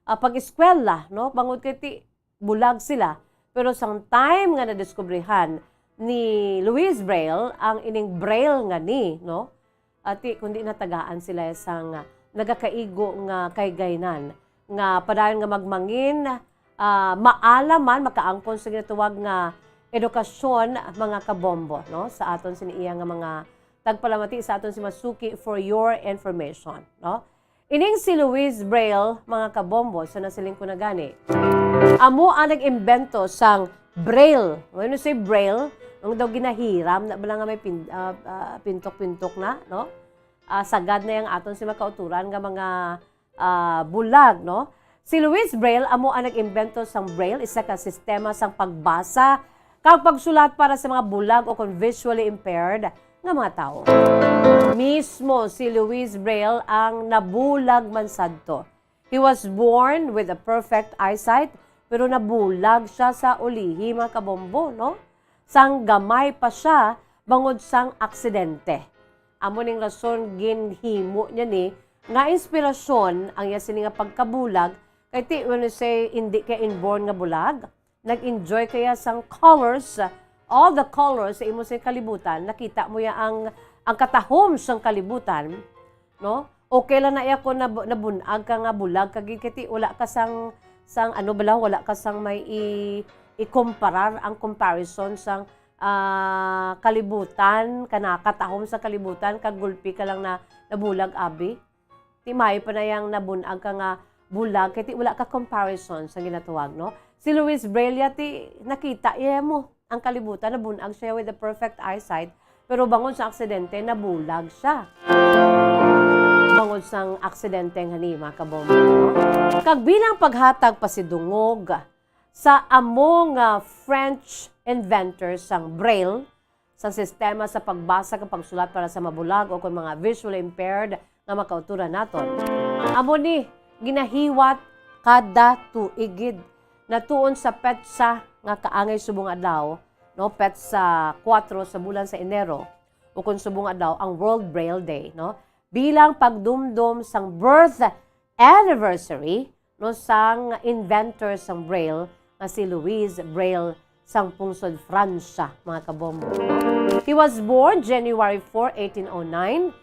pag-eskwela, no? Bangod kay ti bulag sila. Pero sang time nga nadiskubrihan ni Louise Braille ang ining Braille nga ni, no? At kundi natagaan sila sang nagakaigo nga kaygaynan nga padayon nga magmangin maalaman makaangkon sa ginatuwag nga edukasyon mga kabombo, no? Sa aton siniya nga mga tagpalamati sa aton si Masuki for your information, no? Ining si Louise Braille mga kabombo sa nasiling ko na gani. Amo ang nag-imbento sang Braille. When you say Braille, nung daw ginahiram, na bala nga may pintok-pintok na, no? Sagad na yung aton si makauturan nga mga bulag, no? Si Louise Braille, amo ang nag-imbento sang Braille, isa ka sistema sang pagbasa, kag pagsulat para sa mga bulag o kung visually impaired nga mga tao. Mismo si Louise Braille ang nabulag man sadto. He was born with a perfect eyesight, pero nabulag siya sa ulihi mga kabombo, no? Sang gamay pa siya, bangod sang aksidente. Amo ning rason ginhimo niya ni, nga inspirasyon ang yasini nga pagkabulag, kay ti when you say hindi ka inborn nga bulag, nag-enjoy kaya sang colors, all the colors sa imo sa kalibutan, nakita mo ya ang katahom sang kalibutan, no? Okay lang na iya ko nabunag ka nga bulag, kagiti wala ka sang ano bala, wala ka sang may i-comparar ang comparison sang kalibutan, kanakatahom sa kalibutan, kagulpi ka lang na nabulag abi. Ti may pa na yang nabunag ka nga bulag, kaya wala ka comparison sa ginatuwag, no? Si Louise Braille, nakita iya mo ang kalibutan, nabunag siya with the perfect eyesight, pero bangon sa aksidente, nabulag siya. Bangon sang aksidente nga ni mga kabombo, no? Kag bilang paghatag pasidungog sa among French inventor sang Braille, sang sistema sa pagbasa kapag sulat para sa mabulag o kung mga visually impaired nga makauturan naton. Amo ni ginahiwat kada tuigid natuon sa petsa nga kaangay subong adlaw, no? Petsa 4 sa bulan sa Enero o kung subong adlaw ang World Braille Day, no? Bilang pagdumdum sang birth anniversary no sang inventor sang Braille nga si Louise Braille sang pungsod Fransya, mga kabombo. He was born January 4, 1809.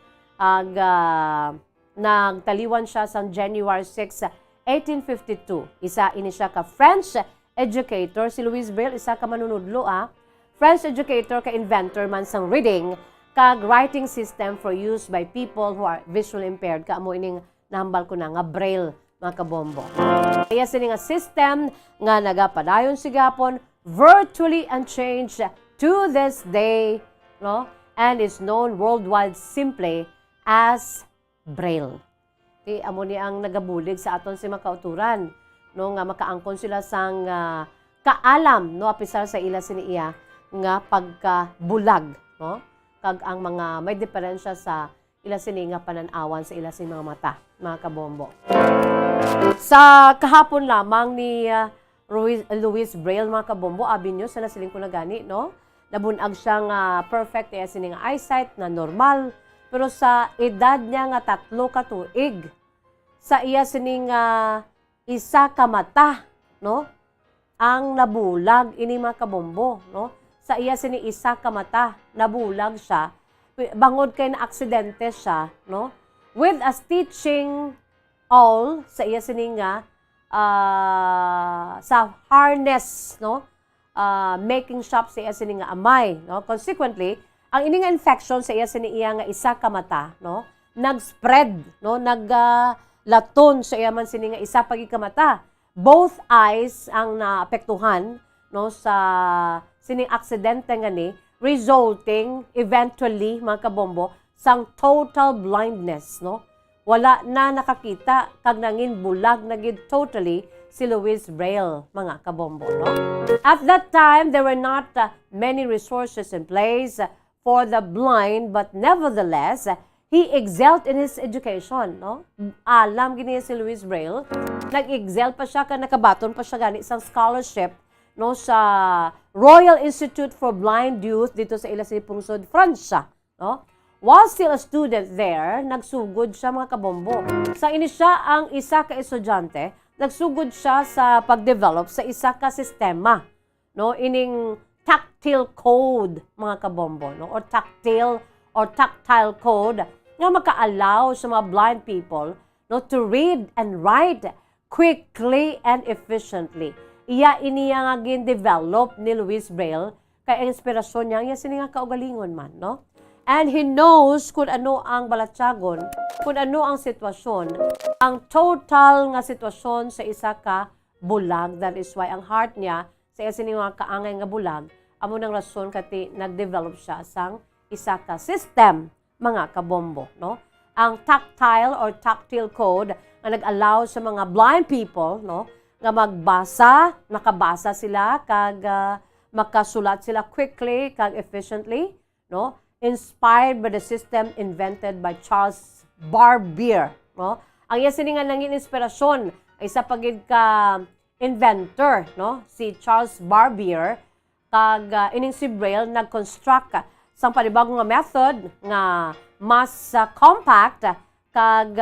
Nagtaliwan siya sang January 6, 1852. Isa ini siya ka French educator. Si Louise Braille, isa ka manunudlo, French educator ka inventor man sang reading kag writing system for use by people who are visually impaired. Kaamo ining nahambal ko na nga Braille, mga kabombo. Kaya sini nga system nga nagapadayon sigapon virtually unchanged to this day, no? And is known worldwide simply as Braille. Di amo ni ang nagabulig sa aton si makauturan, no, nga makaangkon sila sang kaalam, no, apisar sa ila siniya nga pagkabulag, no? Kag ang mga may diferensya sa ila sini nga pananawan sa ila sini mga mata, mga kabombo. Sa kahapon lamang ni Louise Braille, mga kabombo, abin nyo sa nasiling ko na gani, no? Nabunag siyang perfect kaya sining eyesight na normal, pero sa edad niya nga 3 ka tuig, sa iya sining isa ka mata, no? Ang nabulag ini mga kabombo, no? Sa iya sining isa ka mata, nabulag siya, bangod kay na aksidente siya, no? With a stitching all sa iya sining sa harness, no? Making shop sa iya sining amay, no? Consequently, ang ini nga infection sa iya siniya nga isa ka mata, no? Nag-spread, no? Naglaton sa iya man sini nga isa pagi ka mata. Both eyes ang naapektuhan, no, sa sining aksidente nga ni, resulting eventually, mga kabombo, sang total blindness, no? Wala na nakakita, kag nangin bulag na gid totally si Louise Braille, mga kabombo, no? At that time, there were not many resources in place for the blind, but nevertheless, he excelled in his education, no? Alam gini si Louis Braille, nag-excel pa siya, nakabaton pa siya gani isang scholarship, no, sa Royal Institute for Blind Youth dito sa Ilas Pungsod, Francia, no? While still a student there, nagsugod siya mga kabombo. Sa ini siya ang isa ka estudyante, nagsugod siya sa pag-develop sa isa ka sistema, no, ining tactile code mga kabombo, no, or tactile code nga maka-allow sa mga blind people, no, to read and write quickly and efficiently. Iya iniya nga gin-develop ni Louis Braille kay inspirasyon niya iya sini nga kaugalingon man, no? And he knows kung ano ang balatsagon, kung ano ang sitwasyon, ang total nga sitwasyon sa isa ka bulag. That is why ang heart niya sa isa sini nga kaangay nga bulag, amo nang rason kati nag-develop siya sang isa ka system mga kabombo, no? Ang tactile or tactile code nga nag-allow sa mga blind people, no, nga makabasa sila kag makasulat sila quickly kag efficiently, no? Inspired by the system invented by Charles Barbier, no? Ang iya sini nga nangin inspirasyon ay sa pagid ka inventor, no, si Charles Barbier, kag ining si Braille nag-construct sang panibagong nga method nga mas compact kag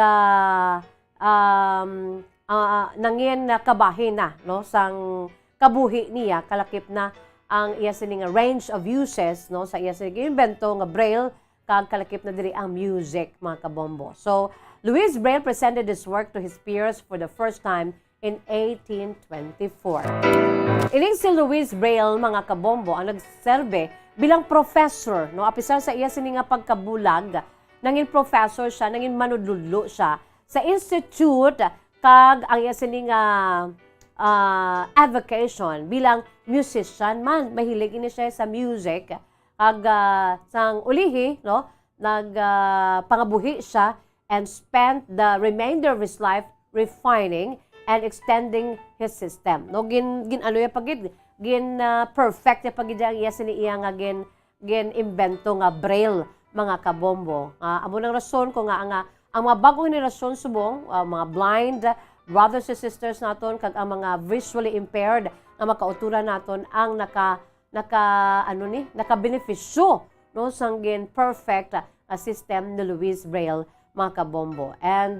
nangin kabahin na, no, sang kabuhi niya kalakip na ang iya sini nga range of uses, no, sa iya sini invento nga Braille kag kalakip na diri ang music mga kabombo. So Louis Braille presented his work to his peers for the first time in 1824. Ining si Louis Braille mga kabombo ang nagserbe bilang professor, no, apisar sa iya sini nga pagkabulag, nangin professor siya, nangin manudlulo siya sa institute kag ang iya sini nga avocation bilang musician man, mahilig ini siya sa music kag sang ulihi, no, pangabuhi siya and spent the remainder of his life refining and extending his system, no, gin ano ya pagid perfect ya pagid ang iya sini iya nga gin invento nga Braille mga kabombo. Amo nang rason ko nga ang mga bagong henerasyon subong, mga blind brothers and sisters naton kag ang mga visually impaired nga makauturan naton ang nakabenepisyo, no, sang gin perfect system ni Louis Braille mga kabombo. And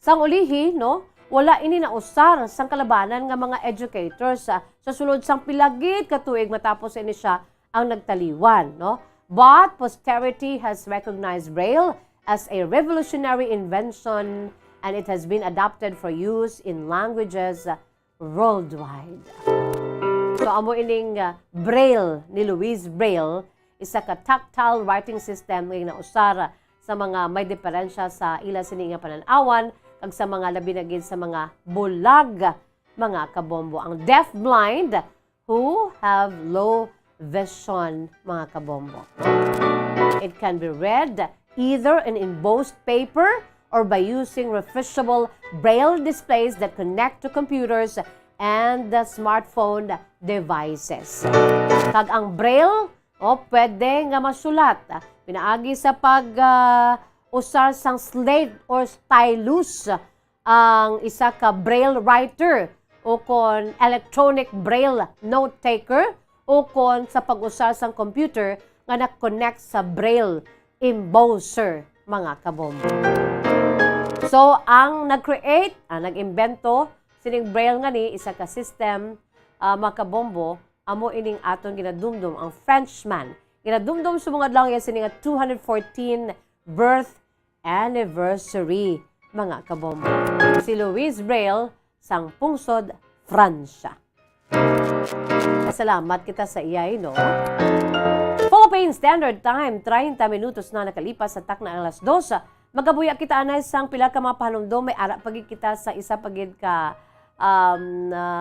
sang ulihi, no, wala ini nausar sang kalabanan nga mga educators sa sulod sang pilagid katuig matapos ini siya ang nagtaliwan, no? But posterity has recognized Braille as a revolutionary invention and it has been adopted for use in languages worldwide. So amo ining Braille ni Louis Braille isa ka tactile writing system nga nausar sa mga may diferensya sa ila sini nga pananawan kag sa mga labi na gid sa mga bulag mga kabombo, ang deaf-blind who have low vision mga kabombo. It can be read either in embossed paper or by using refreshable Braille displays that connect to computers and the smartphone devices. Kag ang Braille, pwede nga masulat pinaagi sa usar sang slate or stylus ang isa ka Braille writer o kon electronic Braille note taker o kon sa pag-usar sang computer nga na-connect sa Braille embosser mga kabombo. So ang nag-create, nag-imbento sining Braille nga ni isa ka system mga kabombo, amo ining aton ginadumdum ang Frenchman. Ginadumdum sa mga lang yan sining 214 birth anniversary mga kabombo. Si Louis Braille sang Pungsod, Francia. Salamat kita sa iyay, no? Philippine Standard Time, 30 minutos na nakalipas sa takna alas 12. Magabuya kita anay sang pila ka mga pahalumdom, may ara pagid kita sa isa pagid ka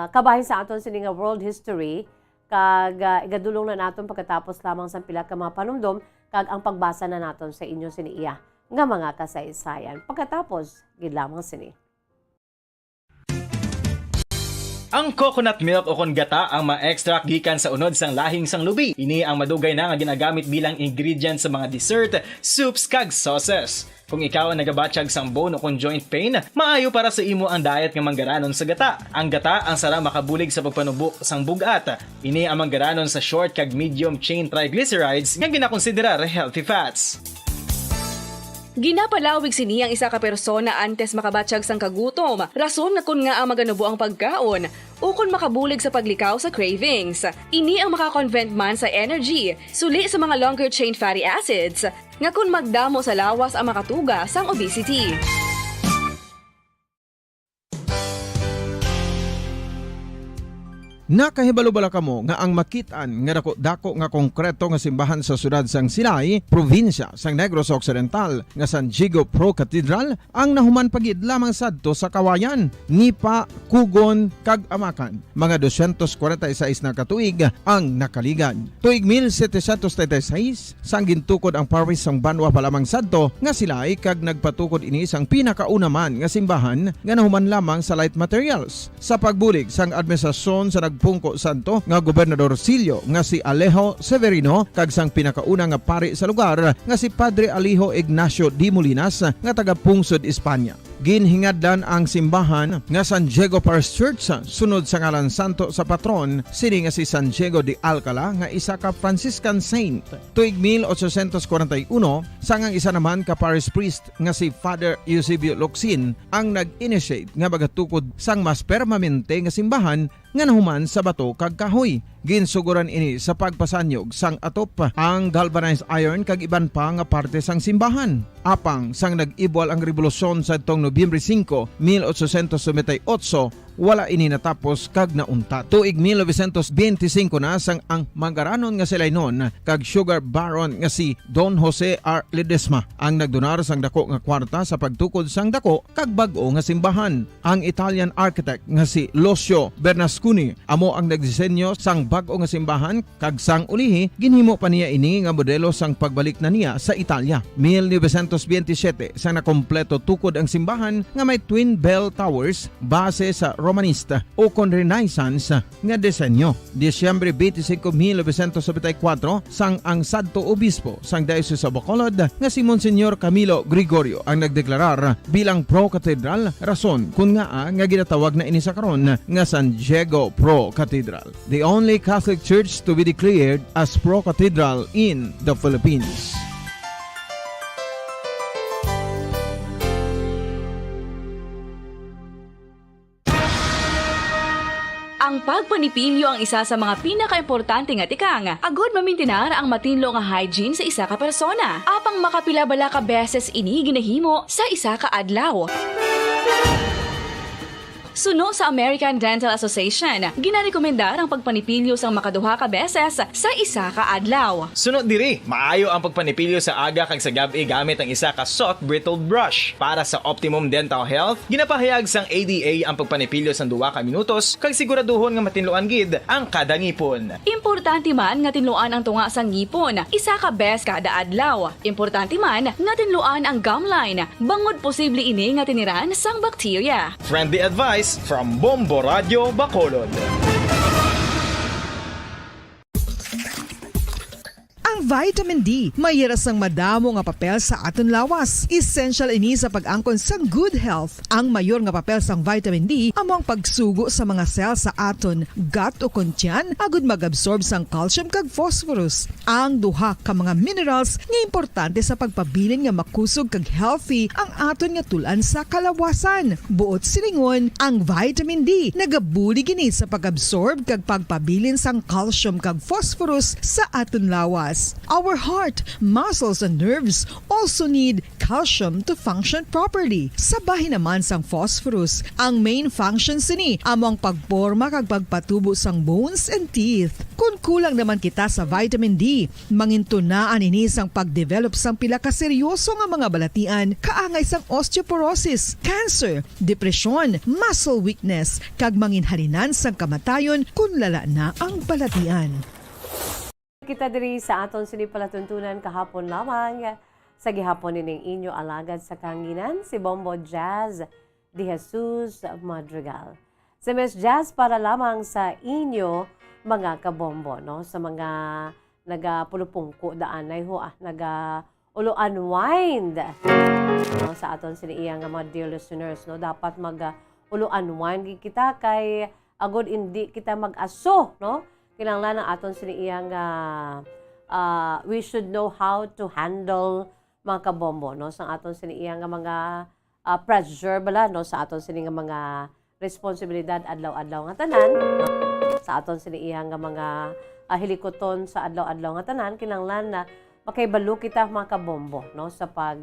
kabahin sa aton sining world history kag igadulong na naton pagkatapos lamang sa pila ka mga panumdom kag ang pagbasa na naton sa inyo siniiya nga mga kasaysayan. Pagkatapos, gid lamang sini. Ang coconut milk o kon gata ang ma-extract gikan sa unod sang lahing sang lubi. Ini ang madugay na nga ginagamit bilang ingredient sa mga dessert, soups kag sauces. Kung ikaw ang nagabatsyag sang bone o kung joint pain, maayo para sa imo ang diet nga manggaranon sa gata. Ang gata ang sara makabulig sa pagpanubok sang bugat. Ini ang manggaranon sa short kag medium chain triglycerides nga ginakonsiderar healthy fats. Ginapalawig sini ang isa ka persona antes makabatsyag sang kagutom. Rason na kun nga ang maganubo ang pagkaon o kun makabulig sa paglikaw sa cravings. Ini ang makakonvent man sa energy, suli sa mga longer chain fatty acids, nga kun magdamo sa lawas ang makatuga sang obesity. Nakahibalo-bala kamo nga ang makitaan nga dako nga konkreto nga simbahan sa sudad sang Sinay, probinsya sang Negros Occidental nga San Diego Pro Cathedral ang nahuman pagid lamang sadto sa kawayan, Nipa, Kugon, kag Amakan. Mga 246 na katuig ang nakaligan. Tuig 1736 sang gintukod ang parish sang Banwa pa lamang sadto nga silay kag nagpatukod ini sang pinakauna man nga simbahan nga nahuman lamang sa light materials. Sa pagbulig sang administrasyon sa Pungko Santo nga Gobernador Silio nga si Alejo Severino kag sang pinakauna nga pari sa lugar nga si Padre Alijo Ignacio Di Molinas nga taga Pungsod, Espanya. Ginhingadlan ang simbahan nga San Diego Parish Church sunod sa ngalan santo sa patron sini nga si San Diego de Alcala nga isa ka Franciscan saint. Tuig 1841 sangang isa naman ka parish priest nga si Father Eusebio Locsin ang nag-initiate nga bagatukod sang mas permanente nga simbahan nga nahuman sa bato kag kahoy. Ginsuguran ini sa pagpasanyog sang atop ang galvanized iron kag iban pa nga parte sang simbahan. Apang sang nag-ibwal ang revolusyon sa tong Nobyembre 5, 1898, wala ini natapos kag nauntat. Tuig 1925 na sang ang manggaranon nga silay nun kag sugar baron nga si Don Jose R. Ledesma ang nagdonar sang dako nga kwarta sa pagtukod sang dako kag bag-o nga simbahan. Ang Italian architect nga si Lucio Bernasconi amo ang nagdisenyo sang bag-o nga simbahan kag sang ulihi ginhimo pa niya ini nga modelo sang pagbalik na niya sa Italia. 1927 sang nakompleto tukod ang simbahan nga may twin bell towers base sa Romanista o kon Renaissance nga disenyo. Disyembre 25, 1974 sang ang sadto obispo sang Diocese sa Bacolod nga si Monsignor Camilo Gregorio ang nagdeklarar bilang pro-cathedral, rason kun nga ginatawag na ini sa karon nga San Diego Pro-Cathedral, the only Catholic church to be declared as pro-cathedral in the Philippines. Ang pagpanipilyo ang isa sa mga pinaka-importante nga tikang. Agod mamintinar ang matinlo nga hygiene sa isa ka persona. Apang makapilabala ka beses ini ginahimo sa isa ka adlaw. Suno sa American Dental Association, ginarekomendar ang pagpanipilyo sang makaduha ka beses sa isa ka adlaw. Sunod diri, maayo ang pagpanipilyo sa aga kag sa gabi gamit ang isa ka soft brittled brush. Para sa optimum dental health, ginapahayag sang ADA ang pagpanipilyo sang 2 ka minutos kag siguraduhon nga matinluan gid ang kada ngipon. Importante man nga tinluan ang tunga sang ngipon, isa ka bes kada adlaw. Importante man nga tinluan ang gum line, bangod posible ini nga tiniran sang bakterya. Friendly advice from Bombo Radio Bacolod. Ang vitamin D, mayroon sang madamo nga papel sa aton lawas. Essential ini sa pag-angkon sang good health. Ang mayor nga papel sang vitamin D amo ang pagsugo sa mga cell sa aton gut o kuntyan agud mag-absorb sang calcium kag phosphorus. Ang duha ka mga minerals nga importante sa pagpabilin nga makusog kag healthy ang aton nga tulan sa kalawasan. Buot silingon, ang vitamin D nagabuli gini sa pag-absorb kag pagpabilin sang calcium kag phosphorus sa aton lawas. Our heart, muscles, and nerves also need calcium to function properly. Sabahin naman sang phosphorus. Ang main function sini amo ang pagporma kag pagpatubo sang bones and teeth. Kung kulang naman kita sa vitamin D, mangintunaan ini sang pagdevelop sang pila ka seryoso nga mga balatian, kaangay sang osteoporosis, cancer, depresyon, muscle weakness, kag manginhalinan sang kamatayon kung lala na ang balatian. Kita diri sa aton sinipalatuntunan kahapon lamang sa gihapon nining inyo alagad sa kanginan si Bombo Jazz de Jesus Madrigal. Si Miss Jazz para lamang sa inyo mga kabombo, no? Sa mga nagapulupungko daan ay ho, ulo-unwind. No, sa aton siniya nga mga dear listeners, no, dapat ulo-unwind kita kay agod hindi kita mag-aso, no? Kinahanglan ang aton siniya nga we should know how to handle mga kabombo, no? Sa aton siniya nga mga pressure bala, no? Sa aton siniya nga mga responsibilidad adlaw-adlaw nga tanan, no? Sa aton siniya nga mga hilikoton sa adlaw-adlaw nga tanan, kinahanglan na makaibalo kita mga kabombo, no? Sa pag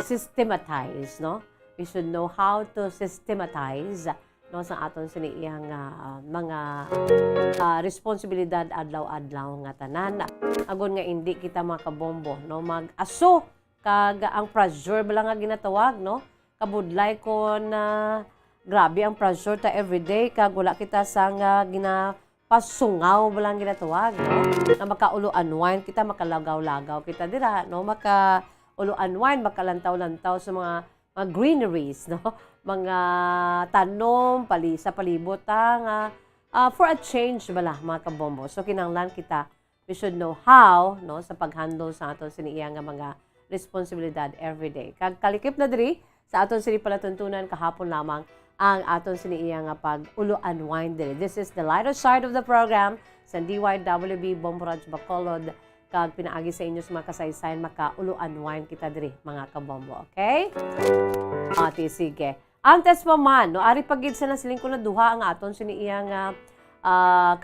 systematize, no? We should know how to systematize, no, sa aton siniyang mga responsibilidad adlaw-adlaw nga tanan. Agon nga hindi kita makabombo, no, mag-aso kag ang pressure bala nga ginatawag, no, kabudlay kon grabe ang pressure ta everyday kag wala kita sa nga ginapasungaw bala nga ginatawag, no, na makaulo-unwind kita, makalagaw-lagaw kita dira, no, makaulo-unwind, makalantaw-lantaw sa mga greeneries, no? Mga tanom, sa palibot, for a change bala, mga kabombo. So, kinahanglan kita, we should know how, no, sa pag-handle sa aton siniya nga mga responsibilidad everyday. Kag kalikip na diri, sa aton sini palatuntunan kahapon lamang ang aton siniya nga pag-ulo-unwind diri. This is the lighter side of the program sa DYWB Bomboraj Bacolod. Kag pinaagi sa inyo sa mga kasaysayan, maka-ulo-unwind kita diri, mga kabombo. Okay? Ati, sige. Antes pa man, no, ari pagid sa nasiling ko na duha ang aton siniya nga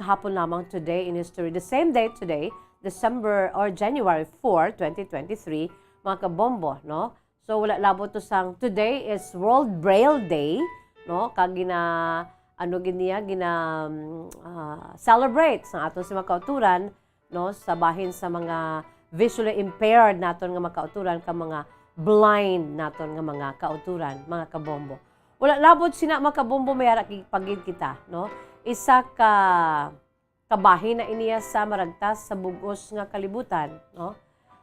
kahapon lamang today in history. The same day today, January 4, 2023, mga kabombo, no? So, wala labo to sang today is World Braille Day, no? Kag celebrate sa aton sa mga kauturan, no, sa bahin sa mga visually impaired naton nga makauturan ka mga blind naton nga mga kauturan, mga kabombo. Wala labot sina mga kabombo mayara pagid kita, no? Isa ka kabahin na iniya sa maragtas sa bugos nga kalibutan, no?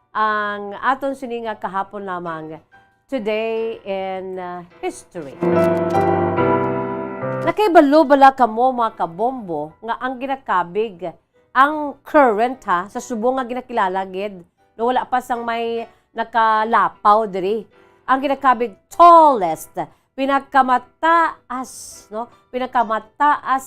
Ang aton sini nga kahapon lamang today in history. Nakaibalo bala kamo mga kabombo nga ang ginakabig ang current sa subong nga ginakilala gid, no, wala pa sang may nakalapaw diri. Ang ginakabig tallest, pinakamataas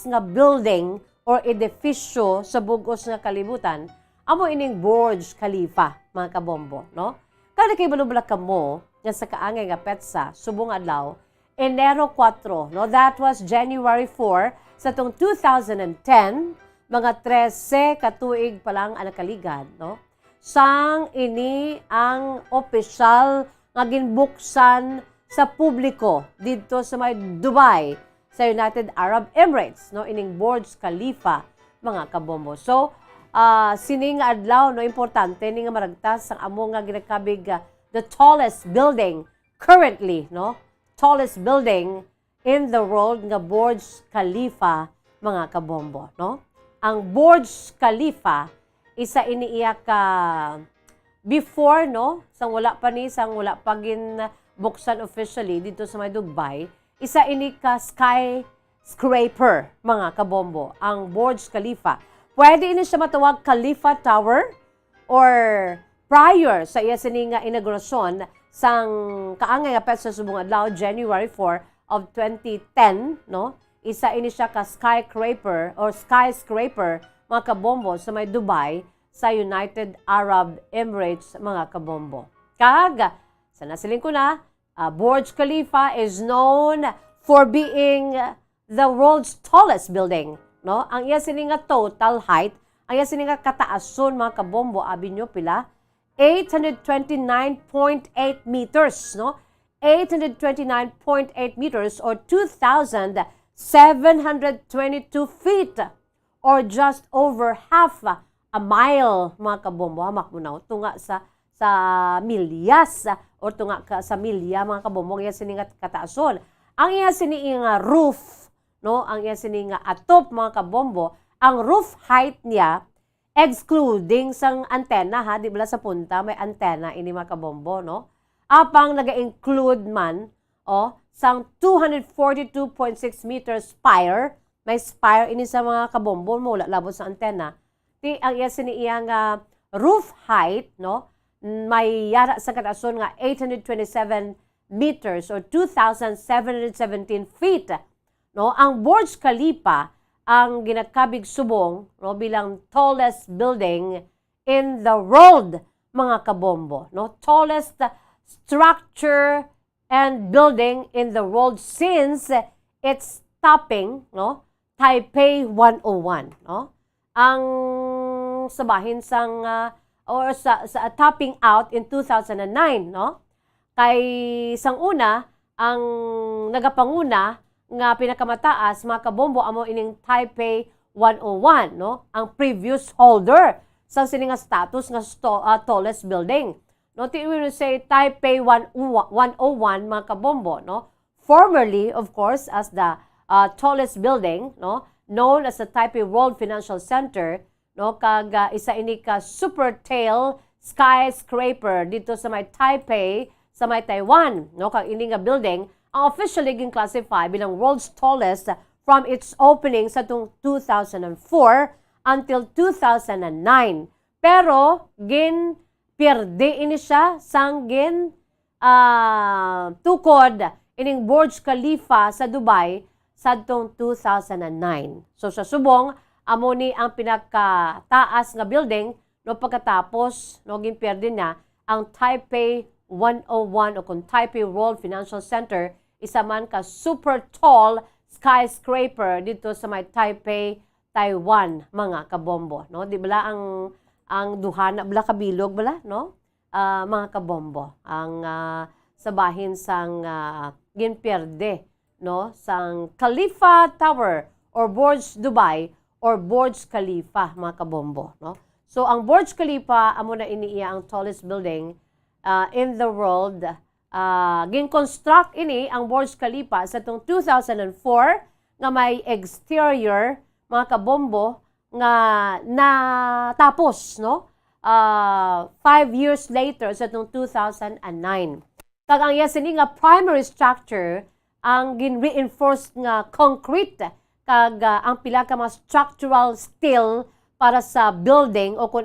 nga building or edifisyo sa bugos nga kalibutan, amo ining Burj Khalifa, mga kabombo, no? Kada kay balubla kamo nga sa kaangay nga petsa subong adlaw, Enero 4, no? That was January 4 sa tong 2010. Mga 13 katuig pa lang ang nakaligad, no? Sang ini ang opisyal nga ginbuksan sa publiko dito sa may Dubai, sa United Arab Emirates, no? Ining Burj Khalifa, mga kabombo. So, sining adlaw, no, importante ni nga maragtas sang amo nga ginakabig the tallest building currently, no? Tallest building in the world nga Burj Khalifa, mga kabombo, no? Ang Burj Khalifa, isa iniiya ka before, no? Sang wala pa buksan officially dito sa may Dubai, isa ini ka skyscraper, mga kabombo, ang Burj Khalifa. Pwede ini siya matawag Khalifa Tower or prior sa iya sini nga inaugurasyon sang kaangay nga petsa subong adlaw January 4 of 2010, no? Isa ini siya ka skyscraper, mga kabombo, sa may Dubai, sa United Arab Emirates, mga kabombo. Kag, sa nasiling ko na, Burj Khalifa is known for being the world's tallest building, no? Ang iya sini nga total height, ang iya sini nga kataason, mga kabombo, abi nyo pila, 829.8 meters, no? 829.8 meters or 2,722 feet or just over half a mile, mga kabombo. Hamak mo na, tunga sa milyas or tunga sa milya, mga kabombo, ang iya siningat kataason. Ang iya sininga roof, no? Ang iya sininga atop, mga kabombo, ang roof height niya, excluding sang antena, ha? Di ba sa punta, may antena, ini mga kabombo, no? Apang naga-include man, sang 242.6 meters spire, may spire ini sa mga kabombo mo, labot sa antena, Ti ang iya siniyang roof height, no, may yara sa katason nga 827 meters or 2,717 feet. No, ang Burj Khalifa ang ginakabig subong, no, bilang tallest building in the world, mga kabombo, no, tallest structure and building in the world since its topping, no, Taipei 101, no. Ang sabahin sang or sa topping out in 2009, no. Kay sang una ang nagapanguna nga pinakamataas mga kabombo amo ining Taipei 101, no. Ang previous holder sa sininga status nga tallest building. No, we say Taipei 101 mga kabombo, no. Formerly, of course, as the tallest building, no, known as the Taipei World Financial Center, no, kag isa ini ka super tall skyscraper dito sa may Taipei, sa may Taiwan, no, kag ini nga building ang officially gin-classify bilang world's tallest from its opening sa 2004 until 2009. Pero gin-pierde ini siya sang tukod ining Burj Khalifa sa Dubai sadtong 2009. So sa subong amo ni ang pinakataas nga building no pagkatapos no ginpierde na ang Taipei 101 o kung Taipei World Financial Center, isa man ka super tall skyscraper dito sa may Taipei, Taiwan, mga kabombo, no? Di bala ang duhana bala kabilog bala, no? Mga kabombo, ang sabahin sang ginpierde, no, sang Khalifa Tower or Burj Dubai or Burj Khalifa, mga kabombo, no. So ang Burj Khalifa amo na iniiya ang tallest building in the world. Gin-construct ini ang Burj Khalifa sa tong 2004 nga may exterior, mga kabombo, nga natapos, no, 5 years later sa tong 2009. Kag ang yasini nga primary structure ang gin-reinforced nga concrete kag ang pila ka mga structural steel para sa building o kung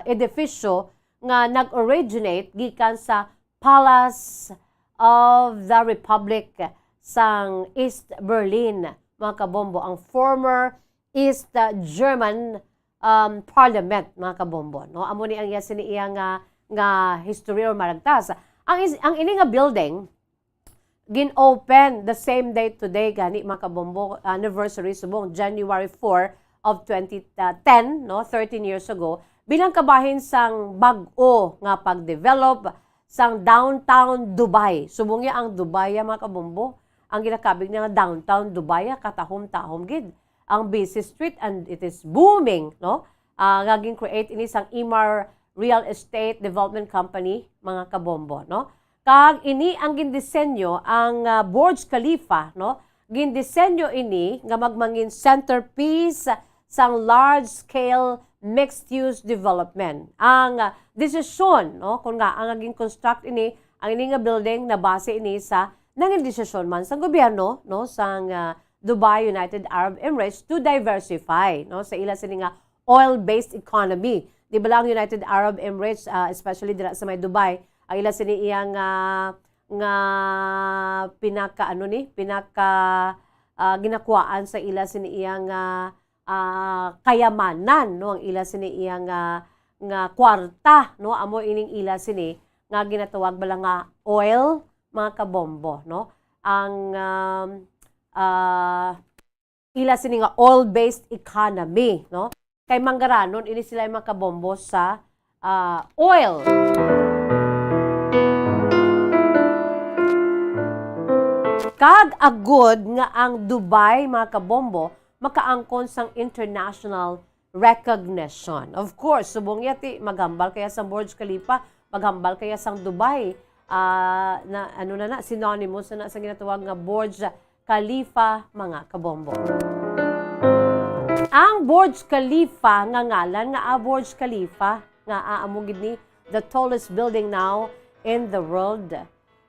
edifisyo nga nag-originate gikan sa Palace of the Republic sang East Berlin, mga kabombo, ang former East German Parliament, mga kabombo, no. Amo ni ang yasini iya nga history or maragtas. Ang ini nga building gin-open the same day today gani, mga kabombo, anniversary subong January 4 of 2010, no, 13 years ago, bilang kabahin sang bag-o nga pag-develop sang downtown Dubai. Subong ya ang Dubai, mga kabombo, ang ginakabig nga downtown Dubai, katahom-tahom gid ang busy street and it is booming, no. Gaging create ini sang Emaar Real Estate Development Company, mga kabombo, no. Kag ini ang gindisenyo ang Burj Khalifa, no. Gindisenyo ini nga magmangin centerpiece sang large-scale mixed-use development. Ang desisyon, no, kung nga ang naging construct ini, ang ini nga building na base ini sa nanging desisyon man sa gobyerno, no, sang Dubai United Arab Emirates to diversify, no, sa ila sini nga oil-based economy. Di ba lang United Arab Emirates, especially dira sa may Dubai, ang ila sini iyang nga pinaka ginakuaan sa ila sini iyang kayamanan, no, ang ila sini iyang nga kwarta, no, amo ining ila sini nga ginatawag bala nga oil, mga kabombo, no. Ang ila sini nga oil-based economy, no. Kay manggaranon ini sila mga kabombo sa oil. Kag agod nga ang Dubai, mga kabombo, makaangkon sang international recognition. Of course, subong yati maghambal kaya sa Burj Khalifa, maghambal kaya sang Dubai. Synonymous na sa ginatawag nga Burj Khalifa, mga kabombo. Ang Burj Khalifa nga ngalan nga Burj Khalifa nga aamugid ni the tallest building now in the world.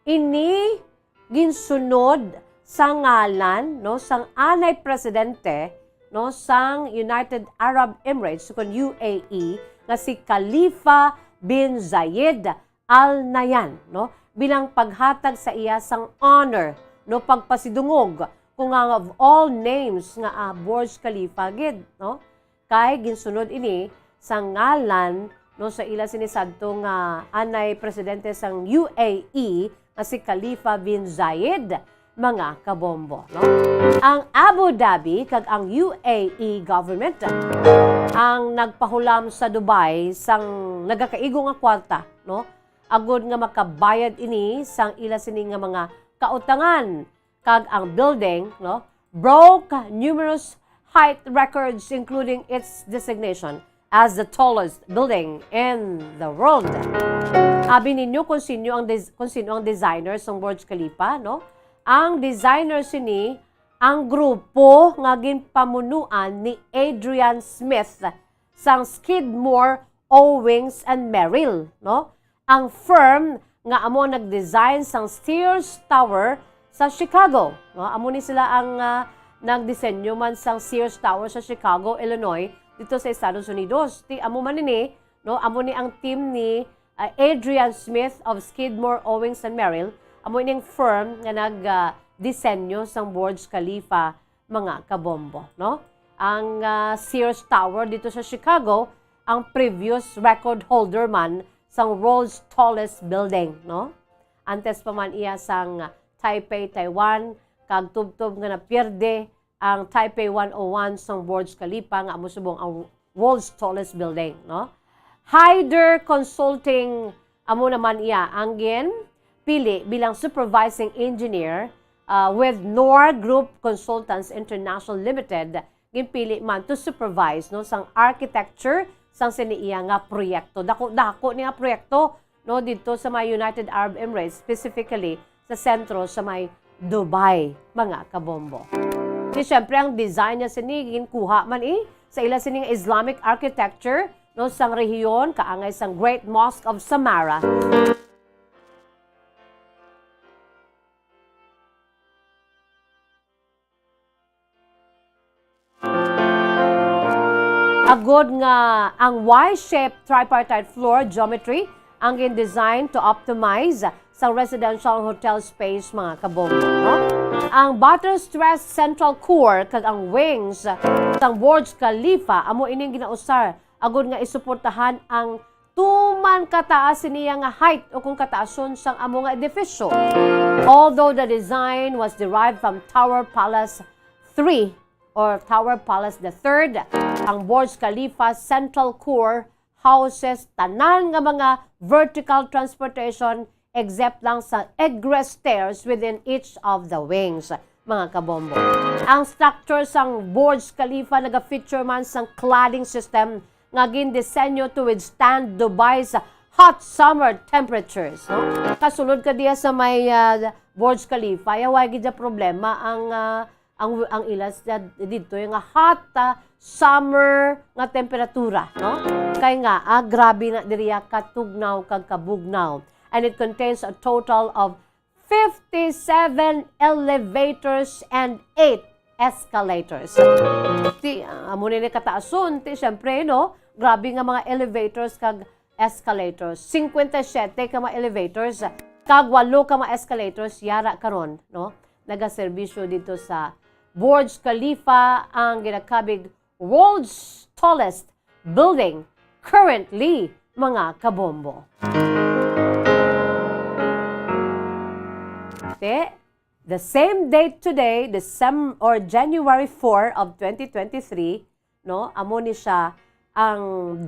Ini ginsunod sa ngalan, no, sang anay presidente no sang United Arab Emirates kun UAE nga si Khalifa bin Zayed Al Nahyan, no, bilang paghatag sa iya sang honor, no, pagpasidungog kung ang of all names nga Burj Khalifa gid, no, kay ginsunod ini sa ngalan, no, sa ila sinisadto nga anay presidente sang UAE nga si Khalifa bin Zayed, mga kabombo, no? Ang Abu Dhabi kag ang UAE government ang nagpahulam sa Dubai sang nagakaigo nga kwarta, no? Agud nga makabayad ini sang ila sini nga mga kautangan kag ang building, no, broke numerous height records including its designation as the tallest building in the world. Abi ninyo kung sino ang designer sang Burj Khalifa, no? Ang designer sini ang grupo nga ginpamunuan ni Adrian Smith sang Skidmore, Owings and Merrill, no? Ang firm nga amo nagdesign sang Sears Tower sa Chicago, no? Amo ni sila ang nagdisenyo man sang Sears Tower sa Chicago, Illinois, dito sa Estados Unidos. Ti amo man ni, no? Amo ni ang team ni Adrian Smith of Skidmore, Owings and Merrill. Amo ining firm nga nag-disenyo sang Burj Khalifa, mga kabombo, no? Ang Sears Tower dito sa Chicago, ang previous record holder man sang world's tallest building, no? Antes pa man iya sang Taipei, Taiwan, kag tubtob nga napierde ang Taipei 101 sang Burj Khalifa nga amo subong ang world's tallest building, no? Hyder Consulting amo naman iya ang pili bilang supervising engineer with Noor Group Consultants International Limited, ginpili man to supervise, no, sang architecture sang siniiya nga proyekto. Dako niya proyekto, no, dito sa may United Arab Emirates, specifically sa sentro sa may Dubai, mga kabombo. Di syempre ang design niya sini ginkuha man sa ila sining Islamic architecture, no, sang rehiyon kaangay sang Great Mosque of Samarra. Agod nga ang Y-shaped tripartite floor geometry ang design to optimize sa residential hotel space, mga kabombo, no? Ang butter-stressed central core kag ang wings sang Burj Khalifa amo ining ginausar agod nga isuportahan ang tuman kataas niya nga height o kung kataason sang amo nga edifisyo. Although the design was derived from Tower Palace 3 or Tower Palace III, ang Burj Khalifa Central Core houses tanan nga mga vertical transportation except lang sa egress stairs within each of the wings, mga kabombo. Ang structure sang Burj Khalifa naga-feature man sang cladding system nga gindisenyo to withstand Dubai's hot summer temperatures, no? Kasulod ka diya sa may Burj Khalifa, yaway gid problema ang ilas dito yung hot summer nga temperatura, no? Kay nga grabe na diriya katugnaw kag kabugnaw. And it contains a total of 57 elevators and 8 escalators. Amo ni kataason, syempre, no? Grabe nga mga elevators kag escalators. 57 ka mga elevators, kag 8 ka mga escalators, yara karon, no? Nagaserbisyo dito sa Burj Khalifa ang ginakabig world's tallest building currently, mga kabombo. The same date today, January 4 of 2023, no, amo ni siya ang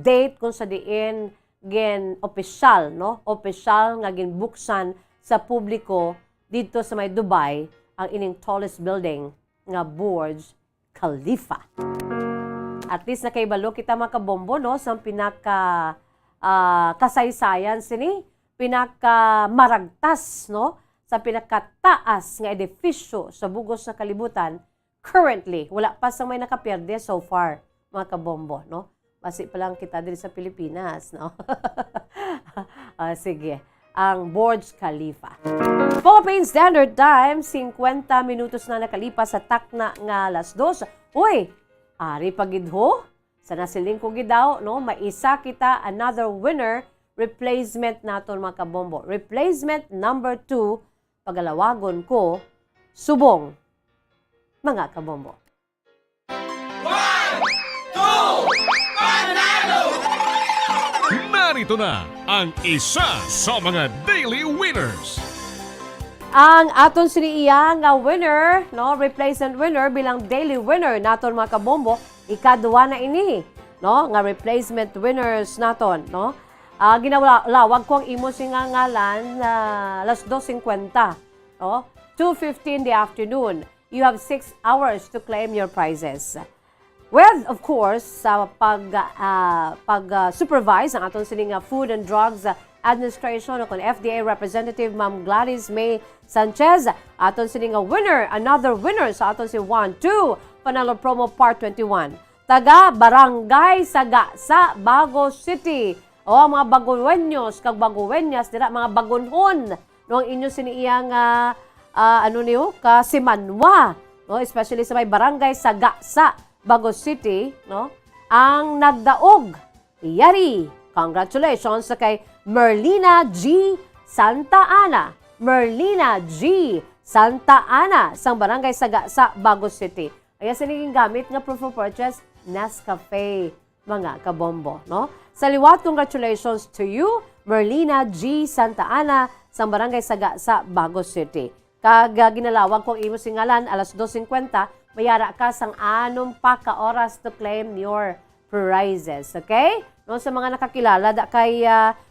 date kung sa diin gen opisyal, no, opisyal nga ginbuksan sa publiko dito sa may Dubai ang ining tallest building nga Burj Khalifa. At least nakaibalo kita mga kabombo, no, sa pinaka kasaysayan sini, pinaka maragtas, no, sa pinakataas nga edifisyo sa bugos na kalibutan currently. Wala pa sa may nakaperde so far, mga kabombo, no? Basi pa lang kita dito sa Pilipinas, no? Sige, ang Burj Khalifa. Philippine Standard Time, 50 minutos na nakalipas sa takna nga 2:00. Uy, Ari pagidho, sa nasiling ko gidaw, no, maisa kita another winner, replacement naton mga kabombo. Replacement number 2, pagalawagon ko, subong, mga kabombo. Narito na ang isa sa mga daily winners. Ang aton siniiya nga winner, no, replacement winner bilang daily winner naton mga kabombo, ikaduwa na ini, no, nga replacement winners naton, no. Ginawag ko ang imo singa ngalan na alas 2:50, no, 2:15 the afternoon. You have 6 hours to claim your prizes. With, of course, sa pag-supervise ang atong sining Food and Drugs Administration o FDA Representative Ma'am Gladys May Sanchez, aton sining winner, another winner sa aton si 1-2 Panalo Promo Part 21. Taga Barangay Saga sa Bago City. O mga baguenyos kag baguenyas dira mga bagunhon no ang inyo siniyang ano niyo ka Simanwa, no, especially sa may Barangay Saga sa Bago City, no, ang nagdaog. Yari, congratulations sa kay Merlina G. Santa Ana. Merlina G. Santa Ana sang Barangay Saga sa Bago City. Kaya siniging gamit nga proof of purchase, Nescafe, mga kabombo, no? Sa liwat, congratulations to you, Merlina G. Santa Ana sang Barangay Saga sa Bago City. Kag ginalawag kong imo singalan alas 2:50, mayara ka sang 6 pa ka oras to claim your prizes. Okay? No, sa mga nakakilala da kay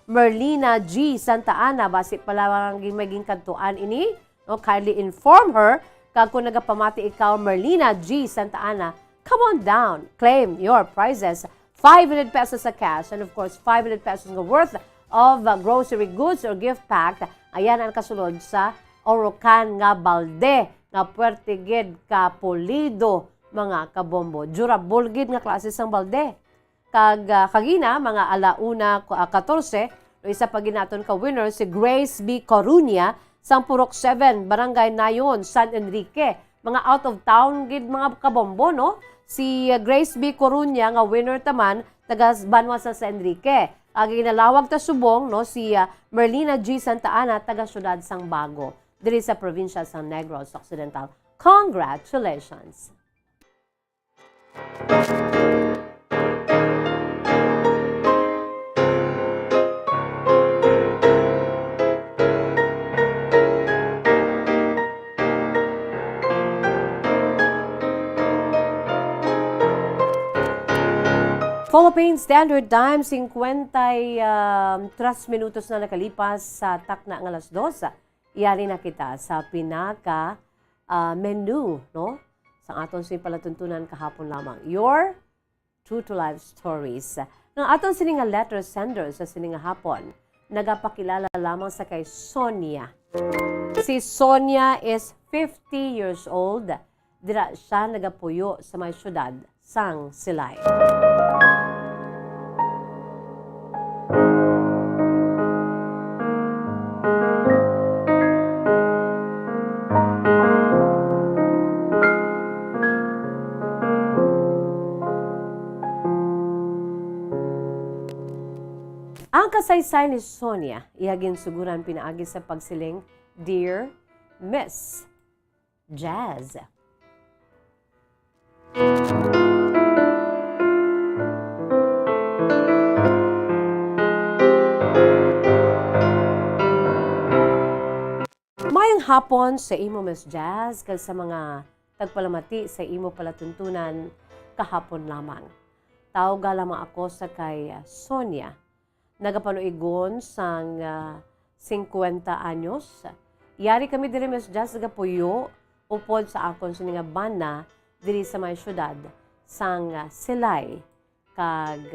Merlina G. Santa Ana, basi pala ang maging kantuan ini, no, kindly inform her kag kung nagapamati ikaw Merlina G. Santa Ana, come on down, claim your prizes. 500 pesos sa cash and of course 500 pesos nga worth of grocery goods or gift pack. Ayan ang kasulod sa Orocan nga balde nga puwerte gid ka pulido, mga kabombo. Durable gid nga klase sang balde. Kag kagina mga 1:14, isa pa ginaton ka winner si Grace B. Coruña sang Purok 7, Barangay Nayon, San Enrique. Mga out of town gid mga kabombo, no? Si Grace B. Coruña nga winner taman taga Banwa sa San Enrique. Ang ginalawag ta subong, no, si Merlina G. Santa Ana taga Syudad sang Bago, diri sa probinsya sa Negros Occidental. Congratulations! Philippine Standard Time, 53 minutos na nakalipas sa takna ng alas 2. Iyari na kita sa pinaka menu, no? Sa aton palatuntunan kahapon lamang. Your True to Life Stories. Ng aton sininga letter sender sa sininga hapon, nagapakilala lamang sa kay Sonia. Si Sonia is 50 years old. Dira siya nagapuyo sa may syudad sang Silay. Ang kasaysay ni Sonia, ihagin suguran pinaagi sa pagsiling, Dear Miss Jazz. Mayang hapon sa imo Miss Jazz kag sa mga tagpalamati sa imo palatuntunan kahapon lamang. Tawag lamang ako sa kay Sonia. Nagapanuigon sang 50 anyos. Yari kami diri Miss Jazz nagapuyo upod sa akon sininga bana diri sa may syudad sang Silay. Kag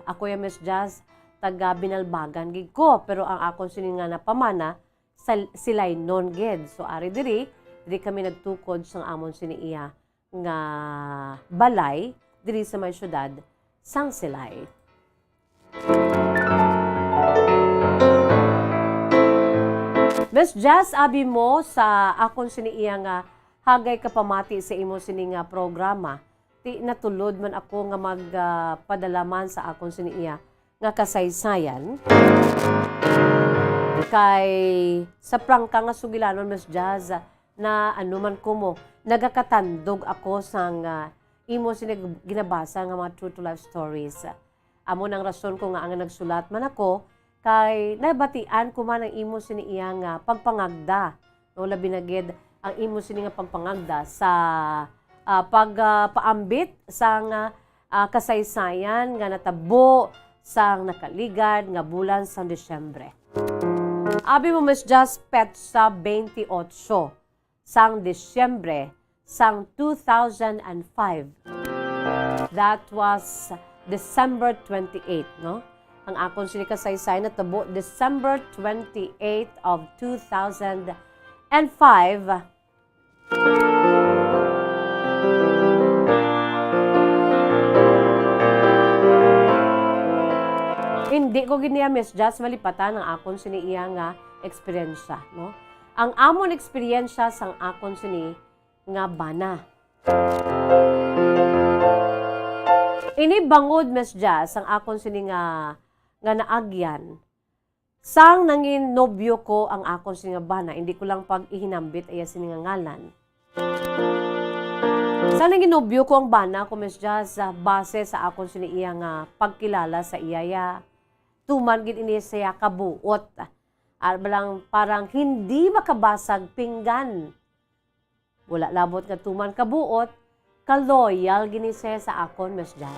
ako ya Miss Jazz taga Binalbagan gid ko, pero ang akon sininga napamana sa Silay non gid. So ari diri kami nagtukod sang amon siniiya nga balay diri sa may syudad sang Silay. Miss Jazz, abi mo sa akon siniiya nga hagay kapamati sa imo sininga programa. ti natulod man ako nga magpadalaman sa akon siniya nga kasaysayan. Kay sa prangka nga sugilanon Miss Jazz na ano man ko mo, nagakatandog ako sang imo sinig ginabasa nga mga true to life stories. Amo nang rason ko nga ang nagsulat man ako kay nabatian ko man ang imo siniya nga pagpangagda. No, labi na gid ang imo sini nga pagpangagda sa pagpaambit sang kasaysayan nga natabo sang nakaligad nga bulan sang Disyembre. Abi mo Miss Just petsa 28 sang Disyembre sang 2005. That was December 28, no? Ang akon sini kasaysayan natabo December 28 of 2005. Hindi ko giniya Miss Just malipatan ang akon sini iya nga eksperyensya, no? Ang amon eksperyensya sang akon sini nga bana. Ini bangod Miss Just ang akon sini nga naagyan. Sang nangin nobyo ko ang akon sini nga bana, hindi ko lang pag ihinambit ay sini nga ngalan. Sang nangin nobyo ko ang bana ko Miss Just base sa akon sini iya nga pagkilala sa iyaya. Tuman gid ini siya kabuot. Parang hindi makabasag pinggan. Wala labot nga tuman kabuot, ka-loyal gini siya sa akon, Miss Jazz.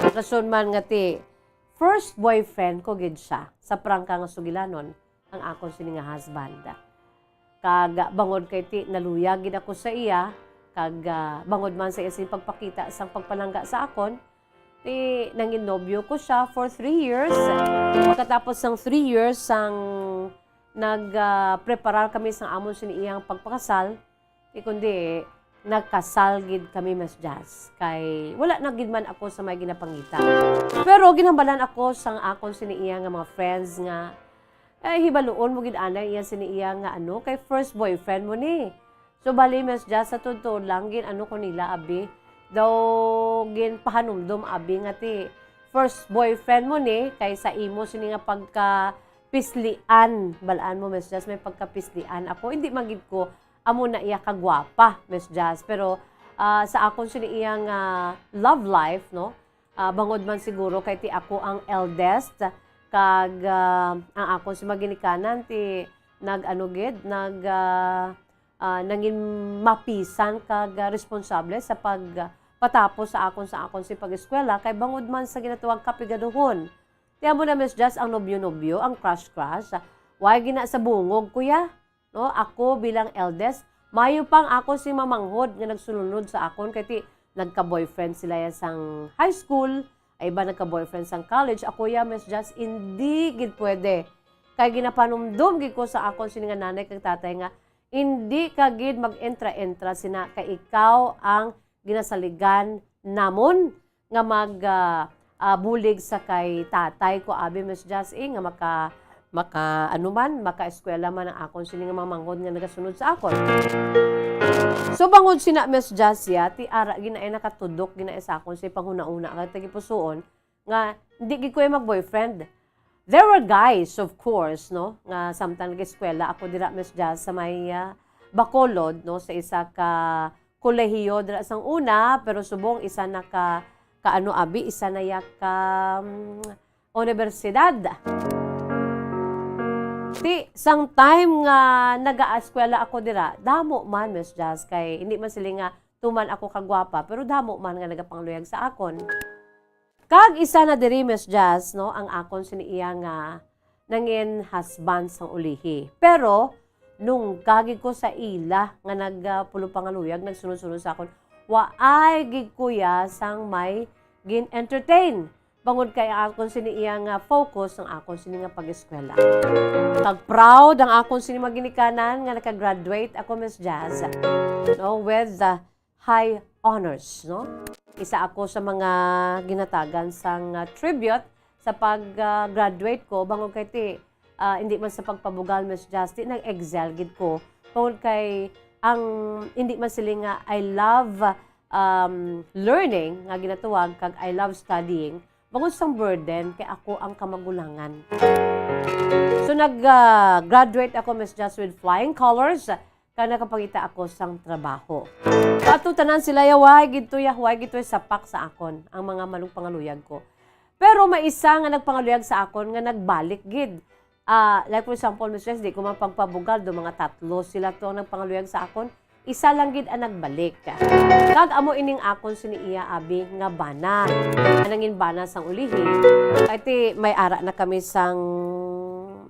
Rason man nga ti, first boyfriend ko gid siya sa prangka nga sugilanon ang akon sini nga husband. Kag bangod kay ti naluyag gid ako sa iya, kag bangod man sa iya sin pagpakita sang pagpalangga sa akon. Nanginobyo ko siya for 3 years. Pagkatapos ng 3 years, nagpreparar kami sa amon siniyang pagpakasal, kundi nagkasal gid kami Miss Jazz. Kay wala na gid man ako sa may ginapangita. Pero ginhambalan ako sang akon siniyang nga mga friends nga hibaluon mo gid ana iya siniyang nga kay first boyfriend mo ni. So bali Miss Jazz sa totoo lang gin ko nila abi daw gin pahanumdum abi nga ti first boyfriend mo ni kay sa imo sini nga pagkapislian balaan mo Miss Jazz may pagkapislian ako hindi magid ko amo na iya kagwapa Miss Jazz pero sa akon sini iya nga love life no bangod man siguro kay ti ako ang eldest kag ang akon si maginikanan ti nangin mapisan kag responsable sa patapos sa akon si pag-eskwela kay bangod man sa ginatuwag kapigaduhon. Tiyan mo na Miss Jazz ang nobyo-nobyo, ang crush-crush. Why gina sa bungog kuya? No, ako bilang eldest, mayo pang ako si mamanghod nga nagsulunod sa akon kay ti nagka-boyfriend sila ya sang high school, ay iba nagka-boyfriend sang college. Ako ya Miss Jazz hindi gid pwede. Kay ginapanumdum gid ko sa akon sini nga nanay kag tatay nga hindi ka gid mag-entra-entra sina kay ikaw ang ginasaligan namon nga bulig sa kay tatay ko abi Miss Jazz nga maka-eskwela man ang akon sini nga mamanghod nga nagasunod sa akon. So bangod sina Miss Jazz ya ti ara ginaay nakatudok ginaay sa akon si panghuna-una kag tagipusoon nga hindi gid ko mag-boyfriend. There were guys of course no nga samtang nag-eskwela ako dira Miss Jazz sa may Bacolod no sa isa ka kolehiyo dira sang una pero subong isa na abi isa na ya ka universidad. Ti sang time nga naga-eskwela ako dira damo man Miss Jazz kay hindi man sila nga tuman ako kagwapa pero damo man nga nagapangluyag sa akon. Kag isa na diri Miss Jazz no ang akon siniya nga nangin husband sang ulihi. Pero nung kagig ko sa ila nga nagpulo pangaluyag nagsunod-sunod sa akon waay gig kuya sang may gin entertain bangod kay akon siniya nga focus ang akon sini nga pag-eskwela. Kag proud ang akon sini maginikanan nga naka-graduate ako Miss Jazz no with the high honors no. Isa ako sa mga ginatagan sang tribute sa pag-graduate ko bangod kay ti hindi man sa pagpabugal Miss Jazz nag-excel gid ko bangod kay ang hindi man sila nga I love learning nga ginatuwag kag I love studying, bangod sang burden kay ako ang kamagulangan. So nag-graduate ako, Miss Just, with flying colors kaya nakapangita ako sang trabaho. Ato tanan sila way gitoy sapak sa akon ang mga manong pangaluyag ko. Pero may isa nga nagpangaluyag sa akon nga nagbalik gid. Like for example, Miss Just, di ko mapagpabugal do mga 3 sila to ang nagpangaluyag sa akon. Isa lang gid ang nagbalik. Kag amo ining akon sini iya abi nga bana. Anangin bana sang ulihi. Kay may ara na kami sang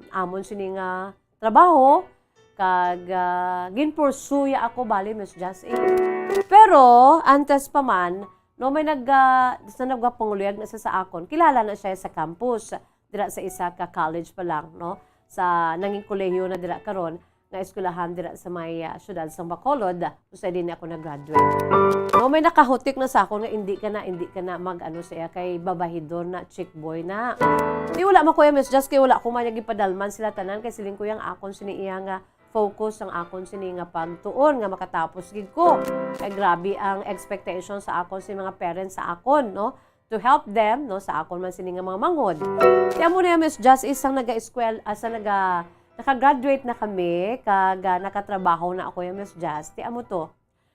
amon sini nga trabaho kag ginpursuya ako bali, Miss Just. Pero antes pa man no may nagpanguluyag na sa akon. Kilala na siya sa campus dira sa isa ka college pa lang, no, sa nanging kolehiyo na dira karon nga eskwelahan dira sa may syudad sa Bacolod, usa din ako nag-graduate. No, may nakahutik na sa ako nga hindi ka na mag-ano siya kay babahidor na chick boy na. Di wala man ko Miss Just kay wala ko man gipadalman sila tanan kay siling ko yang akon sini iya nga focus ang akon sini nga pagtuon nga makatapos gid ko. Kay grabe ang expectation sa akon si mga parents sa akon, no, to help them, no, sa akon man sini nga mga manghod. Kaya mo na Miss Just isang naka-graduate na kami, kag nakatrabaho na ako yung Miss Just. Ti amo to,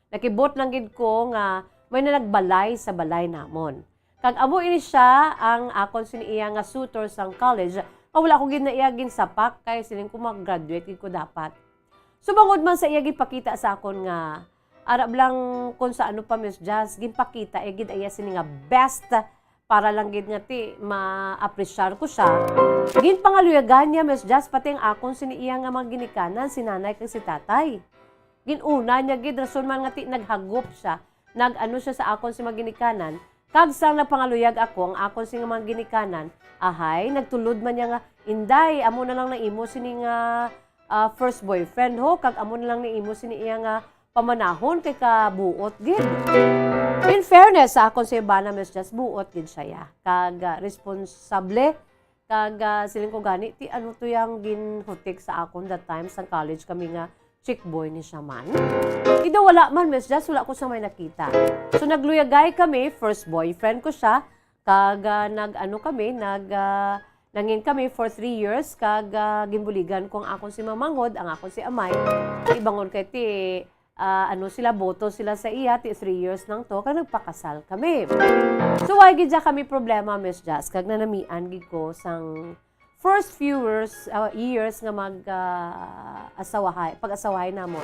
nakibot lang gid ko nga may nagbalay sa balay namon. Kag amo ini siya ang akon siniya nga suitor sang college. Wala ko gid na iya gin sapak kay siling ko mag-graduate gid ko dapat. So bangod man sa iya gipakita sa akon nga arab lang kung sa ano pa Miss Just, ginpakita gid iya sini nga best para lang gid nga ti ma-appreciate ko siya. Gin pangaluyagan niya, Miss Just, pati ang akon siniiya nga mga ginikanan, si nanay kag si tatay. Ginuna niya gid, rason man nga ti naghagop siya, nag-ano siya sa akon si mga ginikanan, kag sang napangaluyag ako, ang akon si mga ginikanan, ahay, nagtulod man niya nga, inday, amo na lang na imo sini nga first boyfriend ho, kag amo na lang na imo siniiya nga pamanahon kay kabuot gid. In fairness sa akon si Bana, Miss Just, buot gid siya. Kag responsable, kag siling ko gani, ti ano to yang ginhutik sa akon that time sa college kami nga chick boy ni siya man. Ida wala man, Miss Just, wala ko sa may nakita. So nagluyagay kami, first boyfriend ko siya, kag nangin kami for 3 years, kag gimbuligan ko ang akon si Mamanghod, ang akon si Amay. Ibangon kay ti sila, boto sila sa iya, 3 years nang to, kag nagpakasal kami. So, why gid kami problema, Miss Just, kag nanamian gid ko sang first few years nga pag-asawahay namon.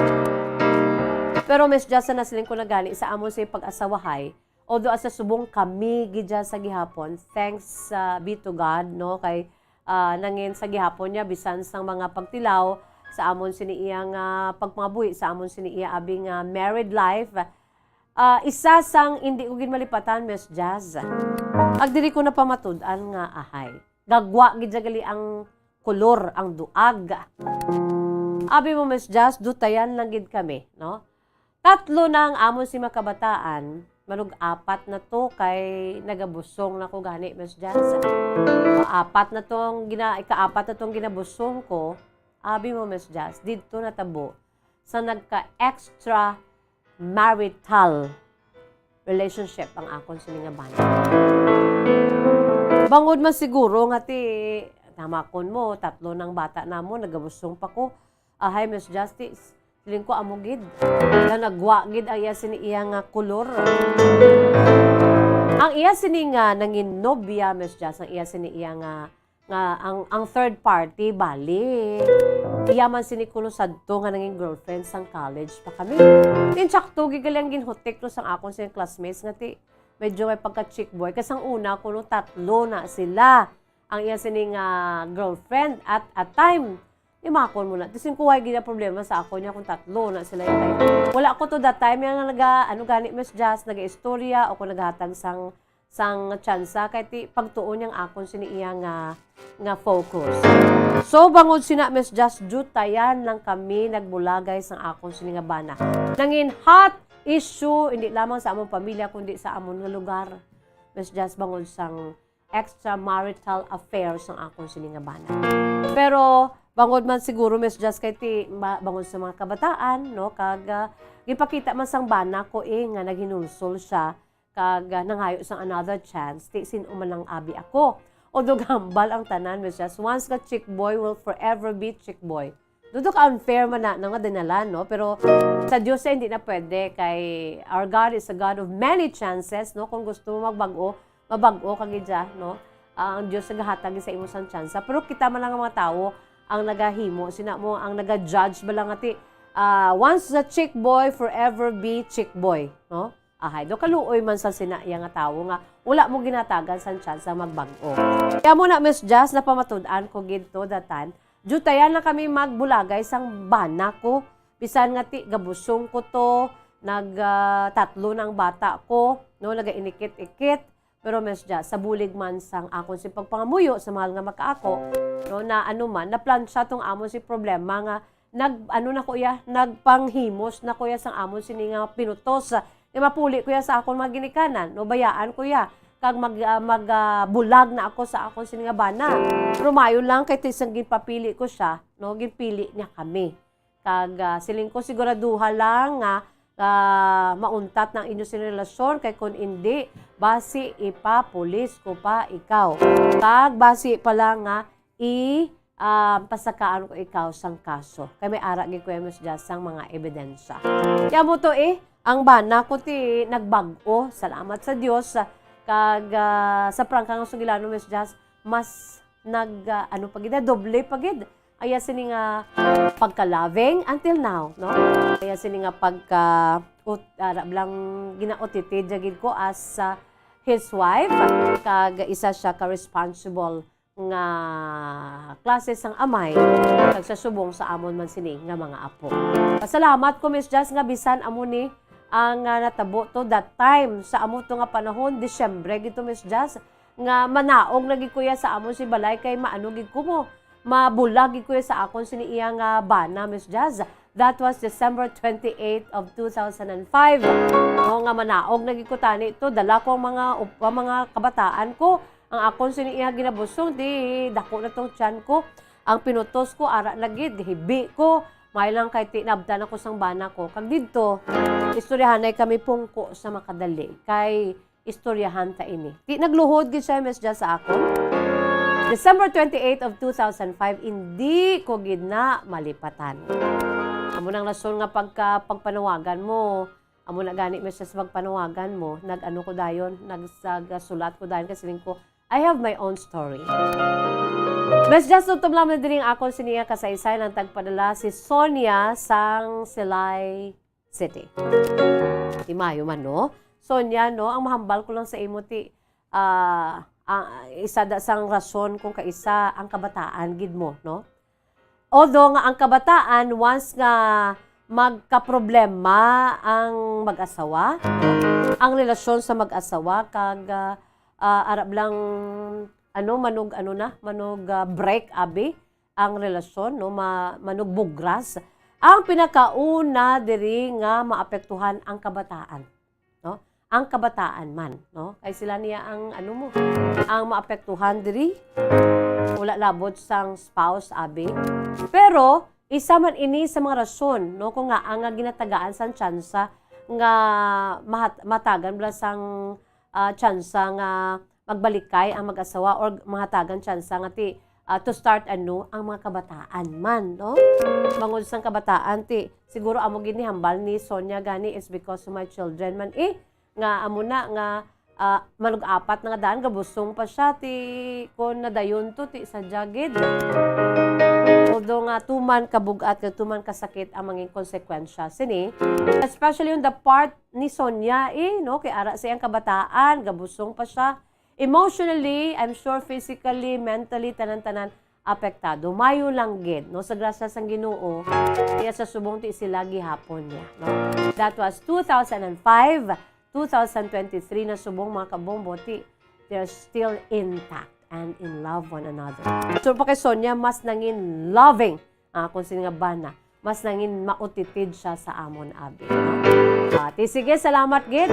Pero Miss Just, na siling ko na gani sa amon sa pag-asawahay, although asa subong kami gid sa gihapon, thanks be to God, no, kay nangin sa gihapon niya bisan sang mga pagtilaw sa amon siniiyang pagpangabuhi, sa amon siniiya abing married life. Isa sang hindi ko gid malipatan, Miss Jazz. Ag diri ko na pamatud-an nga ahay. Gagwa gid gali ang kolor, ang duag. Abi mo, Miss Jazz, dutayan lang gid kami, no? 3 na ang amon si makabataan, manug 4 na to kay nagabusong na ko gani, Miss Jazz. Ika-4 na tong ginabusong ko. Abi mo, Miss Jazz, dito natabo sa nagka-extra marital relationship ang akon sa nga bana. Bangod man siguro nga ti tamakon mo, 3 ng bata namo, nagabusong pa ko. Ahay, Miss Justice, siling ko amugid. Nagwa gid ang iya sini iya nga kolor. Ang iya sini nga nangin nobya, Miss Jazz, ang iya sini iya nga ang third party, bali. Iyaman sinikulo sadto nga nanging girlfriend sang college pa kami. Tinsakto, gigalang ginhutik no sang akon sa classmates nga ti medyo may pagka-chick boy. Kasang una, kuno 3 na sila. Ang iya sining girlfriend at a time. Imakon mo na. Tisin ko, gina problema sa ako niya kung 3 na sila yung wala ko to that time yung gani, Miss Jazz, naga-istorya o kung naghatag sang tsansa kay ti pagtuon yang akon sini iya nga focus. So bangod sina Miss Just Jutayan lang kami nagbulagay sang akon sini nga bana. Nangin hot issue hindi lamang sa among pamilya kundi sa amon nga lugar. Miss Just bangod sang extramarital affairs sang akon sini nga bana. Pero bangod man siguro Miss Just kay ti bangod sa mga kabataan, no? Kag gipakita man sang bana ko nga naghinulsol siya kag nanghayo sang another chance ti sin man lang abi ako. Although gambal ang tanan Miss Just, once ka chick boy will forever be chick boy. Dudok unfair man na nga dinalan, no? Pero sa Diyos hindi na pwede kay our God is a God of many chances, no? Kung gusto mo magbago, mabago kagidya, no? Ang Diyos nagahatag sa imo sang chance. Pero kita man lang ang mga tao ang nagahimo, sina mo ang naga-judge ba lang ati once the chick boy forever be chick boy, no? Ahay, do kaluoy man sa sinaya nga tawo nga wala mo ginatagan sang chance magbago. Kaya mo na Miss Jazz na pamatud-an ko gidto datan. Jutayan na kami magbulagay sang bana ko. Bisan nga ti gabusong ko to, tatlo ng bata ko, no, nagainikit-ikit. Pero Miss Jazz, sa bulig man sang akon si pagpangamuyo sa mahal nga makaako, no, na ano man, na plan siya tong amon si problema nga nagpanghimos na kuya sang amon sini nga pinutos. Mapuli kuya sa akon mga ginikanan, no, bayaan kuya kag magbulag na ako sa akon sini nga bana. Pero mayo lang kay tisang ginpapili ko siya, no, ginpili niya kami. Kag siling ko siguraduha lang nga mauntat ng inyo sini relasyon kay kun hindi basi ipapulis ko pa ikaw. Kag basi pa lang nga pasakaan ko ikaw sang kaso. Kay may ara gi kuya Miss Jazz sang mga ebidensya. Kaya mo to ang bana ko ti nagbago. Salamat sa Dios. Kag sa prangkang sugilano Miss Jazz, mas doble pagid. Aya sini nga pagka-loving until now, no? Aya sini nga lang ginaotitid jagid ko as his wife. Kag isa siya ka-responsible nga klase sang amay kag sa subong sa amon man sini nga mga apo. Pasalamat ko Miss Jazz nga bisan amo ni ang natabo to that time sa amo to nga panahon Disyembre gito Miss Jazz nga manaog lagi kuya sa amon si balay kay maano gid ko mo mabulag gid kuya sa akon sini iya nga bana Miss Jazz. That was December 28 of 2005. No, nga manaog lagi ko tani ito dala ko mga kabataan ko ang akon sini iya ginabusong di dako na tong tiyan ko ang pinutos ko ara lagid hibi ko may lang kay tinabdan ako sang bana ko. Kag didto, istoryahanay kami pungko sa makadali. Kay istoryahan ta ini. Di nagluhod gid siya Miss Jazz sa akon. December 28 of 2005, hindi ko gid na malipatan. Amo nang lason nga pagpanawagan mo. Amo na gani Miss Jazz pagpanawagan mo. Nag-ano ko dayon, nagsagasulat ko dayon kasi ko, I have my own story. Miss Jazz, tutom lang na din akong siniya kasaysay ng tagpadala si Sonia sang Silay City. Di mayo man, no? Sonia, no? Ang mahambal ko lang sa imo ti isa da sang rason kung kaisa ang kabataan gid mo, no? Although nga ang kabataan once nga magkaproblema ang mag-asawa, ang relasyon sa mag-asawa kag arab lang manog break abi ang relasyon, no, manog bugras. Ang pinakauna diri nga maapektuhan ang kabataan, no? Ang kabataan man, no? Kay sila niya ang ang maapektuhan diri wala labot sang spouse abi. Pero isa man ini sa mga rason, no, kung nga ang ginatagaan sang tsansa nga matagan bala sang tsansa nga magbalikay ang mag-asawa or mahatagan tsansa nga ti to start anew ang mga kabataan man, no? Bangod sang kabataan ti siguro amo gid ni hambal ni Sonia gani is because of my children man nga amo na nga manug-apat na nga daan gabusong pa siya ti kon nadayon to ti sa jagid. Although nga tuman kabugat ket tuman kasakit ang mga konsekwensya sini, especially on the part ni Sonia no, kay ara siyang kabataan gabusong pa siya. Emotionally, I'm sure physically, mentally, tanan-tanan apektado. Mayo lang gid, no, sa grasya sang Ginoo. Kaya sa subong ti sila gihapon niya, no. That was 2005, 2023 na subong mga kabombo ti they're still intact and in love one another. So pa kay Sonia mas nangin loving kung sino nga bana, mas nangin mautitid siya sa amon abi, no? Sige, salamat gid.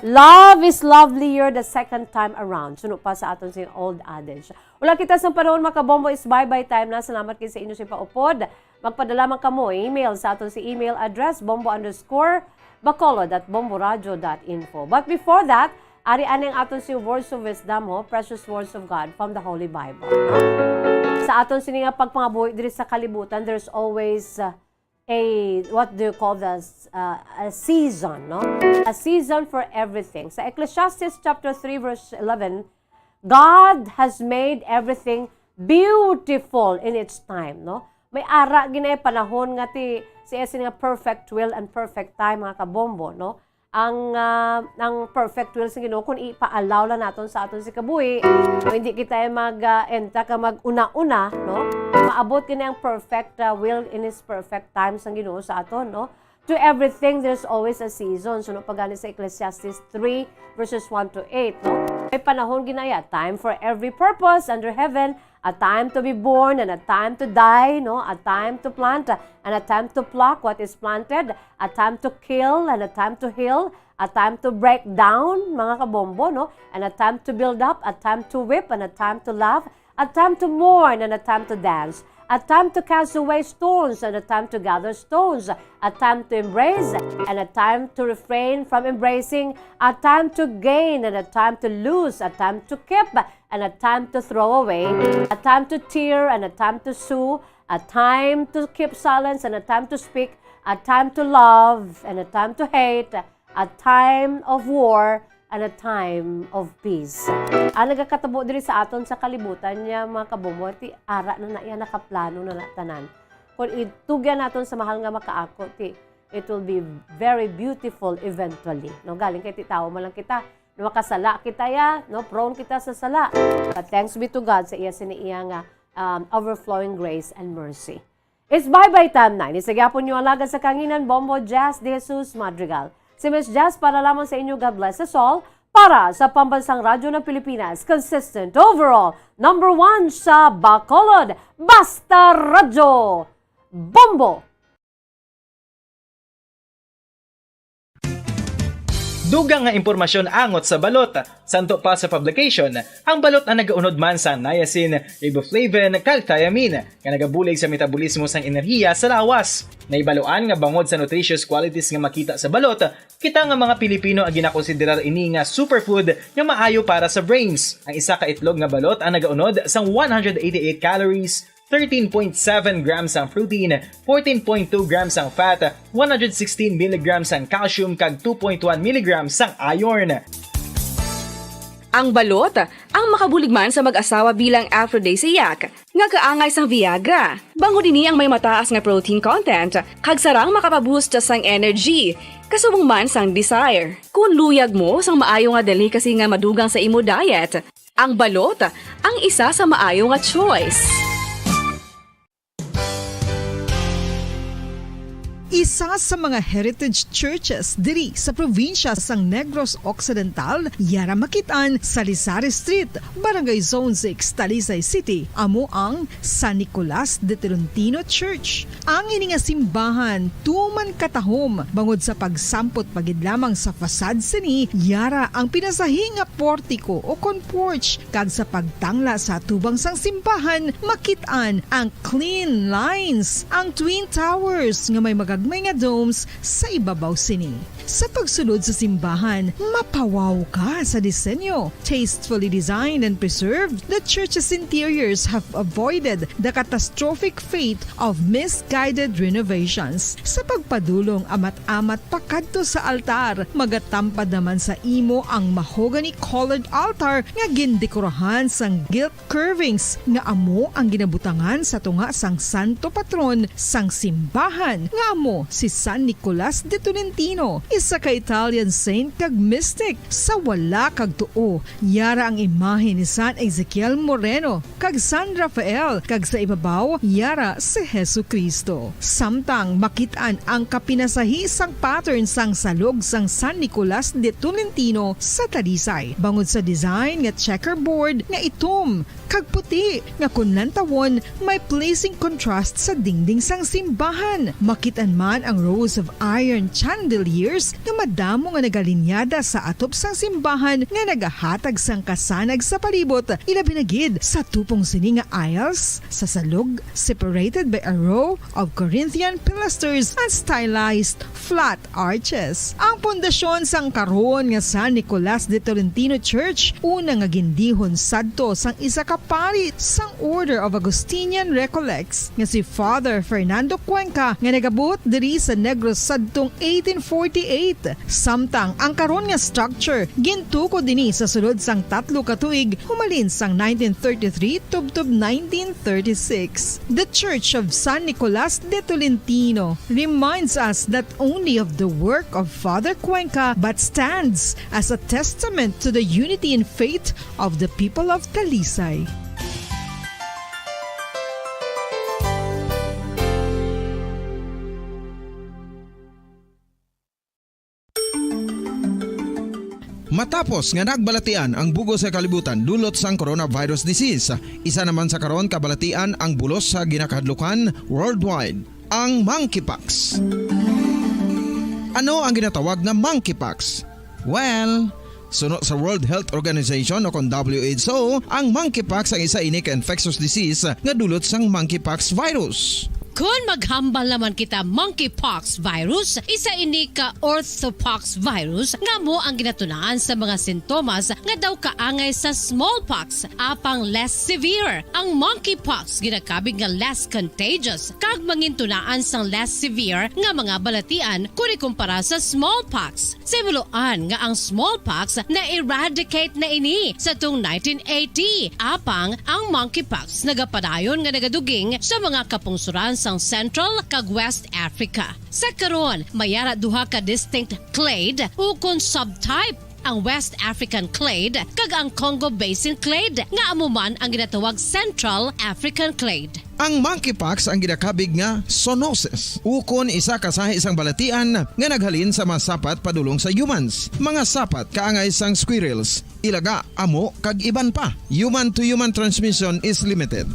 Love is lovelier the second time around. Suno pa sa aton si old adage. Wala kita sa panahon makabombo is bye-bye time na. Salamat gid sa inyo si paupod. Magpadala man kamo email sa aton si email address bombo_bacolod@bomboradio.info. But before that, ari aning aton si words of wisdom, precious words of God from the Holy Bible. Sa aton sini nga pagpangabuhi diri sa kalibutan, there's always what do you call this? A season, no? A season for everything. Sa Ecclesiastes chapter 3 verse 11, God has made everything beautiful in its time, no? May ara ginay panahon nga ti siya nga perfect will and perfect time mga kabombo, no? Ang perfect will sa Ginoo kung ipa-allow lang naton sa aton si kabuhi, o hindi kita mag-enta ka mag-una-una, no? Maabot kini ang perfect will in His perfect time sa Ginoo sa aton, no? To everything there's always a season. So no pagani sa Ecclesiastes 3 verses 1 to 8, no? May panahon ginaya, time for every purpose under heaven, a time to be born and a time to die, no? A time to plant and a time to pluck what is planted, a time to kill and a time to heal, a time to break down, mga kabombo, no? And a time to build up, a time to whip and a time to laugh, a time to mourn and a time to dance, a time to cast away stones and a time to gather stones, a time to embrace and a time to refrain from embracing, a time to gain and a time to lose, a time to keep and a time to throw away, a time to tear and a time to sue, a time to keep silence and a time to speak, a time to love and a time to hate, a time of war and a time of peace. Ang nagakatabo diri sa aton sa kalibutan niya mga kabombo, ti ara na iya nakaplano na natanan. Kung itugyan naton sa mahal nga makaako, it will be very beautiful eventually. No, galing kay ti tao man lang kita, no makasala kita ya, no prone kita sa sala. But thanks be to God sa iya siniiya nga overflowing grace and mercy. It's bye-bye time na. Isagyapon niyo alagad sa kanginan, Bombo Jazz de Jesus Madrigal. Si Miss Jazz para lamang sa inyo, God bless us all, para sa Pambansang Radyo ng Pilipinas, consistent overall, number 1 sa Bacolod, Basta Radyo, Bombo! Dugang nga impormasyon angot sa balot. Santo pa sa publication, ang balot ang nagaunod man sa niacin, riboflavin, kag thiamine, nga nagabulig sa metabolismo sang enerhiya sa lawas. Naibaluan nga bangod sa nutritious qualities nga makita sa balot, kita nga mga Pilipino ang ginakonsiderar ini nga superfood nga maayo para sa brains. Ang isa ka itlog nga balot ang nagaunod sang 188 calories, 13.7 grams ang protein, 14.2 grams ang fat, 116 mg ang calcium kag 2.1 mg ang iron. Ang balot, ang makabuligman sa mag-asawa bilang aphrodisiac, nga kaangay sang Viagra. Bango dinhi ang may mataas nga protein content, kag sarang makapaboost sang energy, kasubong man sang desire. Kung luyag mo sang maayo nga delicacy nga madugang sa imo diet, ang balot ang isa sa maayo nga choice. Isa sa mga heritage churches diri sa probinsya sang Negros Occidental, yara makitaan sa Lizari Street, Barangay Zone 6, Talisay City, amo ang San Nicolas de Tolentino Church. Ang ini nga simbahan tuman katahom bangod sa pagsampot pagid lamang sa fasad sini, yara ang pinasahi nga portico o kon porch, kag sa pagtangla sa tubang sang simbahan makitaan ang clean lines, ang twin towers nga may magagmay nga domes sa ibabaw sini. Sa pagsulod sa simbahan, mapawaw ka sa disenyo. Tastefully designed and preserved, the church's interiors have avoided the catastrophic fate of misguided renovations. Sa pagpadulong amat-amat pakadto sa altar, magatampad naman sa imo ang mahogany colored altar nga gindekorahan sang gilt curvings nga amo ang ginabutangan sa tunga sang santo patron sang simbahan nga amo si San Nicolas de Tolentino, isa ka Italian saint kag mystic. Sa wala kag tuo, yara ang imahe ni San Ezekiel Moreno kag San Rafael, kag sa ibabaw yara si Jesucristo. Samtang makitaan ang kapinasahi sang pattern sang salog sang San Nicolas de Tolentino sa Talisay, bangod sa design nga checkerboard nga itom kag puti nga kunlantawon may pleasing contrast sa dingding sang simbahan. Makitaan man ang rows of iron chandeliers ministers nga madamo nga nagalinyada sa atop sang simbahan nga nagahatag sang kasanag sa palibot ilabi na gid sa tupong sini nga aisles sa salug separated by a row of Corinthian pilasters and stylized flat arches. Ang pundasyon sang karon nga San Nicolas de Tolentino Church una nga gindihon sadto sang isa ka pari sang Order of Augustinian Recollects nga si Father Fernando Cuenca nga nagabot diri sa Negros sadtong 1848. Samtang ang karon nga structure gintuko dinhi sa sulod sang 3 ka tuig humalin sang 1933 tubtob 1936. The Church of San Nicolas de Tolentino reminds us not only of the work of Father Cuenca but stands as a testament to the unity and faith of the people of Talisay. Matapos nga nagbalatian ang bugo sa kalibutan dulot sang coronavirus disease, isa naman sa karon kabalatian ang bulos sa ginakahadlukan worldwide, ang monkeypox. Ano ang ginatawag na monkeypox? Well, sunod sa World Health Organization o kung WHO, ang monkeypox ang isa ini ka infectious disease nga dulot sang monkeypox virus. Kung maghambal naman kita monkeypox virus, isa ini ka orthopox virus nga mo ang ginatunaan sa mga sintomas nga daw kaangay sa smallpox, apang less severe. Ang monkeypox ginakabig nga less contagious kag mangintunaan sang less severe nga mga balatian kung ikumpara sa smallpox. Simuloan nga ang smallpox na eradicate na ini sa tung 1980, apang ang monkeypox nagapadayon nga nagaduging sa mga kapungsuran sang Central kag West Africa. Sa karon, mayara duha ka distinct clade ukon subtype, ang West African clade kag ang Congo Basin clade nga amuman ang ginatawag Central African clade. Ang monkeypox ang ginakabig nga zoonosis. Ukon isa kasahi isang balatian nga naghalin sa mga sapat padulong sa humans. Mga sapat kaangay sang squirrels, ilaga, amo kag iban pa. Human to human transmission is limited.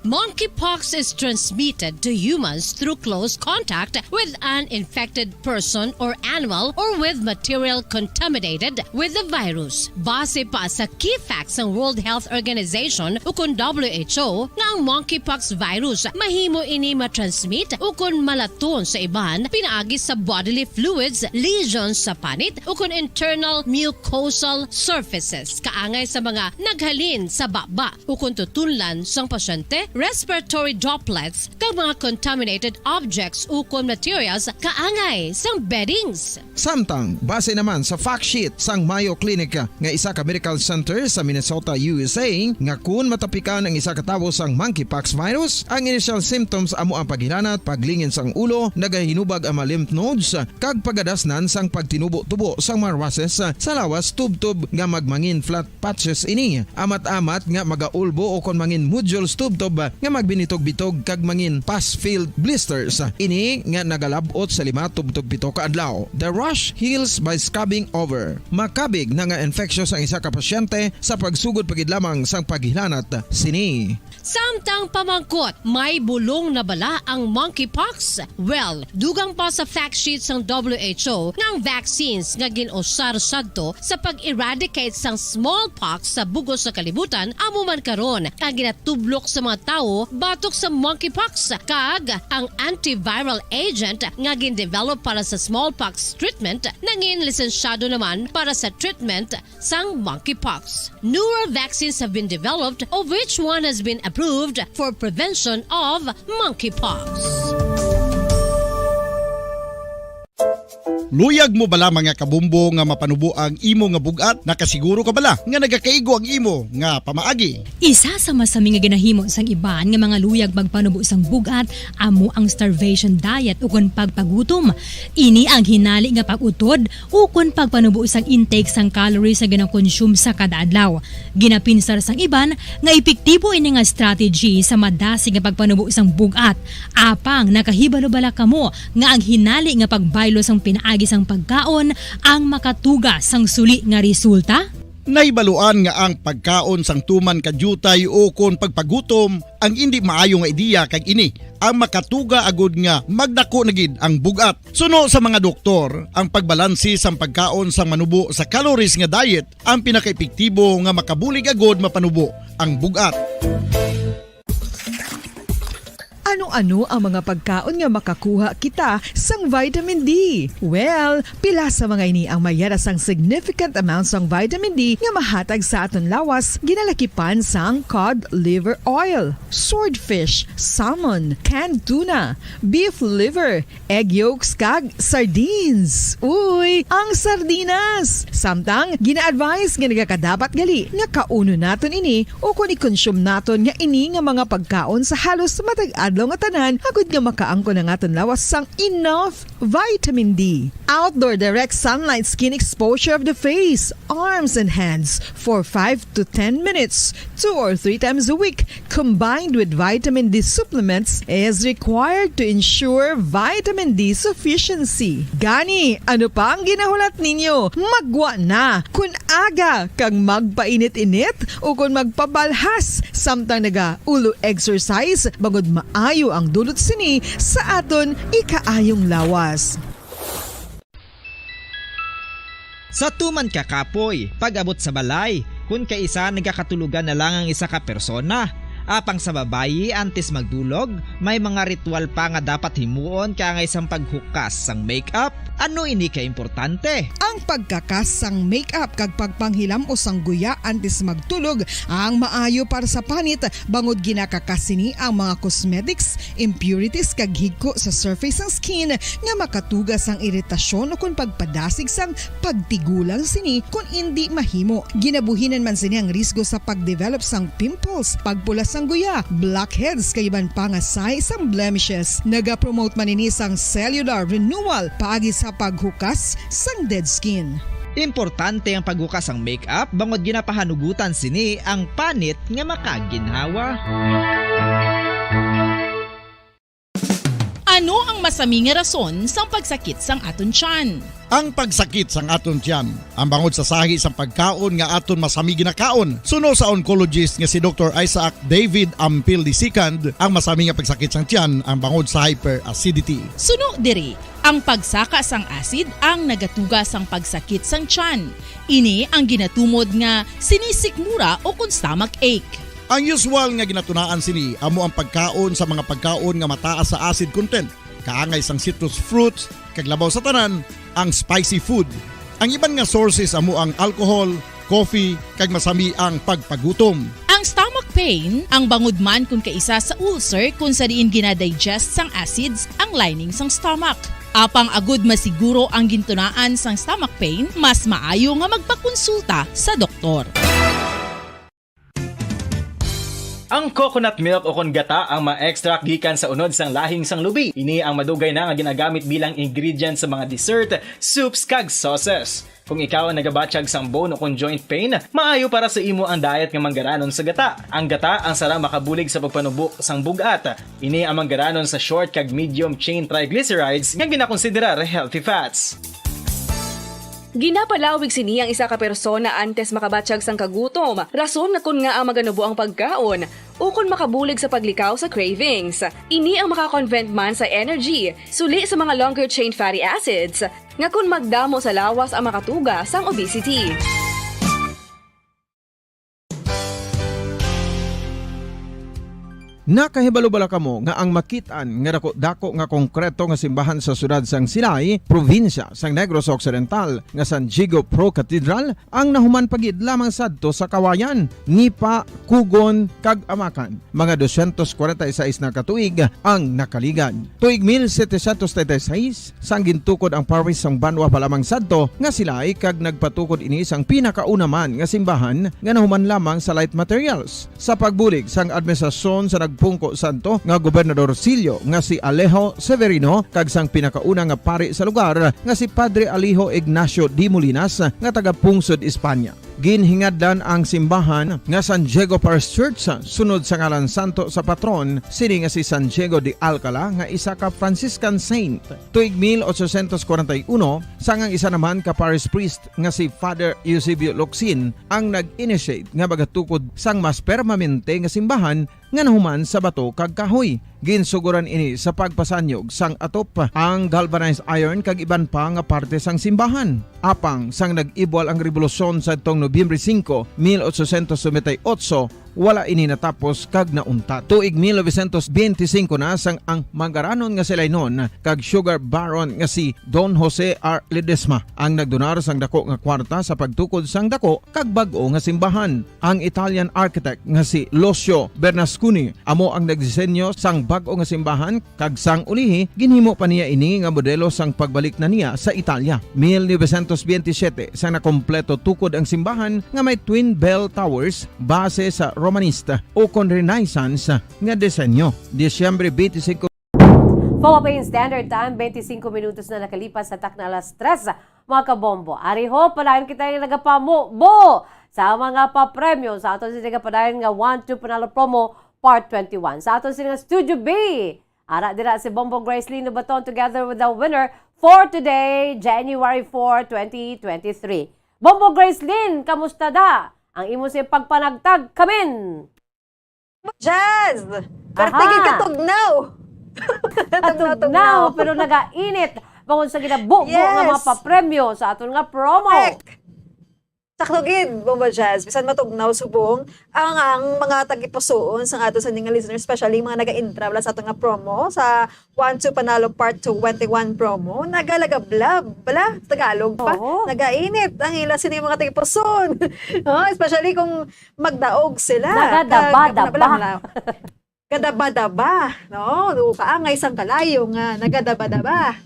Monkeypox is transmitted to humans through close contact with an infected person or animal or with material contaminated with the virus. Base pa sa key facts ng World Health Organization ukon WHO nga ang monkeypox virus mahimo ini matransmit ukon malaton sa iban pinaagi sa bodily fluids, lesions sa panit ukon internal mucosal surfaces kaangay sa mga naghalin sa baba ukon tutunlan sang pasyente, respiratory droplets kag mga contaminated objects ukon materials kaangay sang beddings. Samtang base naman sa fact sheet sang Mayo Clinic nga isa ka medical center sa Minnesota, USA, nga kun matapikan ang isa ka tawo sang monkeypox virus, ang initial symptoms amo ang paghilanat, paglingin sang ulo, nagahinubag ang mga lymph nodes kag pagadasnan sang pagtinubo-tubo sang mga rashes sa lawas tubtob nga magmangin flat patches ini. Amat-amat nga magaulbo o kon mangin nodules tubtob nga magbinitog-bitog kag mangin pus-filled blisters. Ini nga nagalabot sa 5-7 ka adlaw. The rash heals by scabbing over. Makabig na nga infectious ang isa ka pasyente sa pagsugod pagid lamang sang paghilanat sini. Samtang pamangkot, may bulong na bala ang monkeypox? Well, dugang pa sa fact sheet ng WHO nga ang vaccines nga ginusar sadto sa pag-eradicate sang smallpox sa bugos sa kalibutan amo man karon ang ginatublok sa mga tao batok sa monkeypox kag ang antiviral agent nga gin-develop para sa smallpox treatment nangin lisensyado naman para sa treatment sang monkeypox. Newer vaccines have been developed of which one has been approved for prevention of monkeypox. Luyag mo bala mga kabumbo nga mapanubo ang imo nga bugat? Nakasiguro ka bala nga nagakaigo ang imo nga pamaagi? Isa sa masami nga ginahimo sang iban nga mga luyag magpanubo sang bugat amo ang starvation diet ukon pagpagutom. Ini ang hinali nga pag-utod ukon pagpanubo sang intake sang calories sa gina-consume sa kada adlaw. Ginapinsar sang iban nga epektibo ini nga strategy sa madasi nga pagpanubo sang bugat. Apang nakahibalo bala kamo nga ang hinali nga pagbaylo sang pinaagi sang pagkaon ang makatuga sang suli nga resulta? Naibaluan nga ang pagkaon sang tuman kadyutay o kon pagpagutom ang hindi maayo nga ideya kag ini ang makatuga agud nga magdako na gid ang bugat. Suno sa mga doktor, ang pagbalansi sang pagkaon sang manubo sa calories nga diet ang pinakaepektibo nga makabulig agud mapanubo ang bugat. Ano-ano ang mga pagkaon nga makakuha kita sang vitamin D? Well, pila sa mga ini ang mayara sang significant amounts sang vitamin D nga mahatag sa aton lawas ginalakipan sang cod liver oil, swordfish, salmon, canned tuna, beef liver, egg yolks kag sardines. Uy, ang sardinas! Samtang gina-advise nga nagakadapat gali nga kauno naton ini o kung i-consume naton nga ini nga mga pagkaon sa halos matag adlaw nga tanan agud nga makaangko na nga lawas sang enough vitamin D. Outdoor direct sunlight skin exposure of the face, arms and hands for 5 to 10 minutes 2 or 3 times a week combined with vitamin D supplements is required to ensure vitamin D sufficiency. Gani, ano pa ang ginahulat ninyo? Magwa na kun aga kang magpainit-init o kun magpabalhas samtang naga ulo exercise bangod maayo ang dulot sini sa aton ikaayong lawas. Sa tuman ka kapoy, pag-abot sa balay, kung kaisa nagkakatulugan na lang ang isa ka persona. Apang sa babayi antes magdulog, may mga ritual pa nga dapat himuon kaya nga isang paghukas sang makeup. Ano ini ka importante? Ang pagkakas sang makeup kag pagpanghilam o sang guya antes magtulog ang maayo para sa panit bangod ginakakasini ang mga cosmetics, impurities kag higko sa surface sang skin nga makatugas sang iritasyon o kung pagpadasig sang pagtigulang sini kung hindi mahimo. Ginabuhinan man sini ang risgo sa pagdevelop sang pimples, pagpulas sang guya, blackheads kaiban pa nga sa isang blemishes. Naga-promote man ini sang cellular renewal paagi sa paghukas sang dead skin. Importante ang paghukas sang makeup bangod ginapahanugutan sini ang panit nga makaginhawa. Ano ang masami nga rason sang pagsakit sang aton tiyan? Ang pagsakit sang aton tiyan, ang bangod sa sahi sang pagkaon nga aton masami ginakaon. Suno sa oncologist nga si Dr. Isaac David Ampil II, ang masami nga pagsakit sang tiyan ang bangod sa hyperacidity. Suno diri, ang pagsaka sang acid ang nagatuga sang pagsakit sang tiyan. Ini ang ginatumod nga sinisikmura o kung stomach ache. Ang usual nga ginatunaan sini amo ang pagkaon sa mga pagkaon nga mataas sa acid content, kaangay sang citrus fruits, kag labaw sa tanan ang spicy food. Ang iban nga sources amo ang alcohol, coffee, kag masami ang pagpagutom. Ang stomach pain ang bangod man kung kaisa sa ulcer kung sa diin ginadigest sang acids ang lining sang stomach. Apang agud masiguro ang gintunaan sang stomach pain, mas maayo nga magpakonsulta sa doktor. Ang coconut milk o kon gata ang ma-extract gikan sa unod sang lahing sang lubi. Ini ang madugay na nga ginagamit bilang ingredient sa mga dessert, soups kag sauces. Kung ikaw ang nagabatsyag sang bone o kon joint pain, maayo para sa imo ang diet nga manggaranon sa gata. Ang gata ang sara makabulig sa pagpanubo sang bugat. Ini ang manggaranon sa short kag medium chain triglycerides nga ginakonsiderar healthy fats. Ginapalawig sini ang isa ka persona antes makabatsyag sang kagutom. Rason na kun nga ang maganubo ang pagkaon o kun makabulig sa paglikaw sa cravings. Ini ang makakonvent man sa energy, suli sa mga longer chain fatty acids, nga kun magdamo sa lawas ang makatuga sang obesity. Nakahibalo-bala kamo nga ang makitaan nga dako nga konkreto nga simbahan sa sudad sang Sinay, probinsya sang Negros Occidental nga San Diego Pro Cathedral ang nahuman pagid lamang sadto sa Kawayan, Nipa, Kugon kag Amakan. Mga 246 na katuig ang nakaligan. Tuig 1736 sang gintukod ang parish sang Banwa pa lamang sadto nga sila kag nagpatukod ini sang pinakauna man nga simbahan nga nahuman lamang sa light materials. Sa pagbulig sang administrasyon sa Pungko Santo nga Gobernador Silio nga si Alejo Severino kag sang pinakauna nga pari sa lugar nga si Padre Alijo Ignacio Di Molinas nga taga Pungsod, Espanya. ginhingadlan ang simbahan nga San Diego Parish Church sunod sa ngalan santo sa patron sini nga si San Diego de Alcala nga isa ka Franciscan saint. Tuig 1841 sangang isa naman ka parish priest nga si Father Eusebio Locsin ang nag-initiate nga bagatukod sang mas permanente nga simbahan nga nahuman sa bato kag kahoy. Ginsuguran ini sa pagpasanyog sang atop ang galvanized iron kag iban pa nga parte sang simbahan. Apang sang nag-ibwal ang revolusyon sa itong Nobyembre 5, 1898, wala ini natapos kag nauntat. Tuig 1925 na sang ang mangaranon nga sila noon kag sugar baron nga si Don Jose R. Ledesma ang nagdonar sang dako nga kwarta sa pagtukod sang dako kag bag-o nga simbahan. Ang Italian architect nga si Lucio Bernasconi amo ang nagdisenyo sang bag-o nga simbahan kag sang ulihi ginhimo pa niya ini nga modelo sang pagbalik na niya sa Italia. 1927 sang nakompleto tukod ang simbahan nga may twin bell towers base sa Romanista o kon Renaissance nga disenyo. Disyembre 25 Philippine Standard Time, 25 minutos na nakalipas sa takna alas 3. Mga kabombo, ariho, palayan kita yung nagapamubo sa mga papremyo sa aton siya padayon nga 1-2 panalo promo part 21. Sa aton siya Studio B, ara dira si Bombo Grace Lino Baton together with the winner for today, January 4, 2023. Bombo Grace Lynn, kamusta da? Ang imo siya pagpanagtag kamin. Jazz! Pero tigil ka tugnaw! Tugnaw, pero nagainit. Bangon sa ginabubo nga mga papremyo sa aton nga promo. Saktogin, Bomba Jazz, bisan matugnaw subong ang mga tagipusoon sa ato sa mga listeners, especially mga naga-intra wala sa ato nga promo sa 1-2 Panalo Part 21 promo, nagalagablab, bala, Tagalog pa, nagainit ang ila sini mga tagipusoon. Especially kung magdaog sila. Nagadaba-daba. Gadaba-daba, no? Kaangay sang kalayo nga, nagadaba-daba.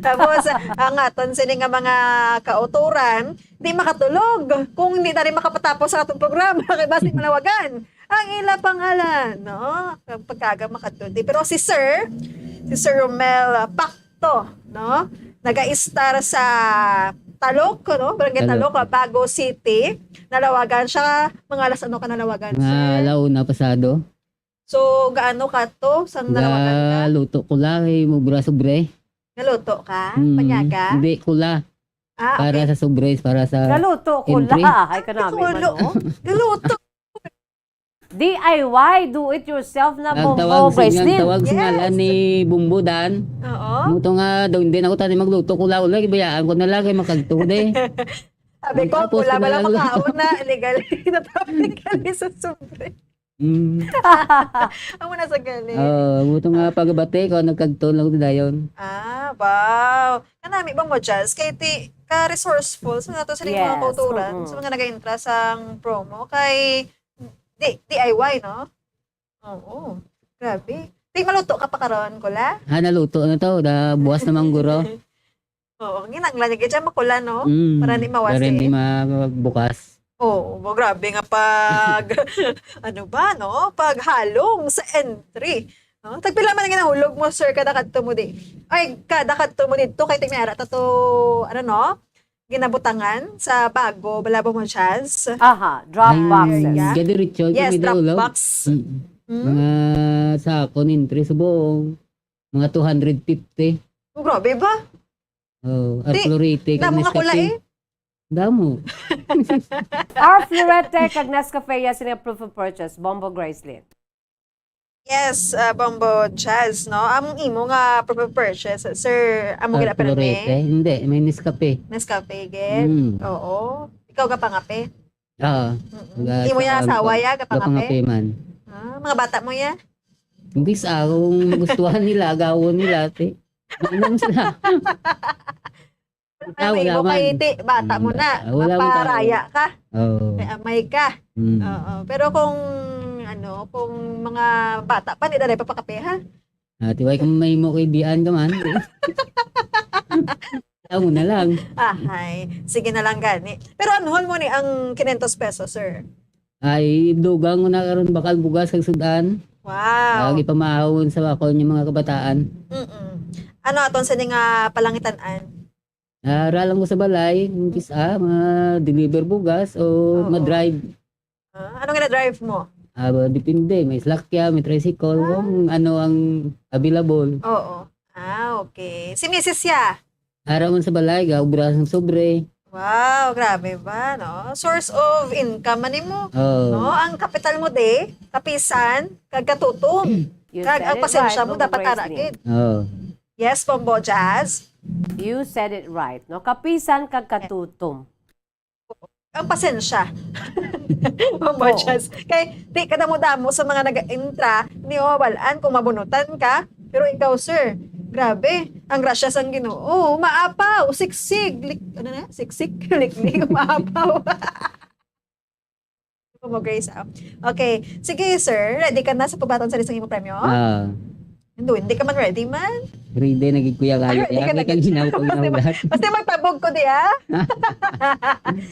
Tapos, ang aton sini nga mga kauturan, di makatulog kung hindi na rin makapatapos sa atong programa kay basi malawagan ang ila pangalan, no? Pagkaga makatulog. Pero si Sir Romel Pacto, no? Naga-star sa Talok, no? Barangay Talok, Bago City. Nalawagan siya. Mga alas ano ka nalawagan, Sir? Launa pasado. So, gaano ka to? Sang nalawagan ka? Luto ko lang, mubra sobre. Naluto ka? Panyaga? Hindi, kula. Okay. Para sa sobre, para sa Naluto entry. kula. Ay, kanami man, no? Naluto. DIY, do it yourself na Ang Bombo Grace Lynn. tawag sa ngalan ni Bumbudan. Oo. Muto nga daw hindi na ako tani magluto kula ulag ibayaan ko na lang kay makagtuod eh. Sabi ko, Tapos pula ko na bala lang makaon na illegal. Illegal sa sobre. Ang muna sa gali. Muto nga pagbate ko nagkagtuon lang dayon. Wow. Kanami bang mo, Jazz? Kay ti ka-resourceful sa nato sa mga kauturan. Sa mga nag-intra sa promo. Kay DIY, no? Oo. Grabe. Di maluto ka pa karon Kula? Naluto na to, da buwas na mangguro. Oo, ginanglan niya dyan makula, no? Para di mawasi. Para hindi mabukas. Oo, grabe nga pag, ano ba, no? Paghalong sa entry. No? Tagpila man nga nahulog mo, sir, kada kadto mo di. Ay, kada kadto mo dito, kay tingmera, tato, ano no? Ginabutangan sa bago, balabo mo chance. Aha, drop boxes. Gadiritso, Yes, drop box. Mga sako entry sa buong. Mga 250. Oh, grabe ba? Arflorite. Damo nga kula eh. Damo. Arflorite kag Nescafe ya sila proof of purchase. Bombo Grace Lynn. Yes, Bombo Jazz, no? Among imo nga purchase, sir, amo gina pero Arflorite. Hindi, may Nescafe. Nescafe, get. Oo. Ikaw ka pangape? Oo. Hindi mo yung asawa ya, ka pangape? man. Mga bata mo ya? Imbis kung gustuhan nila, agawon nila, te. Ano sila? May imo kay bata mo na, maparaya ka. May amay ka. Pero kung kung mga bata pa, hindi na rin papakape, ha? Tiway kung may mo kay biyan ka man. Tao na lang. Ay, sige na lang gani. Pero anuhon mo ni ang 500 pesos, sir? Ay, dugang ko na karon bakal bugas kag sudan. Wow. Lagi pamahawon sa bakon yung mga kabataan. Ano aton sa nga palangitan-an? Ralang ko sa balay, ma-deliver bugas o ma-drive. Anong gina-drive mo? Depende, may slakya, may tricycle, kung ano ang available. Oo. Okay. Si Mrs. ya? Araw sa balay, gaubra ng sobre. Wow, grabe ba, no? Source of income man mo. Oo. No, ang kapital mo kapisan, kag katutom. Kag ang pasensya mo dapat arakid. Oo. Yes, Bombo Jazz. You said it right, no? Kapisan kag katutom. Ang pasensya. Bombo Jazz. Kay di ka damo sa mga nag-intra, ni wawalan kung mabunutan ka. Pero ikaw, sir, grabe, ang grasya sang Ginoo. Maapaw, siksik, siksik, liklik, maapaw. Mo Grace. Okay, sige sir, ready ka na sa pagbaton sa isang imong premyo? Hindi ka man ready man. Ready naging kuya kayo. Kaya kang ginaw lahat. Basta magpabog ko diya.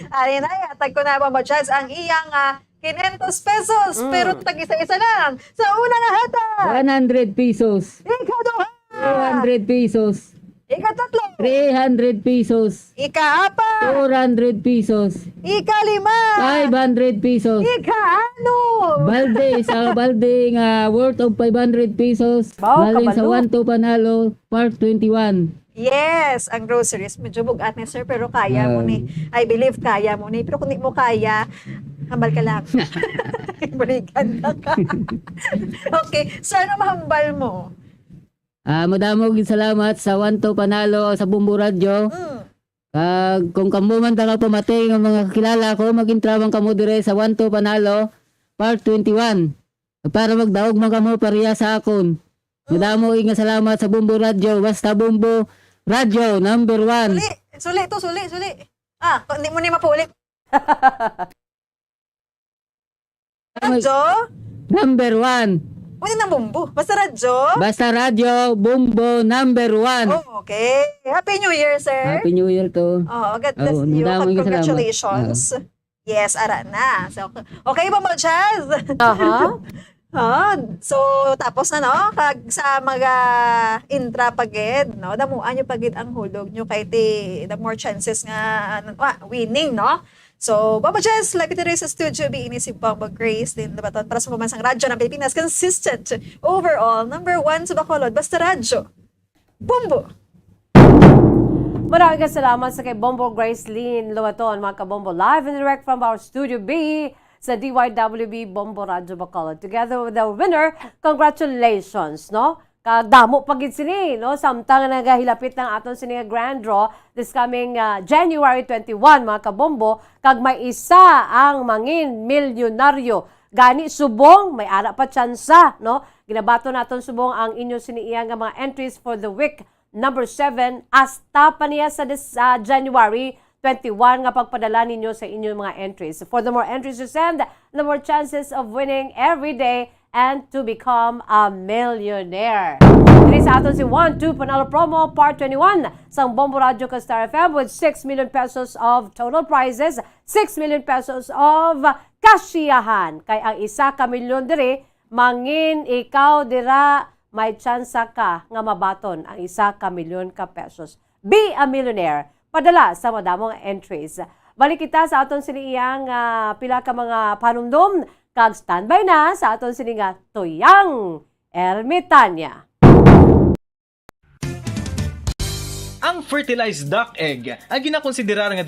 Ari na, yatag ko na Bombo Jazz ang iyang 500 pesos. Pero tag-isa-isa lang. Sa una nga hata. 100 pesos. Ikaduha. 200 pesos. Ikatatlo. 300 pesos. Ikaapat. 400 pesos. Ikalima. 500 pesos. Ikaano. Balde, sa balde nga worth of 500 pesos. Galing sa 1 to Panalo, Part 21. Yes, ang groceries. Medyo bugat ni sir, pero kaya mo ni. I believe kaya mo ni. Pero kung di mo kaya, hambal ka lang. Balikan ka. Okay, sana mahambal mo. Madamog salamat sa 1 to Panalo sa Bumbo Radio. Kung kamo man talaga pumatay ng mga kilala ko, mag-intrawang kamo dire sa 1 to Panalo, Part 21. Para magdaog man kamo pariya sa akon. Madamog nga salamat sa Bumbo Radio. Basta Bumbo Radio, number 1. Suli. Hindi mo ni mapulit. Radyo? Number 1. Ano ng Bumbo? Basta radyo? Basta Radio, Bumbo, number 1. Oh, okay. Happy New Year, sir. Happy New Year to. God bless you. Congratulations. Yes, ara na. So, okay ba mo, Chaz? So, tapos na, no? Kag sa mga intra pagid, no? Damuan nyo pagid ang hulog nyo kay the more chances nga winning, no? So, Bombo Jazz, live ito rin sa studio, biini si Bombo Grace, din nabaton para sa pamansang radyo ng Pilipinas, consistent, overall, number 1 sa Bacolod, basta radyo. Bombo! Maraming salamat sa kay Bombo Grace Lynn Luwaton, mga kabombo, live and direct from our Studio B sa DYWB Bombo Radyo Bacolod. Together with the winner, congratulations, no? Kadamo pagid sini, no? Samtang nagahilapit ng aton sini grand draw this coming January 21, mga kabombo, kag may isa ang mangin milyonaryo. Gani subong, may ara pa tsansa, no? Ginabato naton subong ang inyo siniiya nga mga entries for the week number 7 hasta pa niya sa January 21 nga pagpadala ninyo sa inyong mga entries. For the more entries you send, the more chances of winning every day and to become a millionaire. Dito sa aton si 1-2 Panalo Promo Part 21 sa Bombo Radio ka Star FM with 6 million pesos of total prizes, 6 million pesos of kasiyahan. Kay ang isa ka milyon dire, mangin ikaw dira may tsansa ka nga mabaton ang isa ka milyon ka pesos. Be a millionaire. Padala sa madamong entries. Balik kita sa aton siniyang pila ka mga panumdum. Kag standby na sa aton sininga Tuyang Ermitanya. Ang fertilized duck egg ang ginakonsiderar nga